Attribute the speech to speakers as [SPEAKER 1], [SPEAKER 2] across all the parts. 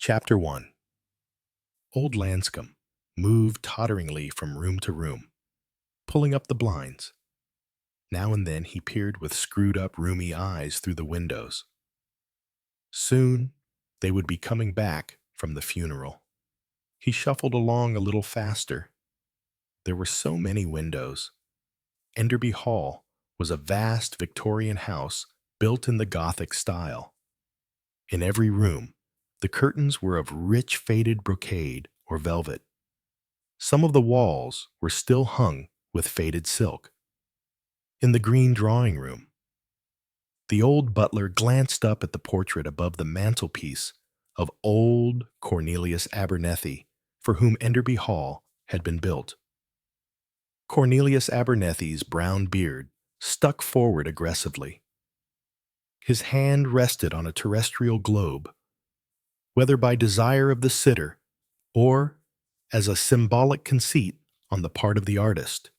[SPEAKER 1] Chapter 1. Old Lanscombe moved totteringly from room to room, pulling up the blinds. Now and then he peered with screwed-up, rheumy eyes through the windows. Soon they would be coming back from the funeral. He shuffled along a little faster. There were so many windows. Enderby Hall was a vast Victorian house built in the Gothic style. In every room, the curtains were of rich faded brocade or velvet. Some of the walls were still hung with faded silk. In the green drawing room, the old butler glanced up at the portrait above the mantelpiece of old Cornelius Abernethie, for whom Enderby Hall had been built. Cornelius Abernethie's brown beard stuck forward aggressively. His hand rested on a terrestrial globe, whether by desire of the sitter or as a symbolic conceit on the part of the artist.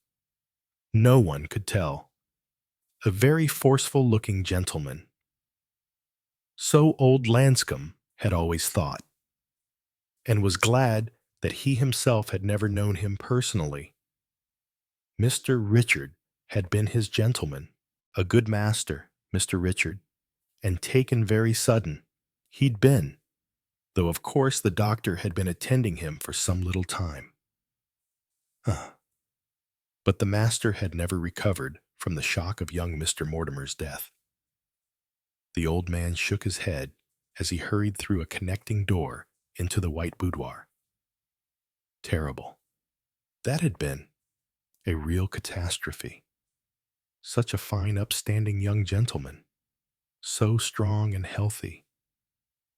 [SPEAKER 1] No one could tell. A very forceful-looking gentleman. So old Lanscombe had always thought, and was glad that he himself had never known him personally. Mr. Richard had been his gentleman, a good master, Mr. Richard, and taken very sudden. He'd been, though of course the doctor had been attending him for some little time. But the master had never recovered from the shock of young Mr. Mortimer's death. The old man shook his head as he hurried through a connecting door into the white boudoir. Terrible. That had been a real catastrophe. Such a fine, upstanding young gentleman, so strong and healthy.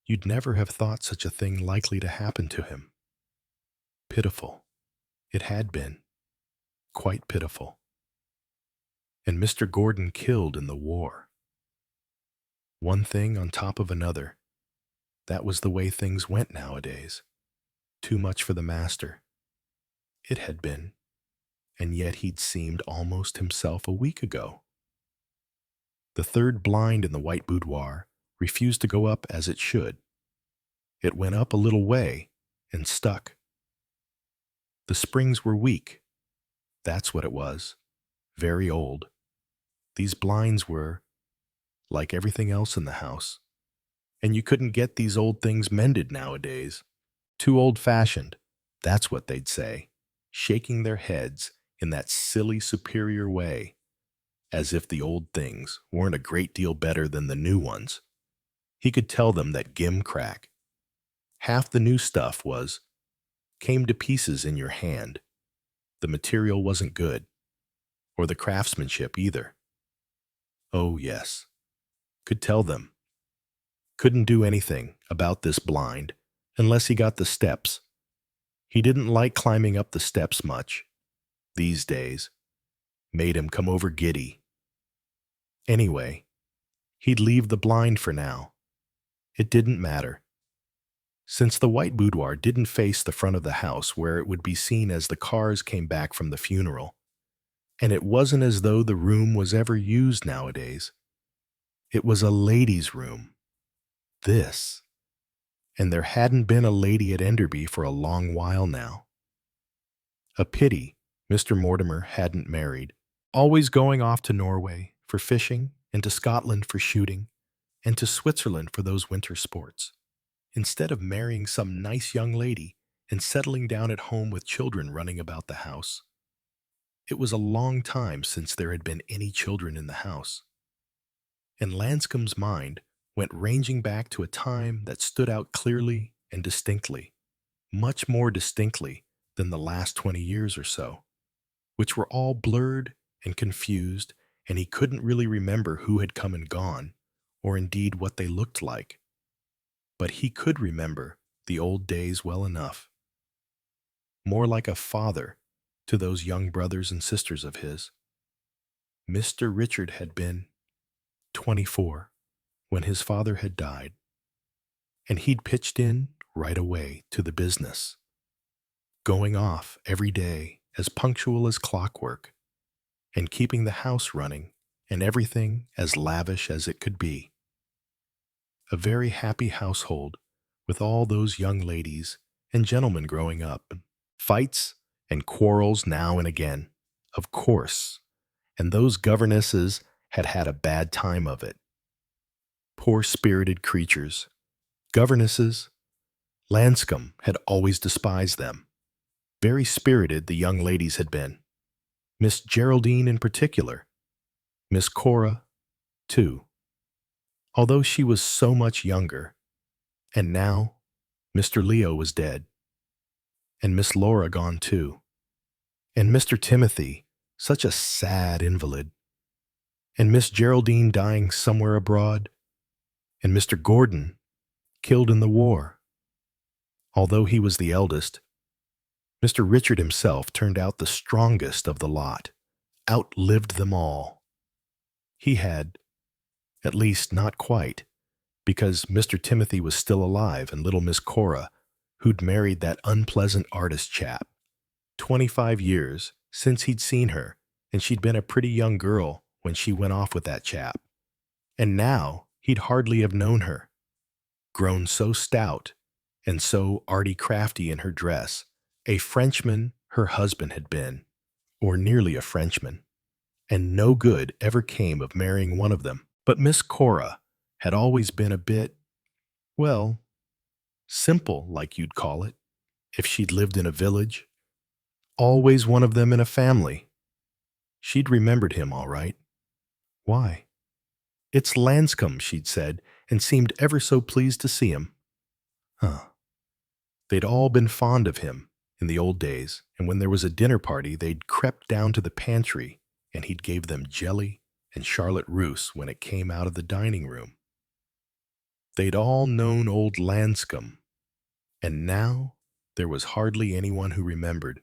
[SPEAKER 1] You'd never have thought such a thing likely to happen to him. Pitiful. It had been. Quite pitiful. And Mr. Gordon killed in the war. One thing on top of another. That was the way things went nowadays. Too much for the master. It had been. And yet he'd seemed almost himself a week ago. The third blind in the white boudoir refused to go up as it should. It went up a little way and stuck. The springs were weak. That's what it was. Very old. These blinds were like everything else in the house. And you couldn't get these old things mended nowadays. Too old-fashioned, that's what they'd say, shaking their heads in that silly superior way, as if the old things weren't a great deal better than the new ones. He could tell them that gimcrack. Half the new stuff came to pieces in your hand. The material wasn't good, or the craftsmanship either. Oh, yes. Could tell them. Couldn't do anything about this blind unless he got the steps. He didn't like climbing up the steps much. These days. Made him come over giddy. Anyway, he'd leave the blind for now. It didn't matter. Since the white boudoir didn't face the front of the house where it would be seen as the cars came back from the funeral, and it wasn't as though the room was ever used nowadays. It was a lady's room. This. And there hadn't been a lady at Enderby for a long while now. A pity Mr. Mortimer hadn't married, always going off to Norway for fishing and to Scotland for shooting and to Switzerland for those winter sports, instead of marrying some nice young lady and settling down at home with children running about the house. It was a long time since there had been any children in the house. And Lanscombe's mind went ranging back to a time that stood out clearly and distinctly, much more distinctly than the last 20 years or so, which were all blurred and confused, and he couldn't really remember who had come and gone, or indeed what they looked like. But he could remember the old days well enough. More like a father to those young brothers and sisters of his. Mr. Richard had been 24 when his father had died, and he'd pitched in right away to the business, going off every day as punctual as clockwork, and keeping the house running and everything as lavish as it could be. A very happy household with all those young ladies and gentlemen growing up. Fights and quarrels now and again, of course, and those governesses had had a bad time of it. Poor spirited creatures. Governesses. Lanscombe had always despised them. Very spirited the young ladies had been. Miss Geraldine in particular. Miss Cora, too. Although she was so much younger. And now, Mr. Leo was dead. And Miss Laura gone too. And Mr. Timothy, such a sad invalid. And Miss Geraldine dying somewhere abroad. And Mr. Gordon, killed in the war. Although he was the eldest, Mr. Richard himself turned out the strongest of the lot, outlived them all. He had, at least not quite, because Mr. Timothy was still alive and little Miss Cora, who'd married that unpleasant artist chap. 25 years since he'd seen her, and she'd been a pretty young girl when she went off with that chap. And now he'd hardly have known her. Grown so stout and so arty crafty in her dress, a Frenchman her husband had been, or nearly a Frenchman, and no good ever came of marrying one of them. But Miss Cora had always been a bit, well, simple, like you'd call it, if she'd lived in a village. Always one of them in a family. She'd remembered him all right. Why? It's Lanscombe, she'd said, and seemed ever so pleased to see him. They'd all been fond of him in the old days, and when there was a dinner party, they'd crept down to the pantry, and he'd gave them jelly and Charlotte Russe when it came out of the dining room. They'd all known old Lanscombe, and now there was hardly anyone who remembered.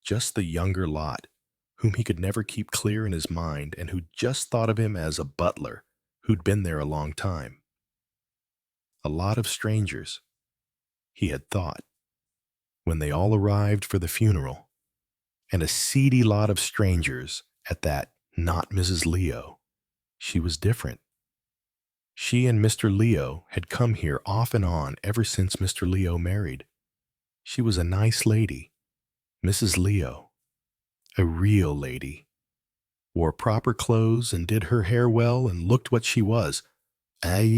[SPEAKER 1] Just the younger lot, whom he could never keep clear in his mind and who just thought of him as a butler who'd been there a long time. A lot of strangers, he had thought, when they all arrived for the funeral, and a seedy lot of strangers at that not Mrs. Leo. She was different. She and Mr. Leo had come here off and on ever since Mr. Leo married. She was a nice lady, Mrs. Leo, a real lady, wore proper clothes and did her hair well and looked what she was. And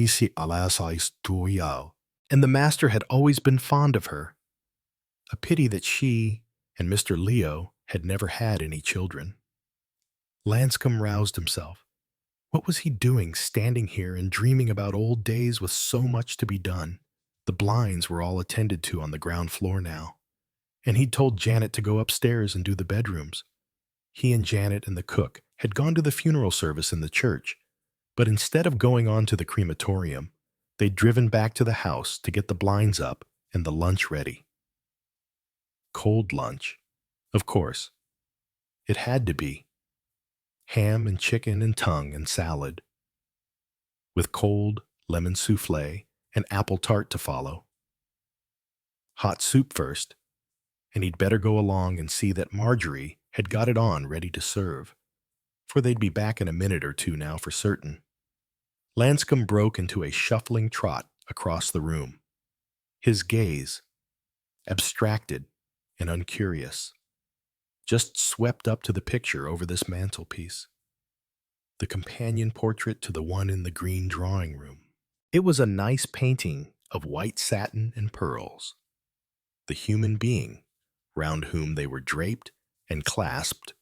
[SPEAKER 1] the master had always been fond of her. A pity that she and Mr. Leo had never had any children. Lanscombe roused himself. What was he doing standing here and dreaming about old days with so much to be done? The blinds were all attended to on the ground floor now, and he'd told Janet to go upstairs and do the bedrooms. He and Janet and the cook had gone to the funeral service in the church, but instead of going on to the crematorium, they'd driven back to the house to get the blinds up and the lunch ready. Cold lunch, of course. It had to be. Ham and chicken and tongue and salad, with cold lemon soufflé and apple tart to follow. Hot soup first, and he'd better go along and see that Marjorie had got it on ready to serve, for they'd be back in a minute or two now for certain. Lanscombe broke into a shuffling trot across the room, his gaze, abstracted and uncurious, just swept up to the picture over this mantelpiece, the companion portrait to the one in the green drawing room. It was a nice painting of white satin and pearls. The human being, round whom they were draped and clasped,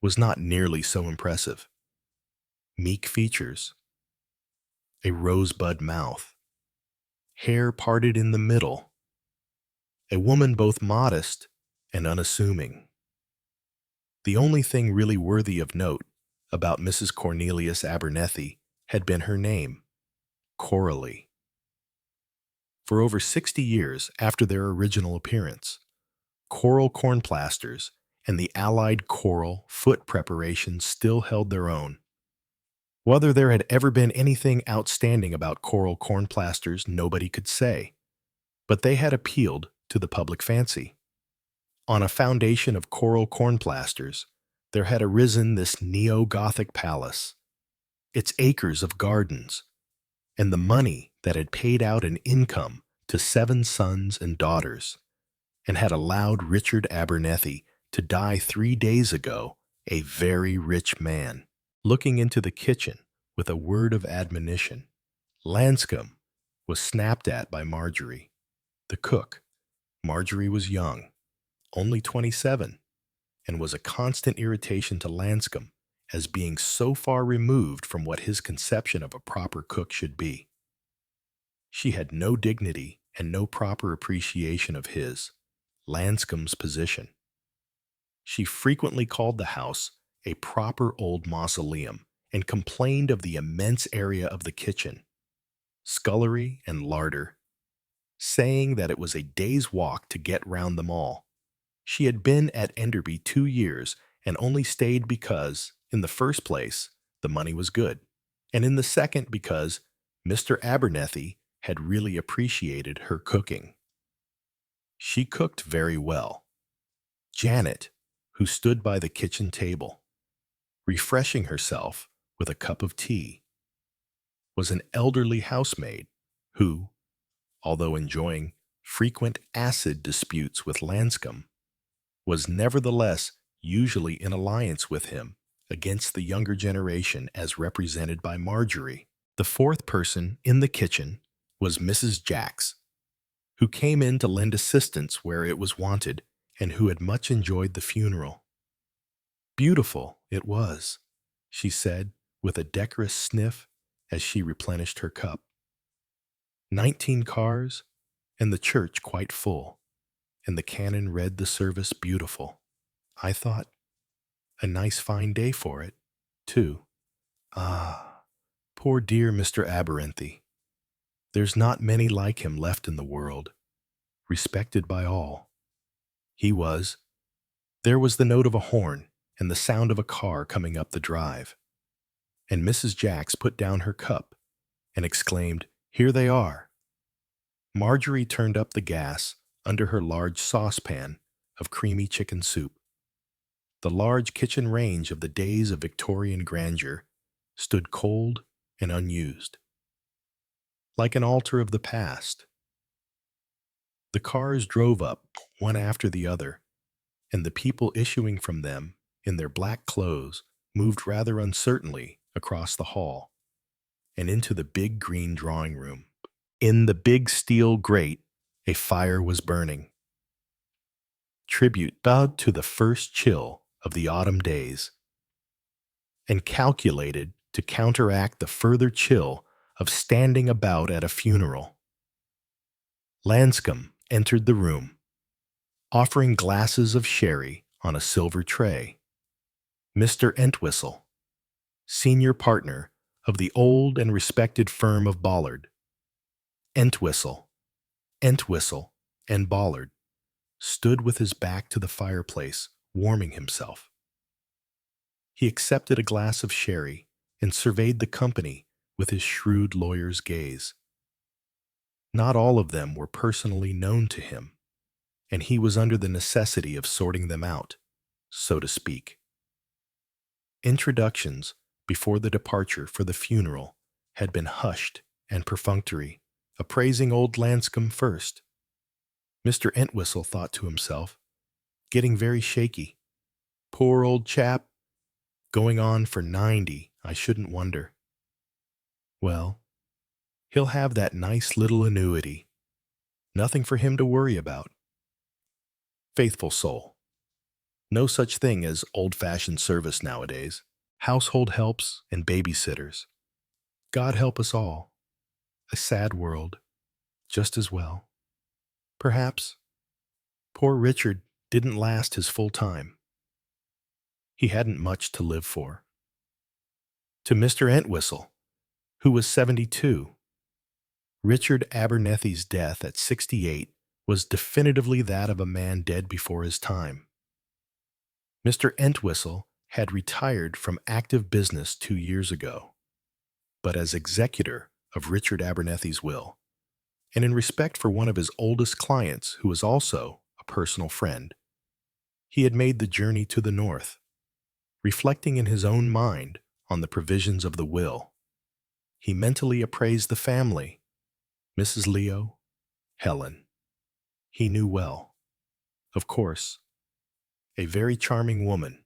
[SPEAKER 1] was not nearly so impressive. Meek features, a rosebud mouth, hair parted in the middle, a woman both modest and unassuming. The only thing really worthy of note about Mrs. Cornelius Abernethie had been her name, Coralie. For over 60 years after their original appearance, coral cornplasters and the allied coral foot preparations still held their own. Whether there had ever been anything outstanding about coral cornplasters, nobody could say, but they had appealed to the public fancy. On a foundation of coral cornplasters, there had arisen this neo-Gothic palace, its acres of gardens, and the money that had paid out an income to 7 sons and daughters, and had allowed Richard Abernethie to die 3 days ago, a very rich man. Looking into the kitchen with a word of admonition, Lanscombe was snapped at by Marjorie, the cook. Marjorie was young, only 27, and was a constant irritation to Lanscombe as being so far removed from what his conception of a proper cook should be. She had no dignity and no proper appreciation of his, Lanscombe's, position. She frequently called the house a proper old mausoleum and complained of the immense area of the kitchen, scullery and larder, saying that it was a day's walk to get round them all. She had been at Enderby 2 years and only stayed because, in the first place, the money was good, and in the second because Mr. Abernethie had really appreciated her cooking. She cooked very well. Janet, who stood by the kitchen table, refreshing herself with a cup of tea, was an elderly housemaid who, although enjoying frequent acid disputes with Lanscombe, was nevertheless usually in alliance with him against the younger generation as represented by Marjorie. The fourth person in the kitchen was Mrs. Jacks, who came in to lend assistance where it was wanted and who had much enjoyed the funeral. Beautiful it was, she said with a decorous sniff as she replenished her cup. 19 cars, and the church quite full, and the canon read the service beautiful. I thought, a nice fine day for it, too. Ah, poor dear Mr. Abernethie. There's not many like him left in the world, respected by all. He was. There was the note of a horn and the sound of a car coming up the drive, and Mrs. Jacks put down her cup and exclaimed, "Here they are." Marjorie turned up the gas under her large saucepan of creamy chicken soup. The large kitchen range of the days of Victorian grandeur stood cold and unused, like an altar of the past. The cars drove up, one after the other, and the people issuing from them in their black clothes moved rather uncertainly across the hall and into the big green drawing room. In the big steel grate, a fire was burning. Tribute bowed to the first chill of the autumn days, and calculated to counteract the further chill of standing about at a funeral. Lanscombe entered the room, offering glasses of sherry on a silver tray. Mr. Entwistle, senior partner of the old and respected firm of Bollard, Entwistle, and Bollard, stood with his back to the fireplace, warming himself. He accepted a glass of sherry and surveyed the company with his shrewd lawyer's gaze. Not all of them were personally known to him, and he was under the necessity of sorting them out, so to speak. Introductions before the departure for the funeral had been hushed and perfunctory, appraising old Lanscombe first. Mr. Entwistle thought to himself, getting very shaky. Poor old chap, going on for 90, I shouldn't wonder. Well, he'll have that nice little annuity. Nothing for him to worry about. Faithful soul. No such thing as old-fashioned service nowadays. Household helps and babysitters. God help us all. A sad world, just as well. Perhaps. Poor Richard didn't last his full time. He hadn't much to live for. To Mr. Entwistle, who was 72, Richard Abernethie's death at 68 was definitively that of a man dead before his time. Mr. Entwistle had retired from active business 2 years ago, but as executor of Richard Abernethie's will, and in respect for one of his oldest clients who was also a personal friend, he had made the journey to the north, reflecting in his own mind on the provisions of the will. He mentally appraised the family Mrs. Leo, Helen, he knew well. Of course, a very charming woman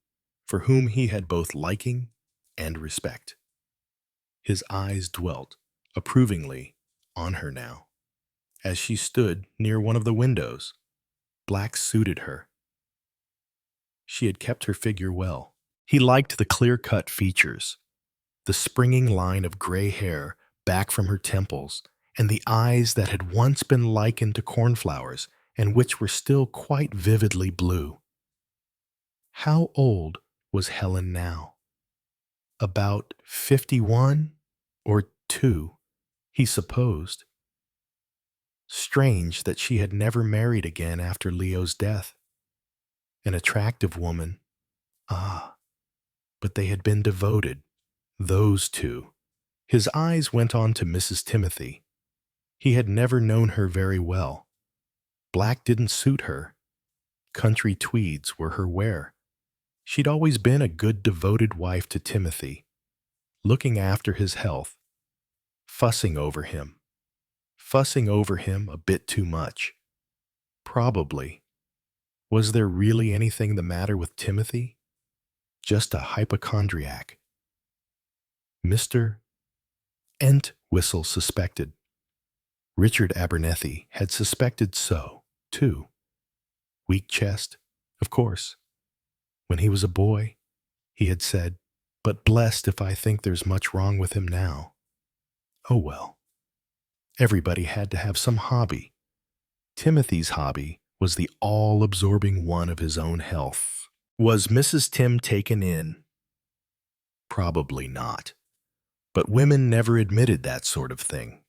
[SPEAKER 1] for whom he had both liking and respect. His eyes dwelt approvingly on her now, as she stood near one of the windows. Black suited her. She had kept her figure well. He liked the clear-cut features, the springing line of gray hair back from her temples, and the eyes that had once been likened to cornflowers and which were still quite vividly blue. How old was Helen now? About 51 or 2, he supposed. Strange that she had never married again after Leo's death. An attractive woman. Ah, but they had been devoted, those two. His eyes went on to Mrs. Timothy. He had never known her very well. Black didn't suit her. Country tweeds were her wear. She'd always been a good devoted wife to Timothy, looking after his health, fussing over him a bit too much. Probably. Was there really anything the matter with Timothy? Just a hypochondriac. Mr. Entwistle suspected. Richard Abernethie had suspected so, too. Weak chest, of course. When he was a boy, he had said, "But blessed if I think there's much wrong with him now." Oh well. Everybody had to have some hobby. Timothy's hobby was the all-absorbing one of his own health. Was Mrs. Tim taken in? Probably not. But women never admitted that sort of thing.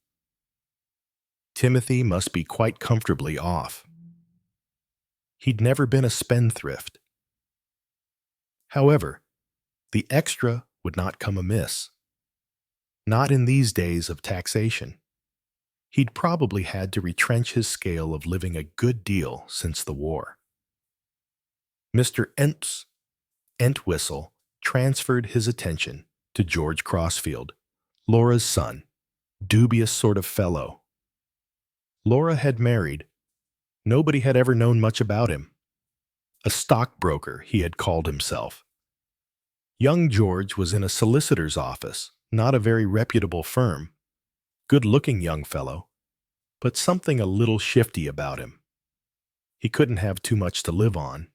[SPEAKER 1] Timothy must be quite comfortably off. He'd never been a spendthrift. However, the extra would not come amiss. Not in these days of taxation. He'd probably had to retrench his scale of living a good deal since the war. Mr. Entwistle transferred his attention to George Crossfield, Laura's son, dubious sort of fellow. Laura had married. Nobody had ever known much about him. A stockbroker, he had called himself. Young George was in a solicitor's office, not a very reputable firm. Good-looking young fellow, but something a little shifty about him. He couldn't have too much to live on.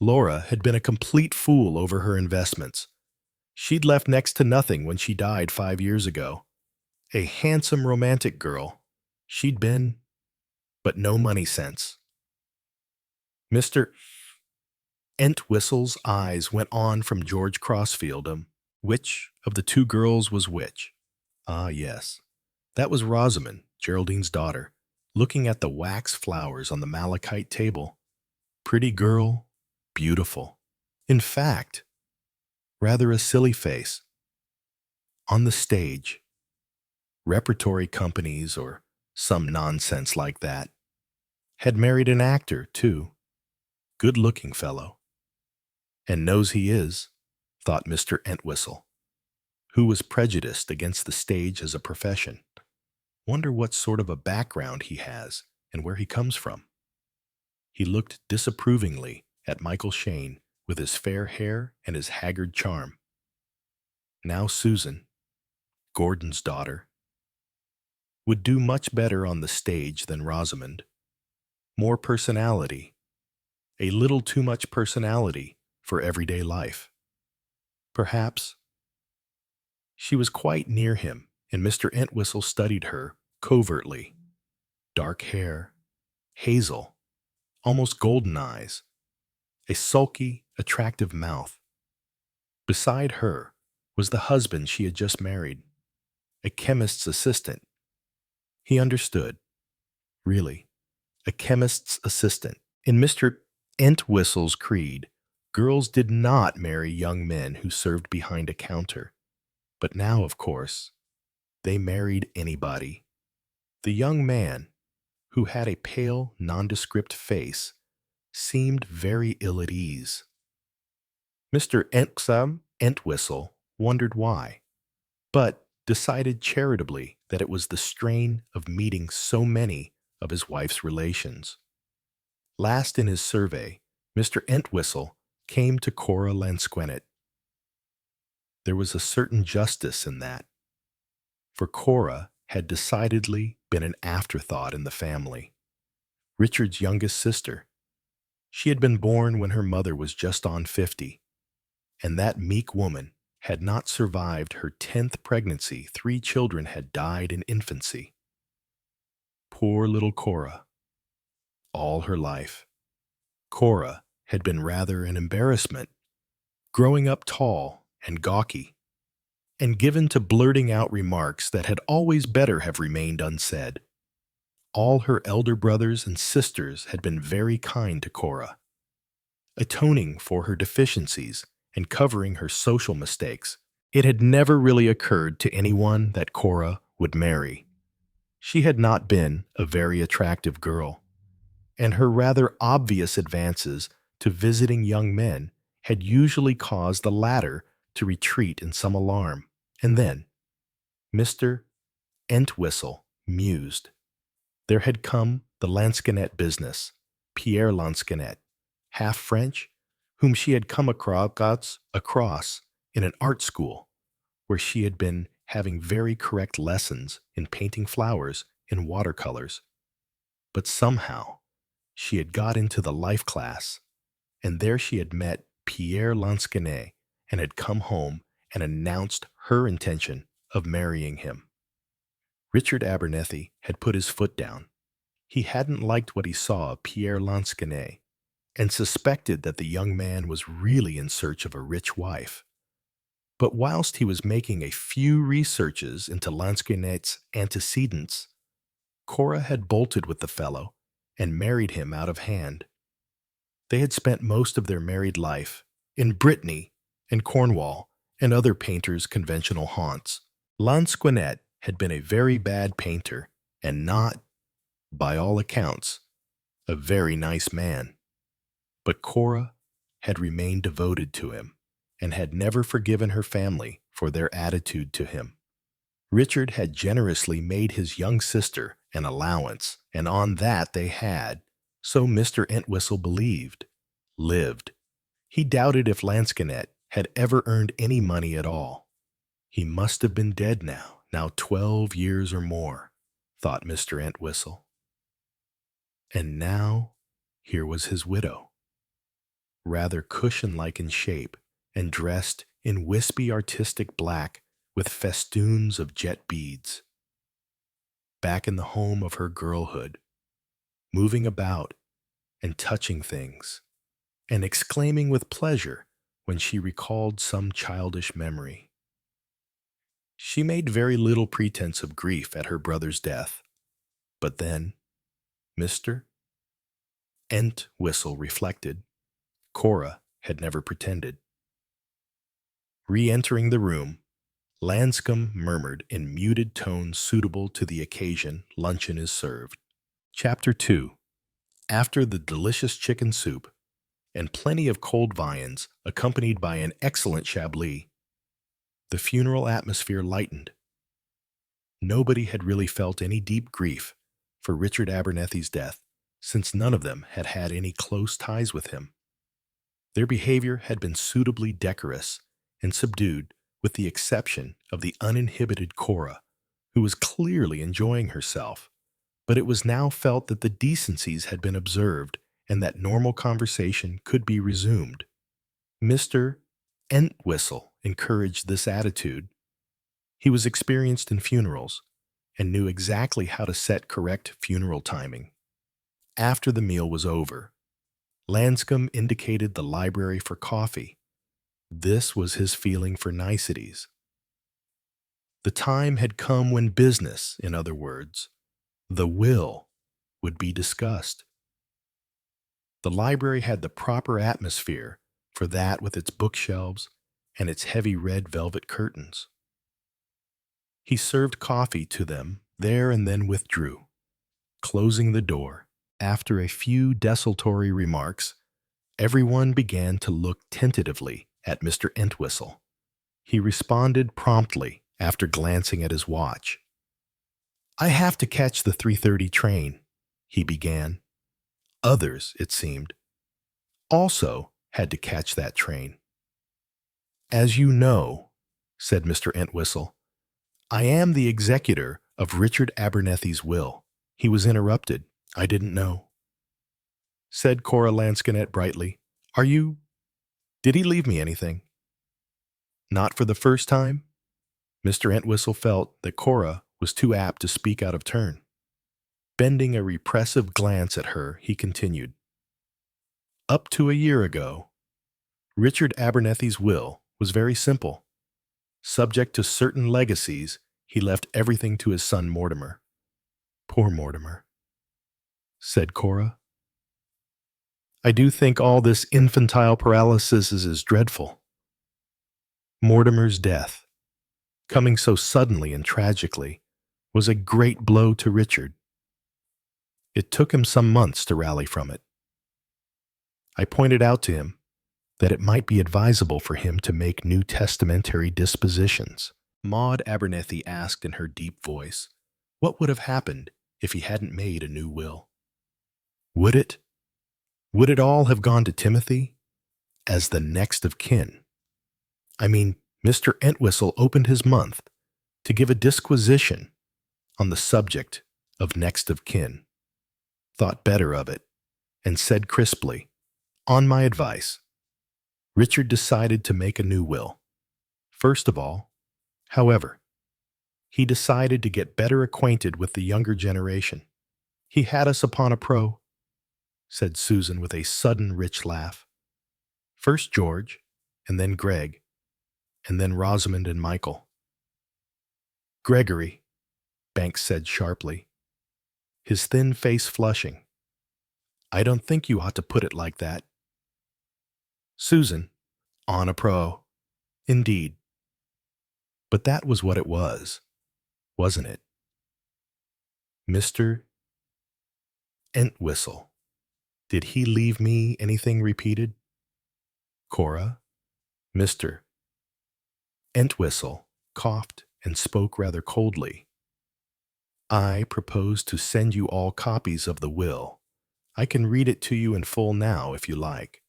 [SPEAKER 1] Laura had been a complete fool over her investments. She'd left next to nothing when she died 5 years ago. A handsome romantic girl. She'd been, but no money sense. Mr. Entwistle's eyes went on from George Crossfield. Which of the two girls was which? Ah, yes. That was Rosamond, Geraldine's daughter, looking at the wax flowers on the malachite table. Pretty girl, beautiful. In fact, rather a silly face. On the stage, repertory companies or some nonsense like that. Had married an actor, too. Good-looking fellow. And knows he is, thought Mr. Entwistle, who was prejudiced against the stage as a profession. Wonder what sort of a background he has and where he comes from. He looked disapprovingly at Michael Shane with his fair hair and his haggard charm. Now Susan, Gordon's daughter, would do much better on the stage than Rosamond. More personality, a little too much personality for everyday life. Perhaps. She was quite near him, and Mr. Entwistle studied her covertly. Dark hair, hazel, almost golden eyes, a sulky, attractive mouth. Beside her was the husband she had just married, a chemist's assistant. He understood. Really, a chemist's assistant. In Mr. Entwistle's creed, girls did not marry young men who served behind a counter. But now, of course, they married anybody. The young man, who had a pale, nondescript face, seemed very ill at ease. Mr. Entwistle wondered why, but decided charitably that it was the strain of meeting so many of his wife's relations. Last in his survey, Mr. Entwistle came to Cora Lansquenet. There was a certain justice in that, for Cora had decidedly been an afterthought in the family. Richard's youngest sister. She had been born when her mother was just on 50, and that meek woman had not survived her 10th pregnancy. 3 children had died in infancy. Poor little Cora. All her life, Cora had been rather an embarrassment, growing up tall and gawky, and given to blurting out remarks that had always better have remained unsaid. All her elder brothers and sisters had been very kind to Cora, atoning for her deficiencies and covering her social mistakes. It had never really occurred to anyone that Cora would marry. She had not been a very attractive girl, and her rather obvious advances to visiting young men had usually caused the latter to retreat in some alarm. And then, Mr. Entwistle mused. There had come the Lansquenet business, Pierre Lansquenet, half French, whom she had come across in an art school, where she had been having very correct lessons in painting flowers in watercolors. But somehow, she had got into the life class, and there she had met Pierre Lansquenet and had come home and announced her intention of marrying him. Richard Abernethie had put his foot down. He hadn't liked what he saw of Pierre Lansquenet and suspected that the young man was really in search of a rich wife. But whilst he was making a few researches into Lansquenet's antecedents, Cora had bolted with the fellow and married him out of hand. They had spent most of their married life in Brittany and Cornwall and other painters' conventional haunts. Lansquenet had been a very bad painter and not, by all accounts, a very nice man. But Cora had remained devoted to him and had never forgiven her family for their attitude to him. Richard had generously made his young sister an allowance, and on that they had, so Mr. Entwistle believed, lived. He doubted if Lansquenet had ever earned any money at all. He must have been dead now 12 years or more, thought Mr. Entwistle. And now here was his widow, rather cushion-like in shape and dressed in wispy artistic black with festoons of jet beads. Back in the home of her girlhood, moving about and touching things, and exclaiming with pleasure when she recalled some childish memory. She made very little pretense of grief at her brother's death, but then, Mr. Entwistle reflected, Cora had never pretended. Re-entering the room, Lanscombe murmured in muted tones suitable to the occasion, luncheon is served. Chapter 2. After the delicious chicken soup and plenty of cold viands accompanied by an excellent chablis, the funeral atmosphere lightened. Nobody had really felt any deep grief for Richard Abernethie's death, since none of them had had any close ties with him. Their behavior had been suitably decorous and subdued, with the exception of the uninhibited Cora, who was clearly enjoying herself. But it was now felt that the decencies had been observed and that normal conversation could be resumed. Mr. Entwistle encouraged this attitude. He was experienced in funerals and knew exactly how to set correct funeral timing. After the meal was over, Lanscombe indicated the library for coffee. This was his feeling for niceties. The time had come when business, in other words, the will, would be discussed. The library had the proper atmosphere for that, with its bookshelves and its heavy red velvet curtains. He served coffee to them there and then withdrew, closing the door. After a few desultory remarks, everyone began to look tentatively at Mr. Entwistle. He responded promptly after glancing at his watch. "I have to catch the 3:30 train," he began. Others, it seemed, also had to catch that train. "As you know," said Mr. Entwistle, "I am the executor of Richard Abernethie's will." He was interrupted. "I didn't know," said Cora Lansquenet brightly. Did he leave me anything?" Not for the first time. Mr. Entwistle felt that Cora was too apt to speak out of turn. Bending a repressive glance at her, he continued, "Up to a year ago, Richard Abernethie's will was very simple. Subject to certain legacies, he left everything to his son Mortimer." "Poor Mortimer," said Cora. "I do think all this infantile paralysis is dreadful. Mortimer's death, coming so suddenly and tragically, was a great blow to Richard. It took him some months to rally from it. I pointed out to him that it might be advisable for him to make new testamentary dispositions." Maud Abernethie asked in her deep voice, what would have happened if he hadn't made a new will? Would it all have gone to Timothy as the next of kin? I mean, Mr. Entwistle opened his month to give a disquisition on the subject of next of kin, thought better of it, and said crisply, "On my advice, Richard decided to make a new will. First of all, however, he decided to get better acquainted with the younger generation. He had us upon a pro," said Susan with a sudden rich laugh. "First George, and then Greg, and then Rosamond and Michael." "Gregory," Banks said sharply, his thin face flushing. "I don't think you ought to put it like that." Susan, "On a pro. Indeed." But that was what it was, wasn't it? Mr. Entwistle. Did he leave me anything repeated? Cora, Mr. Entwistle coughed and spoke rather coldly. "I propose to send you all copies of the will. I can read it to you in full now if you like,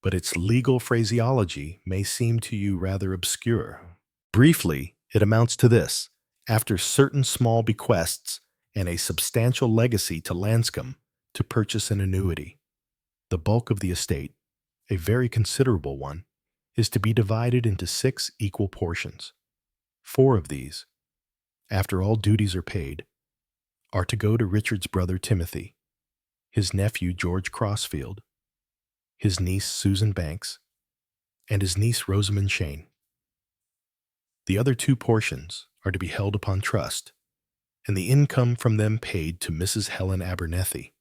[SPEAKER 1] but its legal phraseology may seem to you rather obscure. Briefly, it amounts to this. After certain small bequests and a substantial legacy to Lanscombe to purchase an annuity, the bulk of the estate, a very considerable one, is to be divided into 6 equal portions. 4 of these, after all duties are paid, are to go to Richard's brother Timothy, his nephew George Crossfield, his niece Susan Banks, and his niece Rosamond Shane. The other 2 portions are to be held upon trust, and the income from them paid to Mrs. Helen Abernethie,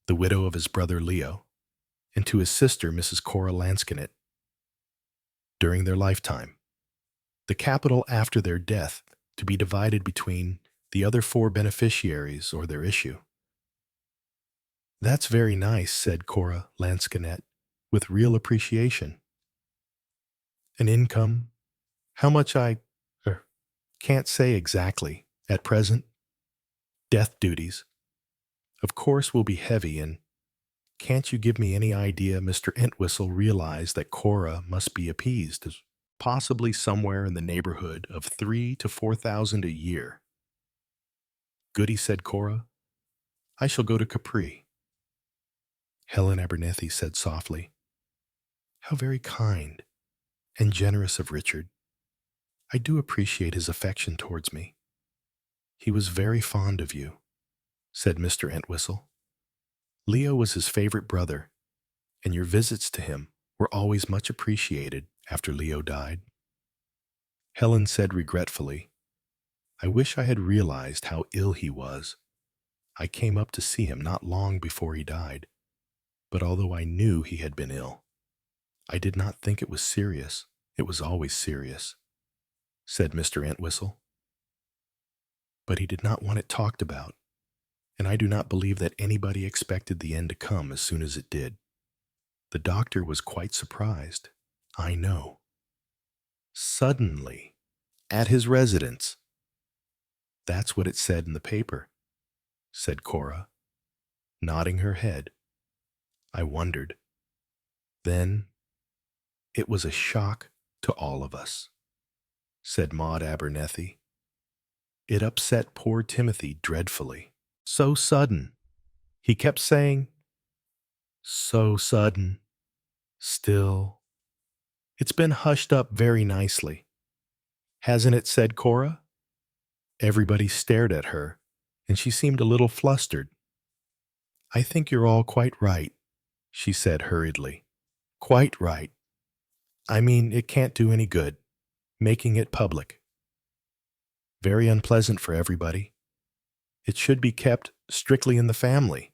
[SPEAKER 1] the widow of his brother Leo, and to his sister Mrs. Cora Lansquenet, during their lifetime. The capital after their death to be divided between the other 4 beneficiaries or their issue." "That's very nice," said Cora Lansquenet, with real appreciation. "An income, how much I can't say exactly at present. Death duties, of course, will be heavy, and can't you give me any idea?" Mr. Entwistle realized that Cora must be appeased, possibly somewhere in the neighborhood of $3,000 to $4,000 a year. "Goody," said Cora. "I shall go to Capri." Helen Abernethie said softly, "How very kind and generous of Richard. I do appreciate his affection towards me." "He was very fond of you," said Mr. Entwistle. "Leo was his favorite brother, and your visits to him were always much appreciated after Leo died." Helen said regretfully, "I wish I had realized how ill he was. I came up to see him not long before he died, but although I knew he had been ill, I did not think it was serious. It was always serious," said Mr. Entwistle. "But he did not want it talked about, and I do not believe that anybody expected the end to come as soon as it did. The doctor was quite surprised, I know. Suddenly, At his residence. That's what it said in the paper, said Cora, nodding her head. I wondered. Then it was a shock to all of us, said Maud Abernethie. It upset poor Timothy dreadfully. So sudden. He kept saying, so sudden. Still. It's been hushed up very nicely. Hasn't it, said Cora? Everybody stared at her, and she seemed a little flustered. I think you're all quite right, she said hurriedly. Quite right. I mean, it can't do any good, making it public. Very unpleasant for everybody. It should be kept strictly in the family.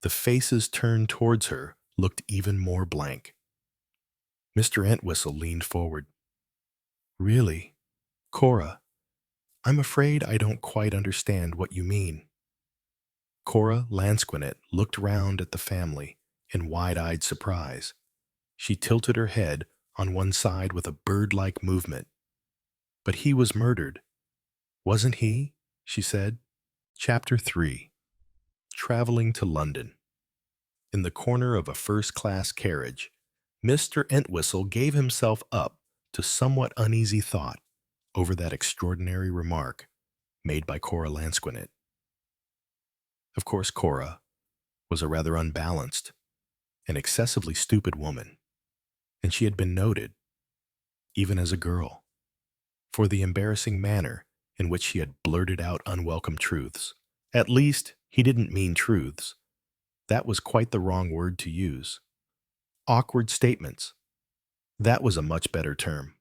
[SPEAKER 1] The faces turned towards her looked even more blank. Mr. Entwistle leaned forward. Really, Cora, I'm afraid I don't quite understand what you mean. Cora Lansquenet looked round at the family in wide-eyed surprise. She tilted her head on one side with a bird-like movement. But he was murdered. Wasn't he? She said. Chapter 3. Traveling to London. In the corner of a first-class carriage, Mr. Entwistle gave himself up to somewhat uneasy thought over that extraordinary remark made by Cora Lansquenet. Of course, Cora was a rather unbalanced and excessively stupid woman, and she had been noted, even as a girl, for the embarrassing manner in which she had blurted out unwelcome truths. At least, he didn't mean truths. That was quite the wrong word to use. Awkward statements. That was a much better term.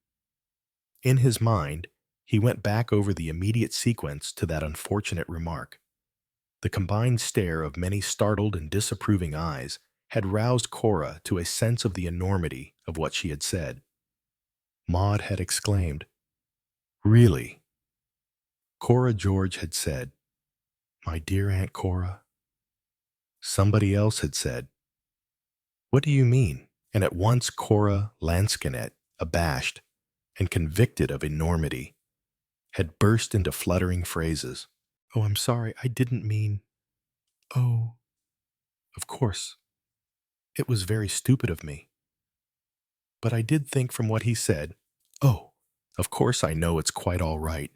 [SPEAKER 1] In his mind, he went back over the immediate sequence to that unfortunate remark. The combined stare of many startled and disapproving eyes had roused Cora to a sense of the enormity of what she had said. Maud had exclaimed, Really? Cora George had said, My dear Aunt Cora. Somebody else had said, What do you mean? And at once Cora Lansquenet, abashed and convicted of enormity, had burst into fluttering phrases. Oh, I'm sorry, I didn't mean... Oh, of course. It was very stupid of me. But I did think from what he said, oh, of course I know it's quite all right.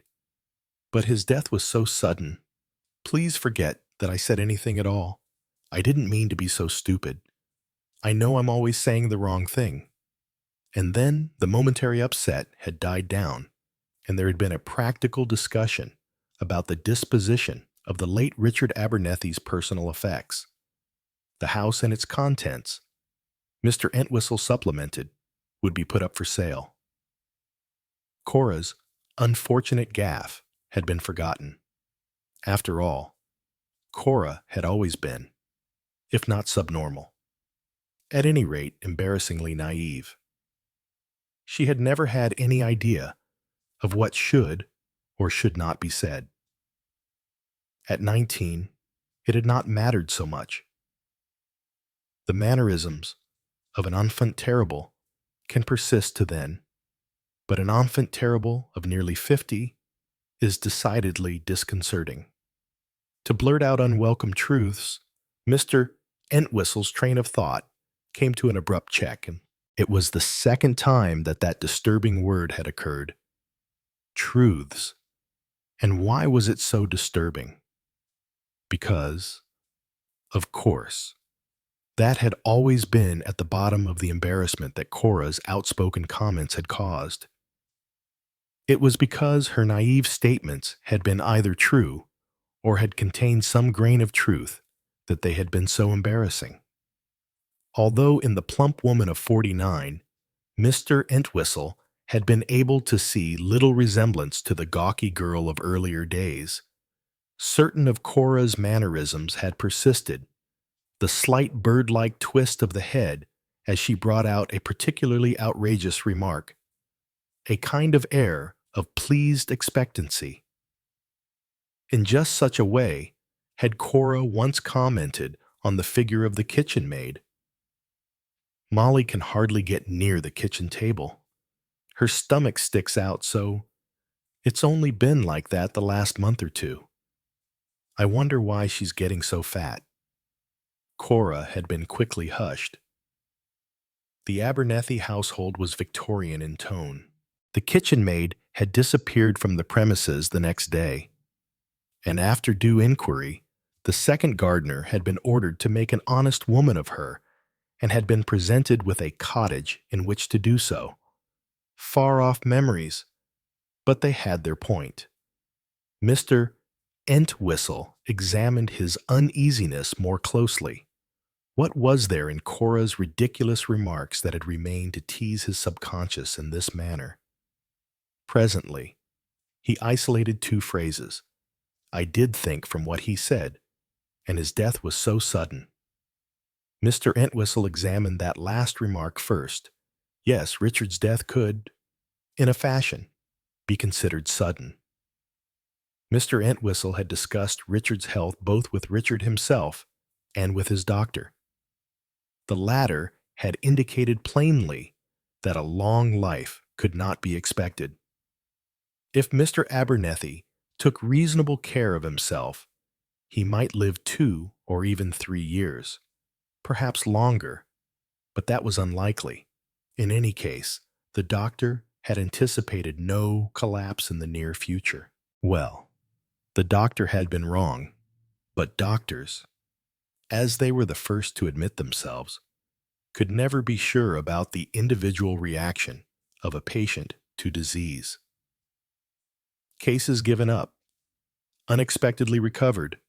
[SPEAKER 1] But his death was so sudden. Please forget that I said anything at all. I didn't mean to be so stupid. I know I'm always saying the wrong thing. And then the momentary upset had died down, and there had been a practical discussion about the disposition of the late Richard Abernethie's personal effects. The house and its contents, Mr. Entwistle supplemented, would be put up for sale. Cora's unfortunate gaffe had been forgotten. After all, Cora had always been, if not subnormal, at any rate embarrassingly naive. She had never had any idea of what should or should not be said. At 19, it had not mattered so much. The mannerisms of an enfant terrible can persist to then, but an enfant terrible of nearly 50 is decidedly disconcerting. To blurt out unwelcome truths, Mr. Entwistle's train of thought came to an abrupt check, and it was the second time that that disturbing word had occurred. Truths. And why was it so disturbing? Because, of course, that had always been at the bottom of the embarrassment that Cora's outspoken comments had caused. It was because her naive statements had been either true or had contained some grain of truth that they had been so embarrassing. Although in the plump woman of 49, Mr. Entwistle had been able to see little resemblance to the gawky girl of earlier days, certain of Cora's mannerisms had persisted, the slight bird-like twist of the head as she brought out a particularly outrageous remark, a kind of air of pleased expectancy. In just such a way had Cora once commented on the figure of the kitchen maid. Molly can hardly get near the kitchen table. Her stomach sticks out so It's only been like that the last month or two. I wonder why she's getting so fat." Cora had been quickly hushed. The Abernethy household was Victorian in tone. The kitchen maid had disappeared from the premises the next day, and after due inquiry, the second gardener had been ordered to make an honest woman of her and had been presented with a cottage in which to do so. Far-off memories, but they had their point. Mr. Entwistle examined his uneasiness more closely. What was there in Cora's ridiculous remarks that had remained to tease his subconscious in this manner? Presently, he isolated two phrases. "I did think from what he said," and "his death was so sudden." Mr. Entwistle examined that last remark first. Yes, Richard's death could, in a fashion, be considered sudden. Mr. Entwistle had discussed Richard's health both with Richard himself and with his doctor. The latter had indicated plainly that a long life could not be expected. If Mr. Abernethy took reasonable care of himself, he might live 2 or even 3 years, perhaps longer, but that was unlikely. In any case, the doctor had anticipated no collapse in the near future. Well, the doctor had been wrong, but doctors, as they were the first to admit themselves, could never be sure about the individual reaction of a patient to disease. Cases given up, unexpectedly recovered,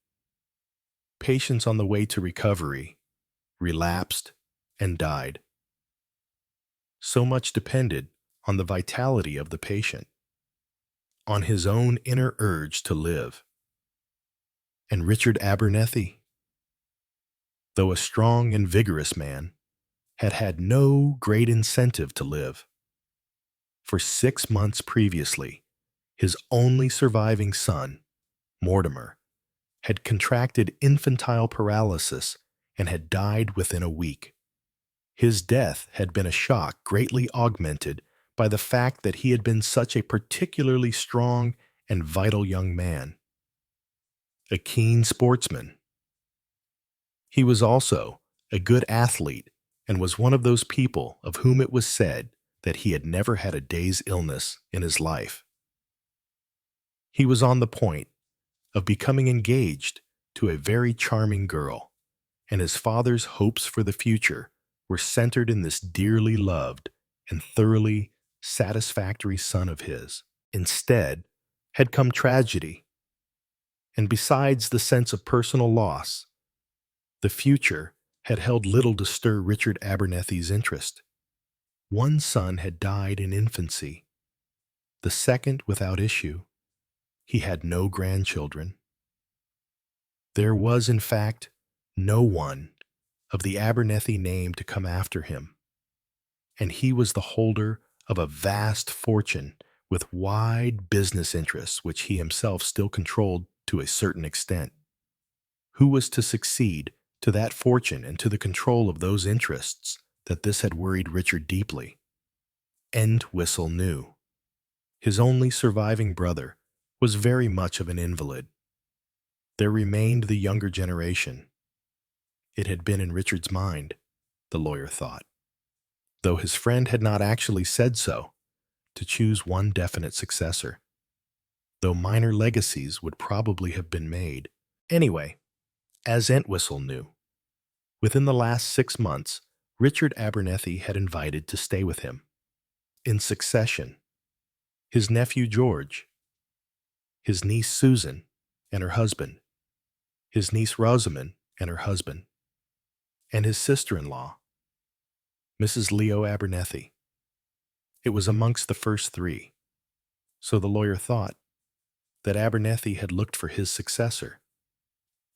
[SPEAKER 1] patients on the way to recovery, relapsed, and died. So much depended on the vitality of the patient, on his own inner urge to live. And Richard Abernethy, though a strong and vigorous man, had had no great incentive to live. For 6 months previously, his only surviving son, Mortimer, had contracted infantile paralysis and had died within a week. His death had been a shock greatly augmented by the fact that he had been such a particularly strong and vital young man, a keen sportsman. He was also a good athlete and was one of those people of whom it was said that he had never had a day's illness in his life. He was on the point of becoming engaged to a very charming girl, and his father's hopes for the future were centered in this dearly loved and thoroughly satisfactory son of his. Instead, had come tragedy, and besides the sense of personal loss, the future had held little to stir Richard Abernethy's interest. One son had died in infancy, the second without issue. He had no grandchildren. There was, in fact, no one of the Abernethy name to come after him, and he was the holder of a vast fortune with wide business interests which he himself still controlled to a certain extent. Who was to succeed to that fortune and to the control of those interests that this had worried Richard deeply? Entwistle knew. His only surviving brother was very much of an invalid. There remained the younger generation. It had been in Richard's mind, the lawyer thought, though his friend had not actually said so, to choose one definite successor, though minor legacies would probably have been made. Anyway, as Entwistle knew, within the last 6 months, Richard Abernethy had invited to stay with him, in succession, his nephew George, his niece Susan and her husband, his niece Rosamond and her husband, and his sister-in-law, Mrs. Leo Abernethy. It was amongst the first 3, so the lawyer thought, that Abernethy had looked for his successor.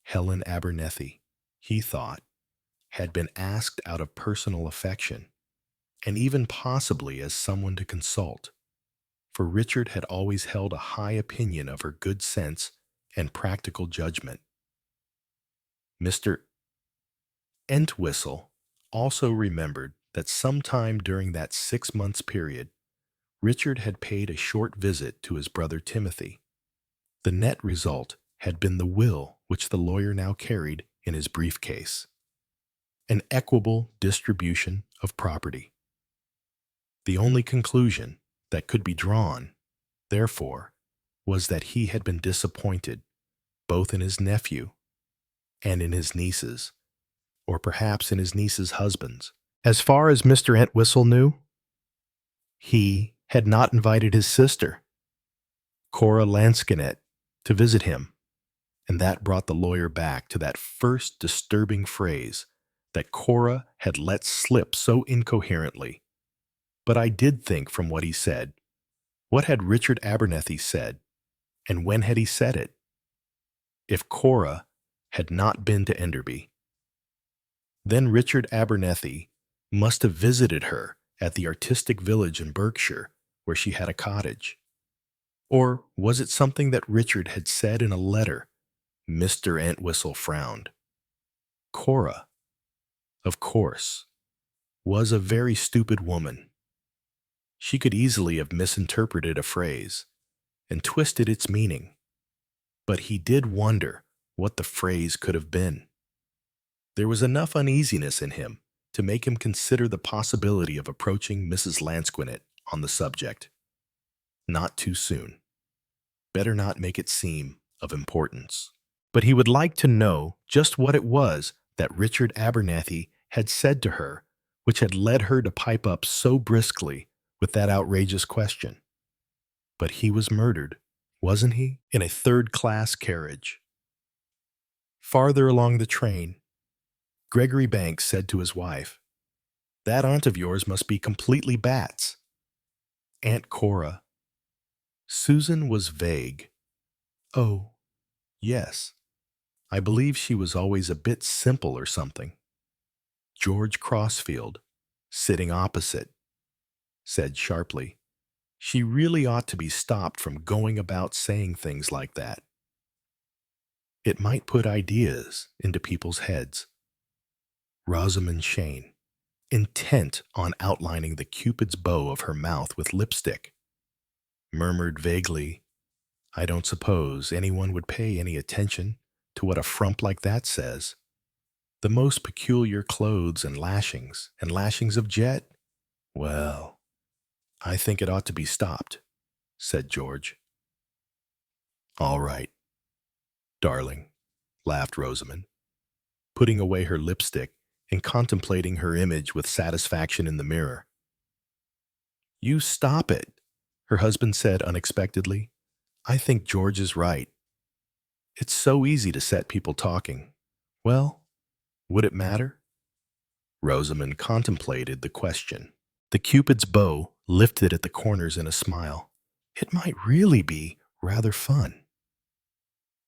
[SPEAKER 1] Helen Abernethy, he thought, had been asked out of personal affection, and even possibly as someone to consult, for Richard had always held a high opinion of her good sense and practical judgment. Mr. Entwistle also remembered that sometime during that 6 months period, Richard had paid a short visit to his brother Timothy. The net result had been the will which the lawyer now carried in his briefcase. An equable distribution of property. The only conclusion that could be drawn, therefore, was that he had been disappointed both in his nephew and in his nieces, or perhaps in his nieces' husbands. As far as Mr. Entwistle knew, he had not invited his sister, Cora Lansquenet, to visit him, and that brought the lawyer back to that first disturbing phrase that Cora had let slip so incoherently. But I did think from what he said. What had Richard Abernethie said, and when had he said it? If Cora had not been to Enderby, then Richard Abernethie must have visited her at the artistic village in Berkshire where she had a cottage. Or was it something that Richard had said in a letter? Mr. Entwistle frowned. Cora, of course, was a very stupid woman. She could easily have misinterpreted a phrase and twisted its meaning, but he did wonder what the phrase could have been. There was enough uneasiness in him to make him consider the possibility of approaching Mrs. Lansquenet on the subject. Not too soon. Better not make it seem of importance. But he would like to know just what it was that Richard Abernethie had said to her which had led her to pipe up so briskly with that outrageous question. But he was murdered, wasn't he, in a third-class carriage? Farther along the train, Gregory Banks said to his wife, "That aunt of yours must be completely bats." Aunt Cora. Susan was vague. "Oh, yes. I believe she was always a bit simple or something." George Crossfield, sitting opposite, said sharply, "She really ought to be stopped from going about saying things like that. It might put ideas into people's heads." Rosamond Shane, intent on outlining the Cupid's bow of her mouth with lipstick, murmured vaguely, "I don't suppose anyone would pay any attention to what a frump like that says. The most peculiar clothes and lashings of jet? Well, I think it ought to be stopped," said George. "All right, darling," laughed Rosamond, putting away her lipstick and contemplating her image with satisfaction in the mirror. "You stop it," her husband said unexpectedly. "I think George is right. It's so easy to set people talking. Well, would it matter?" Rosamond contemplated the question. The Cupid's bow lifted at the corners in a smile. It might really be rather fun.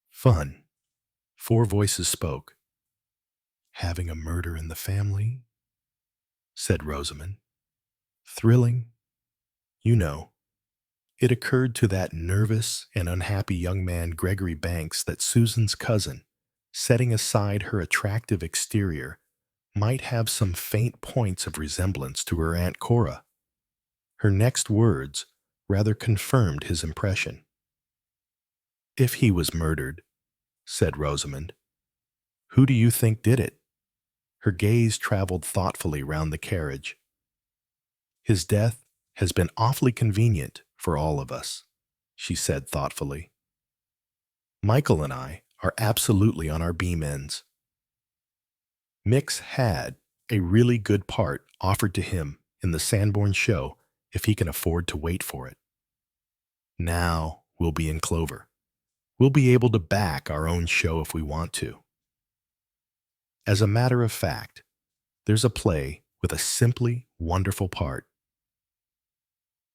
[SPEAKER 1] Fun. 4 voices spoke. "Having a murder in the family?" said Rosamond. "Thrilling. You know, it occurred to that nervous and unhappy young man Gregory Banks that Susan's cousin, setting aside her attractive exterior, might have some faint points of resemblance to her Aunt Cora. Her next words rather confirmed his impression. "If he was murdered," said Rosamond, "who do you think did it?" Her gaze traveled thoughtfully round the carriage. "His death has been awfully convenient for all of us," she said thoughtfully. "Michael and I are absolutely on our beam ends. Mix had a really good part offered to him in the Sanborn show if he can afford to wait for it. Now we'll be in clover. We'll be able to back our own show if we want to. As a matter of fact, there's a play with a simply wonderful part."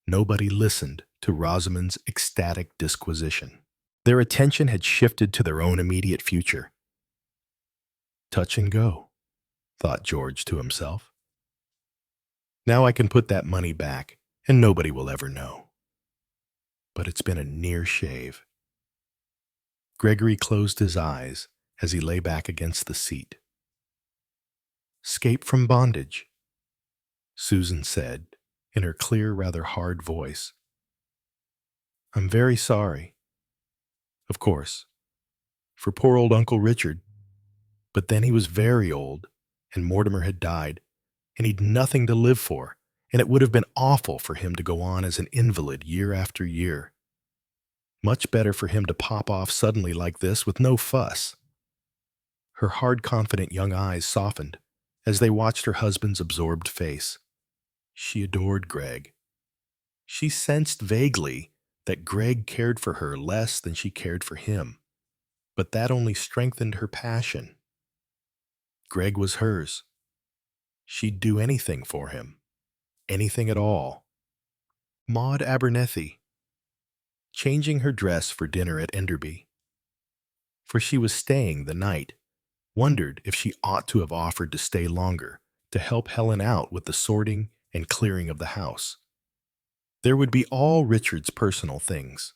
[SPEAKER 1] Nobody listened to Rosamond's ecstatic disquisition. Their attention had shifted to their own immediate future. Touch and go, thought George to himself. Now I can put that money back, and nobody will ever know. But it's been a near shave. Gregory closed his eyes as he lay back against the seat. "Escape from bondage," Susan said in her clear, rather hard voice. "I'm very sorry, of course, for poor old Uncle Richard. But then he was very old, and Mortimer had died, and he'd nothing to live for, and it would have been awful for him to go on as an invalid year after year. Much better for him to pop off suddenly like this with no fuss." Her hard, confident young eyes softened as they watched her husband's absorbed face. She adored Greg. She sensed vaguely that Greg cared for her less than she cared for him, but that only strengthened her passion. Greg was hers. She'd do anything for him, anything at all. Maud Abernethie, changing her dress for dinner at Enderby, for she was staying the night, wondered if she ought to have offered to stay longer to help Helen out with the sorting and clearing of the house. There would be all Richard's personal things.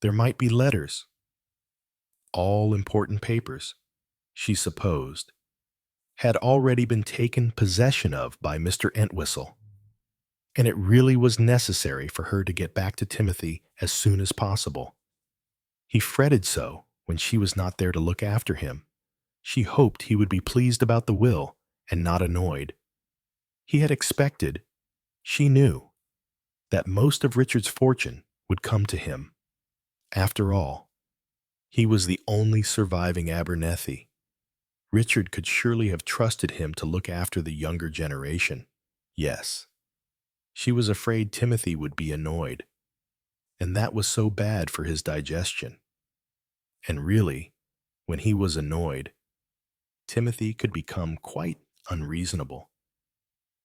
[SPEAKER 1] There might be letters, all important papers, she supposed, had already been taken possession of by Mr. Entwistle, and it really was necessary for her to get back to Timothy as soon as possible. He fretted so when she was not there to look after him. She hoped he would be pleased about the will and not annoyed. He had expected, she knew, that most of Richard's fortune would come to him. After all, he was the only surviving Abernethie. Richard could surely have trusted him to look after the younger generation. Yes, she was afraid Timothy would be annoyed, and that was so bad for his digestion. And really, when he was annoyed, Timothy could become quite unreasonable.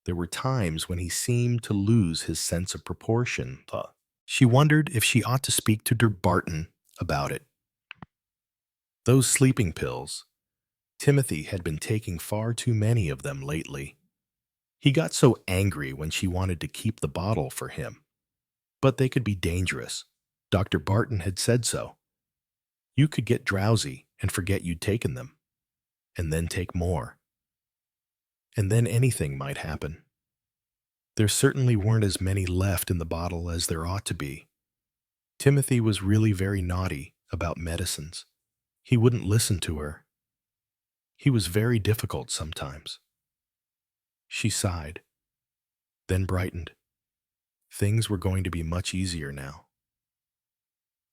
[SPEAKER 1] There were times when he seemed to lose his sense of proportion. She wondered if she ought to speak to Barton about it. Those sleeping pills, Timothy had been taking far too many of them lately. He got so angry when she wanted to keep the bottle for him. But they could be dangerous. Dr. Barton had said so. You could get drowsy and forget you'd taken them, and then take more. And then anything might happen. There certainly weren't as many left in the bottle as there ought to be. Timothy was really very naughty about medicines. He wouldn't listen to her. He was very difficult sometimes. She sighed, then brightened. Things were going to be much easier now.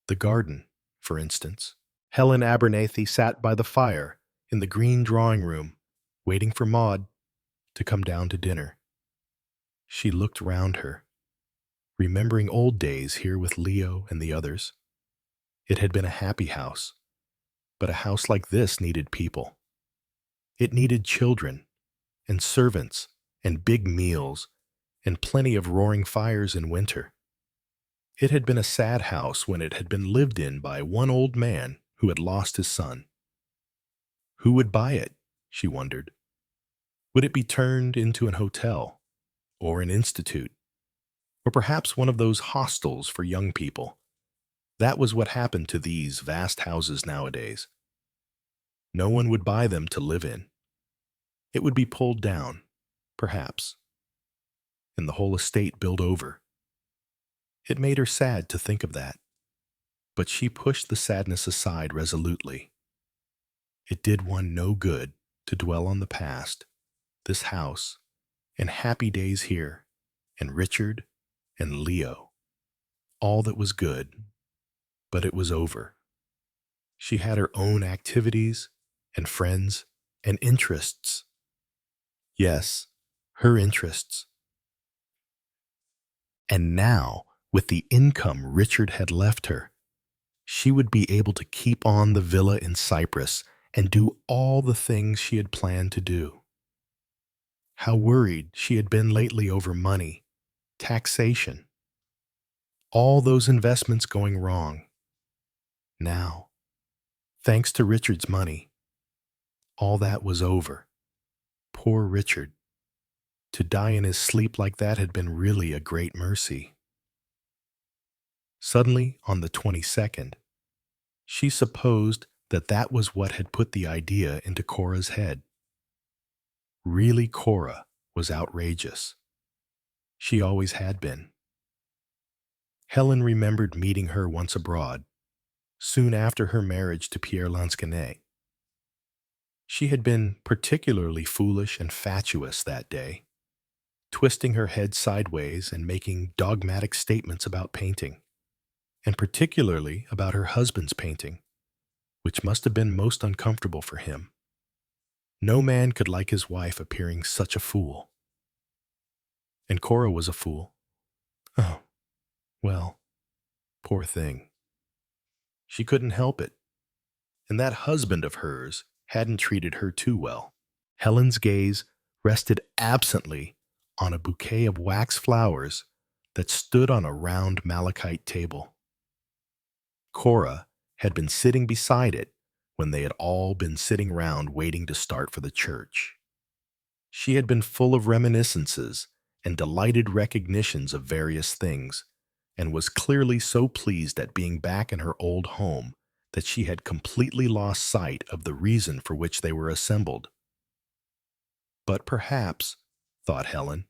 [SPEAKER 1] The garden, for instance. Helen Abernethie sat by the fire in the green drawing room, waiting for Maud to come down to dinner. She looked round her, remembering old days here with Leo and the others. It had been a happy house, but a house like this needed people. It needed children, and servants, and big meals, and plenty of roaring fires in winter. It had been a sad house when it had been lived in by one old man who had lost his son. Who would buy it, she wondered? Would it be turned into an hotel, or an institute, or perhaps one of those hostels for young people? That was what happened to these vast houses nowadays. No one would buy them to live in. It would be pulled down, perhaps, and the whole estate built over. It made her sad to think of that, but she pushed the sadness aside resolutely. It did one no good to dwell on the past, this house, and happy days here, and Richard, and Leo, all that was good, but it was over. She had her own activities, and friends, and interests. Yes, her interests. And now, with the income Richard had left her, she would be able to keep on the villa in Cyprus and do all the things she had planned to do. How worried she had been lately over money, taxation, all those investments going wrong. Now, thanks to Richard's money, all that was over. Poor Richard. To die in his sleep like that had been really a great mercy. Suddenly, on the 22nd, she supposed that that was what had put the idea into Cora's head. Really, Cora was outrageous. She always had been. Helen remembered meeting her once abroad, soon after her marriage to Pierre Lansquenet. She had been particularly foolish and fatuous that day, twisting her head sideways and making dogmatic statements about painting, and particularly about her husband's painting, which must have been most uncomfortable for him. No man could like his wife appearing such a fool. And Cora was a fool. Oh, well, poor thing. She couldn't help it. And that husband of hers hadn't treated her too well. Helen's gaze rested absently on a bouquet of wax flowers that stood on a round malachite table. Cora had been sitting beside it when they had all been sitting round waiting to start for the church. She had been full of reminiscences and delighted recognitions of various things, and was clearly so pleased at being back in her old home that she had completely lost sight of the reason for which they were assembled. But perhaps, thought Helen,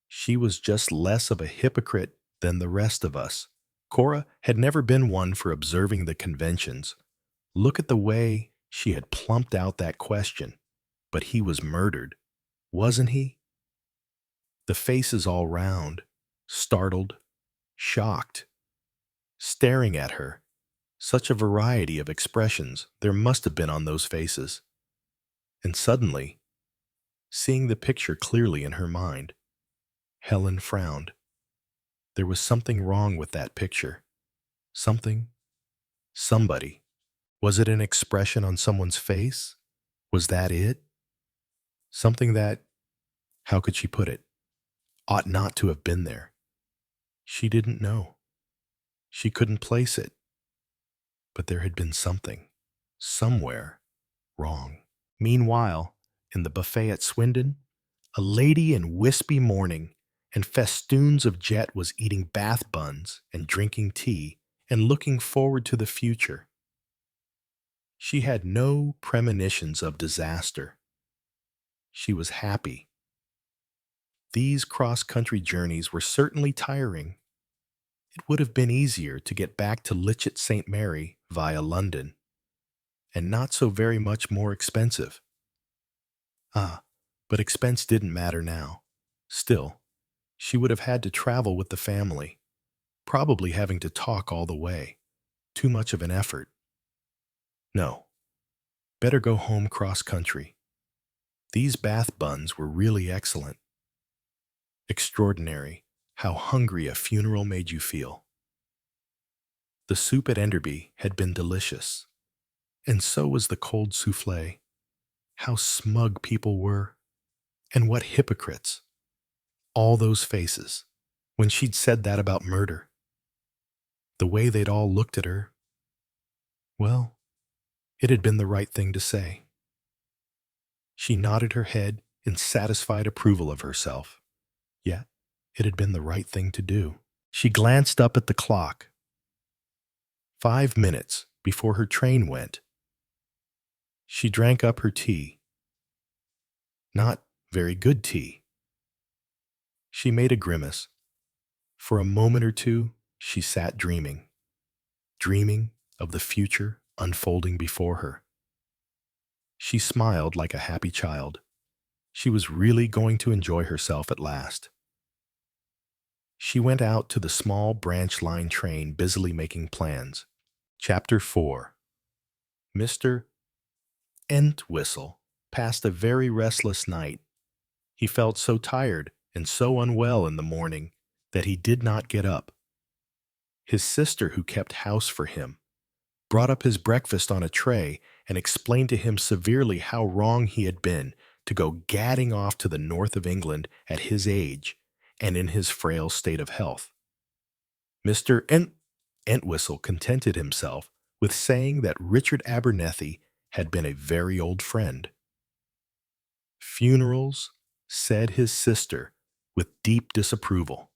[SPEAKER 1] she was just less of a hypocrite than the rest of us. Cora had never been one for observing the conventions. Look at the way she had plumped out that question. But he was murdered, wasn't he? The faces all round, startled, shocked, staring at her. Such a variety of expressions there must have been on those faces. And suddenly, seeing the picture clearly in her mind, Helen frowned. There was something wrong with that picture. Something. Somebody. Was it an expression on someone's face? Was that it? Something that, how could she put it, ought not to have been there. She didn't know. She couldn't place it. But there had been something, somewhere, wrong. Meanwhile, in the buffet at Swindon, a lady in wispy mourning and festoons of jet was eating bath buns and drinking tea and looking forward to the future. She had no premonitions of disaster. She was happy. These cross-country journeys were certainly tiring. It would have been easier to get back to Litchett St. Mary via London, and not so very much more expensive. But expense didn't matter now. Still, she would have had to travel with the family, probably having to talk all the way. Too much of an effort. No, better go home cross-country. These bath buns were really excellent. Extraordinary how hungry a funeral made you feel. The soup at Enderby had been delicious, and so was the cold soufflé. How smug people were, and what hypocrites. All those faces, when she'd said that about murder. The way they'd all looked at her. Well, it had been the right thing to say. She nodded her head in satisfied approval of herself. Yet, it had been the right thing to do. She glanced up at the clock. 5 minutes before her train went. She drank up her tea. Not very good tea. She made a grimace. For a moment or two, she sat dreaming of the future unfolding before her. She smiled like a happy child. She was really going to enjoy herself at last. She went out to the small branch line train busily making plans. Chapter 4. Mr. Entwistle passed a very restless night. He felt so tired and so unwell in the morning that he did not get up. His sister, who kept house for him, brought up his breakfast on a tray and explained to him severely how wrong he had been to go gadding off to the north of England at his age and in his frail state of health. Mr. Entwistle contented himself with saying that Richard Abernethie had been a very old friend. Funerals, said his sister with deep disapproval.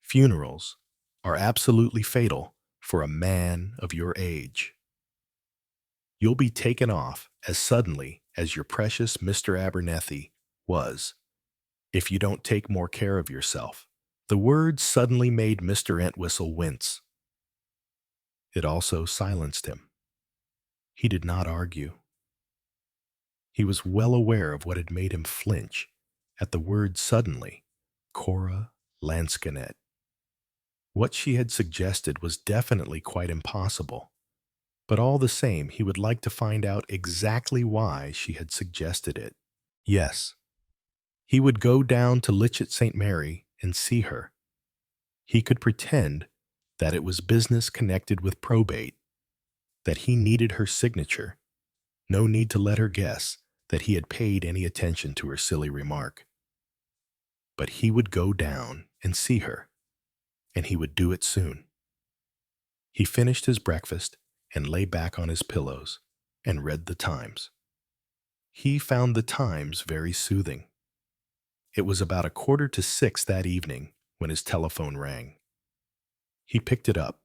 [SPEAKER 1] Funerals are absolutely fatal for a man of your age. You'll be taken off as suddenly as your precious Mr. Abernethie was, if you don't take more care of yourself. The word suddenly made Mr. Entwistle wince. It also silenced him. He did not argue. He was well aware of what had made him flinch at the word suddenly, Cora Lansquenet. What she had suggested was definitely quite impossible, but all the same he would like to find out exactly why she had suggested it. Yes, he would go down to Litchett St. Mary and see her. He could pretend that it was business connected with probate, that he needed her signature. No need to let her guess that he had paid any attention to her silly remark. But he would go down and see her, and he would do it soon. He finished his breakfast and lay back on his pillows and read the Times. He found the Times very soothing. It was about 5:45 that evening when his telephone rang. He picked it up.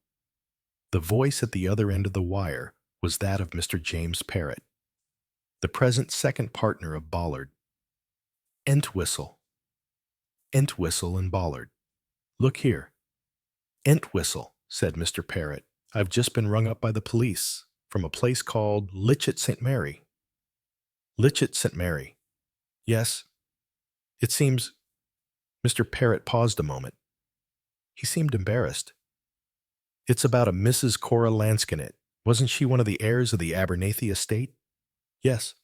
[SPEAKER 1] The voice at the other end of the wire was that of Mr. James Parrott, the present second partner of Bollard. Entwistle. Entwistle and Bollard. Look here. Entwistle, said Mr. Parrott. I've just been rung up by the police from a place called Litchett St. Mary. Litchett St. Mary. Yes. It seems... Mr. Parrott paused a moment. He seemed embarrassed. It's about a Mrs. Cora Lansquenet. Wasn't she one of the heirs of the Abernethie estate? Yes.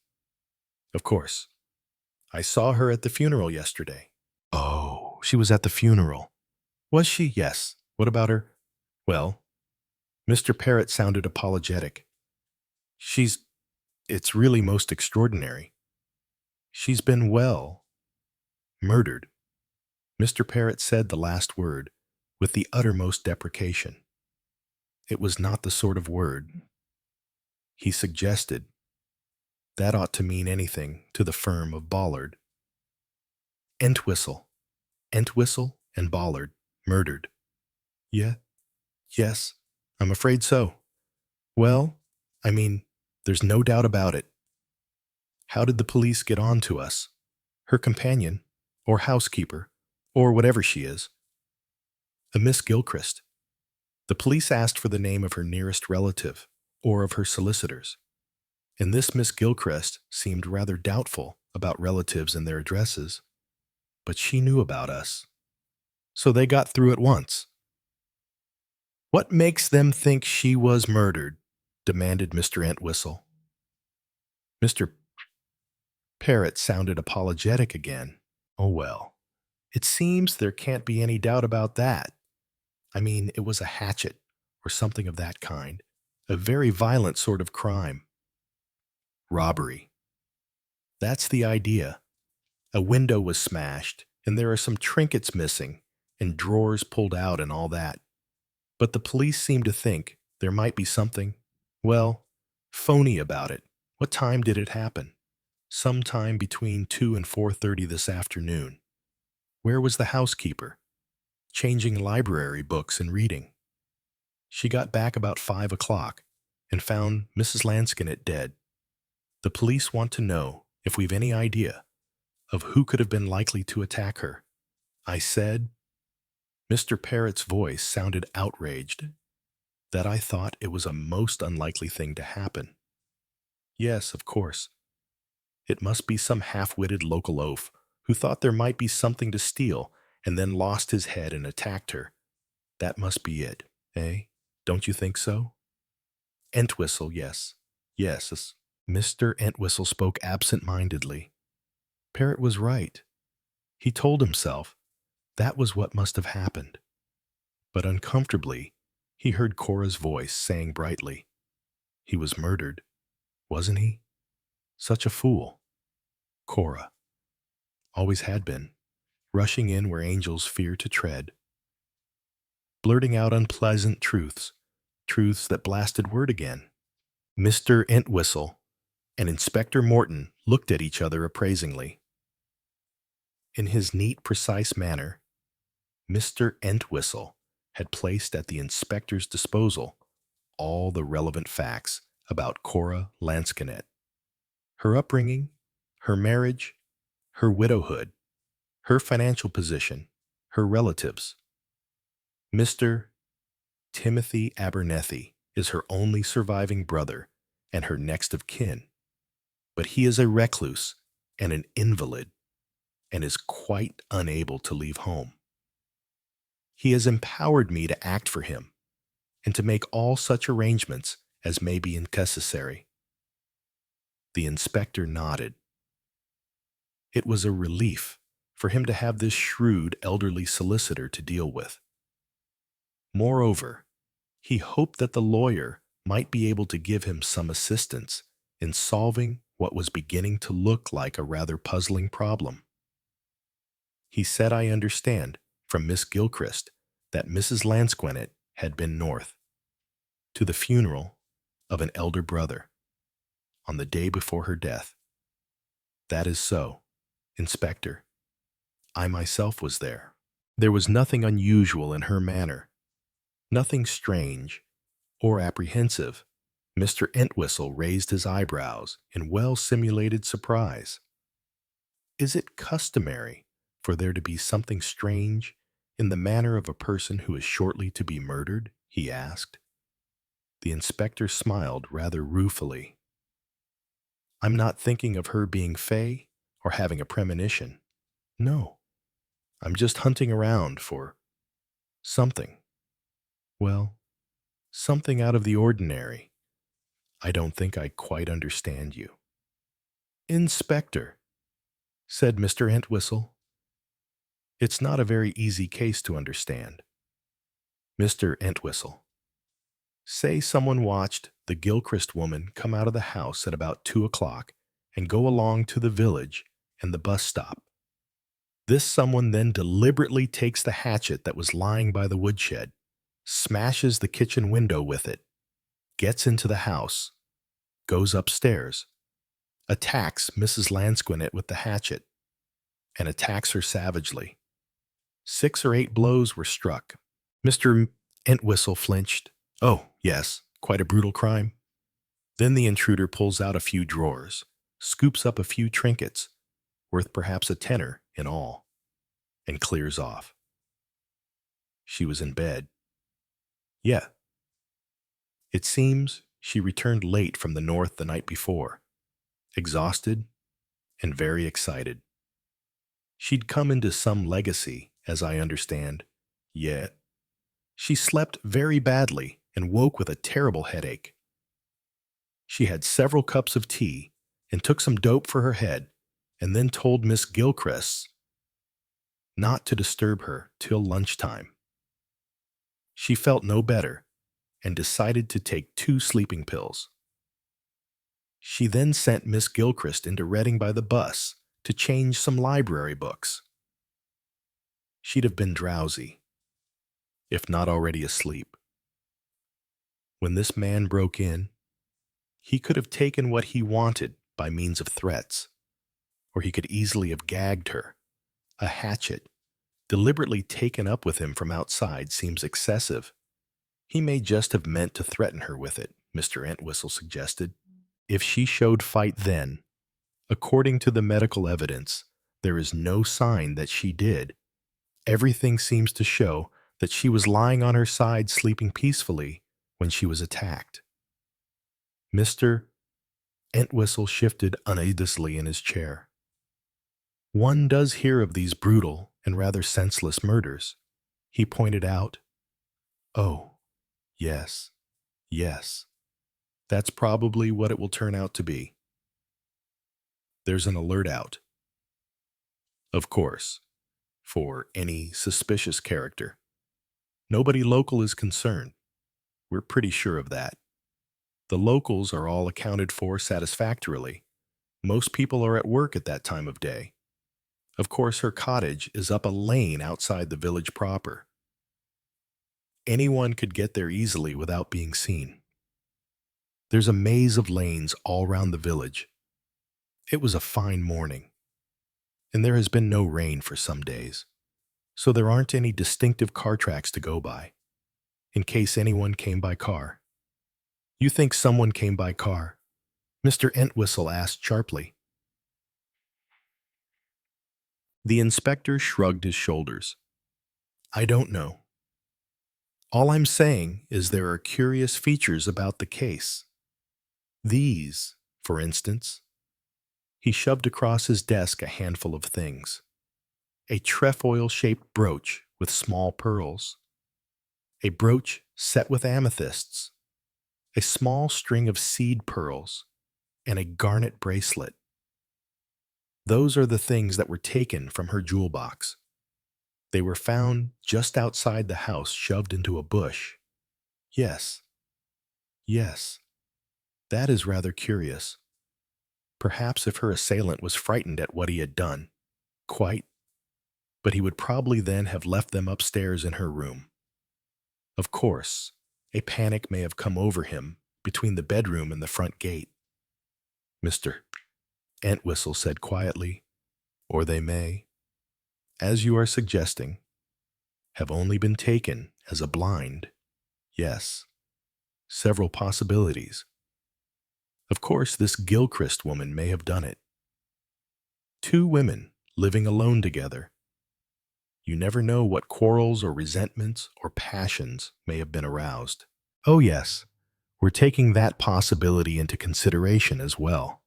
[SPEAKER 1] Of course. I saw her at the funeral yesterday. Oh, she was at the funeral. Was she? Yes. What about her? Well, Mr. Parrott sounded apologetic. It's really most extraordinary. She's been murdered. Mr. Parrott said the last word with the uttermost deprecation. It was not the sort of word. He suggested that ought to mean anything to the firm of Bollard. Entwistle and Bollard murdered. Yes, I'm afraid so. Well, there's no doubt about it. How did the police get on to us? Her companion, or housekeeper, or whatever she is. A Miss Gilchrist. The police asked for the name of her nearest relative, or of her solicitors. And this Miss Gilchrist seemed rather doubtful about relatives and their addresses. But she knew about us. So they got through at once. What makes them think she was murdered? Demanded Mr. Entwistle. Mr. Parrott sounded apologetic again. Oh well, it seems there can't be any doubt about that. It was a hatchet, or something of that kind. A very violent sort of crime. Robbery. That's the idea. A window was smashed, and there are some trinkets missing, and drawers pulled out and all that. But the police seem to think there might be something, phony about it. What time did it happen? Sometime between 2 and 4:30 this afternoon. Where was the housekeeper? Changing library books and reading. She got back about 5 o'clock and found Mrs. Lansquenet dead. The police want to know if we've any idea of who could have been likely to attack her. I said, Mr. Parrott's voice sounded outraged, that I thought it was a most unlikely thing to happen. Yes, of course. It must be some half-witted local oaf who thought there might be something to steal and then lost his head and attacked her. That must be it, eh? Don't you think so? Entwistle, yes. Yes. Mr. Entwistle spoke absent-mindedly. Parrott was right. He told himself that was what must have happened. But uncomfortably, he heard Cora's voice saying brightly, he was murdered, wasn't he? Such a fool. Cora. Always had been, rushing in where angels fear to tread. Blurting out unpleasant truths that blasted word again. Mr. Entwistle and Inspector Morton looked at each other appraisingly. In his neat, precise manner, Mr. Entwistle had placed at the inspector's disposal all the relevant facts about Cora Lansquenet. Her upbringing, her marriage, her widowhood, her financial position, her relatives. Mr. Timothy Abernethie is her only surviving brother and her next of kin, but he is a recluse and an invalid and is quite unable to leave home. He has empowered me to act for him and to make all such arrangements as may be necessary. The inspector nodded. It was a relief for him to have this shrewd elderly solicitor to deal with. Moreover, he hoped that the lawyer might be able to give him some assistance in solving what was beginning to look like a rather puzzling problem. He said, "I understand from Miss Gilchrist that Mrs. Lansquenet had been north to the funeral of an elder brother on the day before her death." "That is so, Inspector. I myself was there." There was nothing unusual in her manner, nothing strange or apprehensive. Mr. Entwistle raised his eyebrows in well-simulated surprise. "Is it customary for there to be something strange in the manner of a person who is shortly to be murdered?" he asked. The inspector smiled rather ruefully. "I'm not thinking of her being fey or having a premonition. No, I'm just hunting around for something. Well, something out of the ordinary. I don't think I quite understand you." "Inspector," said Mr. Entwistle, "it's not a very easy case to understand. Mr. Entwistle, say someone watched the Gilchrist woman come out of the house at about 2 o'clock and go along to the village and the bus stop. This someone then deliberately takes the hatchet that was lying by the woodshed, smashes the kitchen window with it, gets into the house, goes upstairs, attacks Mrs. Lansquenet with the hatchet, and attacks her savagely. 6 or 8 blows were struck." Mr. Entwistle flinched. "Oh, yes, quite a brutal crime." Then the intruder pulls out a few drawers, scoops up a few trinkets, worth perhaps a tenner in all, and clears off. She was in bed. Yeah. It seems she returned late from the north the night before, exhausted and very excited. She'd come into some legacy, as I understand. Yet she slept very badly and woke with a terrible headache. She had several cups of tea and took some dope for her head, and then told Miss Gilchrist not to disturb her till lunchtime. She felt no better and decided to take 2 sleeping pills. She then sent Miss Gilchrist into Reading by the bus to change some library books. She'd have been drowsy, if not already asleep. When this man broke in, he could have taken what he wanted by means of threats, or he could easily have gagged her. A hatchet, deliberately taken up with him from outside, seems excessive. He may just have meant to threaten her with it, Mr. Entwistle suggested. If she showed fight then, according to the medical evidence, there is no sign that she did. Everything seems to show that she was lying on her side sleeping peacefully when she was attacked." Mr. Entwistle shifted uneasily in his chair. "One does hear of these brutal and rather senseless murders," he pointed out. "Oh, yes, yes. That's probably what it will turn out to be. There's an alert out, of course, for any suspicious character. Nobody local is concerned. We're pretty sure of that. The locals are all accounted for satisfactorily. Most people are at work at that time of day. Of course, her cottage is up a lane outside the village proper. Anyone could get there easily without being seen. There's a maze of lanes all round the village. It was a fine morning, and there has been no rain for some days, so there aren't any distinctive car tracks to go by, in case anyone came by car." "You think someone came by car?" Mr. Entwistle asked sharply. The inspector shrugged his shoulders. I don't know. All I'm saying is there are curious features about the case. These, for instance. He shoved across his desk a handful of things. A trefoil-shaped brooch with small pearls. A brooch set with amethysts. A small string of seed pearls. And a garnet bracelet. Those are the things that were taken from her jewel box. They were found just outside the house, shoved into a bush. Yes. Yes. That is rather curious. Perhaps if her assailant was frightened at what he had done. Quite. But he would probably then have left them upstairs in her room. Of course, a panic may have come over him between the bedroom and the front gate. Mr. Entwistle said quietly, or they may, as you are suggesting, have only been taken as a blind. Yes, several possibilities. Of course, this Gilchrist woman may have done it. Two women living alone together. You never know what quarrels or resentments or passions may have been aroused. Oh yes, we're taking that possibility into consideration as well.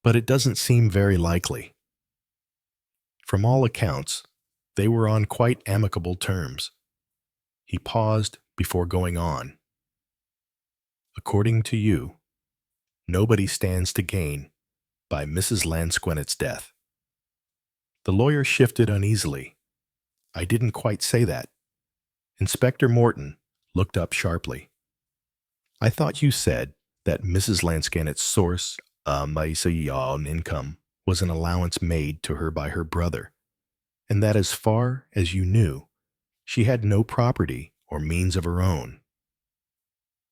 [SPEAKER 1] But it doesn't seem very likely. From all accounts, they were on quite amicable terms. He paused before going on. According to you, nobody stands to gain by Mrs. Lansquenet's death. The lawyer shifted uneasily. I didn't quite say that. Inspector Morton looked up sharply. I thought you said that Mrs. Lansquenet's source of income was an allowance made to her by her brother, and that as far as you knew, she had no property or means of her own.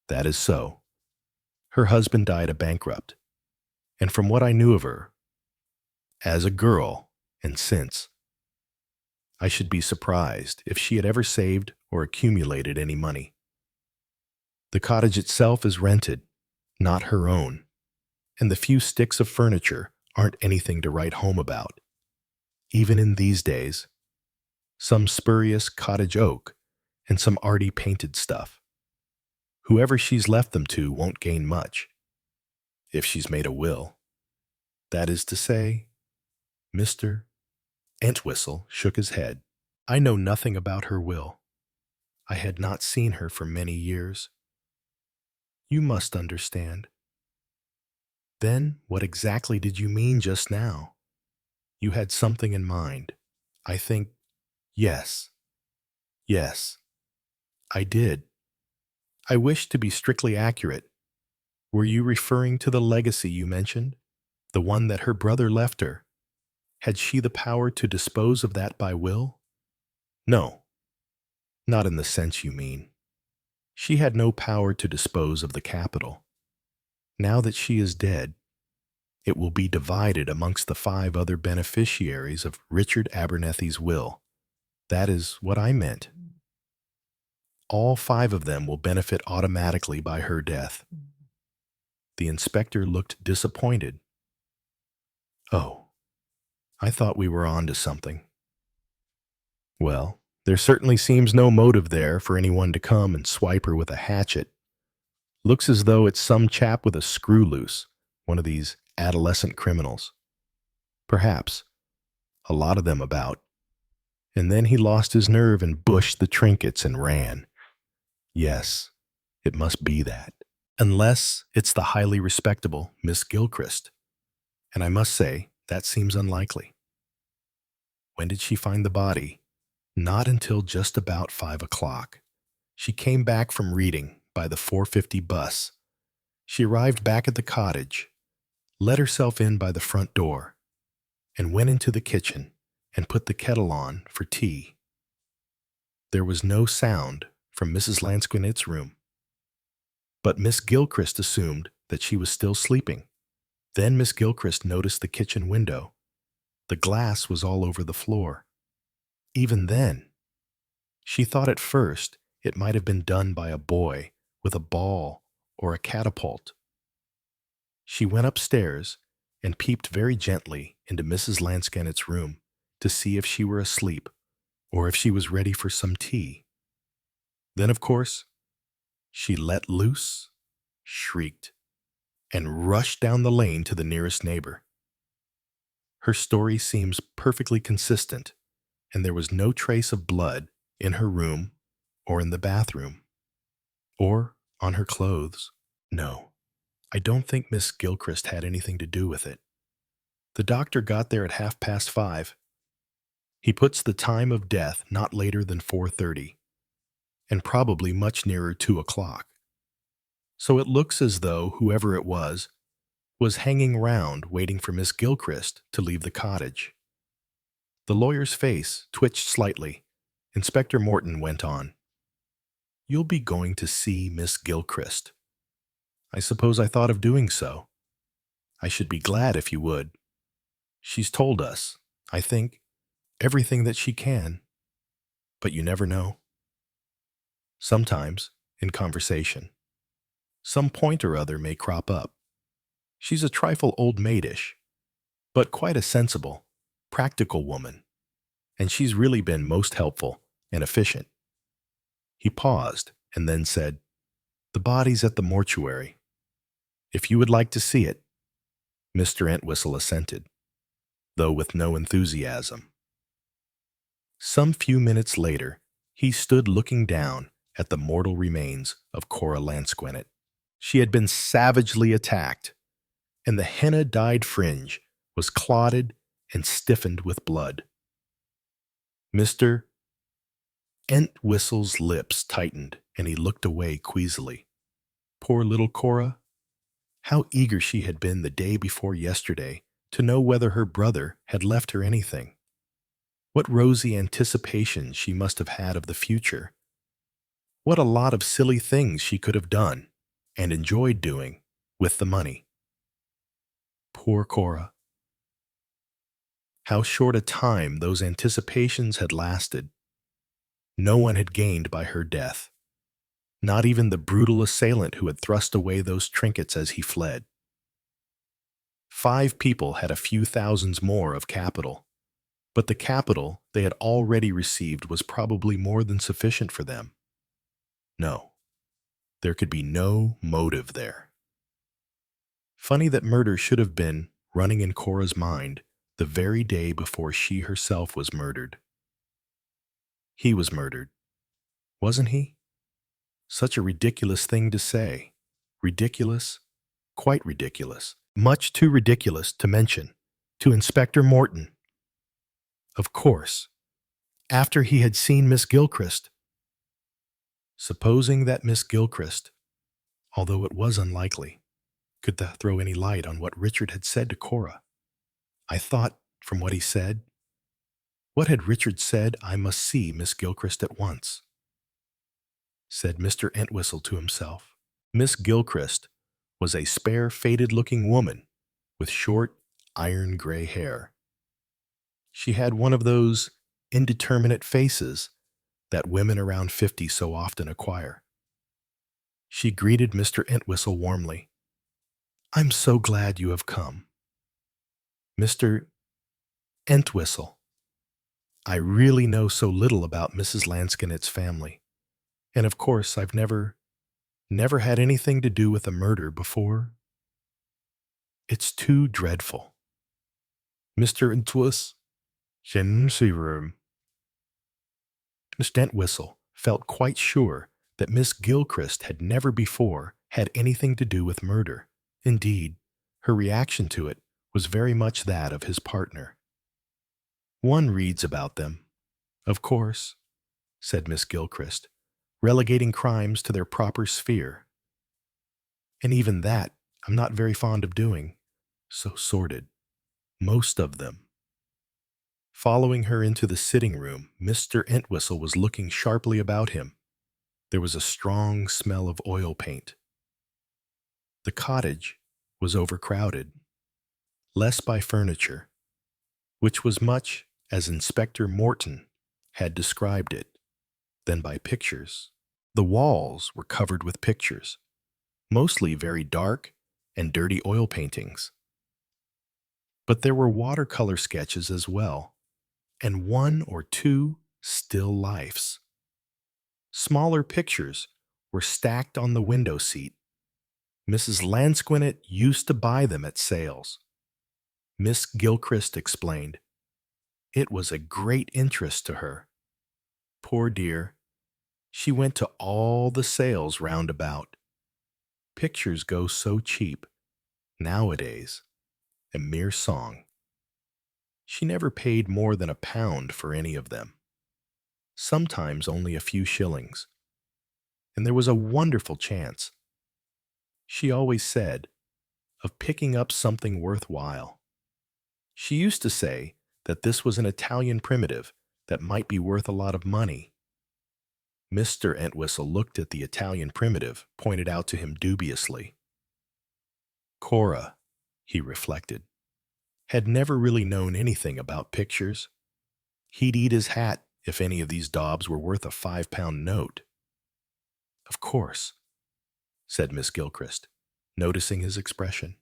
[SPEAKER 1] That is so. Her husband died a bankrupt, and from what I knew of her, as a girl and since, I should be surprised if she had ever saved or accumulated any money. The cottage itself is rented, not her own, and the few sticks of furniture aren't anything to write home about. Even in these days, some spurious cottage oak and some arty painted stuff. Whoever she's left them to won't gain much, if she's made a will. That is to say, Mr. Entwistle shook his head. I know nothing about her will. I had not seen her for many years. You must understand. Then what exactly did you mean just now? You had something in mind. I think, yes, I did. I wish to be strictly accurate. Were you referring to the legacy you mentioned? The one that her brother left her? Had she the power to dispose of that by will? No, not in the sense you mean. She had no power to dispose of the capital. Now that she is dead, it will be divided amongst the 5 other beneficiaries of Richard Abernethie's will. That is what I meant. All 5 of them will benefit automatically by her death. The inspector looked disappointed. Oh, I thought we were on to something. Well, there certainly seems no motive there for anyone to come and swipe her with a hatchet. Looks as though it's some chap with a screw loose, one of these adolescent criminals. Perhaps. A lot of them about. And then he lost his nerve and bushed the trinkets and ran. Yes, it must be that. Unless it's the highly respectable Miss Gilchrist. And I must say, that seems unlikely. When did she find the body? Not until just about 5 o'clock. She came back from reading by the 4:50 bus. She arrived back at the cottage, let herself in by the front door, and went into the kitchen and put the kettle on for tea. There was no sound from Mrs. Lansquenet's room, but Miss Gilchrist assumed that she was still sleeping. Then Miss Gilchrist noticed the kitchen window. The glass was all over the floor. Even then, she thought at first it might have been done by a boy with a ball or a catapult. She went upstairs and peeped very gently into Mrs. Lansquenet's room to see if she were asleep or if she was ready for some tea. Then, of course, she let loose, shrieked, and rushed down the lane to the nearest neighbor. Her story seems perfectly consistent, and there was no trace of blood in her room or in the bathroom or on her clothes. No, I don't think Miss Gilchrist had anything to do with it. The doctor got there at 5:30. He puts the time of death not later than 4:30, and probably much nearer 2 o'clock. So it looks as though whoever it was hanging round waiting for Miss Gilchrist to leave the cottage. The lawyer's face twitched slightly. Inspector Morton went on. "You'll be going to see Miss Gilchrist. I suppose I thought of doing so. I should be glad if you would. She's told us, I think, everything that she can. But you never know. Sometimes, in conversation, some point or other may crop up. She's a trifle old-maidish, but quite a sensible, practical woman, and she's really been most helpful and efficient." He paused and then said, "The body's at the mortuary. If you would like to see it." Mr. Entwistle assented, though with no enthusiasm. Some few minutes later, he stood looking down at the mortal remains of Cora Lansquenet. She had been savagely attacked, and the henna-dyed fringe was clotted and stiffened with blood. Mr. Entwistle's lips tightened, and he looked away queasily. Poor little Cora! How eager she had been the day before yesterday to know whether her brother had left her anything. What rosy anticipations she must have had of the future. What a lot of silly things she could have done, and enjoyed doing, with the money. Poor Cora! How short a time those anticipations had lasted. No one had gained by her death, not even the brutal assailant who had thrust away those trinkets as he fled. 5 people had a few thousands more of capital, but the capital they had already received was probably more than sufficient for them. No, there could be no motive there. Funny that murder should have been running in Cora's mind the very day before she herself was murdered. He was murdered, wasn't he? Such a ridiculous thing to say. Ridiculous, quite ridiculous, much too ridiculous to mention to Inspector Morton. Of course, after he had seen Miss Gilchrist. Supposing that Miss Gilchrist, although it was unlikely, could throw any light on what Richard had said to Cora. I thought, from what he said, what had Richard said? I must see Miss Gilchrist at once, said Mr. Entwistle to himself. Miss Gilchrist was a spare, faded-looking woman with short, iron-gray hair. She had one of those indeterminate faces that women around 50 so often acquire. She greeted Mr. Entwistle warmly. "I'm so glad you have come. Mr. Entwistle, I really know so little about Mrs. Lansquenet's family, and of course I've never had anything to do with a murder before. It's too dreadful. Mr. Entwistle, Jency room." Mr. Entwistle felt quite sure that Miss Gilchrist had never before had anything to do with murder. Indeed, her reaction to it was very much that of his partner. "One reads about them, of course," said Miss Gilchrist, relegating crimes to their proper sphere. "And even that I'm not very fond of doing. So sordid. Most of them." Following her into the sitting room, Mr. Entwistle was looking sharply about him. There was a strong smell of oil paint. The cottage was overcrowded, less by furniture, which was much as Inspector Morton had described it, than by pictures. The walls were covered with pictures, mostly very dark and dirty oil paintings. But there were watercolor sketches as well, and one or two still lifes. Smaller pictures were stacked on the window seat. Mrs. Lansquenet used to buy them at sales. Miss Gilchrist explained. It was a great interest to her. Poor dear, she went to all the sales round about. Pictures go so cheap. Nowadays, a mere song. She never paid more than £1 for any of them. Sometimes only a few shillings. And there was a wonderful chance, she always said, of picking up something worthwhile. She used to say that this was an Italian primitive that might be worth a lot of money. Mr. Entwistle looked at the Italian primitive, pointed out to him dubiously. Cora, he reflected, had never really known anything about pictures. He'd eat his hat if any of these daubs were worth a £5 note. Of course, said Miss Gilchrist, noticing his expression,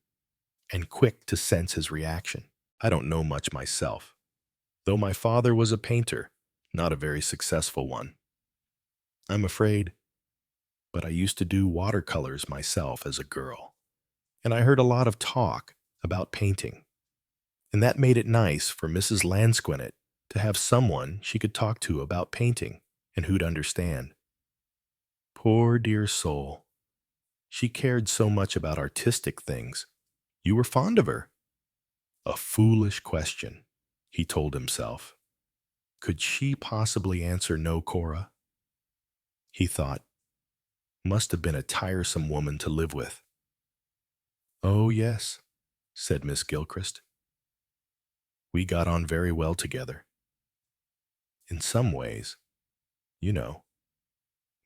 [SPEAKER 1] and quick to sense his reaction. I don't know much myself, though my father was a painter, not a very successful one. I'm afraid, but I used to do watercolors myself as a girl, and I heard a lot of talk about painting, and that made it nice for Mrs. Lansquenet to have someone she could talk to about painting and who'd understand. Poor dear soul, she cared so much about artistic things. You were fond of her. A foolish question, he told himself. Could she possibly answer no, Cora? He thought, must have been a tiresome woman to live with. Oh, yes, said Miss Gilchrist. We got on very well together. In some ways, you know,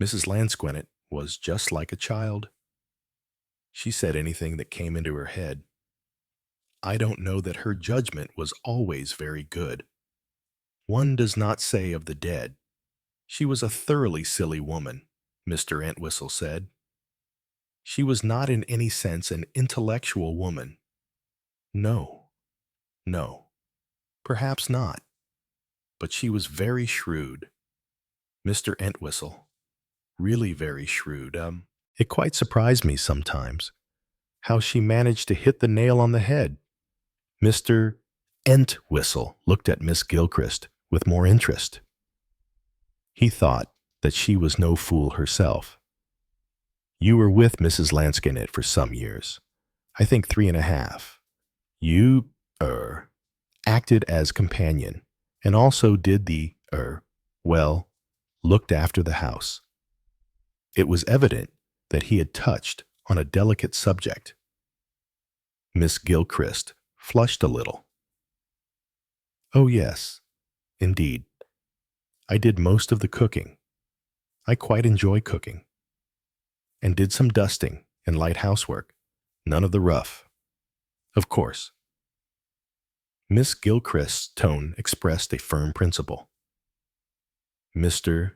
[SPEAKER 1] Mrs. Lansquenet was just like a child. She said anything that came into her head. I don't know that her judgment was always very good. One does not say of the dead. She was a thoroughly silly woman, Mr. Entwistle said. She was not in any sense an intellectual woman. No, perhaps not. But she was very shrewd. Mr. Entwistle, really very shrewd. It quite surprised me sometimes how she managed to hit the nail on the head. Mr. Entwistle looked at Miss Gilchrist with more interest. He thought that she was no fool herself. You were with Mrs. Lansquenet for some years, I think 3.5. You, acted as companion, and also did the, looked after the house. It was evident that he had touched on a delicate subject. Miss Gilchrist flushed a little. Oh, yes, indeed. I did most of the cooking. I quite enjoy cooking. And did some dusting and light housework, none of the rough. Of course. Miss Gilchrist's tone expressed a firm principle. Mr.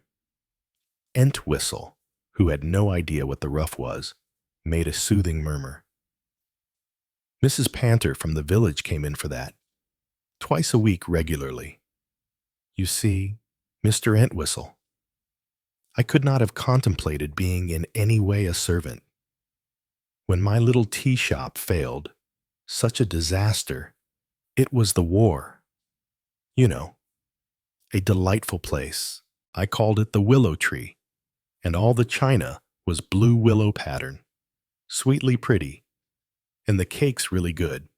[SPEAKER 1] Entwistle, who had no idea what the rough was, made a soothing murmur. Mrs. Panter from the village came in for that, twice a week regularly. You see, Mr. Entwistle, I could not have contemplated being in any way a servant. When my little tea shop failed, such a disaster, it was the war. You know, a delightful place. I called it the Willow Tree, and all the china was blue willow pattern, sweetly pretty, and the cakes really good.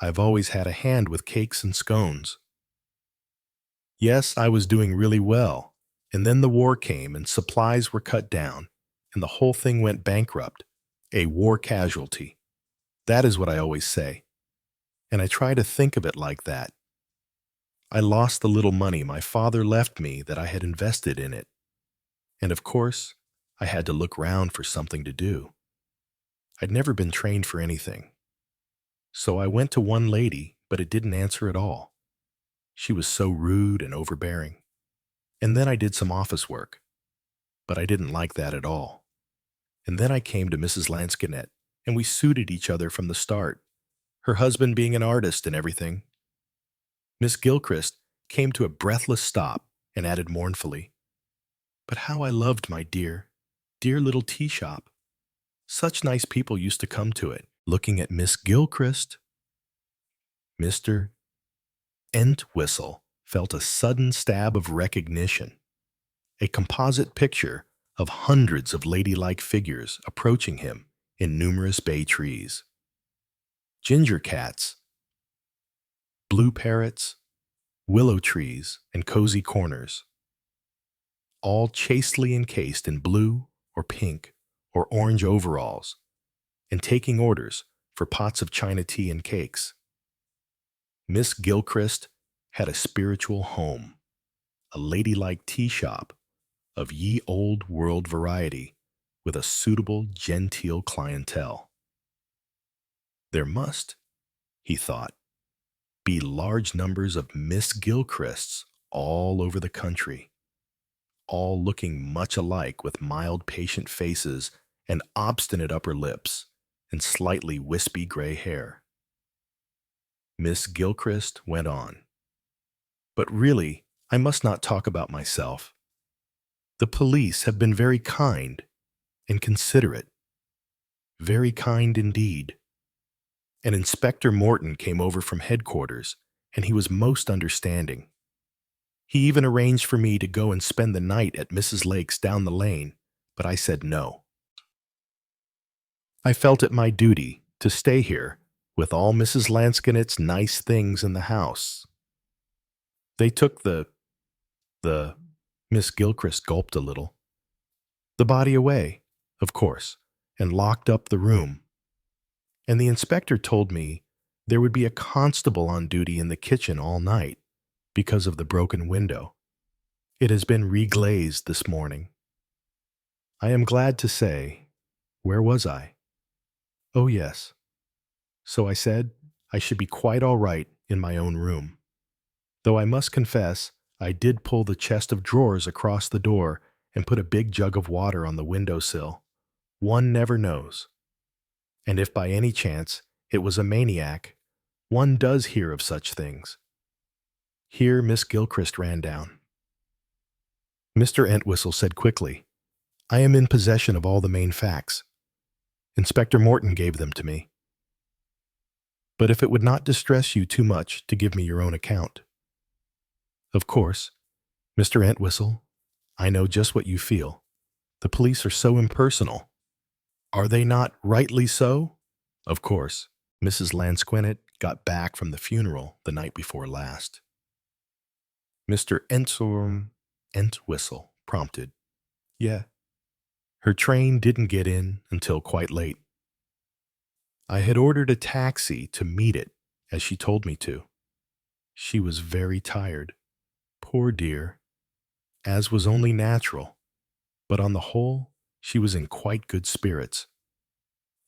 [SPEAKER 1] I've always had a hand with cakes and scones. Yes, I was doing really well, and then the war came and supplies were cut down, and the whole thing went bankrupt, a war casualty. That is what I always say, and I try to think of it like that. I lost the little money my father left me that I had invested in it, and of course, I had to look round for something to do. I'd never been trained for anything. So I went to one lady, but it didn't answer at all. She was so rude and overbearing. And then I did some office work, but I didn't like that at all. And then I came to Mrs. Lansquenet, and we suited each other from the start. her husband being an artist and everything. Miss Gilchrist came to a breathless stop and added mournfully, "But how I loved my dear, dear little tea shop. Such nice people used to come to it." Looking at Miss Gilchrist, Mr. Entwistle felt a sudden stab of recognition, a composite picture of hundreds of ladylike figures approaching him in numerous bay trees. Ginger cats, blue parrots, willow trees, and cozy corners, all chastely encased in blue or pink or orange overalls, and taking orders for pots of China tea and cakes. Miss Gilchrist had a spiritual home, a ladylike tea shop of ye old world variety with a suitable genteel clientele. There must, he thought, be large numbers of Miss Gilchrists all over the country, all looking much alike with mild patient faces and obstinate upper lips and slightly wispy gray hair. Miss Gilchrist went on. "But really, I must not talk about myself. The police have been very kind and considerate. Very kind indeed. And Inspector Morton came over from headquarters, and he was most understanding. He even arranged for me to go and spend the night at Mrs. Lake's down the lane, but I said no. I felt it my duty to stay here with all Mrs. Lansquenet's nice things in the house. They took the Miss Gilchrist gulped a little. The body away, of course, and locked up the room. And the inspector told me there would be a constable on duty in the kitchen all night because of the broken window. It has been reglazed this morning. I am glad to say, where was I? Oh, yes. So I said I should be quite all right in my own room. Though I must confess, I did pull the chest of drawers across the door and put a big jug of water on the windowsill. One never knows. And if by any chance it was a maniac, one does hear of such things. Here Miss Gilchrist ran down. Mr. Entwistle said quickly, I am in possession of all the main facts. Inspector Morton gave them to me. But if it would not distress you too much to give me your own account. Of course, Mr. Entwistle, I know just what you feel. The police are so impersonal. Are they not rightly so? Of course, Mrs. Lansquenet got back from the funeral the night before last. Mr. Entwistle prompted. Yeah. Her train didn't get in until quite late. I had ordered a taxi to meet it, as she told me to. She was very tired. Poor dear. As was only natural. But on the whole, she was in quite good spirits.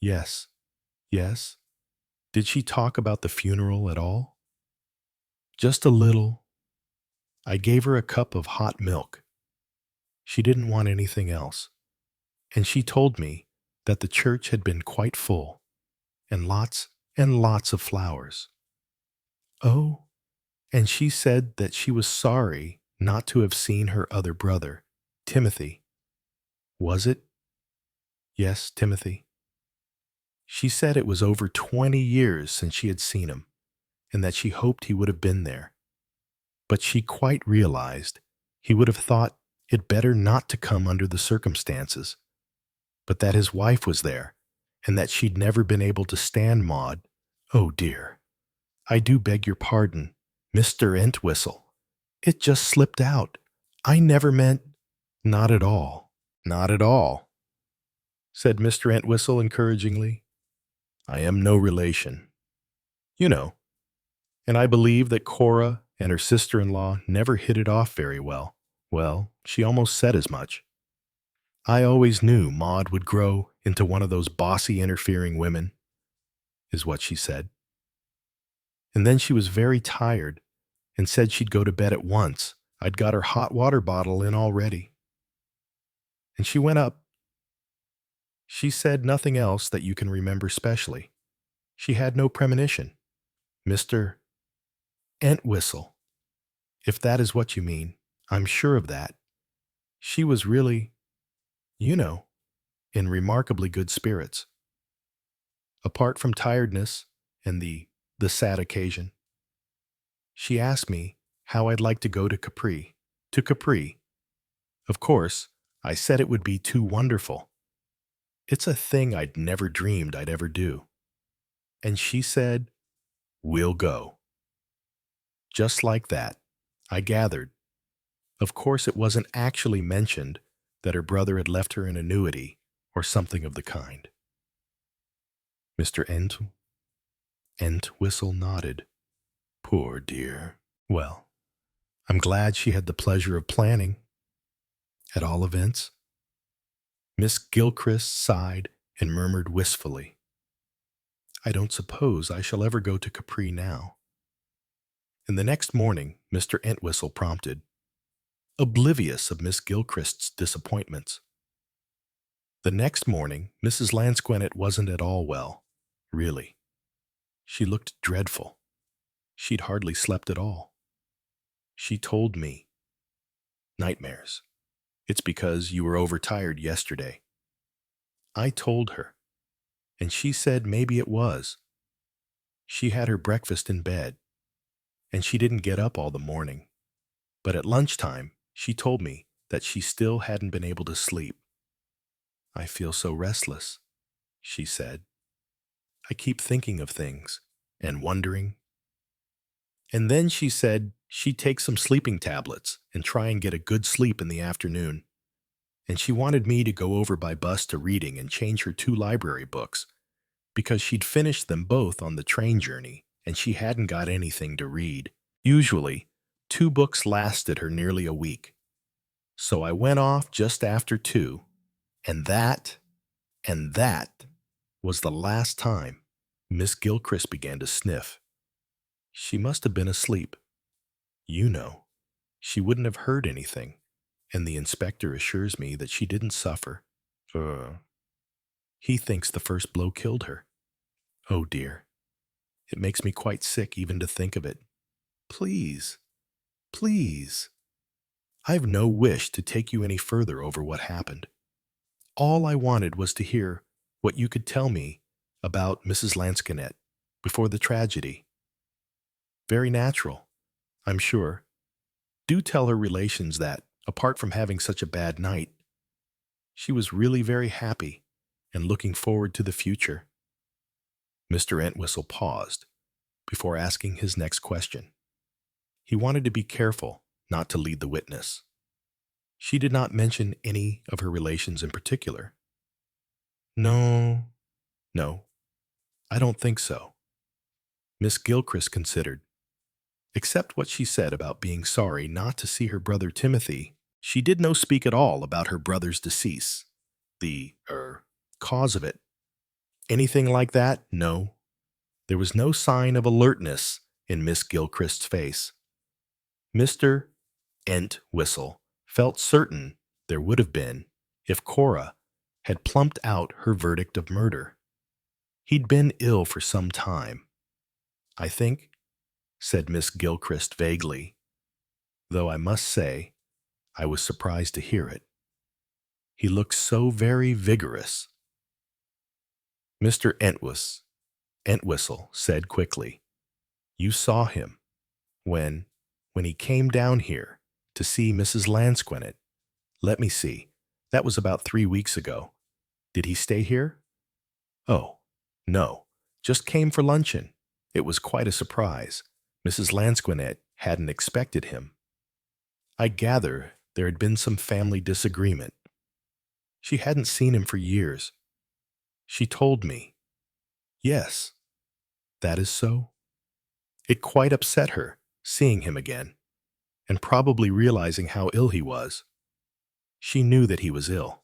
[SPEAKER 1] Yes. Yes. Did she talk about the funeral at all? Just a little. I gave her a cup of hot milk. She didn't want anything else. And she told me that the church had been quite full, and lots of flowers. Oh, and she said that she was sorry not to have seen her other brother, Timothy. Was it? Yes, Timothy. She said it was over 20 years since she had seen him, and that she hoped he would have been there. But she quite realized he would have thought it better not to come under the circumstances, but that his wife was there, and that she'd never been able to stand Maud. Oh, dear. I do beg your pardon, Mr. Entwistle. It just slipped out. I never meant— Not at all. Not at all, said Mr. Entwistle encouragingly. I am no relation. You know. And I believe that Cora and her sister-in-law never hit it off very well. Well, she almost said as much. I always knew Maud would grow into one of those bossy interfering women, is what she said. And then she was very tired and said she'd go to bed at once. I'd got her hot water bottle in already. And she went up. She said nothing else that you can remember specially. She had no premonition. Mr. Entwistle, if that is what you mean, I'm sure of that. She was really, you know, in remarkably good spirits. Apart from tiredness and the sad occasion, she asked me how I'd like to go to Capri. To Capri. Of course, I said it would be too wonderful. It's a thing I'd never dreamed I'd ever do. And she said, "We'll go." Just like that, I gathered. Of course, it wasn't actually mentioned that her brother had left her an annuity or something of the kind. Mr. Entwistle nodded. Poor dear. Well, I'm glad she had the pleasure of planning. At all events, Miss Gilchrist sighed and murmured wistfully, I don't suppose I shall ever go to Capri now. And the next morning, Mr. Entwistle prompted, oblivious of Miss Gilchrist's disappointments. The next morning, Mrs. Lansquenet wasn't at all well, really. She looked dreadful. She'd hardly slept at all. She told me, nightmares. It's because you were overtired yesterday. I told her, and she said maybe it was. She had her breakfast in bed, and she didn't get up all the morning. But at lunchtime, she told me that she still hadn't been able to sleep. I feel so restless, she said. I keep thinking of things and wondering. And then she said she'd take some sleeping tablets and try and get a good sleep in the afternoon. And she wanted me to go over by bus to Reading and change her 2 library books, because she'd finished them both on the train journey and she hadn't got anything to read. Usually, 2 books lasted her nearly a week. So I went off just after 2, and that was the last time Miss Gilchrist began to sniff. She must have been asleep. You know, she wouldn't have heard anything, and the inspector assures me that she didn't suffer. He thinks the first blow killed her. Oh dear, it makes me quite sick even to think of it. Please, please. I've no wish to take you any further over what happened. All I wanted was to hear what you could tell me about Mrs. Lansquenet before the tragedy. Very natural, I'm sure. Do tell her relations that, apart from having such a bad night, she was really very happy and looking forward to the future. Mr. Entwistle paused before asking his next question. He wanted to be careful not to lead the witness. She did not mention any of her relations in particular. No, I don't think so. Miss Gilchrist considered. Except what she said about being sorry not to see her brother Timothy, she did no speak at all about her brother's decease. The, cause of it. Anything like that? No. There was no sign of alertness in Miss Gilchrist's face. Mr. Entwistle felt certain there would have been if Cora had plumped out her verdict of murder. He'd been ill for some time, I think, said Miss Gilchrist vaguely, though I must say I was surprised to hear it. He looked so very vigorous. Mr. Entwistle said quickly, You saw him when he came down here to see Mrs. Lansquenet. Let me see, that was about 3 weeks ago. Did he stay here? Oh, no, just came for luncheon. It was quite a surprise. Mrs. Lansquenet hadn't expected him. I gather there had been some family disagreement. She hadn't seen him for years. She told me. Yes, that is so. It quite upset her, seeing him again, and probably realizing how ill he was. She knew that he was ill.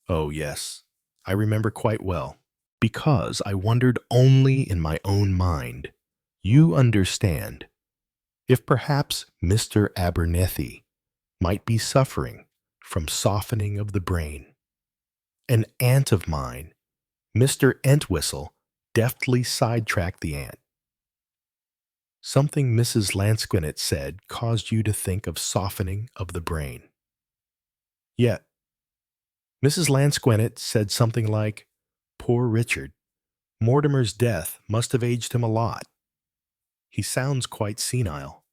[SPEAKER 1] Oh, yes, I remember quite well, because I wondered only in my own mind. You understand, if perhaps Mr. Abernethie might be suffering from softening of the brain. An aunt of mine, Mr. Entwistle, deftly sidetracked the ant. Something Mrs. Lansquenet said caused you to think of softening of the brain. Yet, Mrs. Lansquenet said something like, "Poor Richard. Mortimer's death must have aged him a lot. He sounds quite senile."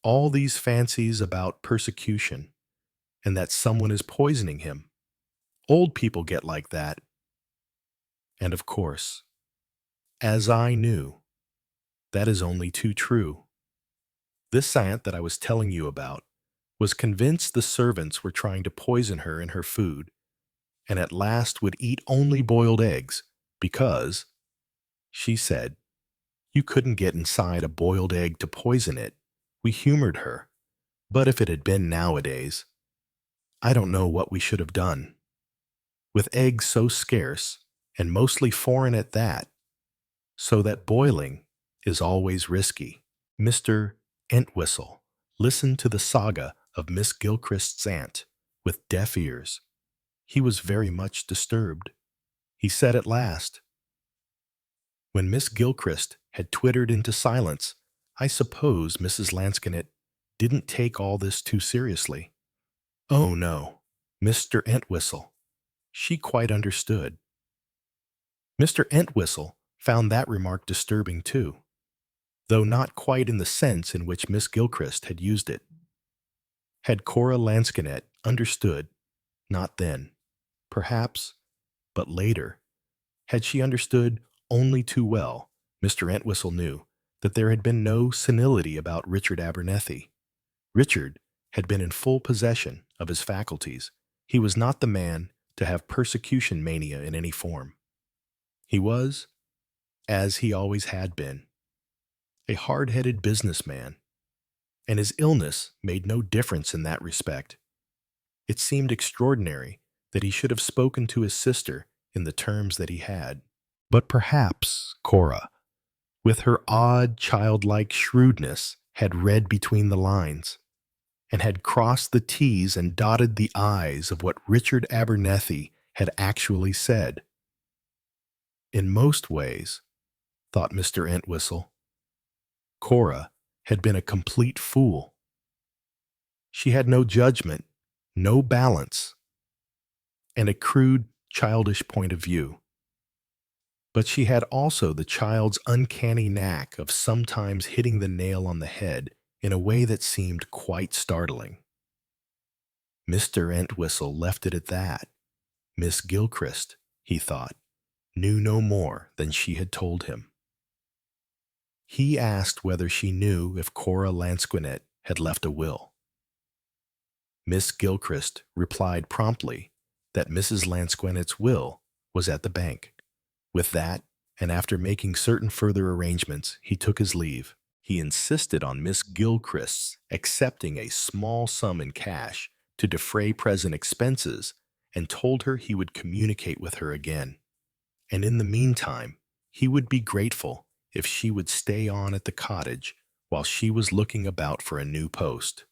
[SPEAKER 1] All these fancies about persecution and that someone is poisoning him. Old people get like that. And of course, as I knew, that is only too true. This aunt that I was telling you about was convinced the servants were trying to poison her in her food, and at last would eat only boiled eggs because, she said, you couldn't get inside a boiled egg to poison it. We humored her. But if it had been nowadays, I don't know what we should have done. With eggs so scarce, and mostly foreign at that, so that boiling is always risky. Mr. Entwistle listened to the saga of Miss Gilchrist's aunt with deaf ears. He was very much disturbed. He said at last, when Miss Gilchrist had twittered into silence, I suppose Mrs. Lansquenet didn't take all this too seriously. Oh no, Mr. Entwistle. She quite understood. Mr. Entwistle found that remark disturbing too, though not quite in the sense in which Miss Gilchrist had used it. Had Cora Lansquenet understood, not then, perhaps, but later, had she understood only too well, Mr. Entwistle knew that there had been no senility about Richard Abernethie. Richard had been in full possession of his faculties. He was not the man to have persecution mania in any form. He was, as he always had been, a hard-headed businessman, and his illness made no difference in that respect. It seemed extraordinary that he should have spoken to his sister in the terms that he had. But perhaps Cora, with her odd childlike shrewdness, had read between the lines, and had crossed the T's and dotted the I's of what Richard Abernethie had actually said. In most ways, thought Mr. Entwistle, Cora had been a complete fool. She had no judgment, no balance, and a crude, childish point of view. But she had also the child's uncanny knack of sometimes hitting the nail on the head in a way that seemed quite startling. Mr. Entwistle left it at that. Miss Gilchrist, he thought, knew no more than she had told him. He asked whether she knew if Cora Lansquenet had left a will. Miss Gilchrist replied promptly that Mrs. Lansquenet's will was at the bank. With that, and after making certain further arrangements, he took his leave. He insisted on Miss Gilchrist's accepting a small sum in cash to defray present expenses, and told her he would communicate with her again. And in the meantime, he would be grateful if she would stay on at the cottage while she was looking about for a new post.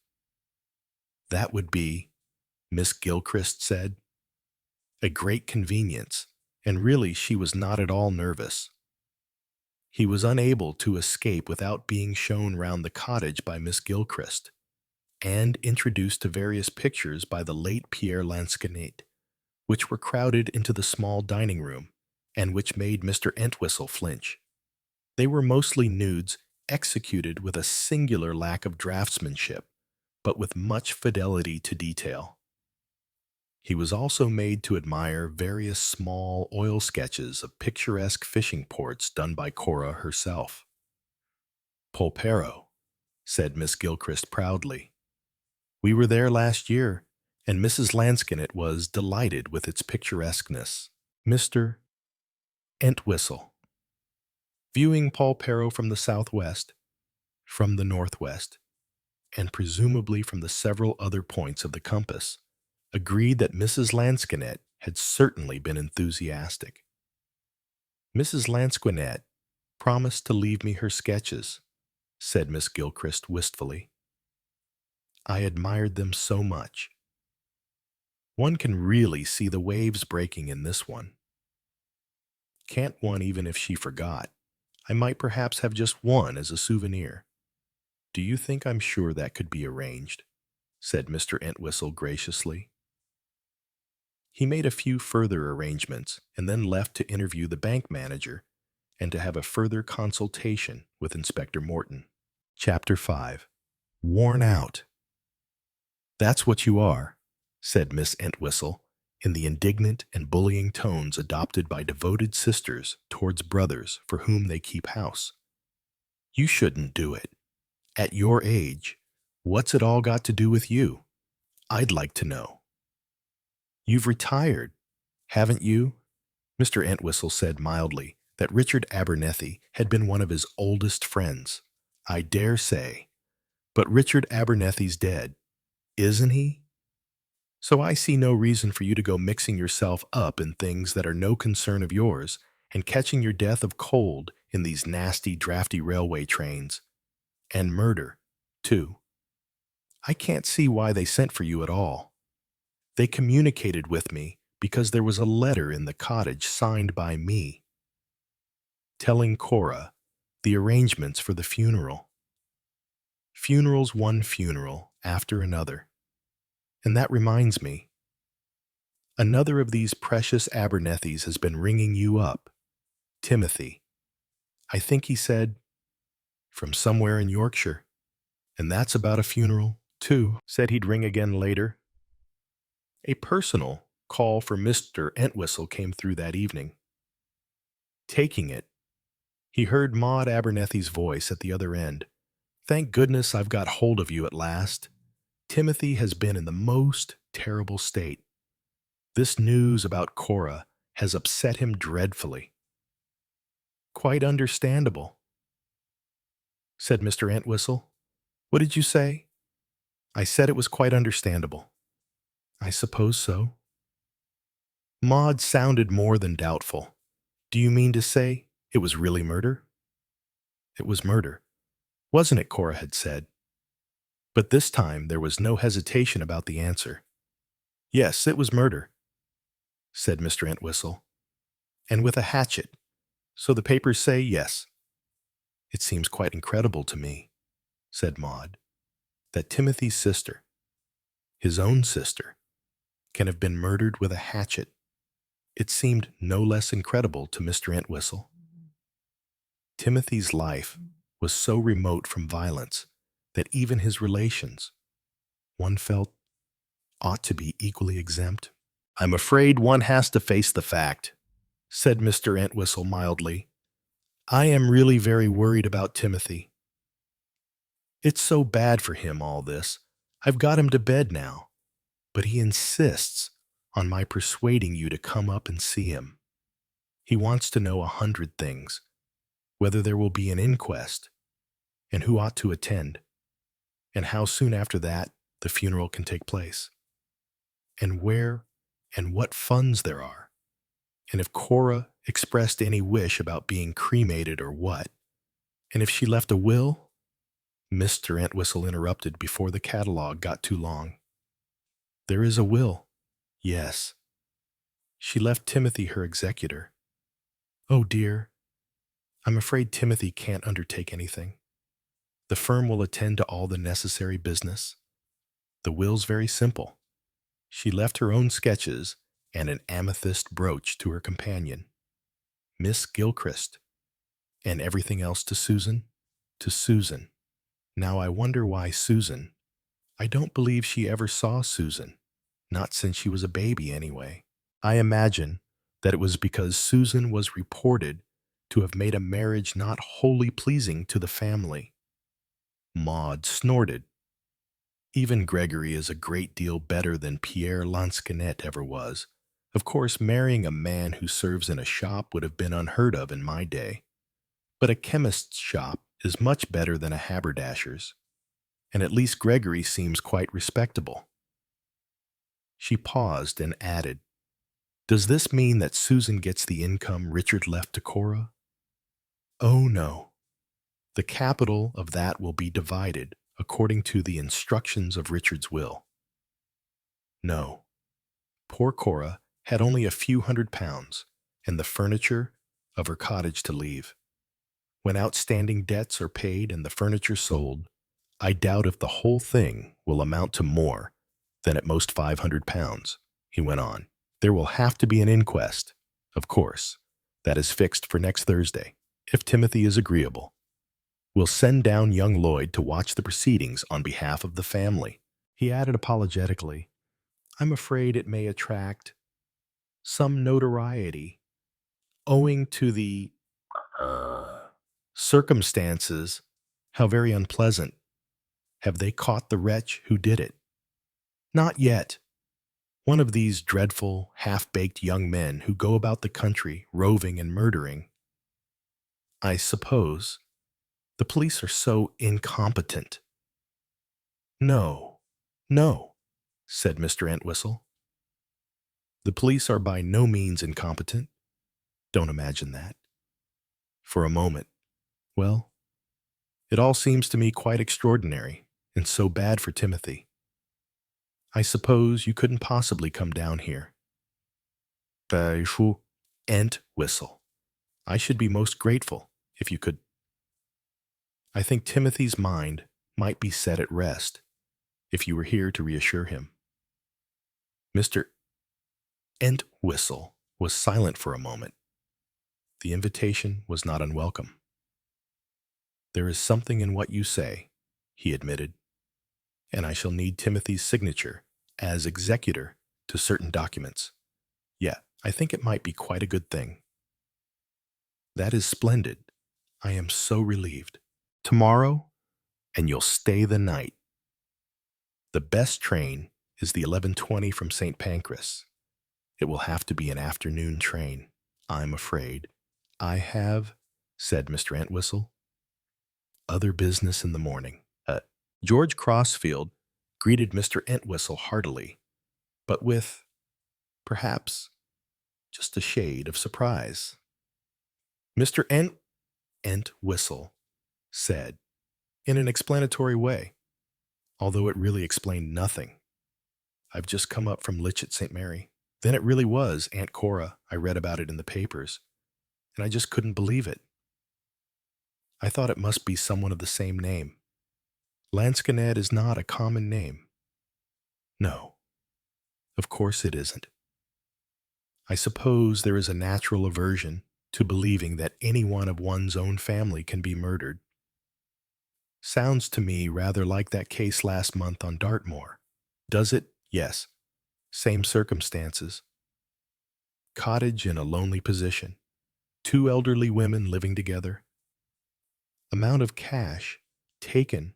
[SPEAKER 1] That would be, Miss Gilchrist said, a great convenience, and really she was not at all nervous. He was unable to escape without being shown round the cottage by Miss Gilchrist, and introduced to various pictures by the late Pierre Lansquenet, which were crowded into the small dining room, and which made Mr. Entwistle flinch. They were mostly nudes executed with a singular lack of draftsmanship, but with much fidelity to detail. He was also made to admire various small oil sketches of picturesque fishing ports done by Cora herself. "Poirot," said Miss Gilchrist proudly. "We were there last year, and Mrs. Lansquenet was delighted with its picturesqueness." Mr. Entwistle, viewing Poirot from the southwest, from the northwest, and presumably from the several other points of the compass, agreed that Mrs. Lansquenet had certainly been enthusiastic. "Mrs. Lansquenet promised to leave me her sketches," said Miss Gilchrist wistfully. "I admired them so much. One can really see the waves breaking in this one." Can't one even if she forgot. I might perhaps have just one as a souvenir. Do you think I'm sure that could be arranged? Said Mr. Entwistle graciously. He made a few further arrangements and then left to interview the bank manager and to have a further consultation with Inspector Morton. Chapter 5. Worn out. That's what you are, said Miss Entwistle, in the indignant and bullying tones adopted by devoted sisters towards brothers for whom they keep house. You shouldn't do it. At your age, what's it all got to do with you? I'd like to know. You've retired, haven't you? Mr. Entwistle said mildly that Richard Abernethie had been one of his oldest friends. I dare say. But Richard Abernethie's dead, isn't he? So I see no reason for you to go mixing yourself up in things that are no concern of yours and catching your death of cold in these nasty, drafty railway trains. And murder, too. I can't see why they sent for you at all. They communicated with me because there was a letter in the cottage signed by me, telling Cora the arrangements for the funeral. Funerals one funeral after another. And that reminds me, another of these precious Abernethies has been ringing you up, Timothy. I think he said, from somewhere in Yorkshire. And that's about a funeral, too. Said he'd ring again later. A personal call for Mr. Entwistle came through that evening. Taking it, he heard Maud Abernethie's voice at the other end. Thank goodness I've got hold of you at last. Timothy has been in the most terrible state. This news about Cora has upset him dreadfully. Quite understandable, said Mr. Entwistle. What did you say? I said it was quite understandable. I suppose so. Maud sounded more than doubtful. Do you mean to say it was really murder? It was murder, wasn't it? Cora had said. But this time there was no hesitation about the answer. Yes, it was murder, said Mr. Entwistle. And with a hatchet. So the papers say yes. It seems quite incredible to me, said Maud, that Timothy's sister, his own sister, can have been murdered with a hatchet. It seemed no less incredible to Mr. Entwistle. Timothy's life was so remote from violence that even his relations, one felt, ought to be equally exempt. I'm afraid one has to face the fact, said Mr. Entwistle mildly. I am really very worried about Timothy. It's so bad for him, all this. I've got him to bed now, but he insists on my persuading you to come up and see him. He wants to know 100 things, whether there will be an inquest, and who ought to attend, and how soon after that the funeral can take place, and where and what funds there are, and if Cora expressed any wish about being cremated or what, and if she left a will. Mr. Entwistle interrupted before the catalogue got too long. There is a will, yes. She left Timothy her executor. Oh dear, I'm afraid Timothy can't undertake anything. The firm will attend to all the necessary business. The will's very simple. She left her own sketches and an amethyst brooch to her companion, Miss Gilchrist, and everything else to Susan. To Susan. Now I wonder why Susan. I don't believe she ever saw Susan, not since she was a baby anyway. I imagine that it was because Susan was reported to have made a marriage not wholly pleasing to the family. Maud snorted. Even Gregory is a great deal better than Pierre Lansquenet ever was. Of course, marrying a man who serves in a shop would have been unheard of in my day. But a chemist's shop is much better than a haberdasher's, and at least Gregory seems quite respectable. She paused and added, Does this mean that Susan gets the income Richard left to Cora? Oh, no. The capital of that will be divided according to the instructions of Richard's will. No. Poor Cora had only a few £100, and the furniture, of her cottage to leave. When outstanding debts are paid and the furniture sold, I doubt if the whole thing will amount to more than at most £500, he went on. There will have to be an inquest, of course. That is fixed for next Thursday, if Timothy is agreeable. We'll send down young Lloyd to watch the proceedings on behalf of the family. He added apologetically, I'm afraid it may attract some notoriety owing to the circumstances. How very unpleasant. Have they caught the wretch who did it? Not yet. One of these dreadful, half-baked young men who go about the country roving and murdering. I suppose the police are so incompetent. No, no, said Mr. Entwistle. The police are by no means incompetent. Don't imagine that. For a moment. Well, it all seems to me quite extraordinary and so bad for Timothy. I suppose you couldn't possibly come down here. Entwistle. I should be most grateful if you could. I think Timothy's mind might be set at rest if you were here to reassure him. Mr. Entwistle was silent for a moment. The invitation was not unwelcome. There is something in what you say, he admitted, and I shall need Timothy's signature as executor to certain documents. Yeah, I think it might be quite a good thing. That is splendid. I am so relieved. Tomorrow, and you'll stay the night. The best train is the 11:20 from St. Pancras. It will have to be an afternoon train, I'm afraid. I have, said Mr. Entwistle, other business in the morning. George Crossfield greeted Mr. Entwistle heartily, but with, perhaps, just a shade of surprise. Mr. Entwistle said, in an explanatory way, although it really explained nothing. I've just come up from Litchett St. Mary. Then it really was Aunt Cora. I read about it in the papers, and I just couldn't believe it. I thought it must be someone of the same name. Lansquenet is not a common name. No, of course it isn't. I suppose there is a natural aversion to believing that anyone of one's own family can be murdered. Sounds to me rather like that case last month on Dartmoor. Does it? Yes. Same circumstances. Cottage in a lonely position. 2 elderly women living together. Amount of cash taken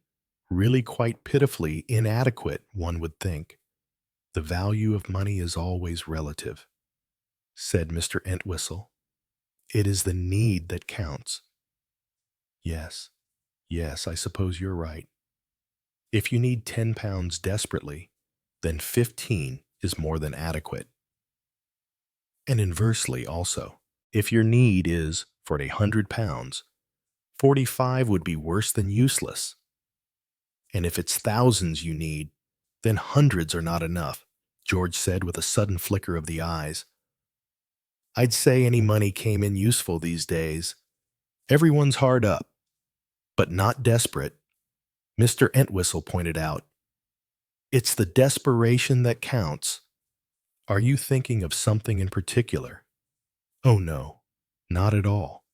[SPEAKER 1] really quite pitifully inadequate, one would think. The value of money is always relative, said Mr. Entwistle. It is the need that counts. Yes, I suppose you're right. If you need £10 desperately, then 15 is more than adequate. And inversely also, if your need is for £100, 45 would be worse than useless. And if it's thousands you need, then hundreds are not enough, George said with a sudden flicker of the eyes. I'd say any money came in useful these days. Everyone's hard up, but not desperate. Mr. Entwistle pointed out. It's the desperation that counts. Are you thinking of something in particular? Oh no, not at all.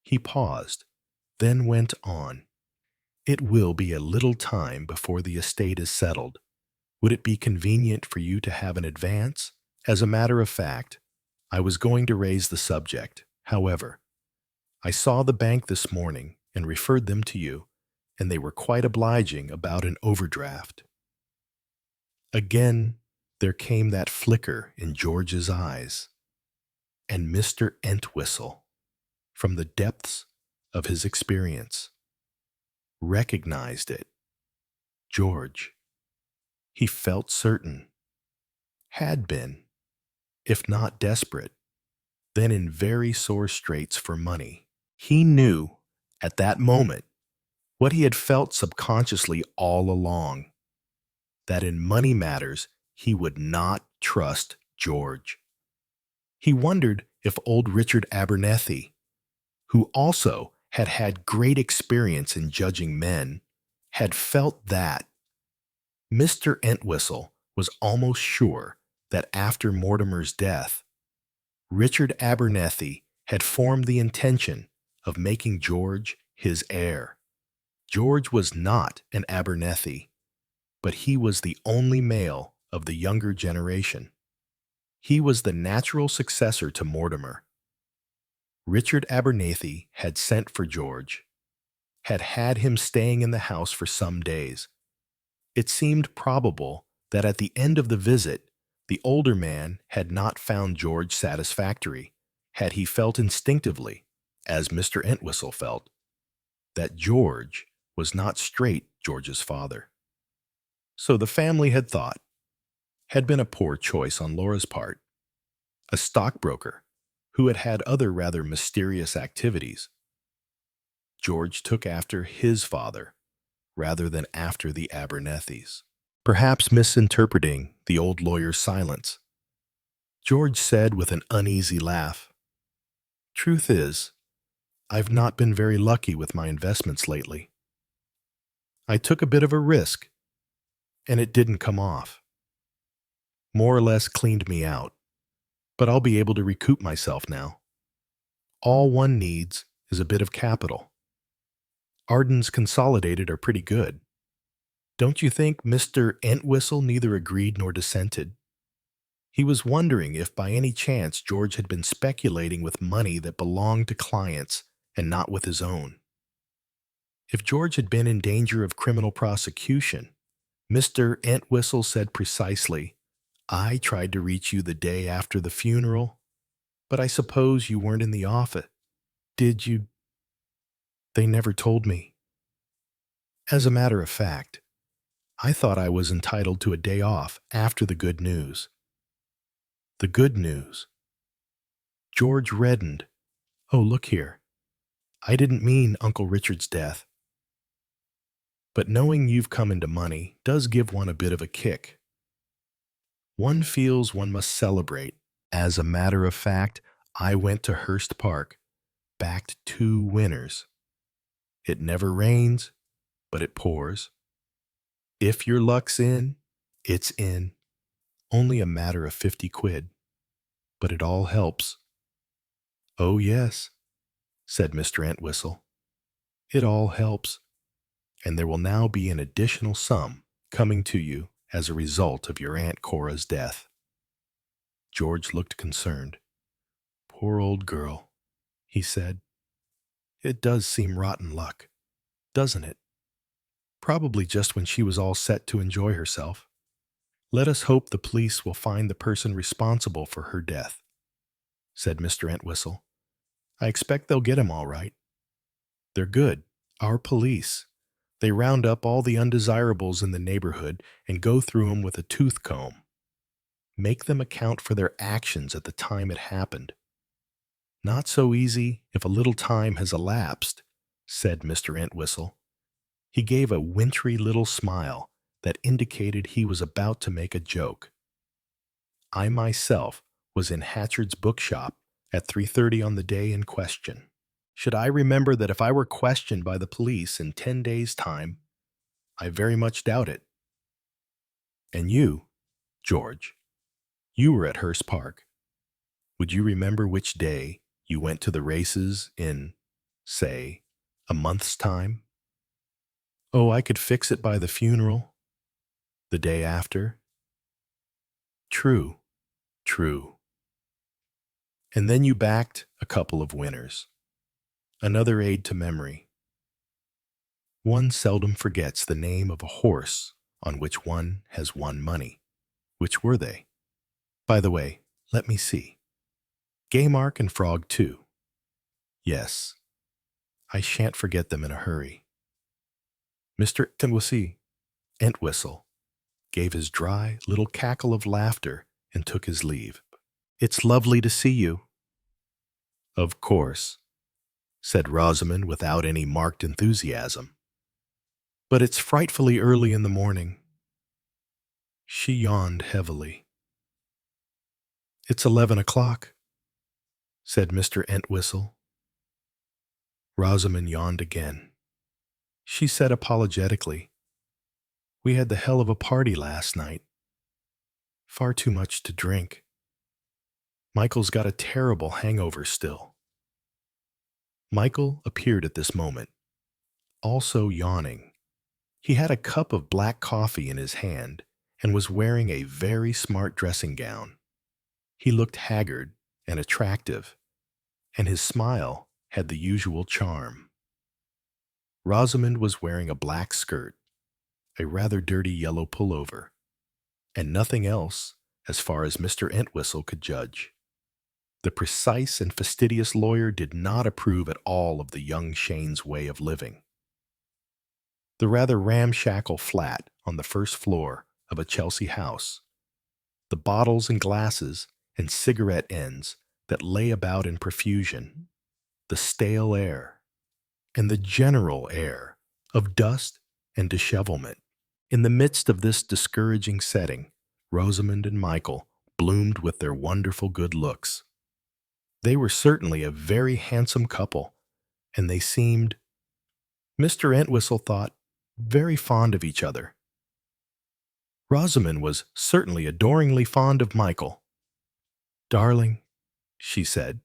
[SPEAKER 1] He paused, then went on. It will be a little time before the estate is settled. Would it be convenient for you to have an advance? As a matter of fact, I was going to raise the subject. However, I saw the bank this morning and referred them to you, and they were quite obliging about an overdraft. Again, there came that flicker in George's eyes, and Mr. Entwistle, from the depths of his experience, recognized it. George, he felt certain, had been, if not desperate, then in very sore straits for money. He knew, at that moment, what he had felt subconsciously all along, that in money matters he would not trust George. He wondered if old Richard Abernethie, who also had had great experience in judging men, had felt that. Mr. Entwistle was almost sure that after Mortimer's death, Richard Abernethie had formed the intention of making George his heir. George was not an Abernethie, but he was the only male of the younger generation. He was the natural successor to Mortimer. Richard Abernethie had sent for George, had had him staying in the house for some days. It seemed probable that at the end of the visit, the older man had not found George satisfactory, had he felt instinctively, as Mr. Entwistle felt, that George was not straight George's father. So the family had thought, had been a poor choice on Laura's part. A stockbroker who had had other rather mysterious activities. George took after his father rather than after the Abernethies. Perhaps misinterpreting the old lawyer's silence, George said with an uneasy laugh, "Truth is, I've not been very lucky with my investments lately. I took a bit of a risk, and it didn't come off. More or less cleaned me out, but I'll be able to recoup myself now. All one needs is a bit of capital. Arden's Consolidated are pretty good. Don't you think Mr. Entwistle neither agreed nor dissented? He was wondering if by any chance George had been speculating with money that belonged to clients and not with his own. If George had been in danger of criminal prosecution, Mr. Entwistle said precisely, "I tried to reach you the day after the funeral, but I suppose you weren't in the office. Did you?" They never told me. As a matter of fact, I thought I was entitled to a day off after the good news. The good news. George reddened. "Oh, look here. I didn't mean Uncle Richard's death. But knowing you've come into money does give one a bit of a kick. One feels one must celebrate. As a matter of fact, I went to Hurst Park, backed 2 winners. It never rains, but it pours. If your luck's in, it's in. Only a matter of 50 quid. But it all helps." "Oh, yes," said Mr. Entwistle. "It all helps. And there will now be an additional sum coming to you as a result of your Aunt Cora's death." George looked concerned. "Poor old girl," he said. "It does seem rotten luck, doesn't it? Probably just when she was all set to enjoy herself. Let us hope the police will find the person responsible for her death," said Mr. Entwistle. "I expect they'll get him all right. They're good, our police. They round up all the undesirables in the neighborhood and go through 'em with a tooth comb. Make them account for their actions at the time it happened. Not so easy if a little time has elapsed," said Mr. Entwistle. He gave a wintry little smile that indicated he was about to make a joke. "I myself was in Hatchard's bookshop at 3:30 on the day in question. Should I remember that if I were questioned by the police in 10 days' time? I very much doubt it. And you, George, you were at Hurst Park. Would you remember which day you went to the races in, say, a month's time? Oh, I could fix it by the funeral. The day after? True, true. And then you backed a couple of winners. Another aid to memory. One seldom forgets the name of a horse on which one has won money. Which were they? By the way, let me see. Gaymark and Frog, too. Yes, I shan't forget them in a hurry." Mr. Entwistle gave his dry little cackle of laughter and took his leave. "It's lovely to see you." "Of course," said Rosamond without any marked enthusiasm. "But it's frightfully early in the morning." She yawned heavily. "It's 11 o'clock. said Mr. Entwistle. Rosamond yawned again. She said apologetically, "We had the hell of a party last night. Far too much to drink. Michael's got a terrible hangover still." Michael appeared at this moment, also yawning. He had a cup of black coffee in his hand and was wearing a very smart dressing gown. He looked haggard and attractive, and his smile had the usual charm. Rosamond was wearing a black skirt, a rather dirty yellow pullover, and nothing else as far as Mr. Entwistle could judge. The precise and fastidious lawyer did not approve at all of the young Shane's way of living. The rather ramshackle flat on the first floor of a Chelsea house, the bottles and glasses and cigarette ends that lay about in profusion, the stale air, and the general air of dust and dishevelment. In the midst of this discouraging setting, Rosamond and Michael bloomed with their wonderful good looks. They were certainly a very handsome couple, and they seemed, Mr. Entwistle thought, very fond of each other. Rosamond was certainly adoringly fond of Michael. "Darling," she said,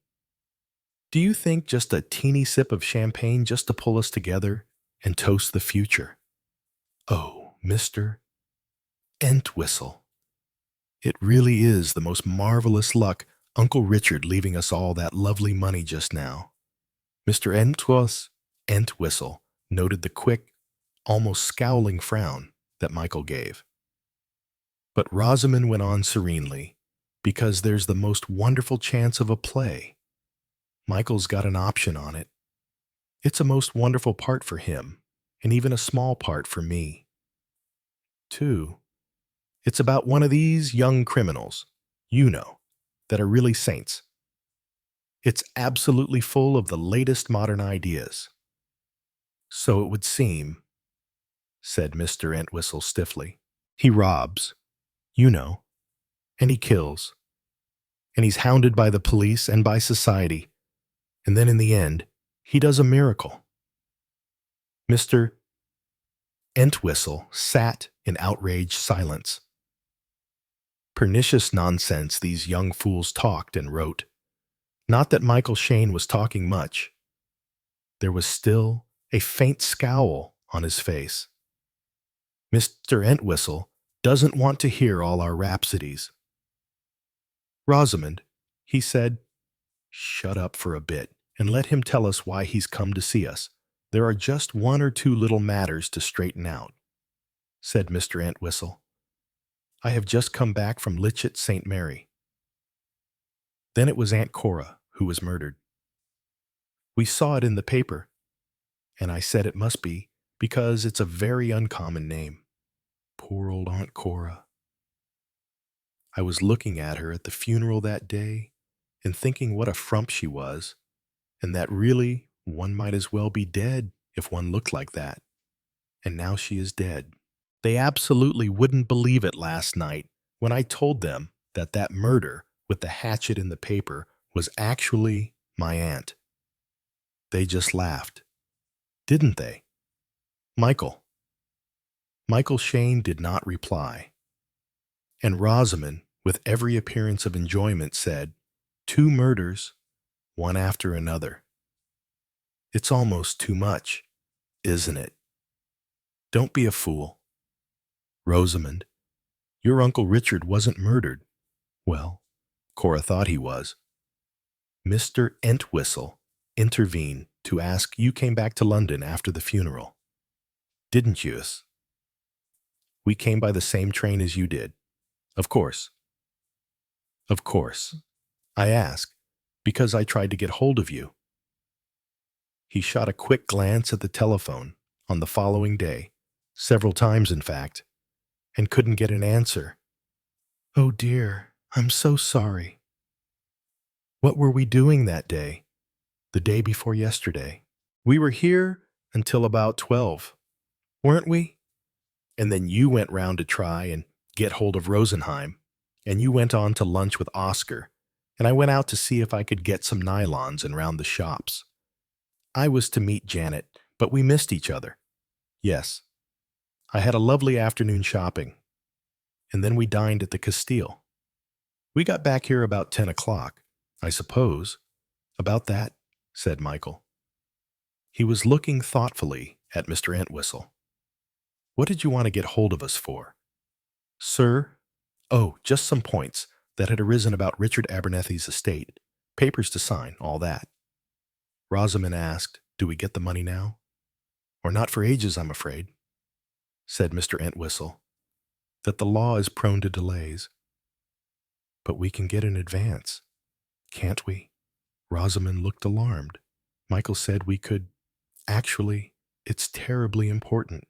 [SPEAKER 1] "do you think just a teeny sip of champagne just to pull us together and toast the future? Oh, Mr. Entwistle, it really is the most marvelous luck, Uncle Richard leaving us all that lovely money just now." Mr. Entwistle noted the quick, almost scowling frown that Michael gave. But Rosamond went on serenely, "Because there's the most wonderful chance of a play. Michael's got an option on it. It's a most wonderful part for him, and even a small part for me. Too, it's about one of these young criminals, you know, that are really saints. It's absolutely full of the latest modern ideas." "So it would seem," said Mr. Entwistle stiffly. "He robs, you know, and he kills, and he's hounded by the police and by society, and then in the end, he does a miracle." Mr. Entwistle sat in outraged silence. Pernicious nonsense these young fools talked and wrote. Not that Michael Shane was talking much. There was still a faint scowl on his face. "Mr. Entwistle doesn't want to hear all our rhapsodies." "Rosamond," he said, "shut up for a bit and let him tell us why he's come to see us. There are just one or two little matters to straighten out," said Mr. Entwistle. "I have just come back from Litchett St. Mary. Then it was Aunt Cora who was murdered. We saw it in the paper, and I said it must be, because it's a very uncommon name. Poor old Aunt Cora. I was looking at her at the funeral that day and thinking what a frump she was, and that really one might as well be dead if one looked like that. And now she is dead. They absolutely wouldn't believe it last night when I told them that that murder with the hatchet in the paper was actually my aunt. They just laughed. Didn't they? Michael Shane did not reply. And Rosamond, with every appearance of enjoyment, said, "2 murders, one after another. It's almost too much, isn't it? Don't be a fool. Rosamond, your Uncle Richard wasn't murdered. Well, Cora thought he was. Mr. Entwistle intervened to ask you came back to London after the funeral. Didn't you-s? We came by the same train as you did. Of course. Of course. I asked, because I tried to get hold of you." He shot a quick glance at the telephone on the following day, several times in fact, and couldn't get an answer. "Oh dear, I'm so sorry. What were we doing that day, the day before yesterday? We were here until about 12, weren't we? And then you went round to try and get hold of Rosenheim, and you went on to lunch with Oscar, and I went out to see if I could get some nylons and round the shops. I was to meet Janet, but we missed each other. Yes, I had a lovely afternoon shopping, and then we dined at the Castile. We got back here about 10 o'clock, I suppose. About that, said Michael. He was looking thoughtfully at Mr. Entwistle. What did you want to get hold of us for? Sir? Oh, just some points that had arisen about Richard Abernethie's estate. Papers to sign, all that. Rosamond asked, do we get the money now? Or not for ages, I'm afraid, said Mr. Entwistle, that the law is prone to delays. But we can get in advance, can't we? Rosamond looked alarmed. Michael said we could. Actually, it's terribly important.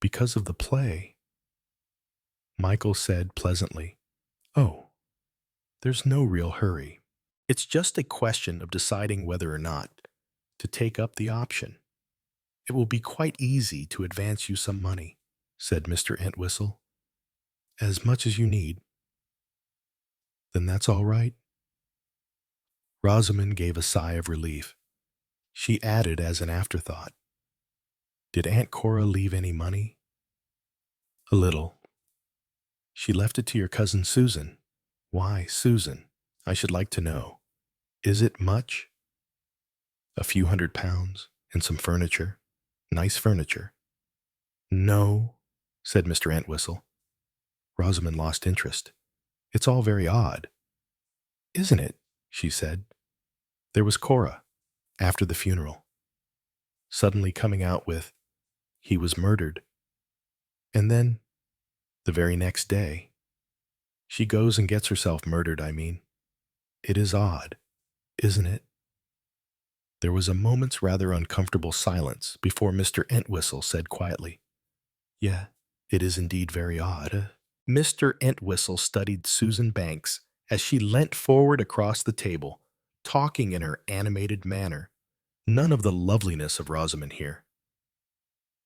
[SPEAKER 1] Because of the play. Michael said pleasantly, oh, there's no real hurry. It's just a question of deciding whether or not to take up the option. It will be quite easy to advance you some money, said Mr. Entwistle. As much as you need. Then that's all right. Rosamond gave a sigh of relief. She added as an afterthought, did Aunt Cora leave any money? A little. She left it to your cousin Susan. Why, Susan? I should like to know. Is it much? A few £100 and some furniture. Nice furniture. No, said Mr. Entwistle. Rosamond lost interest. It's all very odd. Isn't it? She said. There was Cora, after the funeral, suddenly coming out with, he was murdered. And then, the very next day, she goes and gets herself murdered, I mean. It is odd, isn't it? There was a moment's rather uncomfortable silence before Mr. Entwistle said quietly, yeah, it is indeed very odd. Mr. Entwistle studied Susan Banks as she leant forward across the table, talking in her animated manner. None of the loveliness of Rosamond here.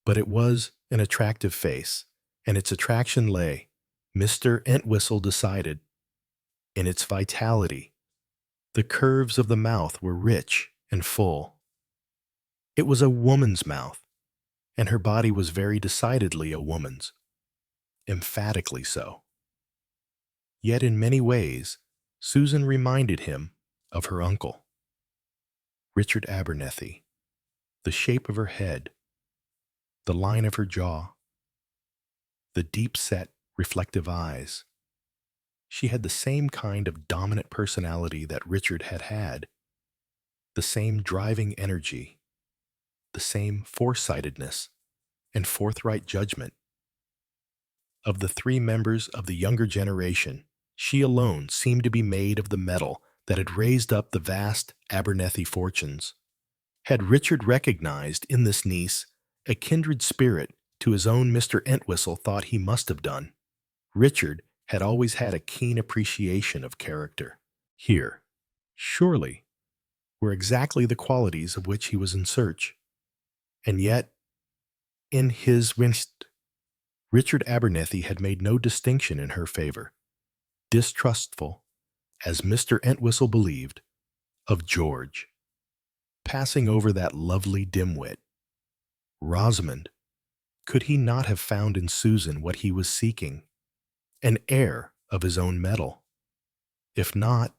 [SPEAKER 1] But it was an attractive face, and its attraction lay, Mr. Entwistle decided, in its vitality. The curves of the mouth were rich and full. It was a woman's mouth, and her body was very decidedly a woman's, emphatically so. Yet in many ways, Susan reminded him of her uncle, Richard Abernethie, the shape of her head, the line of her jaw, the deep-set, reflective eyes. She had the same kind of dominant personality that Richard had had, the same driving energy, the same foresightedness and forthright judgment. Of the three members of the younger generation, she alone seemed to be made of the metal that had raised up the vast Abernethie fortunes. Had Richard recognized in this niece a kindred spirit to his own Mr. Entwistle thought he must have done. Richard had always had a keen appreciation of character. Here, surely, were exactly the qualities of which he was in search. And yet, in his winst, Richard Abernethie had made no distinction in her favor, distrustful, as Mr. Entwistle believed, of George. Passing over that lovely dimwit, Rosamond, could he not have found in Susan what he was seeking, an heir of his own metal? If not,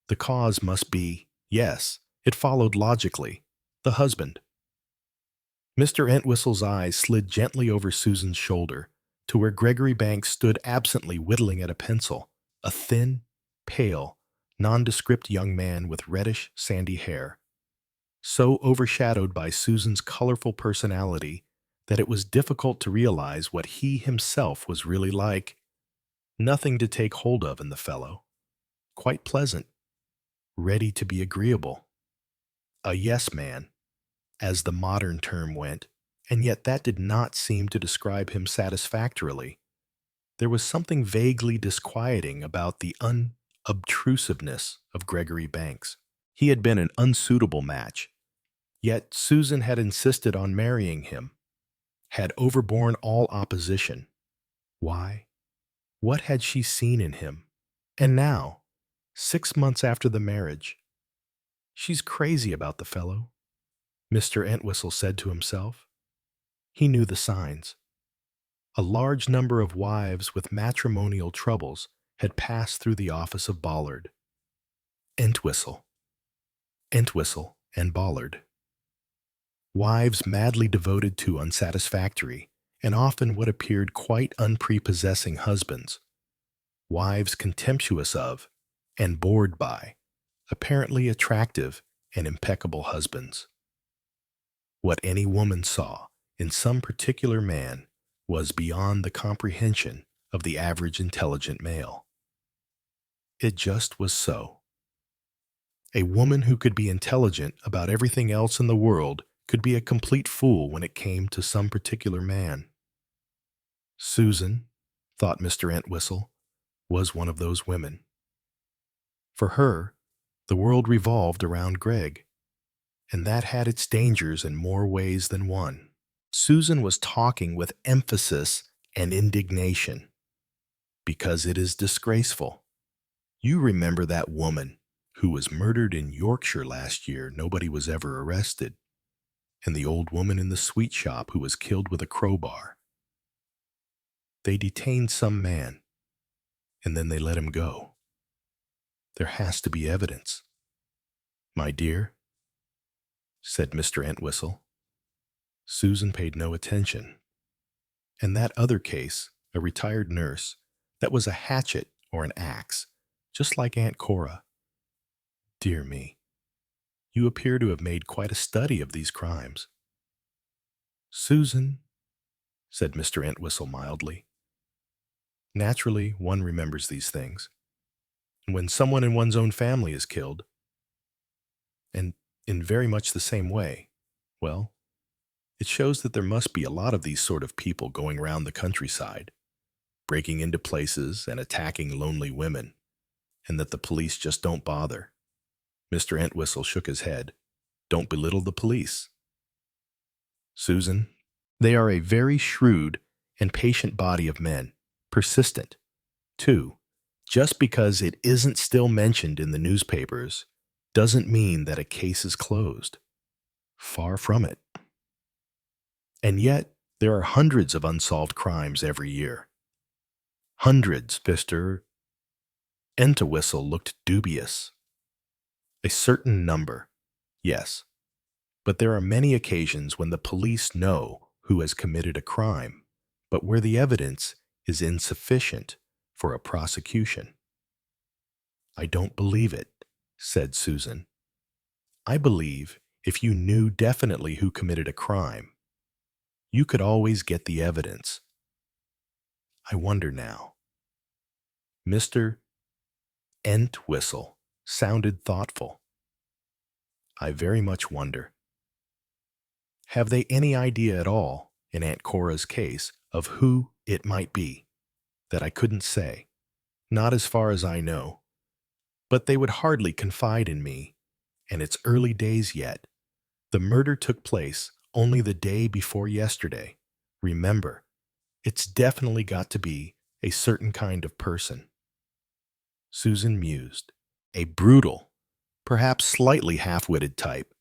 [SPEAKER 1] the cause must be, yes, it followed logically, the husband. Mr. Entwistle's eyes slid gently over Susan's shoulder to where Gregory Banks stood absently whittling at a pencil, a thin, pale, nondescript young man with reddish, sandy hair, so overshadowed by Susan's colorful personality that it was difficult to realize what he himself was really like. Nothing to take hold of in the fellow. Quite pleasant, ready to be agreeable. A yes man, as the modern term went, and yet that did not seem to describe him satisfactorily. There was something vaguely disquieting about the unobtrusiveness of Gregory Banks. He had been an unsuitable match, yet Susan had insisted on marrying him, had overborne all opposition. Why? What had she seen in him? And now, 6 months after the marriage. She's crazy about the fellow, Mr. Entwistle said to himself. He knew the signs. A large number of wives with matrimonial troubles had passed through the office of Bollard. Entwistle, Entwistle, and Bollard. Wives madly devoted to unsatisfactory and often what appeared quite unprepossessing husbands. Wives contemptuous of and bored by apparently attractive and impeccable husbands. What any woman saw in some particular man was beyond the comprehension of the average intelligent male. It just was so. A woman who could be intelligent about everything else in the world could be a complete fool when it came to some particular man. Susan, thought Mr. Entwistle, was one of those women. For her, the world revolved around Greg, and that had its dangers in more ways than one. Susan was talking with emphasis and indignation. Because it is disgraceful. You remember that woman who was murdered in Yorkshire last year, nobody was ever arrested, and the old woman in the sweet shop who was killed with a crowbar. They detained some man, and then they let him go. There has to be evidence. My dear, said Mr. Entwistle. Susan paid no attention. And that other case, a retired nurse, that was a hatchet or an axe, just like Aunt Cora. Dear me, you appear to have made quite a study of these crimes. Susan, said Mr. Entwistle mildly. Naturally, one remembers these things. When someone in one's own family is killed, and in very much the same way, well, it shows that there must be a lot of these sort of people going round the countryside, breaking into places and attacking lonely women, and that the police just don't bother. Mr. Entwistle shook his head. Don't belittle the police. Susan, they are a very shrewd and patient body of men, persistent. Too, just because it isn't still mentioned in the newspapers doesn't mean that a case is closed. Far from it. And yet, there are hundreds of unsolved crimes every year. Hundreds, Mr. Entwistle looked dubious. A certain number, yes, but there are many occasions when the police know who has committed a crime, but where the evidence is insufficient for a prosecution. I don't believe it, said Susan. I believe if you knew definitely who committed a crime, you could always get the evidence. I wonder now. Mr. Entwistle sounded thoughtful. I very much wonder. Have they any idea at all, in Aunt Cora's case, of who it might be? That I couldn't say. Not as far as I know. But they would hardly confide in me, and it's early days yet. The murder took place only the day before yesterday. Remember, it's definitely got to be a certain kind of person. Susan mused. A brutal, perhaps slightly half-witted type.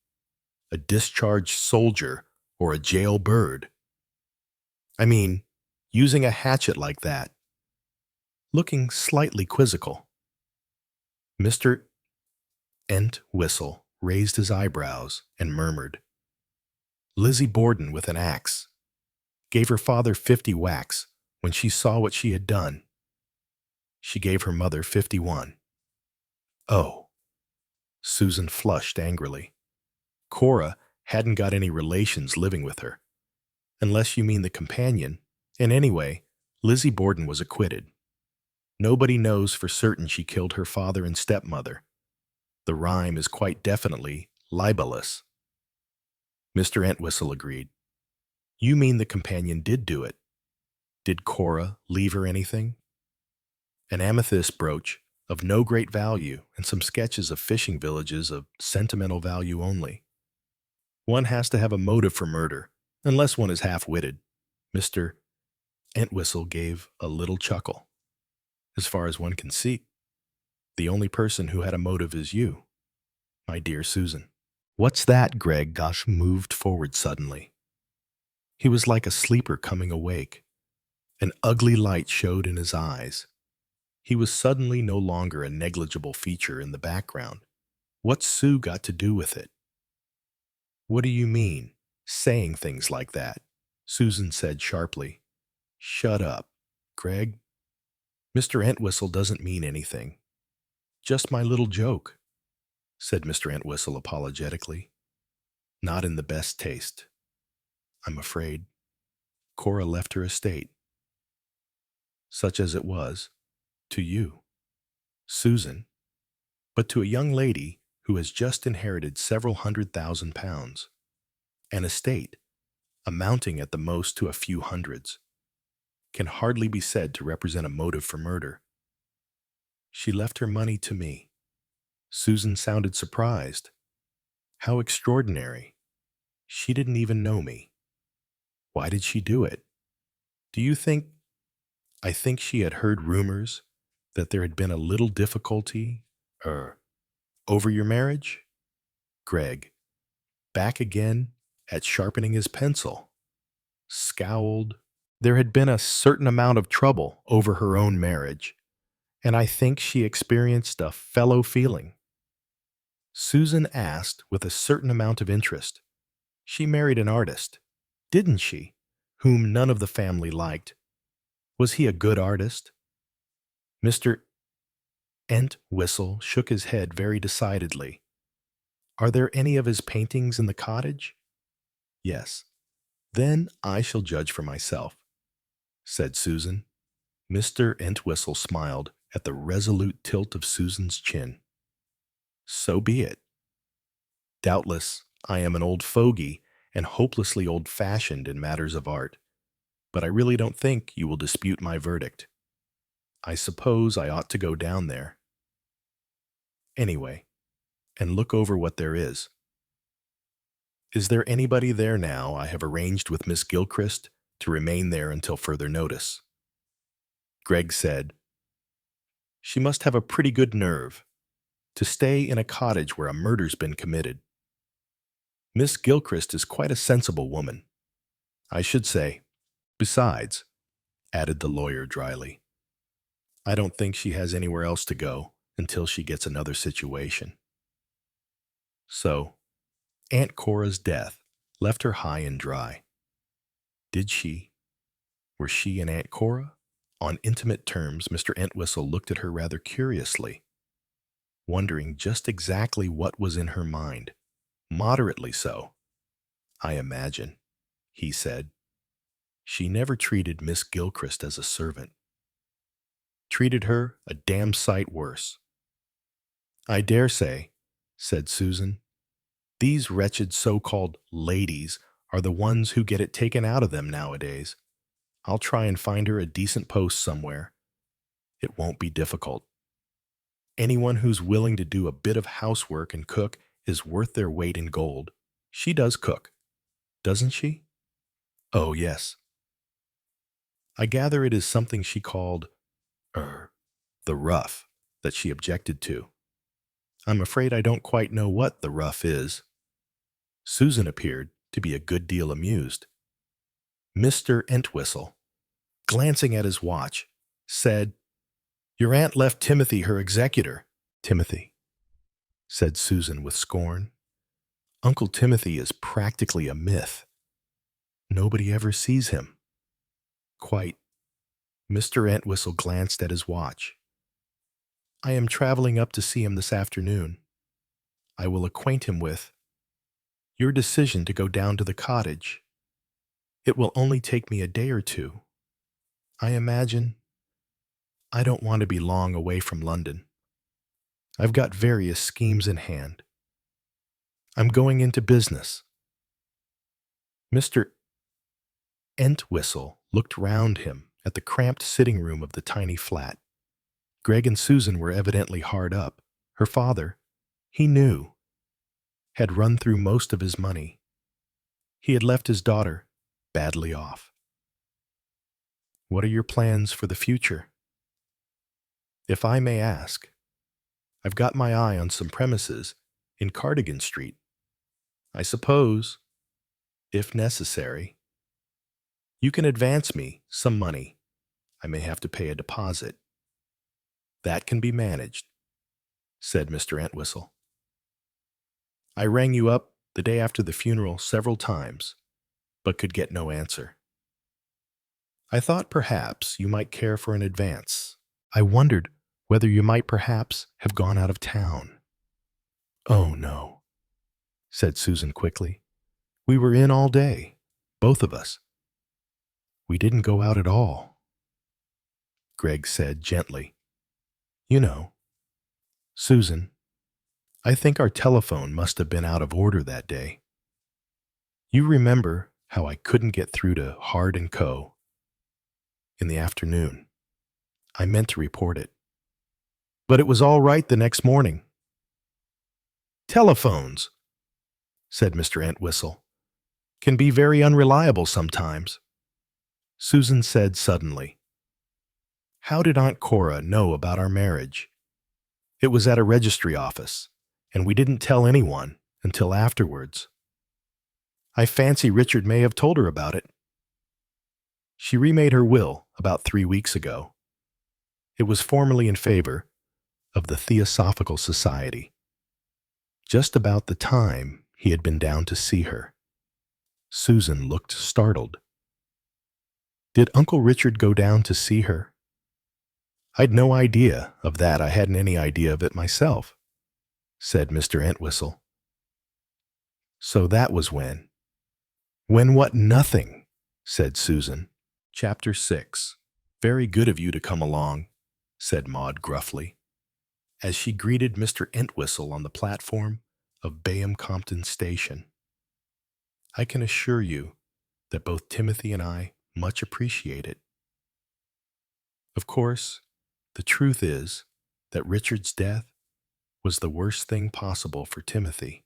[SPEAKER 1] A discharged soldier or a jail bird. I mean, using a hatchet like that. Looking slightly quizzical. Mr. Entwistle raised his eyebrows and murmured. Lizzie Borden with an axe. Gave her father 50 whacks when she saw what she had done. She gave her mother 51. Oh. Susan flushed angrily. Cora hadn't got any relations living with her. Unless you mean the companion. And anyway, Lizzie Borden was acquitted. Nobody knows for certain she killed her father and stepmother. The rhyme is quite definitely libelous. Mr. Entwistle agreed. You mean the companion did do it. Did Cora leave her anything? An amethyst brooch of no great value and some sketches of fishing villages of sentimental value only. One has to have a motive for murder, unless one is half-witted. Mr. Entwistle gave a little chuckle. As far as one can see. The only person who had a motive is you, my dear Susan. What's that, Greg? Gosh moved forward suddenly. He was like a sleeper coming awake. An ugly light showed in his eyes. He was suddenly no longer a negligible feature in the background. What's Sue got to do with it? What do you mean, saying things like that? Susan said sharply. Shut up, Greg. Mr. Entwistle doesn't mean anything. Just my little joke, said Mr. Entwistle apologetically. Not in the best taste, I'm afraid. Cora left her estate, such as it was, to you, Susan, but to a young lady who has just inherited several £100,000, an estate amounting at the most to a few hundreds, can hardly be said to represent a motive for murder. She left her money to me. Susan sounded surprised. How extraordinary. She didn't even know me. Why did she do it? Do you think... I think she had heard rumors that there had been a little difficulty, over your marriage? Greg, back again at sharpening his pencil, scowled. There had been a certain amount of trouble over her own marriage, and I think she experienced a fellow feeling. Susan asked with a certain amount of interest. She married an artist, didn't she, whom none of the family liked? Was he a good artist? Mr. Entwistle shook his head very decidedly. Are there any of his paintings in the cottage? Yes. Then I shall judge for myself, said Susan. Mr. Entwistle smiled at the resolute tilt of Susan's chin. So be it. Doubtless, I am an old fogey and hopelessly old-fashioned in matters of art, but I really don't think you will dispute my verdict. I suppose I ought to go down there. Anyway, and look over what there is. Is there anybody there now? I have arranged with Miss Gilchrist to remain there until further notice. Greg said, She must have a pretty good nerve to stay in a cottage where a murder's been committed. Miss Gilchrist is quite a sensible woman, I should say. Besides, added the lawyer dryly, I don't think she has anywhere else to go until she gets another situation. So, Aunt Cora's death left her high and dry. Did she? Were she and Aunt Cora on intimate terms? Mr. Entwistle looked at her rather curiously, wondering just exactly what was in her mind. Moderately so, I imagine, he said. She never treated Miss Gilchrist as a servant. Treated her a damn sight worse. I dare say, said Susan. These wretched so-called ladies are the ones who get it taken out of them nowadays. I'll try and find her a decent post somewhere. It won't be difficult. Anyone who's willing to do a bit of housework and cook is worth their weight in gold. She does cook, doesn't she? Oh, yes. I gather it is something she called, the rough, that she objected to. I'm afraid I don't quite know what the rough is. Susan appeared to be a good deal amused. Mr. Entwistle, glancing at his watch, said, Your aunt left Timothy her executor. Timothy, said Susan with scorn. Uncle Timothy is practically a myth. Nobody ever sees him. Quite. Mr. Entwistle glanced at his watch. I am traveling up to see him this afternoon. I will acquaint him with your decision to go down to the cottage. It will only take me a day or two. I imagine I don't want to be long away from London. I've got various schemes in hand. I'm going into business. Mr. Entwistle looked round him at the cramped sitting room of the tiny flat. Greg and Susan were evidently hard up. Her father, he knew, had run through most of his money. He had left his daughter badly off. What are your plans for the future? If I may ask, I've got my eye on some premises in Cardigan Street. I suppose, if necessary, you can advance me some money. I may have to pay a deposit. That can be managed, said Mr. Entwistle. I rang you up the day after the funeral several times, but could get no answer. I thought perhaps you might care for an advance. I wondered whether you might perhaps have gone out of town. Oh, no, said Susan quickly. We were in all day, both of us. We didn't go out at all. Greg said gently. You know, Susan, I think our telephone must have been out of order that day. You remember how I couldn't get through to Hard & Co. in the afternoon. I meant to report it. But it was all right the next morning. Telephones, said Mr. Entwistle, can be very unreliable sometimes. Susan said suddenly, How did Aunt Cora know about our marriage? It was at a registry office, and we didn't tell anyone until afterwards. I fancy Richard may have told her about it. She remade her will about 3 weeks ago. It was formally in favor of the Theosophical Society. Just about the time he had been down to see her. Susan looked startled. Did Uncle Richard go down to see her? I'd no idea of that. I hadn't any idea of it myself, said Mr. Entwistle. So that was when. When what? Nothing, said Susan. Chapter 6. Very good of you to come along, said Maud gruffly, as she greeted Mr. Entwistle on the platform of Bayham Compton Station. I can assure you that both Timothy and I much appreciate it. Of course, the truth is that Richard's death was the worst thing possible for Timothy.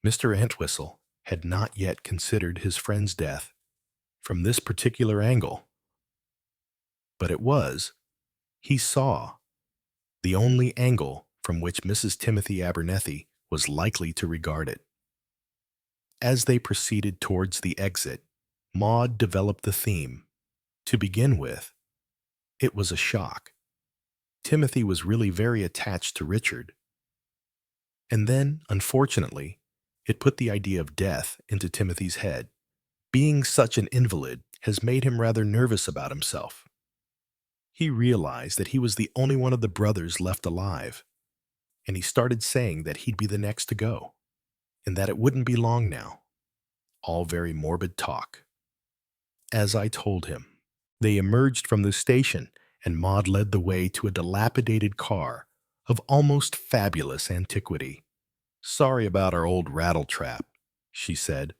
[SPEAKER 1] Mr. Entwistle had not yet considered his friend's death from this particular angle, but it was, he saw, the only angle from which Mrs. Timothy Abernethie was likely to regard it. As they proceeded towards the exit, Maud developed the theme. To begin with, it was a shock. Timothy was really very attached to Richard. And then, unfortunately, it put the idea of death into Timothy's head. Being such an invalid has made him rather nervous about himself. He realized that he was the only one of the brothers left alive, and he started saying that he'd be the next to go, and that it wouldn't be long now. All very morbid talk. As I told him, they emerged from the station, and Maud led the way to a dilapidated car of almost fabulous antiquity. Sorry about our old rattletrap, she said.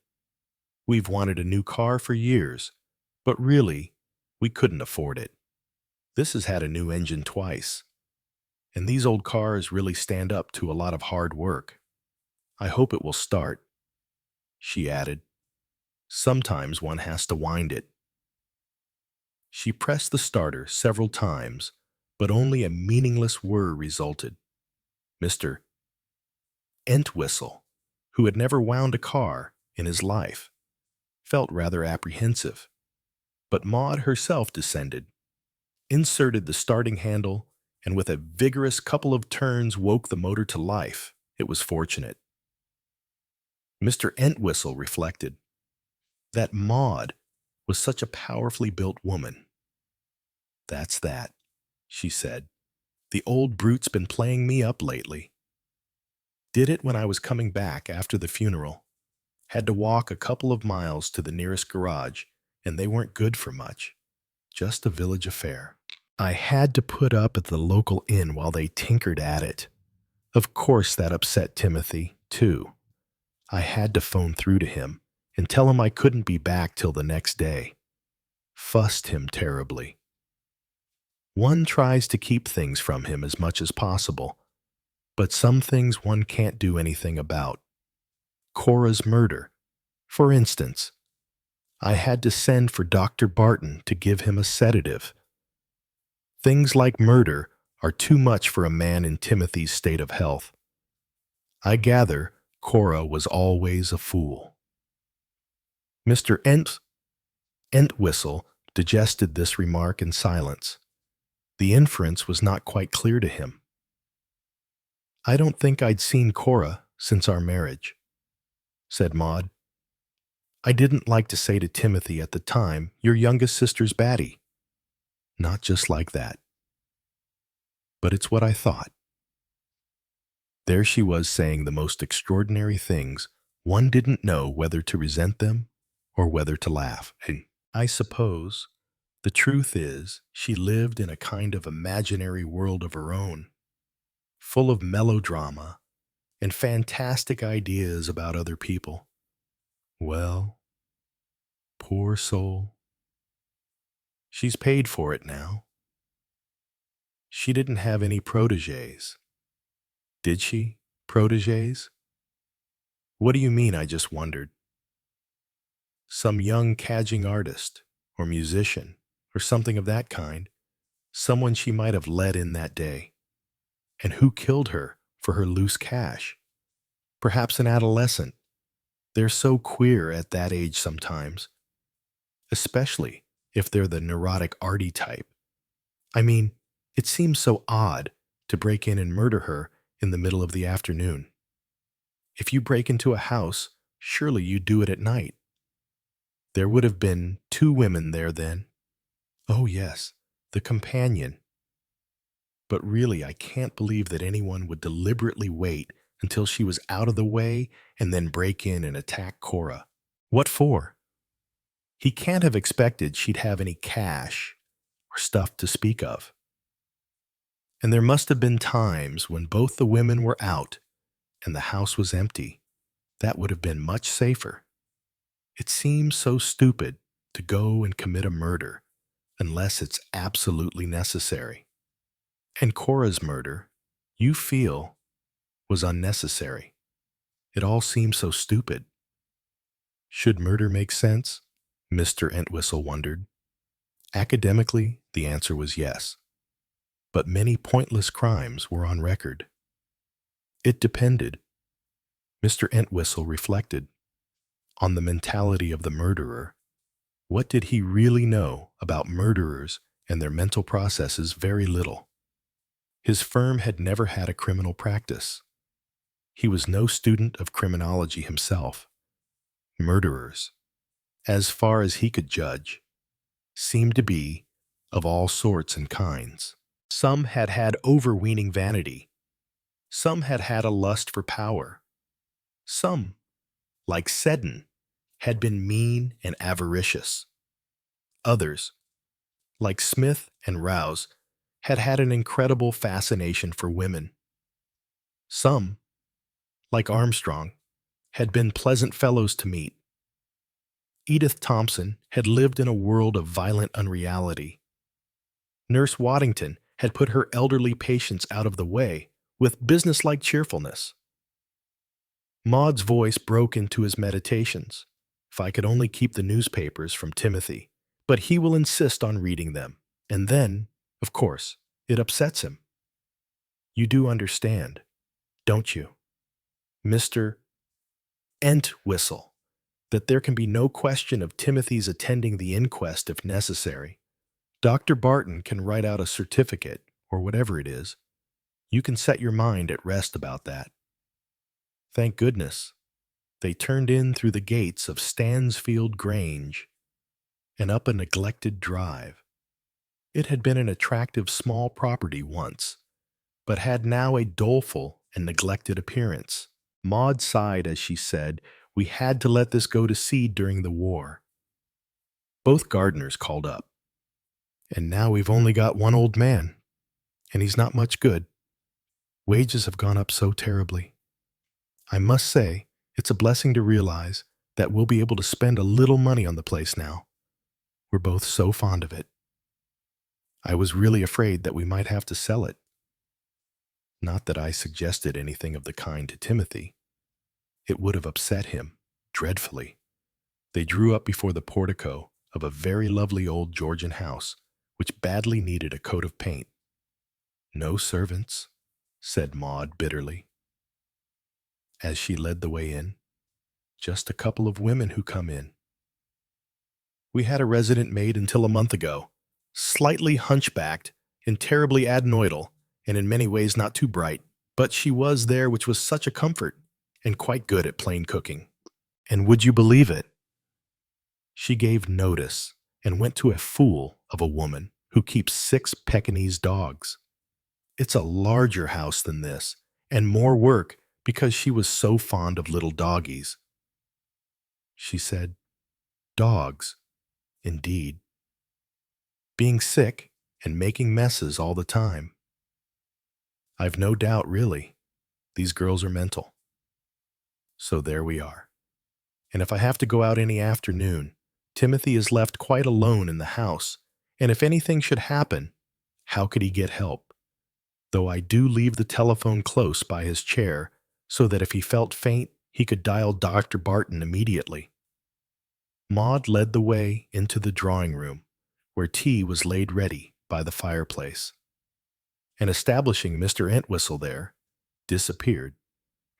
[SPEAKER 1] We've wanted a new car for years, but really, we couldn't afford it. This has had a new engine twice, and these old cars really stand up to a lot of hard work. I hope it will start, she added. Sometimes one has to wind it. She pressed the starter several times, but only a meaningless whir resulted. Mr. Entwistle, who had never wound a car in his life, felt rather apprehensive, but Maud herself descended, inserted the starting handle, and with a vigorous couple of turns woke the motor to life. It was fortunate. Mr. Entwistle reflected that Maud was such a powerfully built woman. That's that, she said. The old brute's been playing me up lately. Did it when I was coming back after the funeral. Had to walk a couple of miles to the nearest garage, and they weren't good for much. Just a village affair. I had to put up at the local inn while they tinkered at it. Of course that upset Timothy, too. I had to phone through to him and tell him I couldn't be back till the next day. Fussed him terribly. One tries to keep things from him as much as possible, but some things one can't do anything about. Cora's murder, for instance. I had to send for Dr. Barton to give him a sedative. Things like murder are too much for a man in Timothy's state of health. I gather Cora was always a fool. Mr. Entwistle digested this remark in silence. The inference was not quite clear to him. I don't think I'd seen Cora since our marriage, said Maud. I didn't like to say to Timothy at the time, your youngest sister's batty. Not just like that. But it's what I thought. There she was saying the most extraordinary things. One didn't know whether to resent them or whether to laugh. And I suppose the truth is she lived in a kind of imaginary world of her own, full of melodrama and fantastic ideas about other people. Well, poor soul. She's paid for it now. She didn't have any protégés. Did she? Protégés? What do you mean, I just wondered? Some young cadging artist or musician or something of that kind, someone she might have let in that day. And who killed her for her loose cash? Perhaps an adolescent. They're so queer at that age sometimes, especially if they're the neurotic arty type. I mean, it seems so odd to break in and murder her in the middle of the afternoon. If you break into a house, surely you do it at night. There would have been 2 women there then. Oh yes, the companion. But really, I can't believe that anyone would deliberately wait until she was out of the way and then break in and attack Cora. What for? He can't have expected she'd have any cash or stuff to speak of. And there must have been times when both the women were out and the house was empty. That would have been much safer. It seems so stupid to go and commit a murder unless it's absolutely necessary. And Cora's murder, you feel, was unnecessary. It all seems so stupid. Should murder make sense? Mr. Entwistle wondered. Academically, the answer was yes. But many pointless crimes were on record. It depended, Mr. Entwistle reflected, on the mentality of the murderer. What did he really know about murderers and their mental processes? Very little. His firm had never had a criminal practice. He was no student of criminology himself. Murderers, as far as he could judge, seemed to be of all sorts and kinds. Some had had overweening vanity. Some had had a lust for power. Some, like Seddon, had been mean and avaricious. Others, like Smith and Rouse, had had an incredible fascination for women. Some, like Armstrong, had been pleasant fellows to meet. Edith Thompson had lived in a world of violent unreality. Nurse Waddington had put her elderly patients out of the way with businesslike cheerfulness. Maud's voice broke into his meditations. If I could only keep the newspapers from Timothy, but he will insist on reading them. And then, of course, it upsets him. You do understand, don't you, Mr. Entwistle, that there can be no question of Timothy's attending the inquest if necessary. Dr. Barton can write out a certificate, or whatever it is. You can set your mind at rest about that. Thank goodness, they turned in through the gates of Stansfield Grange and up a neglected drive. It had been an attractive small property once, but had now a doleful and neglected appearance. Maud sighed as she said, "We had to let this go to seed during the war." Both gardeners called up. "And now we've only got one old man, and he's not much good. Wages have gone up so terribly. I must say, it's a blessing to realize that we'll be able to spend a little money on the place now. We're both so fond of it. I was really afraid that we might have to sell it." Not that I suggested anything of the kind to Timothy. It would have upset him dreadfully. They drew up before the portico of a very lovely old Georgian house, which badly needed a coat of paint. No servants, said Maud bitterly, as she led the way in. Just a couple of women who come in. We had a resident maid until a month ago, slightly hunchbacked and terribly adenoidal, and in many ways not too bright. But she was there, which was such a comfort, and quite good at plain cooking. And would you believe it? She gave notice and went to a fool of a woman who keeps 6 Pekingese dogs. It's a larger house than this, and more work because she was so fond of little doggies. She said, dogs, indeed. Being sick and making messes all the time. I've no doubt, really, these girls are mental. So there we are. And if I have to go out any afternoon, Timothy is left quite alone in the house, and if anything should happen, how could he get help? Though I do leave the telephone close by his chair, so that if he felt faint, he could dial Dr. Barton immediately. Maud led the way into the drawing room, where tea was laid ready by the fireplace, and establishing Mr. Entwistle there, disappeared,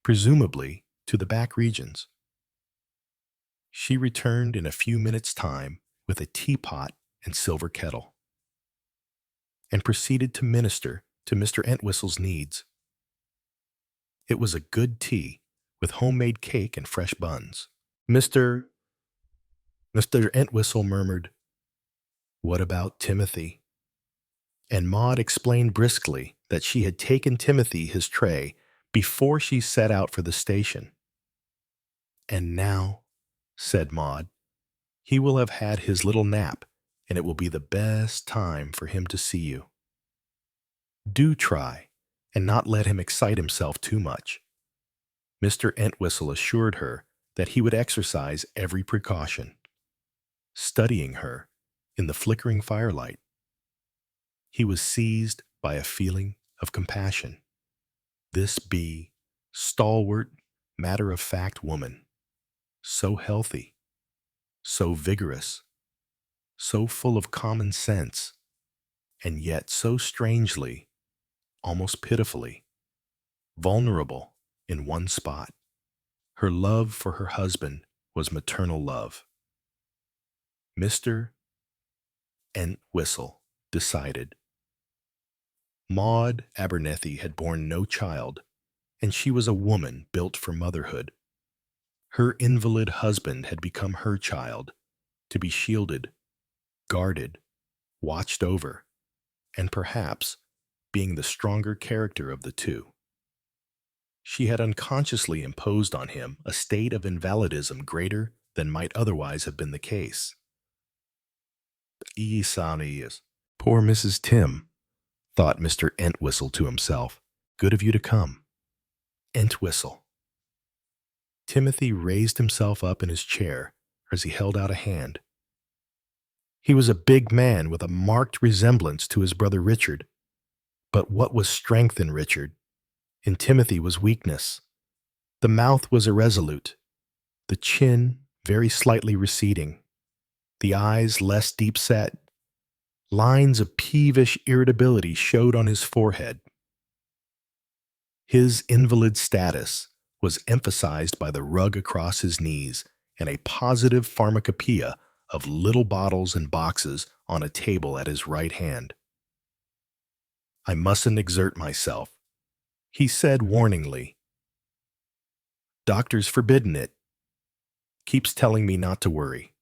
[SPEAKER 1] presumably to the back regions. She returned in a few minutes' time with a teapot and silver kettle, and proceeded to minister to Mr. Entwistle's needs. It was a good tea with homemade cake and fresh buns. Mr. Entwistle murmured, "What about Timothy?" And Maud explained briskly that she had taken Timothy his tray before she set out for the station. "And now," said Maud, "he will have had his little nap, and it will be the best time for him to see you. Do try, and not let him excite himself too much." Mr. Entwistle assured her that he would exercise every precaution, studying her in the flickering firelight. He was seized by a feeling of compassion. This stalwart, matter-of-fact woman, so healthy, so vigorous, so full of common sense, and yet so strangely, almost pitifully, vulnerable in one spot. Her love for her husband was maternal love. Mr. Entwistle decided. Maud Abernethie had borne no child, and she was a woman built for motherhood. Her invalid husband had become her child, to be shielded, guarded, watched over, and perhaps being the stronger character of the two. She had unconsciously imposed on him a state of invalidism greater than might otherwise have been the case. Poor Mrs. Tim, thought Mr. Entwistle to himself. Good of you to come. Entwistle. Timothy raised himself up in his chair as he held out a hand. He was a big man with a marked resemblance to his brother Richard. But what was strength in Richard? In Timothy was weakness. The mouth was irresolute, the chin very slightly receding, the eyes less deep-set. Lines of peevish irritability showed on his forehead. His invalid status was emphasized by the rug across his knees and a positive pharmacopoeia of little bottles and boxes on a table at his right hand. "I mustn't exert myself," he said warningly. "Doctor's forbidden it. Keeps telling me not to worry.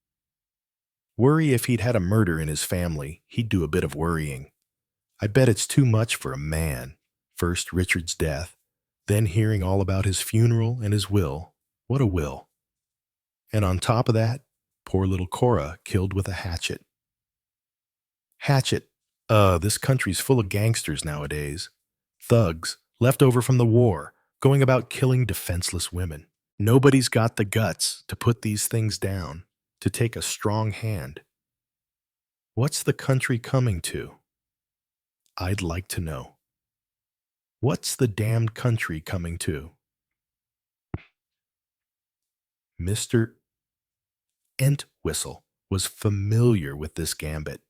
[SPEAKER 1] Worry if he'd had a murder in his family, he'd do a bit of worrying. I bet it's too much for a man. First Richard's death, then hearing all about his funeral and his will. What a will. And on top of that, poor little Cora killed with a hatchet. Hatchet. This country's full of gangsters nowadays. Thugs, left over from the war, going about killing defenseless women. Nobody's got the guts to put these things down, to take a strong hand. What's the country coming to? I'd like to know. What's the damned country coming to?" Mr. Entwistle was familiar with this gambit.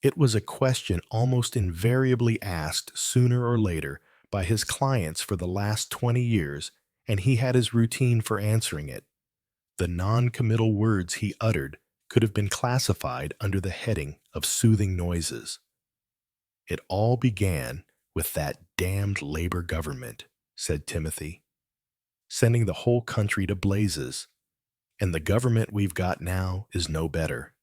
[SPEAKER 1] It was a question almost invariably asked sooner or later by his clients for the last 20 years, and he had his routine for answering it. The non-committal words he uttered could have been classified under the heading of soothing noises. "It all began with that damned labor government," said Timothy, "sending the whole country to blazes, and the government we've got now is no better.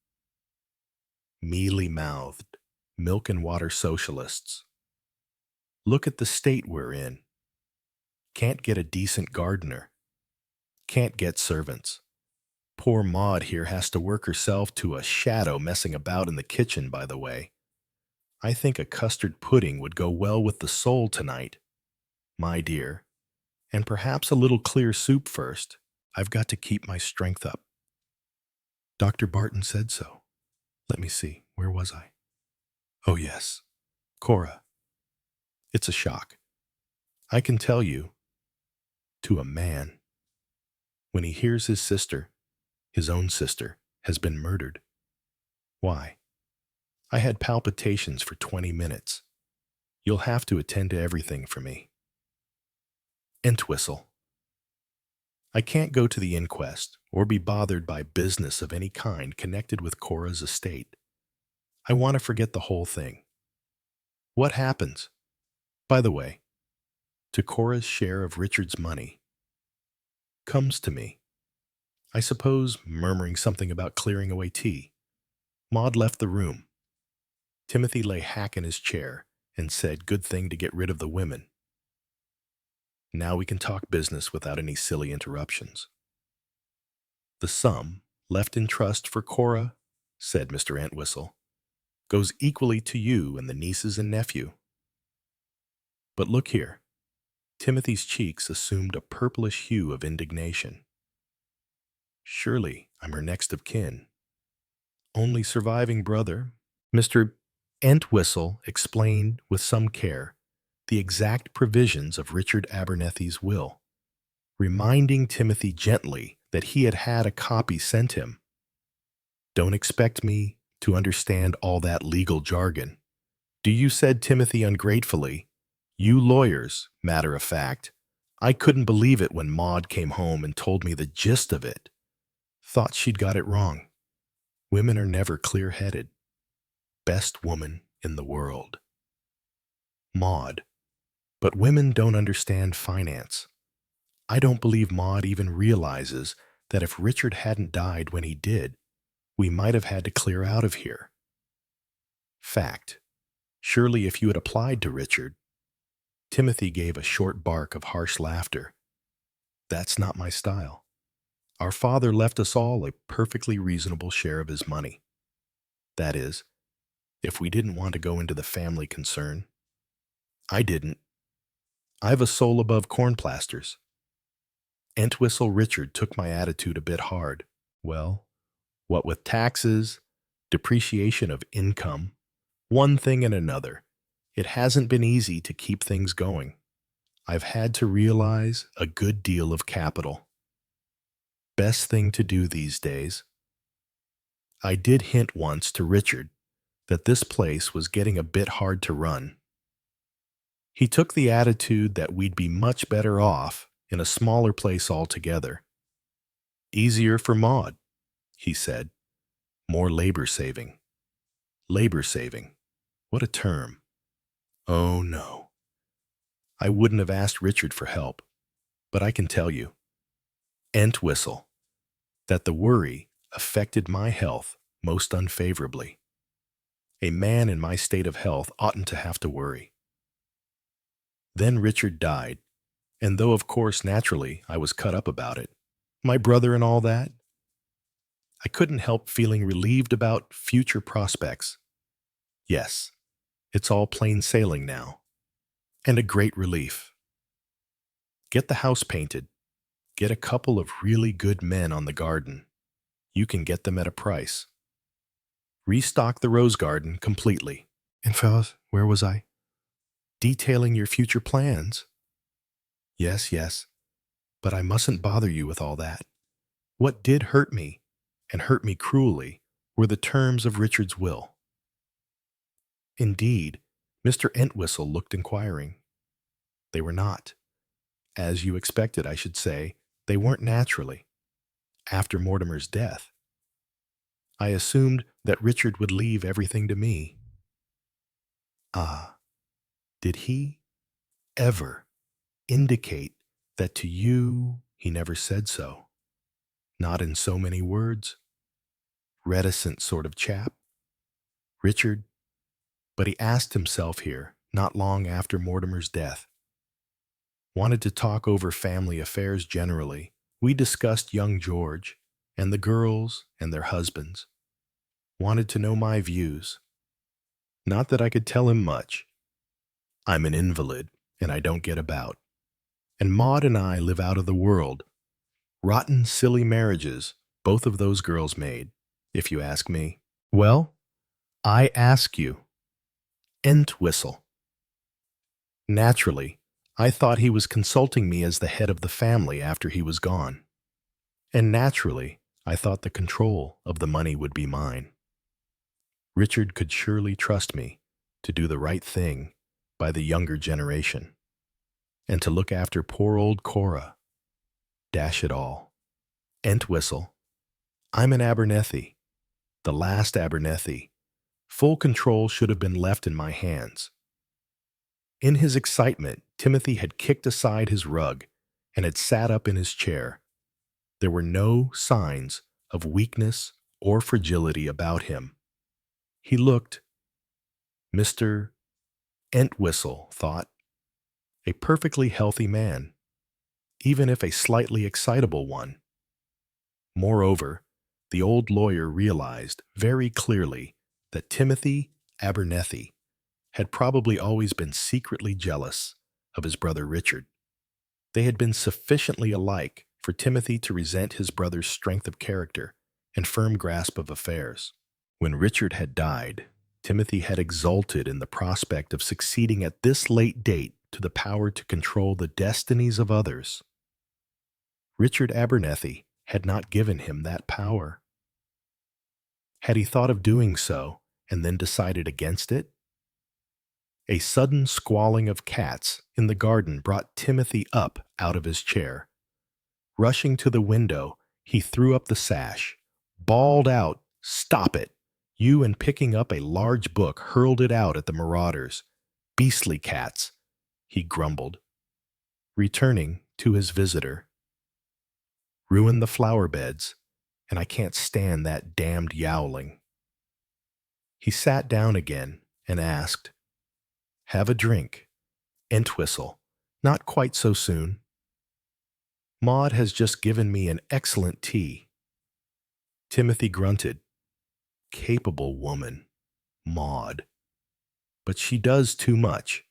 [SPEAKER 1] Mealy-mouthed, milk-and-water socialists. Look at the state we're in. Can't get a decent gardener. Can't get servants. Poor Maud here has to work herself to a shadow messing about in the kitchen, by the way. I think a custard pudding would go well with the sole tonight. My dear, and perhaps a little clear soup first. I've got to keep my strength up." Dr. Barton said so. Let me see, where was I? Oh yes, Cora. It's a shock. I can tell you, to a man, when he hears his sister, his own sister, has been murdered. Why, I had palpitations for 20 minutes. You'll have to attend to everything for me. Entwistle. I can't go to the inquest or be bothered by business of any kind connected with Cora's estate. I want to forget the whole thing. What happens, by the way, to Cora's share of Richard's money? Comes to me, I suppose, murmuring something about clearing away tea. Maud left the room. Timothy lay hack in his chair and said, "Good thing to get rid of the women. Now we can talk business without any silly interruptions." "The sum left in trust for Cora," said Mr. Entwistle, "goes equally to you and the nieces and nephew. But look here." Timothy's cheeks assumed a purplish hue of indignation. "Surely I'm her next of kin. Only surviving brother." Mr. Entwistle explained with some care the exact provisions of Richard Abernethie's will, reminding Timothy gently that he had had a copy sent him. "Don't expect me to understand all that legal jargon. Do you?" said Timothy ungratefully. "You lawyers, matter of fact. I couldn't believe it when Maud came home and told me the gist of it. Thought she'd got it wrong. Women are never clear-headed. Best woman in the world. Maud. But women don't understand finance. I don't believe Maud even realizes that if Richard hadn't died when he did, we might have had to clear out of here. Fact. Surely if you had applied to Richard." Timothy gave a short bark of harsh laughter. "That's not my style. Our father left us all a perfectly reasonable share of his money. That is, if we didn't want to go into the family concern. I didn't. I've a soul above corn plasters. Entwistle Richard took my attitude a bit hard. Well, what with taxes, depreciation of income, one thing and another, it hasn't been easy to keep things going. I've had to realize a good deal of capital. Best thing to do these days. I did hint once to Richard that this place was getting a bit hard to run. He took the attitude that we'd be much better off in a smaller place altogether. Easier for Maud, he said. More labor-saving. Labor-saving. What a term. Oh, no. I wouldn't have asked Richard for help, but I can tell you, Entwistle, that the worry affected my health most unfavorably. A man in my state of health oughtn't to have to worry. Then Richard died, and though of course naturally I was cut up about it, my brother and all that, I couldn't help feeling relieved about future prospects. Yes, it's all plain sailing now, and a great relief. Get the house painted. Get a couple of really good men on the garden. You can get them at a price. Restock the rose garden completely. And fellas, where was I? Detailing your future plans. Yes, yes, but I mustn't bother you with all that. What did hurt me, and hurt me cruelly, were the terms of Richard's will. Indeed, Mr. Entwistle looked inquiring. They were not. As you expected, I should say, they weren't naturally. After Mortimer's death, I assumed that Richard would leave everything to me. Ah, did he ever indicate that to you he never said so? Not in so many words? Reticent sort of chap? Richard? But he asked himself here, not long after Mortimer's death. Wanted to talk over family affairs generally. We discussed young George, and the girls and their husbands. Wanted to know my views. Not that I could tell him much. I'm an invalid, and I don't get about. And Maud and I live out of the world. Rotten, silly marriages both of those girls made, if you ask me. Well, I ask you. Entwistle. Naturally, I thought he was consulting me as the head of the family after he was gone. And naturally, I thought the control of the money would be mine. Richard could surely trust me to do the right thing by the younger generation, and to look after poor old Cora. Dash it all. Entwistle. I'm an Abernethie, the last Abernethie. Full control should have been left in my hands. In his excitement, Timothy had kicked aside his rug and had sat up in his chair. There were no signs of weakness or fragility about him. He looked, Mr. Entwistle thought, a perfectly healthy man, even if a slightly excitable one. Moreover, the old lawyer realized very clearly that Timothy Abernethie had probably always been secretly jealous of his brother Richard. They had been sufficiently alike for Timothy to resent his brother's strength of character and firm grasp of affairs. When Richard had died, Timothy had exulted in the prospect of succeeding at this late date to the power to control the destinies of others. Richard Abernethie had not given him that power. Had he thought of doing so and then decided against it? A sudden squalling of cats in the garden brought Timothy up out of his chair. Rushing to the window, he threw up the sash, bawled out, "Stop it!" And picking up a large book, hurled it out at the marauders. "Beastly cats," he grumbled, returning to his visitor. "Ruin the flower beds, and I can't stand that damned yowling." He sat down again and asked, "Have a drink, Entwistle? Not quite so soon. Maud has just given me an excellent tea." Timothy grunted. Capable woman, Maud. But she does too much.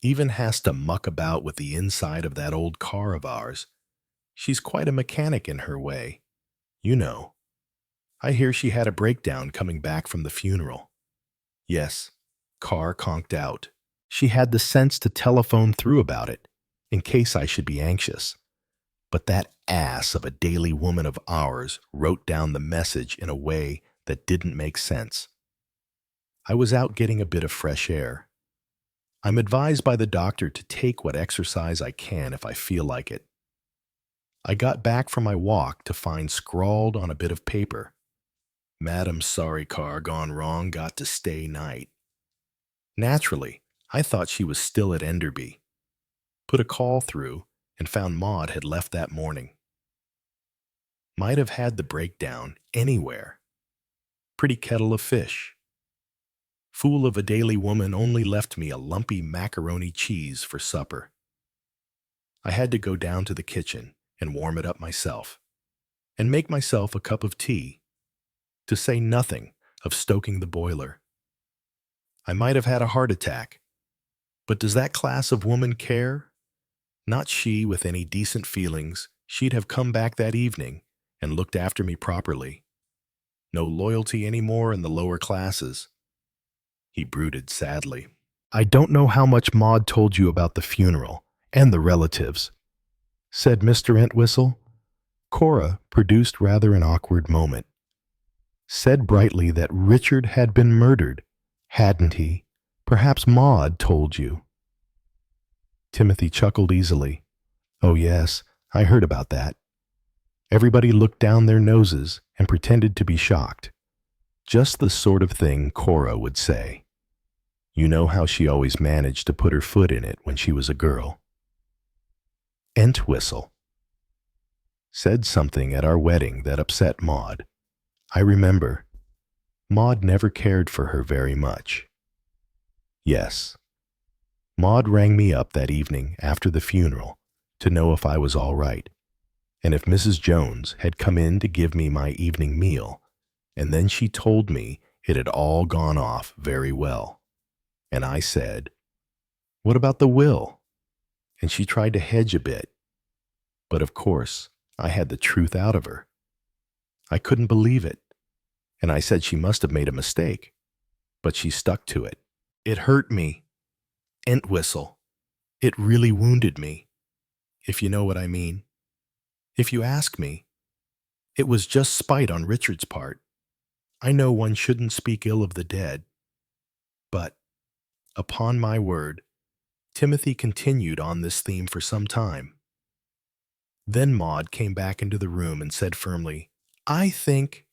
[SPEAKER 1] Even has to muck about with the inside of that old car of ours. She's quite a mechanic in her way. You know. I hear she had a breakdown coming back from the funeral. Yes, car conked out. She had the sense to telephone through about it, in case I should be anxious. But that ass of a daily woman of ours wrote down the message in a way that didn't make sense. I was out getting a bit of fresh air. I'm advised by the doctor to take what exercise I can if I feel like it. I got back from my walk to find scrawled on a bit of paper, "Madam's sorry car gone wrong, got to stay night." Naturally, I thought she was still at Enderby. Put a call through and found Maud had left that morning. Might have had the breakdown anywhere. Pretty kettle of fish. Fool of a daily woman only left me a lumpy macaroni cheese for supper. I had to go down to the kitchen and warm it up myself, and make myself a cup of tea, to say nothing of stoking the boiler. I might have had a heart attack, but does that class of woman care? Not she with any decent feelings. She'd have come back that evening and looked after me properly. No loyalty anymore in the lower classes. He brooded sadly. "I don't know how much Maud told you about the funeral and the relatives," said Mr. Entwistle. Cora produced rather an awkward moment. Said brightly that Richard had been murdered. Hadn't he? Perhaps Maud told you. Timothy chuckled easily. Oh yes, I heard about that. Everybody looked down their noses and pretended to be shocked. Just the sort of thing Cora would say. You know how she always managed to put her foot in it when she was a girl. Entwistle said something at our wedding that upset Maud. I remember. Maud never cared for her very much. Yes. Maud rang me up that evening after the funeral to know if I was all right, and if Mrs. Jones had come in to give me my evening meal, and then she told me it had all gone off very well. And I said, what about the will? And she tried to hedge a bit. But of course, I had the truth out of her. I couldn't believe it, and I said she must have made a mistake, but she stuck to it. It hurt me. Entwistle. It really wounded me, if you know what I mean. If you ask me, it was just spite on Richard's part. I know one shouldn't speak ill of the dead, but, upon my word, Timothy continued on this theme for some time. Then Maud came back into the room and said firmly, I think,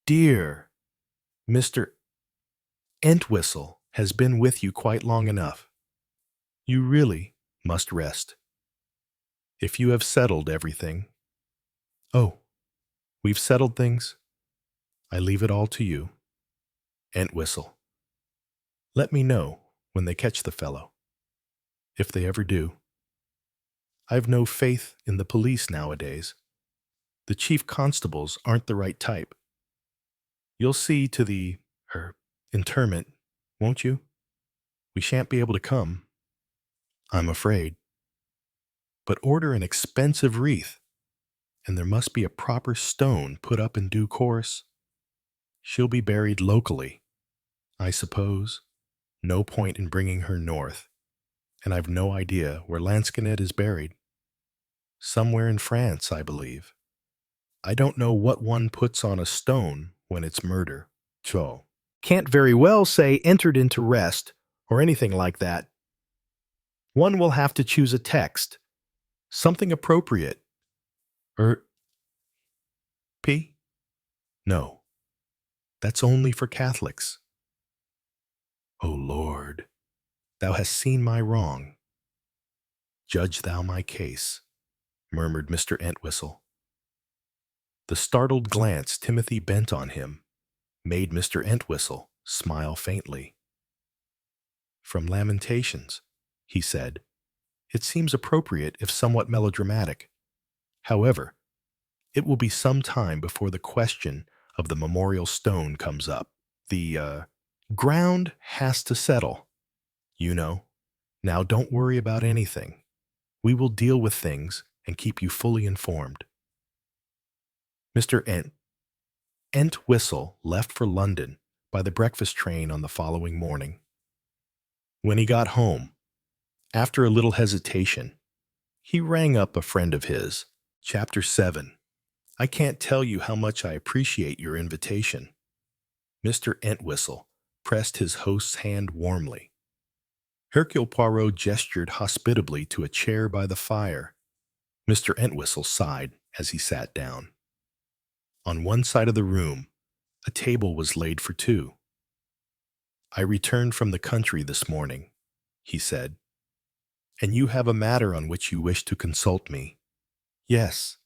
[SPEAKER 1] dear, Mr. Entwistle has been with you quite long enough. You really must rest. If you have settled everything. Oh, we've settled things. I leave it all to you. Entwistle. Let me know when they catch the fellow, if they ever do. I've no faith in the police nowadays. The chief constables aren't the right type. You'll see to the, interment, won't you? We shan't be able to come, I'm afraid. But order an expensive wreath, and there must be a proper stone put up in due course. She'll be buried locally, I suppose. No point in bringing her north, and I've no idea where Lansquenet is buried. Somewhere in France, I believe. I don't know what one puts on a stone when it's murder. So, can't very well say entered into rest or anything like that. One will have to choose a text, something appropriate. P? No, that's only for Catholics. O Lord, thou hast seen my wrong. Judge thou my case, murmured Mr. Entwistle. The startled glance Timothy bent on him made Mr. Entwistle smile faintly. From Lamentations, he said. It seems appropriate if somewhat melodramatic. However, it will be some time before the question of the memorial stone comes up. The ground has to settle, you know. Now don't worry about anything. We will deal with things and keep you fully informed. Mr. Entwistle left for London by the breakfast train on the following morning. When he got home, after a little hesitation, he rang up a friend of his. Chapter 7. I can't tell you how much I appreciate your invitation. Mr. Entwistle pressed his host's hand warmly. Hercule Poirot gestured hospitably to a chair by the fire. Mr. Entwistle sighed as he sat down. On one side of the room, a table was laid for two. I returned from the country this morning, he said, and you have a matter on which you wish to consult me. Yes.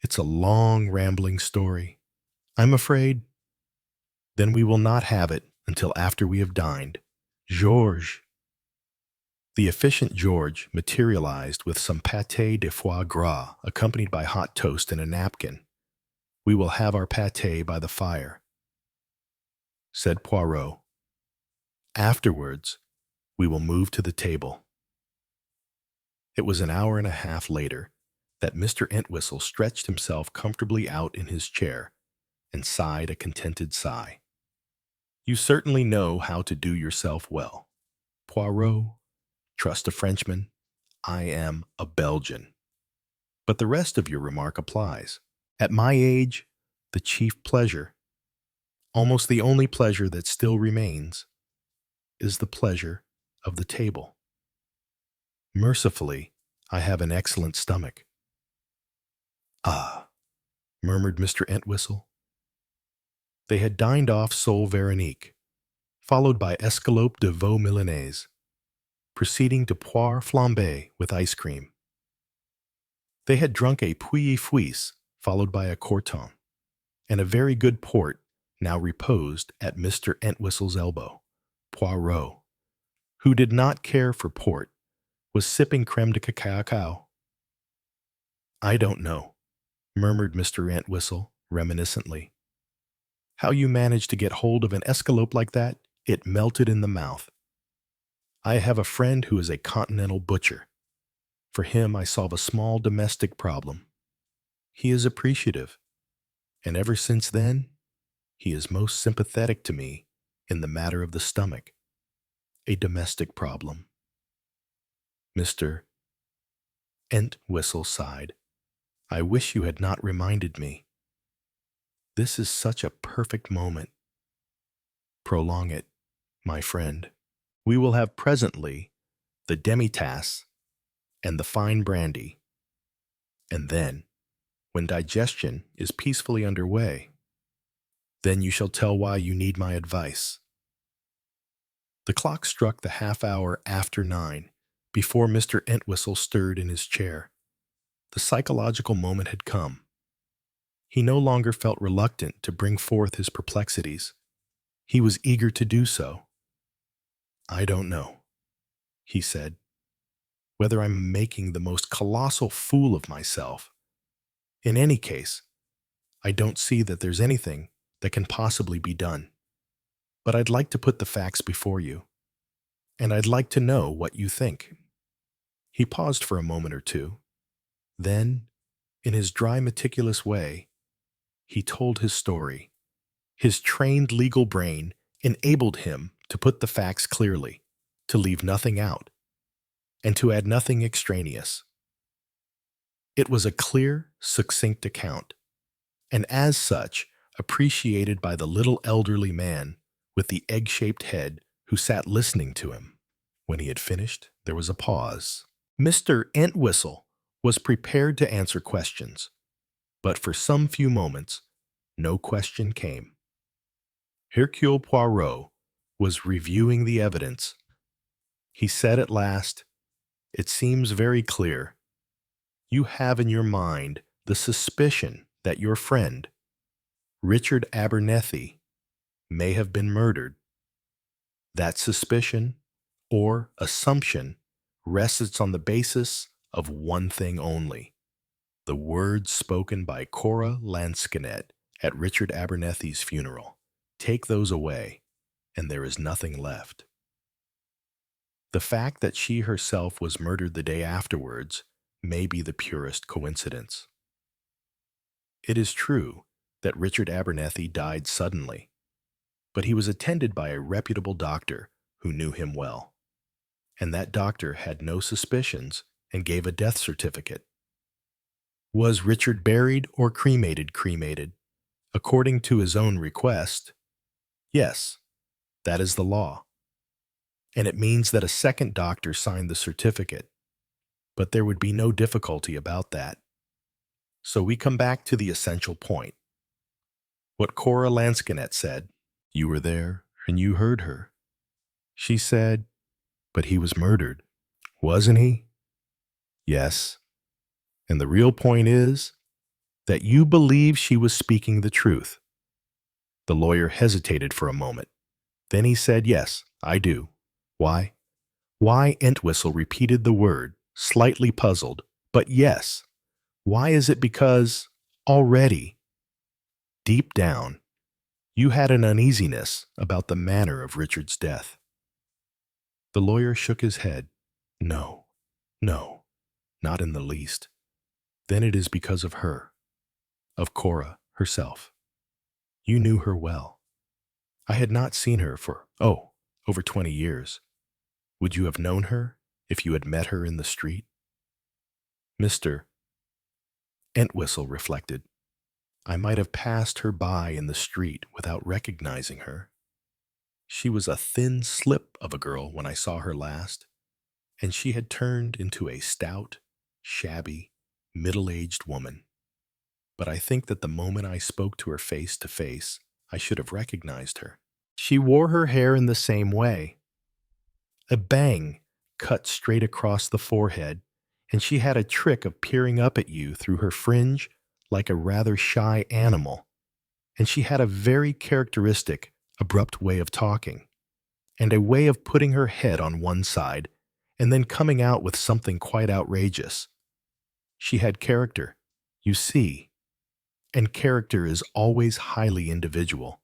[SPEAKER 1] It's a long, rambling story. I'm afraid. Then we will not have it until after we have dined. Georges. The efficient George materialized with some pâté de foie gras accompanied by hot toast and a napkin. We will have our pâté by the fire, said Poirot. Afterwards, we will move to the table. It was an hour and a half later that Mr. Entwistle stretched himself comfortably out in his chair and sighed a contented sigh. You certainly know how to do yourself well. Poirot, trust a Frenchman. I am a Belgian. But the rest of your remark applies. At my age, the chief pleasure. Almost the only pleasure that still remains is the pleasure of the table. Mercifully, I have an excellent stomach. Ah, murmured Mr. Entwistle. They had dined off sole Veronique, followed by escalope de veau milanaise, proceeding to poire flambée with ice cream. They had drunk a Pouilly-Fuisse, followed by a Corton, and a very good port now reposed at Mr. Entwistle's elbow. Poirot, who did not care for port, was sipping creme de cacao. I don't know, murmured Mr. Entwistle reminiscently. How you managed to get hold of an escalope like that, it melted in the mouth. I have a friend who is a continental butcher. For him, I solve a small domestic problem. He is appreciative, and ever since then, he is most sympathetic to me in the matter of the stomach, a domestic problem. Mr. Entwistle sighed. I wish you had not reminded me. This is such a perfect moment. Prolong it, my friend. We will have presently the demi-tasse and the fine brandy, and then, when digestion is peacefully underway, then you shall tell why you need my advice. The clock struck the half-hour after 9 before Mr. Entwistle stirred in his chair. The psychological moment had come. He no longer felt reluctant to bring forth his perplexities. He was eager to do so. I don't know, he said, whether I'm making the most colossal fool of myself. In any case, I don't see that there's anything that can possibly be done. But I'd like to put the facts before you, and I'd like to know what you think. He paused for a moment or two. Then, in his dry, meticulous way, he told his story. His trained legal brain enabled him to put the facts clearly, to leave nothing out, and to add nothing extraneous. It was a clear, succinct account, and as such, appreciated by the little elderly man with the egg-shaped head who sat listening to him. When he had finished, there was a pause. Mr. Entwistle was prepared to answer questions, but for some few moments, no question came. Hercule Poirot was reviewing the evidence. He said at last, "It seems very clear. You have in your mind the suspicion that your friend, Richard Abernethie, may have been murdered. That suspicion, or assumption, rests on the basis of one thing only: the words spoken by Cora Lansquenet at Richard Abernethie's funeral. Take those away, and there is nothing left. The fact that she herself was murdered the day afterwards may be the purest coincidence. It is true that Richard Abernethie died suddenly, but he was attended by a reputable doctor who knew him well, and that doctor had no suspicions and gave a death certificate. Was Richard buried or cremated? According to his own request? Yes, that is the law. And it means that a second doctor signed the certificate, but there would be no difficulty about that. So we come back to the essential point. What Cora Lansquenet said. You were there, and you heard her. She said, but he was murdered, wasn't he? Yes. And the real point is that you believe she was speaking the truth. The lawyer hesitated for a moment. Then he said, yes, I do. Why? Why? Entwistle repeated the word, slightly puzzled. But yes. Why is it? Because already, deep down, you had an uneasiness about the manner of Richard's death. The lawyer shook his head. No, not in the least. Then it is because of her, of Cora herself. You knew her well. I had not seen her for, over 20 years. Would you have known her if you had met her in the street? Mr. Entwistle reflected. I might have passed her by in the street without recognizing her. She was a thin slip of a girl when I saw her last, and she had turned into a stout, shabby, middle-aged woman. But I think that the moment I spoke to her face to face, I should have recognized her. She wore her hair in the same way, a bang cut straight across the forehead, and she had a trick of peering up at you through her fringe like a rather shy animal. And she had a very characteristic, abrupt way of talking, and a way of putting her head on one side and then coming out with something quite outrageous. She had character, you see, and character is always highly individual.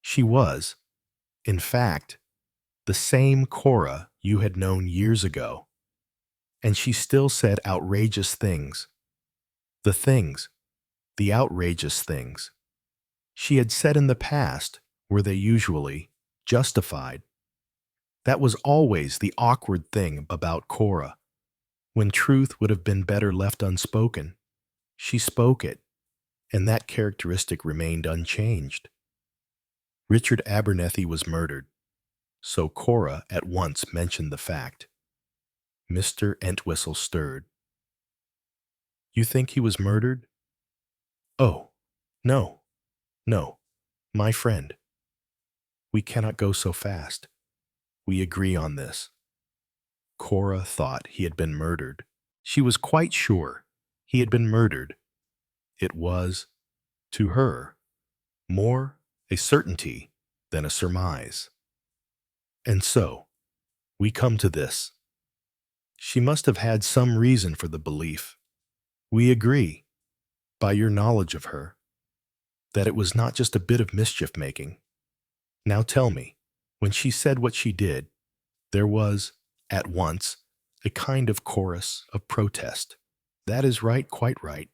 [SPEAKER 1] She was, in fact, the same Cora you had known years ago, and she still said outrageous things. The outrageous things she had said in the past, were they usually justified? That was always the awkward thing about Cora. When truth would have been better left unspoken, she spoke it, and that characteristic remained unchanged. Richard Abernethie was murdered, so Cora at once mentioned the fact. Mr. Entwistle stirred. You think he was murdered? Oh, no, no, my friend. We cannot go so fast. We agree on this. Cora thought he had been murdered. She was quite sure he had been murdered. It was, to her, more a certainty than a surmise. And so, we come to this. She must have had some reason for the belief. We agree, by your knowledge of her, that it was not just a bit of mischief-making. Now tell me, when she said what she did, there was, at once, a kind of chorus of protest. That is right, quite right.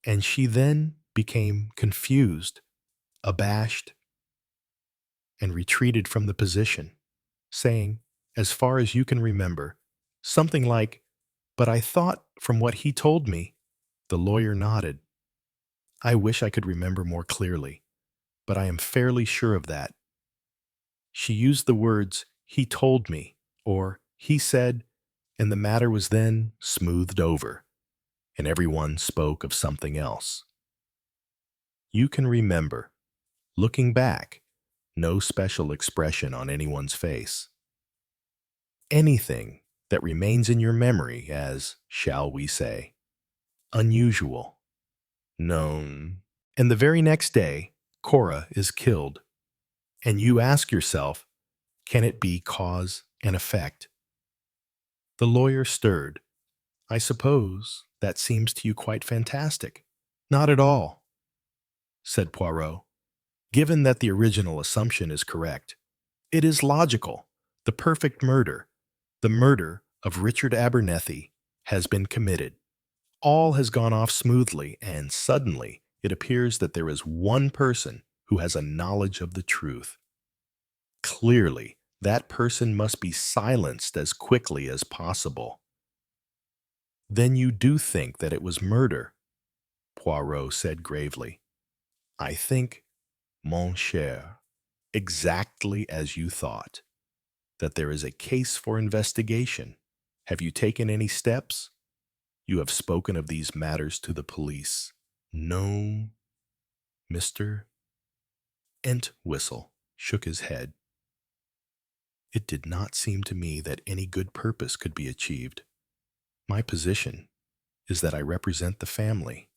[SPEAKER 1] And she then became confused, abashed, and retreated from the position, saying, as far as you can remember, something like, "But I thought from what he told me." The lawyer nodded. I wish I could remember more clearly, but I am fairly sure of that. She used the words, "he told me," or "he said," and the matter was then smoothed over, and everyone spoke of something else. You can remember, looking back, no special expression on anyone's face. Anything that remains in your memory as, shall we say, unusual, known. And the very next day, Cora is killed. And you ask yourself, can it be cause and effect? The lawyer stirred. I suppose that seems to you quite fantastic. Not at all, said Poirot. Given that the original assumption is correct, it is logical. The perfect murder, the murder of Richard Abernethie, has been committed. All has gone off smoothly, and suddenly it appears that there is one person who has a knowledge of the truth. Clearly, that person must be silenced as quickly as possible. Then you do think that it was murder? Poirot said gravely. I think, mon cher, exactly as you thought, that there is a case for investigation. Have you taken any steps? You have spoken of these matters to the police. No, Mr. Entwistle shook his head. It did not seem to me that any good purpose could be achieved. My position is that I represent the family.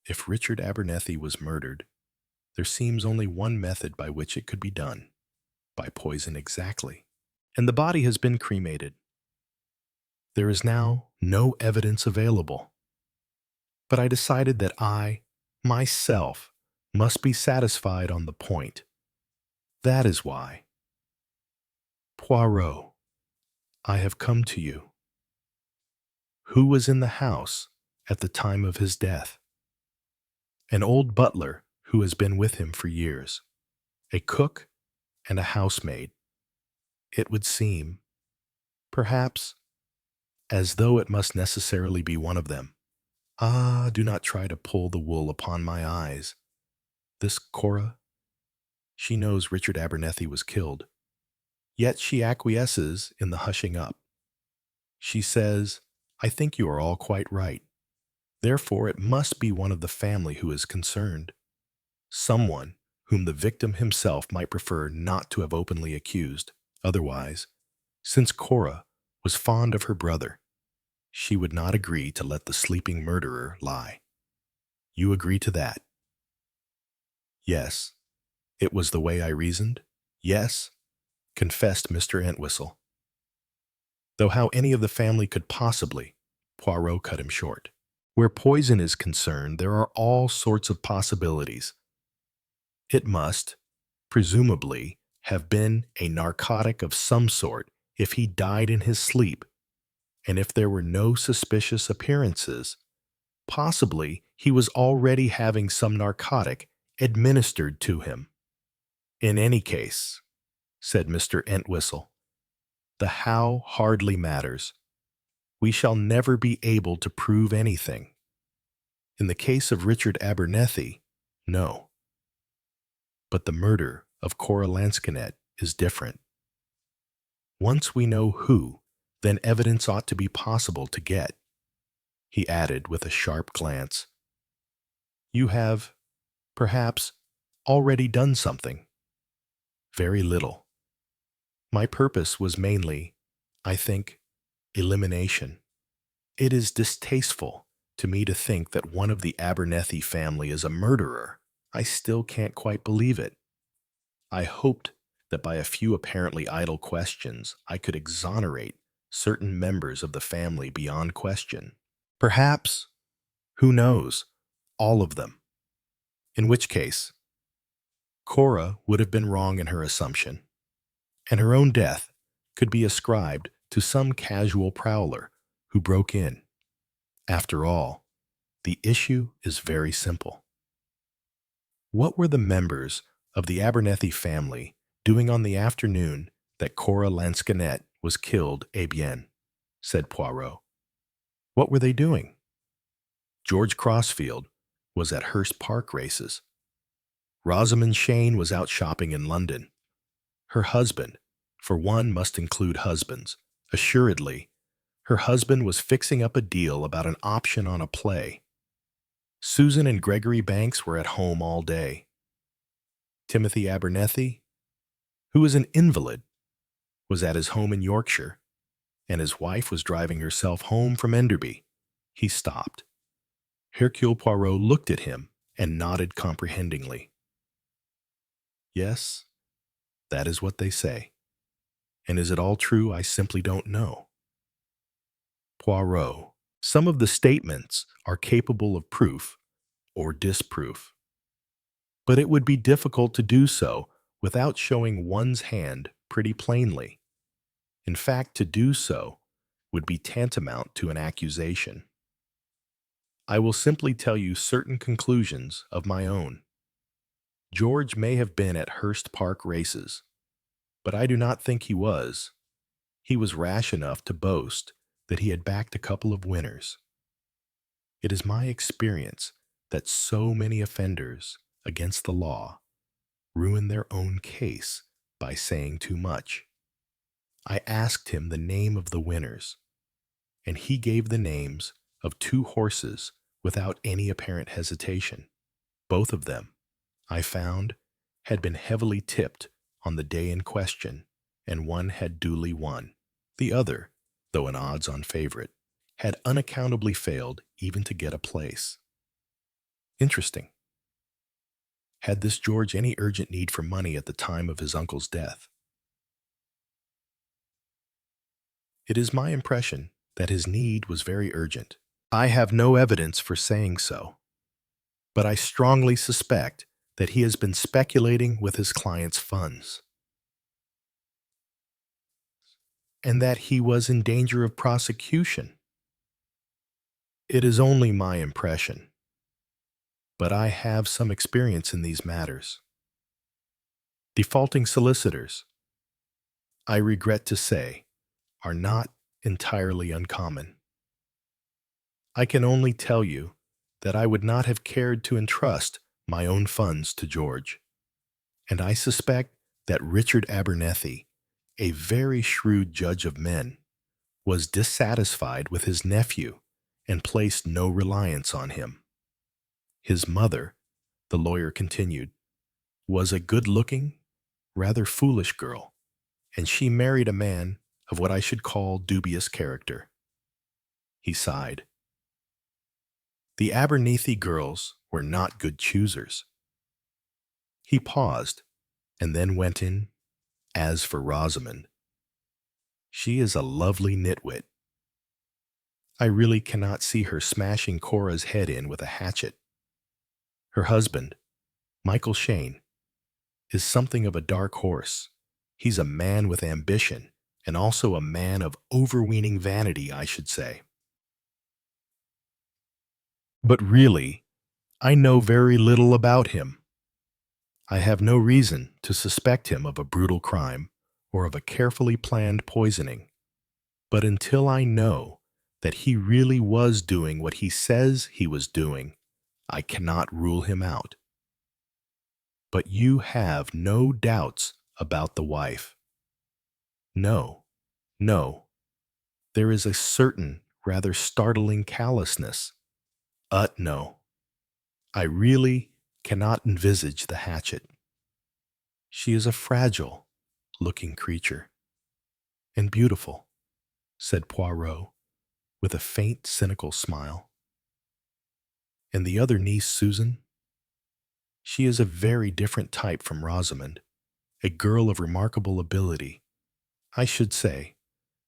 [SPEAKER 1] If Richard Abernethie was murdered, there seems only one method by which it could be done. By poison exactly. And the body has been cremated. There is now no evidence available. But I decided that I, myself, must be satisfied on the point. That is why. Poirot, I have come to you. Who was in the house at the time of his death? An old butler who has been with him for years, a cook and a housemaid. It would seem, perhaps, as though it must necessarily be one of them. Ah, do not try to pull the wool upon my eyes. This Cora, she knows Richard Abernethie was killed, yet she acquiesces in the hushing up. She says, I think you are all quite right. Therefore, it must be one of the family who is concerned. Someone whom the victim himself might prefer not to have openly accused. Otherwise, since Cora was fond of her brother, she would not agree to let the sleeping murderer lie. You agree to that? Yes. It was the way I reasoned? Yes, confessed Mr. Entwistle. Though how any of the family could possibly, Poirot cut him short. Where poison is concerned, there are all sorts of possibilities. It must, presumably, have been a narcotic of some sort if he died in his sleep, and if there were no suspicious appearances, possibly he was already having some narcotic administered to him. In any case, said Mr. Entwistle, the how hardly matters. We shall never be able to prove anything. In the case of Richard Abernethie, no. But the murder of Cora Lansquenet is different. Once we know who, then evidence ought to be possible to get, he added with a sharp glance. You have, perhaps, already done something. Very little. My purpose was mainly, I think, elimination. It is distasteful to me to think that one of the Abernethie family is a murderer. I still can't quite believe it. I hoped that by a few apparently idle questions I could exonerate certain members of the family beyond question. Perhaps, who knows, all of them. In which case, Cora would have been wrong in her assumption, and her own death could be ascribed to some casual prowler who broke in. After all, the issue is very simple. What were the members of the Abernethie family doing on the afternoon that Cora Lansquenet was killed, eh bien? Said Poirot. What were they doing? George Crossfield was at Hurst Park races. Rosamond Shane was out shopping in London. Her husband, for one must include husbands, assuredly, her husband was fixing up a deal about an option on a play. Susan and Gregory Banks were at home all day. Timothy Abernethie, who was an invalid, was at his home in Yorkshire, and his wife was driving herself home from Enderby. He stopped. Hercule Poirot looked at him and nodded comprehendingly. Yes, that is what they say. And is it all true? I simply don't know. Poirot, some of the statements are capable of proof or disproof, but it would be difficult to do so without showing one's hand pretty plainly. In fact, to do so would be tantamount to an accusation. I will simply tell you certain conclusions of my own. George may have been at Hurst Park races, but I do not think he was. He was rash enough to boast that he had backed a couple of winners. It is my experience that so many offenders against the law ruin their own case by saying too much. I asked him the name of the winners, and he gave the names of two horses without any apparent hesitation. Both of them, I found, had been heavily tipped on the day in question, and one had duly won. The other, though an odds-on favorite, had unaccountably failed even to get a place. Interesting. Had this George any urgent need for money at the time of his uncle's death? It is my impression that his need was very urgent. I have no evidence for saying so, but I strongly suspect that he has been speculating with his client's funds, and that he was in danger of prosecution. It is only my impression, but I have some experience in these matters. Defaulting solicitors, I regret to say, are not entirely uncommon. I can only tell you that I would not have cared to entrust my own funds to George, and I suspect that Richard Abernethie, a very shrewd judge of men, was dissatisfied with his nephew and placed no reliance on him. His mother, the lawyer continued, was a good-looking, rather foolish girl, and she married a man of what I should call dubious character. He sighed. The Abernethy girls were not good choosers. He paused, and then went in, as for Rosamond, she is a lovely nitwit. I really cannot see her smashing Cora's head in with a hatchet. Her husband, Michael Shane, is something of a dark horse. He's a man with ambition, and also a man of overweening vanity, I should say. But really, I know very little about him. I have no reason to suspect him of a brutal crime or of a carefully planned poisoning. But until I know that he really was doing what he says he was doing, I cannot rule him out. But you have no doubts about the wife. No, no. There is a certain, rather startling callousness. No. I really cannot envisage the hatchet. She is a fragile-looking creature. And beautiful, said Poirot, with a faint, cynical smile. And the other niece, Susan? She is a very different type from Rosamond, a girl of remarkable ability. I should say,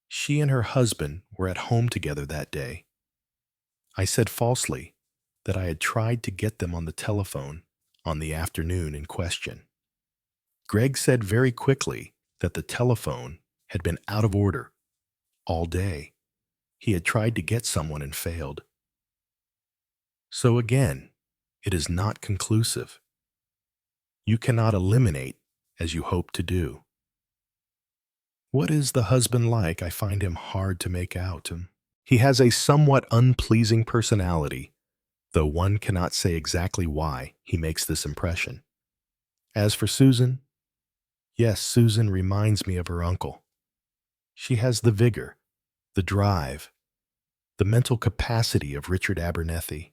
[SPEAKER 1] she and her husband were at home together that day. I said falsely that I had tried to get them on the telephone on the afternoon in question. Greg said very quickly that the telephone had been out of order all day. He had tried to get someone and failed. So again, it is not conclusive. You cannot eliminate as you hope to do. What is the husband like? I find him hard to make out. He has a somewhat unpleasing personality, though one cannot say exactly why he makes this impression. As for Susan, yes, Susan reminds me of her uncle. She has the vigor, the drive, the mental capacity of Richard Abernethie.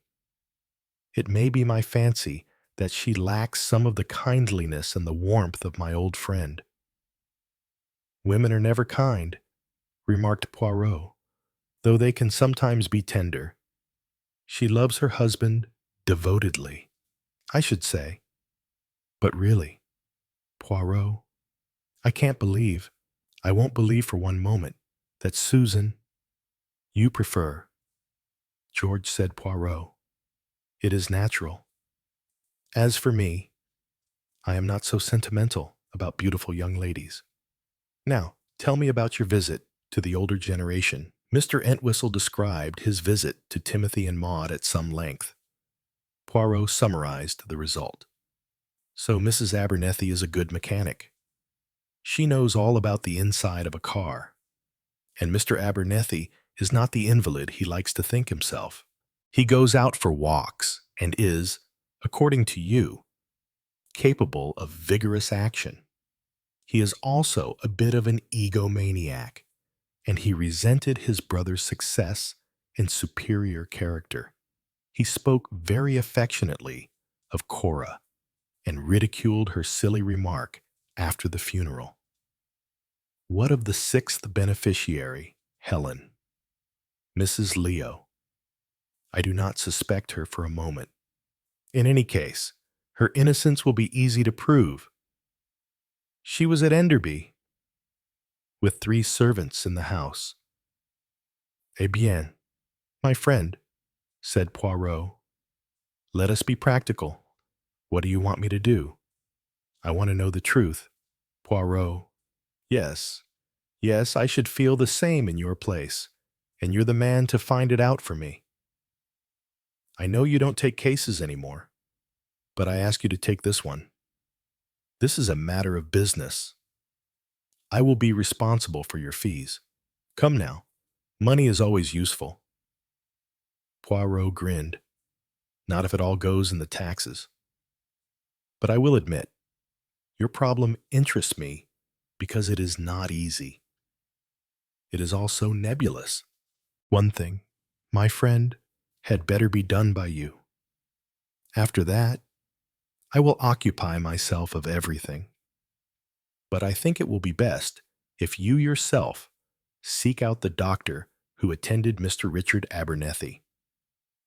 [SPEAKER 1] It may be my fancy that she lacks some of the kindliness and the warmth of my old friend. Women are never kind, remarked Poirot, though they can sometimes be tender. She loves her husband devotedly, I should say. But really, Poirot, I won't believe for one moment, that Susan, you prefer. George, said Poirot. It is natural. As for me, I am not so sentimental about beautiful young ladies. Now, tell me about your visit to the older generation. Mr. Entwistle described his visit to Timothy and Maud at some length. Poirot summarized the result. So Mrs. Abernethie is a good mechanic. She knows all about the inside of a car. And Mr. Abernethie is not the invalid he likes to think himself. He goes out for walks and is, according to you, capable of vigorous action. He is also a bit of an egomaniac, and he resented his brother's success and superior character. He spoke very affectionately of Cora and ridiculed her silly remark after the funeral. What of the sixth beneficiary, Helen? Mrs. Leo. I do not suspect her for a moment. In any case, her innocence will be easy to prove. She was at Enderby, with 3 servants in the house. Eh bien, my friend, said Poirot, let us be practical. What do you want me to do? I want to know the truth. Poirot, yes, I should feel the same in your place, and you're the man to find it out for me. I know you don't take cases anymore, but I ask you to take this one. This is a matter of business. I will be responsible for your fees. Come now, money is always useful. Poirot grinned. Not if it all goes in the taxes. But I will admit, your problem interests me because it is not easy. It is also nebulous. One thing, my friend, had better be done by you. After that, I will occupy myself of everything. But I think it will be best if you yourself seek out the doctor who attended Mr. Richard Abernethie.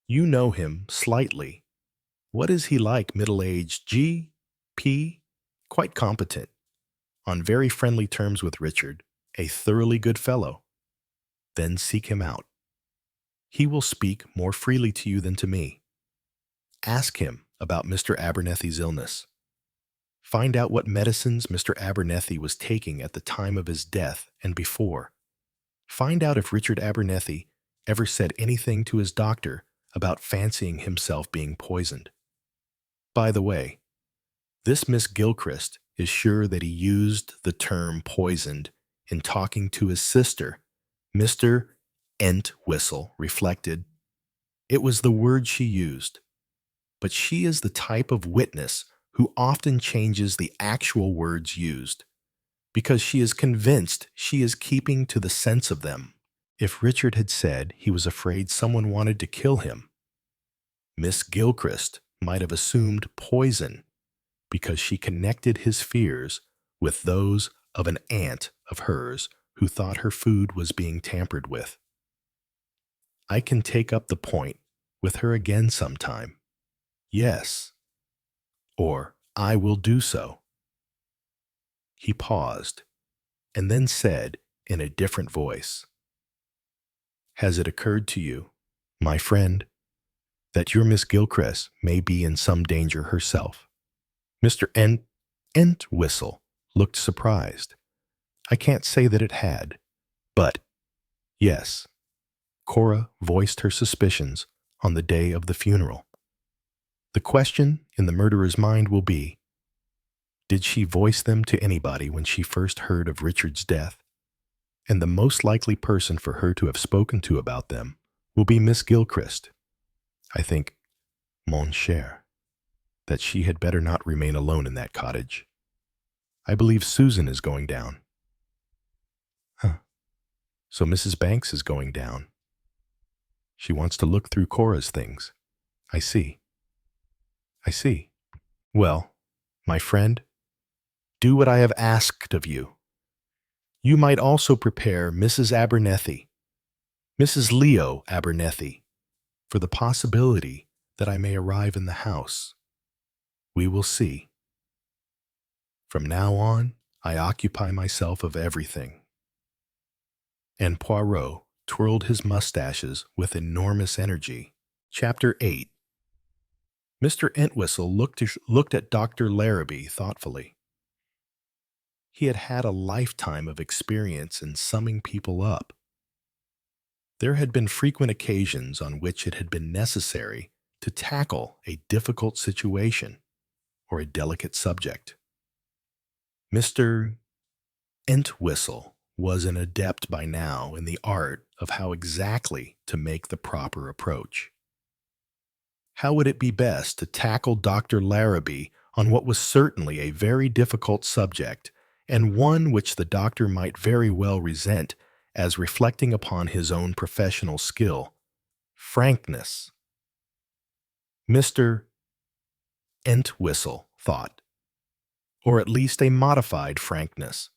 [SPEAKER 1] You know him slightly. What is he like, middle-aged? G.P.? Quite competent. On very friendly terms with Richard, a thoroughly good fellow. Then seek him out. He will speak more freely to you than to me. Ask him about Mr. Abernethie's illness. Find out what medicines Mr. Abernethie was taking at the time of his death and before. Find out if Richard Abernethie ever said anything to his doctor about fancying himself being poisoned. By the way, this Miss Gilchrist is sure that he used the term poisoned in talking to his sister. Mr. Entwistle reflected. It was the word she used. But she is the type of witness who often changes the actual words used, because she is convinced she is keeping to the sense of them. If Richard had said he was afraid someone wanted to kill him, Miss Gilchrist might have assumed poison because she connected his fears with those of an aunt of hers who thought her food was being tampered with. I can take up the point with her again sometime. Yes. Or I will do so. He paused and then said in a different voice, Has it occurred to you, my friend, that your Miss Gilchrist may be in some danger herself? Mr. Entwistle looked surprised. I can't say that it had, but yes, Cora voiced her suspicions on the day of the funeral. The question in the murderer's mind will be, did she voice them to anybody when she first heard of Richard's death? And the most likely person for her to have spoken to about them will be Miss Gilchrist. I think, mon cher, that she had better not remain alone in that cottage. I believe Susan is going down. So Mrs. Banks is going down. She wants to look through Cora's things. I see. Well, my friend, do what I have asked of you. You might also prepare Mrs. Abernethie, Mrs. Leo Abernethie, for the possibility that I may arrive in the house. We will see. From now on, I occupy myself of everything. And Poirot twirled his mustaches with enormous energy. Chapter 8. Mr. Entwistle looked at Dr. Larrabee thoughtfully. He had had a lifetime of experience in summing people up. There had been frequent occasions on which it had been necessary to tackle a difficult situation or a delicate subject. Mr. Entwistle was an adept by now in the art of how exactly to make the proper approach. How would it be best to tackle Dr. Larrabee on what was certainly a very difficult subject, and one which the doctor might very well resent as reflecting upon his own professional skill? Frankness. Mr. Entwistle thought, or at least a modified frankness.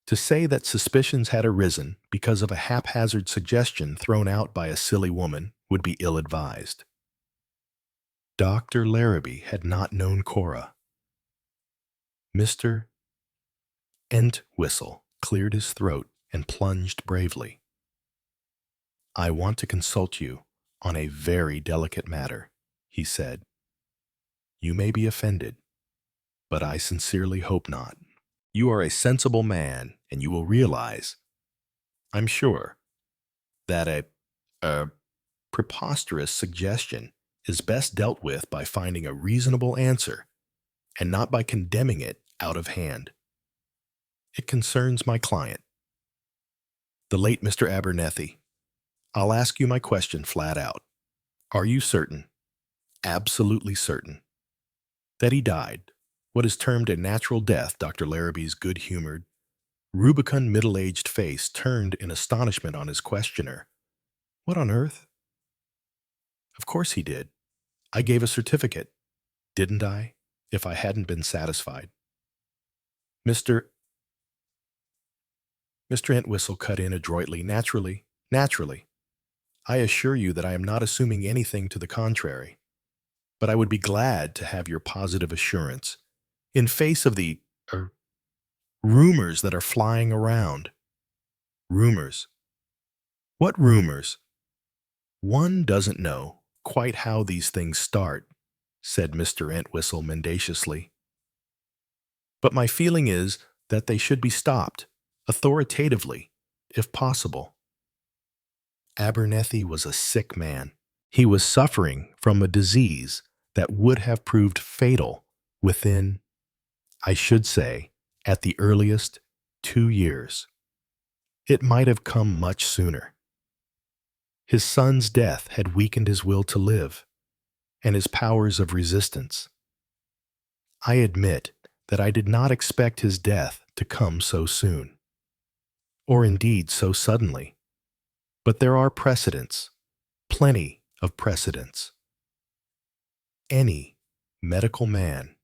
[SPEAKER 1] To say that suspicions had arisen because of a haphazard suggestion thrown out by a silly woman would be ill-advised. Dr. Larrabee had not known Cora. Mr. Entwistle cleared his throat and plunged bravely. I want to consult you on a very delicate matter, he said. You may be offended, but I sincerely hope not. You are a sensible man, and you will realize, I'm sure, that a preposterous suggestion is best dealt with by finding a reasonable answer, and not by condemning it out of hand. It concerns my client, the late Mr. Abernethie. I'll ask you my question flat out. Are you certain, absolutely certain, that he died what is termed a natural death? Dr. Larrabee's good-humored, rubicund middle-aged face turned in astonishment on his questioner. What on earth? Of course he did. I gave a certificate, didn't I, if I hadn't been satisfied? Mr. Mr. Entwistle cut in adroitly. Naturally. I assure you that I am not assuming anything to the contrary, but I would be glad to have your positive assurance in face of the rumors that are flying around. Rumors? What rumors? One doesn't know quite how these things start, said Mr. Entwistle mendaciously. But my feeling is that they should be stopped, authoritatively, if possible. Abernethie was a sick man. He was suffering from a disease that would have proved fatal within, I should say, at the earliest, 2 years. It might have come much sooner. His son's death had weakened his will to live and his powers of resistance. I admit that I did not expect his death to come so soon, or indeed so suddenly. But there are precedents, plenty of precedents. Any medical man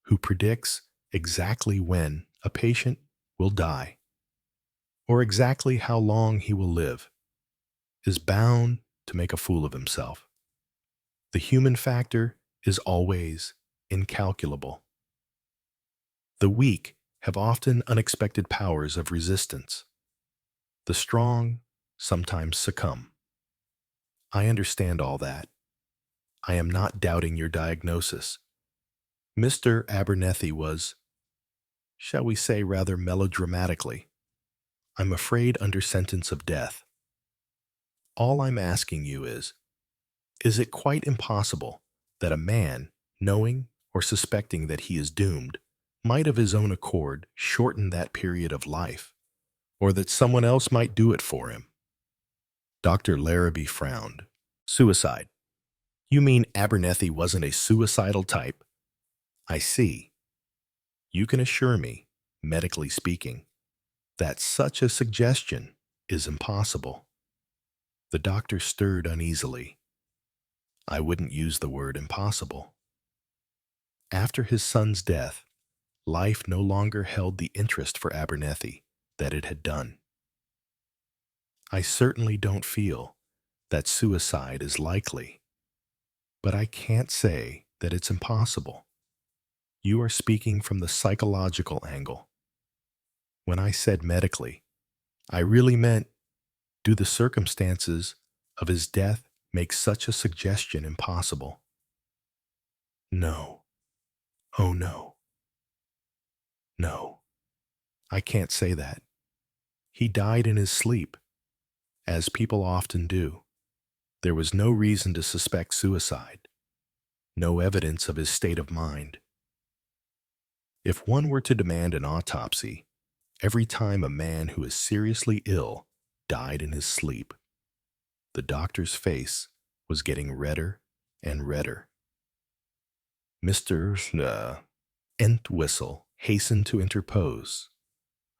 [SPEAKER 1] who predicts exactly when a patient will die, or exactly how long he will live, is bound to make a fool of himself. The human factor is always incalculable. The weak have often unexpected powers of resistance. The strong sometimes succumb. I understand all that. I am not doubting your diagnosis. Mr. Abernethie was, shall we say rather melodramatically, I'm afraid under sentence of death. All I'm asking you is it quite impossible that a man, knowing or suspecting that he is doomed, might of his own accord shorten that period of life, or that someone else might do it for him? Dr. Larrabee frowned. Suicide. You mean Abernethie wasn't a suicidal type? I see. You can assure me, medically speaking, that such a suggestion is impossible. The doctor stirred uneasily. I wouldn't use the word impossible. After his son's death, life no longer held the interest for Abernethie that it had done. I certainly don't feel that suicide is likely, but I can't say that it's impossible. You are speaking from the psychological angle. When I said medically, I really meant, do the circumstances of his death make such a suggestion impossible? No. Oh no. No. I can't say that. He died in his sleep, as people often do. There was no reason to suspect suicide, no evidence of his state of mind. If one were to demand an autopsy every time a man who is seriously ill died in his sleep, the doctor's face was getting redder and redder. Mr. Entwistle hastened to interpose.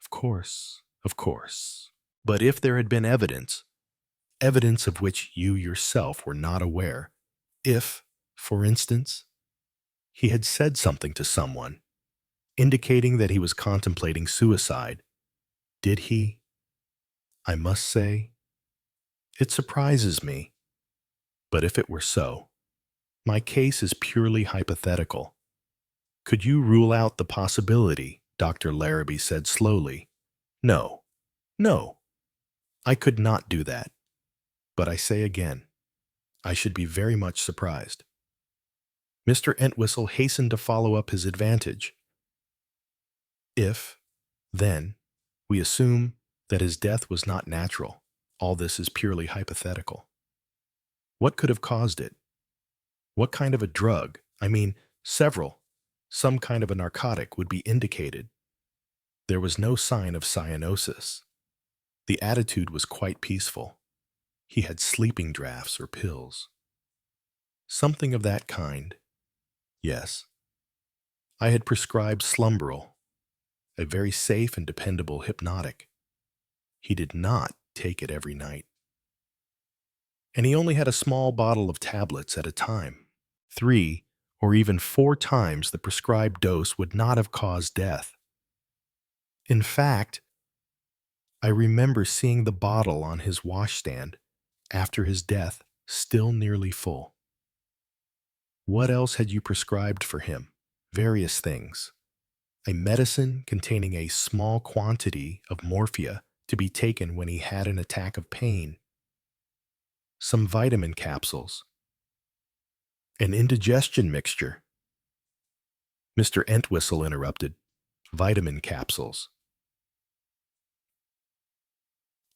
[SPEAKER 1] Of course. But if there had been evidence of which you yourself were not aware, if, for instance, he had said something to someone, indicating that he was contemplating suicide, did he? I must say, it surprises me. But if it were so, my case is purely hypothetical. Could you rule out the possibility? Dr. Larrabee said slowly. No, I could not do that. But I say again, I should be very much surprised. Mr. Entwistle hastened to follow up his advantage. If, then, we assume that his death was not natural, all this is purely hypothetical. What could have caused it? What kind of a drug, some kind of a narcotic would be indicated? There was no sign of cyanosis. The attitude was quite peaceful. he had sleeping draughts or pills. Something of that kind. Yes. I had prescribed Slumberil, a very safe and dependable hypnotic. He did not take it every night. And he only had a small bottle of tablets at a time. 3 or even 4 times the prescribed dose would not have caused death. In fact, I remember seeing the bottle on his washstand after his death still nearly full. What else had you prescribed for him? Various things. A medicine containing a small quantity of morphia to be taken when he had an attack of pain. Some vitamin capsules. An indigestion mixture. Mr. Entwistle interrupted. Vitamin capsules.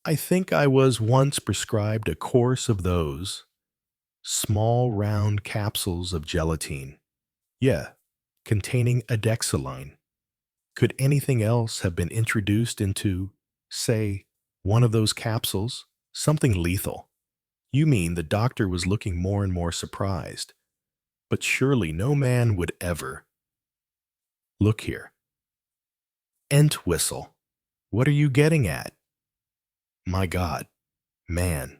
[SPEAKER 1] I think I was once prescribed a course of those. Small round capsules of gelatine. Yeah, containing adexaline. Could anything else have been introduced into, say, one of those capsules? Something lethal. You mean the doctor was looking more and more surprised. But surely no man would ever. Look here. Entwistle. What are you getting at? My God. Man.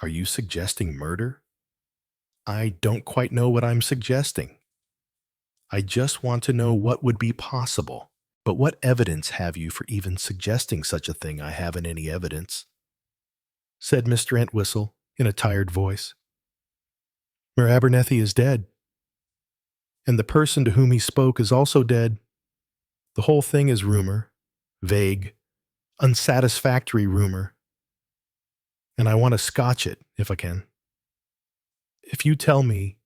[SPEAKER 1] Are you suggesting murder? I don't quite know what I'm suggesting. I just want to know what would be possible. But what evidence have you for even suggesting such a thing? I haven't any evidence, said Mr. Entwistle in a tired voice. Mr. Abernethie is dead, and the person to whom he spoke is also dead. The whole thing is rumor, vague, unsatisfactory rumor, and I want to scotch it if I can. If you tell me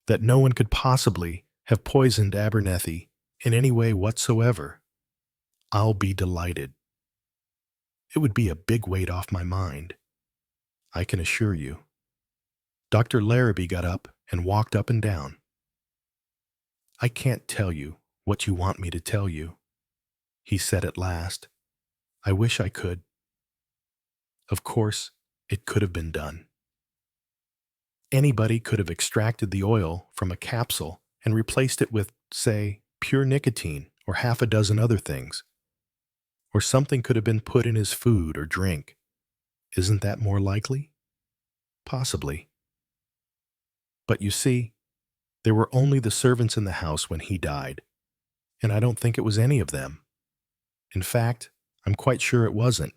[SPEAKER 1] that no one could possibly have poisoned Abernethie in any way whatsoever, I'll be delighted. It would be a big weight off my mind, I can assure you. Dr. Larrabee got up and walked up and down. I can't tell you what you want me to tell you, he said at last. I wish I could. Of course, it could have been done. Anybody could have extracted the oil from a capsule and replaced it with, say, pure nicotine or half a dozen other things. Or something could have been put in his food or drink. Isn't that more likely? Possibly. But you see, there were only the servants in the house when he died, and I don't think it was any of them. In fact, I'm quite sure it wasn't.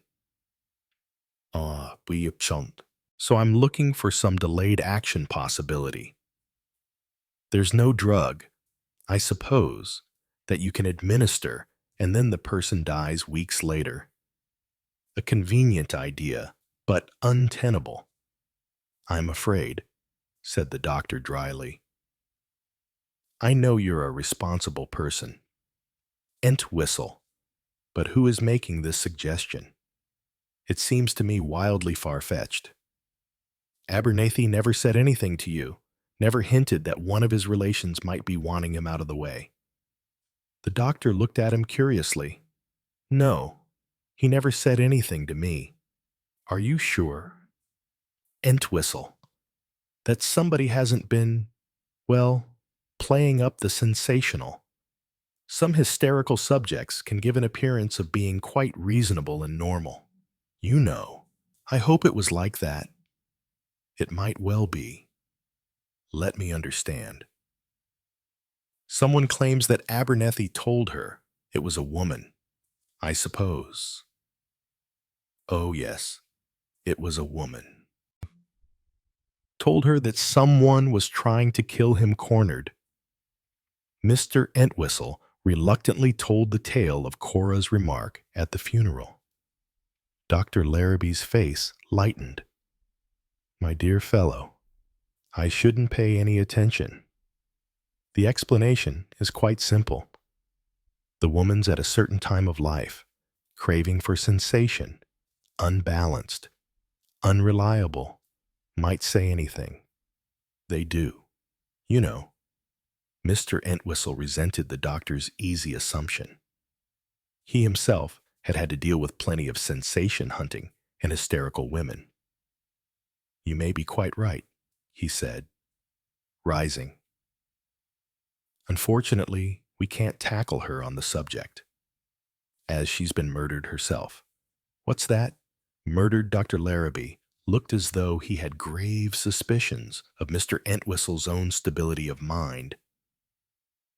[SPEAKER 1] So I'm looking for some delayed action possibility. There's no drug, I suppose, that you can administer and then the person dies weeks later. A convenient idea, but untenable. I'm afraid, said the doctor dryly. I know you're a responsible person. Entwistle. But who is making this suggestion? It seems to me wildly far-fetched. Abernethie never said anything to you, never hinted that one of his relations might be wanting him out of the way. The doctor looked at him curiously. No, he never said anything to me. Are you sure? Entwistle. That somebody hasn't been, well, playing up the sensational. Some hysterical subjects can give an appearance of being quite reasonable and normal. You know, I hope it was like that. It might well be. Let me understand. Someone claims that Abernethie told her it was a woman, I suppose. Oh yes, it was a woman. Told her that someone was trying to kill him cornered. Mr. Entwistle reluctantly told the tale of Cora's remark at the funeral. Dr. Larrabee's face lightened. My dear fellow, I shouldn't pay any attention. The explanation is quite simple. The woman's at a certain time of life, craving for sensation, unbalanced, unreliable, might say anything. They do. You know. Mr. Entwistle resented the doctor's easy assumption. He himself had had to deal with plenty of sensation hunting and hysterical women. You may be quite right, he said, rising. Unfortunately, we can't tackle her on the subject, as she's been murdered herself. What's that? Murdered Dr. Larrabee looked as though he had grave suspicions of Mr. Entwistle's own stability of mind.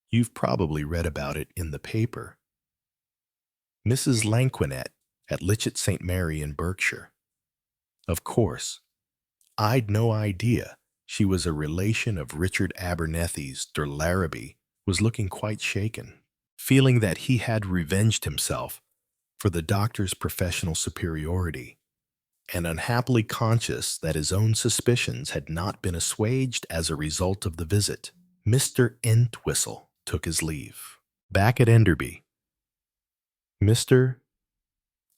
[SPEAKER 1] You've probably read about it in the paper. Mrs. Lanquinet at Litchett St. Mary in Berkshire. Of course, I'd no idea she was a relation of Richard Abernethie's. Der Larrabee was looking quite shaken, feeling that he had revenged himself for the doctor's professional superiority, and unhappily conscious that his own suspicions had not been assuaged as a result of the visit. Mr. Entwistle took his leave. Back at Enderby, Mr.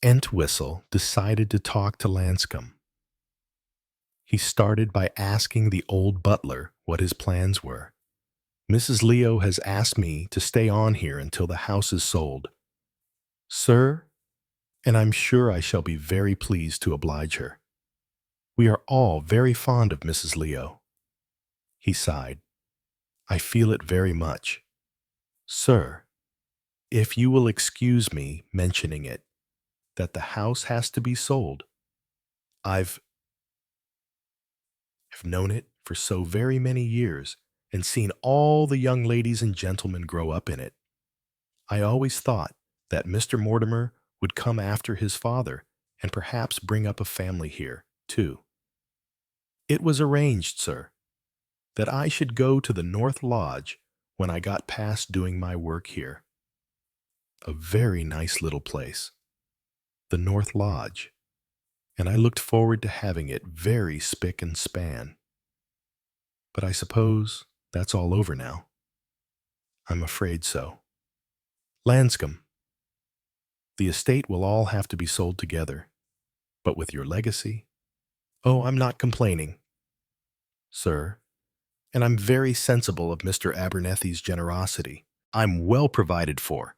[SPEAKER 1] Entwistle decided to talk to Lanscombe. He started by asking the old butler what his plans were. Mrs. Leo has asked me to stay on here until the house is sold, sir, and I'm sure I shall be very pleased to oblige her. We are all very fond of Mrs. Leo. He sighed. I feel it very much. Sir, if you will excuse me mentioning it, that the house has to be sold. I've known it for so very many years and seen all the young ladies and gentlemen grow up in it. I always thought that Mr. Mortimer would come after his father and perhaps bring up a family here, too. It was arranged, sir, that I should go to the North Lodge when I got past doing my work here. A very nice little place, the North Lodge, and I looked forward to having it very spick and span. But I suppose that's all over now. I'm afraid so. Lanscombe, the estate will all have to be sold together, but with your legacy, oh, I'm not complaining, sir, and I'm very sensible of Mr. Abernethie's generosity. I'm well provided for,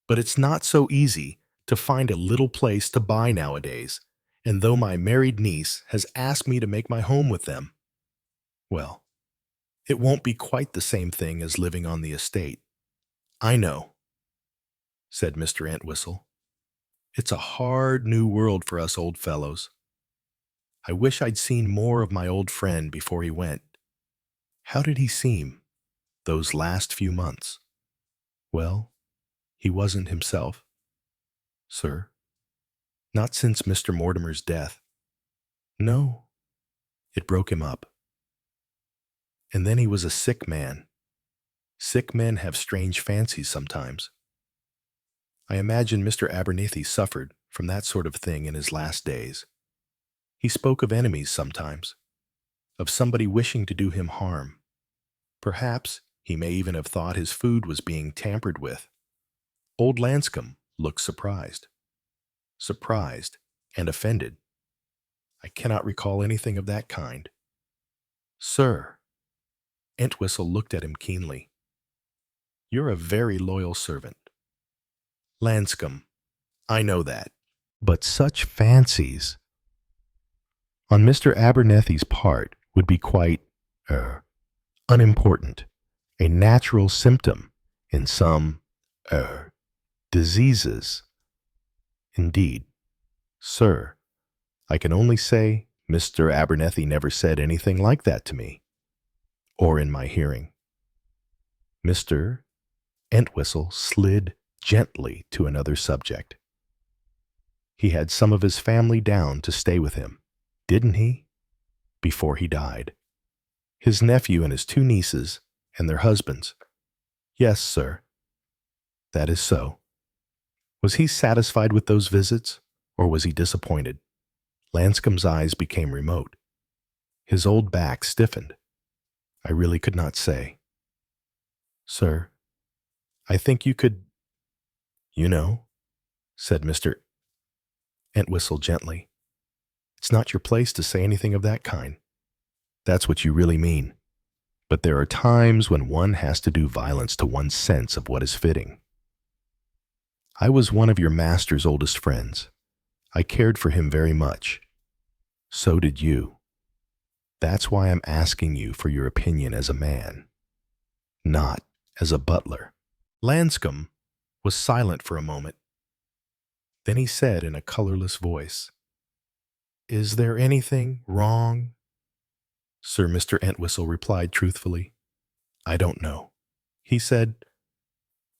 [SPEAKER 1] but it's not so easy to find a little place to buy nowadays, and though my married niece has asked me to make my home with them, well, it won't be quite the same thing as living on the estate. I know, said Mr. Entwistle. It's a hard new world for us old fellows. I wish I'd seen more of my old friend before he went. How did he seem those last few months? Well, he wasn't himself, sir. Not since Mr. Mortimer's death. No, it broke him up. And then he was a sick man. Sick men have strange fancies sometimes. I imagine Mr. Abernethie suffered from that sort of thing in his last days. He spoke of enemies sometimes, of somebody wishing to do him harm. Perhaps he may even have thought his food was being tampered with. Old Lanscombe looked surprised and offended. I cannot recall anything of that kind. Sir, Entwistle looked at him keenly. You're a very loyal servant. Lanscombe, I know that. But such fancies on Mr. Abernethie's part would be quite, unimportant, a natural symptom in some, diseases. Indeed, sir, I can only say Mr. Abernethie never said anything like that to me, or in my hearing. Mr. Entwistle slid gently to another subject. He had some of his family down to stay with him, didn't he? Before he died. His nephew and his 2 nieces and their husbands. Yes, sir. That is so. Was he satisfied with those visits, or was he disappointed? Lanscombe's eyes became remote. His old back stiffened. I really could not say. Sir, I think you could, said Mr. Entwistle gently. It's not your place to say anything of that kind. That's what you really mean. But there are times when one has to do violence to one's sense of what is fitting. I was one of your master's oldest friends. I cared for him very much. So did you. That's why I'm asking you for your opinion as a man, not as a butler." Lanscombe was silent for a moment. Then he said in a colorless voice, "Is there anything wrong?" Sir Mr. Entwistle replied truthfully, "I don't know." He said,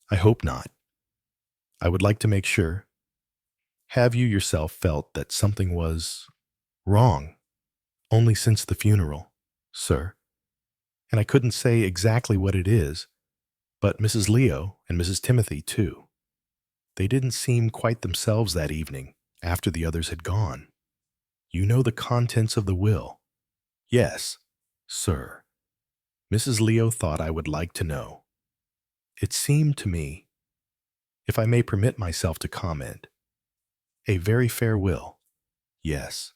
[SPEAKER 1] "I hope not. I would like to make sure. Have you yourself felt that something was wrong only since the funeral, sir? And I couldn't say exactly what it is, but Mrs. Leo and Mrs. Timothy, too. They didn't seem quite themselves that evening after the others had gone. You know the contents of the will." "Yes, sir." Mrs. Leo thought I would like to know. It seemed to me, if I may permit myself to comment, a very fair will. Yes,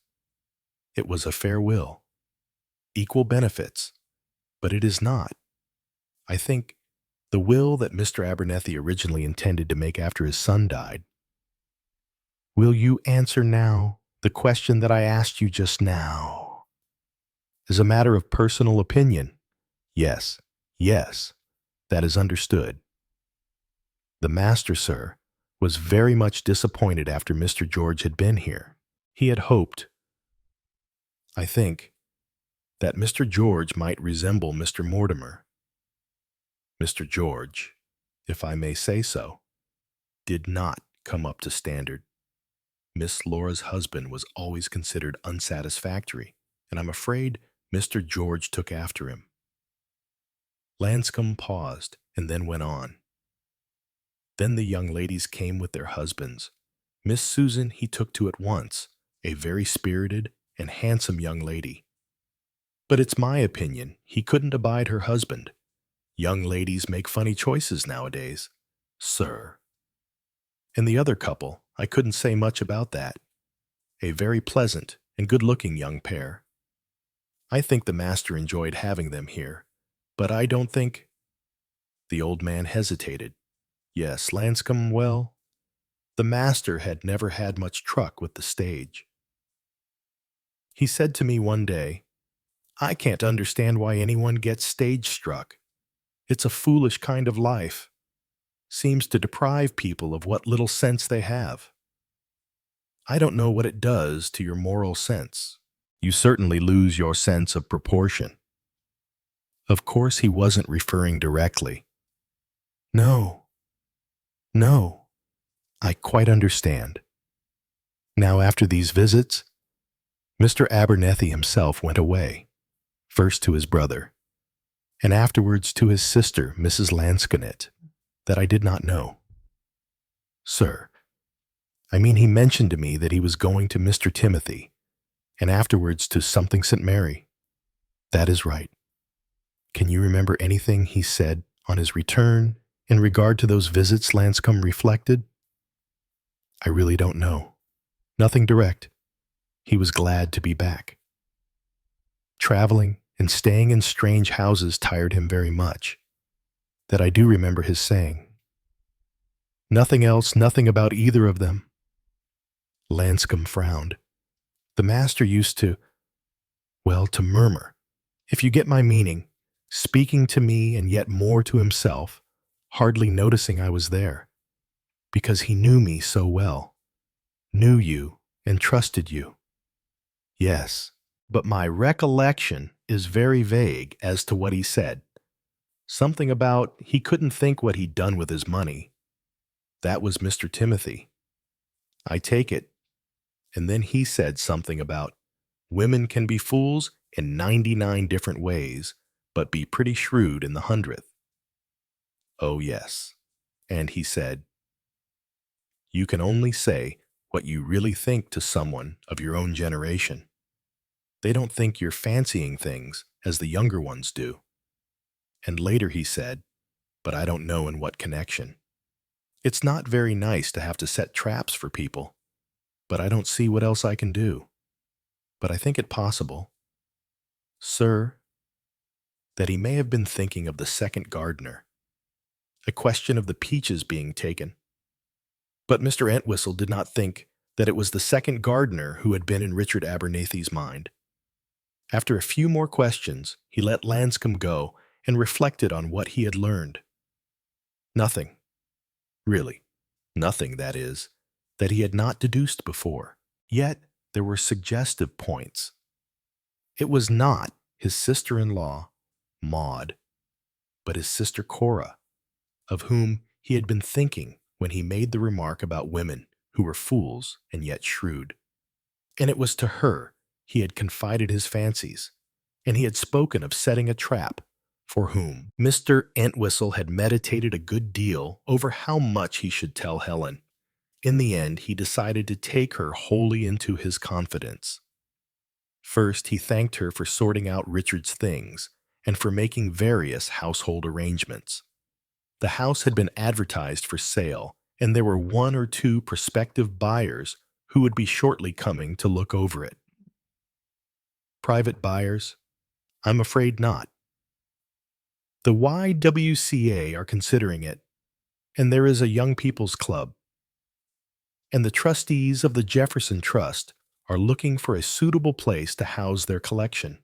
[SPEAKER 1] it was a fair will. Equal benefits, but it is not, I think, the will that Mr. Abernethie originally intended to make after his son died. Will you answer now the question that I asked you just now? As a matter of personal opinion, yes, yes, that is understood. The master, sir, was very much disappointed after Mr. George had been here. He had hoped, I think, that Mr. George might resemble Mr. Mortimer. Mr. George, if I may say so, did not come up to standard. Miss Laura's husband was always considered unsatisfactory, and I'm afraid Mr. George took after him. Lanscombe paused and then went on. Then the young ladies came with their husbands. Miss Susan he took to at once, a very spirited and handsome young lady. But it's my opinion he couldn't abide her husband. Young ladies make funny choices nowadays, sir. And the other couple, I couldn't say much about that. A very pleasant and good-looking young pair. I think the master enjoyed having them here, but I don't think—" The old man hesitated. Yes, Lanscombe, well, the master had never had much truck with the stage. He said to me one day, "I can't understand why anyone gets stage-struck. It's a foolish kind of life. Seems to deprive people of what little sense they have. I don't know what it does to your moral sense. You certainly lose your sense of proportion." Of course he wasn't referring directly. No, I quite understand. Now after these visits, Mr. Abernethie himself went away, first to his brother, and afterwards to his sister, Mrs. Lanscombe, that I did not know. Sir, I mean he mentioned to me that he was going to Mr. Timothy, and afterwards to something St. Mary. That is right. Can you remember anything he said on his return in regard to those visits? Lanscombe reflected. I really don't know. Nothing direct. He was glad to be back. Traveling and staying in strange houses tired him very much. That I do remember his saying. Nothing else, nothing about either of them. Lanscombe frowned. The master used to murmur, if you get my meaning, speaking to me and yet more to himself, hardly noticing I was there, because he knew me so well, knew you and trusted you. Yes, but my recollection is very vague as to what he said. Something about he couldn't think what he'd done with his money. That was Mr. Timothy. I take it. And then he said something about women can be fools in 99 different ways, but be pretty shrewd in the 100th. Oh, yes. And he said, you can only say what you really think to someone of your own generation. They don't think you're fancying things as the younger ones do. And later he said, but I don't know in what connection. It's not very nice to have to set traps for people, but I don't see what else I can do. But I think it possible, sir, that he may have been thinking of the second gardener, a question of the peaches being taken. But Mr. Entwistle did not think that it was the second gardener who had been in Richard Abernethie's mind. After a few more questions, he let Lanscombe go and reflected on what he had learned. Nothing, really, nothing, that is, that he had not deduced before. Yet there were suggestive points. It was not his sister-in-law, Maud, but his sister Cora, of whom he had been thinking when he made the remark about women who were fools and yet shrewd. And it was to her he had confided his fancies, and he had spoken of setting a trap, for whom Mr. Entwistle had meditated a good deal over how much he should tell Helen. In the end, he decided to take her wholly into his confidence. First, he thanked her for sorting out Richard's things and for making various household arrangements. The house had been advertised for sale, and there were 1 or 2 prospective buyers who would be shortly coming to look over it. Private buyers? I'm afraid not. The YWCA are considering it, and there is a Young People's Club. And the trustees of the Jefferson Trust are looking for a suitable place to house their collection.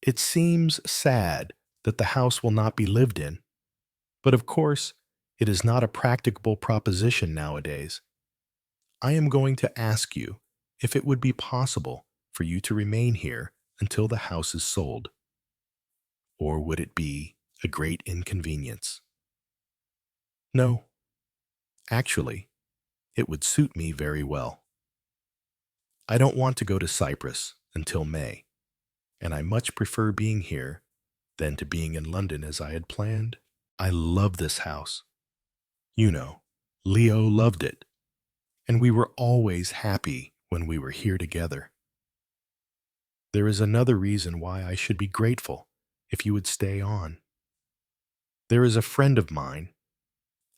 [SPEAKER 1] It seems sad that the house will not be lived in, but of course, it is not a practicable proposition nowadays. I am going to ask you if it would be possible for you to remain here until the house is sold. Or would it be a great inconvenience? No. Actually, it would suit me very well. I don't want to go to Cyprus until May, and I much prefer being here than to being in London as I had planned. I love this house. You know, Leo loved it, and we were always happy when we were here together. There is another reason why I should be grateful if you would stay on. There is a friend of mine,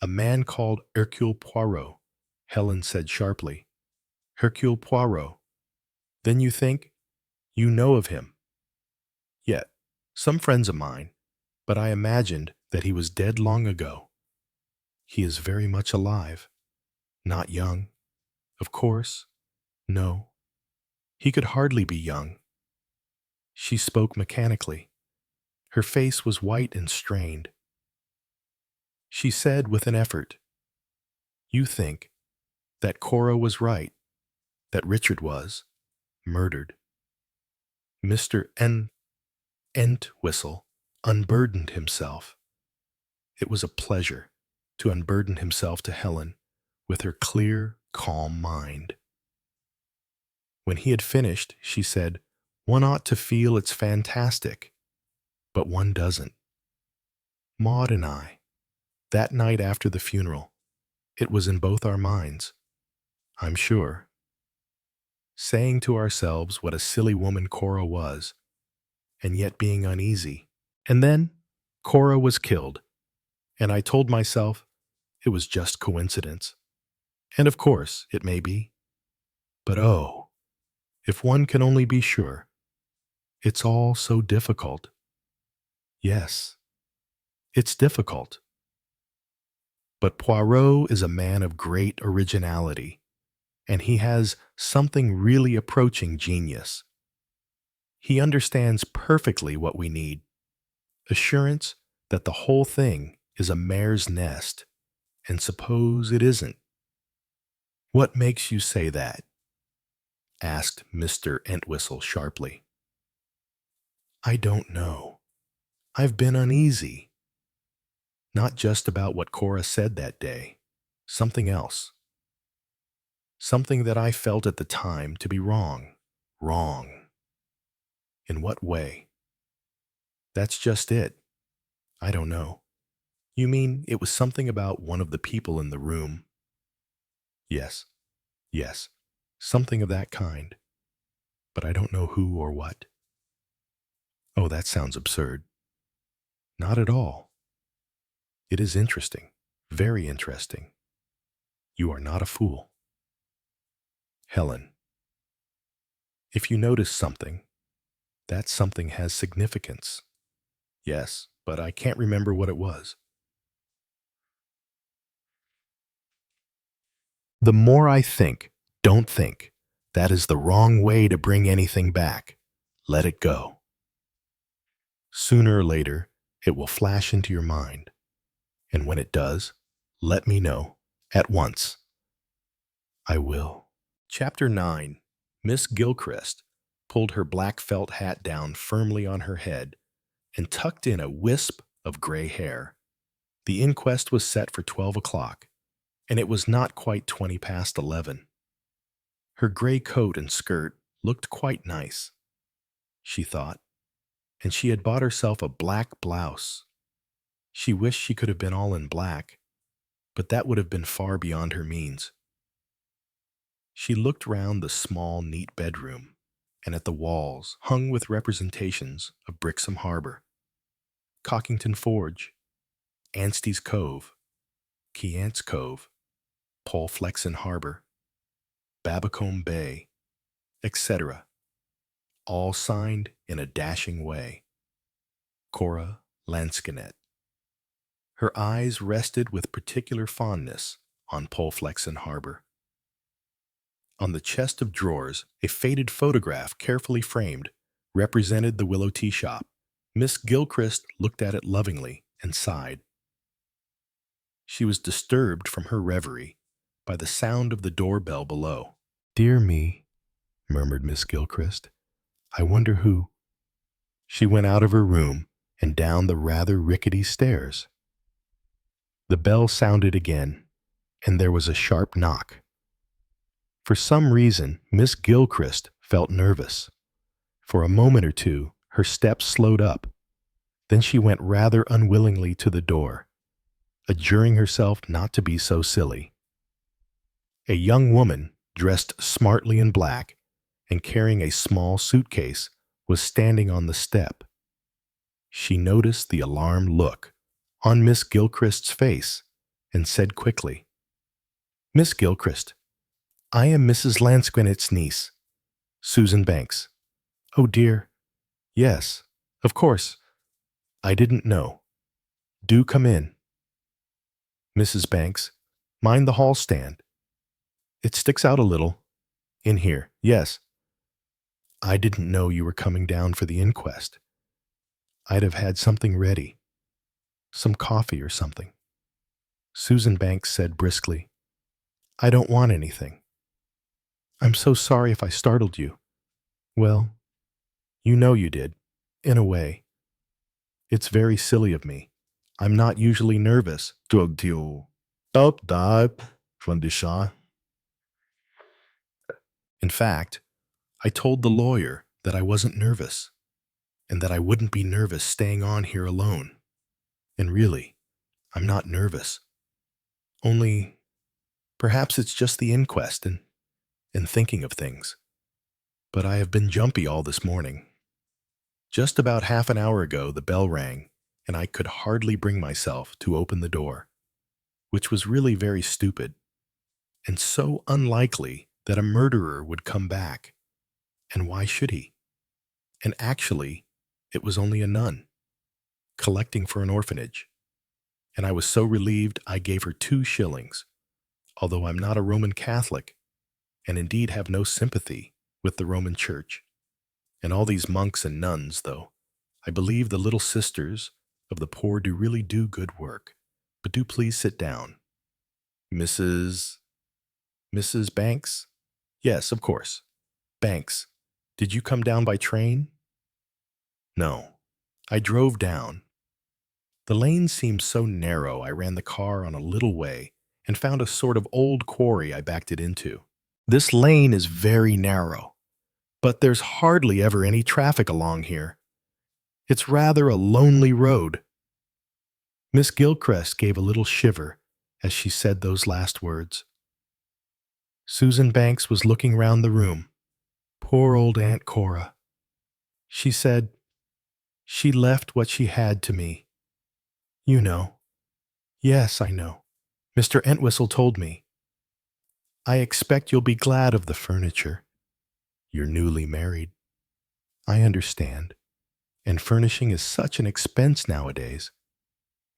[SPEAKER 1] a man called Hercule Poirot, Helen said sharply. Hercule Poirot. Then you think you know of him? Yet, some friends of mine, but I imagined that he was dead long ago. He is very much alive. Not young, of course. No, he could hardly be young. She spoke mechanically. Her face was white and strained. She said with an effort, You think that Cora was right, that Richard was murdered. Mr. Entwistle unburdened himself. It was a pleasure to unburden himself to Helen with her clear, calm mind. When he had finished, she said, One ought to feel it's fantastic, but one doesn't. Maud and I, that night after the funeral, it was in both our minds, I'm sure, saying to ourselves what a silly woman Cora was, and yet being uneasy. And then Cora was killed, and I told myself it was just coincidence. And of course, it may be. But oh, if one can only be sure. It's all so difficult. Yes, it's difficult. But Poirot is a man of great originality, and he has something really approaching genius. He understands perfectly what we need, assurance that the whole thing is a mare's nest, and suppose it isn't. What makes you say that? Asked Mr. Entwistle sharply. I don't know. I've been uneasy. Not just about what Cora said that day, something else. Something that I felt at the time to be wrong. Wrong. In what way? That's just it. I don't know. You mean it was something about one of the people in the room? Yes, yes, something of that kind. But I don't know who or what. Oh, that sounds absurd. Not at all. It is interesting, very interesting. You are not a fool. Helen, if you notice something, that something has significance. Yes, but I can't remember what it was. The more I think, don't think, that is the wrong way to bring anything back. let it go. Sooner or later, it will flash into your mind. And when it does, let me know at once. I will. Chapter 9. Miss Gilchrist pulled her black felt hat down firmly on her head and tucked in a wisp of gray hair. The inquest was set for 12 o'clock, and it was not quite 20 past 11. Her gray coat and skirt looked quite nice, she thought, and she had bought herself a black blouse. She wished she could have been all in black, but that would have been far beyond her means. She looked round the small, neat bedroom and at the walls hung with representations of Brixham Harbor, Cockington Forge, Anstey's Cove, Keant's Cove, Polflexen Harbor, Babbacombe Bay, etc., all signed in a dashing way. Cora Lansquenet. Her eyes rested with particular fondness on Polflexen Harbor. On the chest of drawers, a faded photograph carefully framed represented the willow tea shop. Miss Gilchrist looked at it lovingly and sighed. She was disturbed from her reverie by the sound of the doorbell below. "Dear me," murmured Miss Gilchrist. "I wonder who—" She went out of her room and down the rather rickety stairs. The bell sounded again, and there was a sharp knock. For some reason, Miss Gilchrist felt nervous. For a moment or two, her steps slowed up. Then she went rather unwillingly to the door, adjuring herself not to be so silly. A young woman, dressed smartly in black and carrying a small suitcase, was standing on the step. She noticed the alarmed look on Miss Gilchrist's face and said quickly, "Miss Gilchrist, I am Mrs. Lansquenet's niece, Susan Banks." "Oh dear. Yes, of course. I didn't know. Do come in." "Mrs. Banks, mind the hall stand. It sticks out a little. In here, yes. I didn't know you were coming down for the inquest. I'd have had something ready. Some coffee or something." Susan Banks said briskly, "I don't want anything. I'm so sorry if I startled you." "Well, you know you did, in a way. It's very silly of me. I'm not usually nervous."
[SPEAKER 2] Drog til opdab van de Shah.
[SPEAKER 1] In fact, I told the lawyer that I wasn't nervous, and that I wouldn't be nervous staying on here alone. And really, I'm not nervous. Only, perhaps it's just the inquest and thinking of things. But I have been jumpy all this morning. Just about half an hour ago, the bell rang, and I could hardly bring myself to open the door, which was really very stupid, and so unlikely that a murderer would come back. And why should he? And actually, it was only a nun, collecting for an orphanage, and I was so relieved I gave her 2 shillings, although I'm not a Roman Catholic, and indeed have no sympathy with the Roman Church. And all these monks and nuns, though, I believe the little sisters of the poor really do good work. But do please sit down. Mrs. Banks? Yes, of course. Banks, did you come down by train? No, I drove down. The lane seemed so narrow I ran the car on a little way and found a sort of old quarry I backed it into. This lane is very narrow, but there's hardly ever any traffic along here. It's rather a lonely road. Miss Gilchrist gave a little shiver as she said those last words. Susan Banks was looking round the room. Poor old Aunt Cora. She said, "She left what she had to me. You know." "Yes, I know. Mr. Entwistle told me." "I expect you'll be glad of the furniture. You're newly married." "I understand. And furnishing is such an expense nowadays."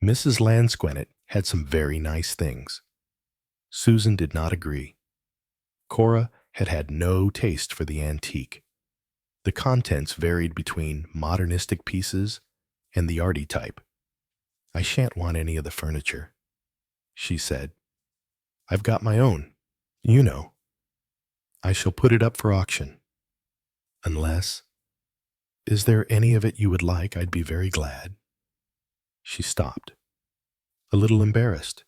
[SPEAKER 1] Mrs. Lansquenet had some very nice things. Susan did not agree. Cora had had no taste for the antique. The contents varied between modernistic pieces and the arty type. "I shan't want any of the furniture," she said. "I've got my own, you know. I shall put it up for auction. Unless, is there any of it you would like? I'd be very glad." She stopped, a little embarrassed,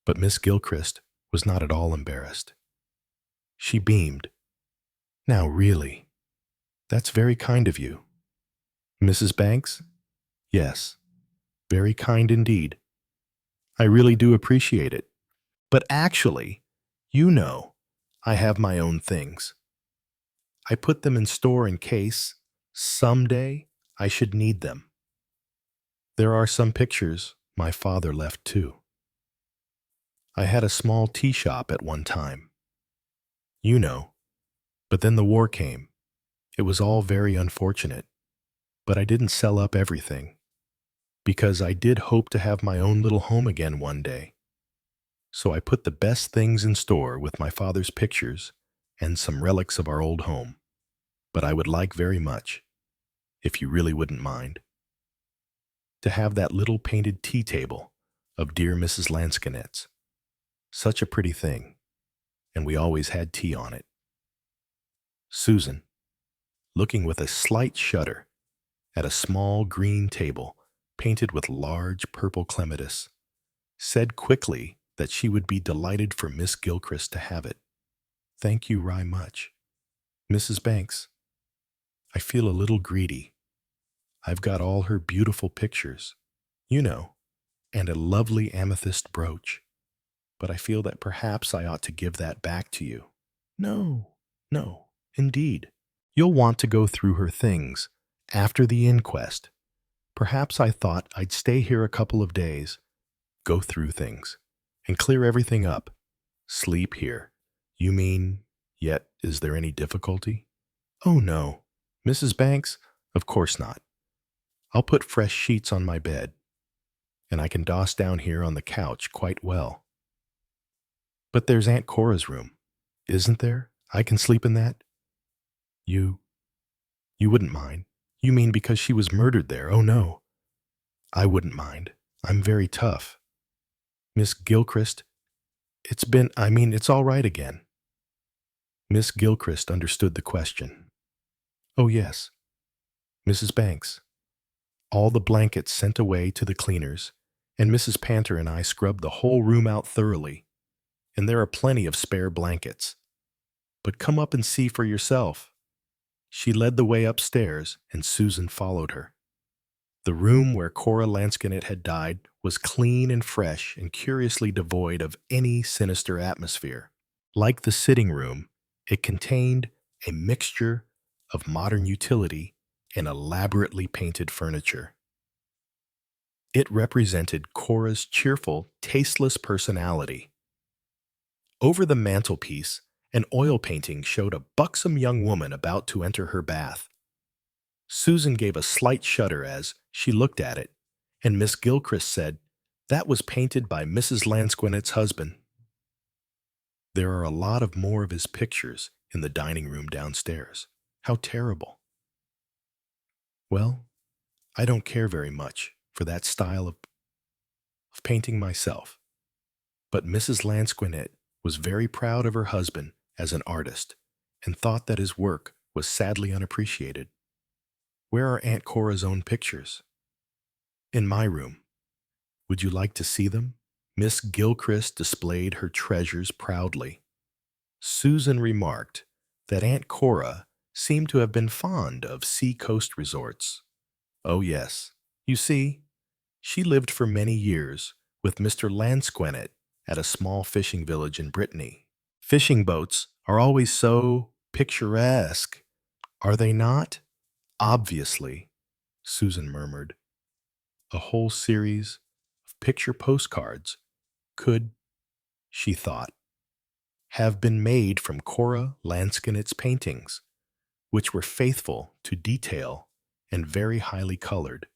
[SPEAKER 1] but Miss Gilchrist was not at all embarrassed. She beamed. "Now, really, that's very kind of you." "Mrs. Banks?" "Yes, very kind indeed. I really do appreciate it. But actually, you know, I have my own things. I put them in store in case, someday, I should need them. There are some pictures my father left too. I had a small tea shop at one time. You know, but then the war came. It was all very unfortunate, but I didn't sell up everything, because I did hope to have my own little home again one day. So I put the best things in store with my father's pictures and some relics of our old home. But I would like very much, if you really wouldn't mind, to have that little painted tea table of dear Mrs. Lansquenet's. Such a pretty thing, and we always had tea on it." Susan, looking with a slight shudder at a small green table painted with large purple clematis, said quickly that she would be delighted for Miss Gilchrist to have it. "Thank you very much. Mrs. Banks, I feel a little greedy. I've got all her beautiful pictures, you know, and a lovely amethyst brooch, but I feel that perhaps I ought to give that back to you." "No, no, indeed. You'll want to go through her things after the inquest. Perhaps I thought I'd stay here a couple of days, go through things, and clear everything up. Sleep here. You mean, yet is there any difficulty?" "Oh, no. Mrs. Banks, of course not. I'll put fresh sheets on my bed, and I can doss down here on the couch quite well. But there's Aunt Cora's room, isn't there? I can sleep in that." You wouldn't mind. You mean because she was murdered there? Oh, no. I wouldn't mind. I'm very tough. Miss Gilchrist, it's all right again." Miss Gilchrist understood the question. "Oh, yes. Mrs. Banks, all the blankets sent away to the cleaners, and Mrs. Panter and I scrubbed the whole room out thoroughly, and there are plenty of spare blankets. But come up and see for yourself." She led the way upstairs, and Susan followed her. The room where Cora Lansquenet had died was clean and fresh and curiously devoid of any sinister atmosphere. Like the sitting room, it contained a mixture of modern utility and elaborately painted furniture. It represented Cora's cheerful, tasteless personality. Over the mantelpiece, an oil painting showed a buxom young woman about to enter her bath. Susan gave a slight shudder as she looked at it, and Miss Gilchrist said, "That was painted by Mrs. Lansquenet's husband." There are a lot of more of his pictures in the dining room downstairs. How terrible. Well, I don't care very much for that style of painting myself, but Mrs. Lansquenet was very proud of her husband as an artist and thought that his work was sadly unappreciated. Where are Aunt Cora's own pictures? In my room. Would you like to see them? Miss Gilchrist displayed her treasures proudly. Susan remarked that Aunt Cora seemed to have been fond of sea-coast resorts. Oh, yes. You see, she lived for many years with Mr. Lansquenet at a small fishing village in Brittany. Fishing boats are always so picturesque, are they not? Obviously, Susan murmured. A whole series of picture postcards could, she thought, have been made from Cora Lansquenet's paintings, which were faithful to detail and very highly colored.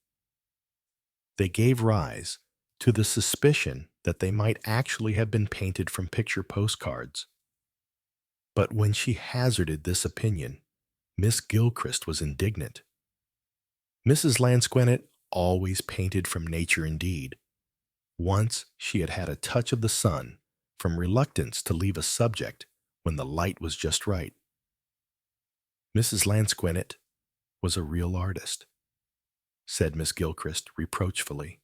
[SPEAKER 1] They gave rise to the suspicion that they might actually have been painted from picture postcards. But when she hazarded this opinion, Miss Gilchrist was indignant. Mrs. Lansquenet always painted from nature indeed. Once she had had a touch of the sun from reluctance to leave a subject when the light was just right. Mrs. Lansquenet was a real artist, said Miss Gilchrist reproachfully.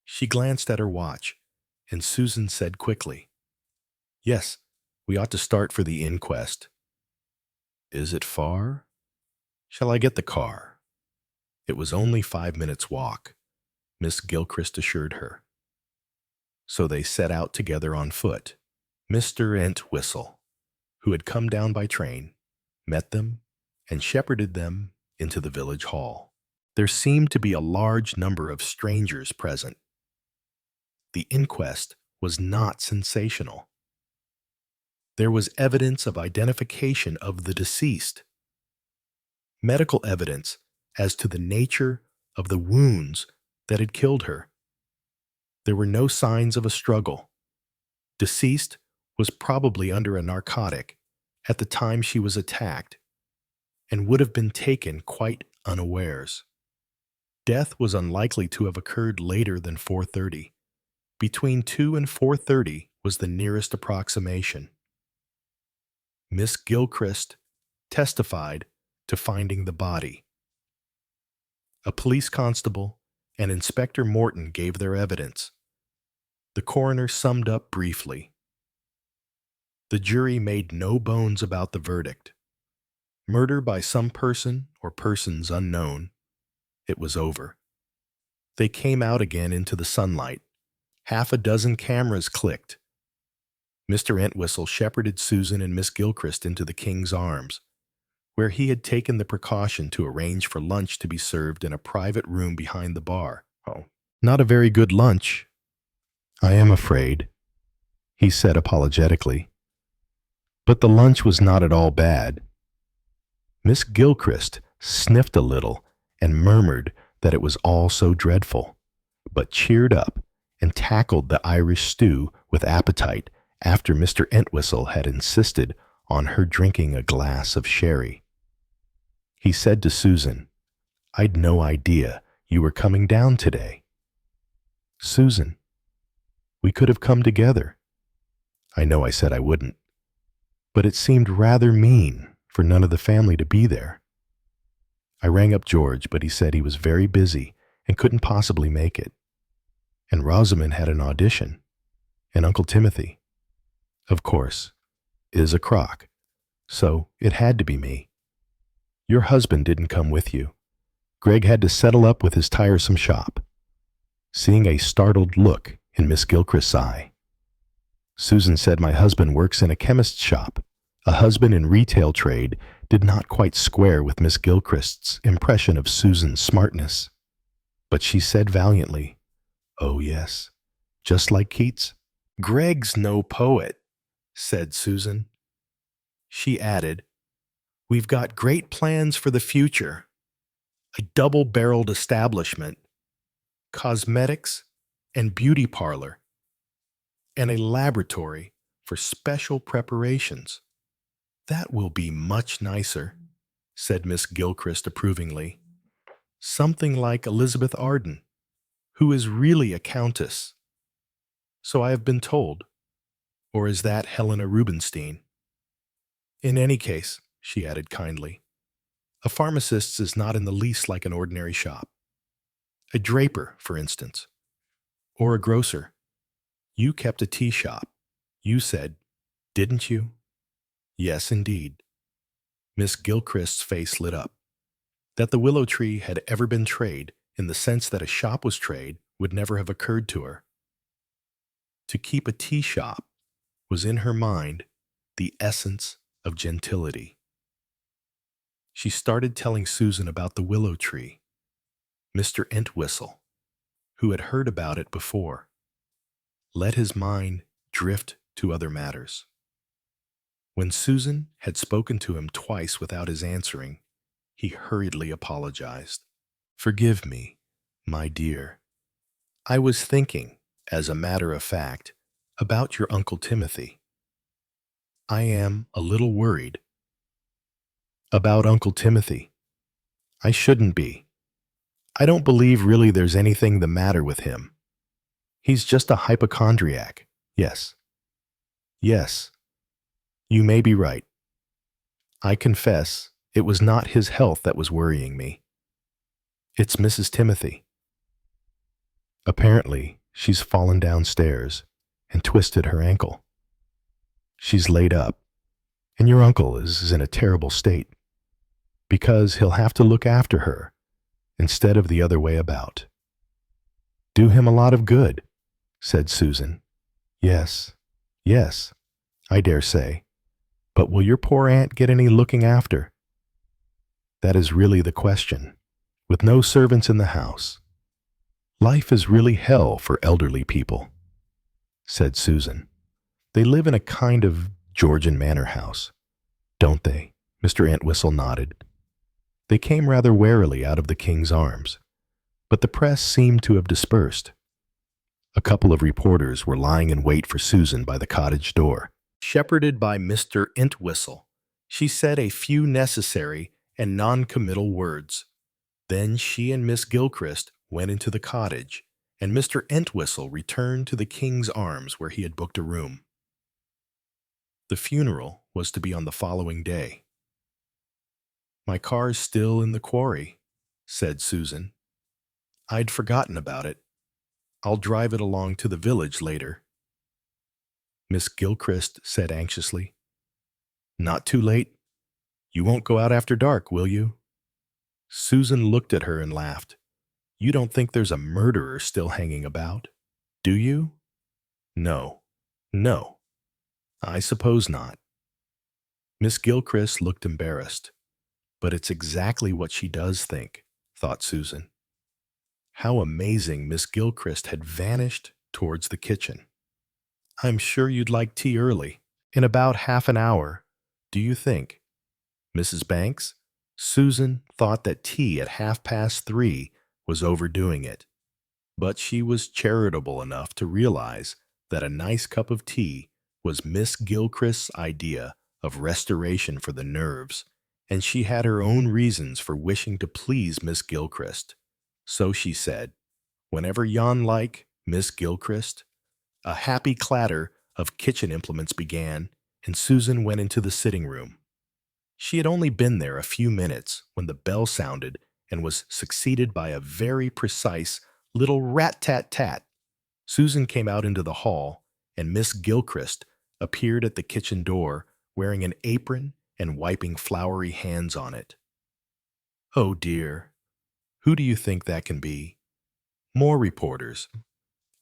[SPEAKER 1] She glanced at her watch, and Susan said quickly, "Yes, we ought to start for the inquest." "Is it far? Shall I get the car?" It was only 5 minutes' walk, Miss Gilchrist assured her. So they set out together on foot. Mr. Entwistle, who had come down by train, met them and shepherded them into the village hall. There seemed to be a large number of strangers present. The inquest was not sensational. There was evidence of identification of the deceased, medical evidence as to the nature of the wounds that had killed her. There were no signs of a struggle. Deceased was probably under a narcotic at the time she was attacked and would have been taken quite unawares. Death was unlikely to have occurred later than 4:30. Between 2 and 4:30 was the nearest approximation. Miss Gilchrist testified to finding the body. A police constable and Inspector Morton gave their evidence. The coroner summed up briefly. The jury made no bones about the verdict. Murder by some person or persons unknown. It was over. They came out again into the sunlight. Half a dozen cameras clicked. Mr. Entwistle shepherded Susan and Miss Gilchrist into the King's Arms, where he had taken the precaution to arrange for lunch to be served in a private room behind the bar. "Oh, not a very good lunch, I am afraid," he said apologetically. But the lunch was not at all bad. Miss Gilchrist sniffed a little and murmured that it was all so dreadful, but cheered up and tackled the Irish stew with appetite after Mr. Entwistle had insisted on her drinking a glass of sherry. He said to Susan, "I'd no idea you were coming down today." "Susan, we could have come together." "I know I said I wouldn't, but it seemed rather mean for none of the family to be there. I rang up George, but he said he was very busy and couldn't possibly make it. And Rosamond had an audition, and Uncle Timothy, of course, is a crock, so it had to be me. Your husband didn't come with you. Greg had to settle up with his tiresome shop." Seeing a startled look in Miss Gilchrist's eye, Susan said, "My husband works in a chemist's shop." A husband in retail trade did not quite square with Miss Gilchrist's impression of Susan's smartness. But she said valiantly, "Oh yes, just like Keats." "Greg's no poet," said Susan. She added, "We've got great plans for the future. A double-barreled establishment, cosmetics and beauty parlor, and a laboratory for special preparations. That will be much nicer," said Miss Gilchrist approvingly. "Something like Elizabeth Arden, who is really a countess. So I have been told. Or is that Helena Rubinstein? In any case," she added kindly, "a pharmacist's is not in the least like an ordinary shop. A draper, for instance, or a grocer. You kept a tea shop, you said, didn't you?" "Yes, indeed." Miss Gilchrist's face lit up. That the willow tree had ever been trade, in the sense that a shop was trade, would never have occurred to her. To keep a tea shop was in her mind the essence of gentility. She started telling Susan about the willow tree, Mr. Entwistle, who had heard about it before, let his mind drift to other matters. When Susan had spoken to him twice without his answering, he hurriedly apologized. "Forgive me, my dear. I was thinking, as a matter of fact, about your Uncle Timothy. I am a little worried. About Uncle Timothy. I shouldn't be. I don't believe really there's anything the matter with him. He's just a hypochondriac. Yes. Yes. You may be right. I confess, it was not his health that was worrying me. It's Mrs. Timothy. Apparently, she's fallen downstairs and twisted her ankle. She's laid up, and your uncle is in a terrible state, because he'll have to look after her instead of the other way about. Do him a lot of good, said Susan. Yes, yes, I dare say. But will your poor aunt get any looking after? That is really the question, with no servants in the house. Life is really hell for elderly people, said Susan. They live in a kind of Georgian manor house, don't they? Mr. Entwistle nodded. They came rather warily out of the king's arms, but the press seemed to have dispersed. A couple of reporters were lying in wait for Susan by the cottage door. Shepherded by Mr. Entwistle, she said a few necessary and non-committal words. Then she and Miss Gilchrist went into the cottage, and Mr. Entwistle returned to the king's arms where he had booked a room. The funeral was to be on the following day. My car's still in the quarry, said Susan. I'd forgotten about it. I'll drive it along to the village later. Miss Gilchrist said anxiously. Not too late. You won't go out after dark, will you? Susan looked at her and laughed. You don't think there's a murderer still hanging about, do you? No, no, I suppose not. Miss Gilchrist looked embarrassed. But it's exactly what she does think, thought Susan. How amazing Miss Gilchrist had vanished towards the kitchen. I'm sure you'd like tea early, in about half an hour, do you think? Mrs. Banks, Susan thought that tea at 3:30 was overdoing it, but she was charitable enough to realize that a nice cup of tea was Miss Gilchrist's idea of restoration for the nerves, and she had her own reasons for wishing to please Miss Gilchrist. So she said, whenever yon like, Miss Gilchrist. A happy clatter of kitchen implements began, and Susan went into the sitting room. She had only been there a few minutes when the bell sounded and was succeeded by a very precise little rat-tat-tat. Susan came out into the hall, and Miss Gilchrist appeared at the kitchen door wearing an apron and wiping floury hands on it. Oh dear, who do you think that can be? More reporters,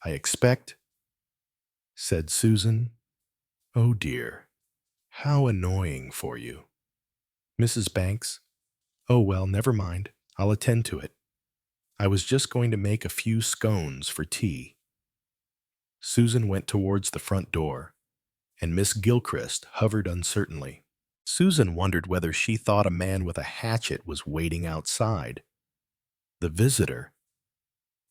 [SPEAKER 1] I expect, said Susan. Oh dear, how annoying for you. Mrs. Banks, oh well, never mind, I'll attend to it. I was just going to make a few scones for tea. Susan went towards the front door, and Miss Gilchrist hovered uncertainly. Susan wondered whether she thought a man with a hatchet was waiting outside. The visitor,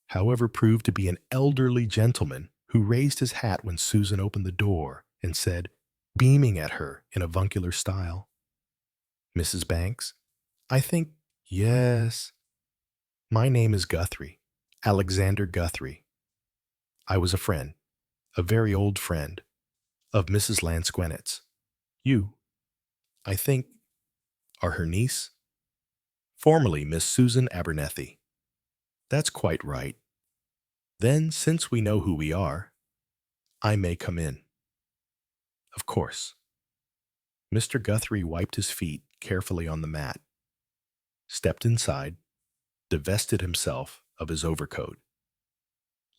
[SPEAKER 1] however, proved to be an elderly gentleman who raised his hat when Susan opened the door and said, beaming at her in avuncular style, Mrs. Banks, I think, yes. My name is Guthrie, Alexander Guthrie. I was a friend, a very old friend, of Mrs. Lansquenet's. You, I think, are her niece? Formerly Miss Susan Abernethie. That's quite right. Then, since we know who we are, I may come in. Of course. Mr. Guthrie wiped his feet carefully on the mat, stepped inside, divested himself of his overcoat,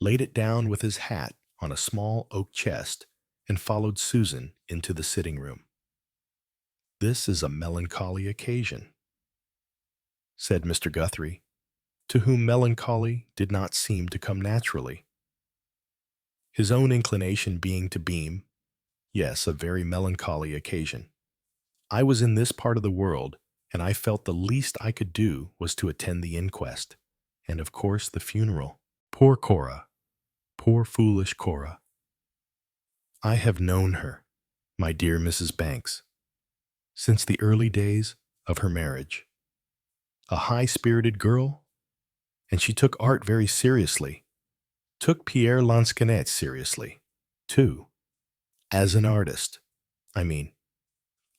[SPEAKER 1] laid it down with his hat on a small oak chest, and followed Susan into the sitting room. This is a melancholy occasion, said Mr. Guthrie, to whom melancholy did not seem to come naturally. His own inclination being to beam, yes, a very melancholy occasion. I was in this part of the world, and I felt the least I could do was to attend the inquest, and of course the funeral. Poor Cora, poor foolish Cora. I have known her, my dear Mrs. Banks, since the early days of her marriage. A high-spirited girl, and she took art very seriously, took Pierre Lansquenet seriously, too, as an artist. I mean,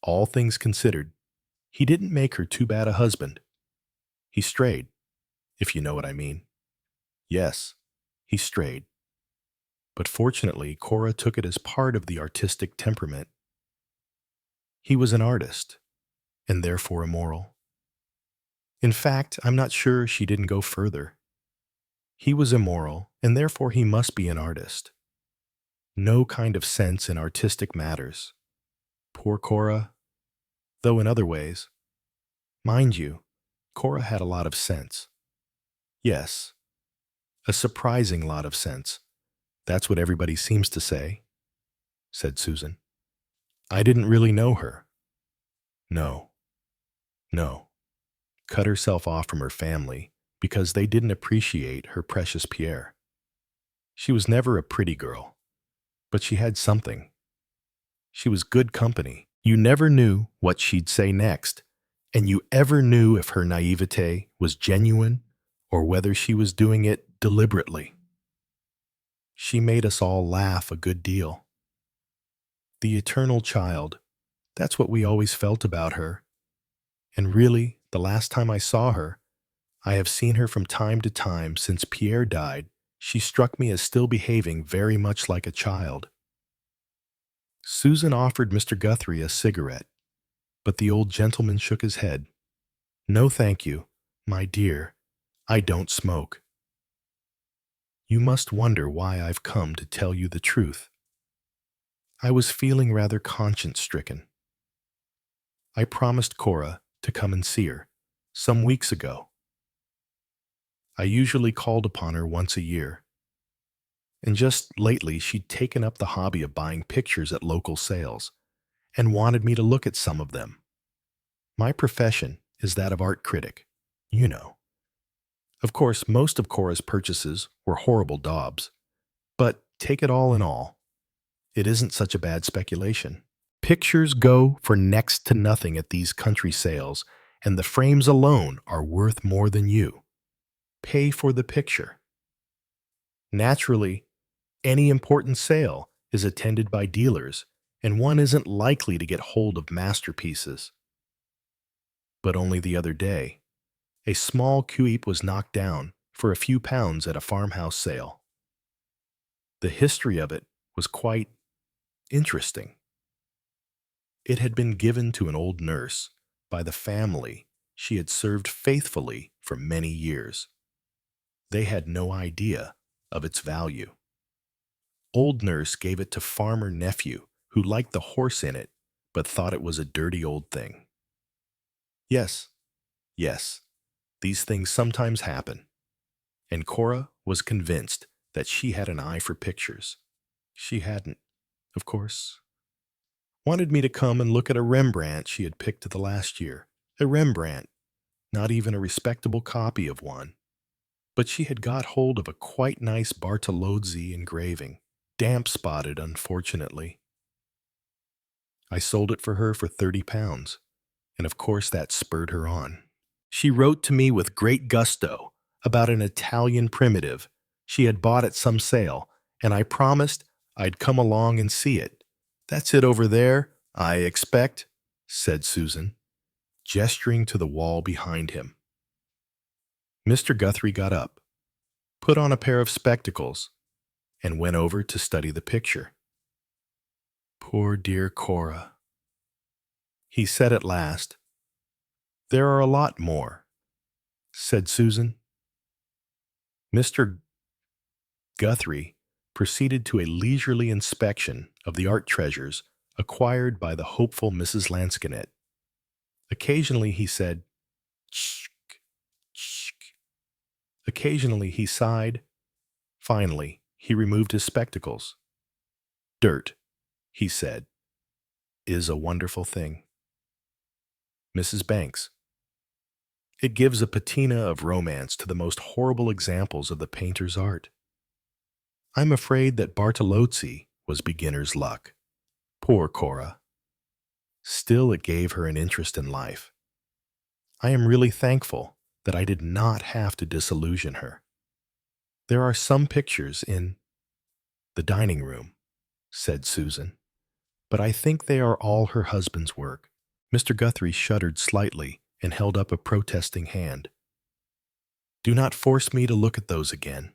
[SPEAKER 1] all things considered, he didn't make her too bad a husband. He strayed, if you know what I mean. Yes, he strayed. But fortunately, Cora took it as part of the artistic temperament. He was an artist, and therefore immoral. In fact, I'm not sure she didn't go further. He was immoral, and therefore he must be an artist. No kind of sense in artistic matters. Poor Cora, though in other ways. Mind you, Cora had a lot of sense. Yes, a surprising lot of sense. That's what everybody seems to say, said Susan. I didn't really know her. No. Cut herself off from her family because they didn't appreciate her precious Pierre. She was never a pretty girl, but she had something. She was good company. You never knew what she'd say next, and you ever knew if her naivete was genuine or whether she was doing it deliberately. She made us all laugh a good deal. The eternal child, that's what we always felt about her. And really, the last time I saw her, I have seen her from time to time since Pierre died, she struck me as still behaving very much like a child. Susan offered Mr. Guthrie a cigarette, but the old gentleman shook his head. No, thank you, my dear, I don't smoke. You must wonder why I've come to tell you the truth. I was feeling rather conscience-stricken. I promised Cora to come and see her some weeks ago. I usually called upon her once a year, and just lately she'd taken up the hobby of buying pictures at local sales and wanted me to look at some of them. My profession is that of art critic, you know. Of course, most of Cora's purchases were horrible daubs, but take it all in all, it isn't such a bad speculation. Pictures go for next to nothing at these country sales, and the frames alone are worth more than you. Pay for the picture. Naturally, any important sale is attended by dealers, and one isn't likely to get hold of masterpieces. But only the other day, a small Cuip was knocked down for a few pounds at a farmhouse sale. The history of it was quite interesting. It had been given to an old nurse by the family she had served faithfully for many years. They had no idea of its value. Old nurse gave it to farmer nephew, who liked the horse in it, but thought it was a dirty old thing. Yes, these things sometimes happen, and Cora was convinced that she had an eye for pictures. She hadn't, of course. Wanted me to come and look at a Rembrandt she had picked the last year. A Rembrandt, not even a respectable copy of one. But she had got hold of a quite nice Bartolozzi engraving, damp-spotted, unfortunately. I sold it for her for £30, and of course that spurred her on. She wrote to me with great gusto about an Italian primitive she had bought at some sale, and I promised I'd come along and see it. That's it over there, I expect, said Susan, gesturing to the wall behind him. Mr. Guthrie got up, put on a pair of spectacles, and went over to study the picture. Poor dear Cora, he said at last. There are a lot more, said Susan. Mr. Guthrie proceeded to a leisurely inspection of the art treasures acquired by the hopeful Mrs. Lansquenet. Occasionally he said, "Shk, shk." Occasionally he sighed. Finally, he removed his spectacles. Dirt, he said, is a wonderful thing. Mrs. Banks. It gives a patina of romance to the most horrible examples of the painter's art. I'm afraid that Bartolozzi was beginner's luck. Poor Cora. Still, it gave her an interest in life, I am really thankful that I did not have to disillusion her. There are some pictures in the dining room, said Susan, but I think they are all her husband's work. Mr. Guthrie shuddered slightly and held up a protesting hand. Do not force me to look at those again.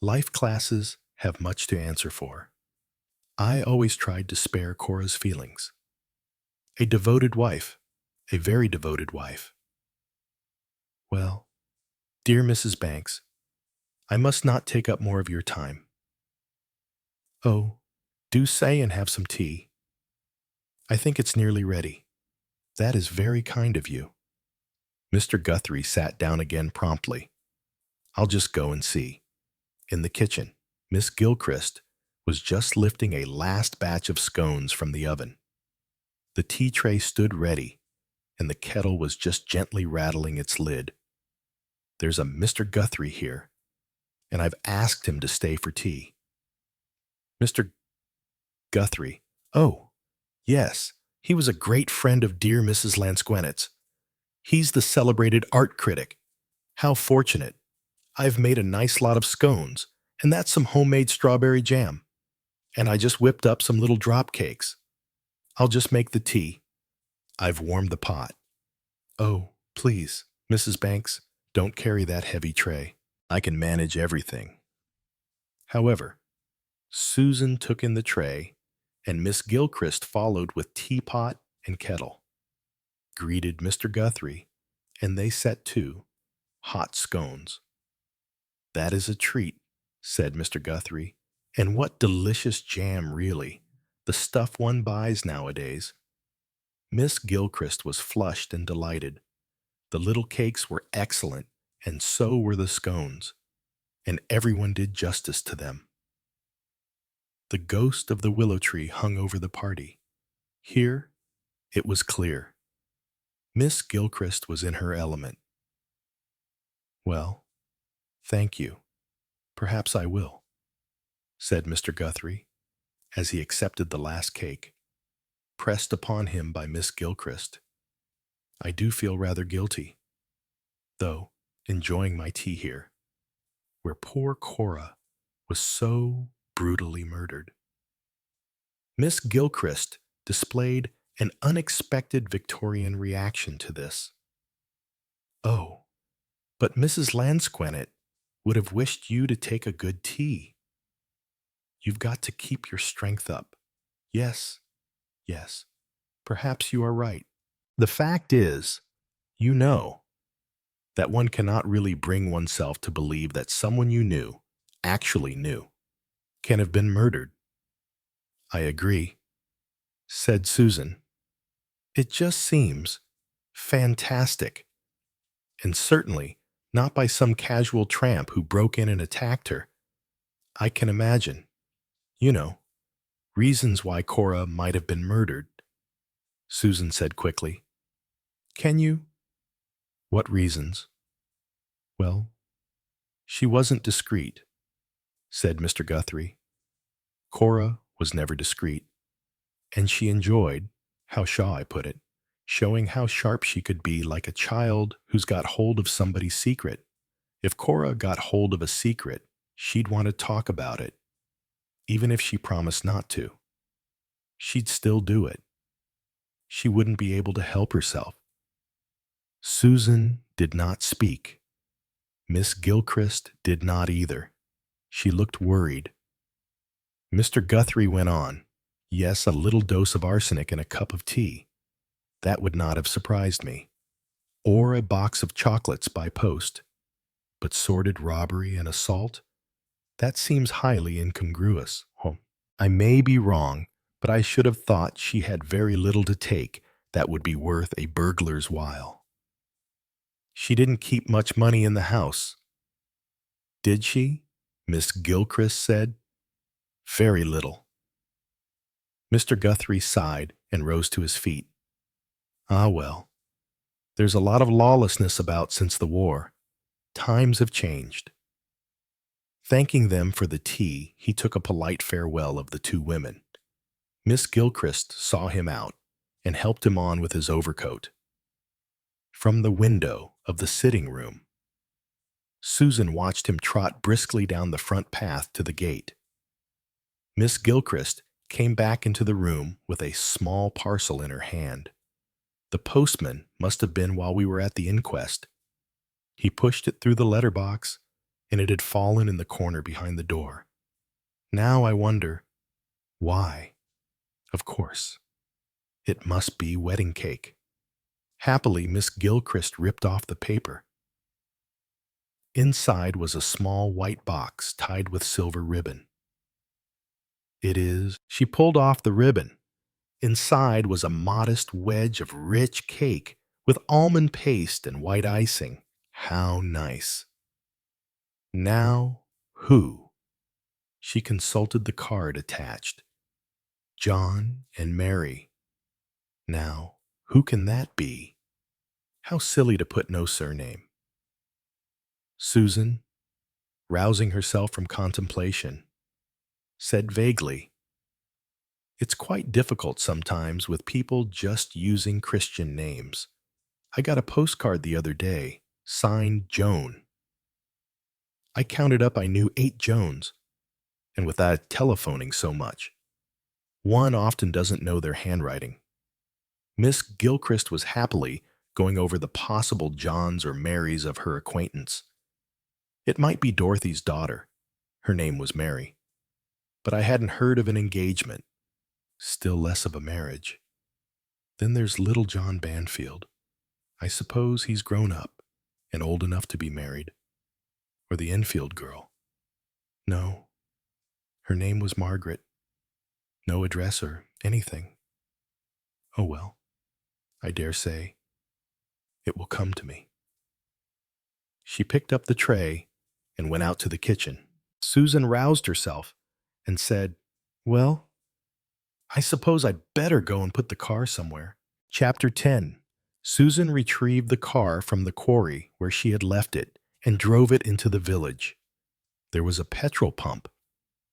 [SPEAKER 1] Life classes have much to answer for. I always tried to spare Cora's feelings. A devoted wife, a very devoted wife. Well, dear Mrs. Banks, I must not take up more of your time. Oh, do stay and have some tea. I think it's nearly ready. That is very kind of you. Mr. Guthrie sat down again promptly. I'll just go and see. In the kitchen, Miss Gilchrist was just lifting a last batch of scones from the oven. The tea tray stood ready, and the kettle was just gently rattling its lid. There's a Mr. Guthrie here, and I've asked him to stay for tea. Mr. Guthrie, oh, yes, he was a great friend of dear Mrs. Lansquenet's. He's the celebrated art critic. How fortunate. I've made a nice lot of scones, and that's some homemade strawberry jam. And I just whipped up some little drop cakes. I'll just make the tea. I've warmed the pot. Oh, please, Mrs. Banks, don't carry that heavy tray. I can manage everything. However, Susan took in the tray, and Miss Gilchrist followed with teapot and kettle, greeted Mr. Guthrie, and they set to hot scones. That is a treat, said Mr. Guthrie, and what delicious jam, really, the stuff one buys nowadays. Miss Gilchrist was flushed and delighted. The little cakes were excellent, and so were the scones, and everyone did justice to them. The ghost of the willow tree hung over the party. Here, it was clear. Miss Gilchrist was in her element. Well, thank you. Perhaps I will, said Mr. Guthrie, as he accepted the last cake, pressed upon him by Miss Gilchrist. I do feel rather guilty, though, enjoying my tea here, where poor Cora was so brutally murdered. Miss Gilchrist displayed an unexpected Victorian reaction to this. Oh, but Mrs. Lansquenet would have wished you to take a good tea. You've got to keep your strength up. Yes, yes, perhaps you are right. The fact is, you know, that one cannot really bring oneself to believe that someone you knew, actually knew, can have been murdered. I agree, said Susan. It just seems fantastic, and certainly not by some casual tramp who broke in and attacked her. I can imagine, you know, reasons why Cora might have been murdered, Susan said quickly. Can you? What reasons? Well, she wasn't discreet, said Mr. Guthrie. Cora was never discreet, and she enjoyed, how shall I put it, showing how sharp she could be, like a child who's got hold of somebody's secret. If Cora got hold of a secret, she'd want to talk about it, even if she promised not to. She'd still do it. She wouldn't be able to help herself. Susan did not speak. Miss Gilchrist did not either. She looked worried. Mr. Guthrie went on. Yes, a little dose of arsenic in a cup of tea. That would not have surprised me. Or a box of chocolates by post. But sordid robbery and assault? That seems highly incongruous. I may be wrong, but I should have thought she had very little to take that would be worth a burglar's while. She didn't keep much money in the house. Did she? Miss Gilchrist said. Very little. Mr. Guthrie sighed and rose to his feet. Ah, well, there's a lot of lawlessness about since the war. Times have changed. Thanking them for the tea, he took a polite farewell of the two women. Miss Gilchrist saw him out and helped him on with his overcoat. from the window of the sitting room. Susan watched him trot briskly down the front path to the gate. Miss Gilchrist came back into the room with a small parcel in her hand. The postman must have been while we were at the inquest. He pushed it through the letterbox, and it had fallen in the corner behind the door. Now I wonder, why? Of course, it must be wedding cake. Happily, Miss Gilchrist ripped off the paper. Inside was a small white box tied with silver ribbon. It is. She pulled off the ribbon. Inside was a modest wedge of rich cake with almond paste and white icing. How nice. Now, who? She consulted the card attached. John and Mary. Now, who can that be? How silly to put no surname. Susan, rousing herself from contemplation, said vaguely, "It's quite difficult sometimes with people just using Christian names. I got a postcard the other day, signed Joan. I counted up I knew 8 Joans, and without telephoning so much. One often doesn't know their handwriting." Miss Gilchrist was happily going over the possible Johns or Marys of her acquaintance. It might be Dorothy's daughter. Her name was Mary. But I hadn't heard of an engagement, still less of a marriage. Then there's little John Banfield. I suppose he's grown up and old enough to be married. Or the Enfield girl. No, her name was Margaret. No address or anything. Oh well, I dare say it will come to me. She picked up the tray and went out to the kitchen. Susan roused herself and said, "Well, I suppose I'd better go and put the car somewhere." Chapter 10. Susan retrieved the car from the quarry where she had left it and drove it into the village. There was a petrol pump,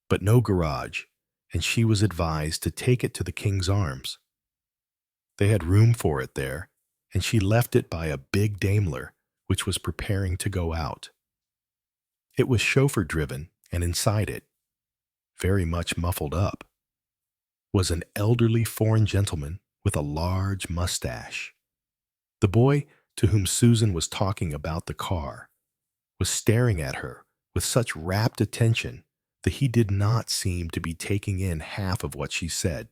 [SPEAKER 1] but no garage, and she was advised to take it to the King's Arms. They had room for it there, and she left it by a big Daimler, which was preparing to go out. It was chauffeur-driven, and inside it, very much muffled up, was an elderly foreign gentleman with a large mustache. The boy to whom Susan was talking about the car was staring at her with such rapt attention that he did not seem to be taking in half of what she said.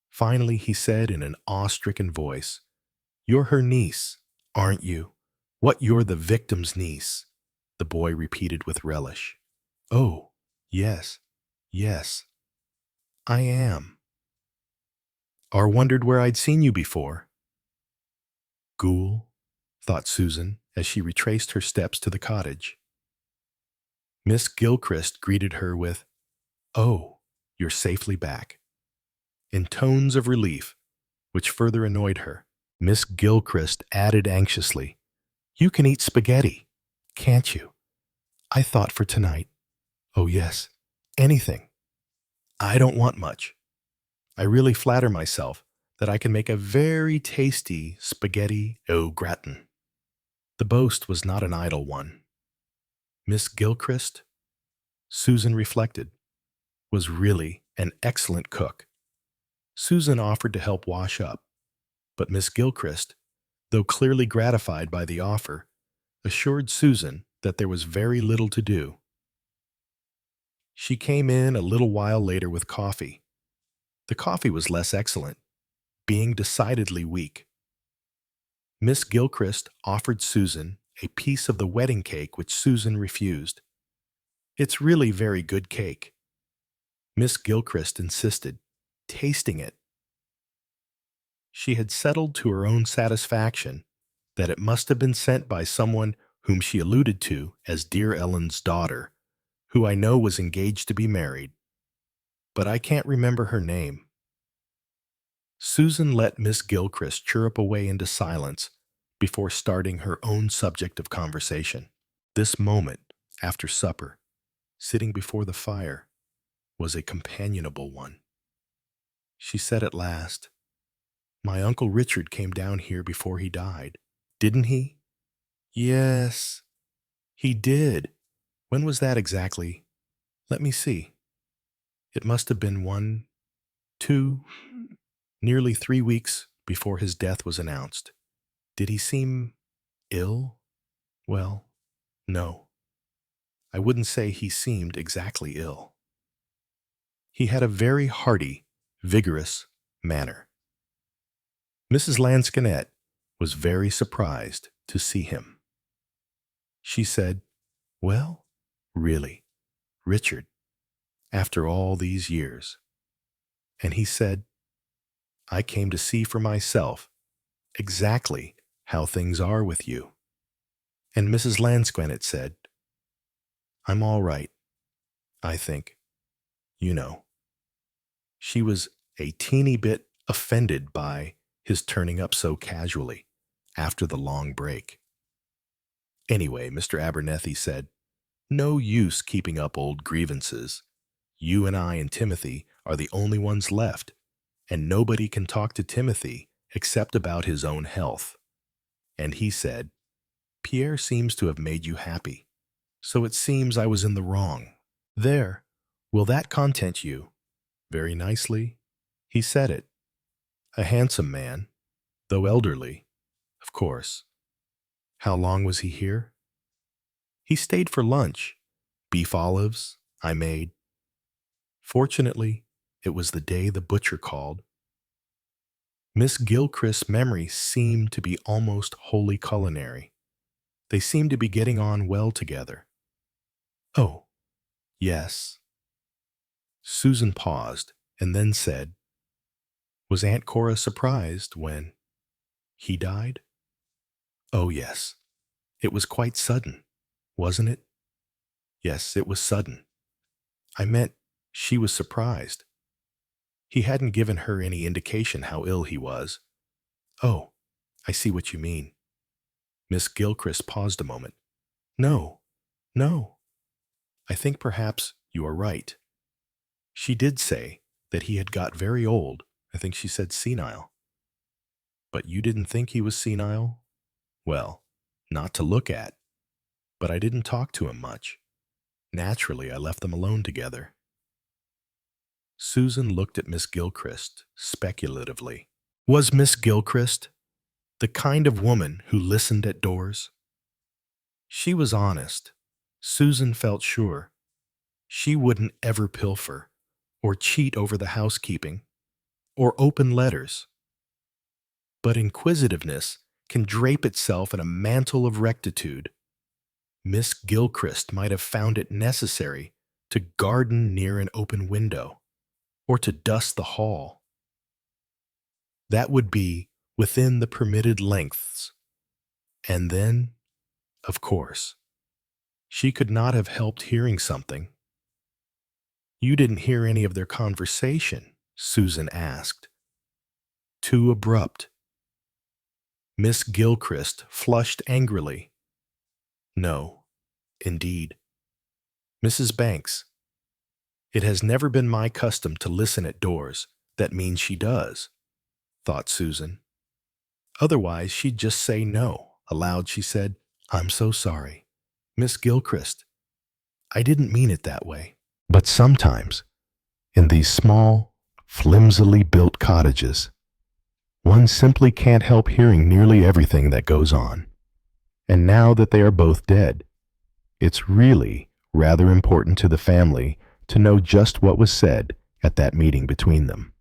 [SPEAKER 1] Finally, he said in an awe-stricken voice, "You're her niece, aren't you? What, you're the victim's niece?" The boy repeated with relish. "Oh, yes, yes, I am." Or wondered where I'd seen you before. Ghoul, thought Susan as she retraced her steps to the cottage. Miss Gilchrist greeted her with, "Oh, you're safely back," in tones of relief, which further annoyed her. Miss Gilchrist added anxiously, "You can eat spaghetti, can't you? I thought for tonight. Oh yes, anything. I don't want much. I really flatter myself that I can make a very tasty spaghetti au gratin." The boast was not an idle one. Miss Gilchrist, Susan reflected, was really an excellent cook. Susan offered to help wash up, but Miss Gilchrist, though clearly gratified by the offer, assured Susan that there was very little to do. She came in a little while later with coffee. The coffee was less excellent, being decidedly weak. Miss Gilchrist offered Susan a piece of the wedding cake which Susan refused. "It's really very good cake." Miss Gilchrist insisted, tasting it. She had settled to her own satisfaction that it must have been sent by someone whom she alluded to as Dear Ellen's daughter, who I know was engaged to be married, but I can't remember her name. Susan let Miss Gilchrist chirrup away into silence before starting her own subject of conversation. This moment, after supper, sitting before the fire, was a companionable one. She said at last, My Uncle Richard came down here before he died, didn't he? Yes, he did. When was that exactly? Let me see. It must have been 2, nearly 3 weeks before his death was announced. Did he seem ill? Well, no. I wouldn't say he seemed exactly ill. He had a very hearty, vigorous manner. Mrs. Lansquenet was very surprised to see him. She said, "Well, really, Richard, after all these years." And he said, "I came to see for myself exactly how things are with you." And Mrs. Lansquenet said, "I'm all right, I think. You know." She was a teeny bit offended by his turning up so casually after the long break. Anyway, Mr. Abernethie said, "No use keeping up old grievances. You and I and Timothy are the only ones left, and nobody can talk to Timothy except about his own health." And he said, "Pierre seems to have made you happy, so it seems I was in the wrong. There, will that content you?" Very nicely, he said it. A handsome man, though elderly, of course. How long was he here? He stayed for lunch. Beef olives I made. Fortunately, it was the day the butcher called. Miss Gilchrist's memory seemed to be almost wholly culinary. They seemed to be getting on well together. Oh, yes. Susan paused and then said, "Was Aunt Cora surprised when he died?" "Oh, yes. It was quite sudden, wasn't it?" "Yes, it was sudden. I meant she was surprised. He hadn't given her any indication how ill he was." "Oh, I see what you mean." Miss Gilchrist paused a moment. No. I think perhaps you are right. She did say that he had got very old. I think she said senile." "But you didn't think he was senile?" "Well, not to look at. But I didn't talk to him much. Naturally, I left them alone together." Susan looked at Miss Gilchrist speculatively. Was Miss Gilchrist the kind of woman who listened at doors? She was honest. Susan felt sure. She wouldn't ever pilfer, or cheat over the housekeeping, or open letters. But inquisitiveness can drape itself in a mantle of rectitude. Miss Gilchrist might have found it necessary to garden near an open window, or to dust the hall. That would be within the permitted lengths. And then, of course, she could not have helped hearing something. "You didn't hear any of their conversation?" Susan asked. Too abrupt. Miss Gilchrist flushed angrily. "No, indeed. Mrs. Banks, it has never been my custom to listen at doors. That means she does," thought Susan. Otherwise, she'd just say no. Aloud, she said, "I'm so sorry. Miss Gilchrist, I didn't mean it that way." But sometimes, in these small, flimsily built cottages, one simply can't help hearing nearly everything that goes on. And now that they are both dead, it's really rather important to the family to know just what was said at that meeting between them.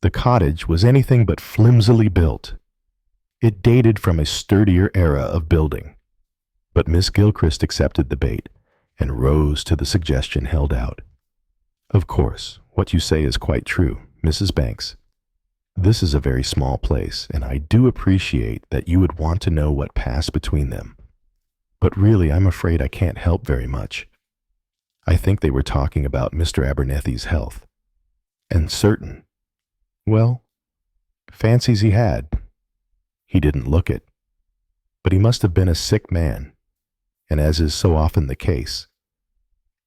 [SPEAKER 1] The cottage was anything but flimsily built. It dated from a sturdier era of building. But Miss Gilchrist accepted the bait and rose to the suggestion held out. "Of course, what you say is quite true, Mrs. Banks. This is a very small place, and I do appreciate that you would want to know what passed between them. But really, I'm afraid I can't help very much. I think they were talking about Mr. Abernethie's health. And certain, well, fancies he had. He didn't look it. But he must have been a sick man, and as is so often the case,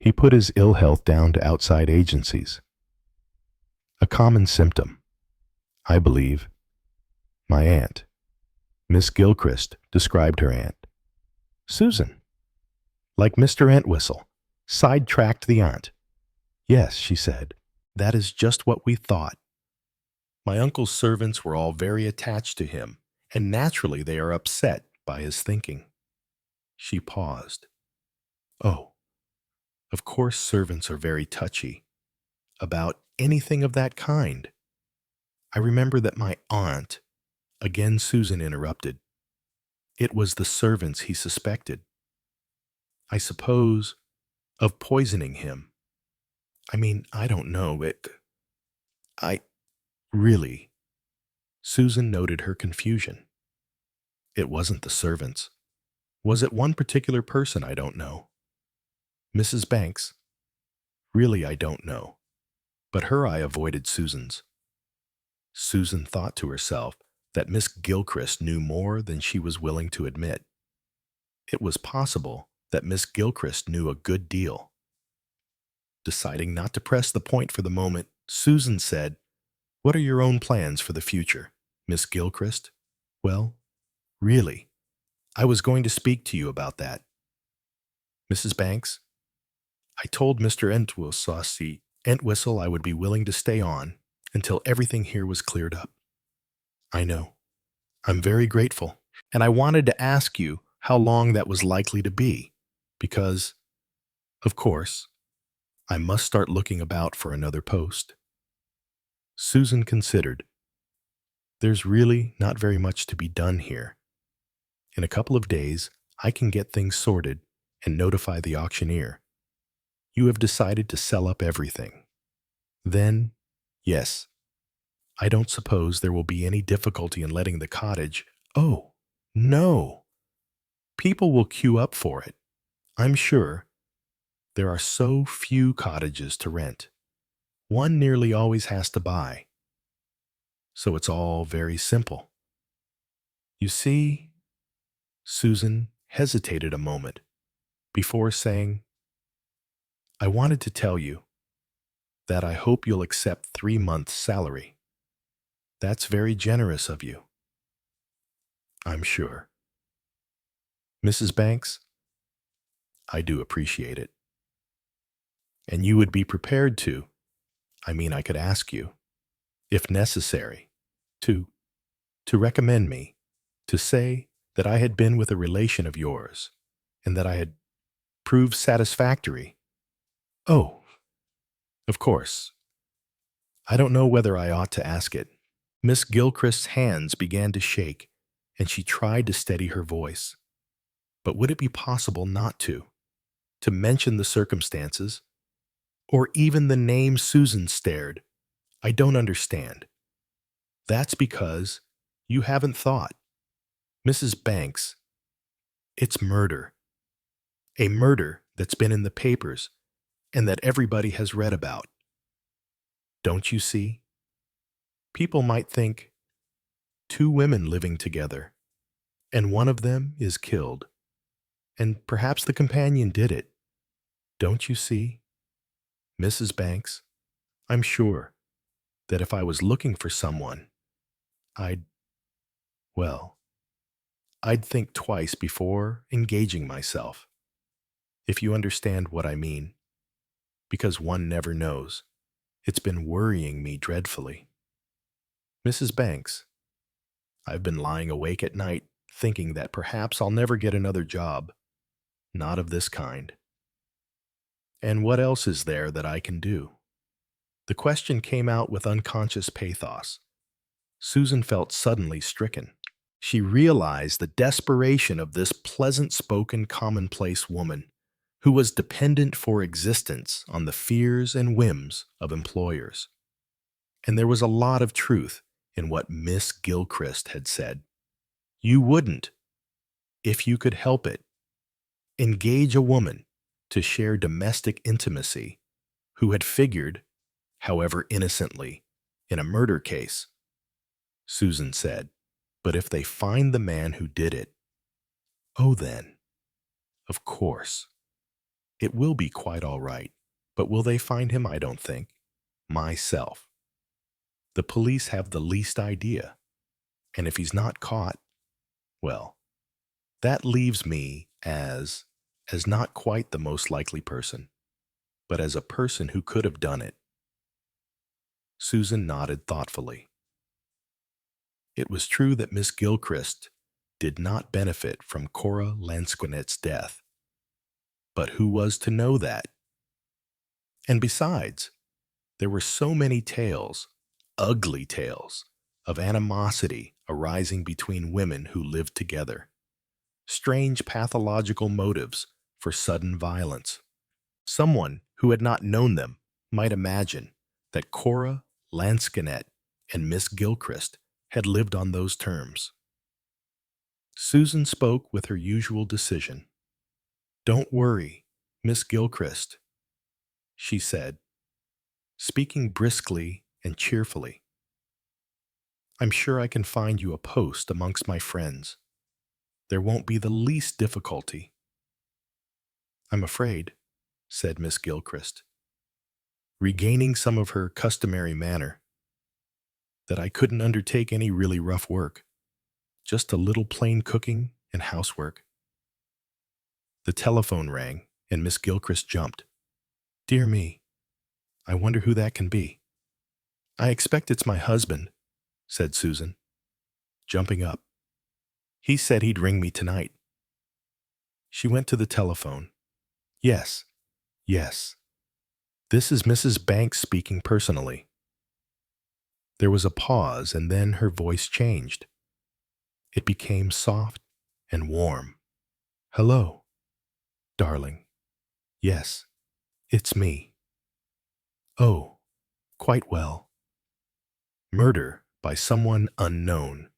[SPEAKER 1] he put his ill health down to outside agencies. A common symptom. I believe. My aunt. Miss Gilchrist described her aunt. Susan. Like Mr. Entwistle. Sidetracked the aunt. Yes, she said. That is just what we thought. My uncle's servants were all very attached to him, and naturally they are upset by his thinking. She paused. Oh, of course servants are very touchy about anything of that kind. I remember that my aunt, again Susan interrupted. It was the servants he suspected. I suppose of poisoning him. I mean, I don't know. I really. Susan noted her confusion. It wasn't the servants. Was it one particular person? I don't know. Mrs. Banks? Really, I don't know. But her eye avoided Susan's. Susan thought to herself that Miss Gilchrist knew more than she was willing to admit. It was possible that Miss Gilchrist knew a good deal. Deciding not to press the point for the moment, Susan said, What are your own plans for the future, Miss Gilchrist? Well, really, I was going to speak to you about that. Mrs. Banks, I told Mr. Entwistle I would be willing to stay on until everything here was cleared up. I know. I'm very grateful, and I wanted to ask you how long that was likely to be, because, of course, I must start looking about for another post. Susan considered. There's really not very much to be done here. In a couple of days, I can get things sorted and notify the auctioneer. You have decided to sell up everything. Then, yes, I don't suppose there will be any difficulty in letting the cottage. Oh, no. People will queue up for it. I'm sure. There are so few cottages to rent. One nearly always has to buy. So it's all very simple. You see, Susan hesitated a moment before saying, I wanted to tell you that I hope you'll accept 3 months' salary. That's very generous of you. I'm sure. Mrs. Banks, I do appreciate it. And you would be prepared to, I could ask you, if necessary, to recommend me, to say that I had been with a relation of yours, and that I had proved satisfactory. Oh, of course. I don't know whether I ought to ask it. Miss Gilchrist's hands began to shake, and she tried to steady her voice. But would it be possible not to mention the circumstances, or even the name? Susan stared. I don't understand. That's because you haven't thought. Mrs. Banks, it's murder. A murder that's been in the papers and that everybody has read about. Don't you see? People might think 2 women living together, and one of them is killed, and perhaps the companion did it. Don't you see? Mrs. Banks, I'm sure that if I was looking for someone, well, I'd think twice before engaging myself, if you understand what I mean, because one never knows. It's been worrying me dreadfully. Mrs. Banks, I've been lying awake at night thinking that perhaps I'll never get another job, not of this kind. And what else is there that I can do? The question came out with unconscious pathos. Susan felt suddenly stricken. She realized the desperation of this pleasant-spoken, commonplace woman who was dependent for existence on the fears and whims of employers. And there was a lot of truth in what Miss Gilchrist had said. You wouldn't, if you could help it, engage a woman to share domestic intimacy who had figured, however innocently, in a murder case. Susan said, but if they find the man who did it, oh then, of course, it will be quite all right. But will they find him? I don't think. Myself. The police have the least idea. And if he's not caught, well, that leaves me as not quite the most likely person, but as a person who could have done it. Susan nodded thoughtfully. It was true that Miss Gilchrist did not benefit from Cora Lansquenet's death. But who was to know that? And besides, there were so many tales, ugly tales, of animosity arising between women who lived together. Strange pathological motives for sudden violence. Someone who had not known them might imagine that Cora Lansquenet and Miss Gilchrist had lived on those terms. Susan spoke with her usual decision. "Don't worry, Miss Gilchrist," she said, speaking briskly and cheerfully. "I'm sure I can find you a post amongst my friends. There won't be the least difficulty." "I'm afraid," said Miss Gilchrist, regaining some of her customary manner, "that I couldn't undertake any really rough work, just a little plain cooking and housework." The telephone rang, and Miss Gilchrist jumped. "Dear me, I wonder who that can be." "I expect it's my husband," said Susan, jumping up. "He said he'd ring me tonight." She went to the telephone. "Yes, yes. This is Mrs. Banks speaking personally." There was a pause, and then her voice changed. It became soft and warm. "Hello, darling. Yes, it's me." "Oh, quite well. Murder by someone unknown.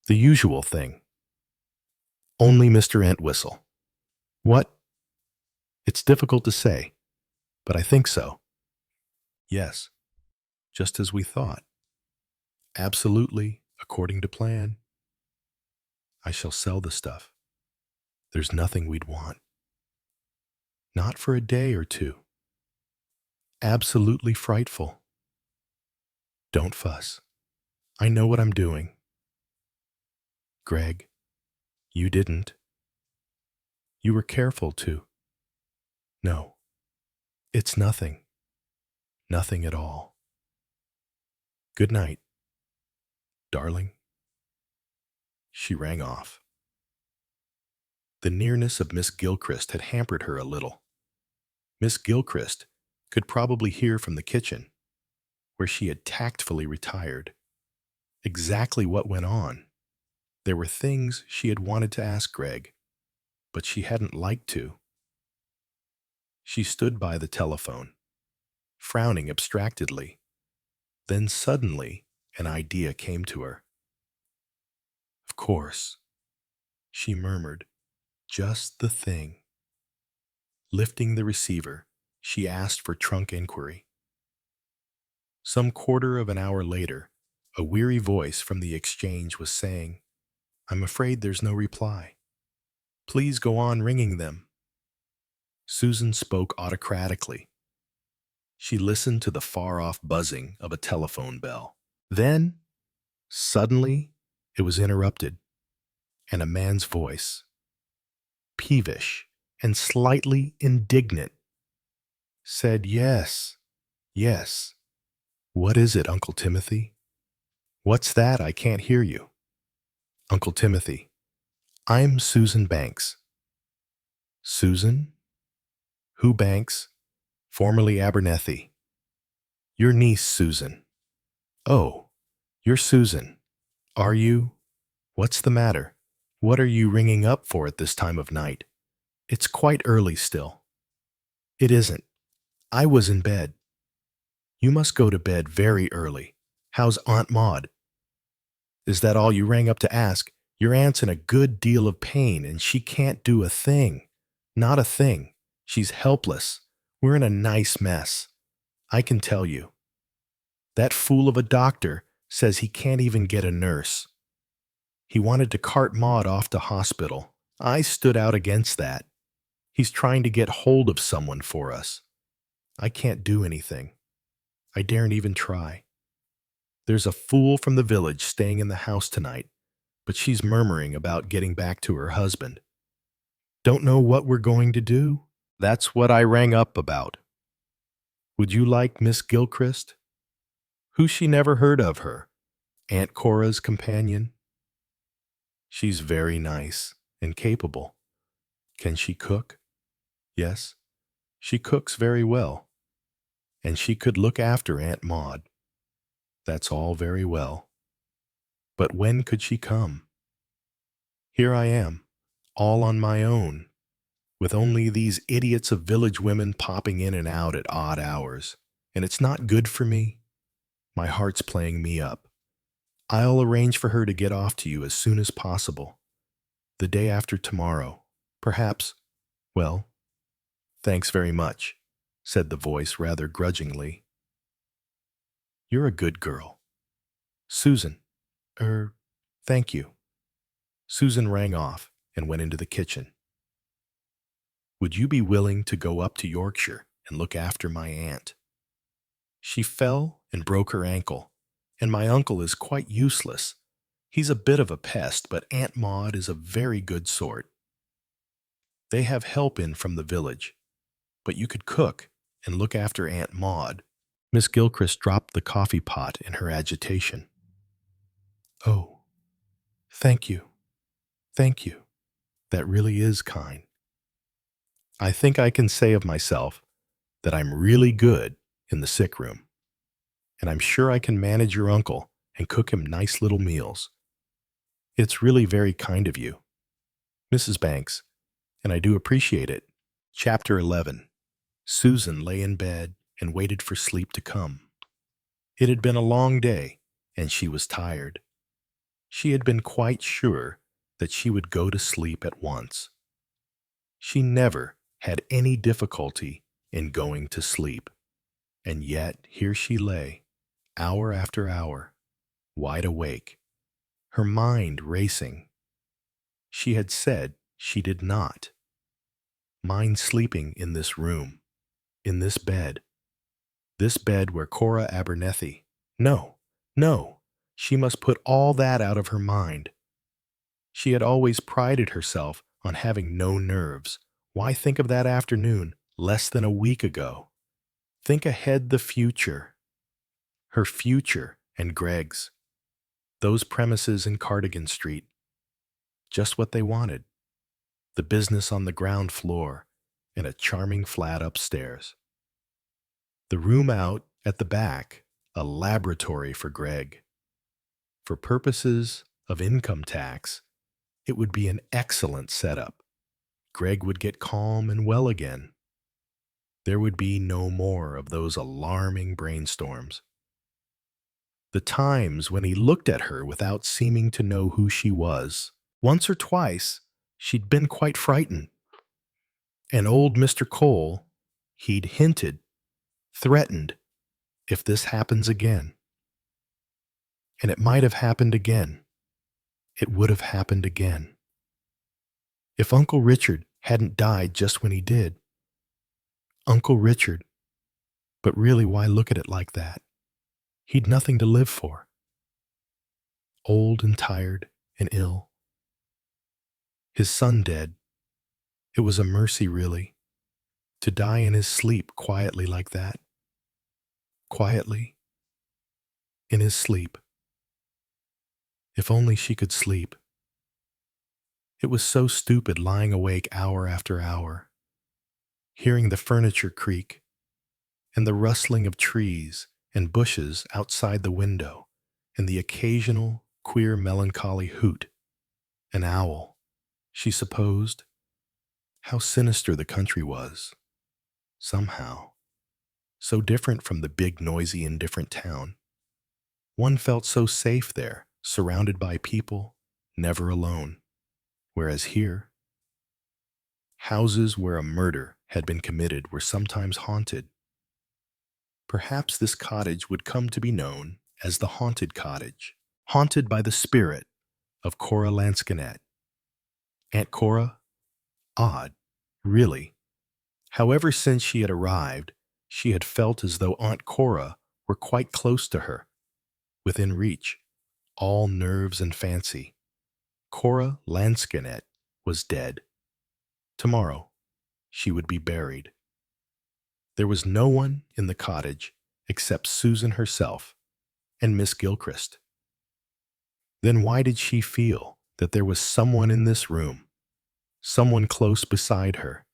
[SPEAKER 1] The usual thing. Only Mr. Entwistle." "What?" "It's difficult to say, but I think so." "Yes, just as we thought. Absolutely according to plan. I shall sell the stuff. There's nothing we'd want. Not for a day or two. Absolutely frightful. Don't fuss. I know what I'm doing." "Greg, you didn't. You were careful to." "No, it's nothing. Nothing at all. Good night, darling." She rang off. The nearness of Miss Gilchrist had hampered her a little. Miss Gilchrist could probably hear from the kitchen, where she had tactfully retired, exactly what went on. There were things she had wanted to ask Greg, but she hadn't liked to. She stood by the telephone, frowning abstractedly. Then suddenly an idea came to her. "Of course," she murmured, "just the thing." Lifting the receiver, she asked for trunk inquiry. Some quarter of an hour later, a weary voice from the exchange was saying, "I'm afraid there's no reply. Please go on ringing them." Susan spoke autocratically. She listened to the far-off buzzing of a telephone bell. Then, suddenly, it was interrupted, and a man's voice, peevish and slightly indignant, said, "Yes, yes. What is it, Uncle Timothy?" "What's that? I can't hear you." "Uncle Timothy, I'm Susan Banks." "Susan? Who Banks?" "Formerly Abernethie." "Your niece, Susan." "Oh, you're Susan. Are you? What's the matter? What are you ringing up for at this time of night? It's quite early still." "It isn't. I was in bed." "You must go to bed very early. How's Aunt Maud?" "Is that all you rang up to ask? Your aunt's in a good deal of pain, and she can't do a thing. Not a thing. She's helpless. We're in a nice mess, I can tell you. That fool of a doctor says he can't even get a nurse. He wanted to cart Maud off to hospital. I stood out against that. He's trying to get hold of someone for us. I can't do anything. I daren't even try. There's a fool from the village staying in the house tonight, but she's murmuring about getting back to her husband. Don't know what we're going to do? That's what I rang up about. Would you like Miss Gilchrist? Who she never heard of her? Aunt Cora's companion? She's very nice and capable. Can she cook? Yes, she cooks very well. And she could look after Aunt Maud. That's all very well. But when could she come? Here I am, all on my own, with only these idiots of village women popping in and out at odd hours. And it's not good for me. My heart's playing me up. I'll arrange for her to get off to you as soon as possible. The day after tomorrow, perhaps. Well, thanks very much, said the voice rather grudgingly. You're a good girl. Susan. Thank you. Susan rang off and went into the kitchen. Would you be willing to go up to Yorkshire and look after my aunt? She fell and broke her ankle, and my uncle is quite useless. He's a bit of a pest, but Aunt Maud is a very good sort. They have help in from the village, but you could cook and look after Aunt Maud. Miss Gilchrist dropped the coffee pot in her agitation. Oh, thank you. Thank you. That really is kind. I think I can say of myself that I'm really good in the sick room, and I'm sure I can manage your uncle and cook him nice little meals. It's really very kind of you, Mrs. Banks, and I do appreciate it. Chapter 11. Susan lay in bed and waited for sleep to come. It had been a long day, and she was tired. She had been quite sure that she would go to sleep at once. She never had any difficulty in going to sleep, and yet here she lay, hour after hour, wide awake, her mind racing. She had said she did not mind sleeping in this room, in this bed where Cora Abernethie. No, no, she must put all that out of her mind. She had always prided herself on having no nerves. Why think of that afternoon less than a week ago? Think ahead the future. Her future and Greg's. Those premises in Cardigan Street. Just what they wanted. The business on the ground floor and a charming flat upstairs. The room out at the back, a laboratory for Greg. For purposes of income tax, it would be an excellent setup. Greg would get calm and well again. There would be no more of those alarming brainstorms. The times when he looked at her without seeming to know who she was. Once or twice, she'd been quite frightened. And old Mr. Cole, he'd hinted, threatened, if this happens again. And it might have happened again. It would have happened again. If Uncle Richard hadn't died just when he did. Uncle Richard. But really, why look at it like that? He'd nothing to live for. Old and tired and ill. His son dead. It was a mercy, really, to die in his sleep quietly like that. Quietly. In his sleep. If only she could sleep. It was so stupid lying awake hour after hour, hearing the furniture creak and the rustling of trees and bushes outside the window and the occasional queer melancholy hoot. An owl, she supposed. How sinister the country was. Somehow. So different from the big, noisy, indifferent town. One felt so safe there, surrounded by people, never alone. Whereas here, houses where a murder had been committed were sometimes haunted. Perhaps this cottage would come to be known as the haunted cottage, haunted by the spirit of Cora Lansquenet. Aunt Cora? Odd, really. However, since she had arrived, she had felt as though Aunt Cora were quite close to her. within reach, all nerves and fancy. Cora Lansquenet was dead. Tomorrow, she would be buried. There was no one in the cottage except Susan herself and Miss Gilchrist. Then why did she feel that there was someone in this room, someone close beside her?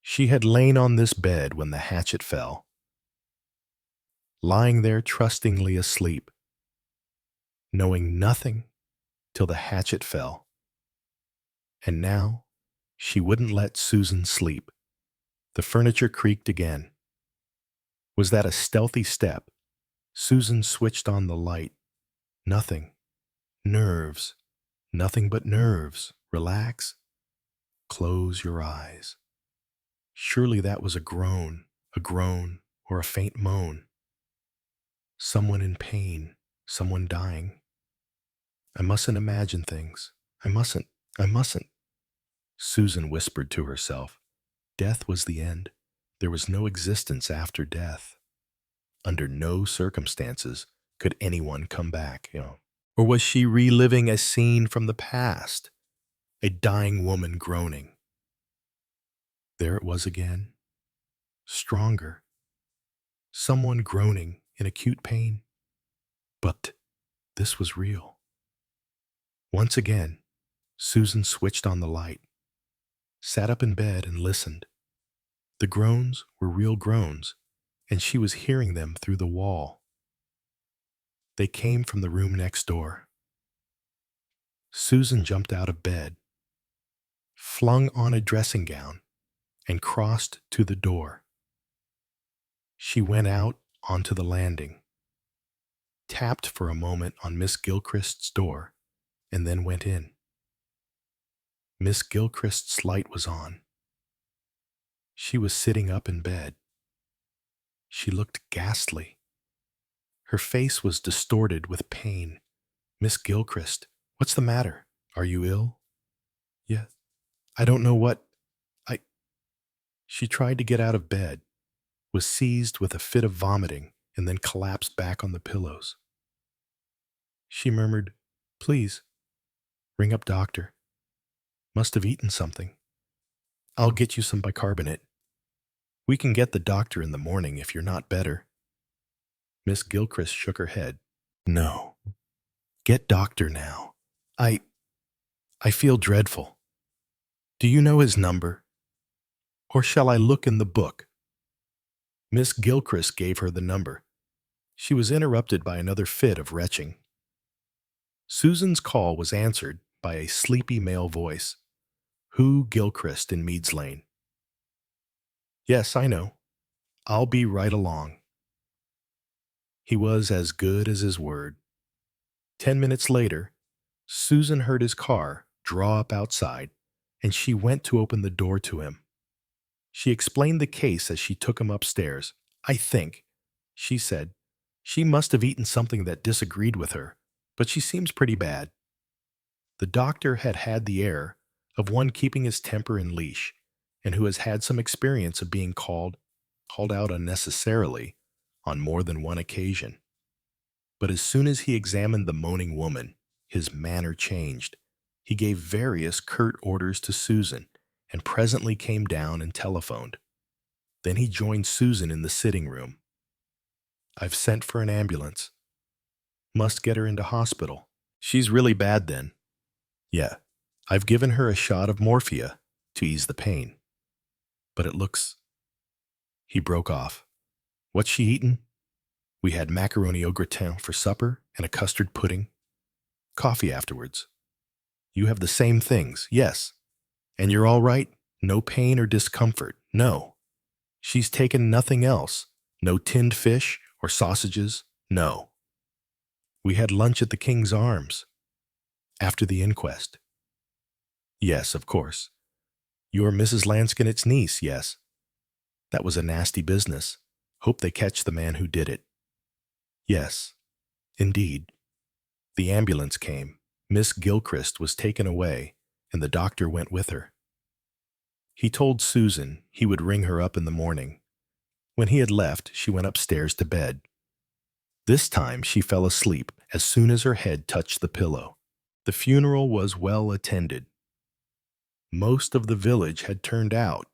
[SPEAKER 1] She had lain on this bed when the hatchet fell, lying there trustingly asleep, knowing nothing till the hatchet fell. And now she wouldn't let Susan sleep. The furniture creaked again. Was that a stealthy step? Susan switched on the light. Nothing. Nerves. Nothing but nerves. Relax. Close your eyes. Surely that was a groan, or a faint moan. Someone in pain, someone dying. I mustn't imagine things. I mustn't. Susan whispered to herself. Death was the end. There was no existence after death. Under no circumstances could anyone come back, Or was she reliving a scene from the past? A dying woman groaning. There it was again. Stronger. Someone groaning in acute pain. But this was real. Once again, Susan switched on the light, sat up in bed and listened. The groans were real groans, and she was hearing them through the wall. They came from the room next door. Susan jumped out of bed, flung on a dressing gown, and crossed to the door. She went out onto the landing, tapped for a moment on Miss Gilchrist's door, and then went in. Miss Gilchrist's light was on. She was sitting up in bed. She looked ghastly. Her face was distorted with pain. Miss Gilchrist, what's the matter? Are you ill? Yes. I don't know what. She tried to get out of bed, was seized with a fit of vomiting, and then collapsed back on the pillows. She murmured, Please, ring up doctor. Must have eaten something. I'll get you some bicarbonate. We can get the doctor in the morning if you're not better. Miss Gilchrist shook her head. No. Get doctor now. I feel dreadful. Do you know his number? Or shall I look in the book? Miss Gilchrist gave her the number. She was interrupted by another fit of retching. Susan's call was answered by a sleepy male voice. Who Gilchrist in Meads Lane? Yes, I know. I'll be right along. He was as good as his word. 10 minutes later, Susan heard his car draw up outside, and she went to open the door to him. She explained the case as she took him upstairs. I think, she said, she must have eaten something that disagreed with her, but she seems pretty bad. The doctor had had the air of one keeping his temper in leash, and who has had some experience of being called out unnecessarily on more than one occasion. But as soon as he examined the moaning woman, his manner changed. He gave various curt orders to Susan, and presently came down and telephoned. Then he joined Susan in the sitting room. I've sent for an ambulance. Must get her into hospital. She's really bad then. Yeah, I've given her a shot of morphia to ease the pain. But it looks... He broke off. What's she eaten? We had macaroni au gratin for supper and a custard pudding. Coffee afterwards. You have the same things, yes. And you're all right? No pain or discomfort? No. She's taken nothing else? No tinned fish or sausages? No. We had lunch at the King's Arms. After the inquest. Yes, of course. You're Mrs. Lansquenet's niece, yes. That was a nasty business. Hope they catch the man who did it. Yes, indeed. The ambulance came. Miss Gilchrist was taken away, and the doctor went with her. He told Susan he would ring her up in the morning. When he had left, she went upstairs to bed. This time she fell asleep as soon as her head touched the pillow. The funeral was well attended. Most of the village had turned out.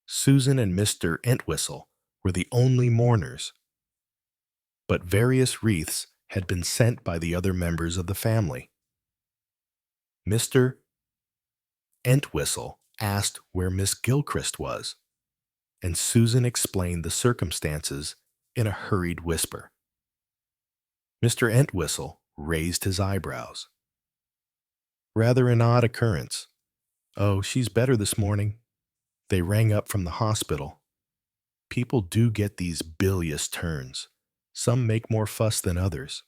[SPEAKER 1] Susan and Mr. Entwistle were the only mourners, but various wreaths had been sent by the other members of the family. Mr. Entwistle asked where Miss Gilchrist was, and Susan explained the circumstances in a hurried whisper. Mr. Entwistle raised his eyebrows. Rather an odd occurrence. Oh, she's better this morning. They rang up from the hospital. People do get these bilious turns. Some make more fuss than others.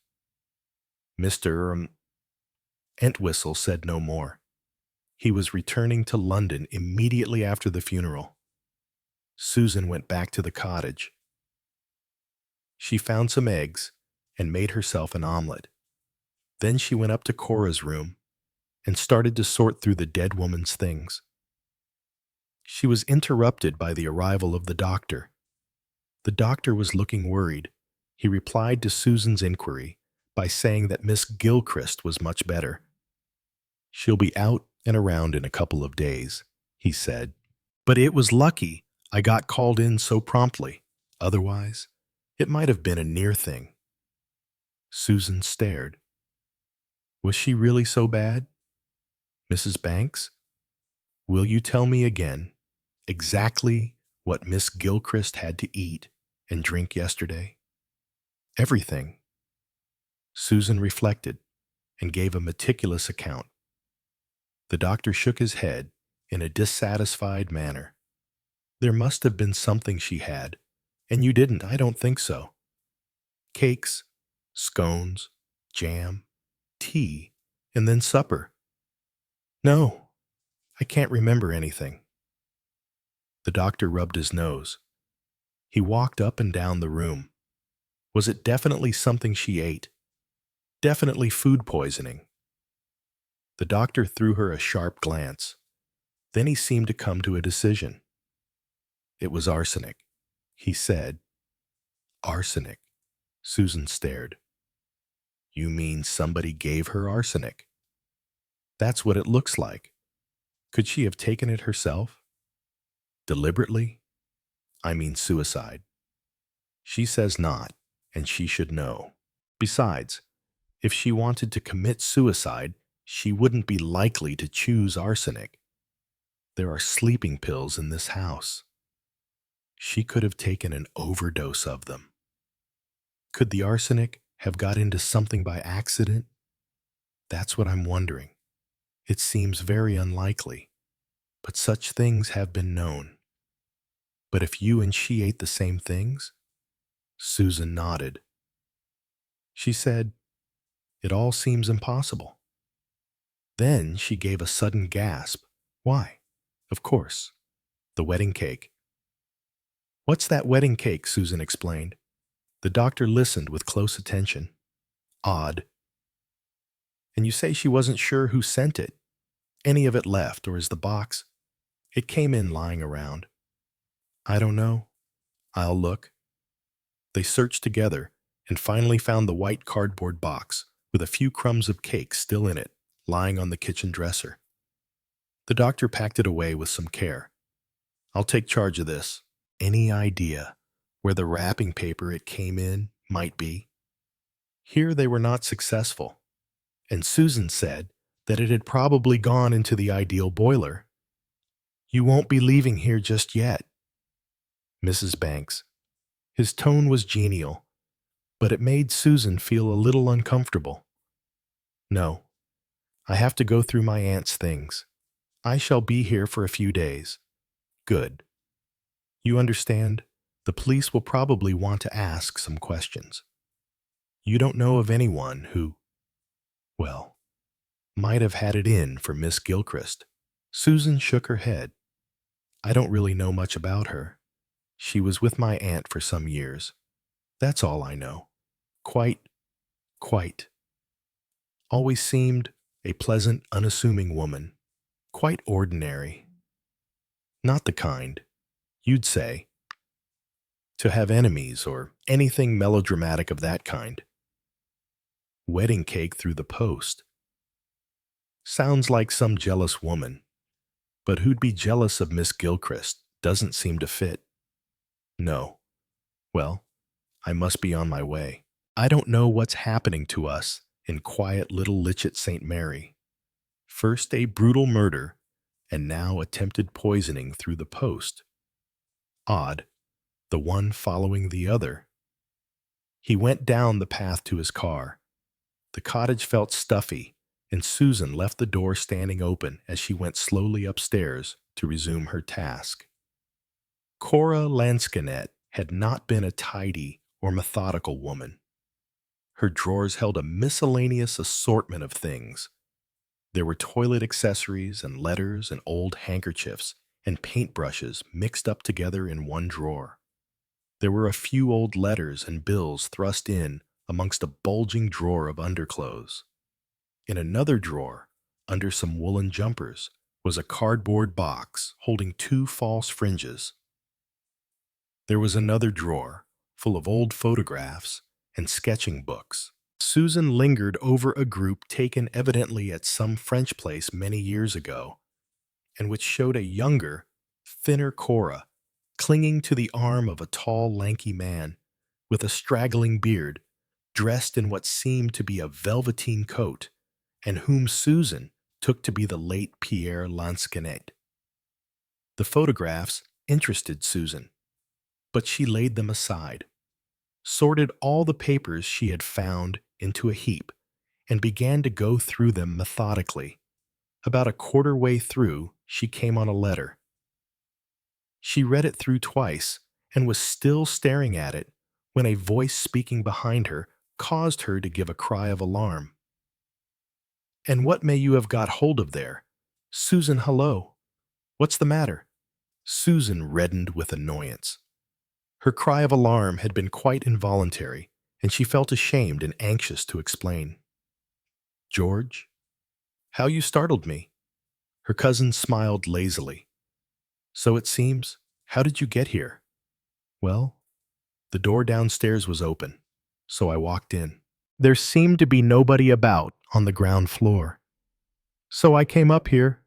[SPEAKER 1] Mr. Entwistle said no more. He was returning to London immediately after the funeral. Susan went back to the cottage. She found some eggs and made herself an omelet. Then she went up to Cora's room and started to sort through the dead woman's things. She was interrupted by the arrival of the doctor. The doctor was looking worried. He replied to Susan's inquiry by saying that Miss Gilchrist was much better. She'll be out and around in a couple of days, he said. But it was lucky I got called in so promptly. Otherwise, it might have been a near thing. Susan stared. Was she really so bad? Mrs. Banks, will you tell me again exactly what Miss Gilchrist had to eat and drink yesterday? Everything. Susan reflected and gave a meticulous account. The doctor shook his head in a dissatisfied manner. There must have been something she had, and you didn't. I don't think so. Cakes, scones, jam, tea, and then supper. No, I can't remember anything. The doctor rubbed his nose. He walked up and down the room. Was it definitely something she ate? Definitely food poisoning. The doctor threw her a sharp glance. Then he seemed to come to a decision. It was arsenic, he said. Arsenic. Susan stared. You mean somebody gave her arsenic? That's what it looks like. Could she have taken it herself? Deliberately? I mean suicide. She says not, and she should know. Besides, if she wanted to commit suicide, she wouldn't be likely to choose arsenic. There are sleeping pills in this house. She could have taken an overdose of them. Could the arsenic have got into something by accident? That's what I'm wondering. It seems very unlikely, but such things have been known. But if you and she ate the same things? Susan nodded. She said, it all seems impossible. Then she gave a sudden gasp. Why? Of course, the wedding cake. What's that wedding cake? Susan explained. The doctor listened with close attention. Odd. And you say she wasn't sure who sent it? Any of it left, or is the box? It came in lying around. I don't know. I'll look. They searched together and finally found the white cardboard box with a few crumbs of cake still in it, lying on the kitchen dresser. The doctor packed it away with some care. I'll take charge of this. Any idea where the wrapping paper it came in might be? Here they were not successful, and Susan said that it had probably gone into the ideal boiler. You won't be leaving here just yet. Mrs. Banks. His tone was genial, but it made Susan feel a little uncomfortable. No, I have to go through my aunt's things. I shall be here for a few days. Good. You understand? The police will probably want to ask some questions. You don't know of anyone who, well, might have had it in for Miss Gilchrist. Susan shook her head. I don't really know much about her. She was with my aunt for some years. That's all I know. Quite. Always seemed a pleasant, unassuming woman. Quite ordinary. Not the kind you'd say. to have enemies or anything melodramatic of that kind. Wedding cake through the post. Sounds like some jealous woman, but who'd be jealous of Miss Gilchrist doesn't seem to fit. No. Well, I must be on my way. I don't know what's happening to us in quiet little Litchett St. Mary. First a brutal murder, and now attempted poisoning through the post. Odd, the one following the other. He went down the path to his car. The cottage felt stuffy, and Susan left the door standing open as she went slowly upstairs to resume her task. Cora Lansquenet had not been a tidy or methodical woman. Her drawers held a miscellaneous assortment of things. There were toilet accessories and letters and old handkerchiefs and paintbrushes mixed up together in one drawer. There were a few old letters and bills thrust in amongst a bulging drawer of underclothes. In another drawer, under some woolen jumpers, was a cardboard box holding 2 false fringes. There was another drawer full of old photographs and sketching books. Susan lingered over a group taken evidently at some French place many years ago, and which showed a younger, thinner Cora clinging to the arm of a tall, lanky man with a straggling beard, dressed in what seemed to be a velveteen coat, and whom Susan took to be the late Pierre Lansquenet. The photographs interested Susan, but she laid them aside, sorted all the papers she had found into a heap, and began to go through them methodically. About a quarter way through, she came on a letter. She read it through twice, and was still staring at it when a voice speaking behind her caused her to give a cry of alarm. "And what may you have got hold of there? Susan, hello! What's the matter?" Susan reddened with annoyance. Her cry of alarm had been quite involuntary, and she felt ashamed and anxious to explain. "George? How you startled me!" Her cousin smiled lazily. "So it seems. How did you get here?" "Well, the door downstairs was open, so I walked in. There seemed to be nobody about on the ground floor, so I came up here."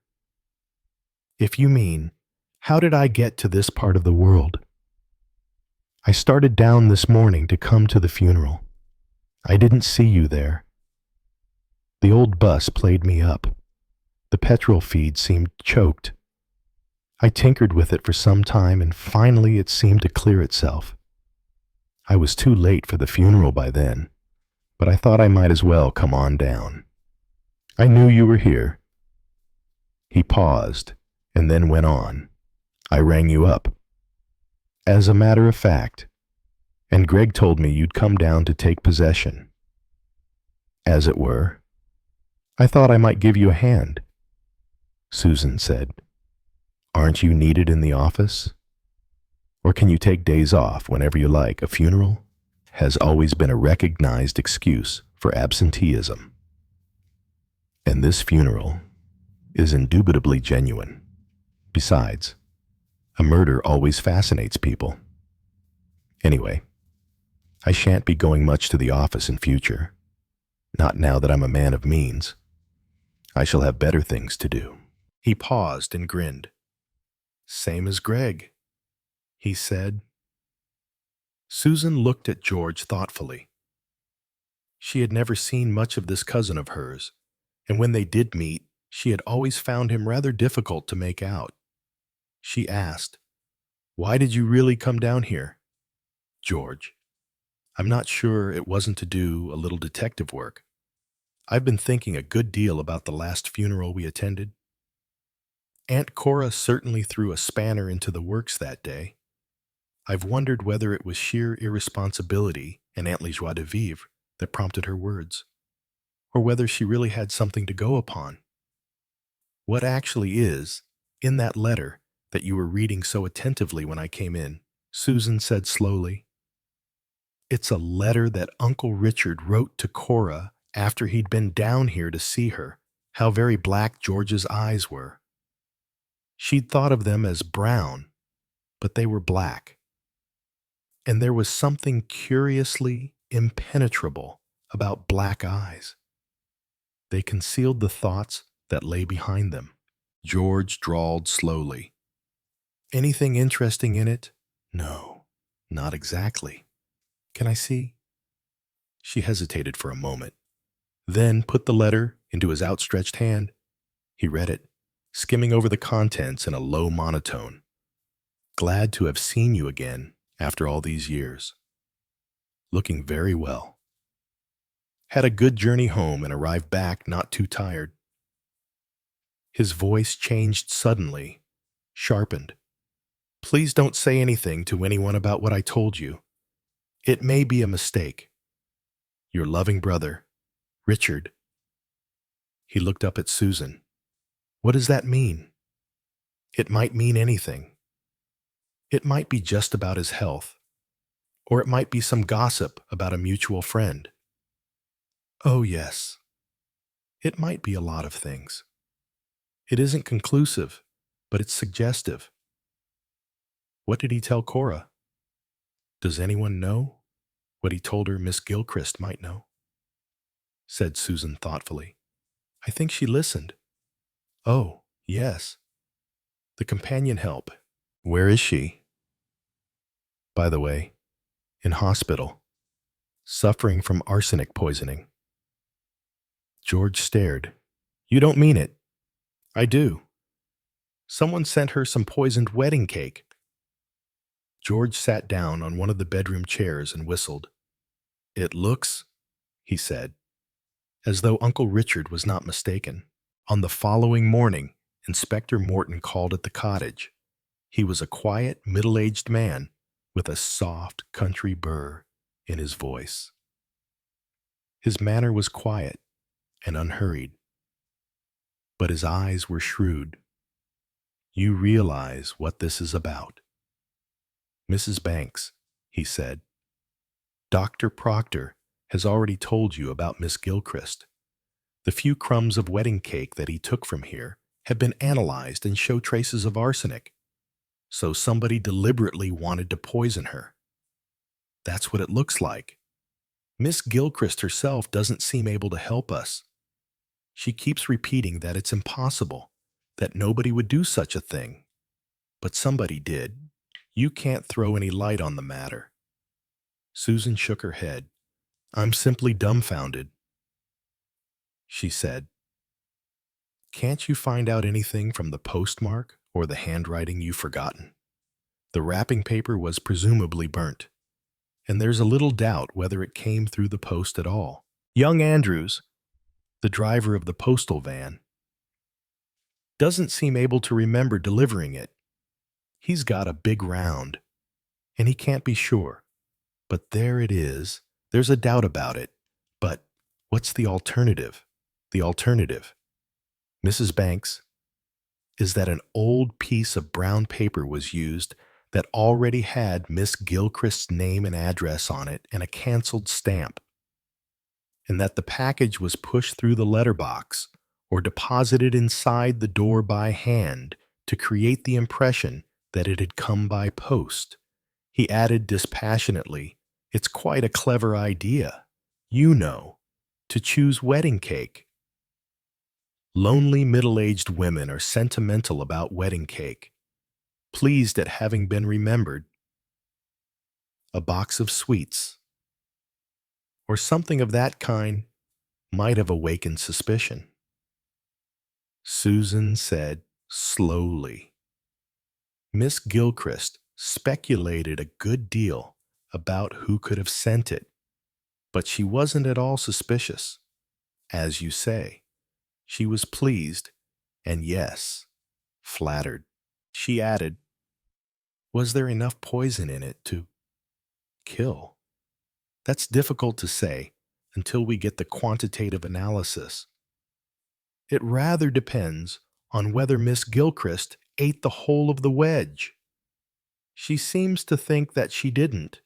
[SPEAKER 1] "If you mean, how did I get to this part of the world?" "I started down this morning to come to the funeral. I didn't see you there. The old bus played me up. The petrol feed seemed choked. I tinkered with it for some time, and finally it seemed to clear itself. I was too late for the funeral by then, but I thought I might as well come on down. I knew you were here." He paused, and then went on. "I rang you up. As a matter of fact, and Greg told me you'd come down to take possession. As it were, I thought I might give you a hand." Susan said, "Aren't you needed in the office? Or can you take days off whenever you like? A funeral has always been a recognized excuse for absenteeism. And this funeral is indubitably genuine. Besides, a murder always fascinates people. Anyway, I shan't be going much to the office in future. Not now that I'm a man of means. I shall have better things to do." He paused and grinned. "Same as Greg," he said. Susan looked at George thoughtfully. She had never seen much of this cousin of hers, and when they did meet, she had always found him rather difficult to make out. She asked, "Why did you really come down here?" "George, I'm not sure it wasn't to do a little detective work. I've been thinking a good deal about the last funeral we attended. Aunt Cora certainly threw a spanner into the works that day. I've wondered whether it was sheer irresponsibility and Aunt joie de vivre that prompted her words, or whether she really had something to go upon. What actually is in that letter that you were reading so attentively when I came in?" Susan said slowly. "It's a letter that Uncle Richard wrote to Cora after he'd been down here to see her. How very black George's eyes were. She'd thought of them as brown, but they were black. and there was something curiously impenetrable about black eyes. They concealed the thoughts that lay behind them. George drawled slowly. Anything interesting in it? No, not exactly. Can I see? She hesitated for a moment, then put the letter into his outstretched hand. He read it, skimming over the contents in a low monotone. Glad to have seen you again after all these years. Looking very well. Had a good journey home and arrived back not too tired. His voice changed suddenly, sharpened. Please don't say anything to anyone about what I told you. It may be a mistake. Your loving brother, Richard. He looked up at Susan. What does that mean? It might mean anything. It might be just about his health, or it might be some gossip about a mutual friend. Oh, yes. It might be a lot of things. It isn't conclusive, but it's suggestive. What did he tell Cora? Does anyone know what he told her Miss Gilchrist might know? Said Susan thoughtfully. I think she listened. Oh, yes. The companion help. Where is she? By the way, in hospital, suffering from arsenic poisoning. George stared. You don't mean it. I do. Someone sent her some poisoned wedding cake. George sat down on one of the bedroom chairs and whistled. It looks, he said, as though Uncle Richard was not mistaken. On the following morning, Inspector Morton called at the cottage. He was a quiet, middle-aged man with a soft country burr in his voice. His manner was quiet and unhurried, but his eyes were shrewd. You realize what this is about. Mrs. Banks, he said, Dr. Proctor has already told you about Miss Gilchrist. The few crumbs of wedding cake that he took from here have been analyzed and show traces of arsenic. So somebody deliberately wanted to poison her. That's what it looks like. Miss Gilchrist herself doesn't seem able to help us. She keeps repeating that it's impossible, that nobody would do such a thing. But somebody did. You can't throw any light on the matter. Susan shook her head. I'm simply dumbfounded. She said, Can't you find out anything from the postmark or the handwriting you've forgotten? The wrapping paper was presumably burnt, and there's a little doubt whether it came through the post at all. Young Andrews, the driver of the postal van, doesn't seem able to remember delivering it. He's got a big round, and he can't be sure. But there it is. There's a doubt about it. But what's the alternative? The alternative, Mrs. Banks, is that an old piece of brown paper was used that already had Miss Gilchrist's name and address on it and a canceled stamp, and that the package was pushed through the letterbox or deposited inside the door by hand to create the impression that it had come by post. He added dispassionately, It's quite a clever idea, you know, to choose wedding cake. Lonely middle-aged women are sentimental about wedding cake, pleased at having been remembered. A box of sweets, or something of that kind, might have awakened suspicion. Susan said slowly, Miss Gilchrist speculated a good deal about who could have sent it, but she wasn't at all suspicious. As you say, she was pleased, and yes, flattered. She added, Was there enough poison in it to kill? That's difficult to say until we get the quantitative analysis. It rather depends on whether Miss Gilchrist ate the whole of the wedge. She seems to think that she didn't.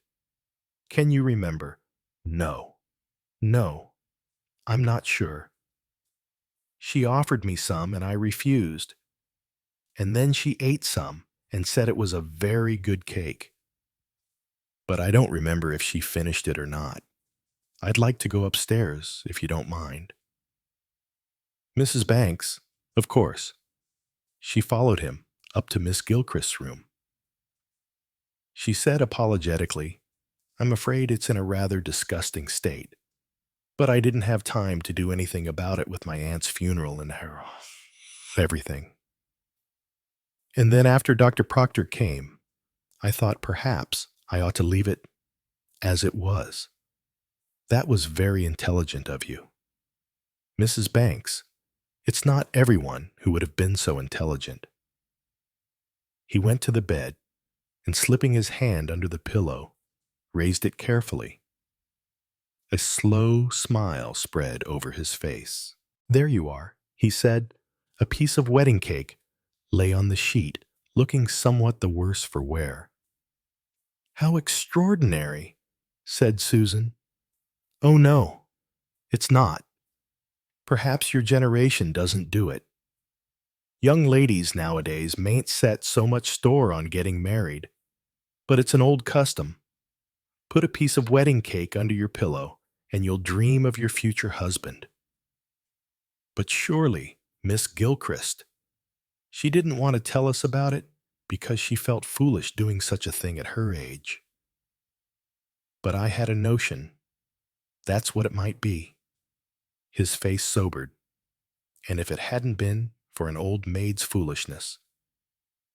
[SPEAKER 1] Can you remember? No, I'm not sure. She offered me some and I refused. And then she ate some and said it was a very good cake. but I don't remember if she finished it or not. I'd like to go upstairs, if you don't mind." "Mrs. Banks, of course." She followed him up to Miss Gilchrist's room. She said apologetically, "I'm afraid it's in a rather disgusting state, but I didn't have time to do anything about it with my aunt's funeral and her everything. And then after Dr. Proctor came, I thought perhaps I ought to leave it as it was. That was very intelligent of you. Mrs. Banks, it's not everyone who would have been so intelligent." He went to the bed and, slipping his hand under the pillow, raised it carefully. A slow smile spread over his face. "There you are," he said. A piece of wedding cake lay on the sheet, looking somewhat the worse for wear. "How extraordinary," said Susan. "Oh no, it's not. Perhaps your generation doesn't do it. Young ladies nowadays mayn't set so much store on getting married, but it's an old custom. Put a piece of wedding cake under your pillow, and you'll dream of your future husband." "But surely, Miss Gilchrist, she didn't want to tell us about it because she felt foolish doing such a thing at her age." "But I had a notion. That's what it might be." His face sobered. "And if it hadn't been for an old maid's foolishness,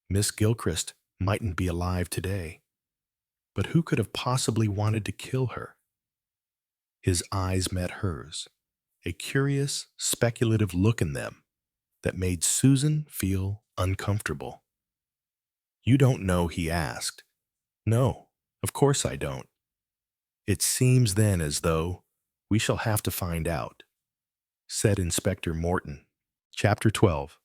[SPEAKER 1] Miss Gilchrist mightn't be alive today. But who could have possibly wanted to kill her?" His eyes met hers, a curious, speculative look in them that made Susan feel uncomfortable. "You don't know?" he asked. "No, of course I don't." "It seems then as though we shall have to find out," said Inspector Morton. Chapter 12.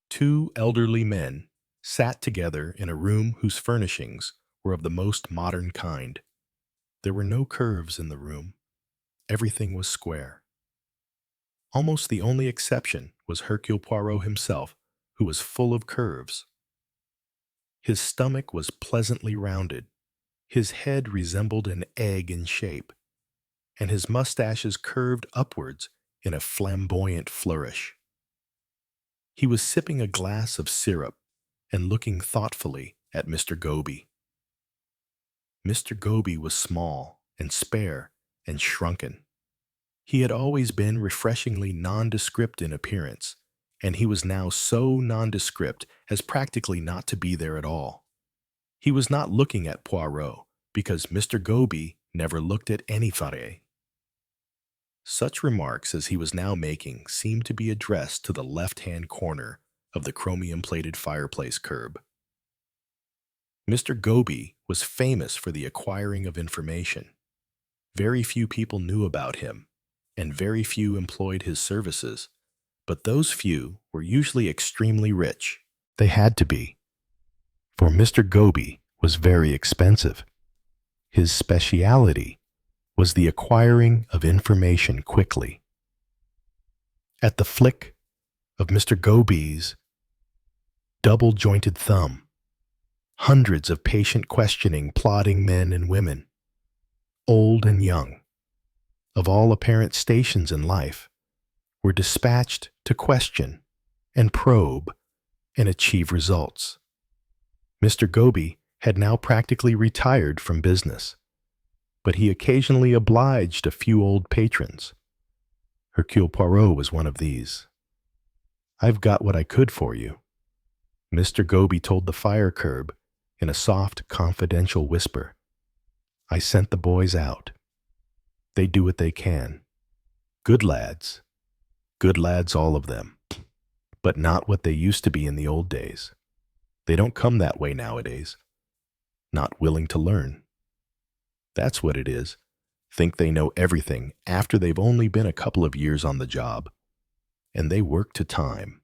[SPEAKER 1] Two elderly men sat together in a room whose furnishings were of the most modern kind. There were no curves in the room. Everything was square. Almost the only exception was Hercule Poirot himself, who was full of curves. His stomach was pleasantly rounded, his head resembled an egg in shape, and his mustaches curved upwards in a flamboyant flourish. He was sipping a glass of syrup and looking thoughtfully at Mr. Goby. Mr. Goby was small and spare and shrunken. He had always been refreshingly nondescript in appearance, and he was now so nondescript as practically not to be there at all. He was not looking at Poirot, because Mr. Goby never looked at anybody. Such remarks as he was now making seemed to be addressed to the left-hand corner of the chromium-plated fireplace curb. Mr. Goby was famous for the acquiring of information. Very few people knew about him, and very few employed his services, but those few were usually extremely rich. They had to be, for Mr. Goby was very expensive. His speciality was the acquiring of information quickly. At the flick of Mr. Goby's double-jointed thumb, hundreds of patient questioning, plodding men and women, old and young, of all apparent stations in life, were dispatched to question and probe and achieve results. Mr. Goby had now practically retired from business, but he occasionally obliged a few old patrons. Hercule Poirot was one of these. "I've got what I could for you," Mr. Goby told the fire curb in a soft, confidential whisper. "I sent the boys out. They do what they can. Good lads all of them, but not what they used to be in the old days. They don't come that way nowadays. Not willing to learn. That's what it is. Think they know everything after they've only been a couple of years on the job. And they work to time.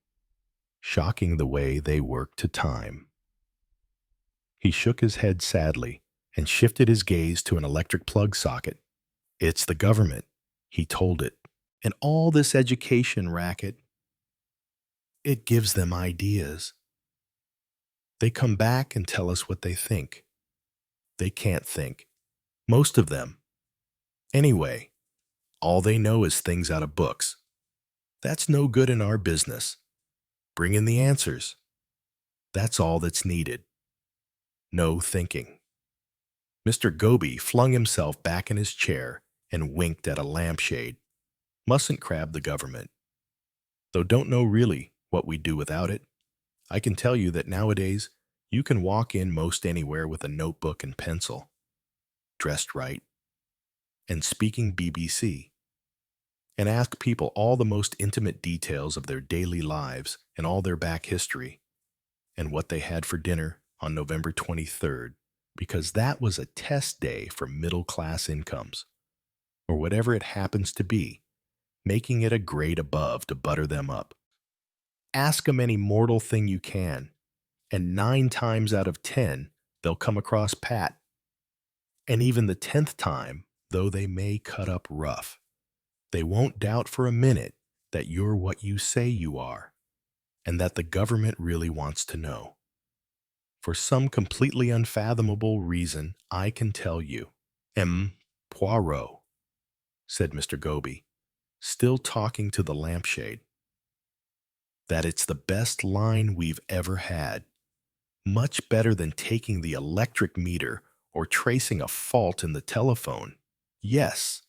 [SPEAKER 1] Shocking the way they work to time." He shook his head sadly and shifted his gaze to an electric plug socket. "It's the government," he told it, "and all this education racket. It gives them ideas. They come back and tell us what they think. They can't think. Most of them. Anyway, all they know is things out of books. That's no good in our business. Bring in the answers. That's all that's needed. No thinking. Mr. Goby flung himself back in his chair and winked at a lampshade. Mustn't crab the government. Though don't know really what we'd do without it. I can tell you that nowadays you can walk in most anywhere with a notebook and pencil, dressed right, and speaking BBC, and ask people all the most intimate details of their daily lives and all their back history, and what they had for dinner on November 23rd, because that was a test day for middle-class incomes, or whatever it happens to be, making it a grade above to butter them up. Ask them any mortal thing you can, and 9 times out of 10, they'll come across pat. And even the 10th time, though they may cut up rough, they won't doubt for a minute that you're what you say you are, and that the government really wants to know. For some completely unfathomable reason, I can tell you, Poirot, said Mr. Goby, still talking to the lampshade, that it's the best line we've ever had. Much better than taking the electric meter or tracing a fault in the telephone. Yes.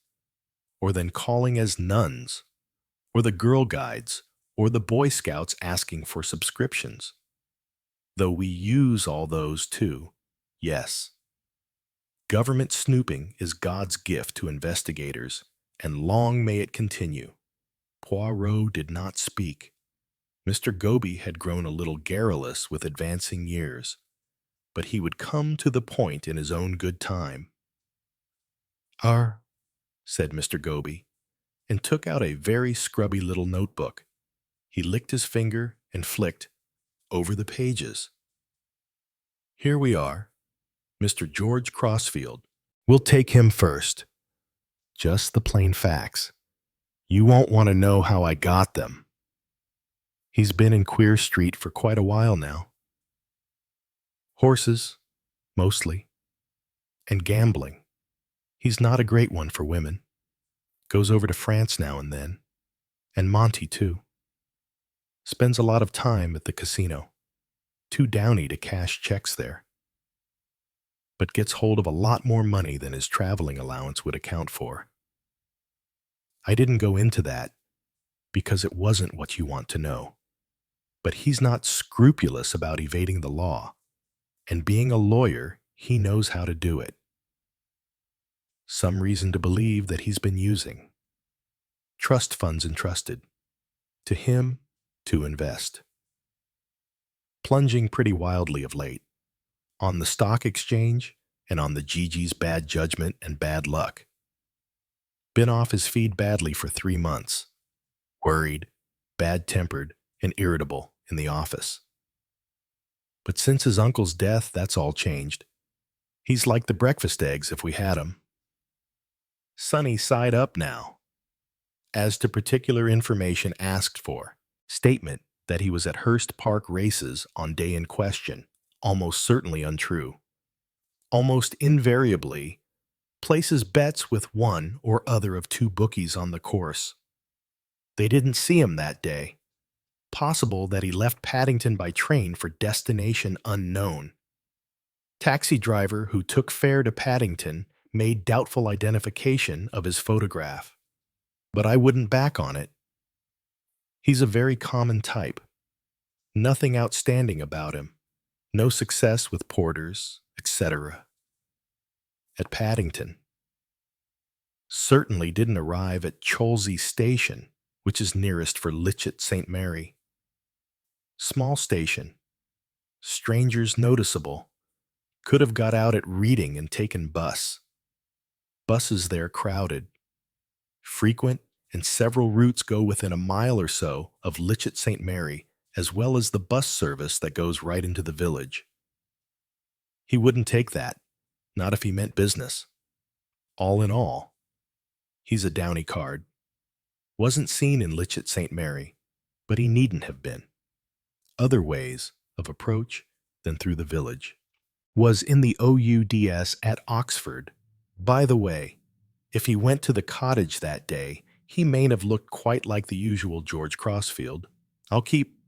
[SPEAKER 1] Or than calling as nuns, or the Girl Guides, or the Boy Scouts asking for subscriptions. Though we use all those too, yes. Government snooping is God's gift to investigators, and long may it continue. Poirot did not speak. Mr. Goby had grown a little garrulous with advancing years, but he would come to the point in his own good time. Said Mr. Goby, and took out a very scrubby little notebook. He licked his finger and flicked over the pages. Here we are, Mr. George Crossfield. We'll take him first. Just the plain facts. You won't want to know how I got them. He's been in Queer Street for quite a while now. Horses, mostly, and gambling. He's not a great one for women. Goes over to France now and then, and Monty too. Spends a lot of time at the casino. Too downy to cash checks there. But gets hold of a lot more money than his traveling allowance would account for. I didn't go into that because it wasn't what you want to know. But he's not scrupulous about evading the law, and being a lawyer, he knows how to do it. Some reason to believe that he's been using trust funds entrusted to him to invest. Plunging pretty wildly of late, on the stock exchange and on the Gigi's bad judgment and bad luck. Been off his feed badly for 3 months. Worried, bad-tempered, and irritable in the office. But since his uncle's death, that's all changed. He's like the breakfast eggs if we had 'em. Sunny side up now. As to particular information asked for, statement that he was at Hurst Park races on day in question, almost certainly untrue. Almost invariably, places bets with one or other of 2 bookies on the course. They didn't see him that day. Possible that he left Paddington by train for destination unknown. Taxi driver who took fare to Paddington made doubtful identification of his photograph. But I wouldn't back on it. He's a very common type. Nothing outstanding about him. No success with porters, etc. At Paddington. Certainly didn't arrive at Cholsey Station, which is nearest for Litchett St. Mary. Small station. Strangers noticeable. Could have got out at Reading and taken bus. Buses there crowded. Frequent, and several routes go within a mile or so of Litchett St. Mary, as well as the bus service that goes right into the village. He wouldn't take that, not if he meant business. All in all, he's a downy card. Wasn't seen in Litchett St. Mary, but he needn't have been. Other ways of approach than through the village. was in the OUDS at Oxford. By the way, if he went to the cottage that day, he mayn't have looked quite like the usual George Crossfield. I'll keep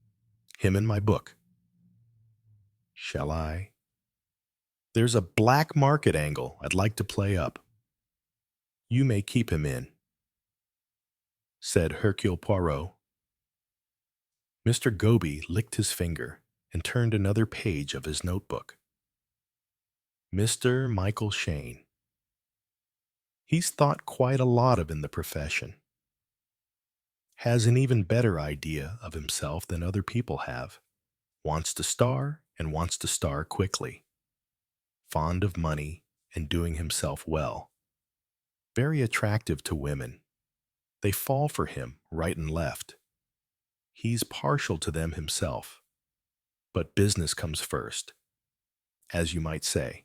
[SPEAKER 1] him in my book. Shall I? There's a black market angle I'd like to play up. You may keep him in, said Hercule Poirot. Mr. Goby licked his finger and turned another page of his notebook. Mr. Michael Shane. He's thought quite a lot of in the profession. Has an even better idea of himself than other people have. Wants to star and wants to star quickly. Fond of money and doing himself well. Very attractive to women. They fall for him right and left. He's partial to them himself. But business comes first, as you might say.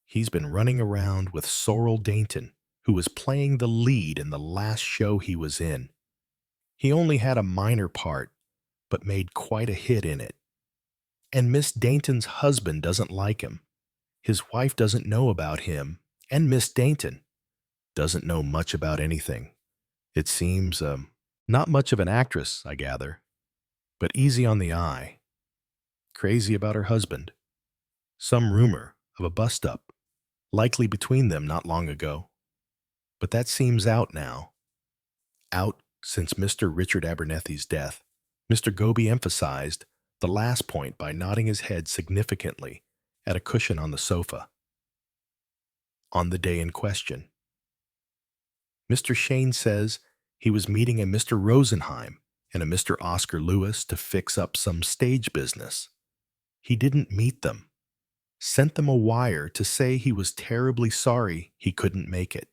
[SPEAKER 1] He's been running around with Sorrel Dainton, who was playing the lead in the last show he was in. He only had a minor part, but made quite a hit in it. And Miss Dainton's husband doesn't like him. His wife doesn't know about him, and Miss Dainton doesn't know much about anything. It seems, not much of an actress, I gather, but easy on the eye. Crazy about her husband. Some rumor of a bust-up, likely between them not long ago. But that seems out now. Out since Mr. Richard Abernethie's death. Mr. Goby emphasized the last point by nodding his head significantly at a cushion on the sofa. On the day in question. Mr. Shane says he was meeting a Mr. Rosenheim and a Mr. Oscar Lewis to fix up some stage business. He didn't meet them. Sent them a wire to say he was terribly sorry he couldn't make it.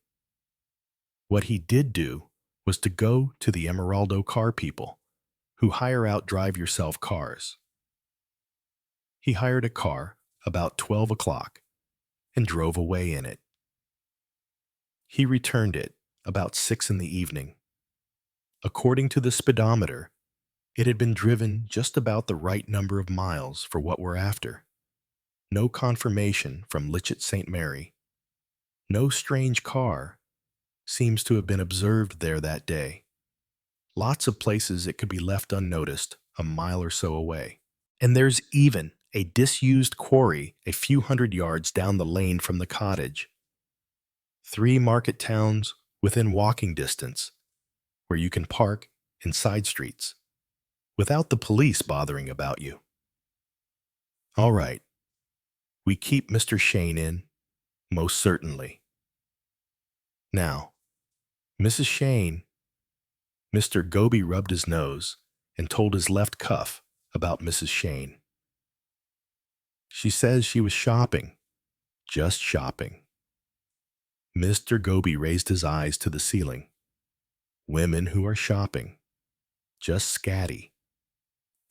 [SPEAKER 1] What he did do was to go to the Emeraldo car people, who hire out drive-yourself cars. He hired a car about 12 o'clock and drove away in it. He returned it about 6 in the evening. According to the speedometer, it had been driven just about the right number of miles for what we're after. No confirmation from Litchett St. Mary. No strange car seems to have been observed there that day. Lots of places it could be left unnoticed a mile or so away. And there's even a disused quarry a few hundred yards down the lane from the cottage. 3 market towns within walking distance where you can park in side streets without the police bothering about you. All right. We keep Mr. Shane in, most certainly. Now, Mrs. Shane, Mr. Goby rubbed his nose and told his left cuff about Mrs. Shane. She says she was shopping, just shopping. Mr. Goby raised his eyes to the ceiling. Women who are shopping, just scatty.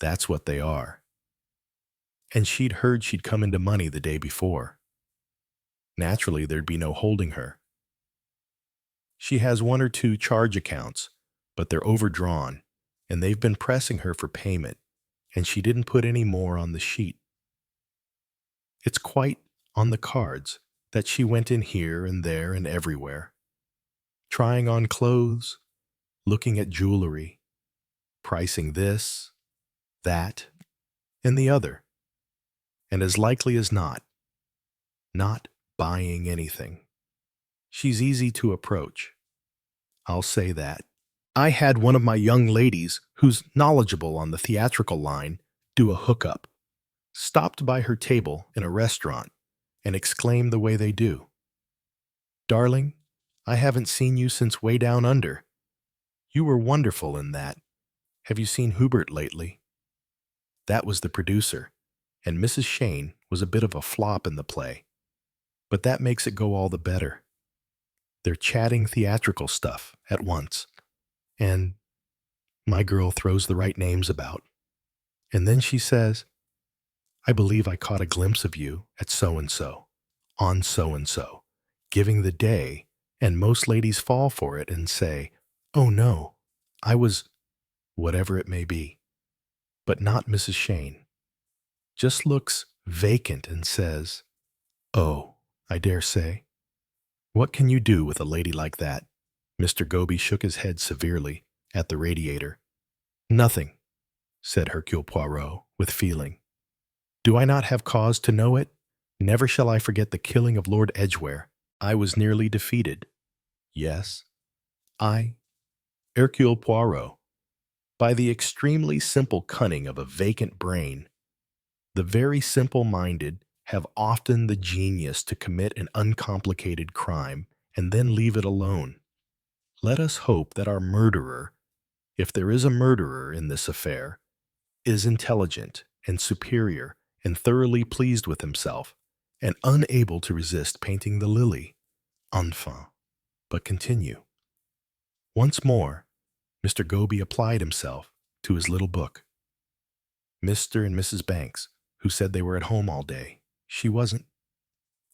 [SPEAKER 1] That's what they are. And she'd heard she'd come into money the day before. Naturally, there'd be no holding her. She has 1 or 2 charge accounts, but they're overdrawn, and they've been pressing her for payment, and she didn't put any more on the sheet. It's quite on the cards that she went in here and there and everywhere, trying on clothes, looking at jewelry, pricing this, that, and the other, and as likely as not buying anything. She's easy to approach. I'll say that. I had one of my young ladies who's knowledgeable on the theatrical line do a hookup. Stopped by her table in a restaurant and exclaimed the way they do. Darling, I haven't seen you since Way Down Under. You were wonderful in that. Have you seen Hubert lately? That was the producer, and Mrs. Shane was a bit of a flop in the play. But that makes it go all the better. They're chatting theatrical stuff at once, and my girl throws the right names about. And then she says, I believe I caught a glimpse of you at so-and-so, on so-and-so, giving the day, and most ladies fall for it and say, oh no, I was, whatever it may be. But not Mrs. Shane. Just looks vacant, and says, "Oh, I dare say. What can you do with a lady like that?" Mr. Goby shook his head severely at the radiator. "Nothing," said Hercule Poirot with feeling. "Do I not have cause to know it? Never shall I forget the killing of Lord Edgware. I was nearly defeated. Yes, I, Hercule Poirot, by the extremely simple cunning of a vacant brain. The very simple-minded have often the genius to commit an uncomplicated crime and then leave it alone. Let us hope that our murderer, if there is a murderer in this affair, is intelligent and superior and thoroughly pleased with himself and unable to resist painting the lily. Enfin, but continue." Once more, Mr. Goby applied himself to his little book. Mr. and Mrs. Banks, who said they were at home all day. She wasn't.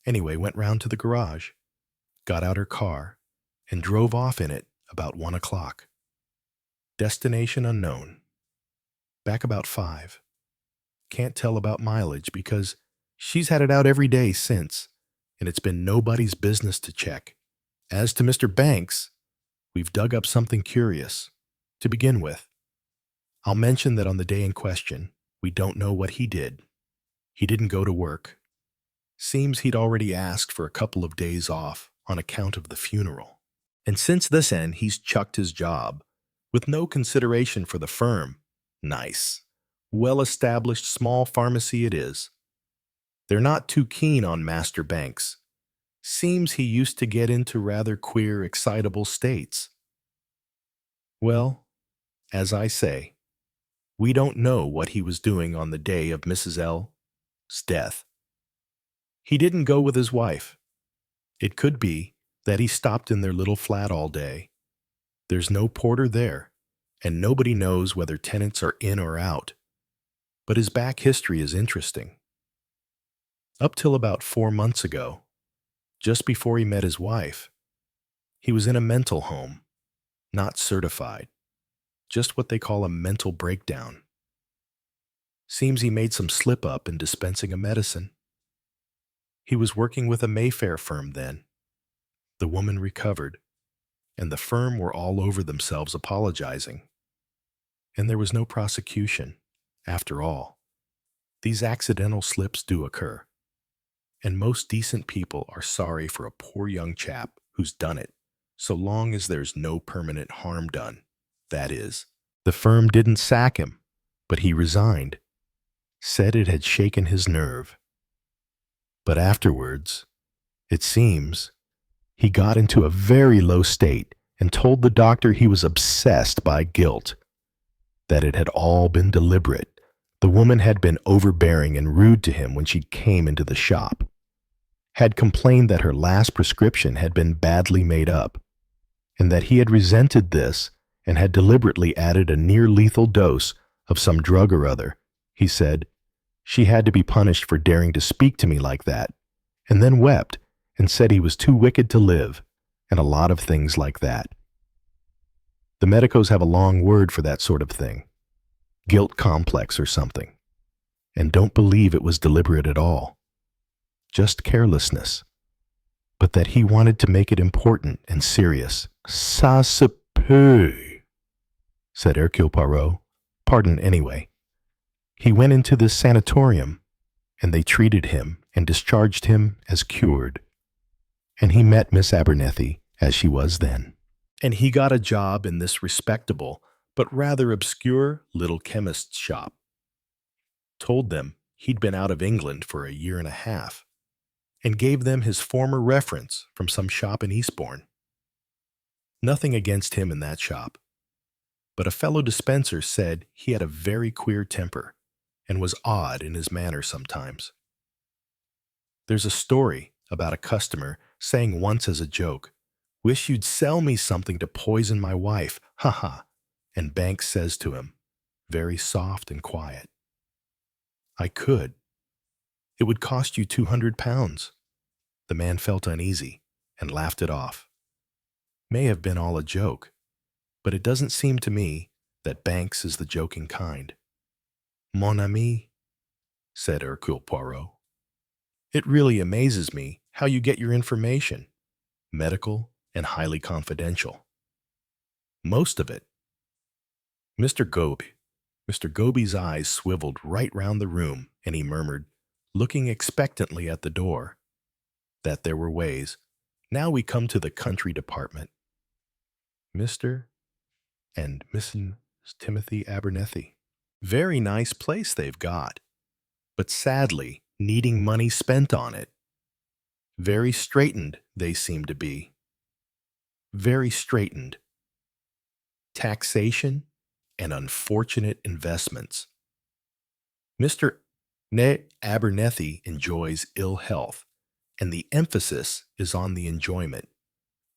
[SPEAKER 1] Anyway, went round to the garage, got out her car, and drove off in it about 1 o'clock. Destination unknown. Back about 5. Can't tell about mileage because she's had it out every day since, and it's been nobody's business to check. As to Mr. Banks, we've dug up something curious. To begin with, I'll mention that on the day in question, we don't know what he did. He didn't go to work. Seems he'd already asked for a couple of days off on account of the funeral. And since this end, he's chucked his job, with no consideration for the firm. Nice. Well-established small pharmacy it is. They're not too keen on Master Banks. Seems he used to get into rather queer, excitable states. Well, as I say, we don't know what he was doing on the day of Mrs. L's death. He didn't go with his wife. It could be that he stopped in their little flat all day. There's no porter there, and nobody knows whether tenants are in or out. But his back history is interesting. Up till about 4 months ago, just before he met his wife, he was in a mental home, not certified, just what they call a mental breakdown. Seems he made some slip-up in dispensing a medicine. He was working with a Mayfair firm then. The woman recovered, and the firm were all over themselves apologizing. And there was no prosecution, after all. These accidental slips do occur, and most decent people are sorry for a poor young chap who's done it, so long as there's no permanent harm done. That is, the firm didn't sack him, but he resigned, said it had shaken his nerve. But afterwards, it seems, he got into a very low state and told the doctor he was obsessed by guilt, that it had all been deliberate. The woman had been overbearing and rude to him when she came into the shop, had complained that her last prescription had been badly made up, and that he had resented this and had deliberately added a near-lethal dose of some drug or other. He said, she had to be punished for daring to speak to me like that, and then wept and said he was too wicked to live, and a lot of things like that. The medicos have a long word for that sort of thing, guilt complex or something, and don't believe it was deliberate at all, just carelessness, but that he wanted to make it important and serious. Ça se peut, said Hercule Poirot. Pardon anyway. He went into this sanatorium, and they treated him and discharged him as cured. And he met Miss Abernethie as she was then. And he got a job in this respectable but rather obscure little chemist's shop. Told them he'd been out of England for 1.5 years, and gave them his former reference from some shop in Eastbourne. Nothing against him in that shop, but a fellow dispenser said he had a very queer temper and was odd in his manner sometimes. There's a story about a customer saying once as a joke, "Wish you'd sell me something to poison my wife, ha ha," and Banks says to him, very soft and quiet, "I could. It would cost you £200. The man felt uneasy and laughed it off. May have been all a joke, but it doesn't seem to me that Banks is the joking kind. Mon ami, said Hercule Poirot. "It really amazes me how you get your information, medical and highly confidential. Most of it." Mr. Goby. Mr. Goby's eyes swiveled right round the room, and he murmured, looking expectantly at the door, that there were ways. "Now we come to the country department. Mr. and Mrs. Timothy Abernethie. Very nice place they've got, but sadly needing money spent on it. Very straitened they seem to be. Very straitened. Taxation and unfortunate investments. Mr. Abernethie enjoys ill health, and the emphasis is on the enjoyment.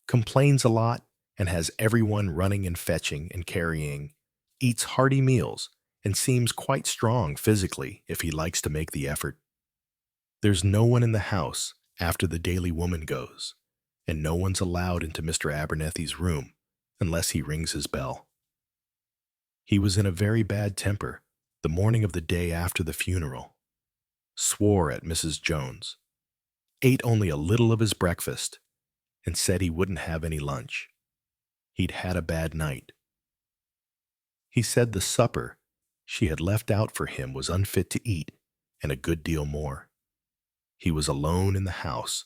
[SPEAKER 1] Complains a lot and has everyone running and fetching and carrying, eats hearty meals, and seems quite strong physically if he likes to make the effort. There's no one in the house after the daily woman goes, and no one's allowed into Mr. Abernethie's room unless he rings his bell. He was in a very bad temper the morning of the day after the funeral, swore at Mrs. Jones, ate only a little of his breakfast, and said he wouldn't have any lunch. He'd had a bad night. He said the supper she had left out for him was unfit to eat, and a good deal more. He was alone in the house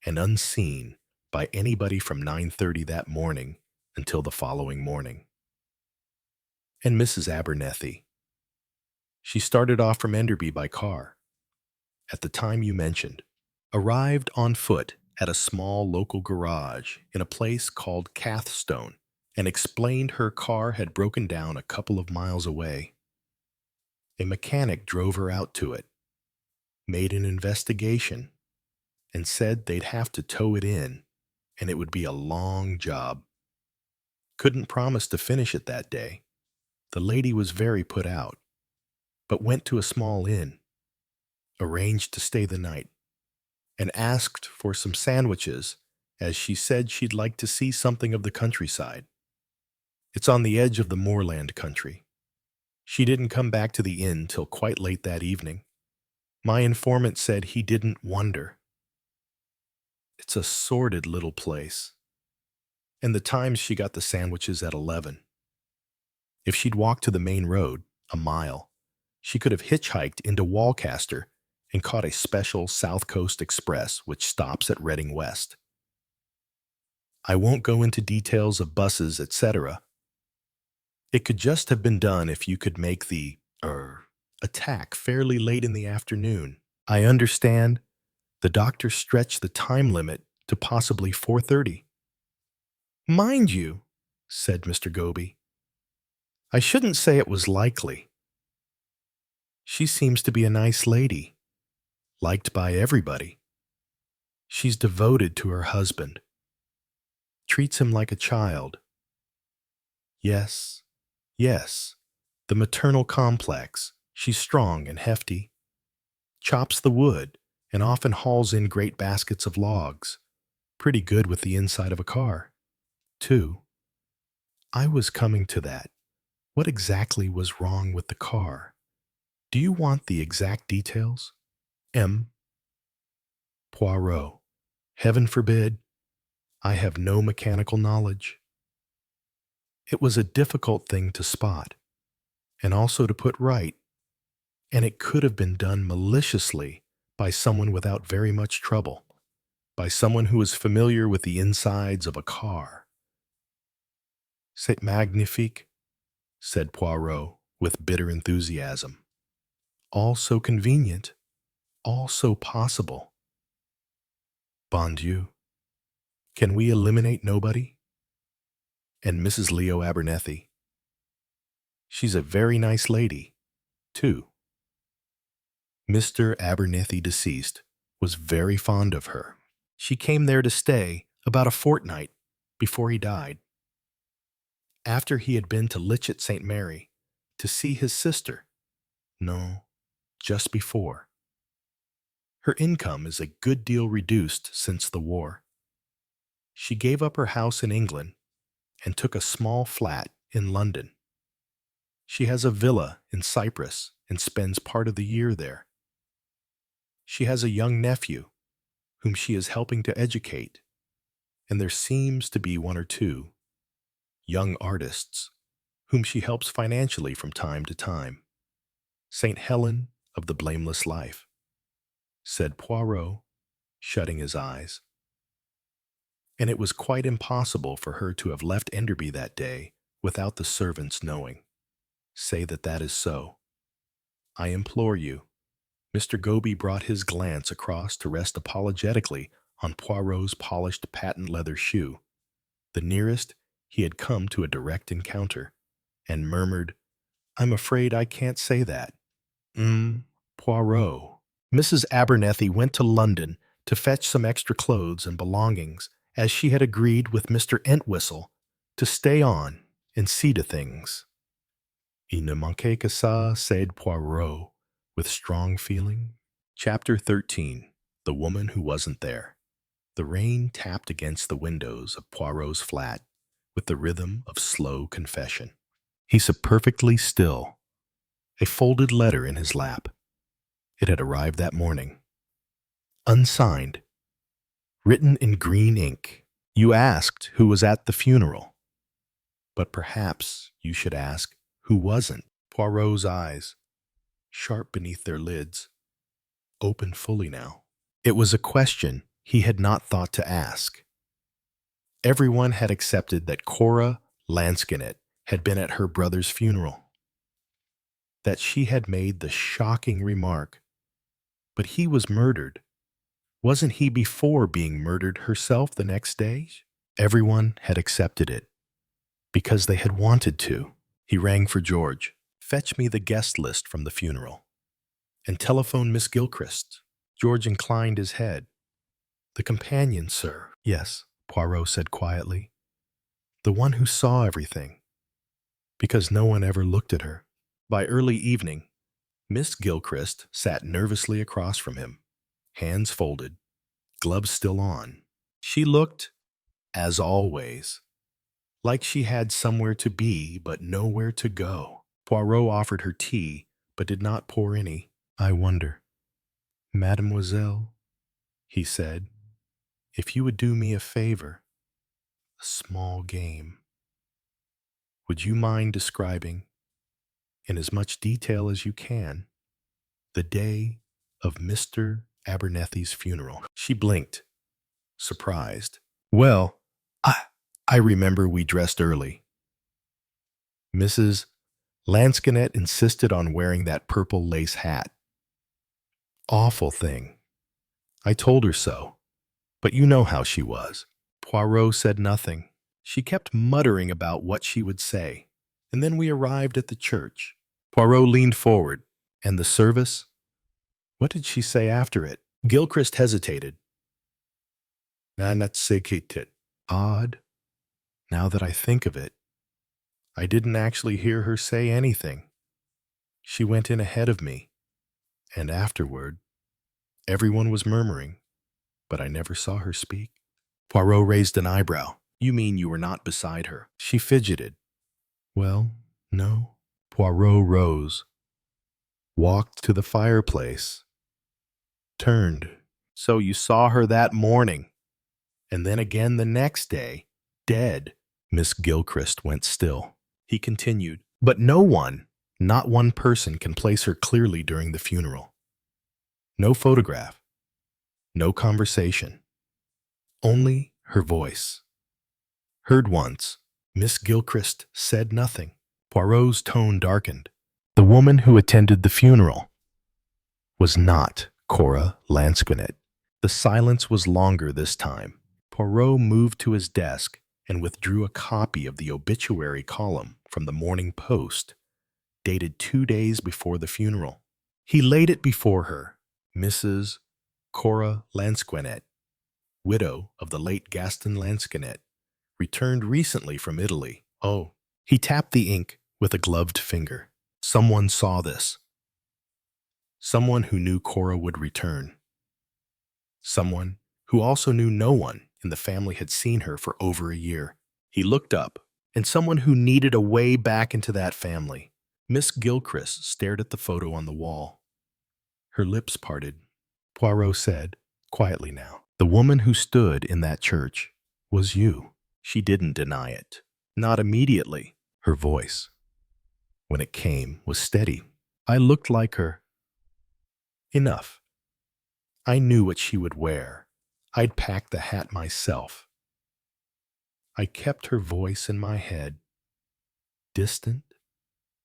[SPEAKER 1] and unseen by anybody from 9:30 that morning until the following morning. And Mrs. Abernethie. She started off from Enderby by car, at the time you mentioned, arrived on foot at a small local garage in a place called Cathstone, and explained her car had broken down a couple of miles away. A mechanic drove her out to it, made an investigation, and said they'd have to tow it in, and it would be a long job. Couldn't promise to finish it that day. The lady was very put out, but went to a small inn, arranged to stay the night, and asked for some sandwiches, as she said she'd like to see something of the countryside. It's on the edge of the moorland country. She didn't come back to the inn till quite late that evening. My informant said he didn't wonder. It's a sordid little place. And the times she got the sandwiches at 11. If she'd walked to the main road, a mile, she could have hitchhiked into Walcaster and caught a special South Coast Express which stops at Reading West. I won't go into details of buses, etc. It could just have been done if you could make the attack fairly late in the afternoon. I understand the doctor stretched the time limit to possibly 4:30. Mind you, said Mr. Goby, I shouldn't say it was likely. She seems to be a nice lady, liked by everybody. She's devoted to her husband, treats him like a child. Yes, the maternal complex. She's strong and hefty, chops the wood, and often hauls in great baskets of logs. Pretty good with the inside of a car, too. I was coming to that. What exactly was wrong with the car? Do you want the exact details? M. Poirot. Heaven forbid. I have no mechanical knowledge. It was a difficult thing to spot, and also to put right, and it could have been done maliciously by someone without very much trouble, by someone who is familiar with the insides of a car. C'est magnifique, said Poirot with bitter enthusiasm. All so convenient, all so possible. Bon Dieu. Can we eliminate nobody? And Mrs. Leo Abernethie. She's a very nice lady, too. Mr. Abernethie deceased was very fond of her. She came there to stay about a fortnight before he died, after he had been to Litchett St. Mary to see his sister. No, just before. Her income is a good deal reduced since the war. She gave up her house in England and took a small flat in London. She has a villa in Cyprus and spends part of the year there. She has a young nephew whom she is helping to educate, and there seems to be one or two young artists whom she helps financially from time to time. St. Helen of the blameless life, said Poirot, shutting his eyes. And it was quite impossible for her to have left Enderby that day without the servants knowing. Say that that is so. I implore you. Mr. Goby brought his glance across to rest apologetically on Poirot's polished patent leather shoe, the nearest he had come to a direct encounter, and murmured, I'm afraid I can't say that. Poirot. Mrs. Abernethie went to London to fetch some extra clothes and belongings, as she had agreed with Mr. Entwistle to stay on and see to things. Il ne manquait que ça, said Poirot, with strong feeling. Chapter 13. The Woman Who Wasn't There. The rain tapped against the windows of Poirot's flat with the rhythm of slow confession. He sat perfectly still, a folded letter in his lap. It had arrived that morning. Unsigned. Written in green ink. You asked who was at the funeral. But perhaps you should ask who wasn't. Poirot's eyes, sharp beneath their lids, opened fully now. It was a question he had not thought to ask. Everyone had accepted that Cora Lansquenet had been at her brother's funeral, that she had made the shocking remark, but he was murdered. Wasn't he before being murdered herself the next day? Everyone had accepted it, because they had wanted to. He rang for George. Fetch me the guest list from the funeral, and telephone Miss Gilchrist. George inclined his head. The companion, sir. Yes, Poirot said quietly. The one who saw everything, because no one ever looked at her. By early evening, Miss Gilchrist sat nervously across from him, hands folded, gloves still on. She looked, as always, like she had somewhere to be but nowhere to go. Poirot offered her tea, but did not pour any. I wonder, Mademoiselle, he said, if you would do me a favor, a small game. Would you mind describing, in as much detail as you can, the day of Mr. Abernethie's funeral? She blinked, surprised. Well, I remember we dressed early. Mrs. Lansquenet insisted on wearing that purple lace hat. Awful thing. I told her so, but you know how she was. Poirot said nothing. She kept muttering about what she would say, and then we arrived at the church. Poirot leaned forward. And the service? What did she say after it? Gilchrist hesitated. Not say it. Odd. Now that I think of it, I didn't actually hear her say anything. She went in ahead of me, and afterward, everyone was murmuring, but I never saw her speak. Poirot raised an eyebrow. You mean you were not beside her? She fidgeted. Well, no. Poirot rose, walked to the fireplace, turned. So you saw her that morning, and then again the next day, dead. Miss Gilchrist went still. He continued, but no one, not one person, can place her clearly during the funeral. No photograph, no conversation, only her voice. Heard once, Miss Gilchrist said nothing. Poirot's tone darkened. The woman who attended the funeral was not Cora Lansquenet. The silence was longer this time. Poirot moved to his desk and withdrew a copy of the obituary column from the Morning Post, dated 2 days before the funeral. He laid it before her. Mrs. Cora Lansquenet, widow of the late Gaston Lansquenet, returned recently from Italy. Oh, he tapped the ink with a gloved finger. Someone saw this. Someone who knew Cora would return. Someone who also knew no one in the family had seen her for over a year. He looked up, and someone who needed a way back into that family. Miss Gilchrist stared at the photo on the wall. Her lips parted. Poirot said, quietly now. The woman who stood in that church was you. She didn't deny it. Not immediately. Her voice, when it came, was steady. I looked like her. Enough. I knew what she would wear. I'd packed the hat myself. I kept her voice in my head. Distant,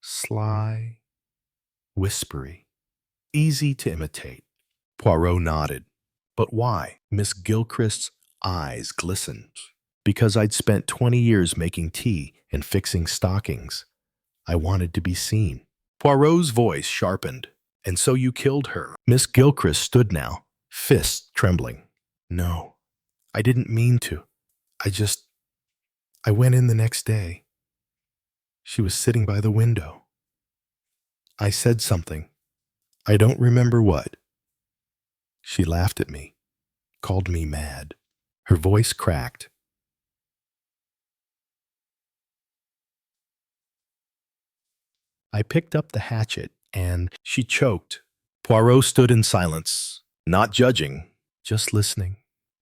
[SPEAKER 1] sly, whispery, easy to imitate. Poirot nodded. But why? Miss Gilchrist's eyes glistened. Because I'd spent 20 years making tea and fixing stockings. I wanted to be seen. Poirot's voice sharpened. And so you killed her. Miss Gilchrist stood now, fists trembling. No, I didn't mean to. I went in the next day. She was sitting by the window. I said something. I don't remember what. She laughed at me, called me mad. Her voice cracked. I picked up the hatchet, and she choked. Poirot stood in silence, not judging, just listening.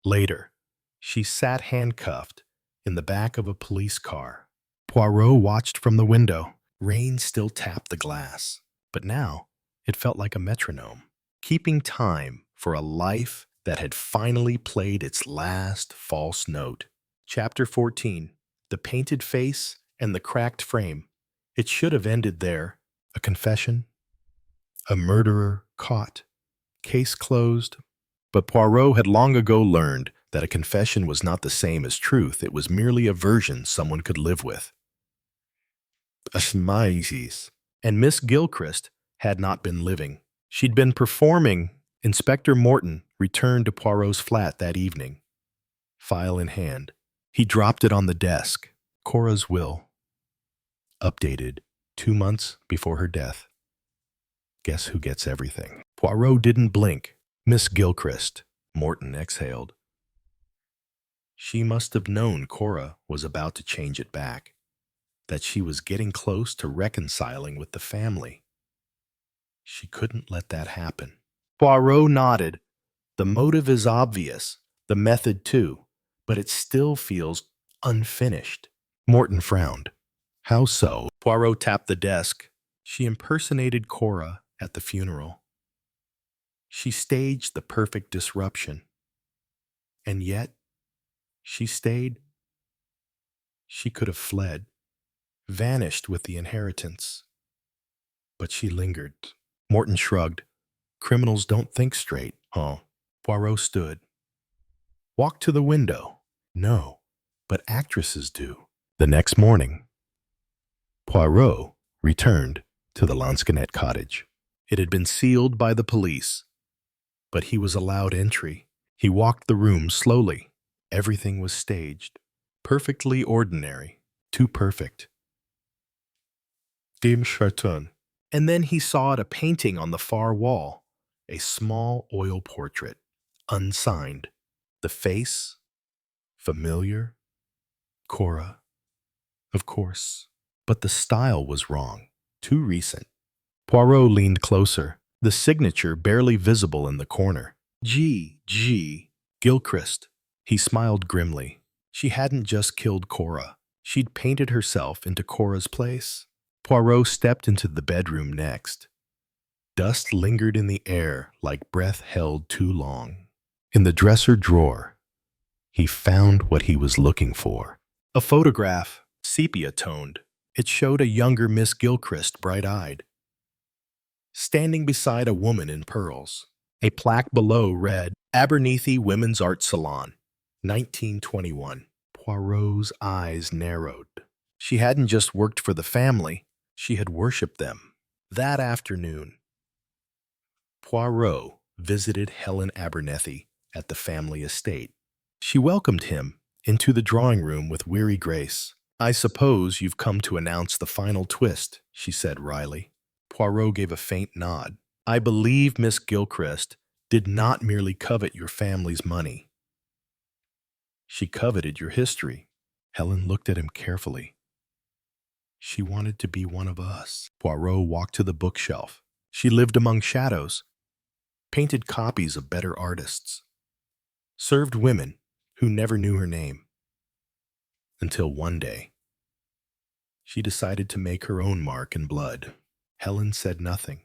[SPEAKER 1] Later, she sat handcuffed in the back of a police car. Poirot watched from the window. Rain still tapped the glass, but now it felt like a metronome, keeping time for a life that had finally played its last false note. Chapter 14. The Painted Face and the Cracked Frame. It should have ended there. A confession. A murderer caught. Case closed. But Poirot had long ago learned that a confession was not the same as truth. It was merely a version someone could live with. And Miss Gilchrist had not been living. She'd been performing. Inspector Morton returned to Poirot's flat that evening, file in hand. He dropped it on the desk. Cora's will. Updated 2 months before her death. Guess who gets everything? Poirot didn't blink. Miss Gilchrist, Morton exhaled. She must have known Cora was about to change it back, that she was getting close to reconciling with the family. She couldn't let that happen. Poirot nodded. The motive is obvious, the method too, but it still feels unfinished. Morton frowned. How so? Poirot tapped the desk. She impersonated Cora at the funeral. She staged the perfect disruption. And yet, she stayed. She could have fled, vanished with the inheritance. But she lingered. Morton shrugged. Criminals don't think straight, huh? Poirot stood. Walked to the window. No, but actresses do. The next morning, Poirot returned to the Lansquenet cottage. It had been sealed by the police, but he was allowed entry. He walked the room slowly. Everything was staged. Perfectly ordinary. Too perfect. Dim Charton. And then he saw a painting on the far wall. A small oil portrait. Unsigned. The face. Familiar. Cora. Of course. But the style was wrong. Too recent. Poirot leaned closer. The signature barely visible in the corner. G. Gilchrist. He smiled grimly. She hadn't just killed Cora. She'd painted herself into Cora's place. Poirot stepped into the bedroom next. Dust lingered in the air like breath held too long. In the dresser drawer, he found what he was looking for. A photograph, sepia-toned. It showed a younger Miss Gilchrist, bright-eyed, standing beside a woman in pearls. A plaque below read, Abernethie Women's Art Salon, 1921. Poirot's eyes narrowed. She hadn't just worked for the family, she had worshipped them. That afternoon, Poirot visited Helen Abernethie at the family estate. She welcomed him into the drawing room with weary grace. I suppose you've come to announce the final twist, she said wryly. Poirot gave a faint nod. I believe Miss Gilchrist did not merely covet your family's money. She coveted your history. Helen looked at him carefully. She wanted to be one of us. Poirot walked to the bookshelf. She lived among shadows. painted copies of better artists, served women who never knew her name. Until one day, she decided to make her own mark in blood. Helen said nothing.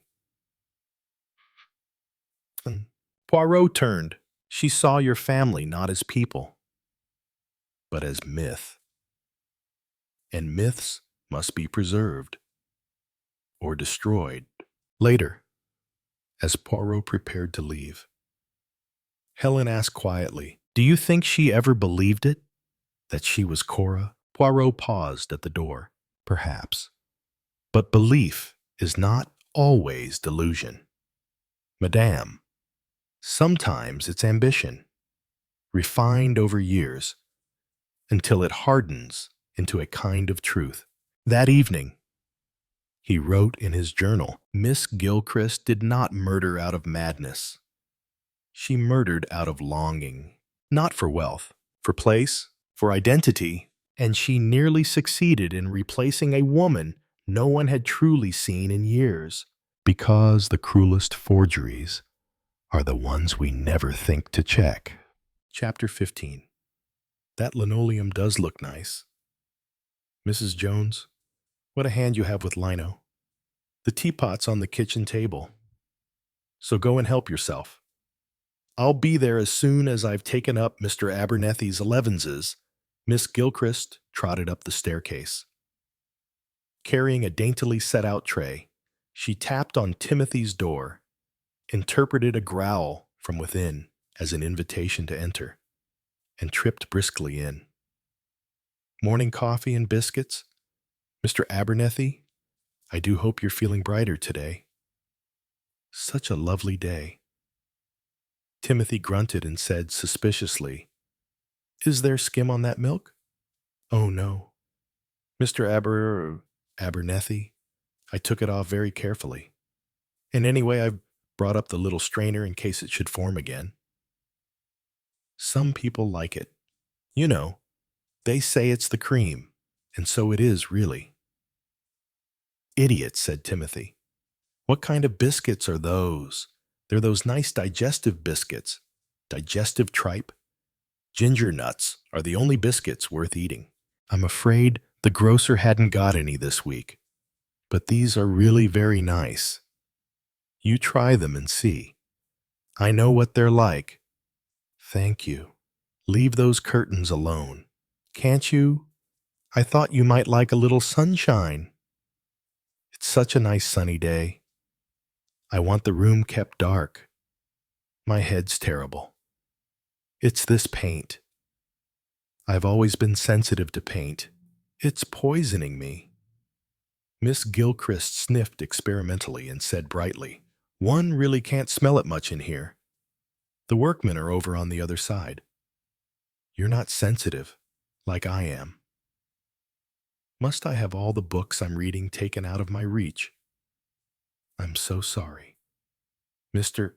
[SPEAKER 1] Poirot turned. She saw your family not as people, but as myth. And myths must be preserved or destroyed. Later, as Poirot prepared to leave, Helen asked quietly, "Do you think she ever believed it? That she was Cora?" Poirot paused at the door. Perhaps. But belief is not always delusion. Madame, sometimes it's ambition, refined over years, until it hardens into a kind of truth. That evening, he wrote in his journal, Miss Gilchrist did not murder out of madness. She murdered out of longing, not for wealth, for place, for identity, and she nearly succeeded in replacing a woman no one had truly seen in years, because the cruelest forgeries are the ones we never think to check. Chapter 15. That linoleum does look nice. Mrs. Jones, what a hand you have with lino. The teapot's on the kitchen table, so go and help yourself. I'll be there as soon as I've taken up Mr. Abernethie's elevenses. Miss Gilchrist trotted up the staircase. Carrying a daintily set-out tray, she tapped on Timothy's door, interpreted a growl from within as an invitation to enter, and tripped briskly in. Morning coffee and biscuits? Mr. Abernethie, I do hope you're feeling brighter today. Such a lovely day. Timothy grunted and said suspiciously, Is there skim on that milk? Oh, no. Mr. Abernethie, I took it off very carefully. And anyway, I've brought up the little strainer in case it should form again. Some people like it. You know, they say it's the cream, and so it is, really. Idiot, said Timothy. What kind of biscuits are those? They're those nice digestive biscuits. Digestive tripe. Ginger nuts are the only biscuits worth eating. I'm afraid the grocer hadn't got any this week, but these are really very nice. You try them and see. I know what they're like. Thank you. Leave those curtains alone. Can't you? I thought you might like a little sunshine. It's such a nice sunny day. I want the room kept dark. My head's terrible. It's this paint. I've always been sensitive to paint. It's poisoning me. Miss Gilchrist sniffed experimentally and said brightly, One really can't smell it much in here. The workmen are over on the other side. You're not sensitive, like I am. Must I have all the books I'm reading taken out of my reach? I'm so sorry. Mr.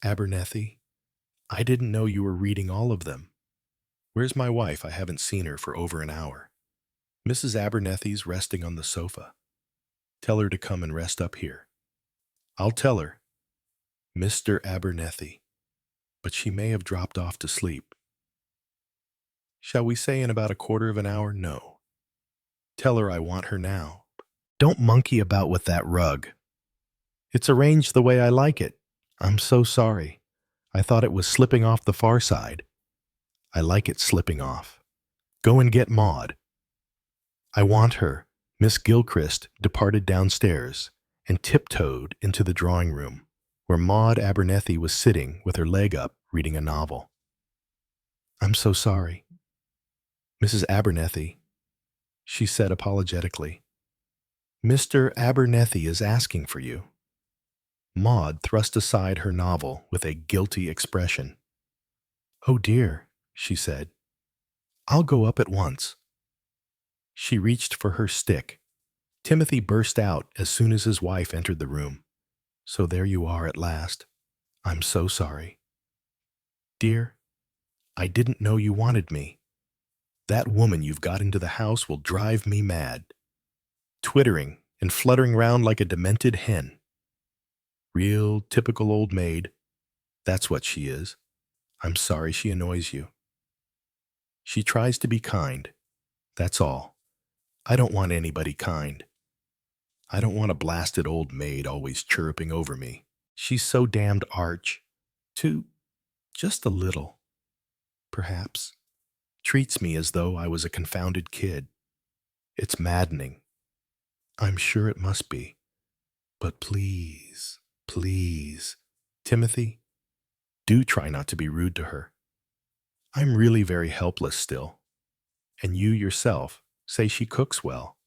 [SPEAKER 1] Abernethie, I didn't know you were reading all of them. Where's my wife? I haven't seen her for over an hour. Mrs. Abernethie's resting on the sofa. Tell her to come and rest up here. I'll tell her. Mr. Abernethie. But she may have dropped off to sleep. Shall we say in about a quarter of an hour? No. Tell her I want her now. Don't monkey about with that rug. It's arranged the way I like it. I'm so sorry. I thought it was slipping off the far side. I like it slipping off. Go and get Maud. I want her. Miss Gilchrist departed downstairs and tiptoed into the drawing room, where Maud Abernethie was sitting with her leg up reading a novel. I'm so sorry. Mrs. Abernethie, she said apologetically. Mr. Abernethie is asking for you. Maud thrust aside her novel with a guilty expression. Oh dear, she said. I'll go up at once. She reached for her stick. Timothy burst out as soon as his wife entered the room. So there you are at last. I'm so sorry. Dear, I didn't know you wanted me. That woman you've got into the house will drive me mad. Twittering and fluttering round like a demented hen. Real typical old maid. That's what she is. I'm sorry she annoys you. She tries to be kind. That's all. I don't want anybody kind. I don't want a blasted old maid always chirruping over me. She's so damned arch. Too, just a little, perhaps. Treats me as though I was a confounded kid. It's maddening. I'm sure it must be. But please, please, Timothy, do try not to be rude to her. I'm really very helpless still. And you yourself say she cooks well.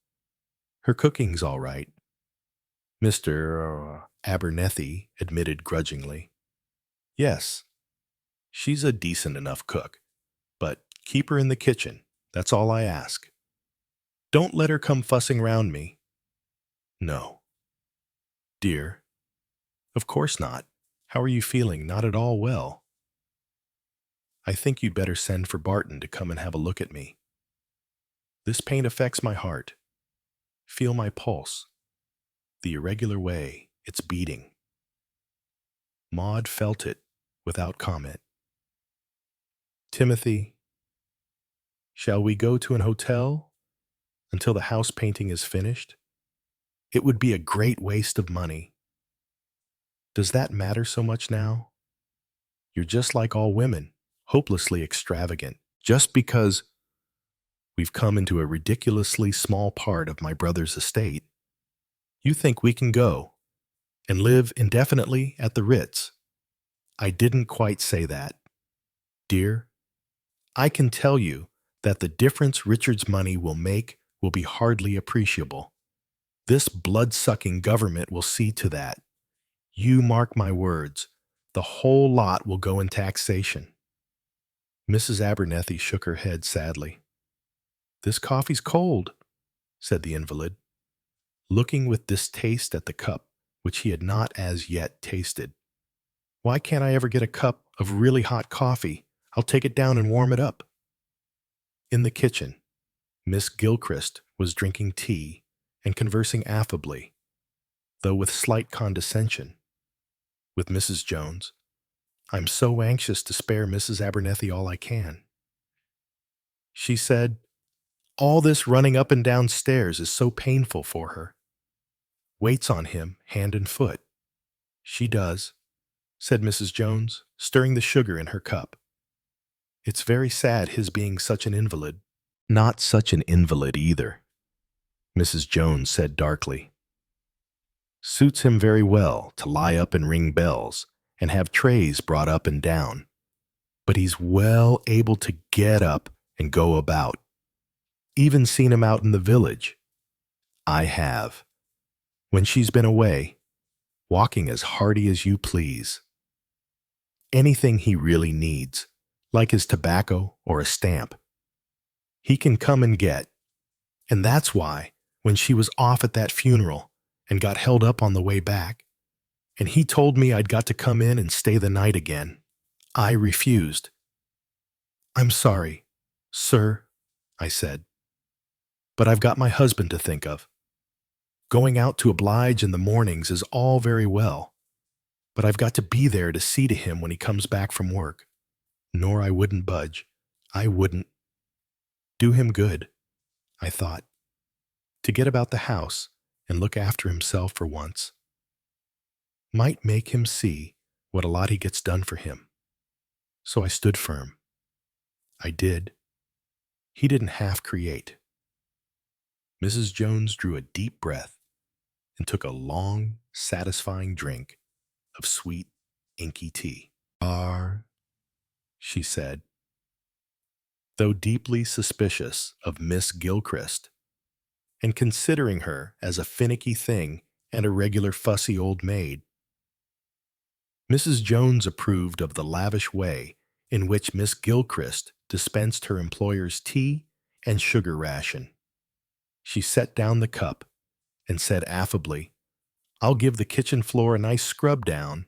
[SPEAKER 1] Her cooking's all right. Mr. Abernethie admitted grudgingly. Yes, she's a decent enough cook, but keep her in the kitchen. That's all I ask. Don't let her come fussing round me. No. Dear, of course not. How are you feeling? Not at all well. I think you'd better send for Barton to come and have a look at me. This pain affects my heart. Feel my pulse. The irregular way it's beating. Maud felt it without comment. Timothy, shall we go to an hotel until the house painting is finished? It would be a great waste of money. Does that matter so much now? You're just like all women, hopelessly extravagant, just because we've come into a ridiculously small part of my brother's estate. You think we can go and live indefinitely at the Ritz. I didn't quite say that. Dear, I can tell you that the difference Richard's money will make will be hardly appreciable. This blood-sucking government will see to that. You mark my words, the whole lot will go in taxation. Mrs. Abernethie shook her head sadly. This coffee's cold, said the invalid, looking with distaste at the cup, which he had not as yet tasted. Why can't I ever get a cup of really hot coffee? I'll take it down and warm it up. In the kitchen, Miss Gilchrist was drinking tea and conversing affably, though with slight condescension, with Mrs. Jones. I'm so anxious to spare Mrs. Abernethie all I can. She said, all this running up and down stairs is so painful for her. Waits on him hand and foot. She does, said Mrs. Jones, stirring the sugar in her cup. It's very sad his being such an invalid. Not such an invalid either, Mrs. Jones said darkly. Suits him very well to lie up and ring bells and have trays brought up and down. But he's well able to get up and go about. Even seen him out in the village. I have. When she's been away, walking as hearty as you please. Anything he really needs, like his tobacco or a stamp, he can come and get. And that's why, when she was off at that funeral and got held up on the way back, and he told me I'd got to come in and stay the night again, I refused. I'm sorry, sir, I said, but I've got my husband to think of. Going out to oblige in the mornings is all very well, but I've got to be there to see to him when he comes back from work. Nor I wouldn't budge. I wouldn't. Do him good, I thought, to get about the house and look after himself for once. Might make him see what a lot he gets done for him. So I stood firm. I did. He didn't half create. Mrs. Jones drew a deep breath and took a long, satisfying drink of sweet, inky tea. She said, though deeply suspicious of Miss Gilchrist, and considering her as a finicky thing and a regular fussy old maid. Mrs. Jones approved of the lavish way in which Miss Gilchrist dispensed her employer's tea and sugar ration. She set down the cup and said affably, I'll give the kitchen floor a nice scrub down,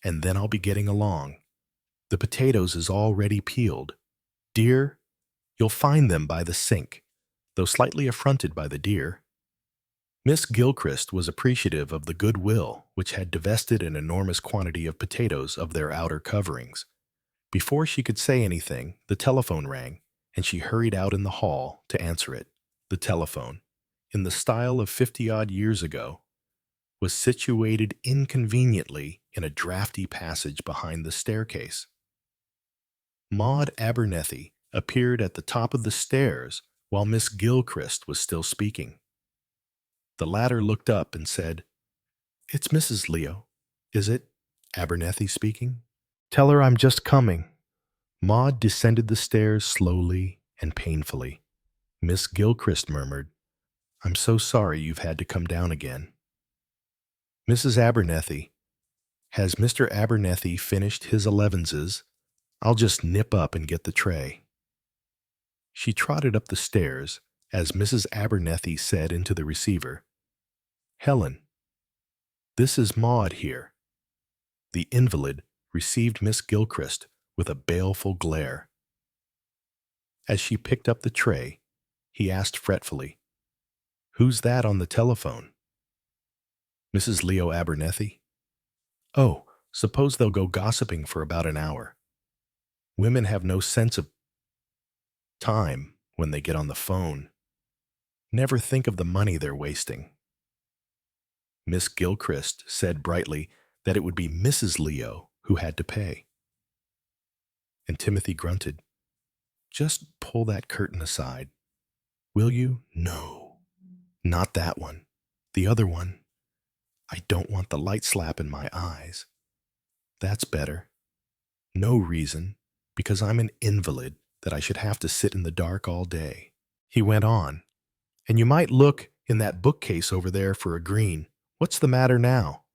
[SPEAKER 1] and then I'll be getting along. The potatoes is already peeled. Dear, you'll find them by the sink, though slightly affronted by the deer. Miss Gilchrist was appreciative of the goodwill which had divested an enormous quantity of potatoes of their outer coverings. Before she could say anything, the telephone rang, and she hurried out in the hall to answer it. The telephone, in the style of 50-odd years ago, was situated inconveniently in a draughty passage behind the staircase. Maud Abernethie appeared at the top of the stairs while Miss Gilchrist was still speaking. The latter looked up and said, "It's Mrs. Leo, is it?" Abernethie speaking. "Tell her I'm just coming." Maud descended the stairs slowly and painfully. Miss Gilchrist murmured, "I'm so sorry you've had to come down again." "Mrs. Abernethie, has Mr. Abernethie finished his elevenses? I'll just nip up and get the tray." She trotted up the stairs as Mrs. Abernethie said into the receiver, "Helen, this is Maud here." The invalid received Miss Gilchrist with a baleful glare. As she picked up the tray, he asked fretfully, "Who's that on the telephone?" "Mrs. Leo Abernethie." "Oh, suppose they'll go gossiping for about an hour. Women have no sense of time when they get on the phone. Never think of the money they're wasting." Miss Gilchrist said brightly that it would be Mrs. Leo who had to pay. And Timothy grunted, "Just pull that curtain aside. Will you?" "No, not that one. The other one. I don't want the light slap in my eyes." "That's better. No reason, because I'm an invalid, that I should have to sit in the dark all day." He went on, "And you might look in that bookcase over there for a green. What's the matter now?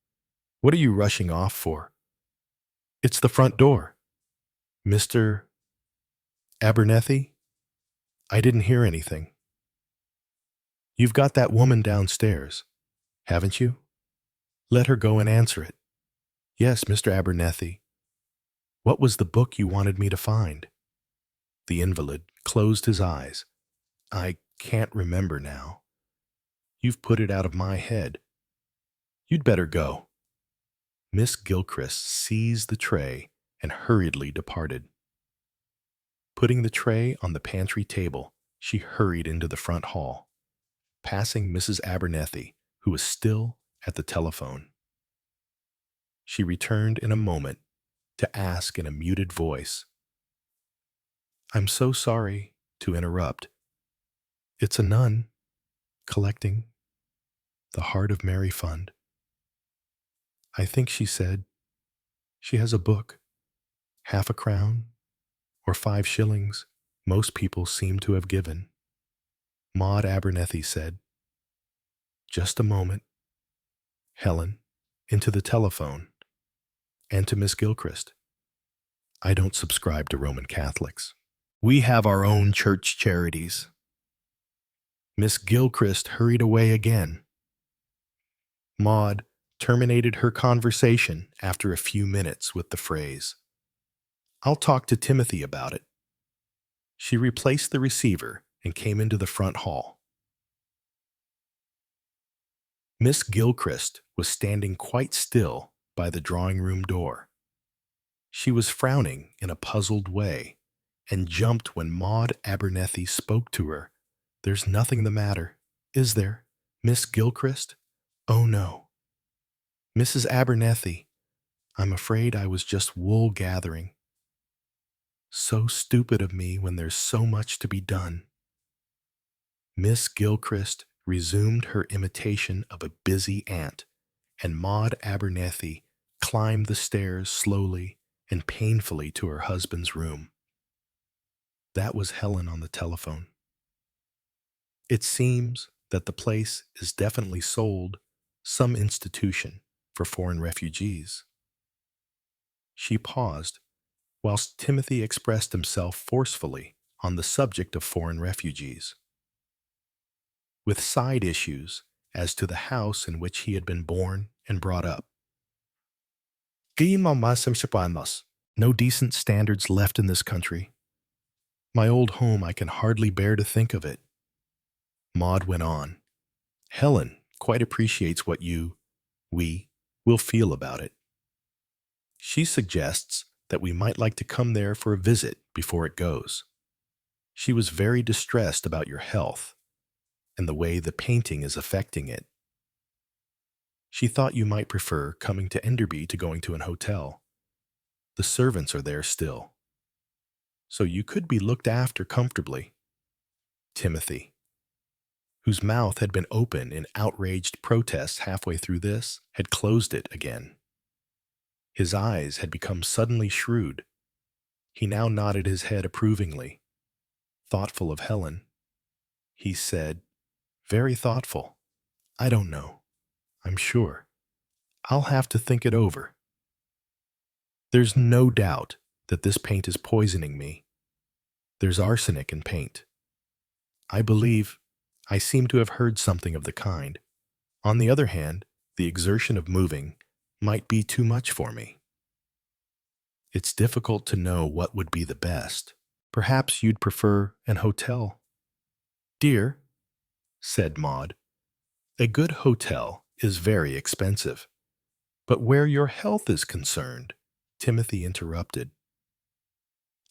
[SPEAKER 1] What are you rushing off for?" "It's the front door." "Mr. Abernethie? I didn't hear anything." "You've got that woman downstairs, haven't you? Let her go and answer it." "Yes, Mr. Abernethie. What was the book you wanted me to find?" The invalid closed his eyes. "I can't remember now. You've put it out of my head. You'd better go." Miss Gilchrist seized the tray and hurriedly departed. Putting the tray on the pantry table, she hurried into the front hall, passing Mrs. Abernethie, who was still at the telephone. She returned in a moment to ask in a muted voice, "I'm so sorry to interrupt. It's a nun collecting the Heart of Mary Fund. I think she said she has a book, 50 crowns or 5 shillings most people seem to have given." Maud Abernethie said, "Just a moment, Helen," into the telephone, and to Miss Gilchrist, "I don't subscribe to Roman Catholics. We have our own church charities." Miss Gilchrist hurried away again. Maud terminated her conversation after a few minutes with the phrase, "I'll talk to Timothy about it." She replaced the receiver and came into the front hall. Miss Gilchrist was standing quite still by the drawing-room door. She was frowning in a puzzled way and jumped when Maud Abernethie spoke to her. "There's nothing the matter, is there, Miss Gilchrist?" "Oh, no." "Mrs. Abernethie, I'm afraid I was just wool gathering. So stupid of me when there's so much to be done." Miss Gilchrist resumed her imitation of a busy ant, and Maud Abernethie climbed the stairs slowly and painfully to her husband's room. That was Helen on the telephone. "It seems that the place is definitely sold, some institution for foreign refugees." She paused, whilst Timothy expressed himself forcefully on the subject of foreign refugees, with side issues as to the house in which he had been born and brought up. "No decent standards left in this country. My old home, I can hardly bear to think of it." Maud went on, "Helen, quite appreciates what we, will feel about it. She suggests that we might like to come there for a visit before it goes. She was very distressed about your health and the way the painting is affecting it. She thought you might prefer coming to Enderby to going to an hotel. The servants are there still, so you could be looked after comfortably. Timothy, whose mouth had been open in outraged protest halfway through this, had closed it again. His eyes had become suddenly shrewd. He now nodded his head approvingly. Thoughtful of Helen, he said, very thoughtful. I don't know. I'm sure. I'll have to think it over. There's no doubt that this paint is poisoning me. There's arsenic in paint. I believe I seem to have heard something of the kind. On the other hand, the exertion of moving might be too much for me. It's difficult to know what would be the best. Perhaps you'd prefer an hotel. Dear, said Maud, a good hotel is very expensive. But where your health is concerned, Timothy interrupted.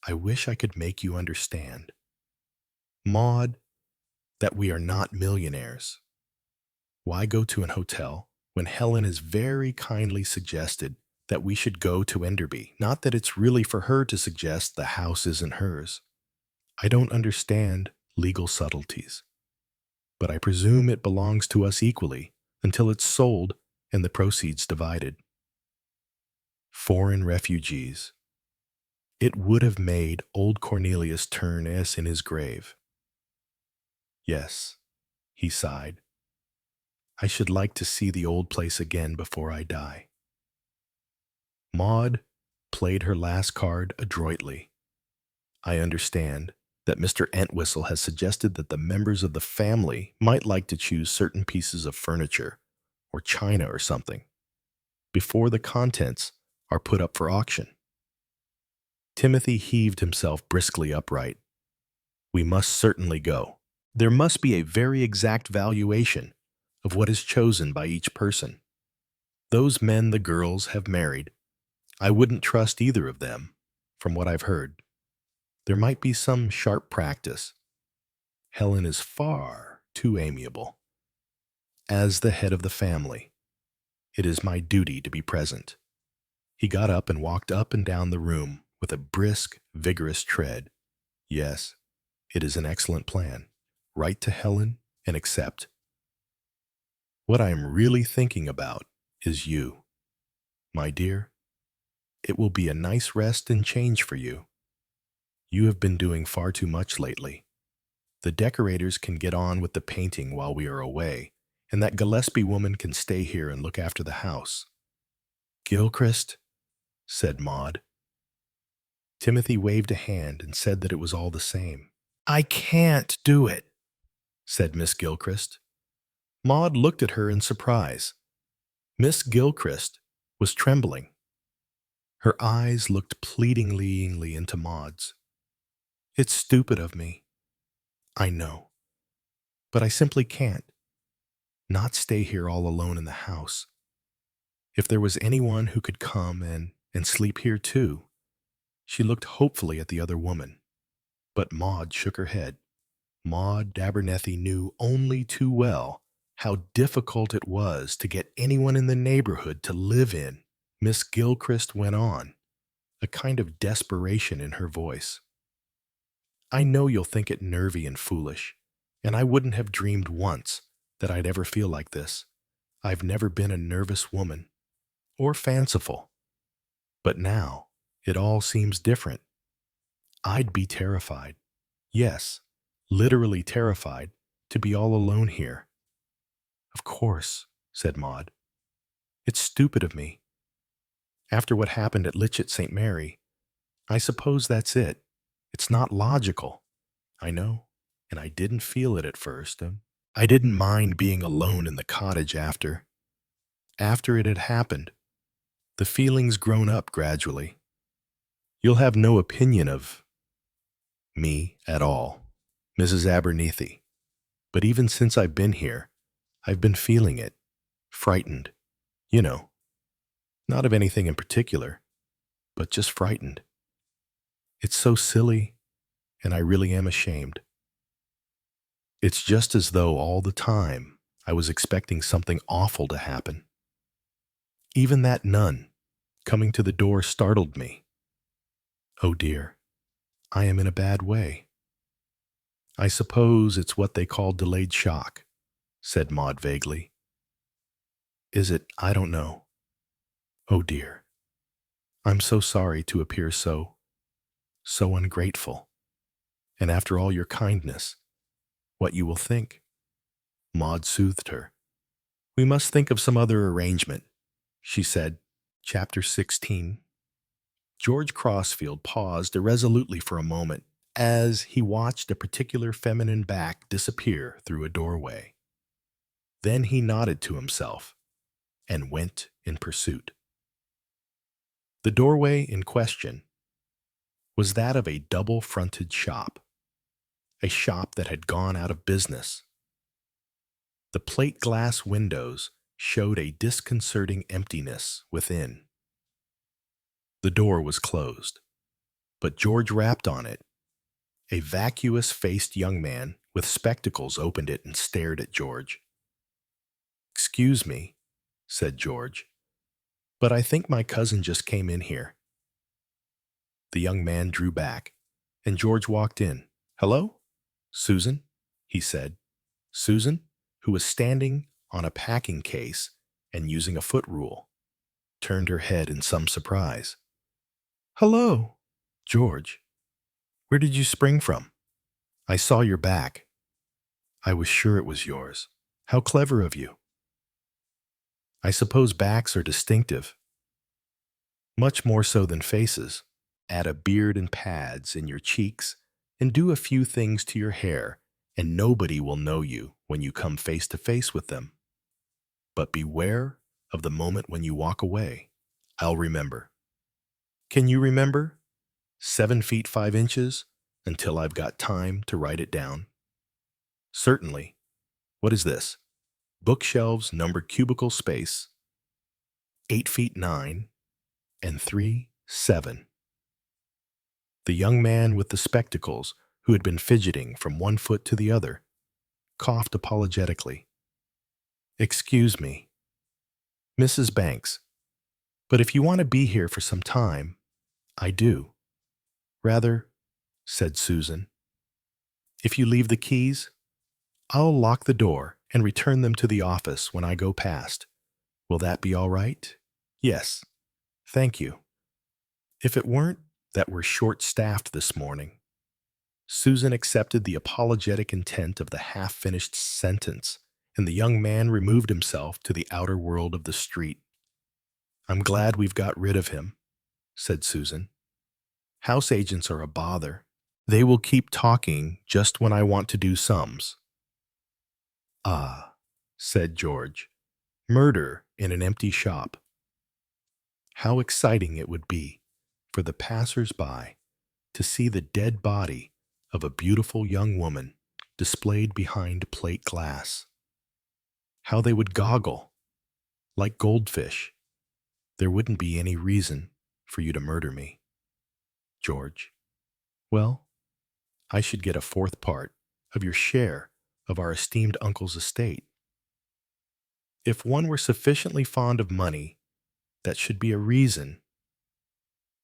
[SPEAKER 1] I wish I could make you understand, Maud, that we are not millionaires. Why go to an hotel when Helen has very kindly suggested that we should go to Enderby? Not that it's really for her to suggest the house isn't hers. I don't understand legal subtleties, but I presume it belongs to us equally until it's sold and the proceeds divided. Foreign refugees. It would have made old Cornelius turn as in his grave. Yes, he sighed. I should like to see the old place again before I die. Maud played her last card adroitly. I understand that Mr. Entwistle has suggested that the members of the family might like to choose certain pieces of furniture or china or something before the contents are put up for auction. Timothy heaved himself briskly upright. We must certainly go. There must be a very exact valuation of what is chosen by each person. Those men the girls have married, I wouldn't trust either of them, from what I've heard. There might be some sharp practice. Helen is far too amiable. As the head of the family, it is my duty to be present. He got up and walked up and down the room with a brisk, vigorous tread. Yes, it is an excellent plan. Write to Helen and accept. What I am really thinking about is you. My dear, it will be a nice rest and change for you. You have been doing far too much lately. The decorators can get on with the painting while we are away, and that Gillespie woman can stay here and look after the house. Gilchrist, said Maud. Timothy waved a hand and said that it was all the same. I can't do it, said Miss Gilchrist. Maud looked at her in surprise. Miss Gilchrist was trembling. Her eyes looked pleadingly into Maud's. It's stupid of me. I know. But I simply can't. Not stay here all alone in the house. If there was anyone who could come and sleep here too. She looked hopefully at the other woman, but Maud shook her head. Maud Abernethie knew only too well how difficult it was to get anyone in the neighborhood to live in. Miss Gilchrist went on, a kind of desperation in her voice. I know you'll think it nervy and foolish, and I wouldn't have dreamed once that I'd ever feel like this. I've never been a nervous woman, or fanciful. But now, it all seems different. I'd be terrified. Yes, literally terrified to be all alone here. Of course, said Maud. It's stupid of me. After what happened at Litchett St. Mary, I suppose that's it. It's not logical. I know, and I didn't feel it at first. I didn't mind being alone in the cottage after. After it had happened, the feeling's grown up gradually. You'll have no opinion of me at all, Mrs. Abernethie. But even since I've been here, I've been feeling it. Frightened. You know, not of anything in particular, but just frightened. It's so silly, and I really am ashamed. It's just as though all the time I was expecting something awful to happen. Even that nun coming to the door startled me. Oh dear, I am in a bad way. I suppose it's what they call delayed shock, said Maud vaguely. Is it? I don't know. Oh dear. I'm so sorry to appear so ungrateful. And after all your kindness, what you will think. Maud soothed her. We must think of some other arrangement, she said. Chapter 16. George Crossfield paused irresolutely for a moment as he watched a particular feminine back disappear through a doorway. Then he nodded to himself and went in pursuit. The doorway in question was that of a double-fronted shop, a shop that had gone out of business. The plate glass windows showed a disconcerting emptiness within. The door was closed, but George rapped on it. A vacuous-faced young man with spectacles opened it and stared at George. Excuse me, said George, but I think my cousin just came in here. The young man drew back, and George walked in. Hello? Susan, he said. Susan, who was standing on a packing case and using a foot rule, turned her head in some surprise. Hello, George. Where did you spring from? I saw your back. I was sure it was yours. How clever of you. I suppose backs are distinctive. Much more so than faces. Add a beard and pads in your cheeks and do a few things to your hair, and nobody will know you when you come face to face with them. But beware of the moment when you walk away. I'll remember. Can you remember? 7 feet 5 inches until I've got time to write it down. Certainly. What is this? Bookshelves numbered cubicle space. 8 feet 9 and 3, 7. The young man with the spectacles, who had been fidgeting from one foot to the other, coughed apologetically. Excuse me, Mrs. Banks, but if you want to be here for some time, I do. Rather, said Susan, if you leave the keys, I'll lock the door and return them to the office when I go past. Will that be all right? Yes, thank you. If it weren't that we're short-staffed this morning. Susan accepted the apologetic intent of the half-finished sentence, and the young man removed himself to the outer world of the street. I'm glad we've got rid of him, said Susan. House agents are a bother. They will keep talking just when I want to do sums. Ah, said George, murder in an empty shop. How exciting it would be for the passers-by to see the dead body of a beautiful young woman displayed behind plate glass. How they would goggle, like goldfish. There wouldn't be any reason for you to murder me, George. Well, I should get a 4th part of your share of our esteemed uncle's estate. If one were sufficiently fond of money, that should be a reason.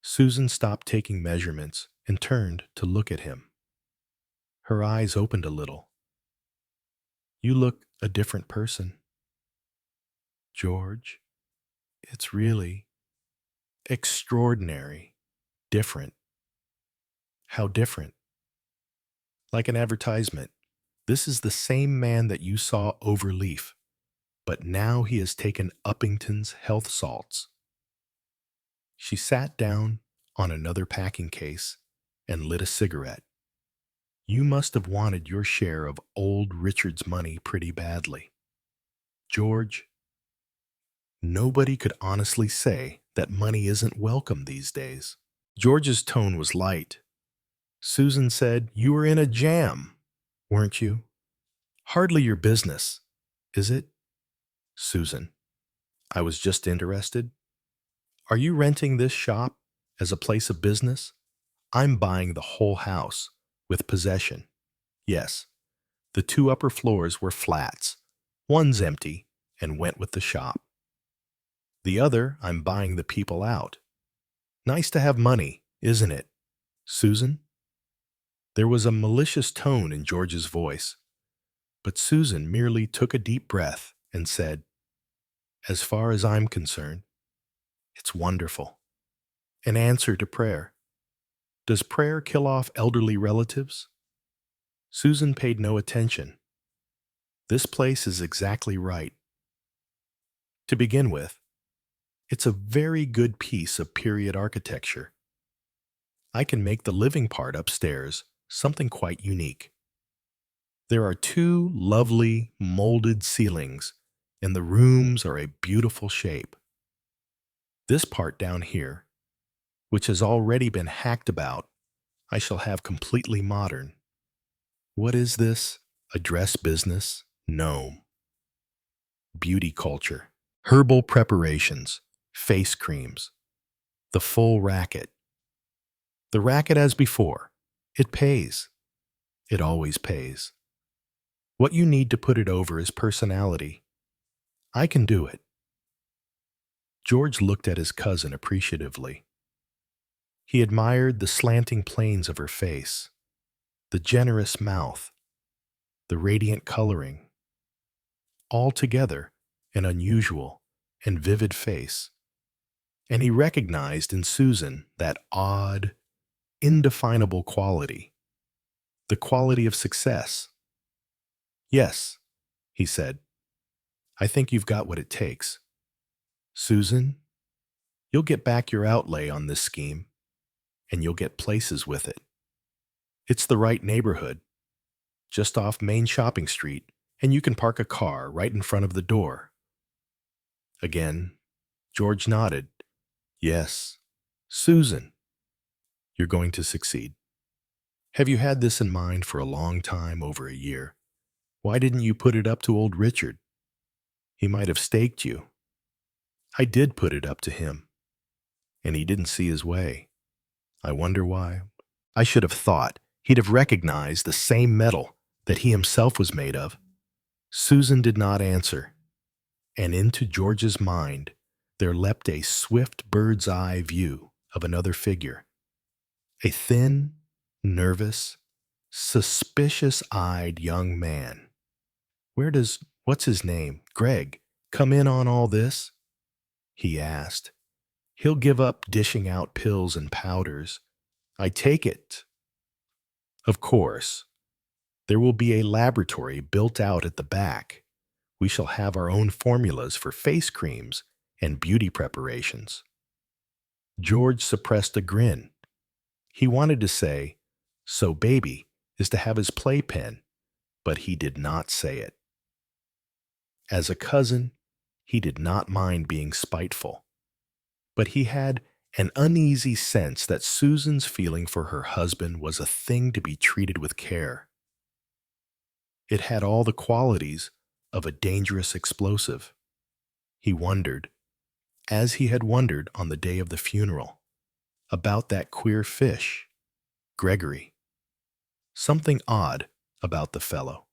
[SPEAKER 1] Susan stopped taking measurements and turned to look at him. Her eyes opened a little. You look a different person. George, it's really extraordinary, different. How different? Like an advertisement. This is the same man that you saw overleaf, but now he has taken Uppington's health salts. She sat down on another packing case and lit a cigarette. You must have wanted your share of old Richard's money pretty badly. George, nobody could honestly say that money isn't welcome these days. George's tone was light. Susan said, You were in a jam, weren't you? Hardly your business, is it? Susan, I was just interested. Are you renting this shop as a place of business? I'm buying the whole house with possession. Yes, the 2 upper floors were flats. One's empty and went with the shop. The other, I'm buying the people out. Nice to have money, isn't it, Susan? There was a malicious tone in George's voice, but Susan merely took a deep breath and said, "As far as I'm concerned, it's wonderful. An answer to prayer. Does prayer kill off elderly relatives?" Susan paid no attention. This place is exactly right. To begin with, it's a very good piece of period architecture. I can make the living part upstairs something quite unique. There are 2 lovely molded ceilings, and the rooms are a beautiful shape. This part down here, which has already been hacked about, I shall have completely modern. What is this? A dress business? No. Beauty culture. Herbal preparations. Face creams. The full racket. The racket as before. It pays. It always pays. What you need to put it over is personality. I can do it. George looked at his cousin appreciatively. He admired the slanting planes of her face, the generous mouth, the radiant coloring. Altogether, an unusual and vivid face. And he recognized in Susan that odd, indefinable quality, the quality of success. "Yes," he said, "I think you've got what it takes. Susan, you'll get back your outlay on this scheme, and you'll get places with it. It's the right neighborhood, just off Main Shopping Street, and you can park a car right in front of the door." Again, George nodded. "Yes, Susan, you're going to succeed. Have you had this in mind for a long time, over a year? Why didn't you put it up to old Richard? He might have staked you." "I did put it up to him, and he didn't see his way. I wonder why. I should have thought he'd have recognized the same metal that he himself was made of." Susan did not answer, and into George's mind there leapt a swift bird's-eye view of another figure. A thin, nervous, suspicious-eyed young man. "Where does, what's his name, Greg, come in on all this?" he asked. "He'll give up dishing out pills and powders. I take it. Of course, there will be a laboratory built out at the back. We shall have our own formulas for face creams and beauty preparations." George suppressed a grin. He wanted to say, "So baby is to have his playpen," but he did not say it. As a cousin, he did not mind being spiteful, but he had an uneasy sense that Susan's feeling for her husband was a thing to be treated with care. It had all the qualities of a dangerous explosive. He wondered, as he had wondered on the day of the funeral, about that queer fish, Gregory. Something odd about the fellow.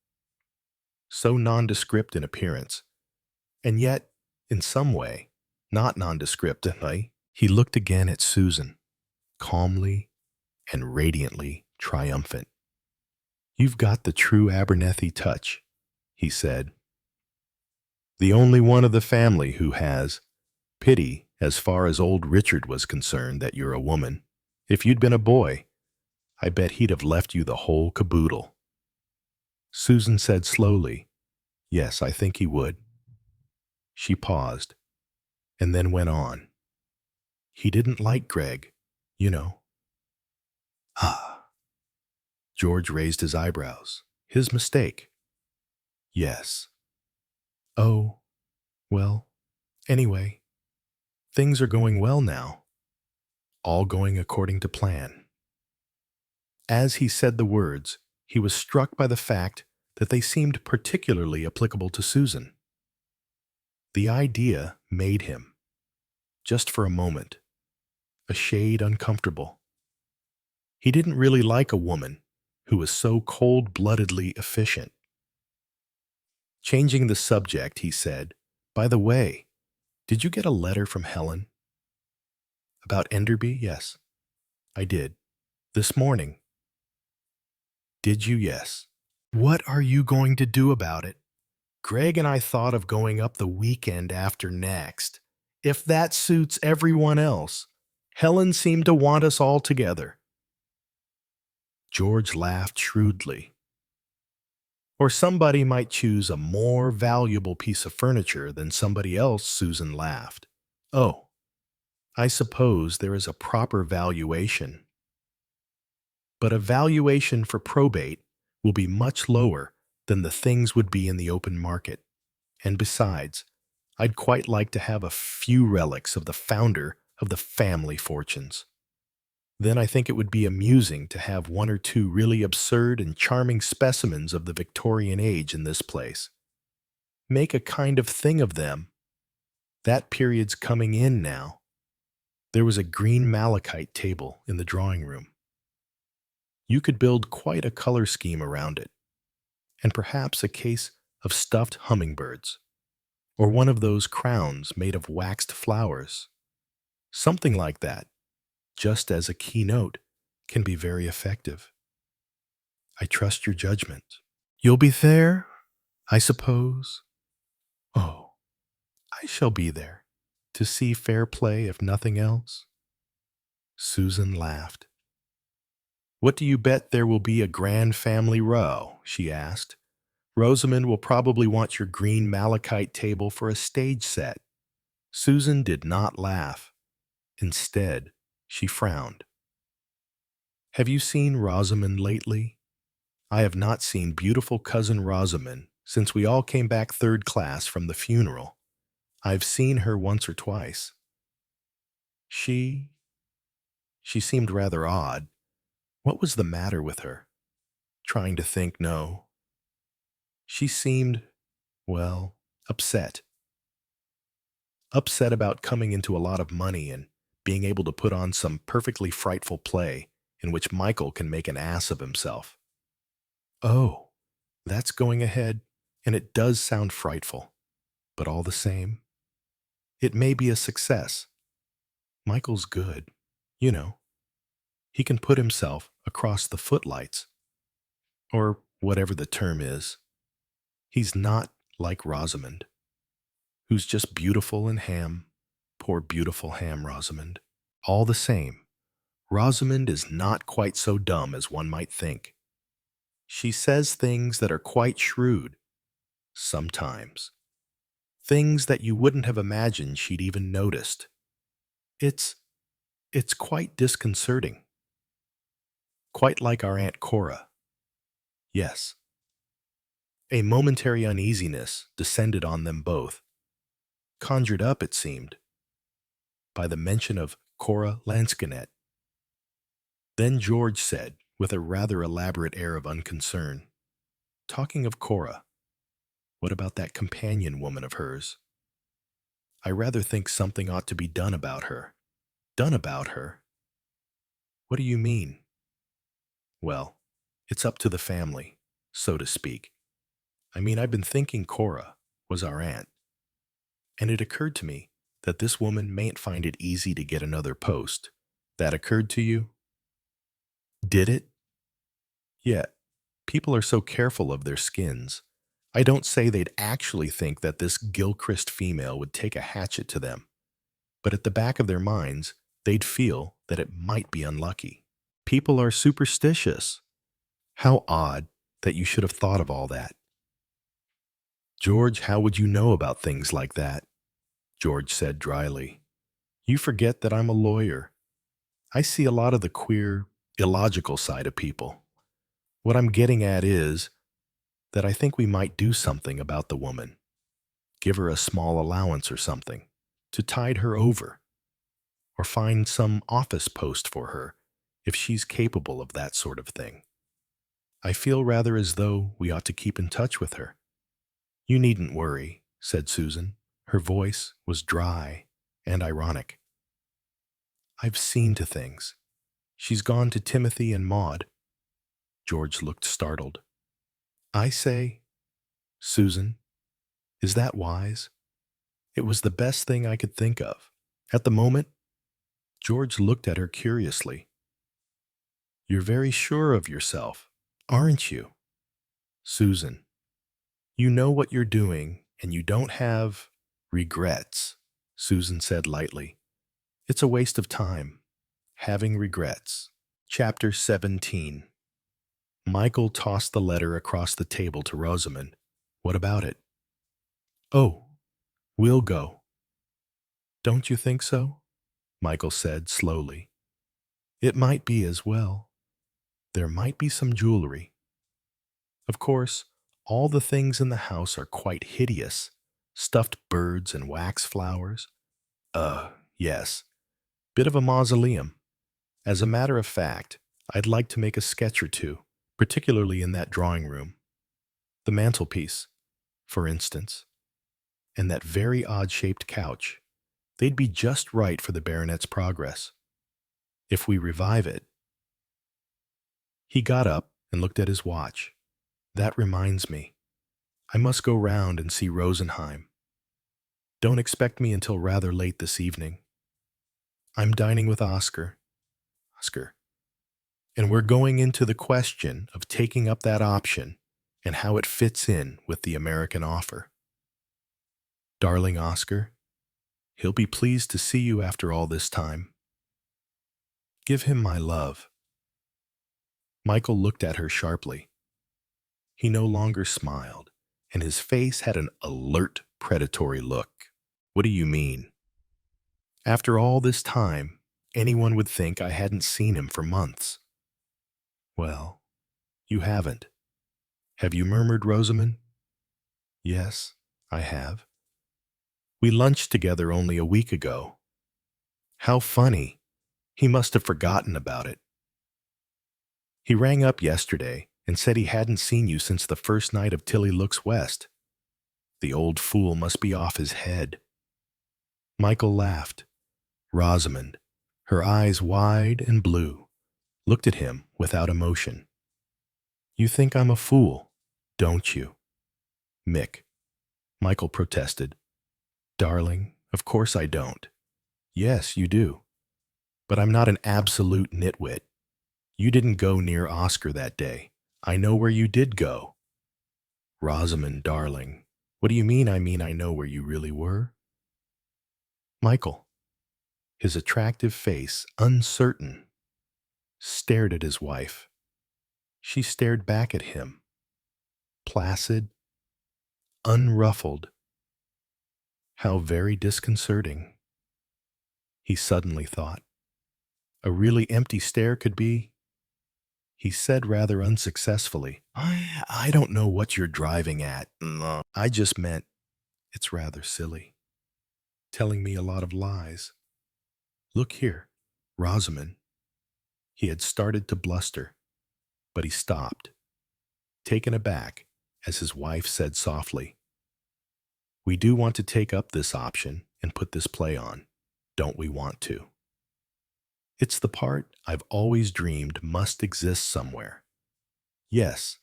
[SPEAKER 1] So nondescript in appearance, and yet, in some way, not nondescript. He looked again at Susan, calmly and radiantly triumphant. "You've got the true Abernethie touch," he said. "The only one of the family who has. Pity, as far as old Richard was concerned, that you're a woman. If you'd been a boy, I bet he'd have left you the whole caboodle." Susan said slowly, "Yes, I think he would." She paused, and then went on. "He didn't like Greg, you know." "Ah." George raised his eyebrows. "His mistake." "Yes." "Oh, well, anyway, things are going well now. All going according to plan." As he said the words, he was struck by the fact that they seemed particularly applicable to Susan. The idea made him, just for a moment, a shade uncomfortable. He didn't really like a woman who was so cold-bloodedly efficient. Changing the subject, he said, "By the way, did you get a letter from Helen?" "About Enderby? Yes, I did. This morning." "Did you? Yes. What are you going to do about it?" "Greg and I thought of going up the weekend after next, if that suits everyone else. Helen seemed to want us all together." George laughed shrewdly. "Or somebody might choose a more valuable piece of furniture than somebody else," Susan laughed. "Oh, I suppose there is a proper valuation. But a valuation for probate will be much lower than the things would be in the open market. And besides, I'd quite like to have a few relics of the founder of the family fortunes. Then I think it would be amusing to have one or two really absurd and charming specimens of the Victorian age in this place. Make a kind of thing of them. That period's coming in now." There was a green malachite table in the drawing room. You could build quite a color scheme around it, and perhaps a case of stuffed hummingbirds, or one of those crowns made of waxed flowers. Something like that, just as a keynote, can be very effective. I trust your judgment. You'll be there, I suppose? Oh, I shall be there, to see fair play if nothing else. Susan laughed. "What do you bet there will be a grand family row?" she asked. "Rosamond will probably want your green malachite table for a stage set." Susan did not laugh. Instead, she frowned. "Have you seen Rosamond lately?" "I have not seen beautiful cousin Rosamond since we all came back third class from the funeral. I've seen her once or twice. She seemed rather odd. What was the matter with her?" Trying to think, no. She seemed, well, upset. Upset about coming into a lot of money and being able to put on some perfectly frightful play in which Michael can make an ass of himself. "Oh, that's going ahead, and it does sound frightful. But all the same, it may be a success. Michael's good, you know. He can put himself across the footlights, or whatever the term is. He's not like Rosamond, who's just beautiful and ham. Poor beautiful ham Rosamond. All the same, Rosamond is not quite so dumb as one might think. She says things that are quite shrewd, sometimes. Things that you wouldn't have imagined she'd even noticed. It's quite disconcerting. Quite like our Aunt Cora. Yes." A momentary uneasiness descended on them both, conjured up, it seemed, by the mention of Cora Lansquenet. Then George said, with a rather elaborate air of unconcern, "Talking of Cora, what about that companion woman of hers? I rather think something ought to be done about her." "Done about her? What do you mean?" "Well, it's up to the family, so to speak. I mean, I've been thinking Cora was our aunt, and it occurred to me that this woman mayn't find it easy to get another post. That occurred to you?" "Did it?" "Yet, people are so careful of their skins. I don't say they'd actually think that this Gilchrist female would take a hatchet to them, but at the back of their minds, they'd feel that it might be unlucky. People are superstitious. How odd that you should have thought of all that." "George, how would you know about things like that?" George said dryly. "You forget that I'm a lawyer. I see a lot of the queer, illogical side of people. What I'm getting at is that I think we might do something about the woman. Give her a small allowance or something, to tide her over, or find some office post for her if she's capable of that sort of thing. I feel rather as though we ought to keep in touch with her." "You needn't worry," said Susan, Her voice was dry and ironic. I've seen to things. She's gone to Timothy and Maud. George looked startled. I say, Susan, is that wise? It was the best thing I could think of. At the moment, George looked at her curiously. You're very sure of yourself, aren't you? Susan, you know what you're doing and you don't have regrets, Susan said lightly. It's a waste of time, having regrets. Chapter 17. Michael tossed the letter across the table to Rosamond. What about it? Oh, we'll go. Don't you think so? Michael said slowly. It might be as well. There might be some jewelry. Of course, all the things in the house are quite hideous. Stuffed birds and wax flowers. Yes. Bit of a mausoleum. As a matter of fact, I'd like to make a sketch or two, particularly in that drawing room. The mantelpiece, for instance, and that very odd-shaped couch. They'd be just right for the baronet's progress. If we revive it. He got up and looked at his watch. That reminds me. I must go round and see Rosenheim. Don't expect me until rather late this evening. I'm dining with Oscar. And we're going into the question of taking up that option and how it fits in with the American offer. Darling Oscar, he'll be pleased to see you after all this time. Give him my love. Michael looked at her sharply. He no longer smiled, and his face had an alert, predatory look. What do you mean? After all this time, anyone would think I hadn't seen him for months. Well, you haven't. Have you murmured, Rosamond? Yes, I have. We lunched together only a week ago. How funny. He must have forgotten about it. He rang up yesterday and said he hadn't seen you since the first night of Tilly Looks West. The old fool must be off his head. Michael laughed. Rosamond, her eyes wide and blue, looked at him without emotion. You think I'm a fool, don't you? Mick. Michael protested. Darling, of course I don't. Yes, you do. But I'm not an absolute nitwit. You didn't go near Oscar that day. I know where you did go. Rosamond, darling, what do you mean I know where you really were? Michael, his attractive face, uncertain, stared at his wife. She stared back at him, placid, unruffled. How very disconcerting, he suddenly thought. A really empty stare could be. He said rather unsuccessfully, I don't know what you're driving at. No. I just meant, it's rather silly. Telling me a lot of lies. Look here, Rosamond. He had started to bluster, but he stopped, taken aback, as his wife said softly, We do want to take up this option and put this play on, don't we want to? It's the part I've always dreamed must exist somewhere. Yes,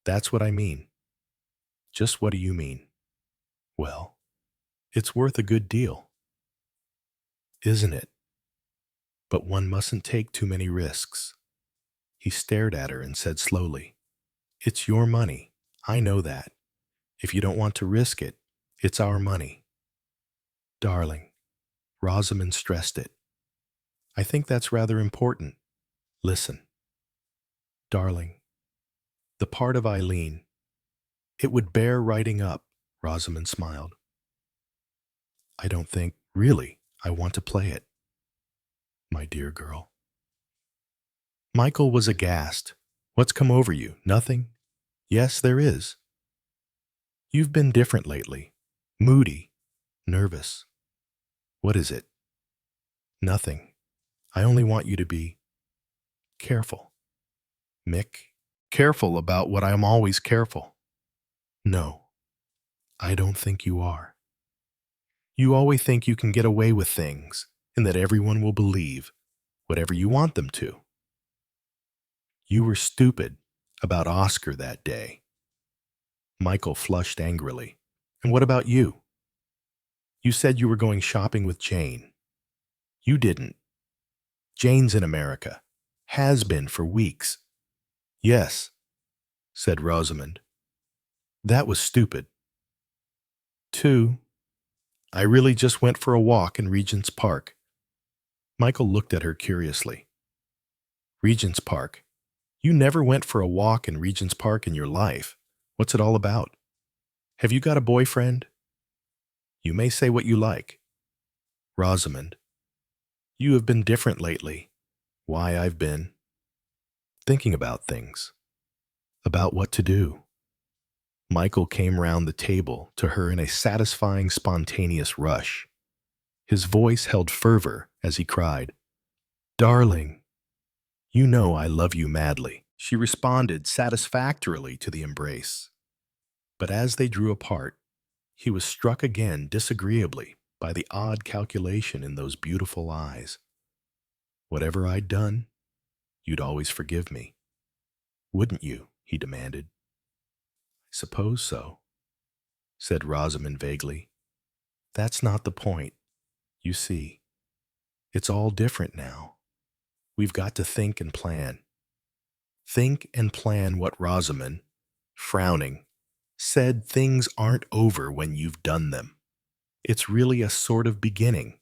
[SPEAKER 1] that's what I mean. Just what do you mean? Well, it's worth a good deal. Isn't it? But one mustn't take too many risks. He stared at her and said slowly, It's your money. I know that. If you don't want to risk it, it's our money. Darling, Rosamond stressed it. I think that's rather important. Listen. Darling, the part of Eileen, it would bear writing up, Rosamond smiled. I don't think, really, I want to play it. My dear girl. Michael was aghast. What's come over you? Nothing? Yes, there is. You've been different lately. Moody. Nervous. What is it? Nothing. I only want you to be careful. Mick, careful about what I'm always careful. No, I don't think you are. You always think you can get away with things and that everyone will believe whatever you want them to. You were stupid about Oscar that day. Michael flushed angrily. And what about you? You said you were going shopping with Jane. You didn't. Jane's in America. Has been for weeks. Yes, said Rosamond. That was stupid. 2. I really just went for a walk in Regent's Park. Michael looked at her curiously. Regent's Park? You never went for a walk in Regent's Park in your life. What's it all about? Have you got a boyfriend? You may say what you like. Rosamond, you have been different lately. Why, I've been thinking about things. About what to do. Michael came round the table to her in a satisfying, spontaneous rush. His voice held fervor as he cried, Darling, you know I love you madly. She responded satisfactorily to the embrace. But as they drew apart, he was struck again disagreeably by the odd calculation in those beautiful eyes. Whatever I'd done, you'd always forgive me. Wouldn't you? He demanded. I suppose so, said Rosamond vaguely. That's not the point. You see, it's all different now. We've got to think and plan. Think and plan what Rosamond, frowning, said things aren't over when you've done them. It's really a sort of beginning,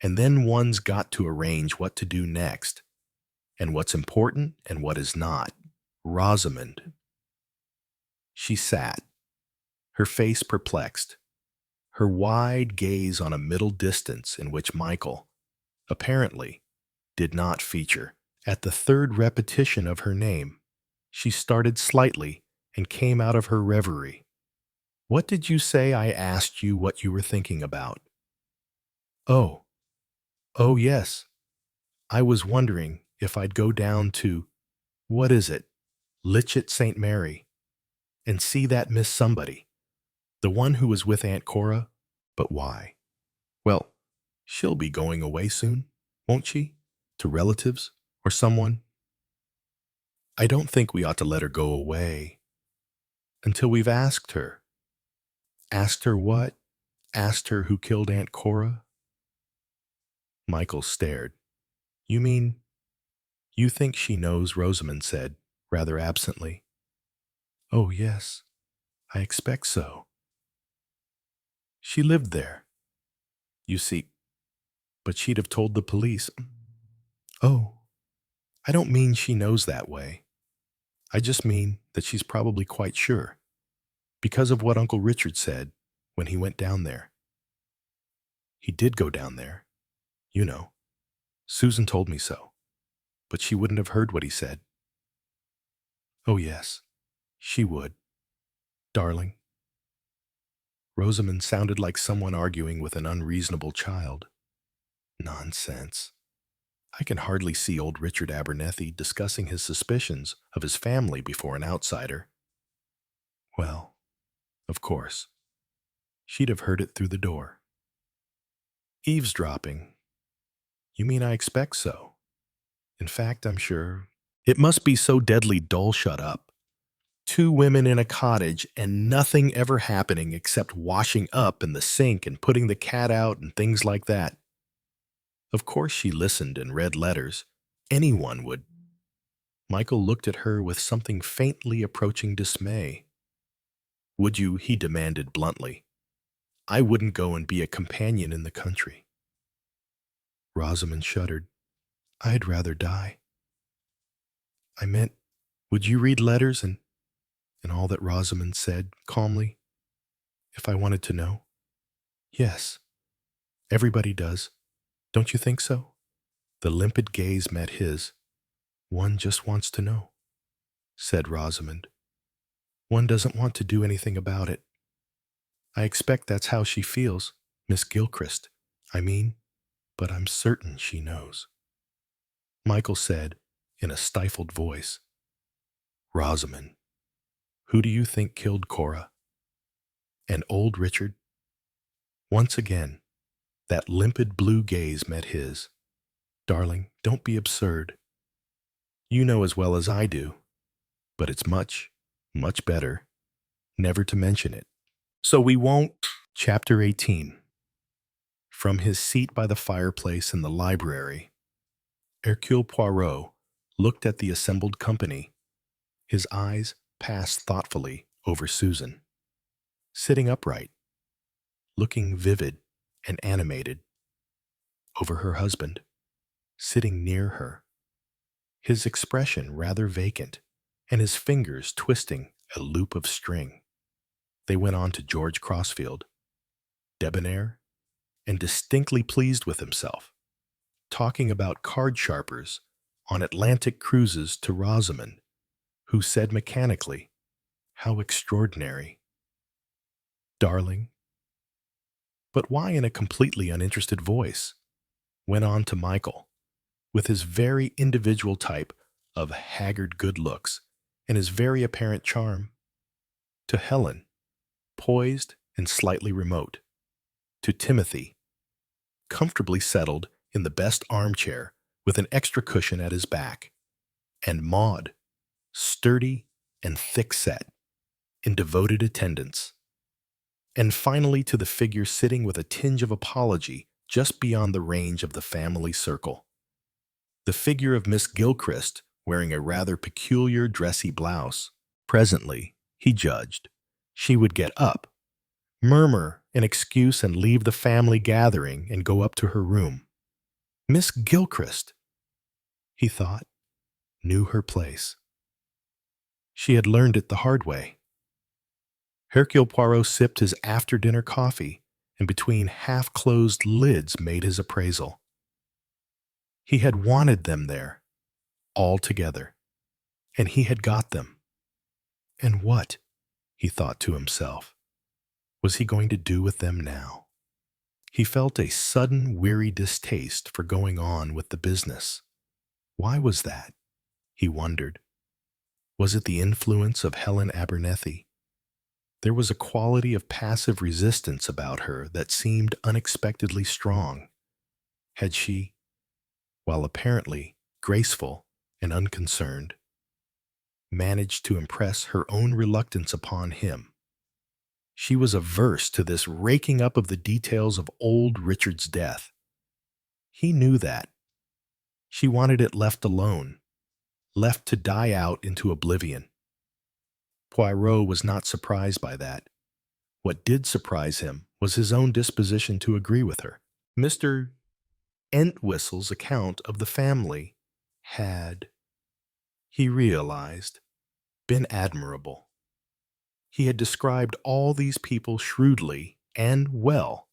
[SPEAKER 1] and then one's got to arrange what to do next, and what's important and what is not. Rosamond. She sat, her face perplexed, her wide gaze on a middle distance in which Michael, apparently, did not feature. At the third repetition of her name, she started slightly and came out of her reverie. What did you say I asked you what you were thinking about? Oh, yes. I was wondering if I'd go down to, what is it, Litchett St. Mary, and see that Miss Somebody, the one who was with Aunt Cora. But why? Well, she'll be going away soon, won't she? To relatives or someone. I don't think we ought to let her go away until we've asked her. Asked her what? Asked her who killed Aunt Cora? Michael stared. You mean, you think she knows? Rosamond said, rather absently. Oh, yes, I expect so. She lived there. You see, but she'd have told the police. Oh, I don't mean she knows that way. I just mean that she's probably quite sure, because of what Uncle Richard said when he went down there. He did go down there, you know. Susan told me so, but she wouldn't have heard what he said. Oh, yes, she would. Darling. Rosamond sounded like someone arguing with an unreasonable child. Nonsense. I can hardly see old Richard Abernethie discussing his suspicions of his family before an outsider. Well, of course, she'd have heard it through the door. Eavesdropping. You mean I expect so? In fact, I'm sure. It must be so deadly dull. Shut up. 2 women in a cottage and nothing ever happening except washing up in the sink and putting the cat out and things like that. Of course she listened and read letters. Anyone would. Michael looked at her with something faintly approaching dismay. Would you? He demanded bluntly. I wouldn't go and be a companion in the country. Rosamond shuddered. I'd rather die. I meant, would you read letters and all that Rosamond said calmly, if I wanted to know? Yes, everybody does. Don't you think so? The limpid gaze met his. One just wants to know, said Rosamond. One doesn't want to do anything about it. I expect that's how she feels, Miss Gilchrist. I mean, but I'm certain she knows. Michael said in a stifled voice, Rosamond, who do you think killed Cora? And old Richard? Once again, That limpid blue gaze met his. "Darling, don't be absurd. You know as well as I do, but it's much, much better never to mention it. So we won't." Chapter 18. From his seat by the fireplace in the library, Hercule Poirot looked at the assembled company. His eyes passed thoughtfully over Susan, sitting upright, looking vivid and animated, over her husband, sitting near her, his expression rather vacant, and his fingers twisting a loop of string. They went on to George Crossfield, debonair and distinctly pleased with himself, talking about card sharpers on Atlantic cruises to Rosamond, who said mechanically, "How extraordinary." "Darling," but why in a completely uninterested voice, went on to Michael, with his very individual type of haggard good looks and his very apparent charm, to Helen, poised and slightly remote, to Timothy, comfortably settled in the best armchair with an extra cushion at his back, and Maud, sturdy and thick-set, in devoted attendance, and finally to the figure sitting with a tinge of apology just beyond the range of the family circle. The figure of Miss Gilchrist wearing a rather peculiar dressy blouse. Presently, he judged, she would get up, murmur an excuse and leave the family gathering and go up to her room. Miss Gilchrist, he thought, knew her place. She had learned it the hard way. Hercule Poirot sipped his after-dinner coffee and between half-closed lids made his appraisal. He had wanted them there, all together, and he had got them. And what, he thought to himself, was he going to do with them now? He felt a sudden weary distaste for going on with the business. Why was that? He wondered. Was it the influence of Helen Abernethie? There was a quality of passive resistance about her that seemed unexpectedly strong. Had she, while apparently graceful and unconcerned, managed to impress her own reluctance upon him? She was averse to this raking up of the details of old Richard's death. He knew that. She wanted it left alone, left to die out into oblivion. Poirot was not surprised by that. What did surprise him was his own disposition to agree with her. Mr. Entwistle's account of the family had, he realized, been admirable. He had described all these people shrewdly and well.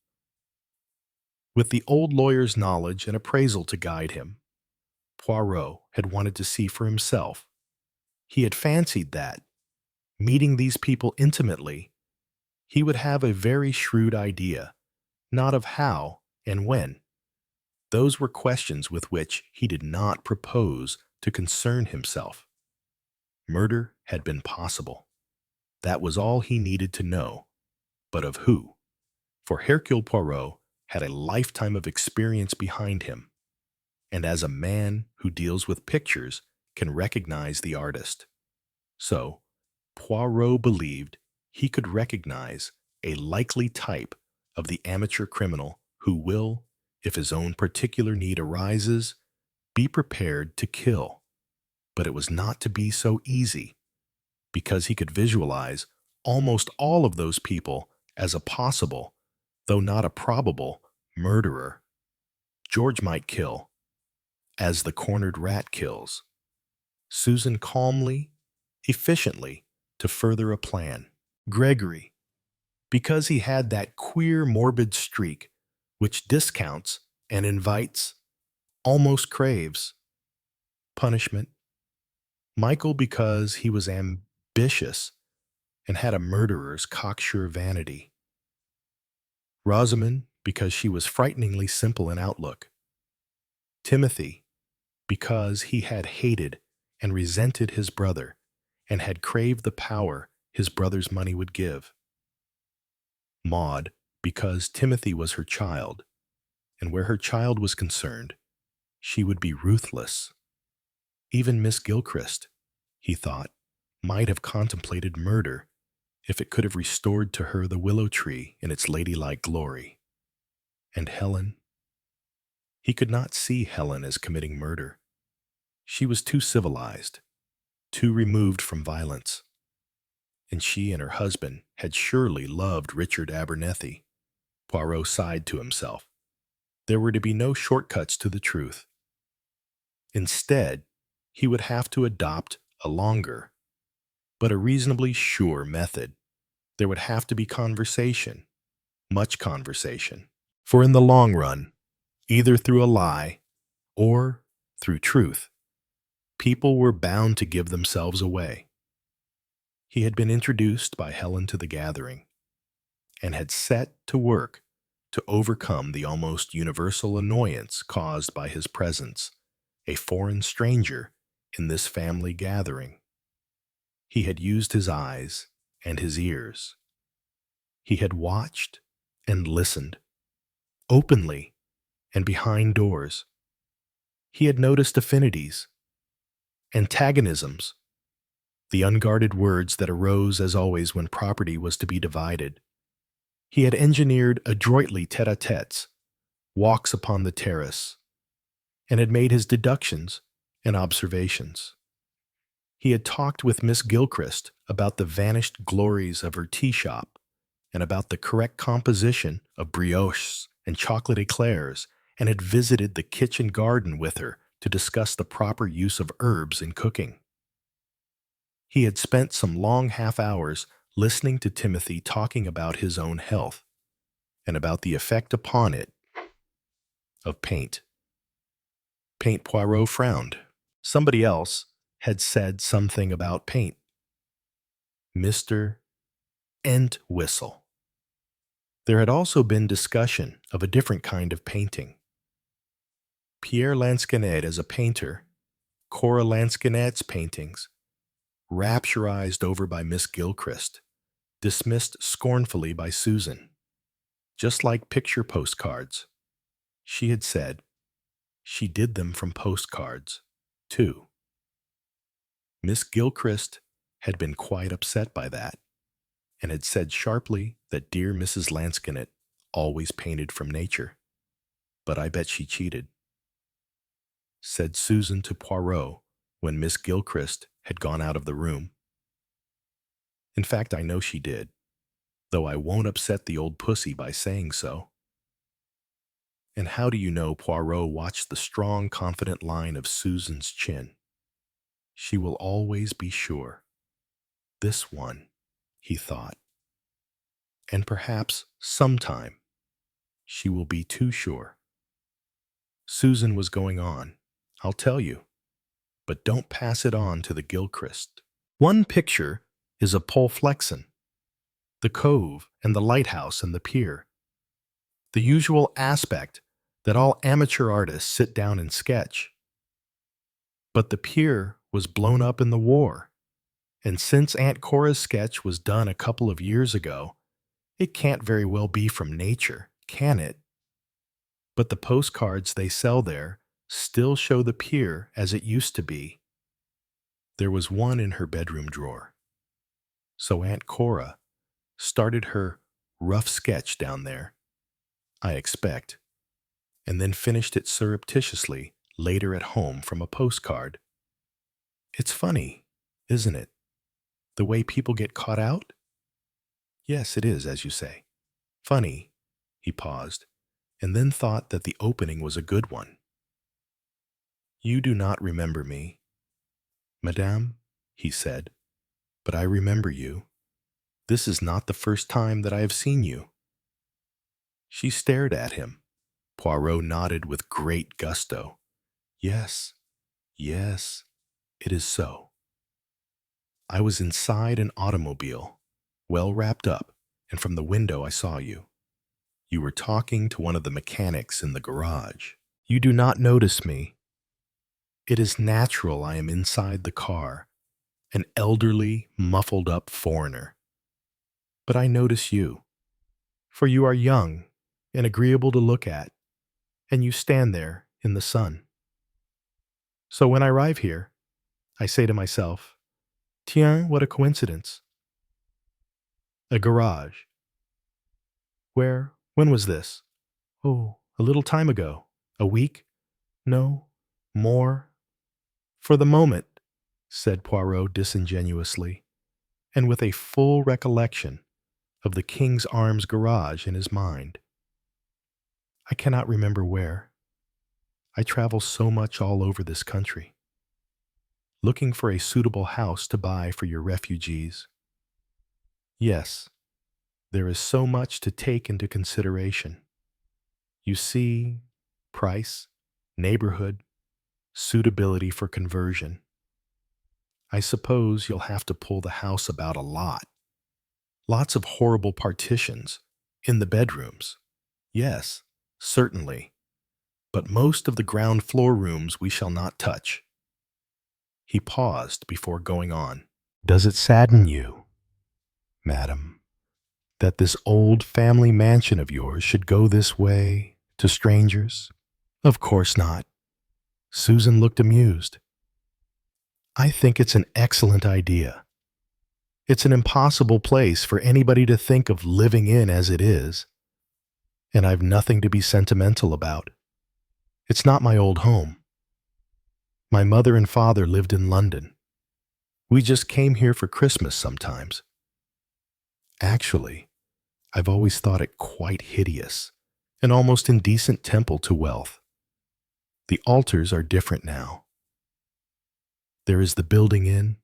[SPEAKER 1] With the old lawyer's knowledge and appraisal to guide him, Poirot had wanted to see for himself. He had fancied that, meeting these people intimately, he would have a very shrewd idea, not of how and when. Those were questions with which he did not propose to concern himself. Murder had been possible. That was all he needed to know. But of who? For Hercule Poirot had a lifetime of experience behind him, and as a man who deals with pictures can recognize the artist. So, Poirot believed he could recognize a likely type of the amateur criminal who will, if his own particular need arises, be prepared to kill. But it was not to be so easy, because he could visualize almost all of those people as a possible, though not a probable, murderer. George might kill, as the cornered rat kills. Susan calmly, efficiently, to further a plan. Gregory, because he had that queer morbid streak which discounts and invites, almost craves, punishment. Michael, because he was ambitious and had a murderer's cocksure vanity. Rosamond, because she was frighteningly simple in outlook. Timothy, because he had hated and resented his brother and had craved the power his brother's money would give. Maud, because Timothy was her child, and where her child was concerned, she would be ruthless. Even Miss Gilchrist, he thought, might have contemplated murder if it could have restored to her the willow tree in its ladylike glory. And Helen? He could not see Helen as committing murder. She was too civilized, too removed from violence. And she and her husband had surely loved Richard Abernethie. Poirot sighed to himself. There were to be no shortcuts to the truth. Instead, he would have to adopt a longer, but a reasonably sure method. There would have to be conversation, much conversation. For in the long run, either through a lie or through truth, people were bound to give themselves away. He had been introduced by Helen to the gathering and had set to work to overcome the almost universal annoyance caused by his presence, a foreign stranger in this family gathering. He had used his eyes and his ears. He had watched and listened, openly and behind doors. He had noticed affinities, antagonisms, the unguarded words that arose as always when property was to be divided. He had engineered adroitly tete-a-tetes, walks upon the terrace, and had made his deductions and observations. He had talked with Miss Gilchrist about the vanished glories of her tea shop and about the correct composition of brioches and chocolate eclairs, and had visited the kitchen garden with her to discuss the proper use of herbs in cooking. He had spent some long half hours listening to Timothy talking about his own health and about the effect upon it of paint. Poirot frowned. Somebody else had said something about paint. Mr. Entwistle. There had also been discussion of a different kind of painting. Pierre Lansquenet as a painter, Cora Lansquenet's paintings, rapturized over by Miss Gilchrist, dismissed scornfully by Susan. Just like picture postcards, she had said, she did them from postcards, too. Miss Gilchrist had been quite upset by that, and had said sharply that dear Mrs. Lansquenet always painted from nature. But I bet she cheated, said Susan to Poirot when Miss Gilchrist had gone out of the room. In fact, I know she did, though I won't upset the old pussy by saying so. And how do you know? Poirot watched the strong, confident line of Susan's chin. She will always be sure. This one, he thought. And perhaps sometime she will be too sure. Susan was going on. I'll tell you. But don't pass it on to the Gilchrist. One picture is a Polflexen, the cove and the lighthouse and the pier, the usual aspect that all amateur artists sit down and sketch. But the pier was blown up in the war, and since Aunt Cora's sketch was done a couple of years ago, it can't very well be from nature, can it? But the postcards they sell there still show the pier as it used to be. There was one in her bedroom drawer. So Aunt Cora started her rough sketch down there, I expect, and then finished it surreptitiously later at home from a postcard. It's funny, isn't it? The way people get caught out? Yes, it is, as you say. Funny, he paused, and then thought that the opening was a good one. You do not remember me, Madame, he said, but I remember you. This is not the first time that I have seen you. She stared at him. Poirot nodded with great gusto. Yes, yes, it is so. I was inside an automobile, well wrapped up, and from the window I saw you. You were talking to one of the mechanics in the garage. You do not notice me. It is natural I am inside the car, an elderly, muffled-up foreigner. But I notice you, for you are young and agreeable to look at. and you stand there in the sun. So when I arrive here, I say to myself, tiens, what a coincidence. A garage. When was this? Oh, a little time ago. A week? No, more. For the moment, said Poirot disingenuously, and with a full recollection of the King's Arms garage in his mind. I cannot remember where. I travel so much all over this country, looking for a suitable house to buy for your refugees. Yes, there is so much to take into consideration. You see, price, neighborhood, suitability for conversion. I suppose you'll have to pull the house about a lot. Lots of horrible partitions in the bedrooms. Yes, certainly. But most of the ground floor rooms we shall not touch. He paused before going on. Does it sadden you, madam, that this old family mansion of yours should go this way to strangers? Of course not. Susan looked amused. I think it's an excellent idea. It's an impossible place for anybody to think of living in as it is, and I've nothing to be sentimental about. It's not my old home. My mother and father lived in London. We just came here for Christmas sometimes. Actually, I've always thought it quite hideous, an almost indecent temple to wealth. The altars are different now. There is the building in,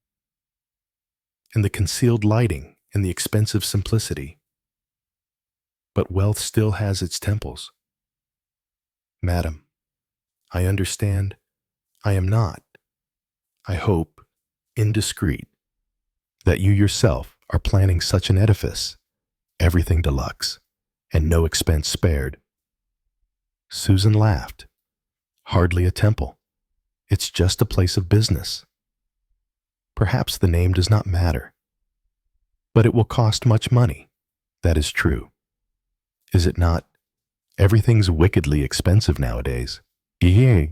[SPEAKER 1] and the concealed lighting and the expensive simplicity. But wealth still has its temples. Madam, I understand I am not, I hope, indiscreet, that you yourself are planning such an edifice, everything deluxe, and no expense spared. Susan laughed. Hardly a temple. It's just a place of business. Perhaps the name does not matter. But it will cost much money. That is true. Is it not? Everything's wickedly expensive nowadays. Yeah,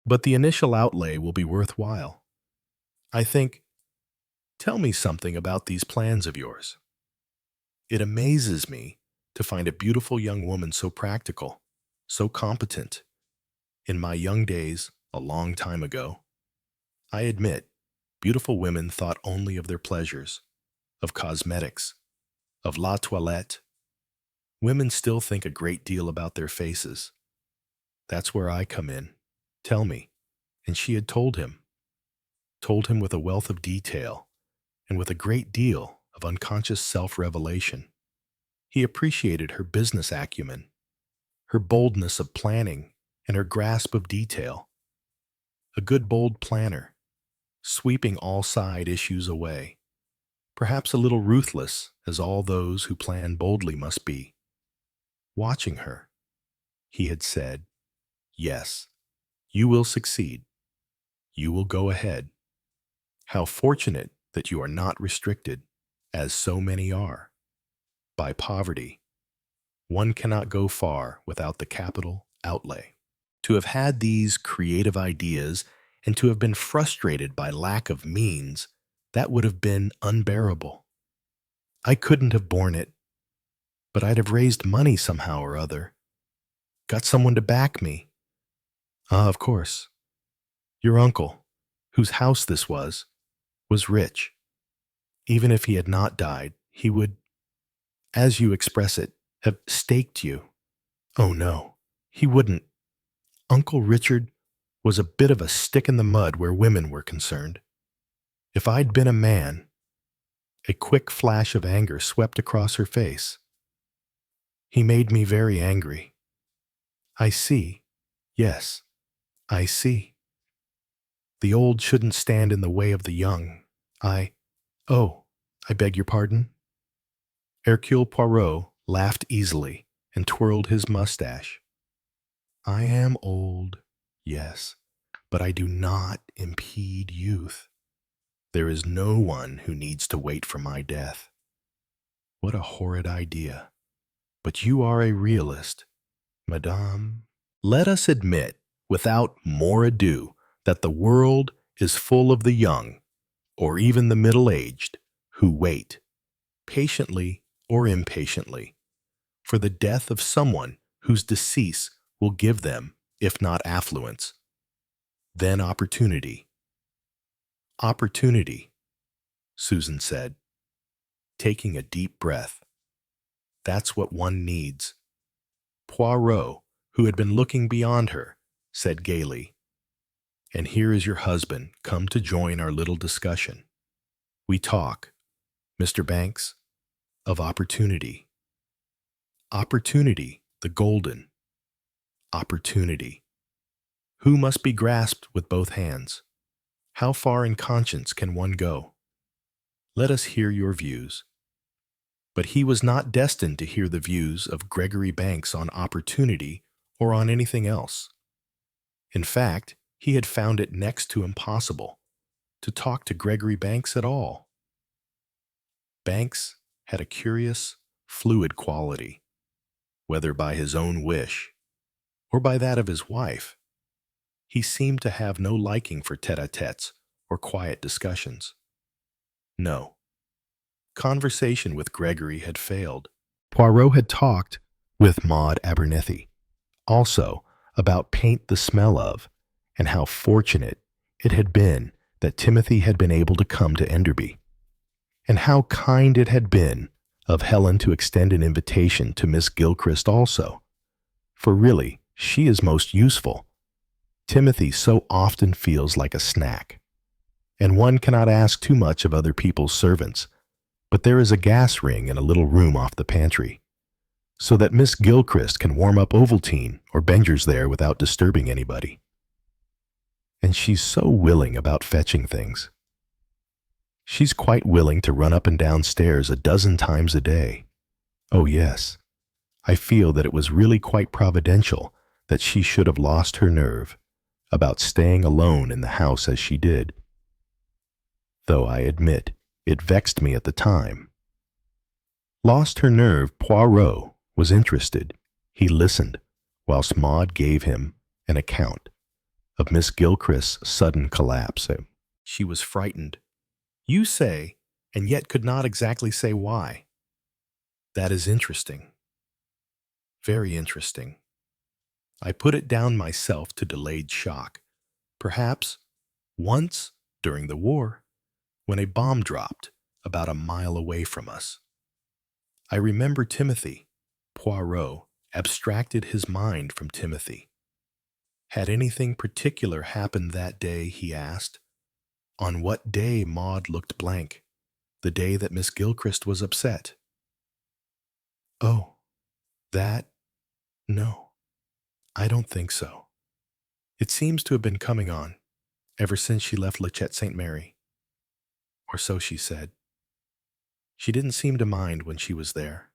[SPEAKER 1] but the initial outlay will be worthwhile. I think, tell me something about these plans of yours. It amazes me to find a beautiful young woman so practical, so competent. In my young days, a long time ago, I admit, beautiful women thought only of their pleasures, of cosmetics, of la toilette. Women still think a great deal about their faces. That's where I come in. Tell me. And she had told him with a wealth of detail, and with a great deal of unconscious self-revelation. He appreciated her business acumen, her boldness of planning, and her grasp of detail. A good bold planner, sweeping all side issues away, perhaps a little ruthless, as all those who plan boldly must be. Watching her, he had said, yes, you will succeed. You will go ahead. How fortunate that you are not restricted, as so many are, by poverty. One cannot go far without the capital outlay. To have had these creative ideas and to have been frustrated by lack of means, that would have been unbearable. I couldn't have borne it, but I'd have raised money somehow or other, got someone to back me. Ah, of course. Your uncle, whose house this was rich. Even if he had not died, he would, as you express it, have staked you. Oh no, he wouldn't. Uncle Richard was a bit of a stick in the mud where women were concerned. If I'd been a man, a quick flash of anger swept across her face. He made me very angry. I see. Yes, I see. The old shouldn't stand in the way of the young. Oh, I beg your pardon? Hercule Poirot laughed easily and twirled his mustache. I am old, yes, but I do not impede youth. There is no one who needs to wait for my death. What a horrid idea. But you are a realist, Madame. Let us admit, without more ado, that the world is full of the young, or even the middle-aged, who wait, patiently or impatiently, for the death of someone whose decease will give them, if not affluence, then opportunity. Opportunity, Susan said, taking a deep breath. That's what one needs. Poirot, who had been looking beyond her, said gaily, "And here is your husband come to join our little discussion. We talk, Mr. Banks, of opportunity. Opportunity, the golden. Opportunity. Who must be grasped with both hands? How far in conscience can one go? Let us hear your views." But he was not destined to hear the views of Gregory Banks on opportunity or on anything else. In fact, he had found it next to impossible to talk to Gregory Banks at all. Banks had a curious, fluid quality, whether by his own wish or by that of his wife. He seemed to have no liking for tete-a-tetes or quiet discussions. No. Conversation with Gregory had failed. Poirot had talked with Maud Abernethie, also about Paint the Smell of, and how fortunate it had been that Timothy had been able to come to Enderby, and how kind it had been of Helen to extend an invitation to Miss Gilchrist also, for really she is most useful. Timothy so often feels like a snack, and one cannot ask too much of other people's servants, but there is a gas ring in a little room off the pantry, so that Miss Gilchrist can warm up Ovaltine or Benger's there without disturbing anybody. And she's so willing about fetching things. She's quite willing to run up and down stairs a dozen times a day. Oh yes, I feel that it was really quite providential that she should have lost her nerve about staying alone in the house as she did. Though I admit, it vexed me at the time. Lost her nerve, Poirot was interested. He listened, whilst Maud gave him an account of Miss Gilchrist's sudden collapse. She was frightened, you say, and yet could not exactly say why. That is interesting. Very interesting. I put it down myself to delayed shock. Perhaps once during the war, when a bomb dropped about a mile away from us. I remember Timothy. Poirot abstracted his mind from Timothy. Had anything particular happened that day, he asked. On what day? Maud looked blank. The day that Miss Gilchrist was upset. Oh, that? No, I don't think so. It seems to have been coming on, ever since she left Lechet St. Mary. Or so she said. She didn't seem to mind when she was there.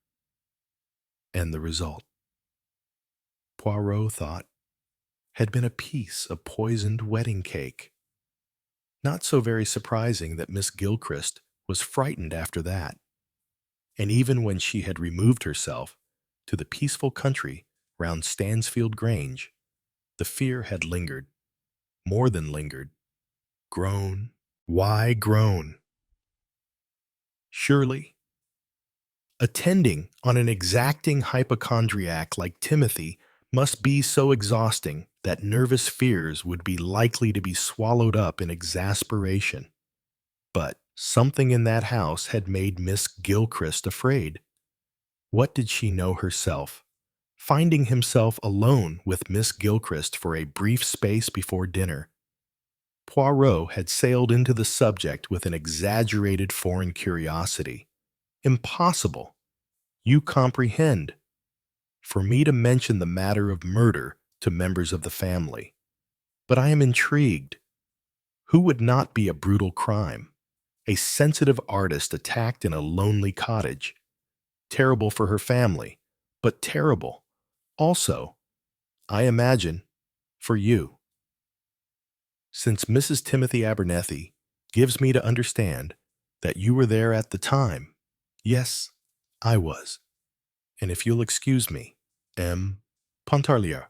[SPEAKER 1] And the result, Poirot thought, had been a piece of poisoned wedding cake. Not so very surprising that Miss Gilchrist was frightened after that. And even when she had removed herself to the peaceful country round Stansfield Grange, the fear had lingered, more than lingered, grown. Why grown? Surely, attending on an exacting hypochondriac like Timothy must be so exhausting that nervous fears would be likely to be swallowed up in exasperation. But something in that house had made Miss Gilchrist afraid. What did she know herself? Finding himself alone with Miss Gilchrist for a brief space before dinner, Poirot had sailed into the subject with an exaggerated foreign curiosity. Impossible, you comprehend, for me to mention the matter of murder to members of the family. But I am intrigued. Who would not be a brutal crime? A sensitive artist attacked in a lonely cottage. Terrible for her family, but terrible, also, I imagine, for you. Since Mrs. Timothy Abernethie gives me to understand that you were there at the time. Yes, I was. And if you'll excuse me, Pontarlier,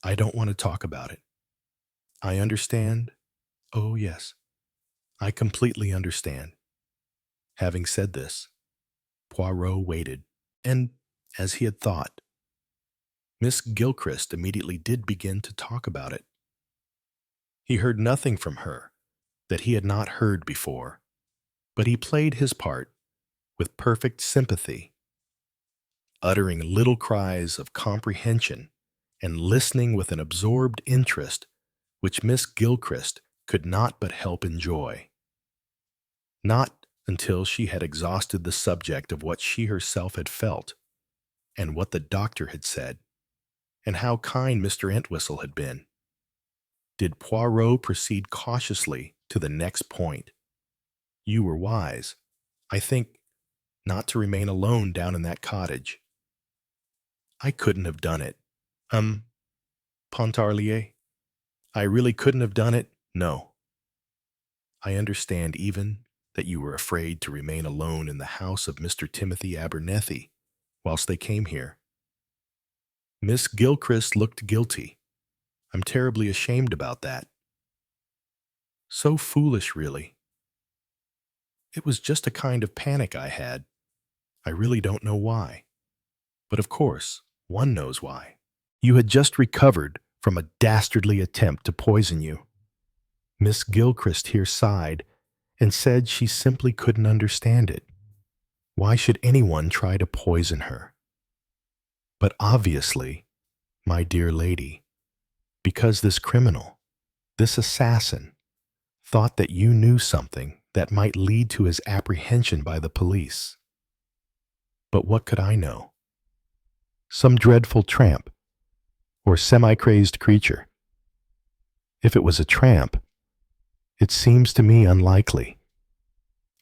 [SPEAKER 1] I don't want to talk about it. I understand. Oh, yes. I completely understand. Having said this, Poirot waited, and, as he had thought, Miss Gilchrist immediately did begin to talk about it. He heard nothing from her that he had not heard before, but he played his part with perfect sympathy, uttering little cries of comprehension and listening with an absorbed interest which Miss Gilchrist could not but help enjoy. Not until she had exhausted the subject of what she herself had felt, and what the doctor had said, and how kind Mr. Entwistle had been, did Poirot proceed cautiously to the next point. You were wise, I think, not to remain alone down in that cottage. I couldn't have done it. Pontarlier, I really couldn't have done it, no. I understand even that you were afraid to remain alone in the house of Mr. Timothy Abernethie whilst they came here. Miss Gilchrist looked guilty. I'm terribly ashamed about that. So foolish, really. It was just a kind of panic I had. I really don't know why. But of course, one knows why. You had just recovered from a dastardly attempt to poison you. Miss Gilchrist here sighed and said she simply couldn't understand it. Why should anyone try to poison her? But obviously, my dear lady, because this criminal, this assassin, thought that you knew something that might lead to his apprehension by the police. But what could I know? Some dreadful tramp or semi-crazed creature. If it was a tramp, it seems to me unlikely.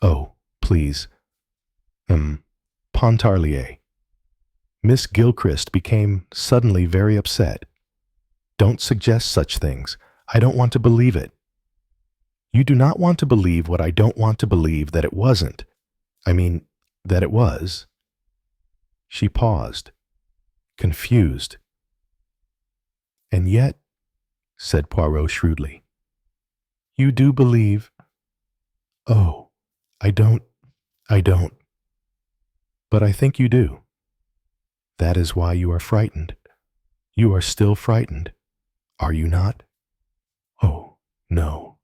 [SPEAKER 1] Oh, please. Pontarlier. Miss Gilchrist became suddenly very upset. Don't suggest such things. I don't want to believe it. You do not want to believe what I don't want to believe that it wasn't. I mean, that it was. She paused, confused. And yet, said Poirot shrewdly, you do believe? Oh, I don't. But I think you do. That is why you are frightened. You are still frightened, are you not? Oh, no.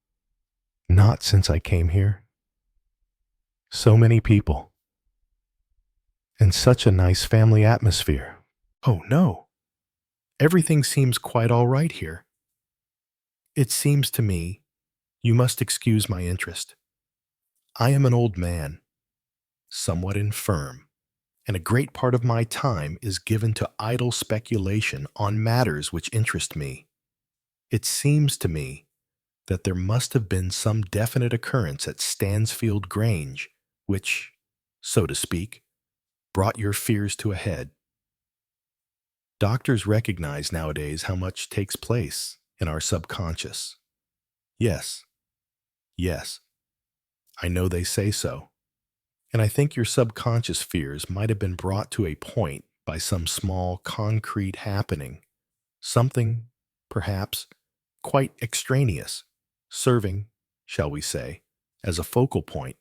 [SPEAKER 1] Not since I came here. So many people. And such a nice family atmosphere. Oh, no. Everything seems quite all right here. It seems to me, you must excuse my interest. I am an old man, somewhat infirm, and a great part of my time is given to idle speculation on matters which interest me. It seems to me that there must have been some definite occurrence at Stansfield Grange which, so to speak, brought your fears to a head. Doctors recognize nowadays how much takes place in our subconscious. Yes, I know they say so. And I think your subconscious fears might have been brought to a point by some small, concrete happening, something, perhaps, quite extraneous, serving, shall we say, as a focal point.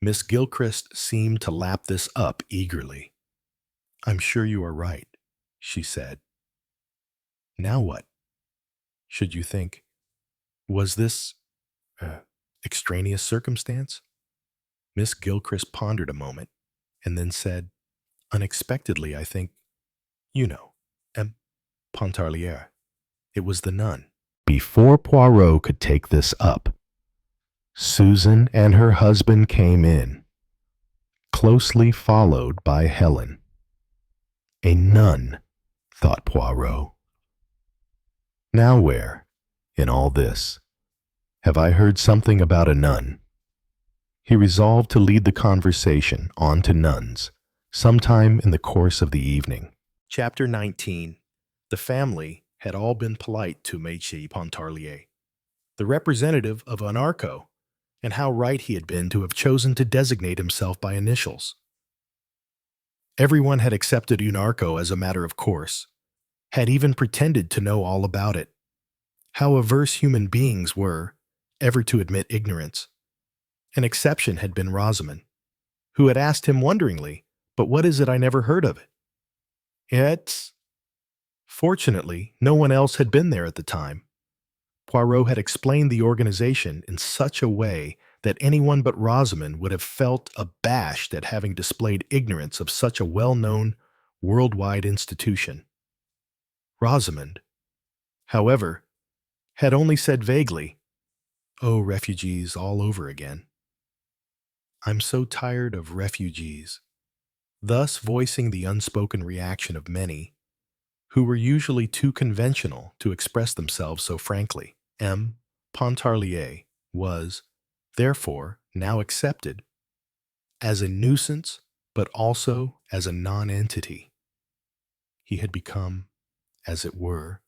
[SPEAKER 1] Miss Gilchrist seemed to lap this up eagerly. I'm sure you are right, she said. Now what? Should you think? Was this extraneous circumstance? Miss Gilchrist pondered a moment, and then said, unexpectedly, I think, you know, Pontarlier. It was the nun. Before Poirot could take this up, Susan and her husband came in, closely followed by Helen. A nun, thought Poirot. Now where, in all this, have I heard something about a nun? He resolved to lead the conversation on to nuns sometime in the course of the evening. Chapter 19. The family had all been polite to Maître Pontarlier, the representative of Anarcho, and how right he had been to have chosen to designate himself by initials. Everyone had accepted Unarco as a matter of course, had even pretended to know all about it. How averse human beings were ever to admit ignorance. An exception had been Rosamond, who had asked him wonderingly, "But what is it? I never heard of it." It's... Fortunately, no one else had been there at the time. Poirot had explained the organization in such a way that anyone but Rosamond would have felt abashed at having displayed ignorance of such a well-known, worldwide institution. Rosamond, however, had only said vaguely, "Oh, refugees all over again. I'm so tired of refugees," thus voicing the unspoken reaction of many who were usually too conventional to express themselves so frankly. M. Pontarlier was, therefore, now accepted as a nuisance, but also as a non-entity. He had become, as it were,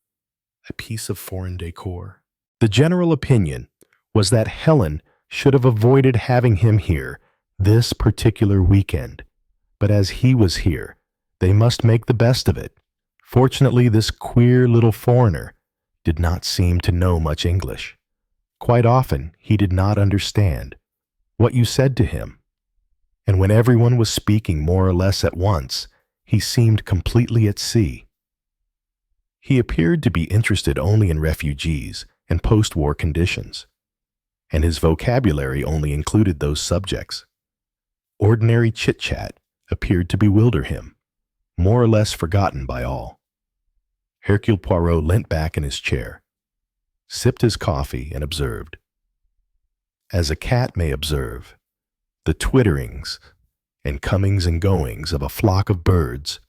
[SPEAKER 1] a piece of foreign decor. The general opinion was that Helen should have avoided having him here this particular weekend, but as he was here, they must make the best of it. Fortunately, this queer little foreigner did not seem to know much English. Quite often, he did not understand what you said to him, and when everyone was speaking more or less at once, he seemed completely at sea. He appeared to be interested only in refugees and post-war conditions, and his vocabulary only included those subjects. Ordinary chit-chat appeared to bewilder him, more or less forgotten by all. Hercule Poirot leant back in his chair, sipped his coffee, and observed, as a cat may observe, the twitterings and comings and goings of a flock of birds.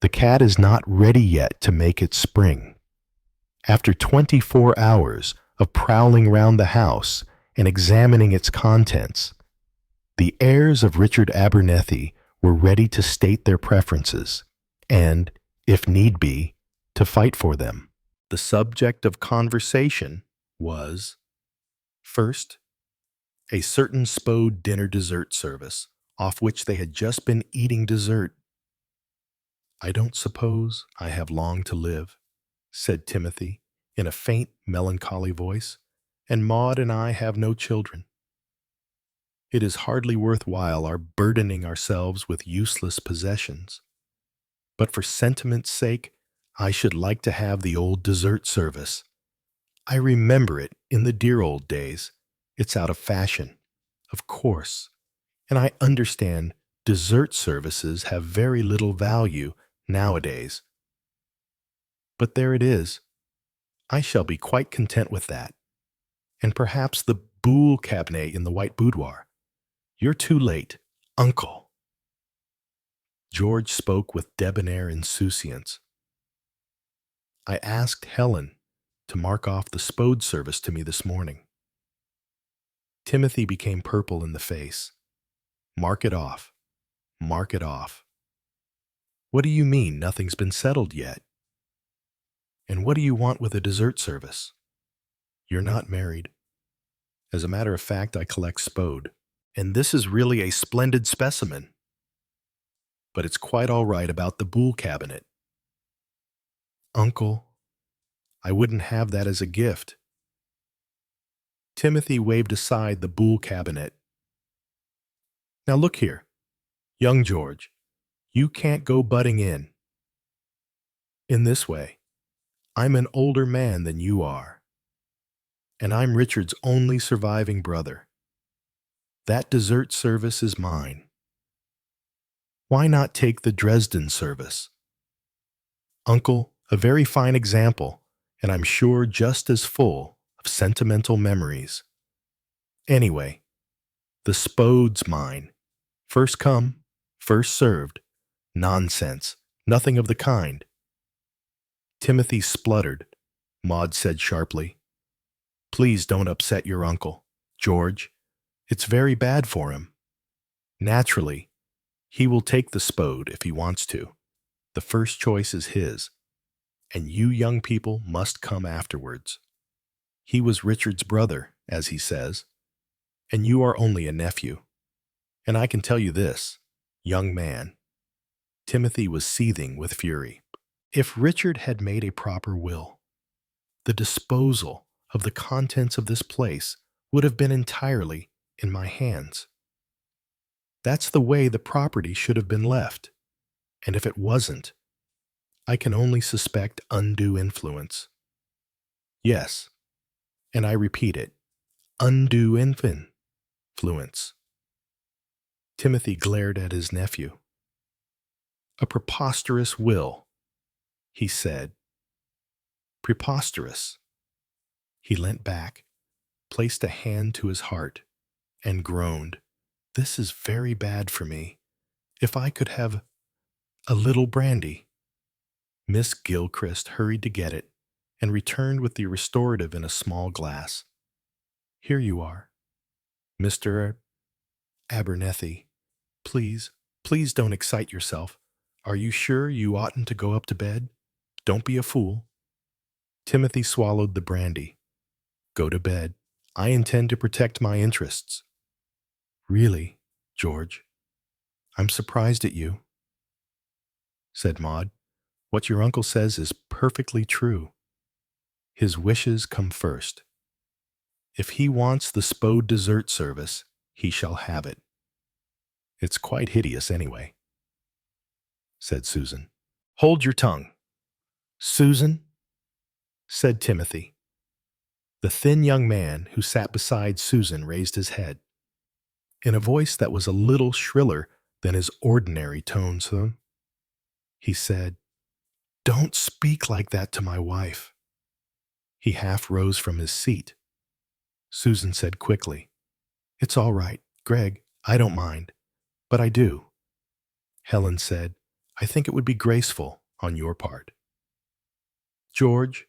[SPEAKER 1] The cat is not ready yet to make its spring. After 24 hours of prowling round the house and examining its contents, the heirs of Richard Abernethie were ready to state their preferences and, if need be, to fight for them. The subject of conversation was, first, a certain Spode dinner dessert service, off which they had just been eating dessert. "I don't suppose I have long to live," said Timothy, in a faint, melancholy voice, "and Maud and I have no children. It is hardly worth while our burdening ourselves with useless possessions. But for sentiment's sake, I should like to have the old dessert service. I remember it in the dear old days. It's out of fashion, of course, and I understand dessert services have very little value nowadays. But there it is. I shall be quite content with that. And perhaps the boule cabinet in the white boudoir. You're too late, uncle." George spoke with debonair insouciance. "I asked Helen to mark off the Spode service to me this morning." Timothy became purple in the face. "Mark it off. Mark it off. What do you mean nothing's been settled yet? And what do you want with a dessert service? You're not married. As a matter of fact, I collect Spode, and this is really a splendid specimen. But it's quite all right about the boule cabinet. Uncle, I wouldn't have that as a gift." Timothy waved aside the boule cabinet. "Now look here, young George, you can't go butting in this way. I'm an older man than you are, and I'm Richard's only surviving brother. That dessert service is mine. Why not take the Dresden service? Uncle, a very fine example, and I'm sure just as full of sentimental memories. Anyway, the Spode's mine. First come, first served. Nonsense, nothing of the kind." Timothy spluttered. Maud said sharply, "Please don't upset your uncle, George. It's very bad for him. Naturally, he will take the Spode if he wants to. The first choice is his, and you young people must come afterwards. He was Richard's brother, as he says, and you are only a nephew. And I can tell you this, young man, Timothy was seething with fury. If Richard had made a proper will, the disposal of the contents of this place would have been entirely in my hands. That's the way the property should have been left. And if it wasn't, I can only suspect undue influence. Yes, and I repeat it, undue influence. Timothy glared at his nephew. A preposterous will, he said. Preposterous. He leant back, placed a hand to his heart, and groaned. This is very bad for me. If I could have a little brandy. Miss Gilchrist hurried to get it and returned with the restorative in a small glass. Here you are. Mr. Abernethie, please don't excite yourself. Are you sure you oughtn't to go up to bed? Don't be a fool. Timothy swallowed the brandy. Go to bed. I intend to protect my interests. Really, George, I'm surprised at you, said Maud. What your uncle says is perfectly true. His wishes come first. If he wants the Spode dessert service, he shall have it. It's quite hideous anyway, said Susan. Hold your tongue. Susan, said Timothy. The thin young man who sat beside Susan raised his head. In a voice that was a little shriller than his ordinary tones, he said, Don't speak like that to my wife. He half rose from his seat. Susan said quickly, It's all right, Greg, I don't mind, but I do. Helen said, I think it would be graceful on your part. George,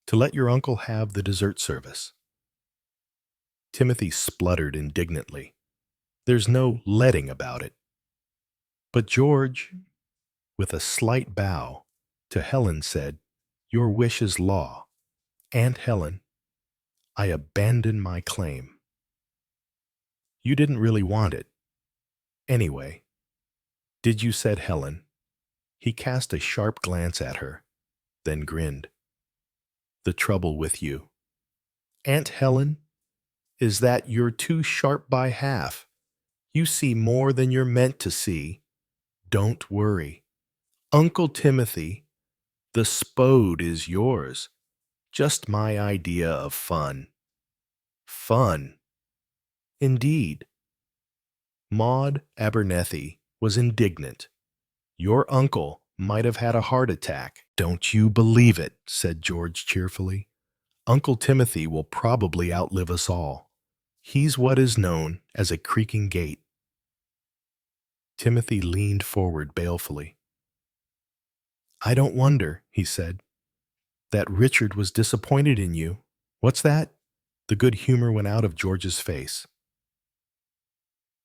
[SPEAKER 1] to let your uncle have the dessert service. Timothy spluttered indignantly. There's no letting about it. But George, with a slight bow to Helen, said, Your wish is law. Aunt Helen, I abandon my claim. You didn't really want it. Anyway, did you? Said Helen. He cast a sharp glance at her, then grinned. The trouble with you, Aunt Helen, is that you're too sharp by half. You see more than you're meant to see. Don't worry. Uncle Timothy, the Spode is yours. Just my idea of fun. Fun. Indeed. Maud Abernethie was indignant. Your uncle might have had a heart attack. Don't you believe it, said George cheerfully. Uncle Timothy will probably outlive us all. He's what is known as a creaking gate. Timothy leaned forward balefully. I don't wonder, he said, that Richard was disappointed in you. What's that? The good humor went out of George's face.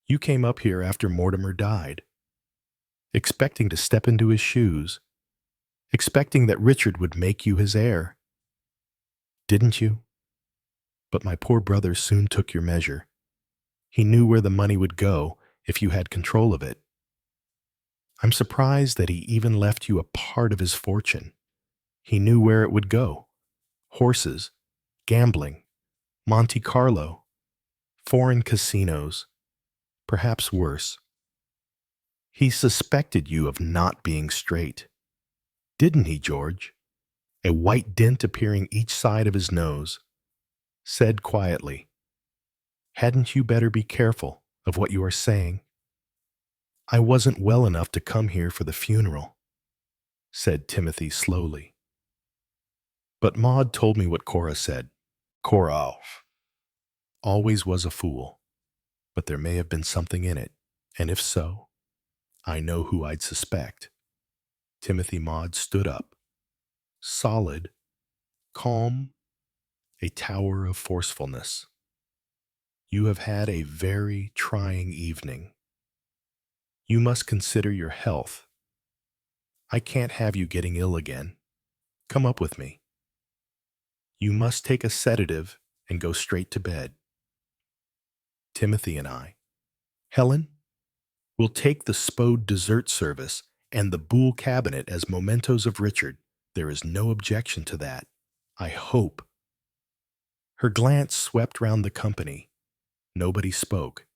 [SPEAKER 1] You came up here after Mortimer died, expecting to step into his shoes, expecting that Richard would make you his heir. Didn't you? But my poor brother soon took your measure. He knew where the money would go if you had control of it. I'm surprised that he even left you a part of his fortune. He knew where it would go. Horses, gambling, Monte Carlo, foreign casinos, perhaps worse. He suspected you of not being straight. Didn't he, George? A white dint appearing each side of his nose. Said quietly, Hadn't you better be careful of what you are saying? I wasn't well enough to come here for the funeral, said Timothy slowly. But Maud told me what Cora said. Cora always was a fool, but there may have been something in it, and if so, I know who I'd suspect. Timothy Maud stood up, solid, calm, a tower of forcefulness. You have had a very trying evening. You must consider your health. I can't have you getting ill again. Come up with me. You must take a sedative and go straight to bed. Timothy and I, Helen, will take the Spode dessert service And the Boule cabinet as mementos of Richard. There is no objection to that. I hope. Her glance swept round the company. Nobody spoke,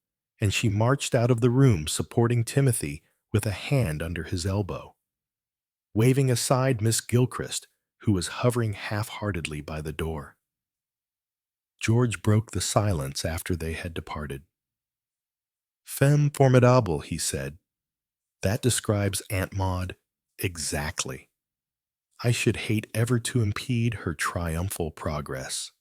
[SPEAKER 1] and she marched out of the room supporting Timothy with a hand under his elbow, waving aside Miss Gilchrist, who was hovering half-heartedly by the door. George broke the silence after they had departed. Femme formidable, he said. That describes Aunt Maud exactly. I should hate ever to impede her triumphal progress.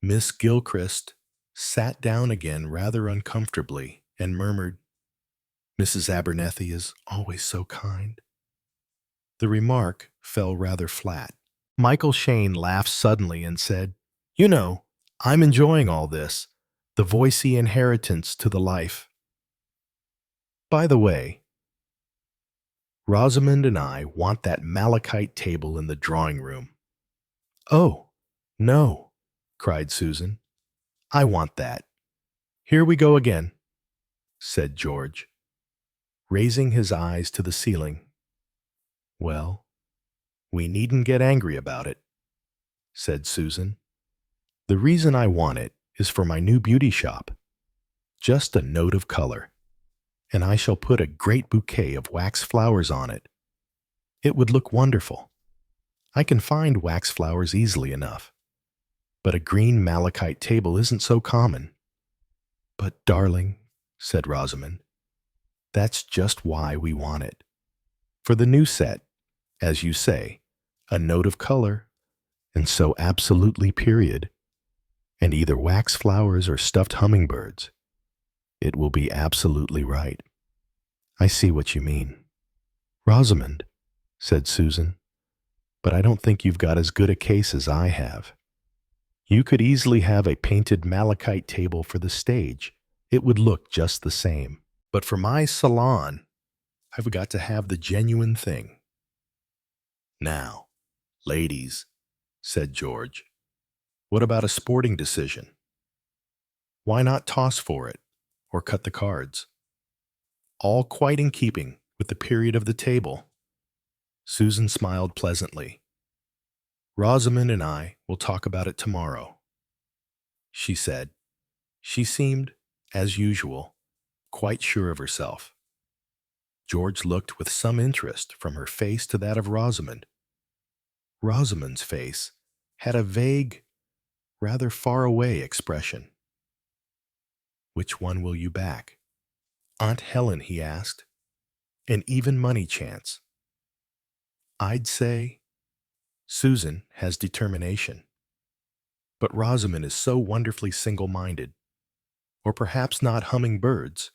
[SPEAKER 1] Miss Gilchrist sat down again rather uncomfortably and murmured, Mrs. Abernethie is always so kind. The remark fell rather flat. Michael Shane laughed suddenly and said, You know, I'm enjoying all this, the Voicey inheritance to the life. By the way, Rosamond and I want that malachite table in the drawing room. Oh, no, cried Susan. I want that. Here we go again, said George, raising his eyes to the ceiling. Well, we needn't get angry about it, said Susan. The reason I want it is for my new beauty shop. Just a note of color. And I shall put a great bouquet of wax flowers on it. It would look wonderful. I can find wax flowers easily enough. But a green malachite table isn't so common. But, darling, said Rosamond, that's just why we want it. For the new set, as you say, a note of color, and so absolutely period, and either wax flowers or stuffed hummingbirds. It will be absolutely right. I see what you mean. Rosamond, said Susan, but I don't think you've got as good a case as I have. You could easily have a painted malachite table for the stage. It would look just the same. But for my salon, I've got to have the genuine thing. Now, ladies, said George, what about a sporting decision? Why not toss for it? Or cut the cards. All quite in keeping with the period of the table. Susan smiled pleasantly. Rosamond and I will talk about it tomorrow, she said. She seemed, as usual, quite sure of herself. George looked with some interest from her face to that of Rosamond. Rosamond's face had a vague, rather far-away expression. Which one will you back? Aunt Helen, he asked. An even money chance. I'd say Susan has determination. But Rosamond is so wonderfully single-minded. Or perhaps not hummingbirds,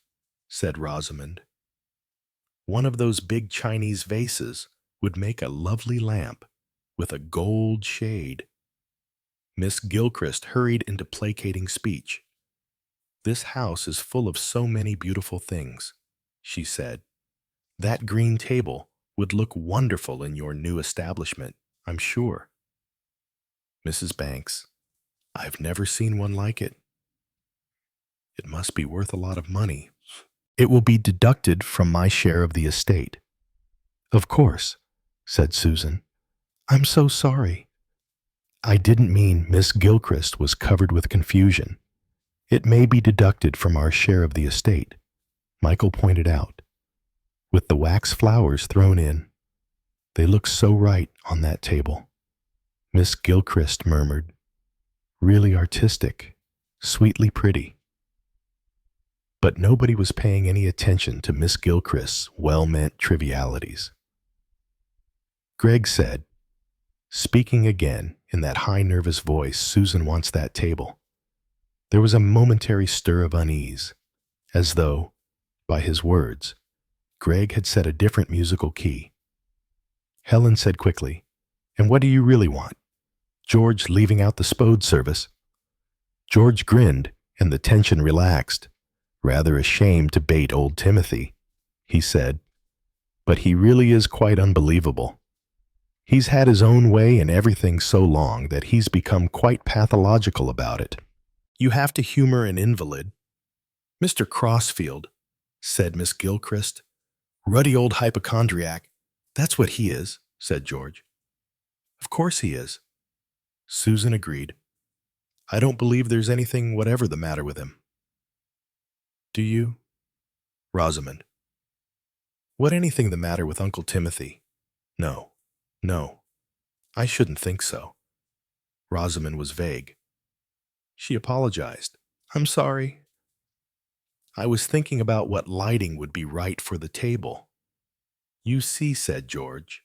[SPEAKER 1] said Rosamond. One of those big Chinese vases would make a lovely lamp with a gold shade. Miss Gilchrist hurried into placating speech. This house is full of so many beautiful things, she said. That green table would look wonderful in your new establishment, I'm sure. Mrs. Banks, I've never seen one like it. It must be worth a lot of money. It will be deducted from my share of the estate. Of course, said Susan. I'm so sorry. I didn't mean Miss Gilchrist was covered with confusion. It may be deducted from our share of the estate, Michael pointed out, with the wax flowers thrown in. They look so right on that table. Miss Gilchrist murmured, really artistic, sweetly pretty. But nobody was paying any attention to Miss Gilchrist's well-meant trivialities. Greg said, speaking again in that high nervous voice, Susan wants that table. There was a momentary stir of unease, as though, by his words, Greg had set a different musical key. Helen said quickly, and what do you really want? George leaving out the Spode service? George grinned, and the tension relaxed, rather ashamed to bait old Timothy. He said, but he really is quite unbelievable. He's had his own way in everything so long that he's become quite pathological about it. You have to humor an invalid. Mr. Crossfield, said Miss Gilchrist, Ruddy old hypochondriac. That's what he is, said George. Of course he is. Susan agreed. I don't believe there's anything whatever the matter with him. Do you? Rosamond. What anything the matter with Uncle Timothy? No, no, I shouldn't think so. Rosamond was vague. She apologized. I'm sorry. I was thinking about what lighting would be right for the table. You see, said George,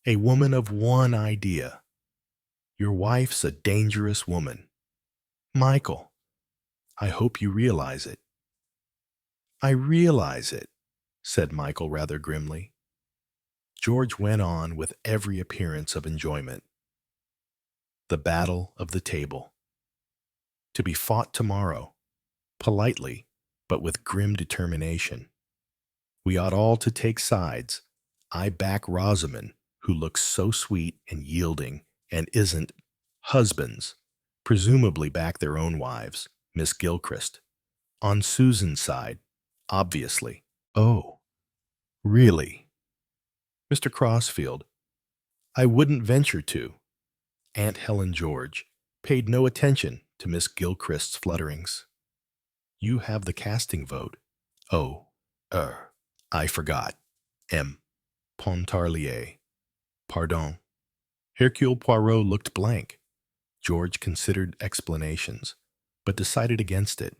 [SPEAKER 1] a woman of one idea. Your wife's a dangerous woman. Michael, I hope you realize it. I realize it, said Michael rather grimly. George went on with every appearance of enjoyment. The battle of the table. To be fought tomorrow, politely, but with grim determination. We ought all to take sides. I back Rosamond, who looks so sweet and yielding and isn't. Husbands presumably back their own wives, Miss Gilchrist. On Susan's side, obviously. Oh, really? Mr. Crossfield, I wouldn't venture to. Aunt Helen George paid no attention to Miss Gilchrist's flutterings. You have the casting vote. Oh, I forgot. M. Pontarlier. Pardon. Hercule Poirot looked blank. George considered explanations, but decided against it.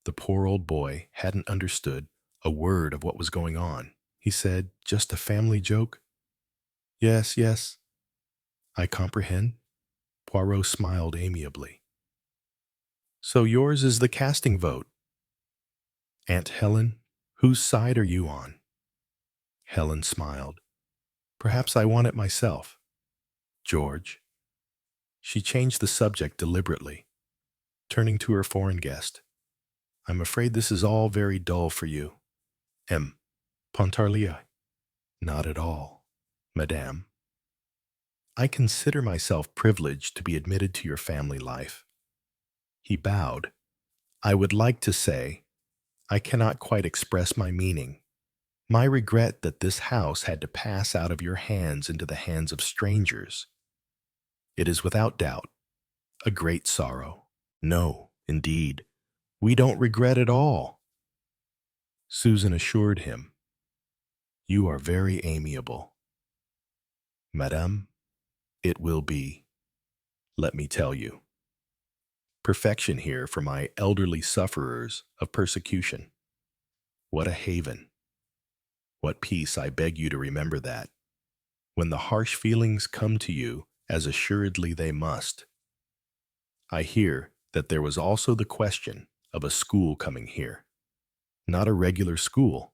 [SPEAKER 1] The poor old boy hadn't understood a word of what was going on. He said, just a family joke? Yes, yes. I comprehend. Poirot smiled amiably. So yours is the casting vote. Aunt Helen, whose side are you on? Helen smiled. Perhaps I want it myself. George. She changed the subject deliberately, turning to her foreign guest. I'm afraid this is all very dull for you. M. Pontarlier. Not at all, madame. I consider myself privileged to be admitted to your family life. He bowed. I would like to say, I cannot quite express my meaning. My regret that this house had to pass out of your hands into the hands of strangers. It is without doubt a great sorrow. No, indeed, we don't regret at all. Susan assured him, you are very amiable. Madame, it will be, let me tell you, perfection here for my elderly sufferers of persecution. What a haven. What peace, I beg you to remember that. When the harsh feelings come to you, as assuredly they must. I hear that there was also the question of a school coming here. Not a regular school,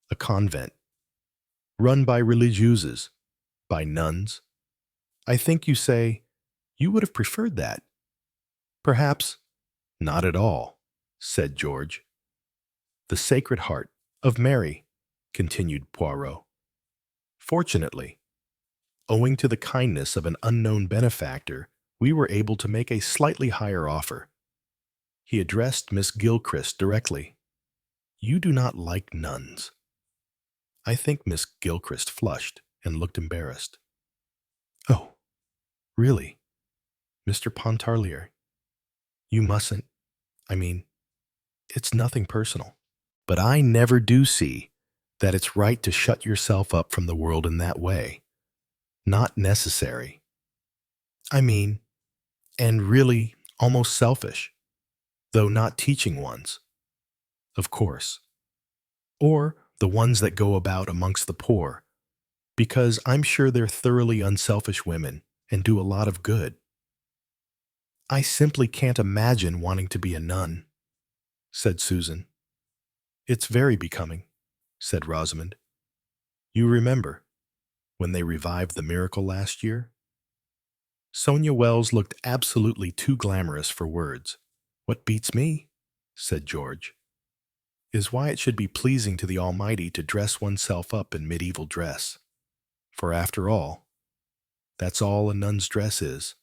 [SPEAKER 1] a convent, run by religieuses, by nuns. I think you say, you would have preferred that. Perhaps not at all, said George. The Sacred Heart of Mary, continued Poirot. Fortunately, owing to the kindness of an unknown benefactor, we were able to make a slightly higher offer. He addressed Miss Gilchrist directly. You do not like nuns. I think Miss Gilchrist flushed and looked embarrassed. Oh, really? Mr. Pontarlier, you mustn't. It's nothing personal. But I never do see that it's right to shut yourself up from the world in that way. Not necessary. And really almost selfish, though not teaching ones. Of course. Or the ones that go about amongst the poor, because I'm sure they're thoroughly unselfish women and do a lot of good. I simply can't imagine wanting to be a nun, said Susan. It's very becoming, said Rosamond. You remember, when they revived the miracle last year? Sonia Wells looked absolutely too glamorous for words. What beats me, said George, is why it should be pleasing to the Almighty to dress oneself up in medieval dress. For after all, that's all a nun's dress is.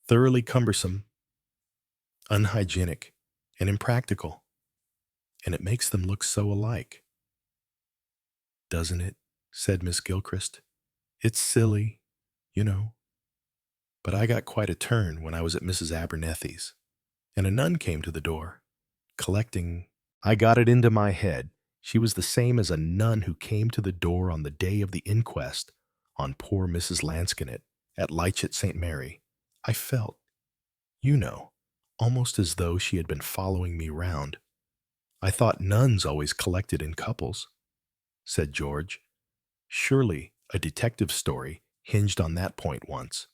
[SPEAKER 1] Thoroughly cumbersome, unhygienic, and impractical. And it makes them look so alike. "Doesn't it?" said Miss Gilchrist. "It's silly, you know. But I got quite a turn when I was at Mrs. Abernethie's, and a nun came to the door, collecting. I got it into my head. She was the same as a nun who came to the door on the day of the inquest on poor Mrs. Lansquenet at Lychet St. Mary. I felt, you know, almost as though she had been following me round. I thought nuns always collected in couples," said George. "Surely a detective story hinged on that point once."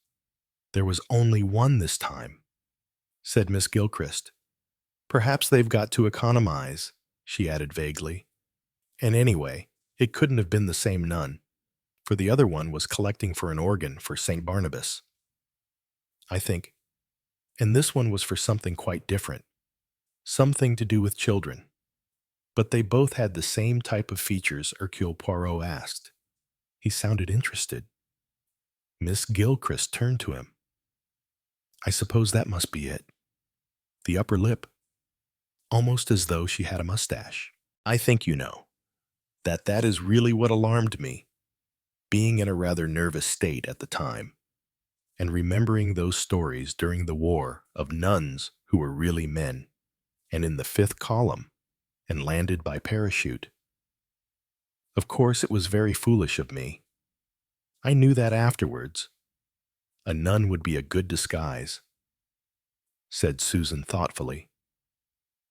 [SPEAKER 1] "There was only one this time," said Miss Gilchrist. "Perhaps they've got to economize," she added vaguely. "And anyway, it couldn't have been the same nun, for the other one was collecting for an organ for St. Barnabas, I think, and this one was for something quite different, something to do with children. But they both had the same type of features Hercule Poirot asked. He sounded interested. Miss Gilchrist turned to him. "I suppose that must be it. The upper lip, almost as though she had a mustache. I think, you know, that is really what alarmed me, being in a rather nervous state at the time, and remembering those stories during the war of nuns who were really men, and in the fifth column, and landed by parachute. Of course, it was very foolish of me. I knew that afterwards. A nun would be a good disguise," said Susan thoughtfully.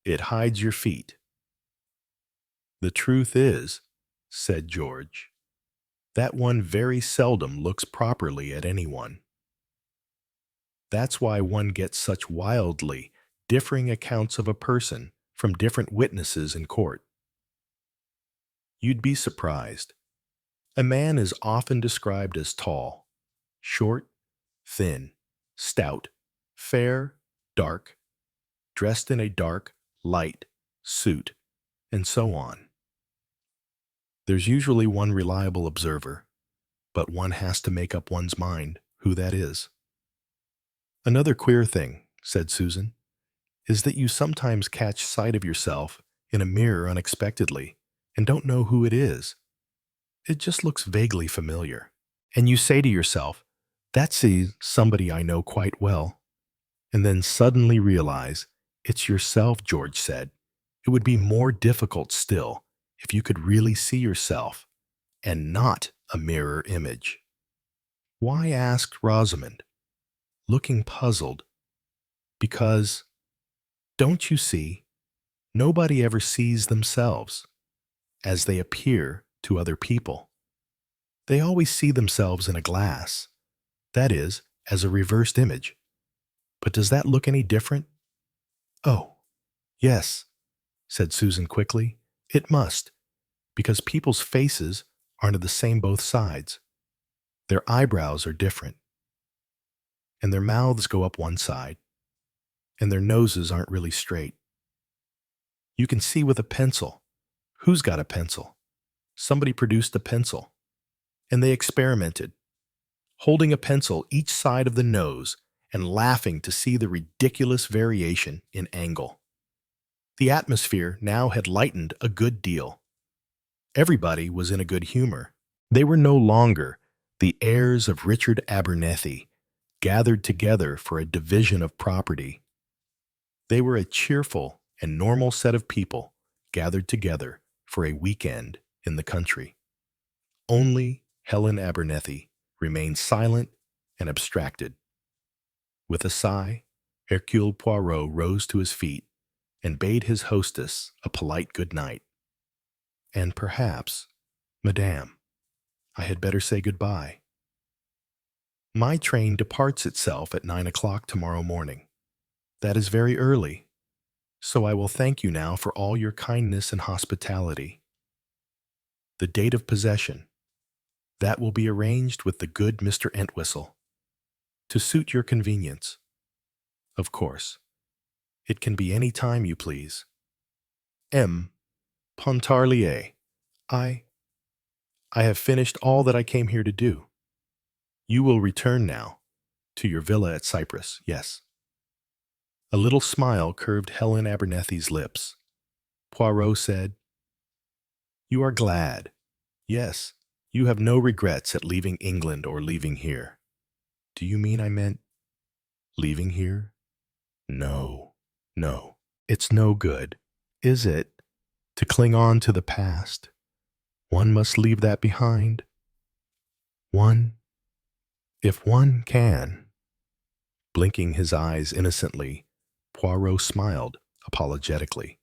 [SPEAKER 1] "It hides your feet." "The truth is," said George, "that one very seldom looks properly at anyone. That's why one gets such wildly differing accounts of a person from different witnesses in court. You'd be surprised. A man is often described as tall, short, thin, stout, fair, dark, dressed in a dark, light suit, and so on. There's usually one reliable observer, but one has to make up one's mind who that is." "Another queer thing," said Susan, "is that you sometimes catch sight of yourself in a mirror unexpectedly and don't know who it is. It just looks vaguely familiar. And you say to yourself, 'That's somebody I know quite well,' and then suddenly realize it's yourself." George said, "It would be more difficult still if you could really see yourself and not a mirror image." "Why?" asked Rosamond, looking puzzled. "Because, don't you see, nobody ever sees themselves as they appear to other people. They always see themselves in a glass, that is, as a reversed image. But does that look any different?" "Oh, yes," said Susan quickly. "It must, because people's faces aren't the same both sides. Their eyebrows are different, and their mouths go up one side, and their noses aren't really straight. You can see with a pencil. Who's got a pencil? Somebody produced a pencil, and they experimented, holding a pencil each side of the nose and laughing to see the ridiculous variation in angle. The atmosphere now had lightened a good deal. Everybody was in a good humor. They were no longer the heirs of Richard Abernethie, gathered together for a division of property. They were a cheerful and normal set of people gathered together for a weekend in the country. Only Helen Abernethie remained silent and abstracted. With a sigh, Hercule Poirot rose to his feet and bade his hostess a polite good night. "And perhaps, madame, I had better say goodbye. My train departs itself at 9 o'clock tomorrow morning. That is very early, so I will thank you now for all your kindness and hospitality. The date of possession, that will be arranged with the good Mr. Entwistle, to suit your convenience. Of course, it can be any time you please. M. Pontarlier. I have finished all that I came here to do. You will return now to your villa at Cyprus, yes." A little smile curved Helen Abernethie's lips. Poirot said, "You are glad. Yes, you have no regrets at leaving England or leaving here. Do you mean I meant leaving here? No, no. It's no good, is it, to cling on to the past? One must leave that behind. If one can. Blinking his eyes innocently, Poirot smiled apologetically,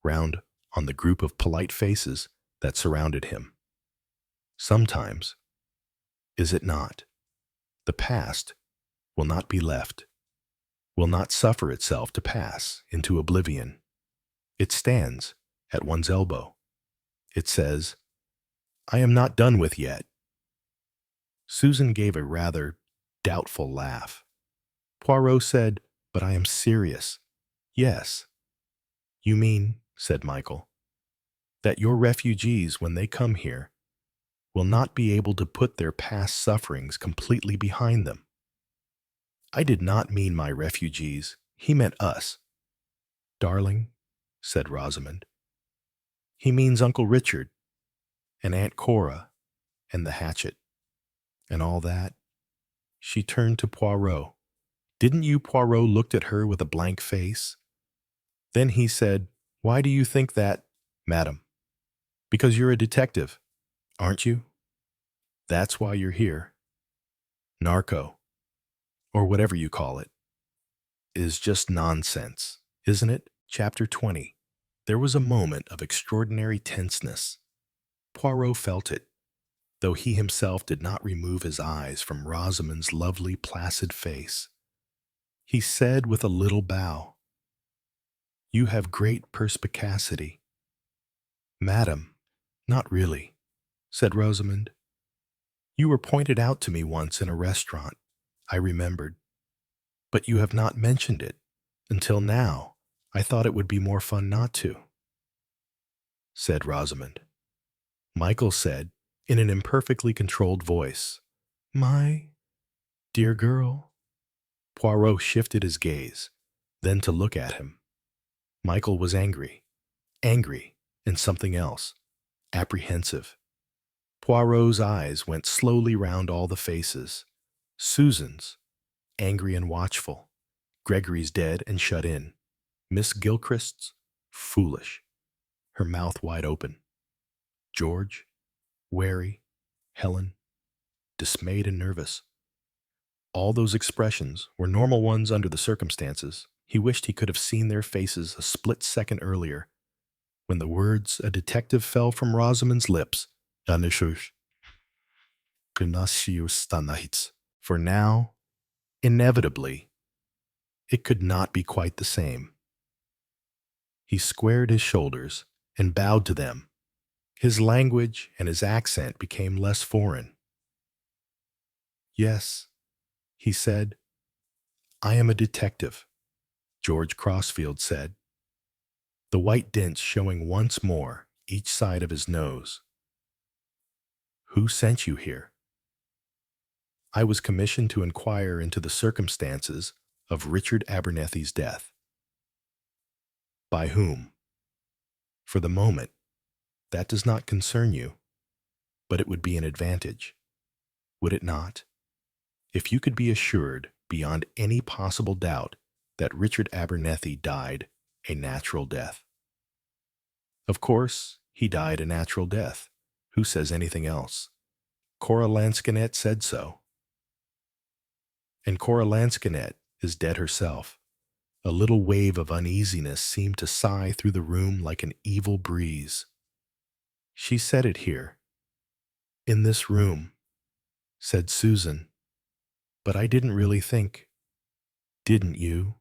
[SPEAKER 1] round on the group of polite faces that surrounded him. Sometimes, is it not? The past will not be left, will not suffer itself to pass into oblivion. It stands at one's elbow. It says, I am not done with yet. Susan gave a rather doubtful laugh. Poirot said, but I am serious. Yes. You mean, said Michael, that your refugees, when they come here, will not be able to put their past sufferings completely behind them. I did not mean my refugees. He meant us. Darling, said Rosamond, he means Uncle Richard and Aunt Cora and the hatchet and all that. She turned to Poirot. Didn't you? Poirot looked at her with a blank face. Then he said, why do you think that, madam? Because you're a detective, aren't you? That's why you're here. Narco, or whatever you call it, is just nonsense, isn't it? Chapter 20. There was a moment of extraordinary tenseness. Poirot felt it, though he himself did not remove his eyes from Rosamond's lovely, placid face. He said with a little bow, you have great perspicacity. Madam, not really, said Rosamond. You were pointed out to me once in a restaurant, I remembered. But you have not mentioned it. Until now, I thought it would be more fun not to, said Rosamond. Michael said, in an imperfectly controlled voice, my dear girl. Poirot shifted his gaze, then to look at him. Michael was angry, and something else, apprehensive. Poirot's eyes went slowly round all the faces. Susan's, angry and watchful. Gregory's dead and shut in. Miss Gilchrist's, foolish, her mouth wide open. George, wary. Helen, dismayed and nervous. All those expressions were normal ones under the circumstances. He wished he could have seen their faces a split second earlier, when the words a detective fell from Rosamond's lips. For now, inevitably, it could not be quite the same. He squared his shoulders and bowed to them. His language and his accent became less foreign. Yes, he said, I am a detective, George Crossfield said, the white dents showing once more each side of his nose. Who sent you here? I was commissioned to inquire into the circumstances of Richard Abernethie's death. By whom? For the moment, that does not concern you, but it would be an advantage, would it not, if you could be assured beyond any possible doubt that Richard Abernethie died a natural death. Of course, he died a natural death. Who says anything else? Cora Lansquenet said so. And Cora Lansquenet is dead herself. A little wave of uneasiness seemed to sigh through the room like an evil breeze. She said it here, in this room, said Susan. But I didn't really think. Didn't you?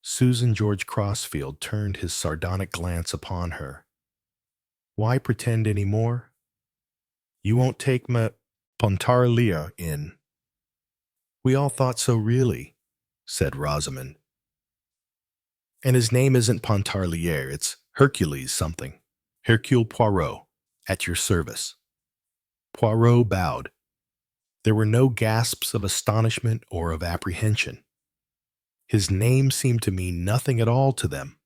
[SPEAKER 1] Susan George Crossfield turned his sardonic glance upon her. Why pretend any more? You won't take ma Pontarlier in. We all thought so really, said Rosamond. And his name isn't Pontarlier, it's Hercules something. Hercule Poirot, at your service. Poirot bowed. There were no gasps of astonishment or of apprehension. His name seemed to mean nothing at all to them.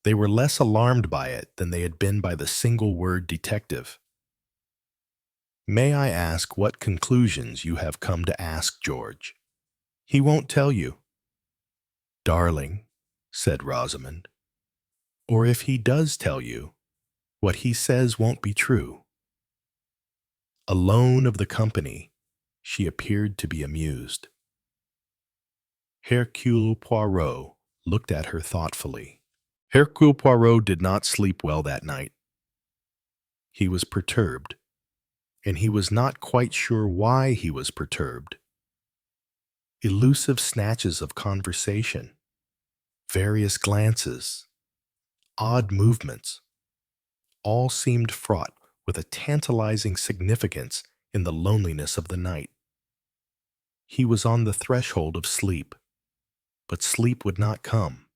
[SPEAKER 1] They were less alarmed by it than they had been by the single word detective. May I ask what conclusions you have come to ask, George? He won't tell you. Darling, said Rosamond, or if he does tell you, what he says won't be true. Alone of the company, she appeared to be amused. Hercule Poirot looked at her thoughtfully. Hercule Poirot did not sleep well that night. He was perturbed, and he was not quite sure why he was perturbed. Elusive snatches of conversation, various glances, odd movements, all seemed fraught with a tantalizing significance in the loneliness of the night. He was on the threshold of sleep, but sleep would not come.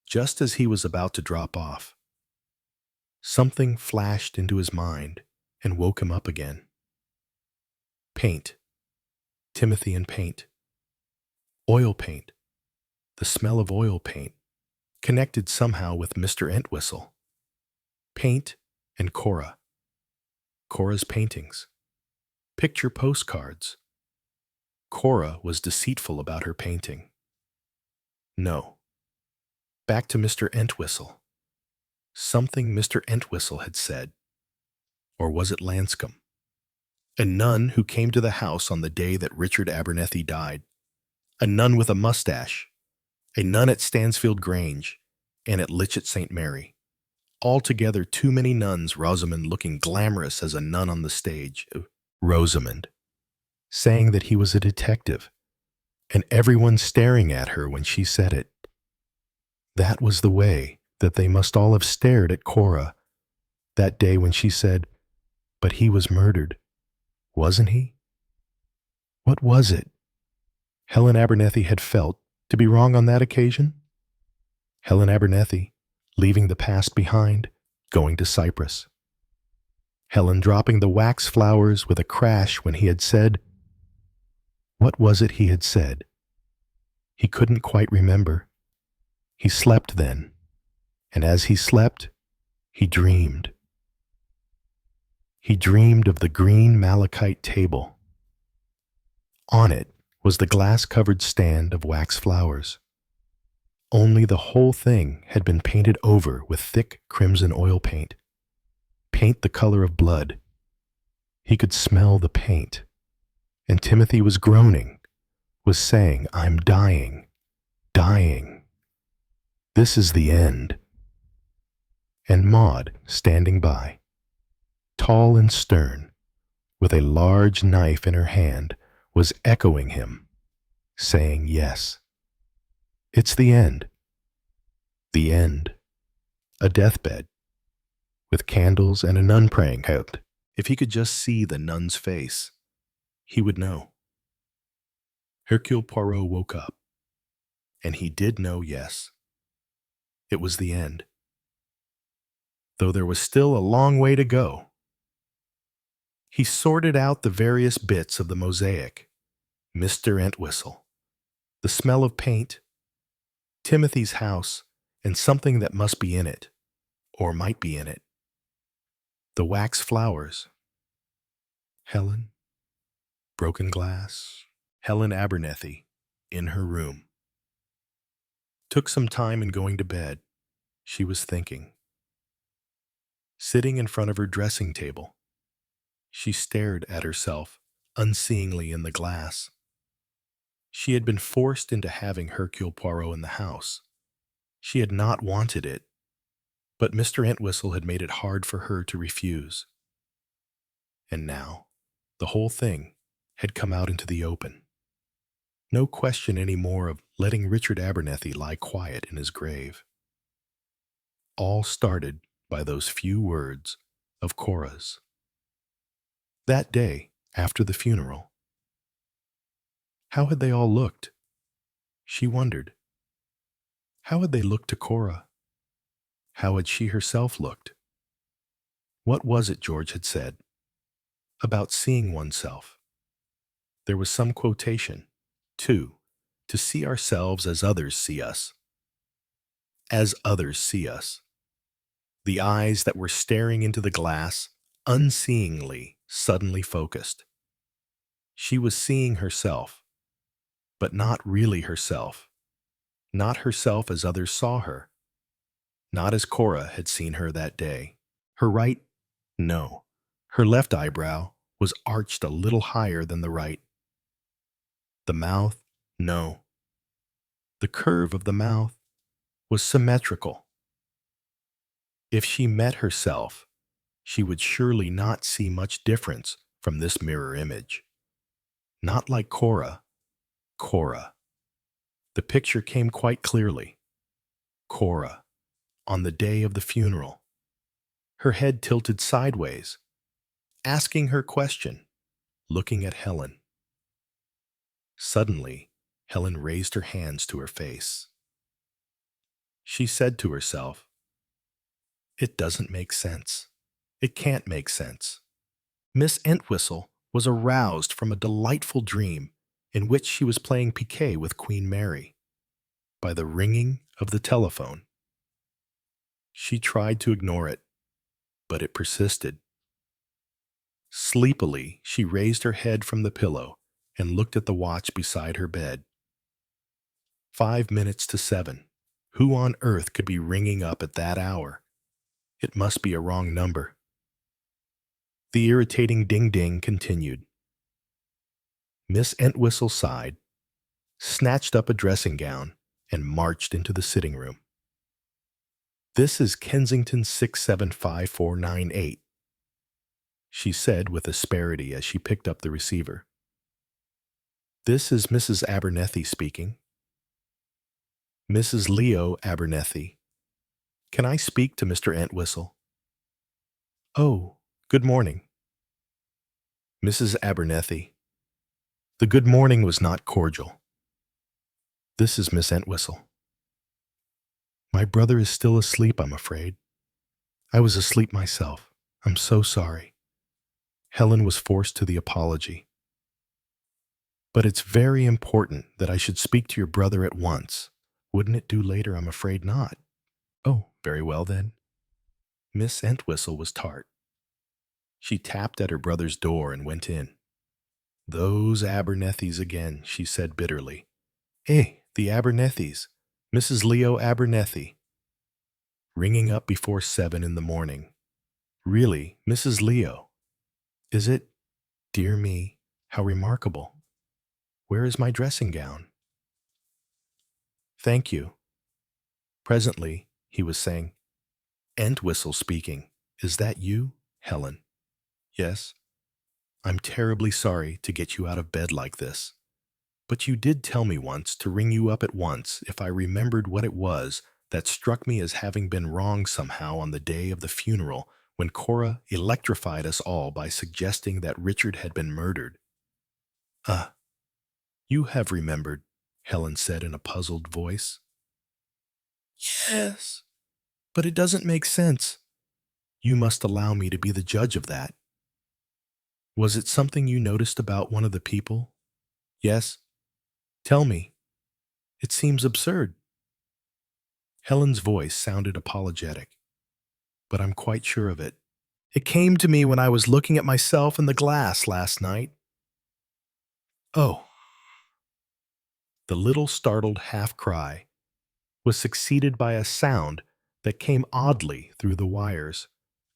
[SPEAKER 1] Just as he was about to drop off, something flashed into his mind and woke him up again. Paint. Timothy and paint. Oil paint. The smell of oil paint, connected somehow with Mr. Entwistle. Paint and Cora. Cora's paintings. Picture postcards. Cora was deceitful about her painting. No. Back to Mr. Entwistle. Something Mr. Entwistle had said. Or was it Lanscombe? A nun who came to the house on the day that Richard Abernethie died. A nun with a mustache. A nun at Stansfield Grange and at Litchett St. Mary. Altogether too many nuns, Rosamond looking glamorous as a nun on the stage. Rosamond, saying that he was a detective, and everyone staring at her when she said it. That was the way that they must all have stared at Cora that day when she said, "But he was murdered, wasn't he?" What was it Helen Abernethie had felt to be wrong on that occasion? Helen Abernethie, leaving the past behind, going to Cyprus. Helen dropping the wax flowers with a crash when he had said, what was it he had said? He couldn't quite remember. He slept then, and as he slept, he dreamed. He dreamed of the green malachite table. On it was the glass-covered stand of wax flowers. Only the whole thing had been painted over with thick crimson oil paint. Paint the color of blood. He could smell the paint. And Timothy was groaning, was saying, "I'm dying, dying. This is the end." And Maud, standing by, tall and stern, with a large knife in her hand, was echoing him, saying yes. It's the end. The end. A deathbed, with candles and a nun praying out. If he could just see the nun's face, he would know. Hercule Poirot woke up, and he did know, yes. It was the end. Though there was still a long way to go. He sorted out the various bits of the mosaic. Mr. Entwistle, the smell of paint, Timothy's house, and something that must be in it, or might be in it. The wax flowers. Helen, broken glass, Helen Abernethie, in her room. Took some time in going to bed. She was thinking. Sitting in front of her dressing table, she stared at herself unseeingly in the glass. She had been forced into having Hercule Poirot in the house. She had not wanted it, but Mr. Entwistle had made it hard for her to refuse. And now, the whole thing had come out into the open. No question any more of letting Richard Abernethie lie quiet in his grave. All started by those few words of Cora's. That day, after the funeral, how had they all looked? She wondered. How had they looked to Cora? How had she herself looked? What was it George had said about seeing oneself? There was some quotation, too, to see ourselves as others see us. As others see us. The eyes that were staring into the glass unseeingly suddenly focused. She was seeing herself, but not really herself. Not herself as others saw her. Not as Cora had seen her that day. Her right? No. Her left eyebrow was arched a little higher than the right. The mouth? No. The curve of the mouth was symmetrical. If she met herself, she would surely not see much difference from this mirror image. Not like Cora. Cora. The picture came quite clearly. Cora, on the day of the funeral, her head tilted sideways, asking her question, looking at Helen. Suddenly, Helen raised her hands to her face. She said to herself, "It doesn't make sense. It can't make sense." Miss Entwistle was aroused from a delightful dream in which she was playing piquet with Queen Mary by the ringing of the telephone. She tried to ignore it, but it persisted. Sleepily, she raised her head from the pillow and looked at the watch beside her bed. 5 minutes to 7. Who on earth could be ringing up at that hour? It must be a wrong number. The irritating ding-ding continued. Miss Entwistle sighed, snatched up a dressing gown, and marched into the sitting room. "This is Kensington 675498, she said with asperity as she picked up the receiver. "This is Mrs. Abernethie speaking." "Mrs. Leo Abernethie. Can I speak to Mr. Entwistle?" "Oh, good morning." Mrs. Abernethie. The good morning was not cordial. "This is Miss Entwistle." "My brother is still asleep, I'm afraid. I was asleep myself. I'm so sorry." Helen was forced to the apology. "But it's very important that I should speak to your brother at once. Wouldn't it do later? I'm afraid not." "Oh, very well then." Miss Entwistle was tart. She tapped at her brother's door and went in. "Those Abernethies again," she said bitterly. The Abernethies. Mrs. Leo Abernethie. Ringing up before 7 in the morning. Really, Mrs. Leo. Is it? Dear me, how remarkable. Where is my dressing gown? Thank you. Presently, he was saying, "Entwistle speaking. Is that you, Helen?" "Yes." "I'm terribly sorry to get you out of bed like this. But you did tell me once to ring you up at once if I remembered what it was that struck me as having been wrong somehow on the day of the funeral when Cora electrified us all by suggesting that Richard had been murdered." You have remembered," Helen said in a puzzled voice. "Yes, but it doesn't make sense. You must allow me to be the judge of that. Was it something you noticed about one of the people?" "Yes." "Tell me. It seems absurd." Helen's voice sounded apologetic, but I'm quite sure of it. "It came to me when I was looking at myself in the glass last night." "Oh." The little startled half-cry was succeeded by a sound that came oddly through the wires,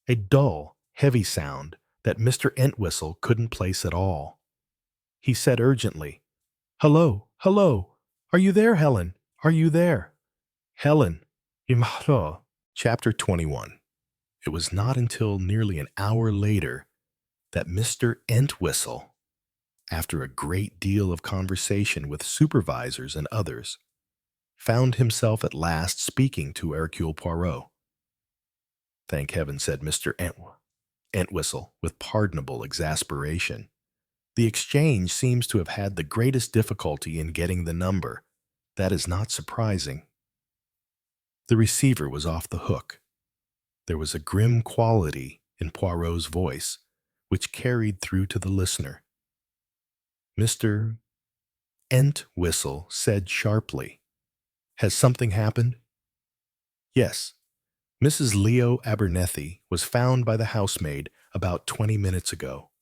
[SPEAKER 1] a dull, heavy sound that Mr. Entwistle couldn't place at all. He said urgently, "Hello, hello! Are you there, Helen? Are you there? Helen, imhro." Chapter 21. It was not until nearly an hour later that Mr. Entwistle, after a great deal of conversation with supervisors and others, found himself at last speaking to Hercule Poirot. "Thank heaven," said Mr. Entwistle with pardonable exasperation. "The exchange seems to have had the greatest difficulty in getting the number. That is not surprising." The receiver was off the hook. There was a grim quality in Poirot's voice, which carried through to the listener. Mr. Entwistle said sharply, "Has something happened?" "Yes. Mrs. Leo Abernethie was found by the housemaid about 20 minutes ago.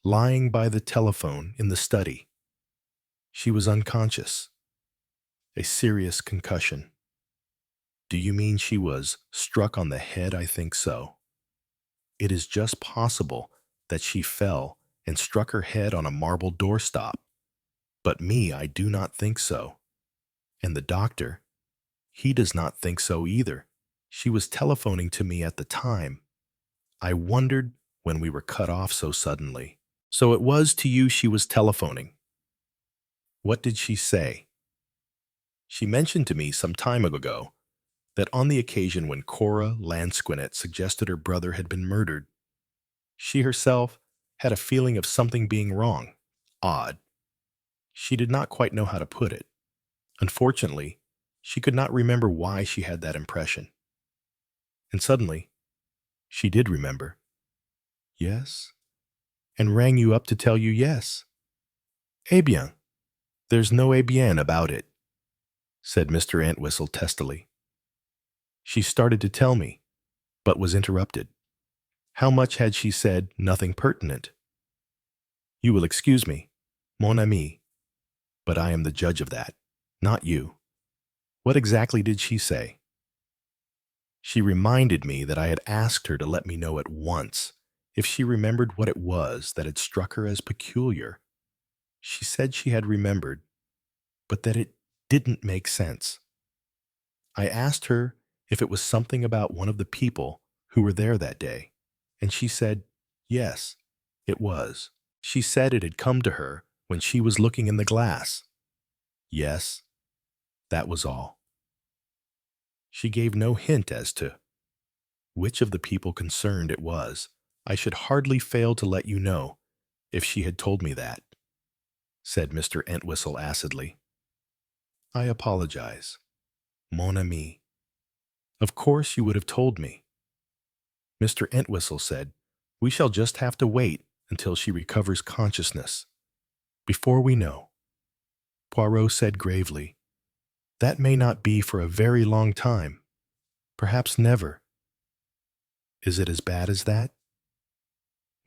[SPEAKER 1] lying by the telephone in the study. She was unconscious. A serious concussion. Do you mean she was struck on the head? I think so. It is just possible that she fell and struck her head on a marble doorstop. But me, I do not think so. And the doctor, he does not think so either. She was telephoning to me at the time. I wondered when we were cut off so suddenly. So it was to you she was telephoning. What did she say? She mentioned to me some time ago that on the occasion when Cora Lansquinet suggested her brother had been murdered, she herself had a feeling of something being wrong. Odd. She did not quite know how to put it. Unfortunately, she could not remember why she had that impression. And suddenly, she did remember. Yes? And rang you up to tell you yes. Eh bien. There's no eh bien about it, said Mr. Entwistle testily. She started to tell me, but was interrupted. How much had she said nothing pertinent? You will excuse me, mon ami, but I am the judge of that, not you. What exactly did she say? She reminded me that I had asked her to let me know at once if she remembered what it was that had struck her as peculiar. She said she had remembered, but that it didn't make sense. I asked her if it was something about one of the people who were there that day, and she said, yes, it was. She said it had come to her when she was looking in the glass. Yes, that was all. She gave no hint as to which of the people concerned it was. I should hardly fail to let you know if she had told me that, said Mr. Entwistle acidly. I apologize, mon ami. Of course you would have told me. Mr. Entwistle said, we shall just have to wait until she recovers consciousness. Before we know. Poirot said gravely, that may not be for a very long time. Perhaps never. Is it as bad as that?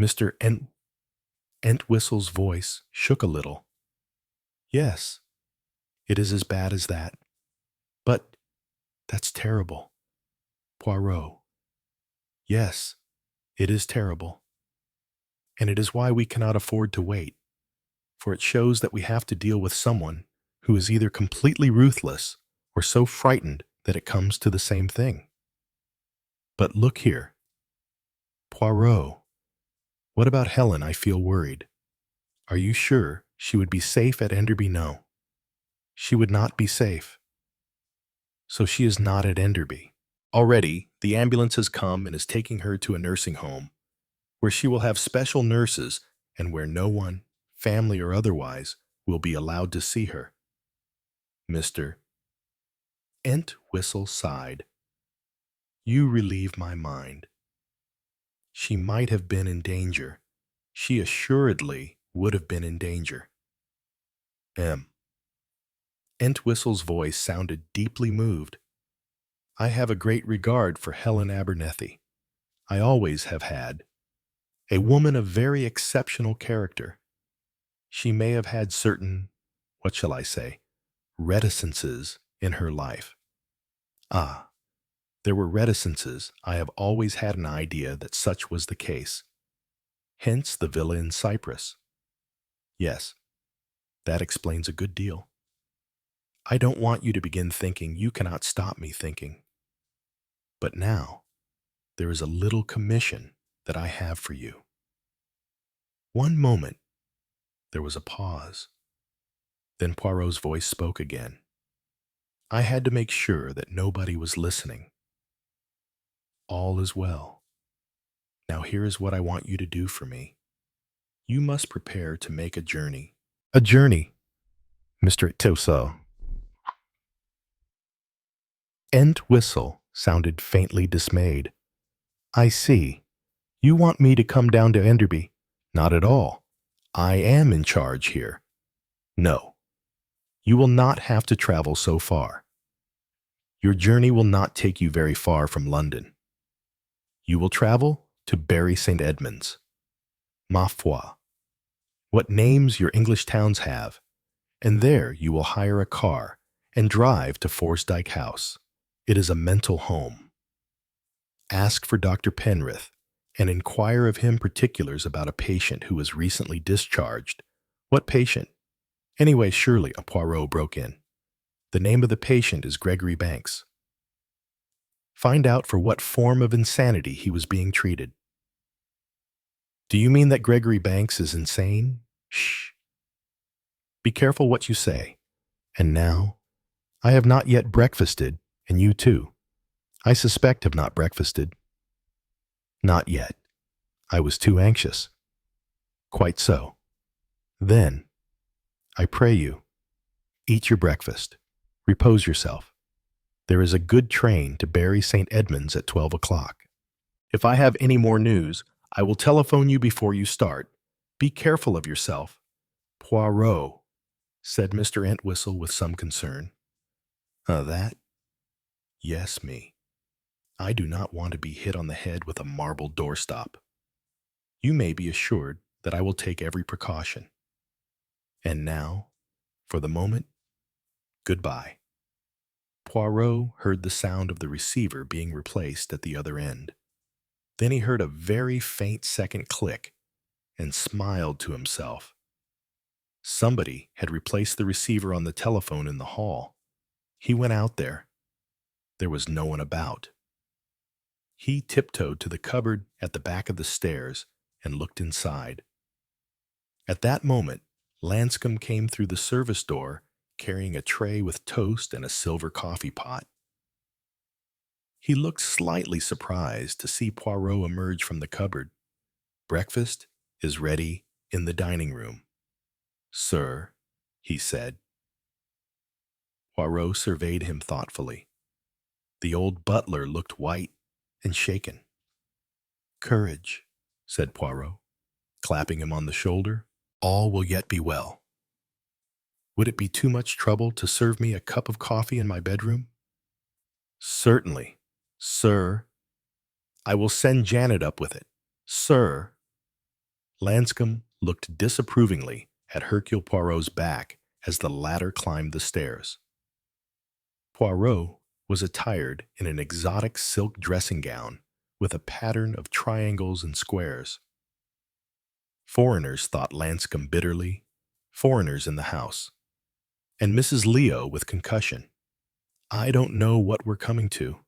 [SPEAKER 1] Mr. Entwistle's voice shook a little. Yes, it is as bad as that. But that's terrible. Poirot. Yes, it is terrible. And it is why we cannot afford to wait, for it shows that we have to deal with someone who is either completely ruthless or so frightened that it comes to the same thing. But look here. Poirot, what about Helen? I feel worried. Are you sure she would be safe at Enderby? No. She would not be safe. So she is not at Enderby. Already, the ambulance has come and is taking her to a nursing home, where she will have special nurses and where no one, family or otherwise, will be allowed to see her. Mr. Entwistle sighed. You relieve my mind. She might have been in danger. She assuredly would have been in danger. Entwistle's voice sounded deeply moved. I have a great regard for Helen Abernethie. I always have had. A woman of very exceptional character. She may have had certain, what shall I say, reticences in her life. Ah, there were reticences. I have always had an idea that such was the case. Hence the villa in Cyprus. Yes, that explains a good deal. I don't want you to begin thinking. You cannot stop me thinking. But now, there is a little commission that I have for you. One moment. There was a pause. Then Poirot's voice spoke again. I had to make sure that nobody was listening. All is well. Now here is what I want you to do for me. You must prepare to make a journey. A journey, Mr. Entwistle. Entwistle sounded faintly dismayed. I see. You want me to come down to Enderby? Not at all. I am in charge here. No. You will not have to travel so far. Your journey will not take you very far from London. You will travel to Bury St. Edmunds. Ma foi, what names your English towns have, and there you will hire a car and drive to Forsdyke House. It is a mental home. Ask for Dr. Penrith and inquire of him particulars about a patient who was recently discharged. What patient? Anyway, surely, a Poirot broke in. The name of the patient is Gregory Banks. Find out for what form of insanity he was being treated. Do you mean that Gregory Banks is insane? Shh. Be careful what you say. And now, I have not yet breakfasted, and you too, I suspect, have not breakfasted. Not yet. I was too anxious. Quite so. Then, I pray you, eat your breakfast. Repose yourself. There is a good train to Bury St. Edmunds at 12 o'clock. If I have any more news, I will telephone you before you start. Be careful of yourself. Poirot, said Mr. Entwistle with some concern. That? Yes, me. I do not want to be hit on the head with a marble doorstop. You may be assured that I will take every precaution. And now, for the moment, goodbye. Poirot heard the sound of the receiver being replaced at the other end. Then he heard a very faint second click and smiled to himself. Somebody had replaced the receiver on the telephone in the hall. He went out there. There was no one about. He tiptoed to the cupboard at the back of the stairs and looked inside. At that moment, Lanscombe came through the service door carrying a tray with toast and a silver coffee pot. He looked slightly surprised to see Poirot emerge from the cupboard. Breakfast is ready in the dining room. Sir, he said. Poirot surveyed him thoughtfully. The old butler looked white and shaken. Courage, said Poirot, clapping him on the shoulder. All will yet be well. Would it be too much trouble to serve me a cup of coffee in my bedroom? Certainly, sir. I will send Janet up with it. Sir. Lanscombe looked disapprovingly at Hercule Poirot's back as the latter climbed the stairs. Poirot was attired in an exotic silk dressing gown with a pattern of triangles and squares. Foreigners, thought Lanscombe bitterly, foreigners in the house. And Mrs. Leo with concussion. I don't know what we're coming to.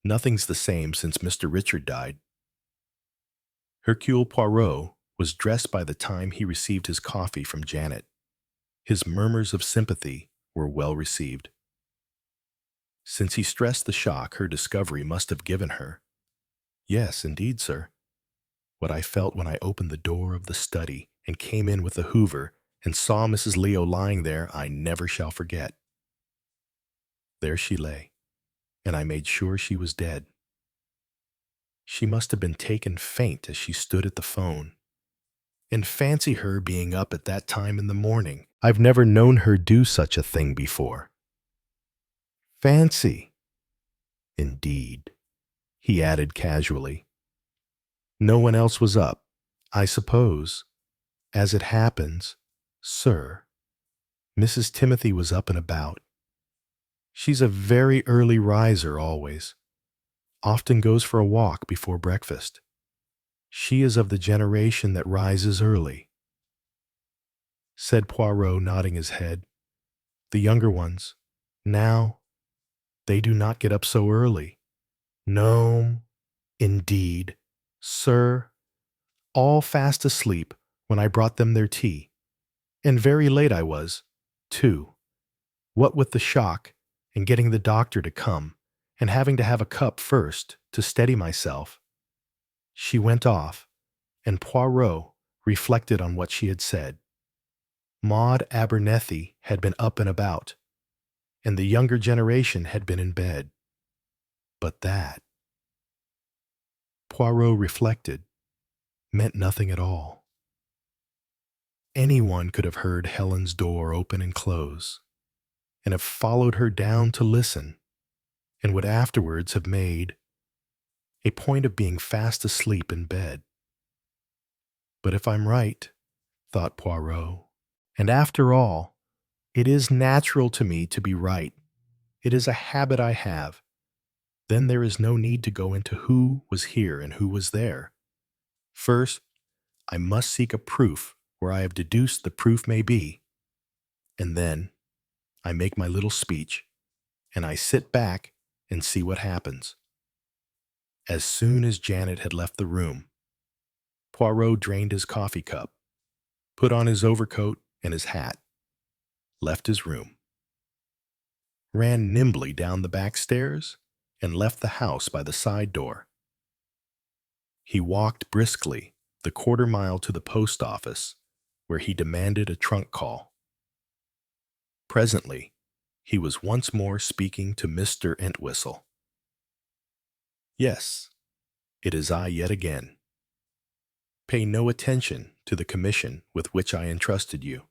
[SPEAKER 1] Nothing's the same since Mr. Richard died. Hercule Poirot was dressed by the time he received his coffee from Janet. His murmurs of sympathy were well received. Since he stressed the shock her discovery must have given her. Yes, indeed, sir. What I felt when I opened the door of the study and came in with the Hoover and saw Mrs. Leo lying there, I never shall forget. There she lay, and I made sure she was dead. She must have been taken faint as she stood at the phone. And fancy her being up at that time in the morning. I've never known her do such a thing before. Fancy. Indeed, he added casually. No one else was up, I suppose. As it happens, sir, Mrs. Timothy was up and about. She's a very early riser always. Often goes for a walk before breakfast. She is of the generation that rises early, said Poirot, nodding his head. The younger ones, now, they do not get up so early. No, indeed, sir, all fast asleep when I brought them their tea. And very late I was, too. What with the shock and getting the doctor to come and having to have a cup first to steady myself. She went off, and Poirot reflected on what she had said. Maud Abernethie had been up and about, and the younger generation had been in bed. But that, Poirot reflected, meant nothing at all. Anyone could have heard Helen's door open and close, and have followed her down to listen, and would afterwards have made a point of being fast asleep in bed. But if I'm right, thought Poirot. And after all, it is natural to me to be right. It is a habit I have. Then there is no need to go into who was here and who was there. First, I must seek a proof where I have deduced the proof may be. And then I make my little speech, and I sit back and see what happens. As soon as Janet had left the room, Poirot drained his coffee cup, put on his overcoat and his hat, left his room, ran nimbly down the back stairs, and left the house by the side door. He walked briskly the quarter-mile to the post office, where he demanded a trunk call. Presently, he was once more speaking to Mr. Entwistle. "Yes, it is I yet again. Pay no attention to the commission with which I entrusted you.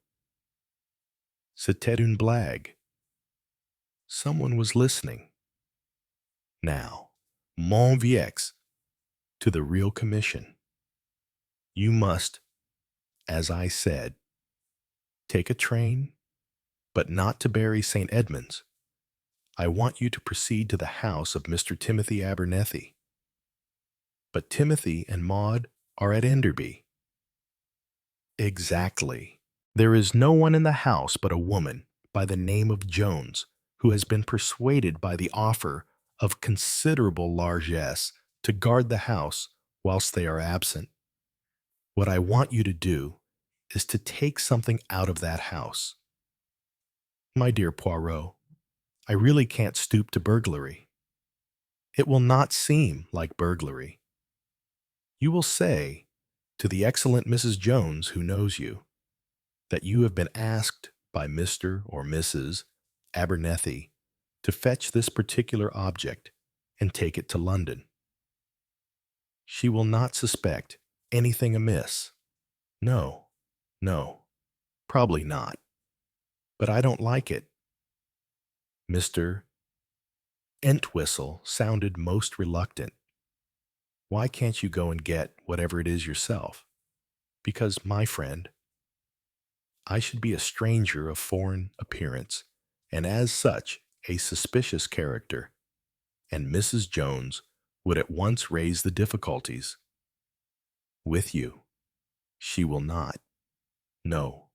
[SPEAKER 1] C'était une blague. Someone was listening. Now, mon vieux, to the real commission. You must, as I said, take a train, but not to Bury St. Edmunds. I want you to proceed to the house of Mr. Timothy Abernethie. But Timothy and Maud are at Enderby." "Exactly. There is no one in the house but a woman by the name of Jones, who has been persuaded by the offer of considerable largesse to guard the house whilst they are absent. What I want you to do is to take something out of that house. My dear Poirot, I really can't stoop to burglary. It will not seem like burglary. You will say, to the excellent Mrs. Jones, who knows you, that you have been asked by Mr. or Mrs. Abernethie to fetch this particular object and take it to London. She will not suspect anything amiss. No, probably not. But I don't like it." Mr. Entwistle sounded most reluctant. "Why can't you go and get whatever it is yourself?" "Because, my friend, I should be a stranger of foreign appearance, and as such a suspicious character, and Mrs. Jones would at once raise the difficulties. With you, she will not. No,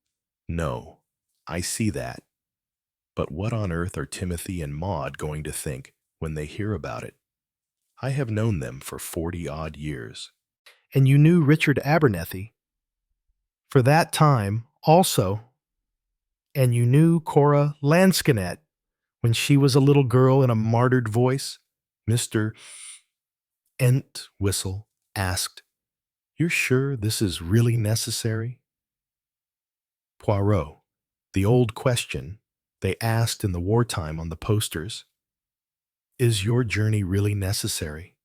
[SPEAKER 1] I see that. But what on earth are Timothy and Maud going to think when they hear about it? I have known them for 40-odd years." "And you knew Richard Abernethie for that time also, and you knew Cora Lansquenet when she was a little girl in a martyred voice?" Mr. Entwistle asked. "You're sure this is really necessary?" Poirot, the old question they asked in the wartime on the posters. Is your journey really necessary?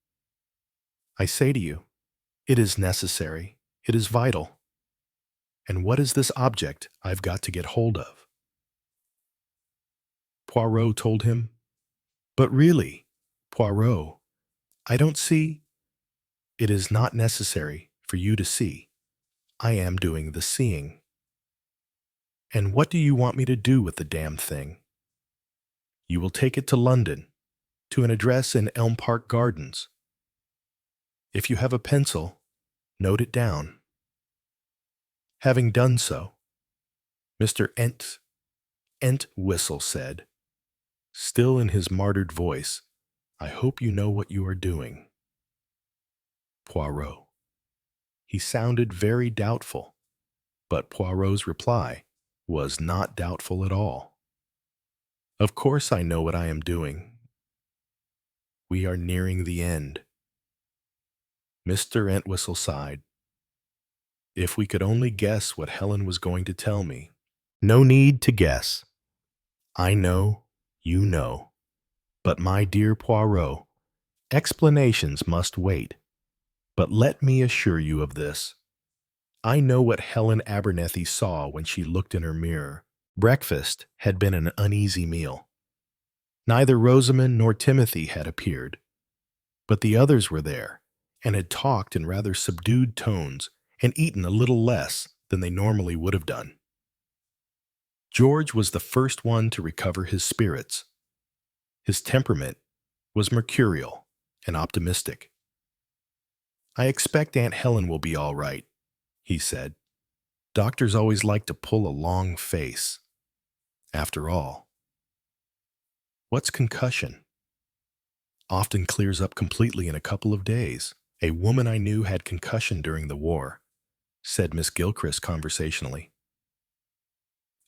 [SPEAKER 1] I say to you, it is necessary. It is vital. And what is this object I've got to get hold of? Poirot told him, "But really, Poirot, I don't see." "It is not necessary for you to see. I am doing the seeing." "And what do you want me to do with the damned thing?" "You will take it to London, to an address in Elm Park Gardens. If you have a pencil, note it down." Having done so, Mr. Entwistle said, still in his martyred voice, "I hope you know what you are doing." Poirot. He sounded very doubtful, but Poirot's reply was not doubtful at all. "Of course I know what I am doing. We are nearing the end." Mr. Entwistle sighed. "If we could only guess what Helen was going to tell me." "No need to guess. I know, you know. But my dear Poirot, explanations must wait. But let me assure you of this. I know what Helen Abernethie saw when she looked in her mirror. Breakfast had been an uneasy meal. Neither Rosamond nor Timothy had appeared, but the others were there, and had talked in rather subdued tones and eaten a little less than they normally would have done. George was the first one to recover his spirits. His temperament was mercurial and optimistic. "I expect Aunt Helen will be all right," he said. "Doctors always like to pull a long face. After all, what's concussion? Often clears up completely in a couple of days. A woman I knew had concussion during the war," said Miss Gilchrist conversationally.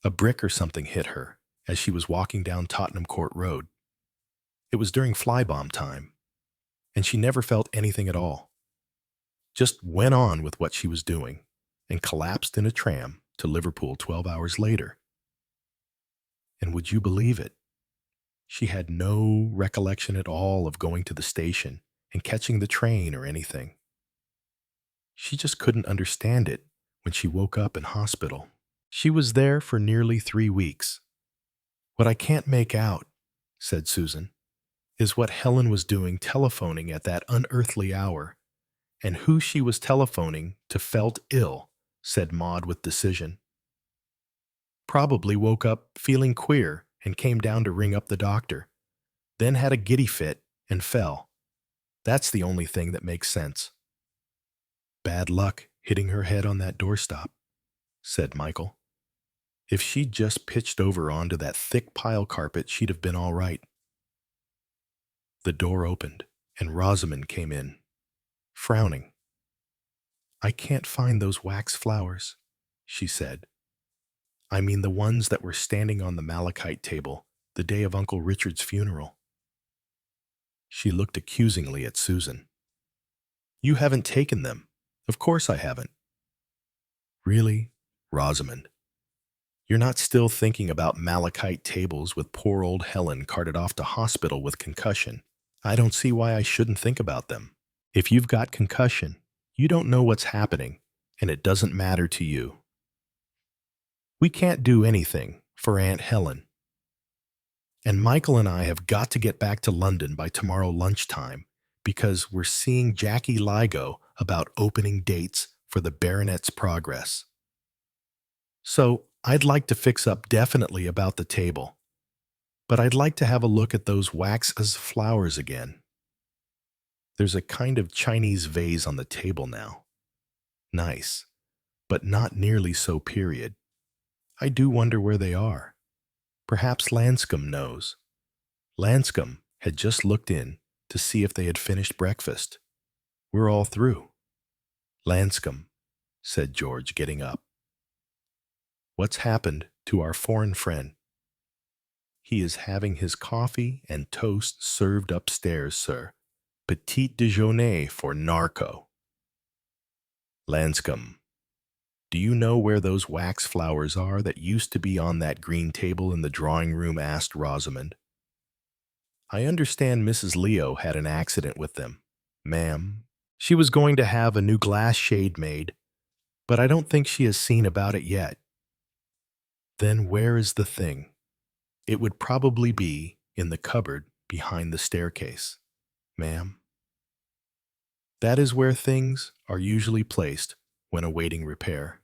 [SPEAKER 1] "A brick or something hit her as she was walking down Tottenham Court Road. It was during flybomb time, and she never felt anything at all. Just went on with what she was doing and collapsed in a tram to Liverpool 12 hours later. And would you believe it? She had no recollection at all of going to the station and catching the train or anything. She just couldn't understand it when she woke up in hospital. She was there for nearly 3 weeks. What I can't make out," said Susan, "is what Helen was doing telephoning at that unearthly hour, and who she was telephoning to felt ill," said Maud with decision. "Probably woke up feeling queer and came down to ring up the doctor, then had a giddy fit and fell. That's the only thing that makes sense." "Bad luck hitting her head on that doorstop," said Michael. "If she'd just pitched over onto that thick pile carpet, she'd have been all right." The door opened, and Rosamond came in, frowning. "I can't find those wax flowers," she said. "I mean the ones that were standing on the malachite table the day of Uncle Richard's funeral." She looked accusingly at Susan. "You haven't taken them." "Of course I haven't." "Really, Rosamond? You're not still thinking about malachite tables with poor old Helen carted off to hospital with concussion? I don't see why I shouldn't think about them. If you've got concussion, you don't know what's happening, and it doesn't matter to you. We can't do anything for Aunt Helen. And Michael and I have got to get back to London by tomorrow lunchtime because we're seeing Jackie Ligo about opening dates for the Baronet's Progress. So I'd like to fix up definitely about the table, but I'd like to have a look at those wax as flowers again. There's a kind of Chinese vase on the table now. Nice, but not nearly so period. I do wonder where they are. Perhaps Lanscombe knows." Lanscombe had just looked in to see if they had finished breakfast. "We're all through." "Lanscombe," said George, getting up. "What's happened to our foreign friend?" "He is having his coffee and toast served upstairs, sir. Petit déjeuner for Narco." "Lanscombe, do you know where those wax flowers are that used to be on that green table in the drawing room?" asked Rosamond. "I understand Mrs. Leo had an accident with them, ma'am. She was going to have a new glass shade made, but I don't think she has seen about it yet." "Then where is the thing?" "It would probably be in the cupboard behind the staircase, ma'am. That is where things are usually placed when awaiting repair."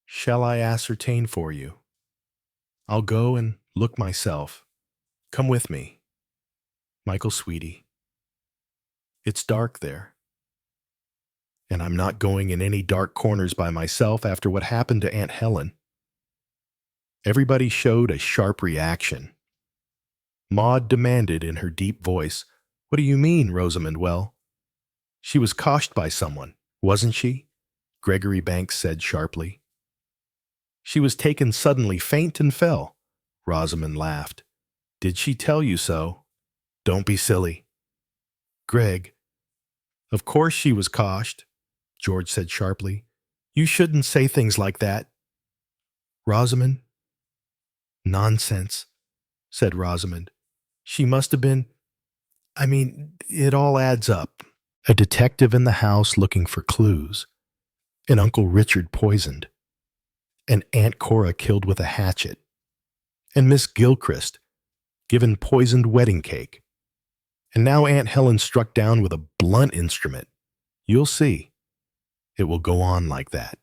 [SPEAKER 1] "Shall I ascertain for you?" "I'll go and look myself. Come with me." "Michael, sweetie, it's dark there." "And I'm not going in any dark corners by myself after what happened to Aunt Helen." Everybody showed a sharp reaction. Maud demanded in her deep voice, "What do you mean, Rosamond? Well, she was coshed by someone, wasn't she?" Gregory Banks said sharply. "She was taken suddenly faint and fell." Rosamond laughed. "Did she tell you so?" "Don't be silly." "Greg, of course she was coshed," George said sharply. "You shouldn't say things like that." "Rosamond?" "Nonsense," said Rosamond. "She must have been... I mean, it all adds up. A detective in the house looking for clues, and Uncle Richard poisoned, and Aunt Cora killed with a hatchet, and Miss Gilchrist given poisoned wedding cake, and now Aunt Helen struck down with a blunt instrument. You'll see. It will go on like that.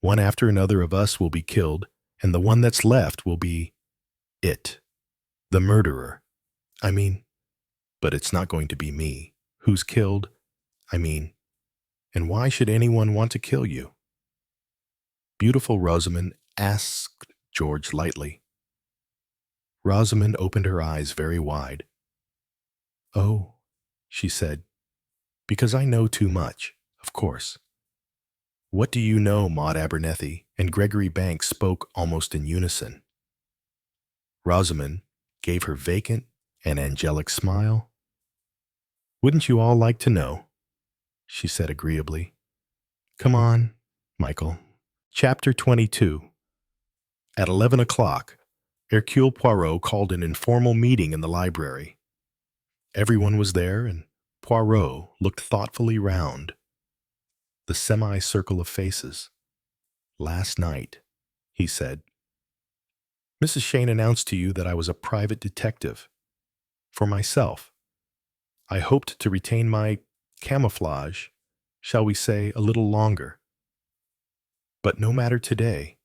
[SPEAKER 1] One after another of us will be killed, and the one that's left will be it, the murderer. I mean, but it's not going to be me. Who's killed? I mean, and why should anyone want to kill you? Beautiful Rosamond asked George lightly. Rosamond opened her eyes very wide. Oh, she said, because I know too much, of course. What do you know? Maud Abernethie and Gregory Banks spoke almost in unison. Rosamond gave her vacant and angelic smile. Wouldn't you all like to know? She said agreeably. Come on, Michael. Chapter 22. At 11 o'clock, Hercule Poirot called an informal meeting in the library. Everyone was there, and Poirot looked thoughtfully round the semicircle of faces. Last night, he said, Mrs. Shane announced to you that I was a private detective. For myself, I hoped to retain my camouflage, shall we say, a little longer. But no matter today,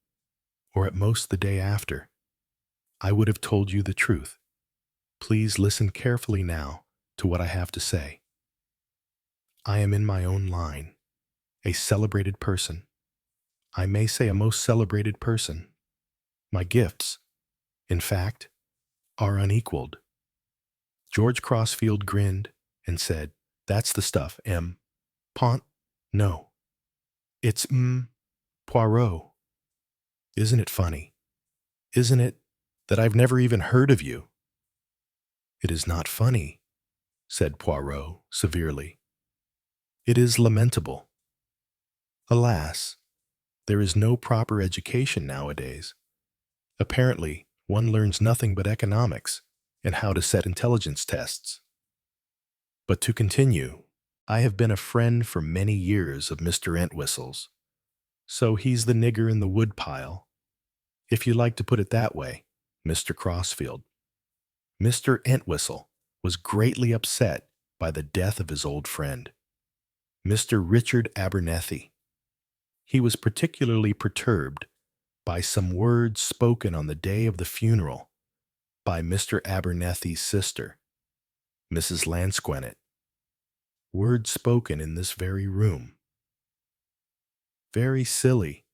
[SPEAKER 1] or at most the day after, I would have told you the truth. Please listen carefully now to what I have to say. I am in my own line, a celebrated person. I may say a most celebrated person. My gifts, in fact, are unequaled. George Crossfield grinned and said, That's the stuff, M. Pont? No. It's Poirot. Isn't it funny? Isn't it that I've never even heard of you? It is not funny, said Poirot severely. It is lamentable. Alas, there is no proper education nowadays. Apparently, one learns nothing but economics and how to set intelligence tests. But to continue, I have been a friend for many years of Mr. Entwistle's, so he's the nigger in the woodpile, if you like to put it that way, Mr. Crossfield. Mr. Entwistle was greatly upset by the death of his old friend, Mr. Richard Abernethie. He was particularly perturbed by some words spoken on the day of the funeral by Mr. Abernethie's sister, Mrs. Lansquenet. Words spoken in this very room. Very silly,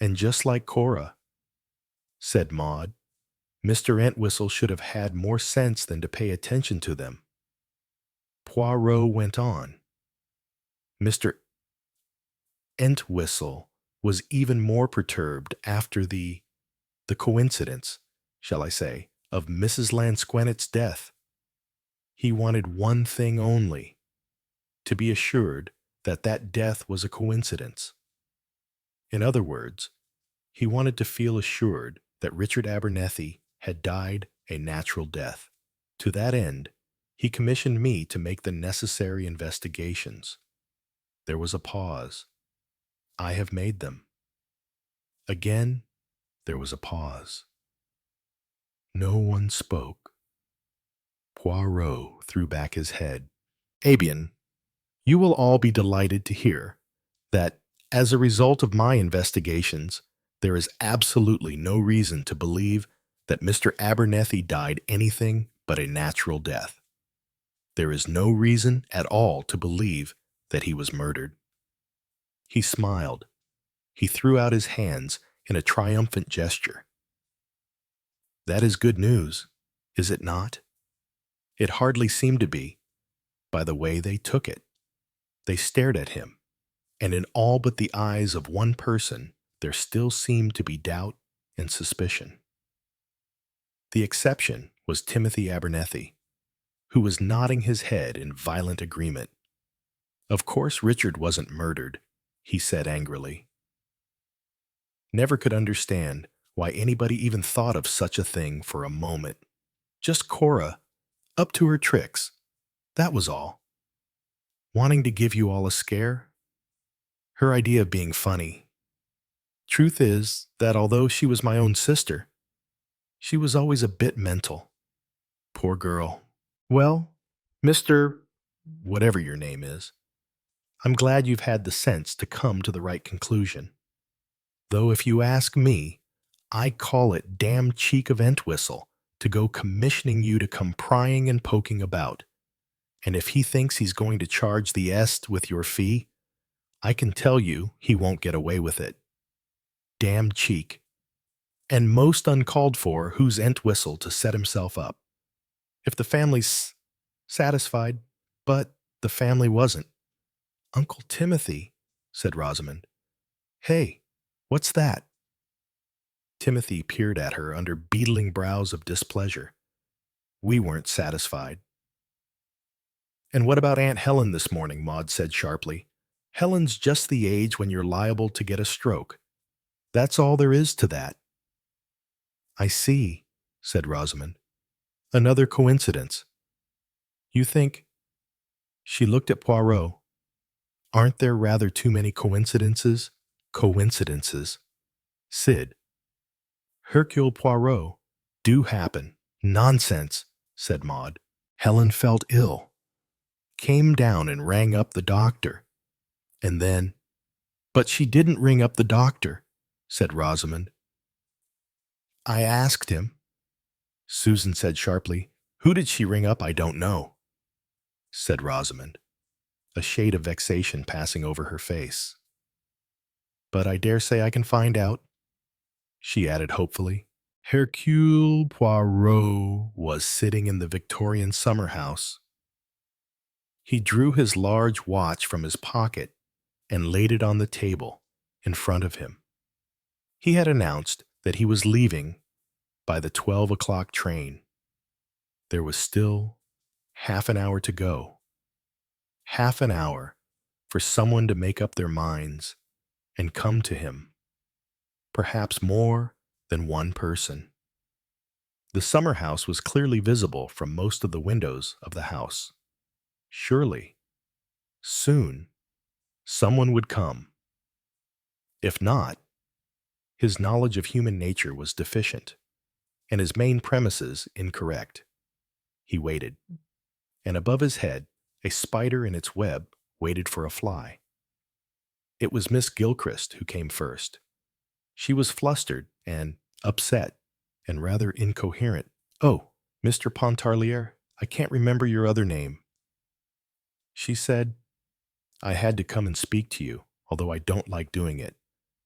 [SPEAKER 1] and just like Cora, said Maud. Mr. Entwistle should have had more sense than to pay attention to them. Poirot went on. Mr. Entwistle was even more perturbed after the coincidence, shall I say, of Mrs. Lansquenet's death. He wanted one thing only, to be assured that that death was a coincidence. In other words, he wanted to feel assured that Richard Abernethie had died a natural death. To that end, he commissioned me to make the necessary investigations. There was a pause. I have made them. Again, there was a pause. No one spoke. Poirot threw back his head. Abian, you will all be delighted to hear that, as a result of my investigations, there is absolutely no reason to believe that Mr. Abernethie died anything but a natural death. There is no reason at all to believe that he was murdered. He smiled. He threw out his hands in a triumphant gesture. That is good news, is it not? It hardly seemed to be, by the way they took it. They stared at him, and in all but the eyes of one person there still seemed to be doubt and suspicion. The exception was Timothy Abernethie, who was nodding his head in violent agreement. Of course Richard wasn't murdered, he said angrily. Never could understand why anybody even thought of such a thing for a moment. Just Cora, up to her tricks. That was all. Wanting to give you all a scare? Her idea of being funny. Truth is that although she was my own sister, she was always a bit mental. Poor girl. Well, Mr. whatever your name is, I'm glad you've had the sense to come to the right conclusion. Though if you ask me, I call it damn cheek of Entwistle to go commissioning you to come prying and poking about. And if he thinks he's going to charge the est with your fee, I can tell you he won't get away with it. Damn cheek. And most uncalled for who's Entwistle to set himself up. If the family's satisfied, but the family wasn't. Uncle Timothy, said Rosamond. Hey, what's that? Timothy peered at her under beetling brows of displeasure. We weren't satisfied. And what about Aunt Helen this morning? Maud said sharply. Helen's just the age when you're liable to get a stroke. That's all there is to that. I see, said Rosamond. Another coincidence. You think? She looked at Poirot. Aren't there rather too many coincidences? Coincidences. Sid. Hercule Poirot. Do happen. Nonsense, said Maud. Helen felt ill. Came down and rang up the doctor. And then, but she didn't ring up the doctor, said Rosamond. I asked him. Susan said sharply, Who did she ring up? I don't know, said Rosamond, a shade of vexation passing over her face. But I dare say I can find out, she added hopefully. Hercule Poirot was sitting in the Victorian summer house. He drew his large watch from his pocket and laid it on the table in front of him. He had announced that he was leaving by the 12 o'clock train. There was still half an hour to go. Half an hour for someone to make up their minds and come to him. Perhaps more than one person. The summer house was clearly visible from most of the windows of the house. Surely, soon, someone would come. If not, his knowledge of human nature was deficient, and his main premises incorrect. He waited, and above his head, a spider in its web waited for a fly. It was Miss Gilchrist who came first. She was flustered and upset and rather incoherent. Oh, Mr. Pontarlier, I can't remember your other name. She said, I had to come and speak to you, although I don't like doing it,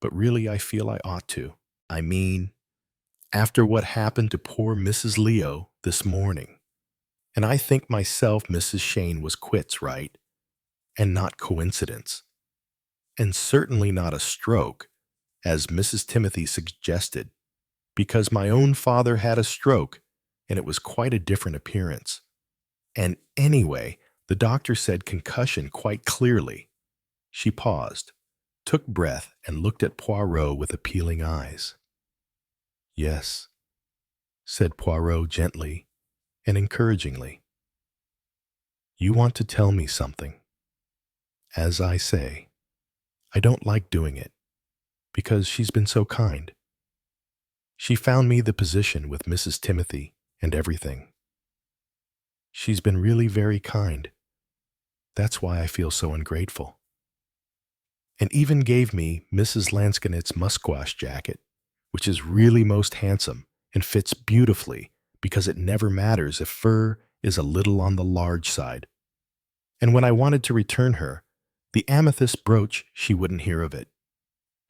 [SPEAKER 1] but really I feel I ought to. I mean, after what happened to poor Mrs. Leo this morning. And I think myself Mrs. Shane was quits, right? And not coincidence. And certainly not a stroke, as Mrs. Timothy suggested, because my own father had a stroke, and it was quite a different appearance. And anyway, the doctor said concussion quite clearly. She paused, took breath, and looked at Poirot with appealing eyes. Yes, said Poirot gently and encouragingly. You want to tell me something. As I say, I don't like doing it, because she's been so kind. She found me the position with Mrs. Timothy and everything. She's been really very kind. That's why I feel so ungrateful. And even gave me Mrs. Lansquenet's musquash jacket, which is really most handsome and fits beautifully because it never matters if fur is a little on the large side. And when I wanted to return her the amethyst brooch, she wouldn't hear of it.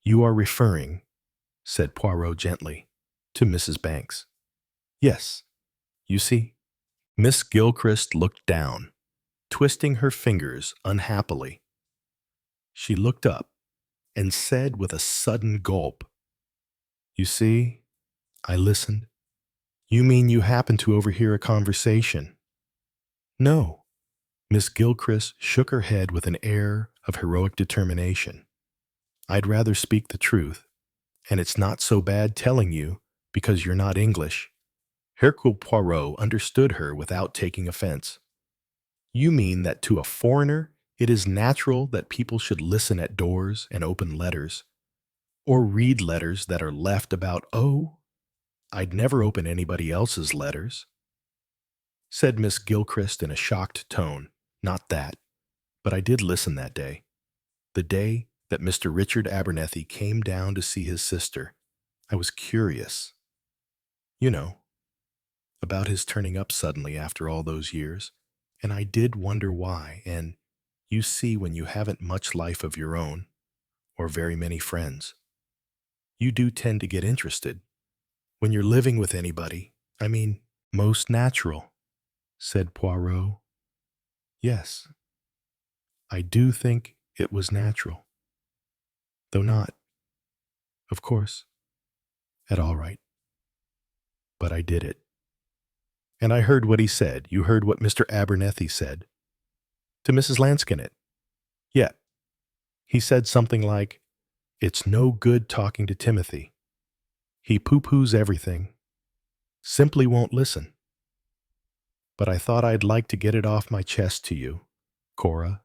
[SPEAKER 1] You are referring, said Poirot gently, to Mrs. Banks. Yes, you see. Miss Gilchrist looked down, twisting her fingers unhappily. She looked up and said with a sudden gulp, You see, I listened. You mean you happened to overhear a conversation? No. Miss Gilchrist shook her head with an air of heroic determination. I'd rather speak the truth, and it's not so bad telling you because you're not English. Hercule Poirot understood her without taking offense. You mean that to a foreigner it is natural that people should listen at doors and open letters, or read letters that are left about, oh, I'd never open anybody else's letters, said Miss Gilchrist in a shocked tone. Not that, but I did listen that day. The day that Mr. Richard Abernethie came down to see his sister. I was curious. You know, about his turning up suddenly after all those years, and I did wonder why, and you see when you haven't much life of your own, or very many friends, you do tend to get interested. When you're living with anybody, I mean, most natural, said Poirot. Yes, I do think it was natural, though not, of course, at all right. But I did it. And I heard what he said. You heard what Mr. Abernethie said. To Mrs. Lansquenet. Yeah. He said something like, "It's no good talking to Timothy. He pooh-poohs everything. Simply won't listen. But I thought I'd like to get it off my chest to you, Cora.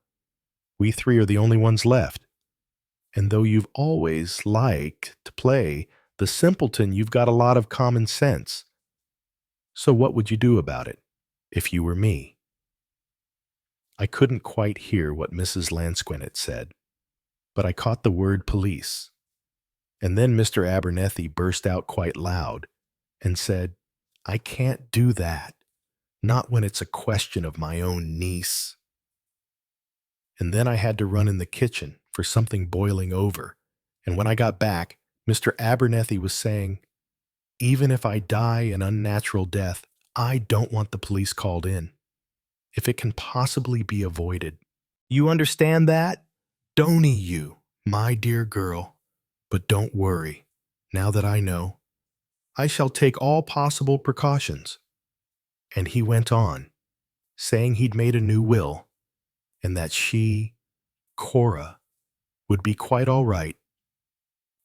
[SPEAKER 1] We three are the only ones left. And though you've always liked to play the simpleton, you've got a lot of common sense. So what would you do about it, if you were me?" I couldn't quite hear what Mrs. Lansquenet said, but I caught the word police. And then Mr. Abernethie burst out quite loud and said, "I can't do that, not when it's a question of my own niece." And then I had to run in the kitchen for something boiling over, and when I got back, Mr. Abernethie was saying, "Even if I die an unnatural death, I don't want the police called in, if it can possibly be avoided. You understand that? Don't you, my dear girl? But don't worry, now that I know. I shall take all possible precautions." And he went on, saying he'd made a new will, and that she, Cora, would be quite all right.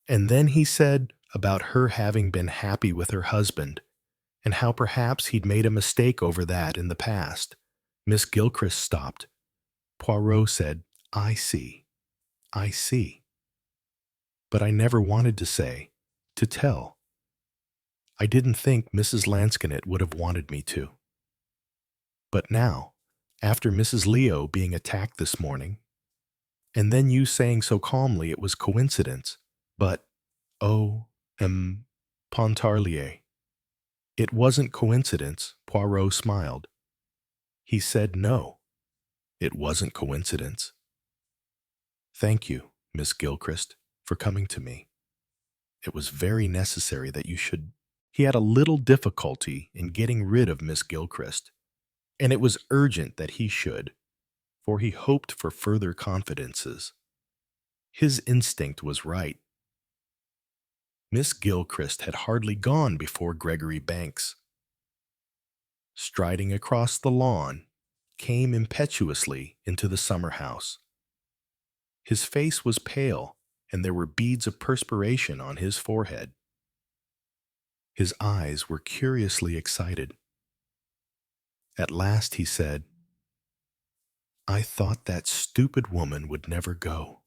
[SPEAKER 1] And then he said about her having been happy with her husband, and how perhaps he'd made a mistake over that in the past. Miss Gilchrist stopped. Poirot said, I see. But I never wanted to say, to tell. I didn't think Mrs. Lansquenet would have wanted me to. But now, after Mrs. Leo being attacked this morning, and then you saying so calmly it was coincidence, but, Pontarlier. It wasn't coincidence, Poirot smiled. He said no, it wasn't coincidence. Thank you, Miss Gilchrist, for coming to me. It was very necessary that you should. He had a little difficulty in getting rid of Miss Gilchrist, and it was urgent that he should, for he hoped for further confidences. His instinct was right. Miss Gilchrist had hardly gone before Gregory Banks, striding across the lawn, came impetuously into the summer house. His face was pale, and there were beads of perspiration on his forehead. His eyes were curiously excited. At last he said, I thought that stupid woman would never go.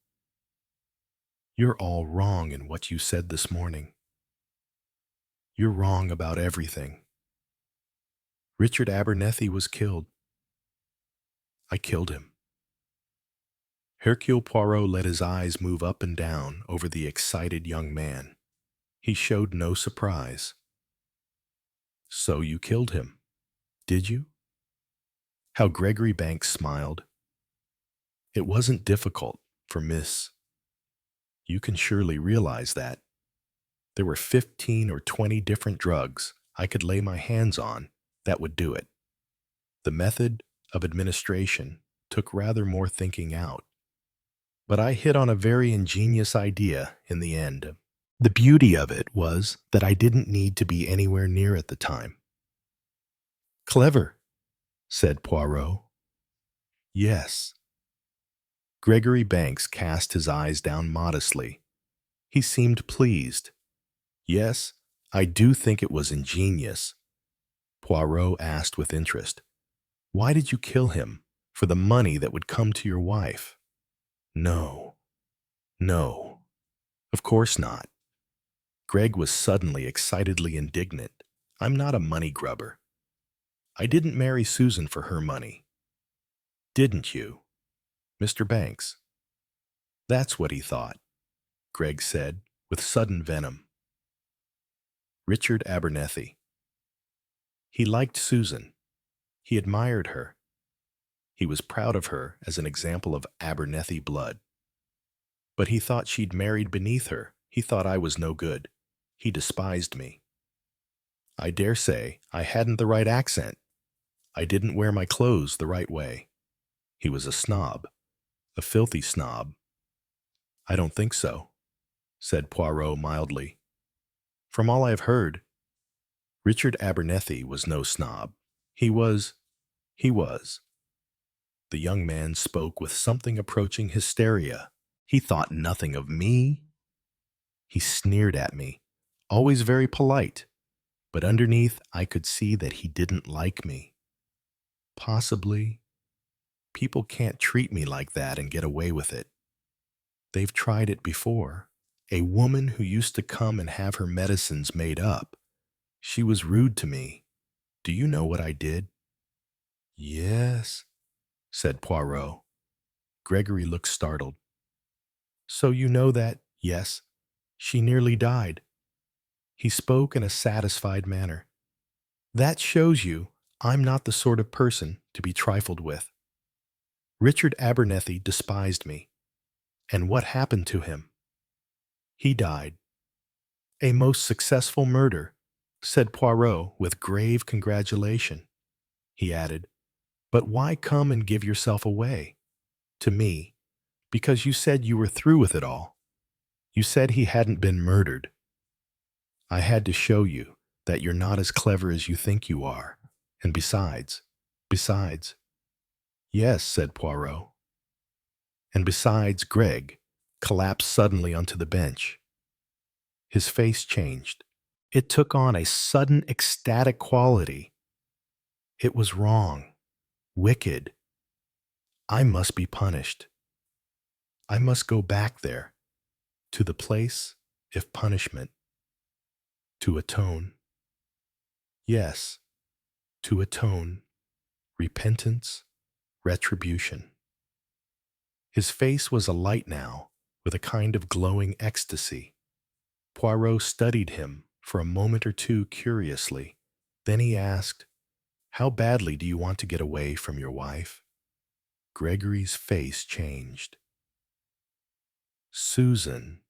[SPEAKER 1] You're all wrong in what you said this morning. You're wrong about everything. Richard Abernethie was killed. I killed him. Hercule Poirot let his eyes move up and down over the excited young man. He showed no surprise. So you killed him, did you? How Gregory Banks smiled. It wasn't difficult for Miss. You can surely realize that. There were 15 or 20 different drugs I could lay my hands on that would do it. The method of administration took rather more thinking out. But I hit on a very ingenious idea in the end. The beauty of it was that I didn't need to be anywhere near at the time. Clever, said Poirot. Yes. Gregory Banks cast his eyes down modestly. He seemed pleased. Yes, I do think it was ingenious. Poirot asked with interest. Why did you kill him? For the money that would come to your wife? No, of course not. Greg was suddenly excitedly indignant. I'm not a money grubber. I didn't marry Susan for her money. Didn't you, Mr. Banks? That's what he thought, Greg said, with sudden venom. Richard Abernethie. He liked Susan. He admired her. He was proud of her as an example of Abernethie blood. But he thought she'd married beneath her. He thought I was no good. He despised me. I dare say I hadn't the right accent. I didn't wear my clothes the right way. He was a snob, a filthy snob. I don't think so, said Poirot mildly. From all I've heard, Richard Abernethie was no snob. He was. The young man spoke with something approaching hysteria. He thought nothing of me. He sneered at me, always very polite, but underneath I could see that he didn't like me. Possibly. People can't treat me like that and get away with it. They've tried it before. A woman who used to come and have her medicines made up. She was rude to me. Do you know what I did? Yes, said Poirot. Gregory looked startled. So you know that, yes, she nearly died. He spoke in a satisfied manner. That shows you I'm not the sort of person to be trifled with. Richard Abernethie despised me. And what happened to him? He died. A most successful murder, said Poirot with grave congratulation. He added, but why come and give yourself away? To me, because you said you were through with it all. You said he hadn't been murdered. I had to show you that you're not as clever as you think you are. And besides. Yes, said Poirot. And besides, Greg collapsed suddenly onto the bench. His face changed. It took on a sudden ecstatic quality. It was wrong, wicked. I must be punished. I must go back there, to the place, if punishment, to atone. Yes, to atone, repentance, retribution. His face was alight now with a kind of glowing ecstasy. Poirot studied him for a moment or two curiously. Then he asked, how badly do you want to get away from your wife? Gregory's face changed. Susan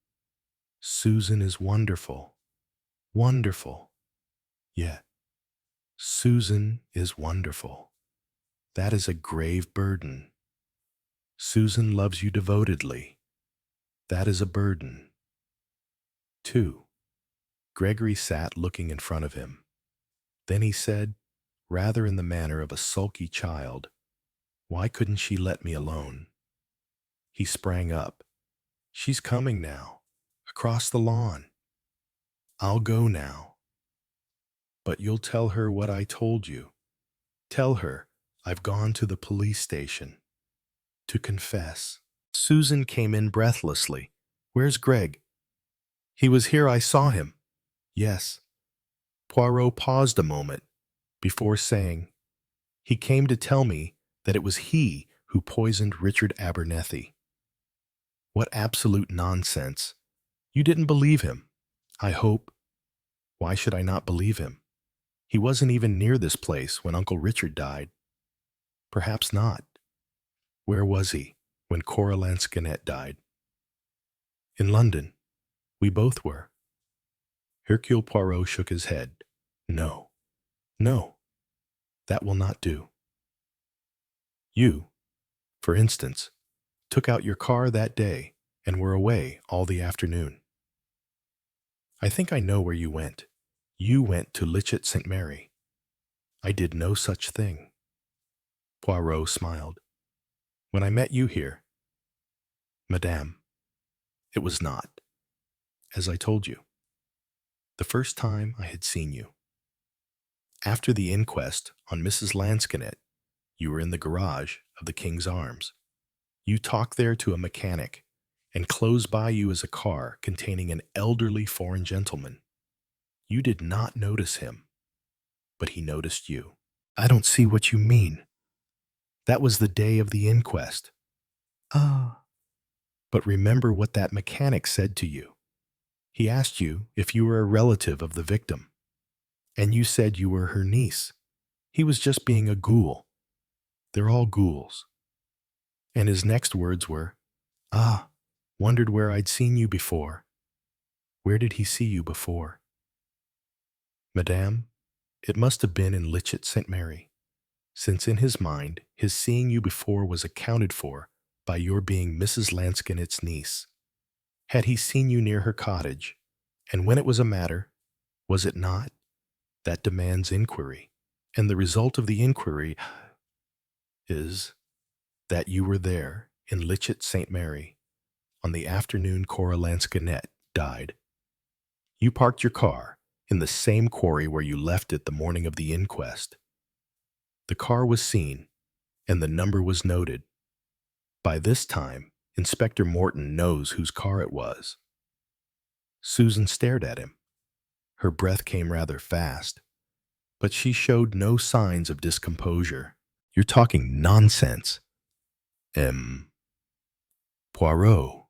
[SPEAKER 1] is wonderful. Wonderful. Yeah, Susan is wonderful. That is a grave burden. Susan loves you devotedly. That is a burden. 2. Gregory sat looking in front of him. Then he said, rather in the manner of a sulky child, why couldn't she let me alone? He sprang up. She's coming now, across the lawn. I'll go now. But you'll tell her what I told you. Tell her I've gone to the police station to confess. Susan came in breathlessly. Where's Greg? He was here, I saw him. Yes. Poirot paused a moment before saying, he came to tell me that it was he who poisoned Richard Abernethie. What absolute nonsense. You didn't believe him, I hope. Why should I not believe him? He wasn't even near this place when Uncle Richard died. Perhaps not. Where was he when Cora Lansquenet died? In London. We both were. Hercule Poirot shook his head. No. That will not do. You, for instance, took out your car that day and were away all the afternoon. I think I know where you went. You went to Litchet St. Mary. I did no such thing. Poirot smiled. When I met you here, Madame, it was not, as I told you, the first time I had seen you. After the inquest on Mrs. Lansquenet, you were in the garage of the King's Arms. You talked there to a mechanic, and close by you is a car containing an elderly foreign gentleman. You did not notice him, but he noticed you. I don't see what you mean. That was the day of the inquest. Ah. But remember what that mechanic said to you. He asked you if you were a relative of the victim, and you said you were her niece. He was just being a ghoul. They're all ghouls. And his next words were, "Ah, wondered where I'd seen you before." Where did he see you before? Madame, it must have been in Litchett St. Mary, since in his mind, his seeing you before was accounted for by your being Mrs. Lanskinnett's niece. Had he seen you near her cottage, and when it was a matter, was it not? That demands inquiry, and the result of the inquiry is that you were there in Litchett St. Mary on the afternoon Cora Lanskinnet died. You parked your car in the same quarry where you left it the morning of the inquest. The car was seen, and the number was noted. By this time, Inspector Morton knows whose car it was. Susan stared at him. Her breath came rather fast, but she showed no signs of discomposure. You're talking nonsense. Poirot.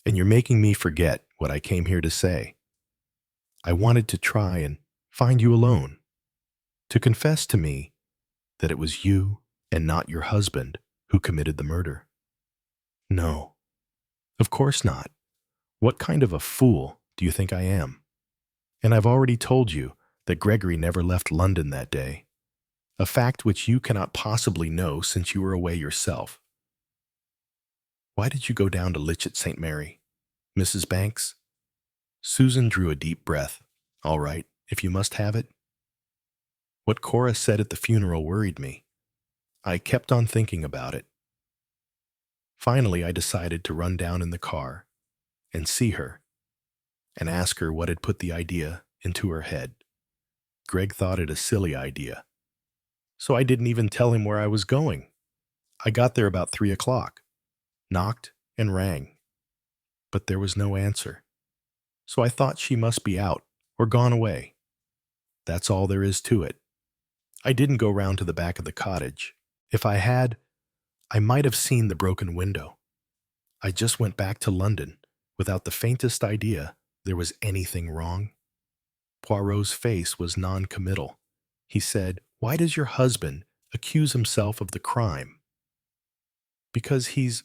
[SPEAKER 1] And you're making me forget what I came here to say. I wanted to try and find you alone, to confess to me that it was you and not your husband who committed the murder. No, of course not. What kind of a fool do you think I am? And I've already told you that Gregory never left London that day, a fact which you cannot possibly know since you were away yourself. Why did you go down to Litchett St. Mary, Mrs. Banks? Susan drew a deep breath. All right, if you must have it. What Cora said at the funeral worried me. I kept on thinking about it. Finally, I decided to run down in the car and see her and ask her what had put the idea into her head. Greg thought it a silly idea, so I didn't even tell him where I was going. I got there about 3 o'clock, knocked and rang, but there was no answer. So I thought she must be out or gone away. That's all there is to it. I didn't go round to the back of the cottage. If I had, I might have seen the broken window. I just went back to London without the faintest idea there was anything wrong. Poirot's face was non-committal. He said, "Why does your husband accuse himself of the crime?" Because he's...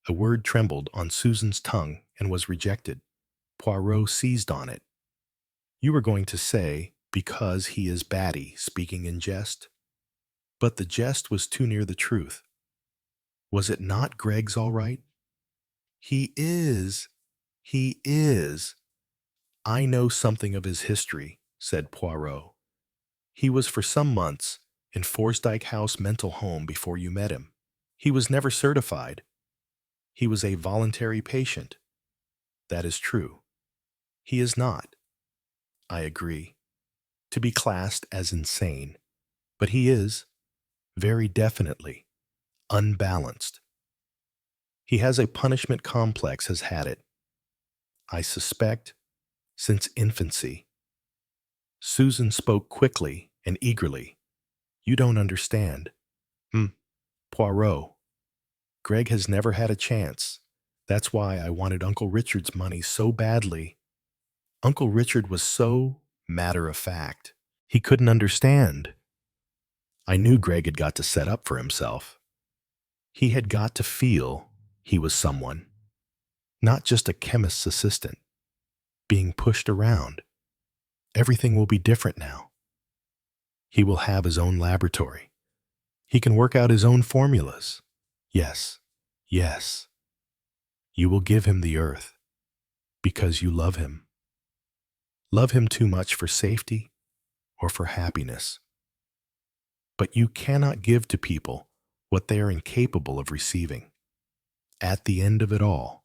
[SPEAKER 1] A word trembled on Susan's tongue and was rejected. Poirot seized on it. You were going to say, because he is batty, speaking in jest. But the jest was too near the truth. Was it not Greg's all right? He is. He is. I know something of his history, said Poirot. He was for some months in Forsdyke House Mental Home before you met him. He was never certified. He was a voluntary patient. That is true. He is not, I agree, to be classed as insane, but he is, very definitely, unbalanced. He has a punishment complex, has had it, I suspect, since infancy. Susan spoke quickly and eagerly. You don't understand. Poirot. Greg has never had a chance. That's why I wanted Uncle Richard's money so badly. Uncle Richard was so matter-of-fact. He couldn't understand. I knew Greg had got to set up for himself. He had got to feel he was someone, not just a chemist's assistant, being pushed around. Everything will be different now. He will have his own laboratory. He can work out his own formulas. Yes, yes. You will give him the earth because you love him. Love him too much for safety or for happiness. But you cannot give to people what they are incapable of receiving. At the end of it all,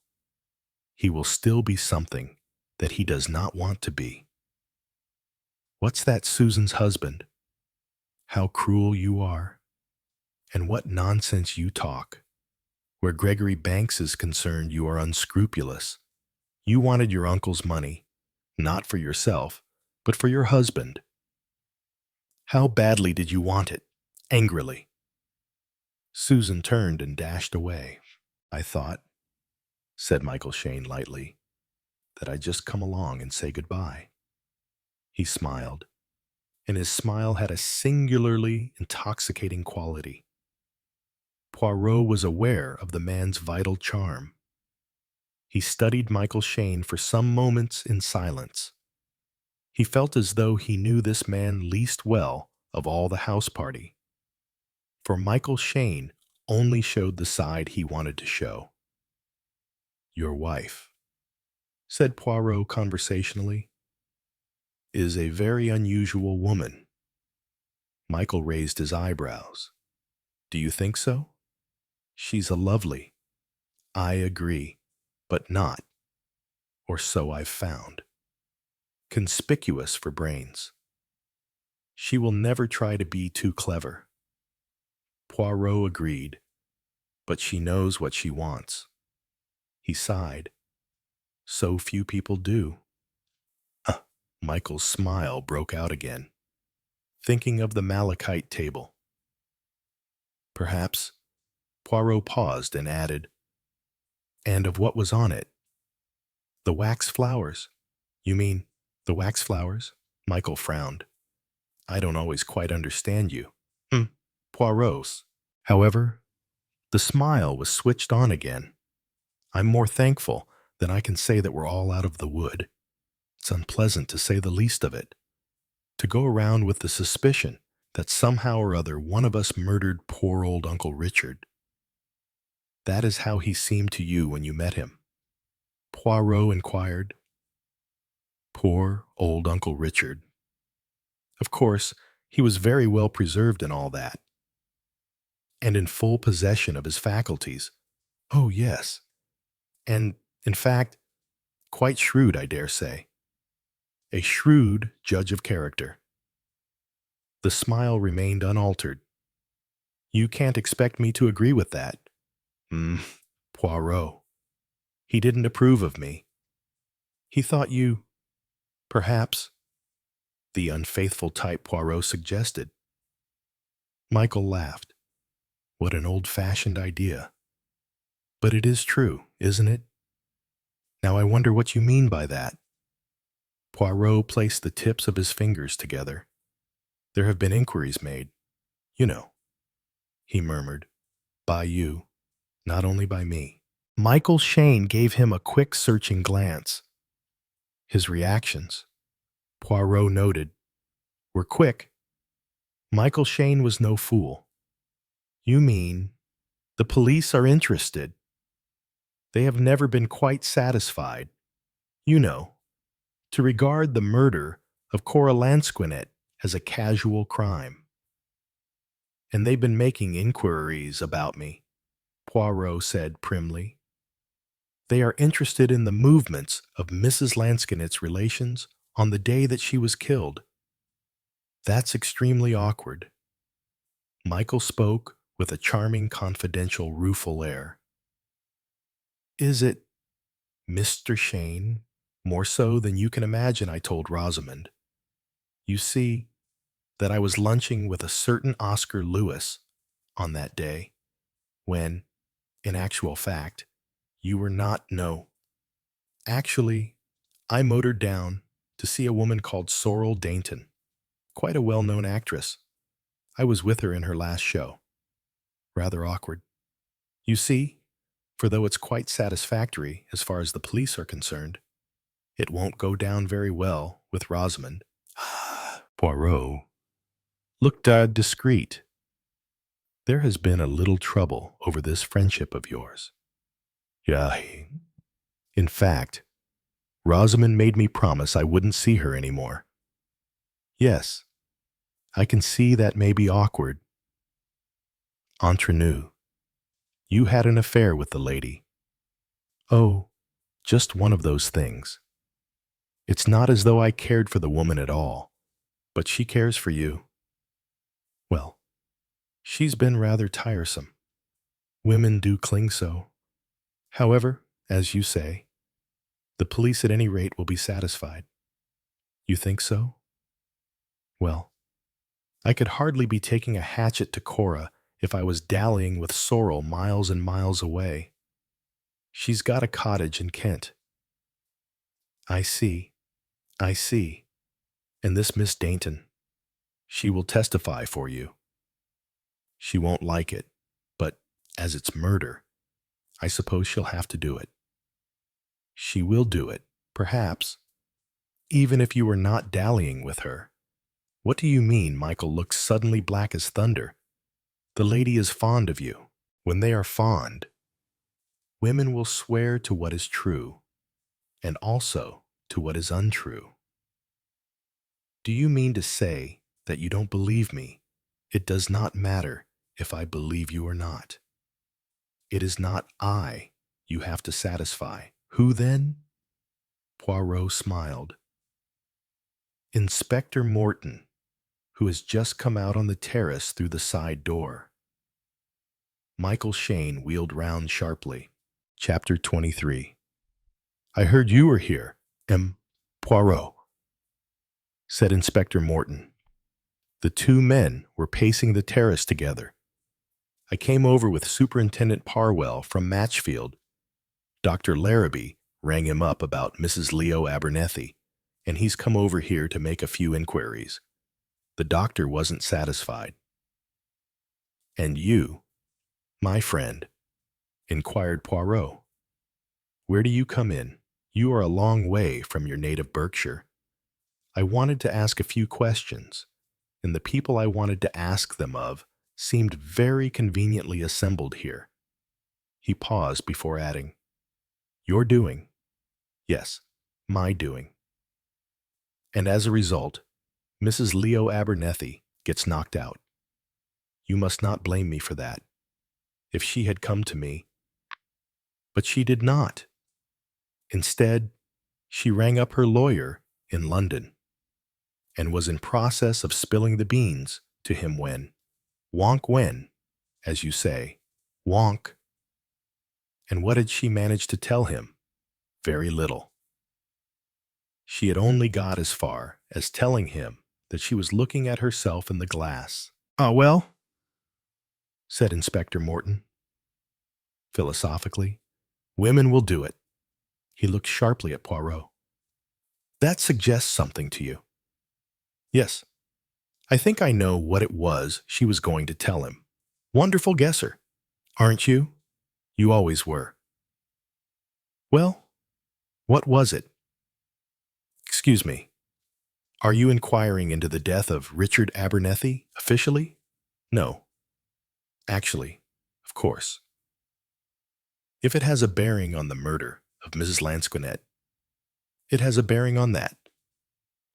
[SPEAKER 1] he will still be something that he does not want to be. What's that Susan's husband? How cruel you are. And what nonsense you talk. Where Gregory Banks is concerned, you are unscrupulous. You wanted your uncle's money, not for yourself, but for your husband. How badly did you want it? Angrily. Susan turned and dashed away. I thought, said Michael Shane lightly, "that I just come along and say goodbye." He smiled, and his smile had a singularly intoxicating quality. Poirot was aware of the man's vital charm. He studied Michael Shane for some moments in silence. He felt as though he knew this man least well of all the house party, for Michael Shane only showed the side he wanted to show. "Your wife," said Poirot conversationally, "is a very unusual woman." Michael raised his eyebrows. "Do you think so?" "She's a lovely." "I agree, but not, or so I've found, conspicuous for brains. She will never try to be too clever." Poirot agreed, "but she knows what she wants." He sighed. "So few people do." Michael's smile broke out again, thinking of the malachite table. "Perhaps." Poirot paused and added, "and of what was on it." "The wax flowers." "You mean the wax flowers?" Michael frowned. "I don't always quite understand you." Poirot's. However, the smile was switched on again. "I'm more thankful than I can say that we're all out of the wood. It's unpleasant, to say the least of it, to go around with the suspicion that somehow or other one of us murdered poor old Uncle Richard." "That is how he seemed to you when you met him?" Poirot inquired. "Poor old Uncle Richard. Of course, he was very well preserved and all that, and in full possession of his faculties. Oh, yes. And, in fact, quite shrewd, I dare say. A shrewd judge of character." The smile remained unaltered. "You can't expect me to agree with that." Poirot. "He didn't approve of me. He thought you, perhaps, the unfaithful type Poirot suggested." Michael laughed. "What an old-fashioned idea. But it is true, isn't it? Now I wonder what you mean by that." Poirot placed the tips of his fingers together. "There have been inquiries made, you know," he murmured, "by you, not only by me." Michael Shane gave him a quick, searching glance. His reactions, Poirot noted, were quick. Michael Shane was no fool. "You mean the police are interested? They have never been quite satisfied, you know, to regard the murder of Cora Lansquenet as a casual crime. And they've been making inquiries about me," Poirot said primly. "They are interested in the movements of Mrs. Lansquenet's relations on the day that she was killed. That's extremely awkward." Michael spoke with a charming, confidential, rueful air. "Is it, Mr. Shane? More so than you can imagine," I told Rosamond. "You see, that I was lunching with a certain Oscar Lewis on that day, when, in actual fact, you were not. No. Actually, I motored down to see a woman called Sorrel Dainton, quite a well-known actress. I was with her in her last show. Rather awkward. You see, for though it's quite satisfactory as far as the police are concerned, it won't go down very well with Rosamond." Poirot looked discreet. "There has been a little trouble over this friendship of yours." "Yeah. In fact, Rosamond made me promise I wouldn't see her anymore." "Yes, I can see that may be awkward. Entre nous, you had an affair with the lady." "Oh, just one of those things. It's not as though I cared for the woman at all, but she cares for you. Well, she's been rather tiresome. Women do cling so. However, as you say, the police at any rate will be satisfied." "You think so?" "Well, I could hardly be taking a hatchet to Cora if I was dallying with Sorrel miles and miles away." She's got a cottage in Kent. I see. I see. And this Miss Dainton, she will testify for you. She won't like it, but as it's murder, I suppose she'll have to do it. She will do it, perhaps, even if you were not dallying with her. What do you mean? Michael looked suddenly black as thunder. The lady is fond of you. When they are fond, women will swear to what is true, and also to what is untrue. Do you mean to say that you don't believe me? It does not matter if I believe you or not. It is not I you have to satisfy. Who then? Poirot smiled. Inspector Morton, who has just come out on the terrace through the side door. Michael Shane wheeled round sharply. Chapter 23. I heard you were here, Poirot, said Inspector Morton. The two men were pacing the terrace together. I came over with Superintendent Parwell from Matchfield. Dr. Larrabee rang him up about Mrs. Leo Abernethie, and he's come over here to make a few inquiries. The doctor wasn't satisfied. And you, my friend, inquired Poirot. Where do you come in? You are a long way from your native Berkshire. I wanted to ask a few questions, and the people I wanted to ask them of seemed very conveniently assembled here. He paused before adding, Your doing. Yes, my doing. And as a result, Mrs. Leo Abernethie gets knocked out. You must not blame me for that. If she had come to me, but she did not. Instead, she rang up her lawyer in London and was in process of spilling the beans to him when, as you say, wonk. And what had she managed to tell him? Very little. She had only got as far as telling him that she was looking at herself in the glass. Ah, well, said Inspector Morton, philosophically, women will do it. He looked sharply at Poirot. That suggests something to you. Yes, I think I know what it was she was going to tell him. Wonderful guesser, aren't you? You always were. Well, what was it? Excuse me. Are you inquiring into the death of Richard Abernethie, officially? No. Actually, of course. If it has a bearing on the murder of Mrs. Lansquenet, it has a bearing on that.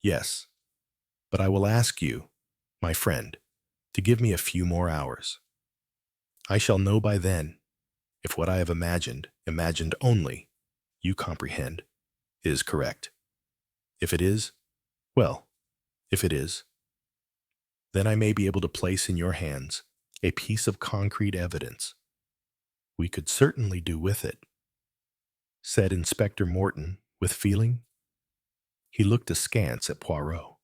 [SPEAKER 1] Yes, but I will ask you, my friend, to give me a few more hours. I shall know by then if what I have imagined only, you comprehend, is correct. If it is, well, if it is, then I may be able to place in your hands a piece of concrete evidence. We could certainly do with it, said Inspector Morton with feeling. He looked askance at Poirot.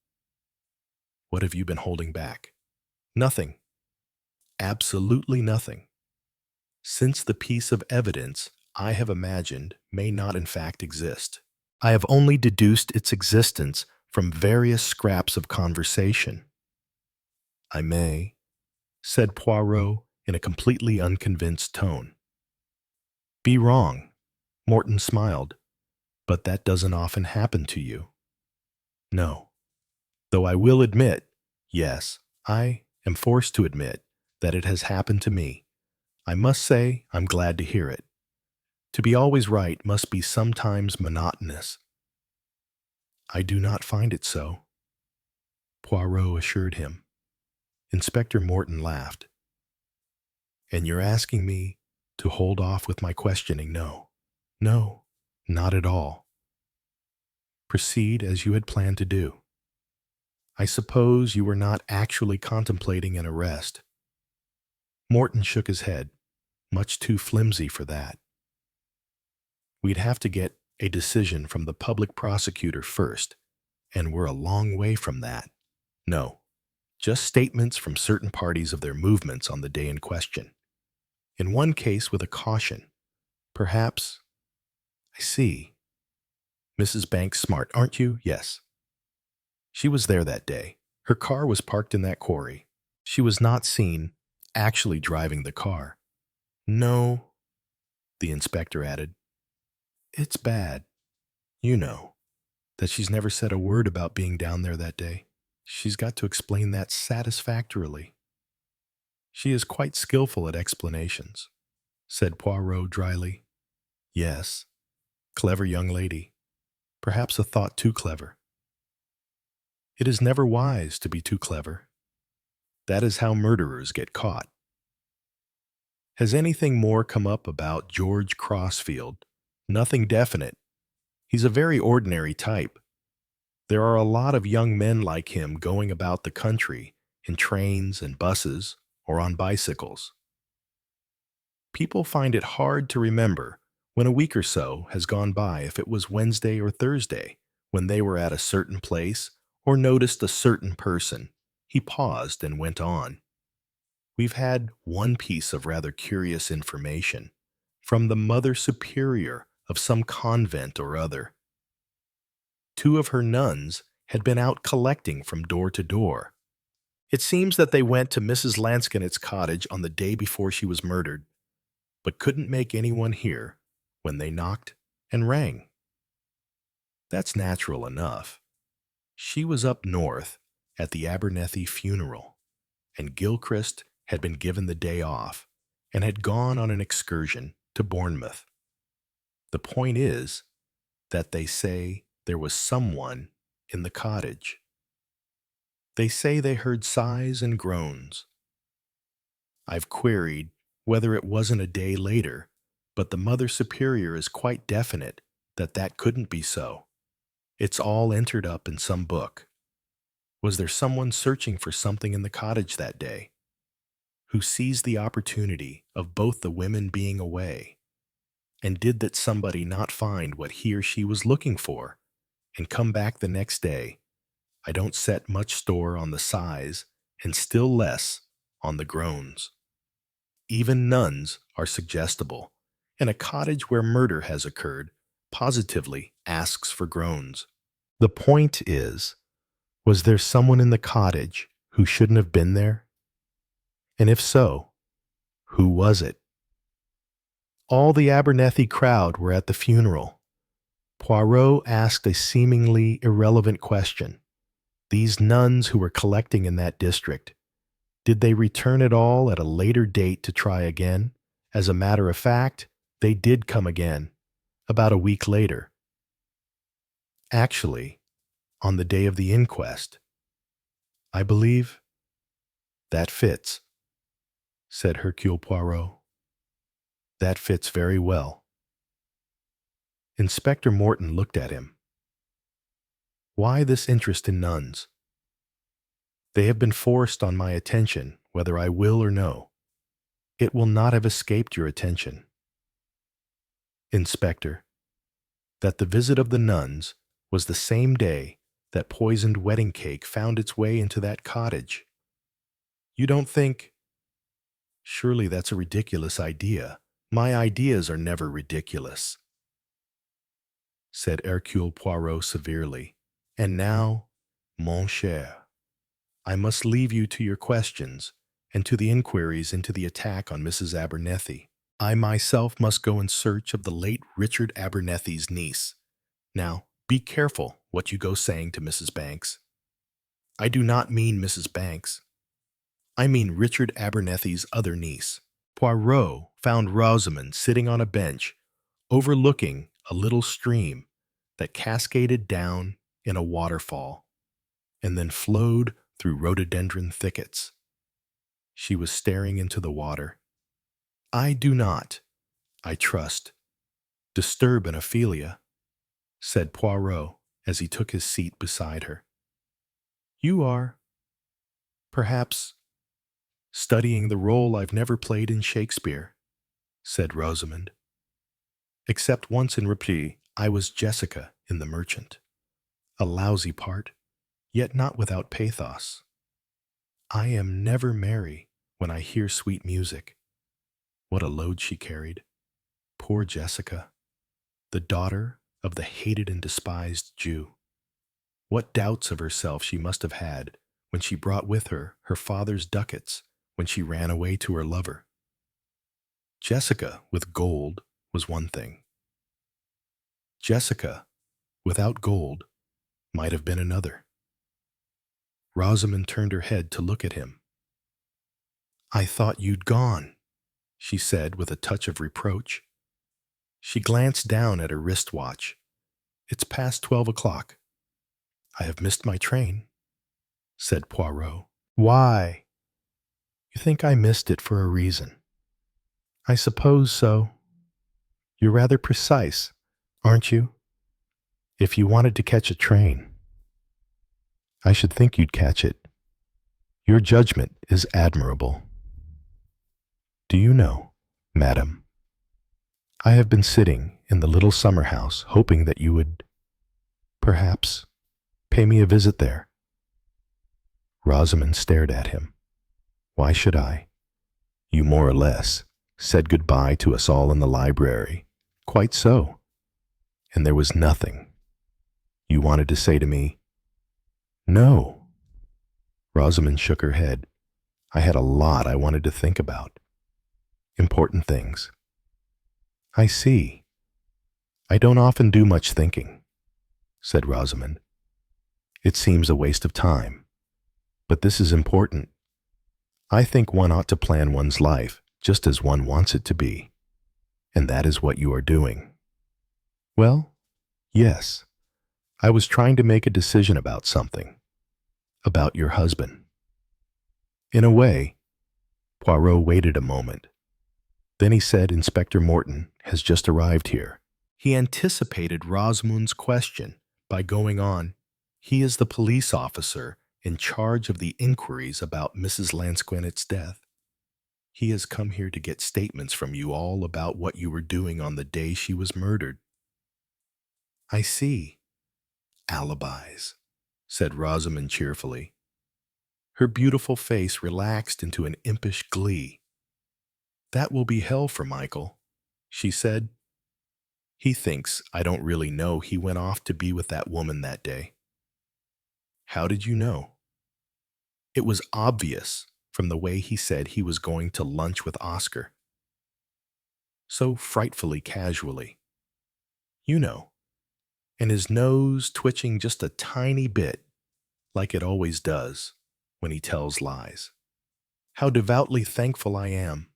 [SPEAKER 1] What have you been holding back? Nothing. Absolutely nothing. Since the piece of evidence I have imagined may not in fact exist, I have only deduced its existence from various scraps of conversation. I may, said Poirot in a completely unconvinced tone. Be wrong, Morton smiled, but that doesn't often happen to you. No, though I will admit, yes, I am forced to admit that it has happened to me. I must say I'm glad to hear it. To be always right must be sometimes monotonous. I do not find it so, Poirot assured him. Inspector Morton laughed. And you're asking me to hold off with my questioning? No, not at all. Proceed as you had planned to do. I suppose you were not actually contemplating an arrest. Morton shook his head, much too flimsy for that. We'd have to get a decision from the public prosecutor first, and we're a long way from that. No, just statements from certain parties of their movements on the day in question. In one case with a caution, perhaps I see. Mrs. Banks smart, aren't you? Yes. She was there that day. Her car was parked in that quarry. She was not seen actually driving the car. No, the inspector added. It's bad, you know, that she's never said a word about being down there that day. She's got to explain that satisfactorily. She is quite skillful at explanations, said Poirot dryly. Yes, clever young lady. Perhaps a thought too clever. It is never wise to be too clever. That is how murderers get caught. Has anything more come up about George Crossfield? Nothing definite. He's a very ordinary type. There are a lot of young men like him going about the country in trains and buses or on bicycles. People find it hard to remember when a week or so has gone by if it was Wednesday or Thursday when they were at a certain place or noticed a certain person. He paused and went on. We've had one piece of rather curious information from the Mother Superior of some convent or other. 2 of her nuns had been out collecting from door to door. It seems that they went to Mrs. Lanskinnett's cottage on the day before she was murdered, but couldn't make anyone hear when they knocked and rang. That's natural enough. She was up north at the Abernethie funeral, and Gilchrist had been given the day off and had gone on an excursion to Bournemouth. The point is that they say there was someone in the cottage. They say they heard sighs and groans. I've queried whether it wasn't a day later, but the Mother Superior is quite definite that that couldn't be so. It's all entered up in some book. Was there someone searching for something in the cottage that day, who seized the opportunity of both the women being away, and did that somebody not find what he or she was looking for, and come back the next day? I don't set much store on the sighs, and still less on the groans. Even nuns are suggestible, and a cottage where murder has occurred positively asks for groans. The point is, was there someone in the cottage who shouldn't have been there? And if so, who was it? All the Abernethie crowd were at the funeral. Poirot asked a seemingly irrelevant question. These nuns who were collecting in that district, did they return at all at a later date to try again? As a matter of fact, they did come again, about a week later. Actually, on the day of the inquest. I believe that fits, said Hercule Poirot. That fits very well. Inspector Morton looked at him. Why this interest in nuns? They have been forced on my attention, whether I will or no. It will not have escaped your attention, Inspector, that the visit of the nuns was the same day that poisoned wedding cake found its way into that cottage. You don't think... Surely that's a ridiculous idea. My ideas are never ridiculous, said Hercule Poirot severely. And now, mon cher, I must leave you to your questions and to the inquiries into the attack on Mrs. Abernethie. I myself must go in search of the late Richard Abernethie's niece. Now, be careful what you go saying to Mrs. Banks. I do not mean Mrs. Banks. I mean Richard Abernethie's other niece. Poirot found Rosamond sitting on a bench overlooking a little stream that cascaded down in a waterfall and then flowed through rhododendron thickets. She was staring into the water. I do not, I trust, disturb an Ophelia, said Poirot as he took his seat beside her. You are, perhaps, studying the role I've never played in Shakespeare, said Rosamond. Except once in Repris, I was Jessica in The Merchant. A lousy part, yet not without pathos. I am never merry when I hear sweet music. What a load she carried. Poor Jessica. the daughter of the hated and despised Jew. What doubts of herself she must have had when she brought with her her father's ducats when she ran away to her lover. Jessica with gold was one thing. Jessica without gold might have been another. Rosamond turned her head to look at him. "I thought you'd gone," she said with a touch of reproach. She glanced down at her wristwatch. "It's past 12 o'clock. "I have missed my train," said Poirot. "Why?" "You think I missed it for a reason." "I suppose so. You're rather precise, aren't you? If you wanted to catch a train, I should think you'd catch it. Your judgment is admirable. Do you know, madam, I have been sitting in the little summer house hoping that you would, perhaps, pay me a visit there." Rosamond stared at him. "Why should I? You more or less said goodbye to us all in the library." "Quite so. And there was nothing you wanted to say to me?" "No." Rosamond shook her head. "I had a lot I wanted to think about. Important things." "I see. I don't often do much thinking," said Rosamond. "It seems a waste of time. But this is important. I think one ought to plan one's life just as one wants it to be. And that is what you are doing." "Well, yes. I was trying to make a decision about something. About your husband." In a way. Poirot waited a moment. Then he said, "Inspector Morton has just arrived here." He anticipated Rosamond's question by going on, "He is the police officer in charge of the inquiries about Mrs. Lansquenet's death. He has come here to get statements from you all about what you were doing on the day she was murdered." "I see. Alibis," said Rosamond cheerfully. Her beautiful face relaxed into an impish glee. "That will be hell for Michael," she said. "He thinks I don't really know he went off to be with that woman that day." "How did you know?" "It was obvious from the way he said he was going to lunch with Oscar. So frightfully casually. You know. And his nose twitching just a tiny bit, like it always does when he tells lies. How devoutly thankful I am.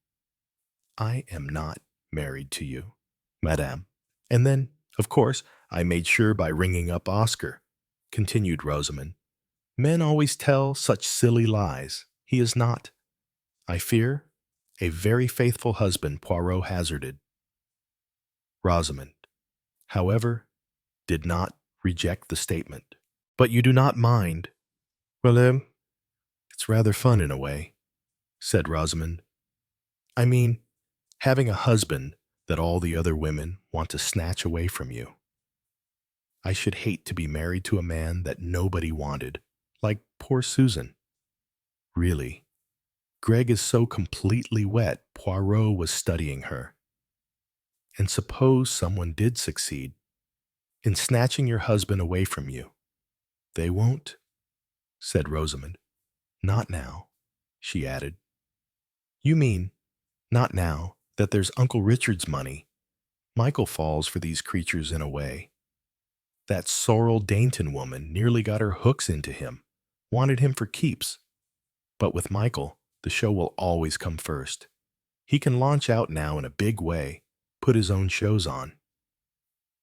[SPEAKER 1] I am not married to you, madame. And then, of course, I made sure by ringing up Oscar," continued Rosamond. "Men always tell such silly lies. He is not, I fear, a very faithful husband," Poirot hazarded. Rosamond, however, did not reject the statement. "But you do not mind?" "Well, it's rather fun in a way," said Rosamond. "I mean, having a husband that all the other women want to snatch away from you. I should hate to be married to a man that nobody wanted, like poor Susan. Really, Greg is so completely wet." Poirot was studying her. "And suppose someone did succeed in snatching your husband away from you." "They won't," said Rosamond. "Not now," she added. "You mean, not now that there's Uncle Richard's money. Michael falls for these creatures in a way. That Sorrel Dainton woman nearly got her hooks into him, wanted him for keeps. But with Michael, the show will always come first. He can launch out now in a big way, put his own shows on.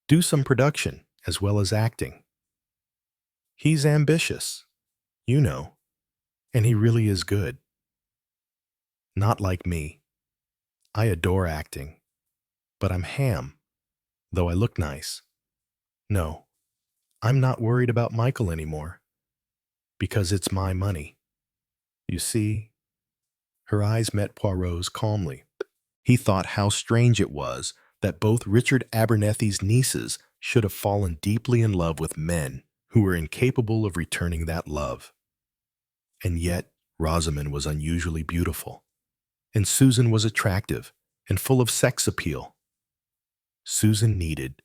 [SPEAKER 1] Do some production as well as acting. He's ambitious, you know, and he really is good. Not like me. I adore acting, but I'm ham, though I look nice. No, I'm not worried about Michael anymore, because it's my money. You see." Her eyes met Poirot's calmly. He thought how strange it was that both Richard Abernethie's nieces should have fallen deeply in love with men who were incapable of returning that love. And yet Rosamond was unusually beautiful, and Susan was attractive and full of sex appeal. Susan needed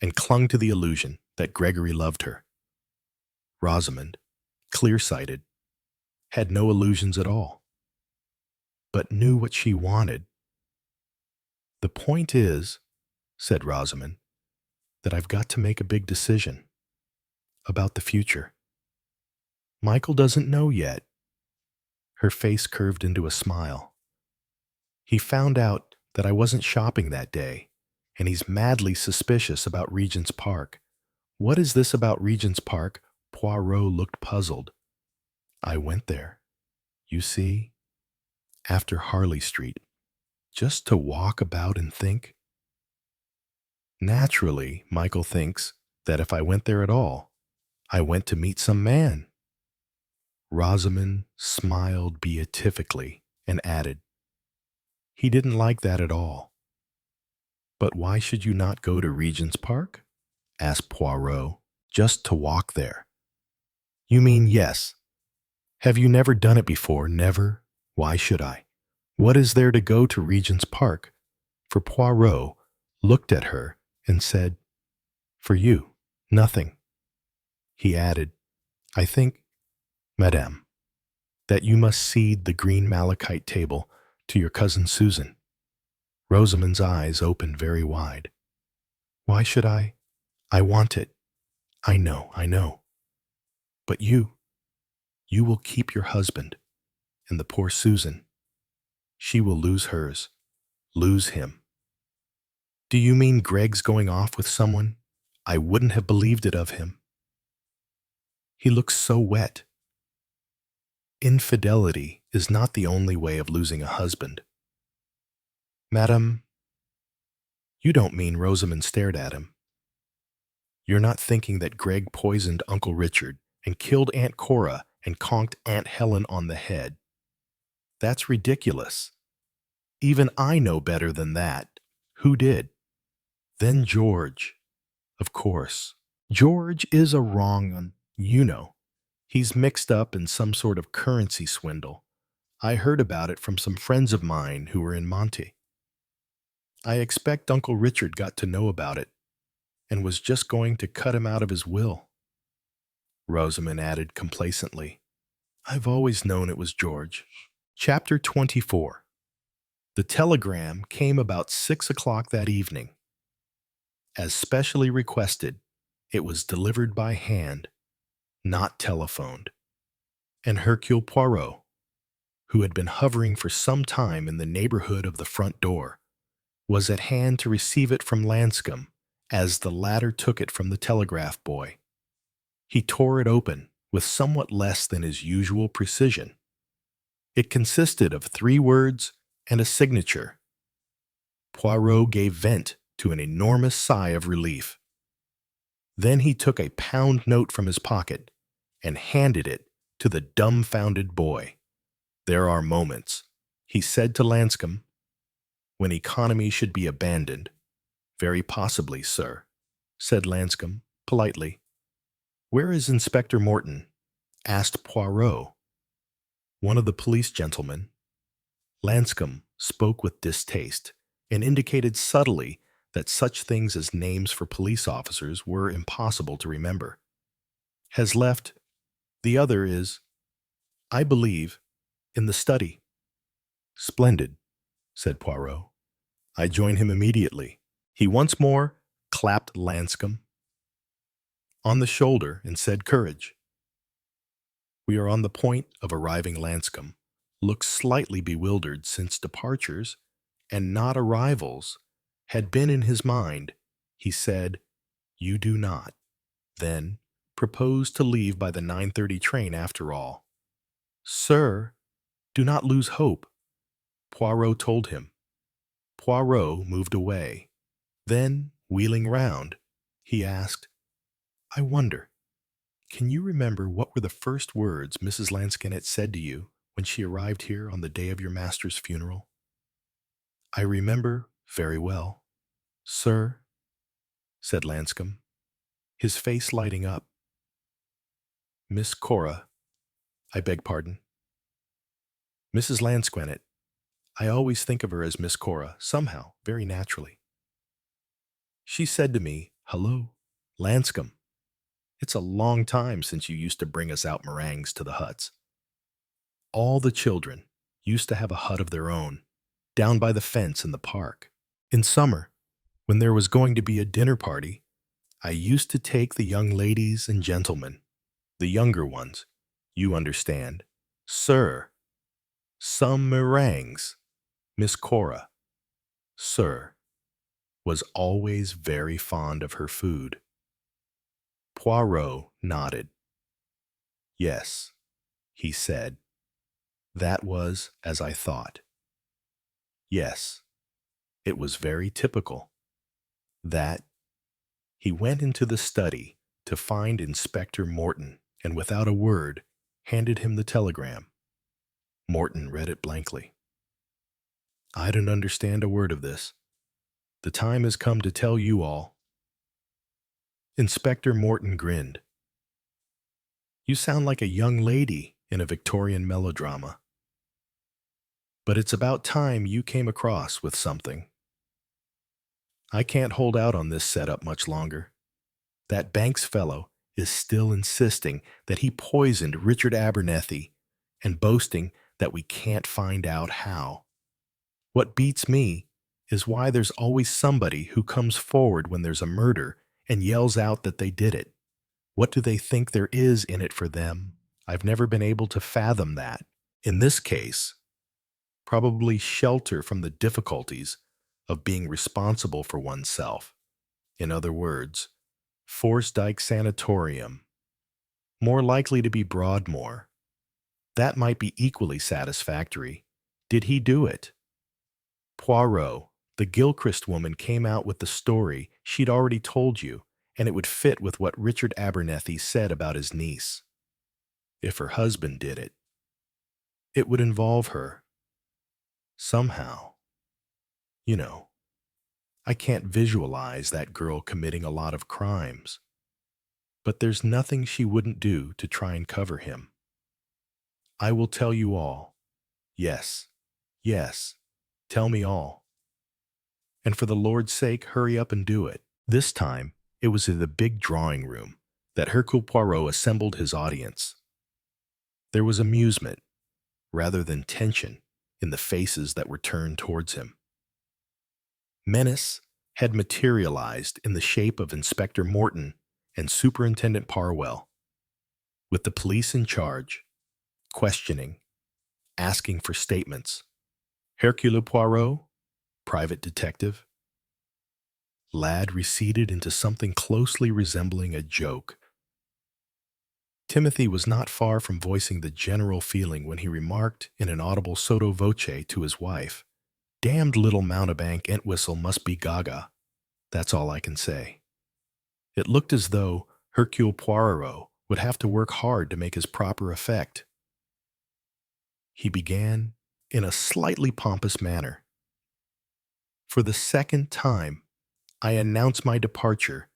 [SPEAKER 1] and clung to the illusion that Gregory loved her. Rosamond, clear-sighted, had no illusions at all, but knew what she wanted. "The point is," said Rosamond, "that I've got to make a big decision about the future. Michael doesn't know yet." Her face curved into a smile. "He found out that I wasn't shopping that day, and he's madly suspicious about Regent's Park." "What is this about Regent's Park?" Poirot looked puzzled. "I went there, you see, after Harley Street, just to walk about and think. Naturally, Michael thinks that if I went there at all, I went to meet some man." Rosamond smiled beatifically and added, "He didn't like that at all." "But why should you not go to Regent's Park?" asked Poirot. "Just to walk there." "You mean yes. Have you never done it before?" "Never. Why should I? What is there to go to Regent's Park?" For Poirot looked at her and said, "For you, nothing." He added, "I think, Madame, that you must cede the green malachite table to your cousin Susan." Rosamond's eyes opened very wide. "Why should I? I want it. I know. But you will keep your husband, and the poor Susan, she will lose hers, lose him." "Do you mean Greg's going off with someone? I wouldn't have believed it of him. He looks so wet." "Infidelity is not the only way of losing a husband." "Madame, you don't mean—" Rosamond stared at him. "You're not thinking that Greg poisoned Uncle Richard and killed Aunt Cora and conked Aunt Helen on the head? That's ridiculous. Even I know better than that. Who did? Then George. Of course. George is a wrong un, you know. He's mixed up in some sort of currency swindle. I heard about it from some friends of mine who were in Monte. I expect Uncle Richard got to know about it and was just going to cut him out of his will." Rosamond added complacently, "I've always known it was George." Chapter 24. The telegram came about 6 o'clock that evening. As specially requested, it was delivered by hand, not telephoned, and Hercule Poirot, who had been hovering for some time in the neighborhood of the front door, was at hand to receive it from Lanscombe as the latter took it from the telegraph boy. He tore it open with somewhat less than his usual precision. It consisted of 3 words and a signature. Poirot gave vent to an enormous sigh of relief. Then he took a pound note from his pocket and handed it to the dumbfounded boy. "There are moments," he said to Lanscombe, "when economy should be abandoned." "Very possibly, sir," said Lanscombe politely. "Where is Inspector Morton?" asked Poirot. "One of the police gentlemen." Lanscombe spoke with distaste and indicated subtly that such things as names for police officers were impossible to remember. "Has left. The other is, I believe, in the study." "Splendid," said Poirot. "I join him immediately." He once more clapped Lanscombe on the shoulder and said, "Courage." "We are on the point of arriving." Lanscombe looked slightly bewildered, since departures, and not arrivals, had been in his mind. He said, "You do not, then, propose to leave by the 9:30 train after all?" "Sir, do not lose hope," Poirot told him. Poirot moved away. Then, wheeling round, he asked, "I wonder, can you remember what were the first words Mrs. Lansquenet said to you when she arrived here on the day of your master's funeral?" "I remember very well, sir," said Lanscombe, his face lighting up. "Miss Cora, I beg pardon. Mrs. Lansquenet. I always think of her as Miss Cora, somehow, very naturally. She said to me, Hello, Lanscombe. It's a long time since you used to bring us out meringues to the huts. All the children used to have a hut of their own, down by the fence in the park. In summer, when there was going to be a dinner party, I used to take the young ladies and gentlemen, the younger ones, you understand, sir, some meringues. Miss Cora, sir, was always very fond of her food. Poirot nodded. Yes, he said. That was as I thought. Yes, it was very typical. That he went into the study to find Inspector Morton and without a word handed him the telegram. Morton read it blankly. I don't understand a word of this. The time has come to tell you all. Inspector Morton grinned. You sound like a young lady in a Victorian melodrama. But it's about time you came across with something. I can't hold out on this setup much longer. That Banks fellow is still insisting that he poisoned Richard Abernethie and boasting that we can't find out how. What beats me is why there's always somebody who comes forward when there's a murder and yells out that they did it. What do they think there is in it for them? I've never been able to fathom that. In this case, probably shelter from the difficulties of being responsible for oneself. In other words, Forsdyke Sanatorium. More likely to be Broadmoor. That might be equally satisfactory. Did he do it? Poirot, the Gilchrist woman, came out with the story she'd already told you, and it would fit with what Richard Abernethie said about his niece. If her husband did it, it would involve her. Somehow. You know, I can't visualize that girl committing a lot of crimes. But there's nothing she wouldn't do to try and cover him. I will tell you all. Yes, yes, tell me all. And for the Lord's sake, hurry up and do it. This time, it was in the big drawing room that Hercule Poirot assembled his audience. There was amusement, rather than tension, in the faces that were turned towards him. Menace had materialized in the shape of Inspector Morton and Superintendent Parwell, with the police in charge, questioning, asking for statements. Hercule Poirot, private detective. Lad receded into something closely resembling a joke. Timothy was not far from voicing the general feeling when he remarked in an audible sotto voce to his wife, "Damned little mountebank Entwistle must be gaga. That's all I can say." It looked as though Hercule Poirot would have to work hard to make his proper effect. He began in a slightly pompous manner. For the second time, I announce my departure.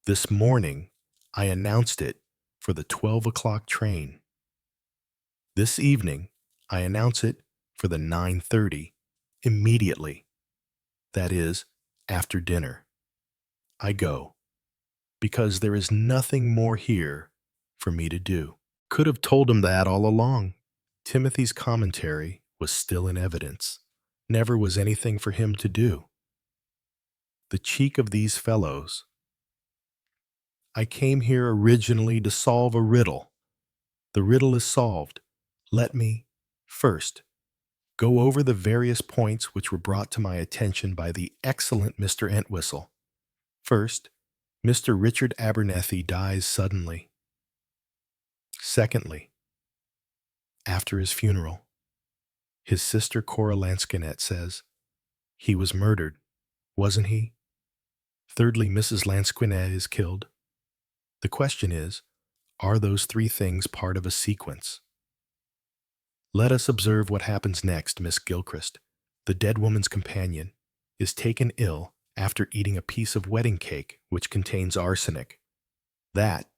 [SPEAKER 1] This morning, I announced it for the 12 o'clock train. This evening, I announce it for the 9:30, immediately. That is, after dinner. I go, because there is nothing more here for me to do. Could have told him that all along. Timothy's commentary was still in evidence. Never was anything for him to do. The cheek of these fellows. I came here originally to solve a riddle. The riddle is solved. Let me, first, go over the various points which were brought to my attention by the excellent Mr. Entwistle. First, Mr. Richard Abernethie dies suddenly. Secondly, after his funeral, his sister Cora Lansquenet says, he was murdered, wasn't he? Thirdly, Mrs. Lansquenet is killed. The question is, are those three things part of a sequence? Let us observe what happens next. Miss Gilchrist, the dead woman's companion, is taken ill after eating a piece of wedding cake which contains arsenic. That,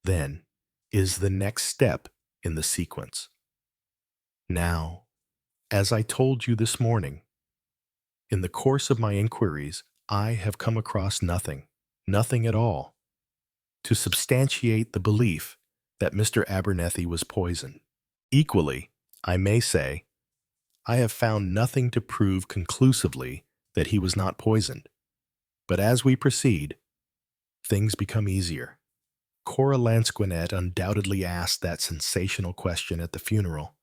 [SPEAKER 1] then, is the next step in the sequence. Now, as I told you this morning, in the course of my inquiries, I have come across nothing. Nothing at all to substantiate the belief that Mr. Abernethie was poisoned. Equally, I may say, I have found nothing to prove conclusively that he was not poisoned. But as we proceed, things become easier. Cora Lansquenet undoubtedly asked that sensational question at the funeral.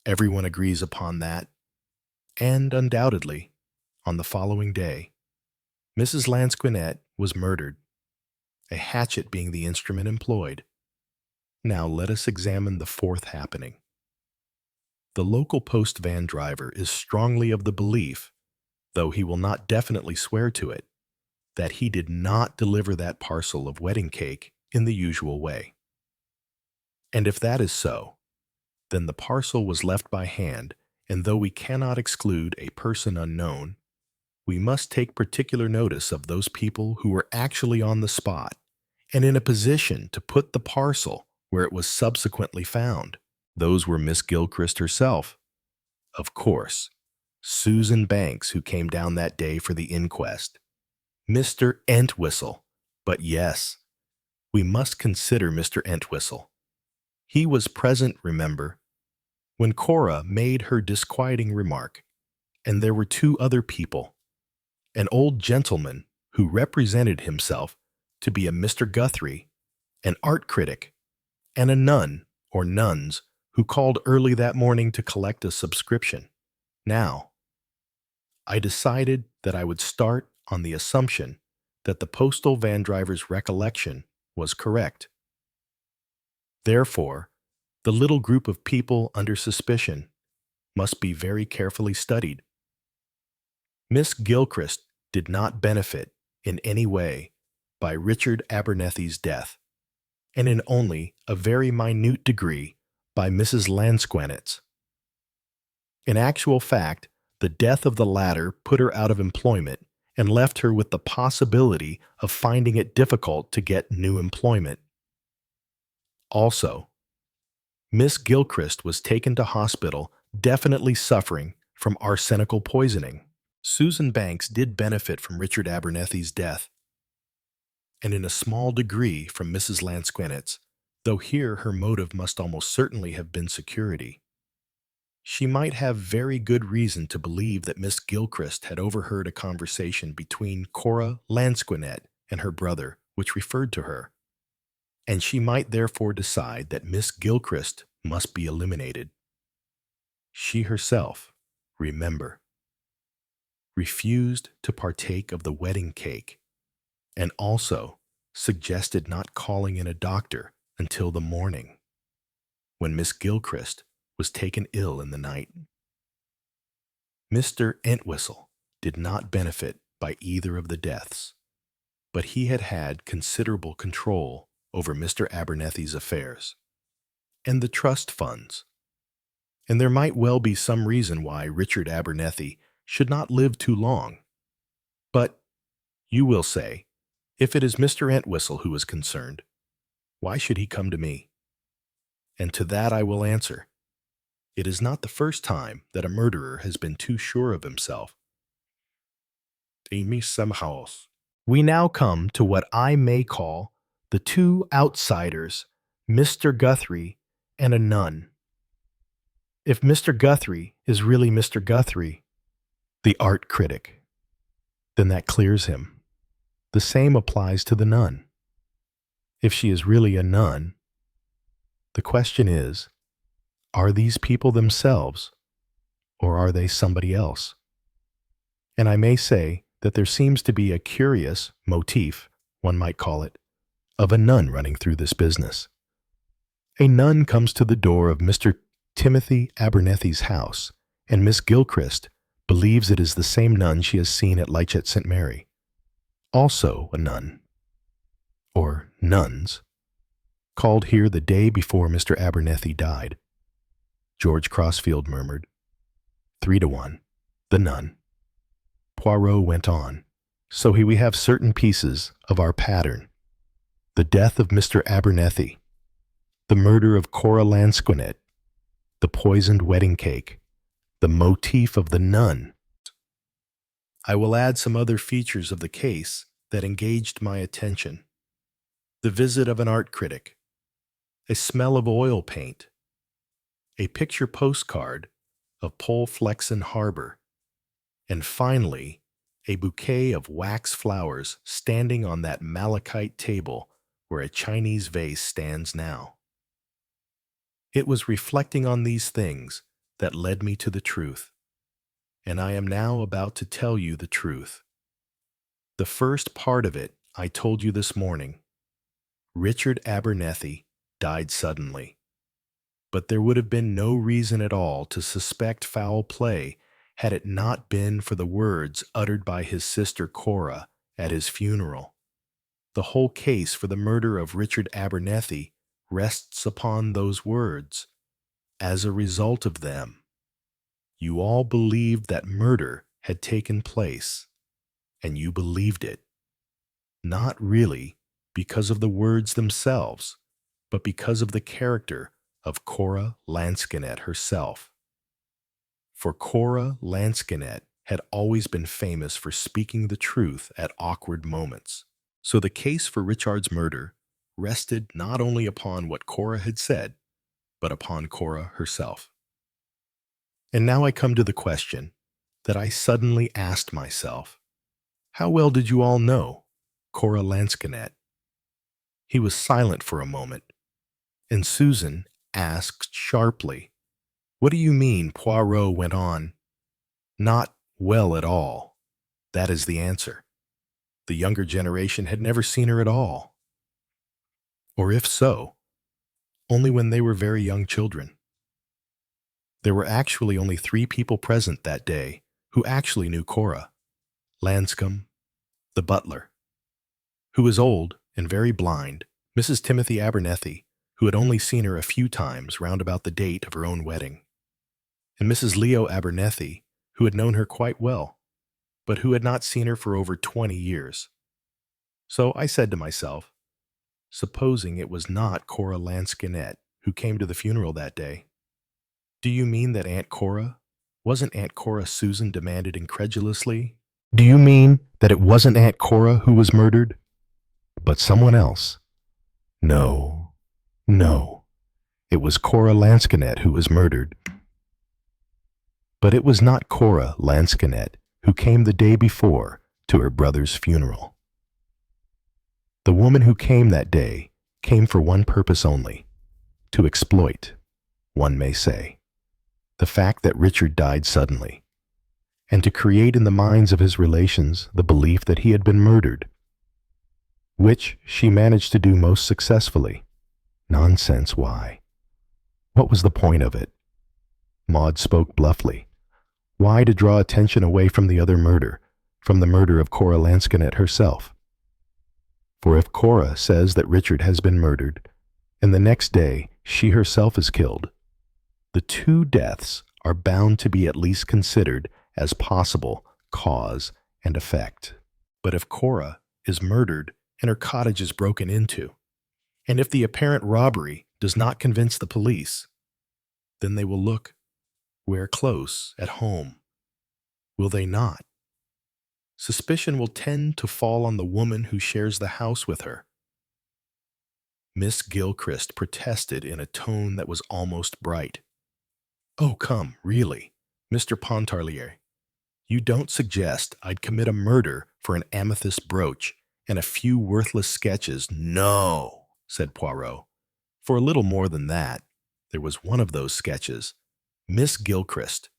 [SPEAKER 1] Everyone agrees upon that. And undoubtedly, on the following day, Mrs. Lansquenet was murdered, a hatchet being the instrument employed. Now let us examine the fourth happening. The local post van driver is strongly of the belief, though he will not definitely swear to it, that he did not deliver that parcel of wedding cake in the usual way. And if that is so, then the parcel was left by hand, and though we cannot exclude a person unknown, we must take particular notice of those people who were actually on the spot and in a position to put the parcel where it was subsequently found. Those were Miss Gilchrist herself, of course, Susan Banks, who came down that day for the inquest, Mr. Entwistle. But yes, we must consider Mr. Entwistle. He was present, remember, when Cora made her disquieting remark, and there were two other people, an old gentleman who represented himself to be a Mr. Guthrie, an art critic, and a nun or nuns who called early that morning to collect a subscription. Now, I decided that I would start on the assumption that the postal van driver's recollection was correct. Therefore, the little group of people under suspicion must be very carefully studied. Miss Gilchrist did not benefit in any way by Richard Abernethie's death, and in only a very minute degree by Mrs. Lansquenet's. In actual fact, the death of the latter put her out of employment and left her with the possibility of finding it difficult to get new employment. Also, Miss Gilchrist was taken to hospital definitely suffering from arsenical poisoning. Susan Banks did benefit from Richard Abernethie's death, and in a small degree from Mrs. Lansquenet's, though here her motive must almost certainly have been security. She might have very good reason to believe that Miss Gilchrist had overheard a conversation between Cora Lansquenet and her brother, which referred to her, and she might therefore decide that Miss Gilchrist must be eliminated. She herself, remember, refused to partake of the wedding cake, and also suggested not calling in a doctor until the morning, when Miss Gilchrist was taken ill in the night. Mr. Entwistle did not benefit by either of the deaths, but he had had considerable control over Mr. Abernethie's affairs and the trust funds, and there might well be some reason why Richard Abernethie should not live too long. But, you will say, if it is Mr. Entwistle who is concerned, why should he come to me? And to that I will answer, it is not the first time that a murderer has been too sure of himself. Amy Semhouse. We now come to what I may call the two outsiders, Mr. Guthrie and a nun. If Mr. Guthrie is really Mr. Guthrie, the art critic, then that clears him. The same applies to the nun. If she is really a nun, the question is, are these people themselves, or are they somebody else? And I may say that there seems to be a curious motif, one might call it, of a nun running through this business. A nun comes to the door of Mr. Timothy Abernethie's house, and Miss Gilchrist believes it is the same nun she has seen at Lychet St. Mary. Also a nun, or nuns, called here the day before Mr. Abernethie died. George Crossfield murmured, 3-1, the nun. Poirot went on, so here we have certain pieces of our pattern. The death of Mr. Abernethie, the murder of Cora Lansquenet, the poisoned wedding cake, the motif of the nun. I will add some other features of the case that engaged my attention. The visit of an art critic, a smell of oil paint, a picture postcard of Polflexen Harbor, and finally, a bouquet of wax flowers standing on that malachite table where a Chinese vase stands now. It was reflecting on these things that led me to the truth, and I am now about to tell you the truth. The first part of it I told you this morning. Richard Abernethie died suddenly, but there would have been no reason at all to suspect foul play had it not been for the words uttered by his sister Cora at his funeral. The whole case for the murder of Richard Abernethie rests upon those words. As a result of them, you all believed that murder had taken place, and you believed it. Not really because of the words themselves, but because of the character of Cora Lansquenet herself. For Cora Lansquenet had always been famous for speaking the truth at awkward moments. So the case for Richard's murder rested not only upon what Cora had said, but upon Cora herself. And now I come to the question that I suddenly asked myself. How well did you all know Cora Lansquenet? He was silent for a moment, and Susan asked sharply, "What do you mean?" Poirot went on. "Not well at all. That is the answer. The younger generation had never seen her at all. Or if so, only when they were very young children. There were actually only 3 people present that day who actually knew Cora. Lanscombe, the butler, who was old and very blind, Mrs. Timothy Abernethie, who had only seen her a few times round about the date of her own wedding, and Mrs. Leo Abernethie, who had known her quite well, but who had not seen her for over 20 years. So I said to myself, supposing it was not Cora Lansquenet who came to the funeral that day. "Do you mean that Aunt Cora? Wasn't Aunt Cora?" Susan demanded incredulously. "Do you mean that it wasn't Aunt Cora who was murdered, but someone else?" No, it was Cora Lansquenet who was murdered. But it was not Cora Lansquenet who came the day before to her brother's funeral. The woman who came that day came for one purpose only, to exploit, one may say, the fact that Richard died suddenly, and to create in the minds of his relations the belief that he had been murdered, which she managed to do most successfully. Nonsense, why? What was the point of it? Maud spoke bluffly. Why to draw attention away from the other murder, from the murder of Cora Lansquenet herself? For if Cora says that Richard has been murdered, and the next day she herself is killed, the 2 deaths are bound to be at least considered as possible cause and effect. But if Cora is murdered and her cottage is broken into, and if the apparent robbery does not convince the police, then they will look where close at home, will they not? Suspicion will tend to fall on the woman who shares the house with her. Miss Gilchrist protested in a tone that was almost bright. "Oh, come, really, Mr. Pontarlier, you don't suggest I'd commit a murder for an amethyst brooch and a few worthless sketches?" "No," said Poirot. "For a little more than that. There was one of those sketches, Miss Gilchrist,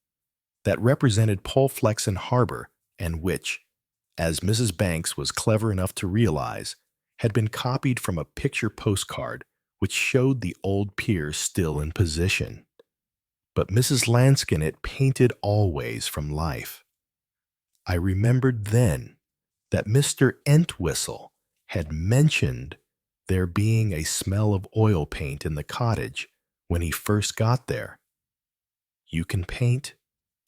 [SPEAKER 1] that represented Polflexen Harbor, and which, as Mrs. Banks was clever enough to realize, had been copied from a picture postcard which showed the old pier still in position. But Mrs. Lansquenet painted always from life. I remembered then that Mr. Entwistle had mentioned there being a smell of oil paint in the cottage when he first got there. You can paint,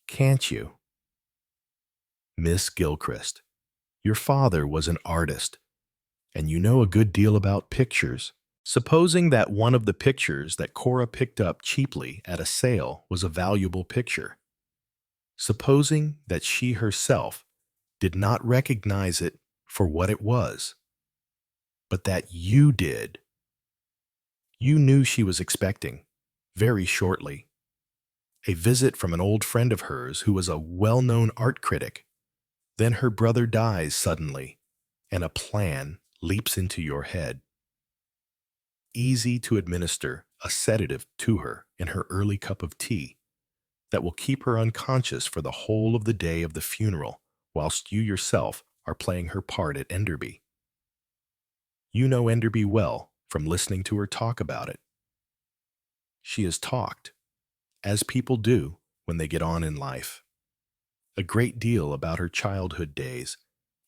[SPEAKER 1] can't you? Miss Gilchrist, your father was an artist, and you know a good deal about pictures. Supposing that one of the pictures that Cora picked up cheaply at a sale was a valuable picture. Supposing that she herself did not recognize it for what it was, but that you did. You knew she was expecting, very shortly, a visit from an old friend of hers who was a well-known art critic. Then her brother dies suddenly, and a plan leaps into your head. Easy to administer a sedative to her in her early cup of tea that will keep her unconscious for the whole of the day of the funeral, whilst you yourself are playing her part at Enderby. You know Enderby well from listening to her talk about it. She has talked, as people do when they get on in life, a great deal about her childhood days.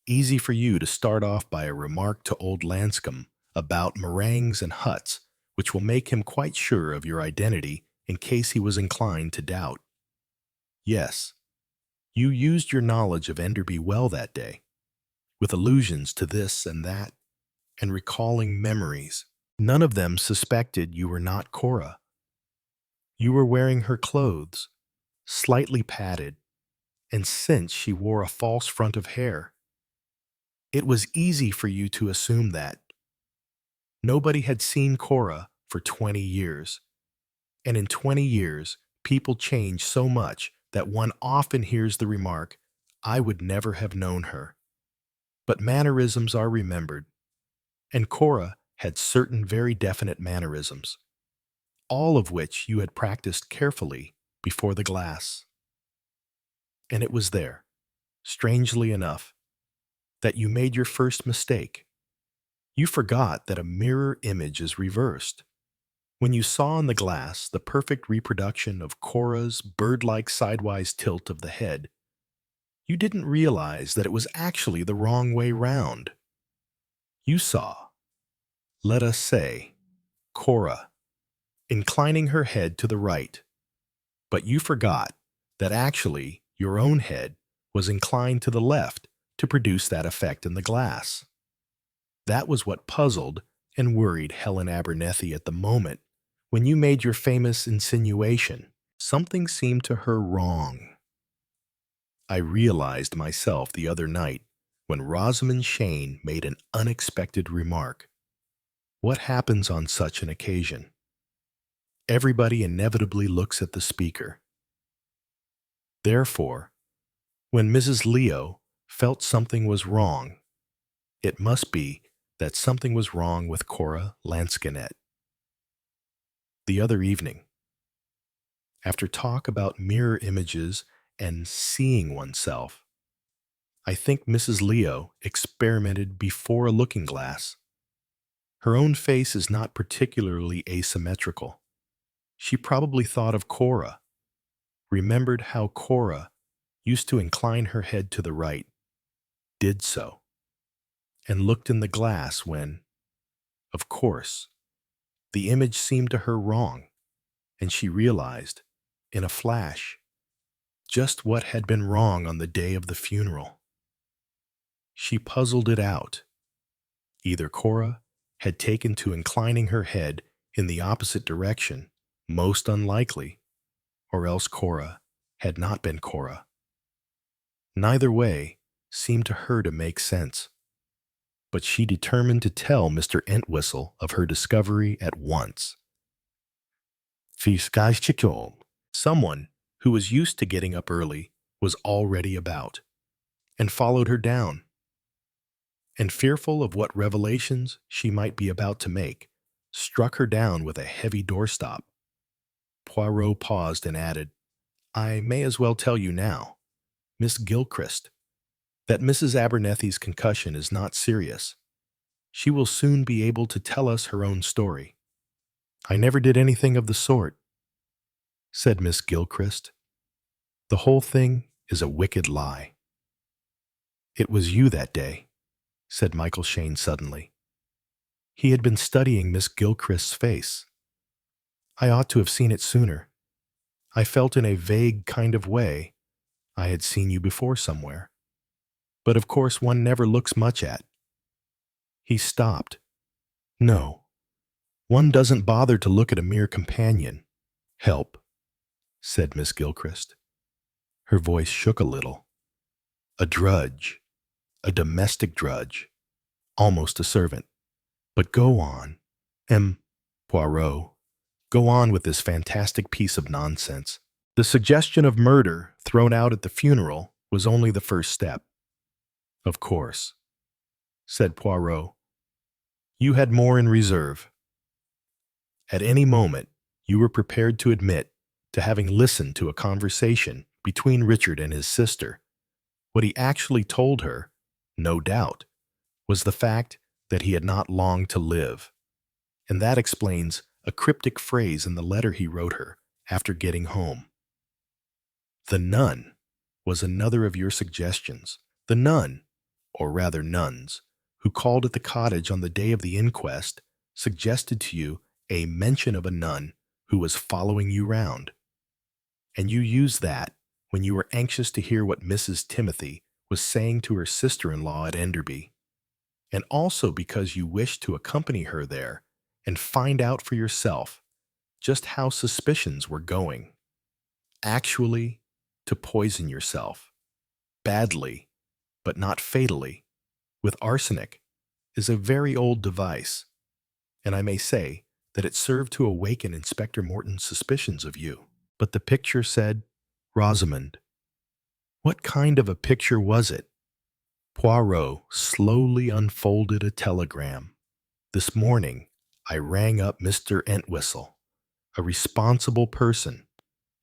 [SPEAKER 1] Easy for you to start off by a remark to old Lanscombe about meringues and huts, which will make him quite sure of your identity in case he was inclined to doubt. Yes, you used your knowledge of Enderby well that day, with allusions to this and that, and recalling memories. None of them suspected you were not Cora. You were wearing her clothes, slightly padded, and since she wore a false front of hair, it was easy for you to assume that. Nobody had seen Cora for 20 years, and in 20 years, people change so much that one often hears the remark, "I would never have known her." But mannerisms are remembered, and Cora had certain very definite mannerisms, all of which you had practiced carefully before the glass. And it was there, strangely enough, that you made your first mistake. You forgot that a mirror image is reversed. When you saw in the glass the perfect reproduction of Cora's bird-like sidewise tilt of the head, you didn't realize that it was actually the wrong way round. You saw, let us say, Cora, inclining her head to the right, but you forgot that actually your own head was inclined to the left to produce that effect in the glass. That was what puzzled and worried Helen Abernethie at the moment when you made your famous insinuation. Something seemed to her wrong. I realized myself the other night when Rosamond Shane made an unexpected remark. What happens on such an occasion? Everybody inevitably looks at the speaker. Therefore, when Mrs. Leo felt something was wrong, it must be that something was wrong with Cora Lansquenet. The other evening, after talk about mirror images and seeing oneself, I think Mrs. Leo experimented before a looking-glass. Her own face is not particularly asymmetrical. She probably thought of Cora, remembered how Cora used to incline her head to the right, did so, and looked in the glass when, of course, the image seemed to her wrong, and she realized, in a flash, just what had been wrong on the day of the funeral. She puzzled it out. Either Cora had taken to inclining her head in the opposite direction, most unlikely, or else Cora had not been Cora. Neither way seemed to her to make sense, but she determined to tell Mr. Entwistle of her discovery at once. Someone who was used to getting up early was already about, and followed her down. And fearful of what revelations she might be about to make, struck her down with a heavy doorstop. Poirot paused and added, "I may as well tell you now, Miss Gilchrist, that Mrs. Abernethie's concussion is not serious. She will soon be able to tell us her own story." "I never did anything of the sort," said Miss Gilchrist. "The whole thing is a wicked lie." "It was you that day," said Michael Shane suddenly. He had been studying Miss Gilchrist's face. "I ought to have seen it sooner. I felt in a vague kind of way I had seen you before somewhere. But of course one never looks much at." He stopped. "No, one doesn't bother to look at a mere companion." "Help," said Miss Gilchrist. Her voice shook a little. "A drudge, a domestic drudge, almost a servant. But go on, Poirot. Go on with this fantastic piece of nonsense. The suggestion of murder thrown out at the funeral was only the first step. Of course, said Poirot. You had more in reserve. At any moment, you were prepared to admit to having listened to a conversation between Richard and his sister. What he actually told her, no doubt, was the fact that he had not long to live. And that explains a cryptic phrase in the letter he wrote her after getting home. The nun was another of your suggestions. The nun, or rather nuns, who called at the cottage on the day of the inquest, suggested to you a mention of a nun who was following you round. And you used that when you were anxious to hear what Mrs. Timothy was saying to her sister-in-law at Enderby, and also because you wished to accompany her there and find out for yourself just how suspicions were going. Actually, to poison yourself, badly, but not fatally, with arsenic, is a very old device, and I may say that it served to awaken Inspector Morton's suspicions of you. But the picture said, Rosamond. What kind of a picture was it? Poirot slowly unfolded a telegram. This morning, I rang up Mr. Entwistle, a responsible person,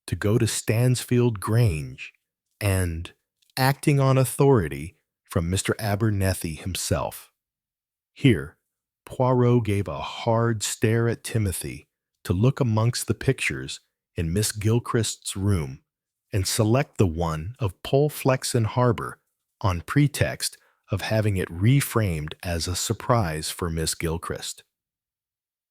[SPEAKER 1] to go to Stansfield Grange and, acting on authority from Mr. Abernethie himself. Here, Poirot gave a hard stare at Timothy to look amongst the pictures in Miss Gilchrist's room and select the one of Polflexen Harbor on pretext of having it reframed as a surprise for Miss Gilchrist.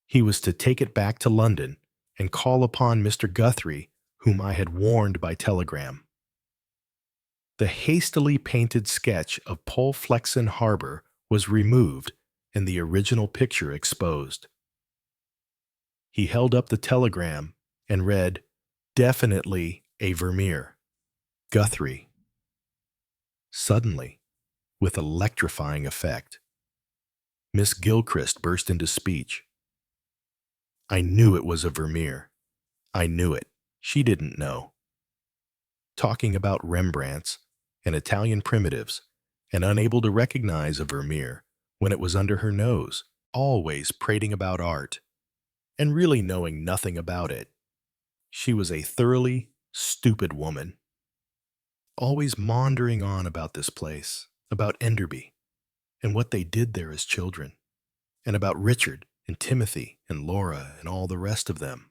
[SPEAKER 1] He was to take it back to London and call upon Mr. Guthrie, whom I had warned by telegram. The hastily painted sketch of Polflexen Harbor was removed and the original picture exposed. He held up the telegram and read, definitely a Vermeer. Guthrie. Suddenly, with electrifying effect, Miss Gilchrist burst into speech. I knew it was a Vermeer. I knew it. She didn't know. Talking about Rembrandts and Italian primitives, and unable to recognize a Vermeer when it was under her nose, always prating about art, and really knowing nothing about it. She was a thoroughly stupid woman, always maundering on about this place, about Enderby, and what they did there as children, and about Richard and Timothy and Laura and all the rest of them.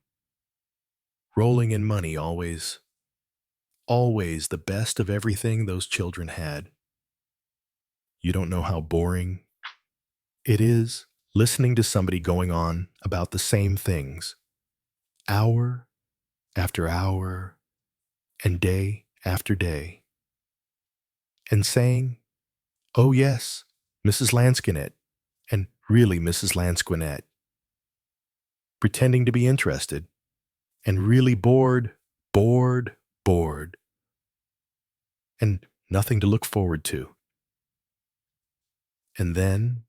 [SPEAKER 1] Rolling in money always the best of everything those children had. You don't know how boring it is listening to somebody going on about the same things, hour after hour and day after day, and saying, oh yes, Mrs. Lansquenet, and really Mrs. Lansquenet, pretending to be interested, and really bored, and nothing to look forward to. And then,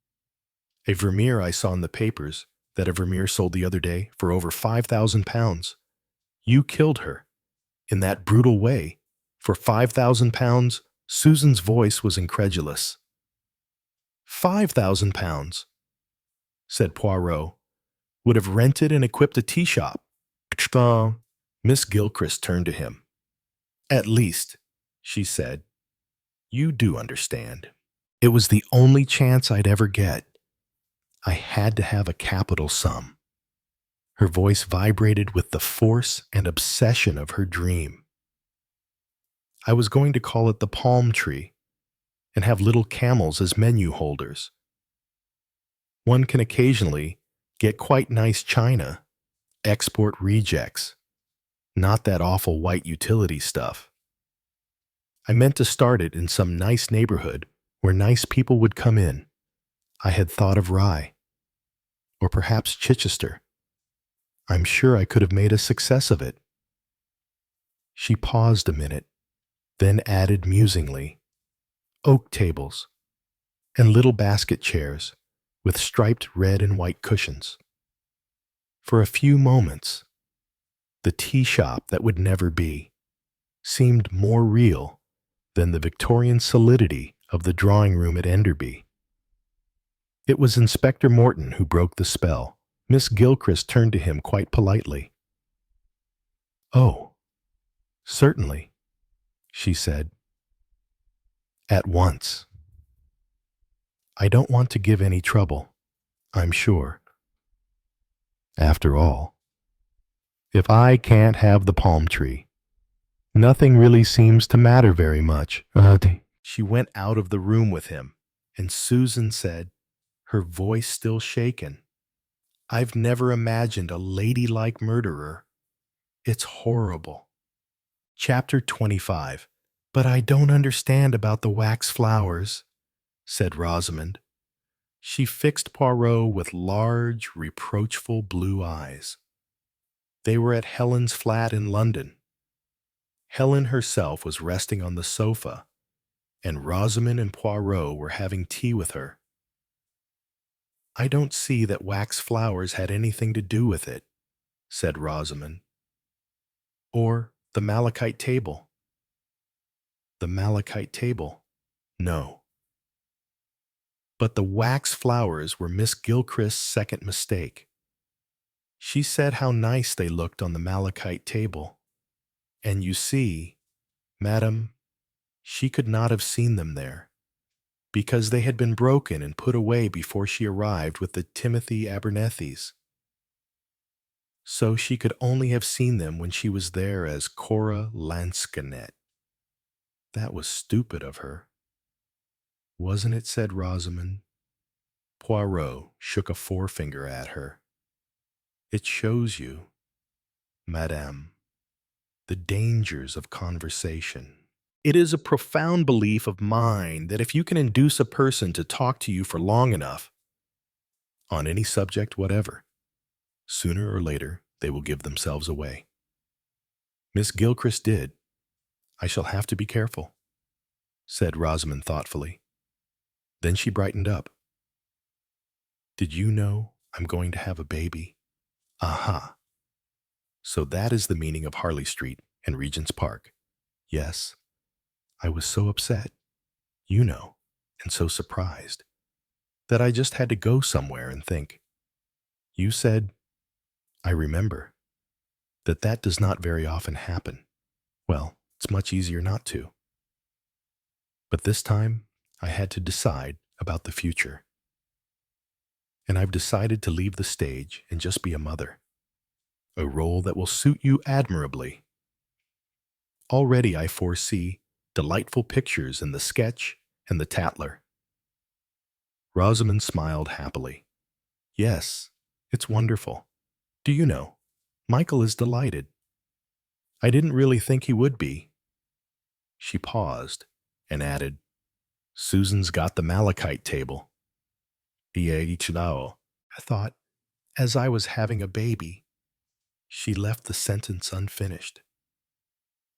[SPEAKER 1] a Vermeer I saw in the papers that a Vermeer sold the other day for over £5,000. You killed her, in that brutal way, for £5,000. Susan's voice was incredulous. £5,000, said Poirot, would have rented and equipped a tea shop. Miss Gilchrist turned to him. At least, she said, you do understand. It was the only chance I'd ever get. I had to have a capital sum. Her voice vibrated with the force and obsession of her dream. I was going to call it the Palm Tree and have little camels as menu holders. One can occasionally get quite nice china, export rejects, not that awful white utility stuff. I meant to start it in some nice neighborhood where nice people would come in. I had thought of Rye, or perhaps Chichester. I'm sure I could have made a success of it. She paused a minute, then added musingly, oak tables, and little basket chairs with striped red and white cushions. For a few moments, the tea shop that would never be seemed more real than the Victorian solidity of the drawing room at Enderby. It was Inspector Morton who broke the spell. Miss Gilchrist turned to him quite politely. "Oh, certainly," she said. "At once. I don't want to give any trouble, I'm sure. After all, if I can't have the palm tree, nothing really seems to matter very much." She went out of the room with him, and Susan said, her voice still shaken, "I've never imagined a ladylike murderer. It's horrible." Chapter 25. "But I don't understand about the wax flowers," said Rosamond. She fixed Poirot with large, reproachful blue eyes. They were at Helen's flat in London. Helen herself was resting on the sofa, and Rosamond and Poirot were having tea with her. "I don't see that wax flowers had anything to do with it," said Rosamond. "Or the malachite table." "The malachite table? No. But the wax flowers were Miss Gilchrist's second mistake. She said how nice they looked on the malachite table. And you see, madam, she could not have seen them there, because they had been broken and put away before she arrived with the Timothy Abernethies. So she could only have seen them when she was there as Cora Lansquenet. That was stupid of her. Wasn't it?" said Rosamond. Poirot shook a forefinger at her. "It shows you, madame, the dangers of conversation. It is a profound belief of mine that if you can induce a person to talk to you for long enough, on any subject whatever, sooner or later they will give themselves away. Miss Gilchrist did. I shall have to be careful," said Rosamond thoughtfully. Then she brightened up. "Did you know I'm going to have a baby? Aha! So that is the meaning of Harley Street and Regent's Park. Yes, I was so upset, you know, and so surprised, that I just had to go somewhere and think. You said, I remember, that does not very often happen. Well, it's much easier not to. But this time, I had to decide about the future. And I've decided to leave the stage and just be a mother. A role that will suit you admirably. Already I foresee delightful pictures in The Sketch and The Tatler." Rosamond smiled happily. "Yes, it's wonderful. Do you know, Michael is delighted. I didn't really think he would be." She paused and added, "Susan's got the malachite table." I thought, as I was having a baby." She left the sentence unfinished.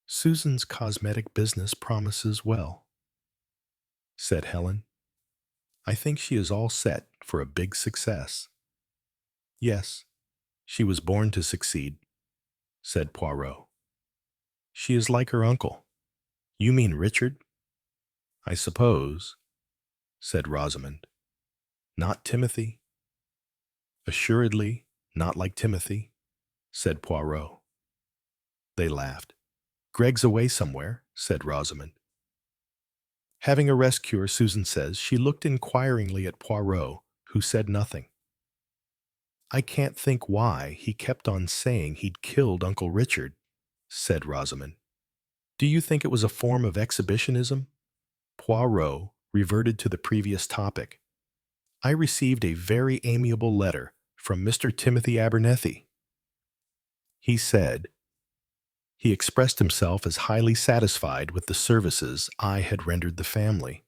[SPEAKER 1] "Susan's cosmetic business promises well," said Helen. "I think she is all set for a big success." "Yes, she was born to succeed," said Poirot. "She is like her uncle." "You mean Richard?" "I suppose," said Rosamond. "Not Timothy?" "Assuredly not like Timothy," said Poirot. They laughed. "Greg's away somewhere," said Rosamond. Having a rest cure, Susan says, she looked inquiringly at Poirot, who said nothing. "I can't think why he kept on saying he'd killed Uncle Richard," said Rosamond. "Do you think it was a form of exhibitionism?" Poirot reverted to the previous topic. "I received a very amiable letter from Mr. Timothy Abernethie. He said he expressed himself as highly satisfied with the services I had rendered the family.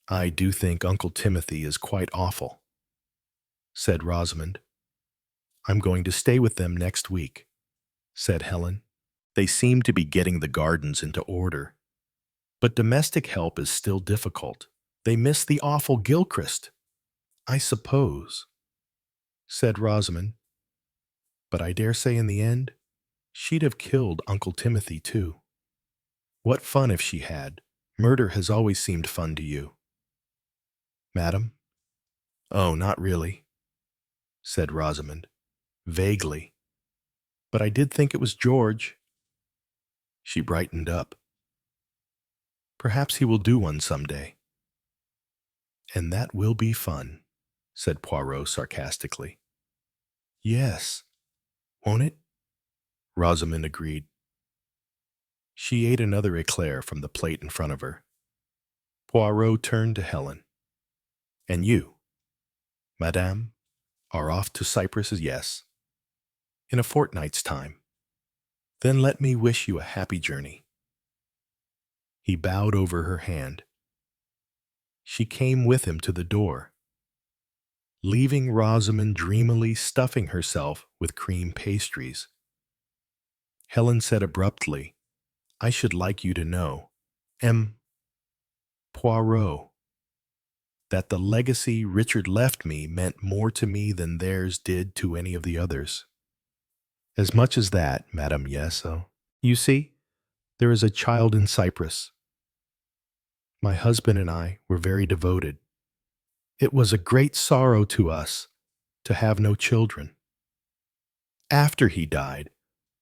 [SPEAKER 1] I do think Uncle Timothy is quite awful," said Rosamond. "I'm going to stay with them next week," said Helen. "They seem to be getting the gardens into order. But domestic help is still difficult. They missed the awful Gilchrist, I suppose, said Rosamond. But I dare say in the end, she'd have killed Uncle Timothy too. What fun if she had. Murder has always seemed fun to you. Madam? Oh, not really, said Rosamond, vaguely. But I did think it was George. She brightened up. Perhaps he will do one some day. And that will be fun, said Poirot sarcastically. Yes, won't it? Rosamond agreed. She ate another eclair from the plate in front of her. Poirot turned to Helen. And you, Madame, are off to Cyprus, yes, in a fortnight's time. Then let me wish you a happy journey. He bowed over her hand. She came with him to the door, leaving Rosamond dreamily stuffing herself with cream pastries. Helen said abruptly, I should like you to know, M. Poirot, that the legacy Richard left me meant more to me than theirs did to any of the others. As much as that, Madame, yes. You see, there is a child in Cyprus. My husband and I were very devoted. It was a great sorrow to us to have no children. After he died,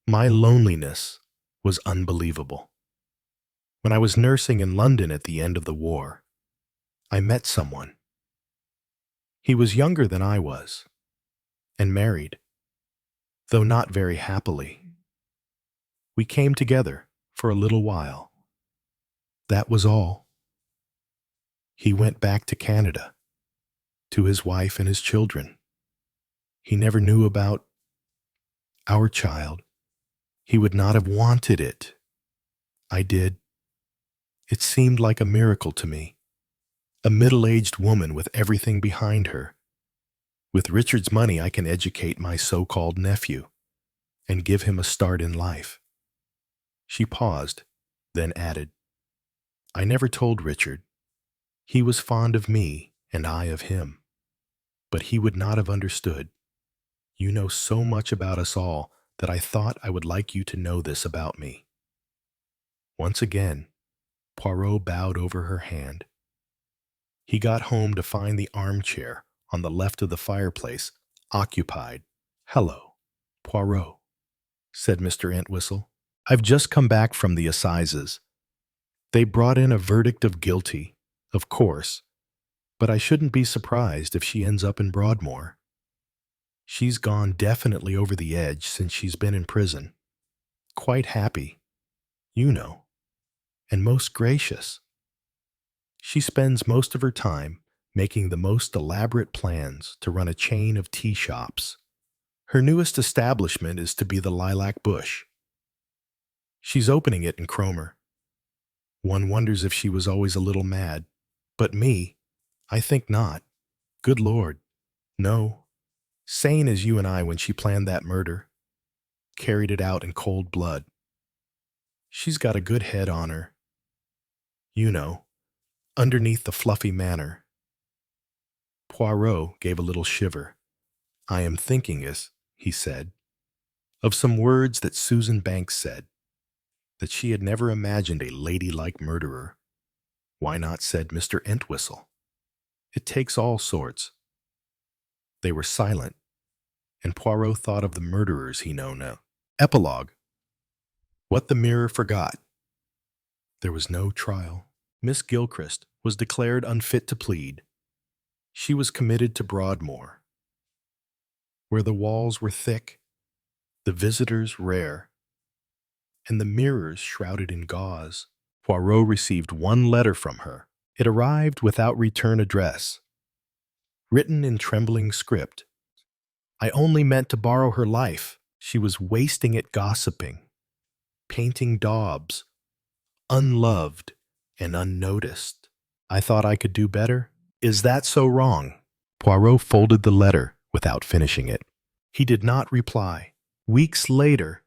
[SPEAKER 1] my loneliness was unbelievable. When I was nursing in London at the end of the war, I met someone. He was younger than I was, and married, though not very happily. We came together for a little while. That was all. He went back to Canada, to his wife and his children. He never knew about our child. He would not have wanted it. I did. It seemed like a miracle to me. A middle-aged woman with everything behind her. With Richard's money, I can educate my so-called nephew and give him a start in life. She paused, then added, I never told Richard. He was fond of me, and I of him. But he would not have understood. You know so much about us all that I thought I would like you to know this about me. Once again, Poirot bowed over her hand. He got home to find the armchair on the left of the fireplace occupied. Hello, Poirot, said Mr. Entwistle. I've just come back from the assizes. They brought in a verdict of guilty, of course, but I shouldn't be surprised if she ends up in Broadmoor. She's gone definitely over the edge since she's been in prison. Quite happy, you know, and most gracious. She spends most of her time making the most elaborate plans to run a chain of tea shops. Her newest establishment is to be the Lilac Bush. She's opening it in Cromer. One wonders if she was always a little mad. But me, I think not. Good Lord, no. Sane as you and I when she planned that murder. Carried it out in cold blood. She's got a good head on her. You know, underneath the fluffy manner. Poirot gave a little shiver. I am thinking, he said, of some words that Susan Banks said, that she had never imagined a ladylike murderer. Why not, said Mr. Entwistle. It takes all sorts. They were silent, and Poirot thought of the murderers he knew now. Epilogue. What the Mirror Forgot. There was no trial. Miss Gilchrist was declared unfit to plead. She was committed to Broadmoor, where the walls were thick, the visitors rare, and the mirrors shrouded in gauze. Poirot received one letter from her. It arrived without return address, written in trembling script. I only meant to borrow her life. She was wasting it gossiping, painting daubs, unloved and unnoticed. I thought I could do better. Is that so wrong? Poirot folded the letter without finishing it. He did not reply. Weeks later,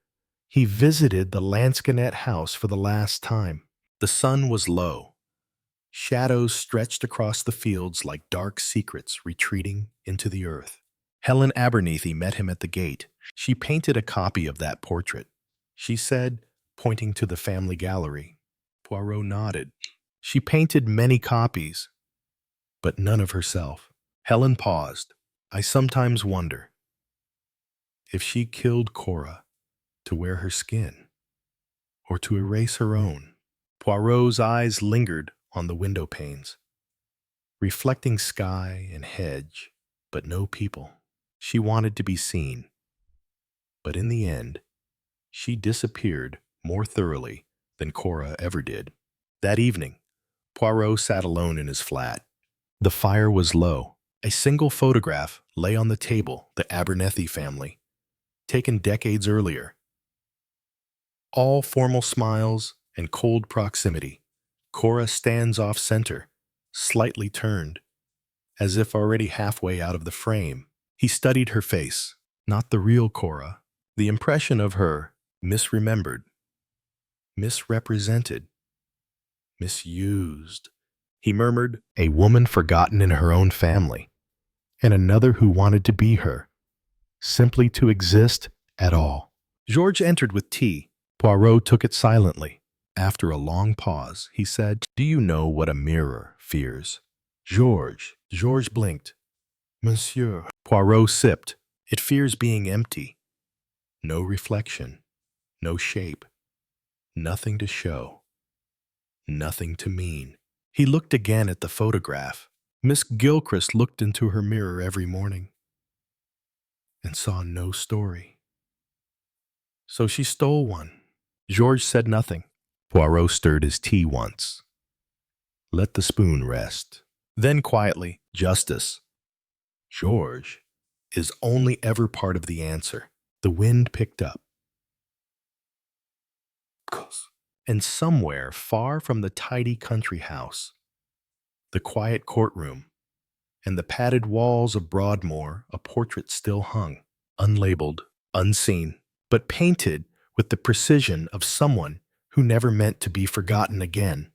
[SPEAKER 1] he visited the Lansquenet house for the last time. The sun was low. Shadows stretched across the fields like dark secrets retreating into the earth. Helen Abernethie met him at the gate. She painted a copy of that portrait, she said, pointing to the family gallery. Poirot nodded. She painted many copies, but none of herself. Helen paused. I sometimes wonder if she killed Cora to wear her skin or to erase her own. Poirot's eyes lingered on the window panes, reflecting sky and hedge, but no people. She wanted to be seen, but in the end, she disappeared more thoroughly than Cora ever did. That evening, Poirot sat alone in his flat. The fire was low. A single photograph lay on the table, the Abernethie family, taken decades earlier. All formal smiles and cold proximity. Cora stands off center, slightly turned, as if already halfway out of the frame. He studied her face, not the real Cora, the impression of her misremembered, misrepresented, misused. He murmured, a woman forgotten in her own family, and another who wanted to be her, simply to exist at all. Georges entered with tea. Poirot took it silently. After a long pause, he said, do you know what a mirror fears? Georges blinked. Monsieur. Poirot sipped. It fears being empty. No reflection, no shape, nothing to show, nothing to mean. He looked again at the photograph. Miss Gilchrist looked into her mirror every morning and saw no story. So she stole one. Georges said nothing. Poirot stirred his tea once. Let the spoon rest. Then quietly, Justice. Georges is only ever part of the answer. The wind picked up. And somewhere far from the tidy country house, the quiet courtroom, and the padded walls of Broadmoor, a portrait still hung, unlabeled, unseen, but painted with the precision of someone who never meant to be forgotten again.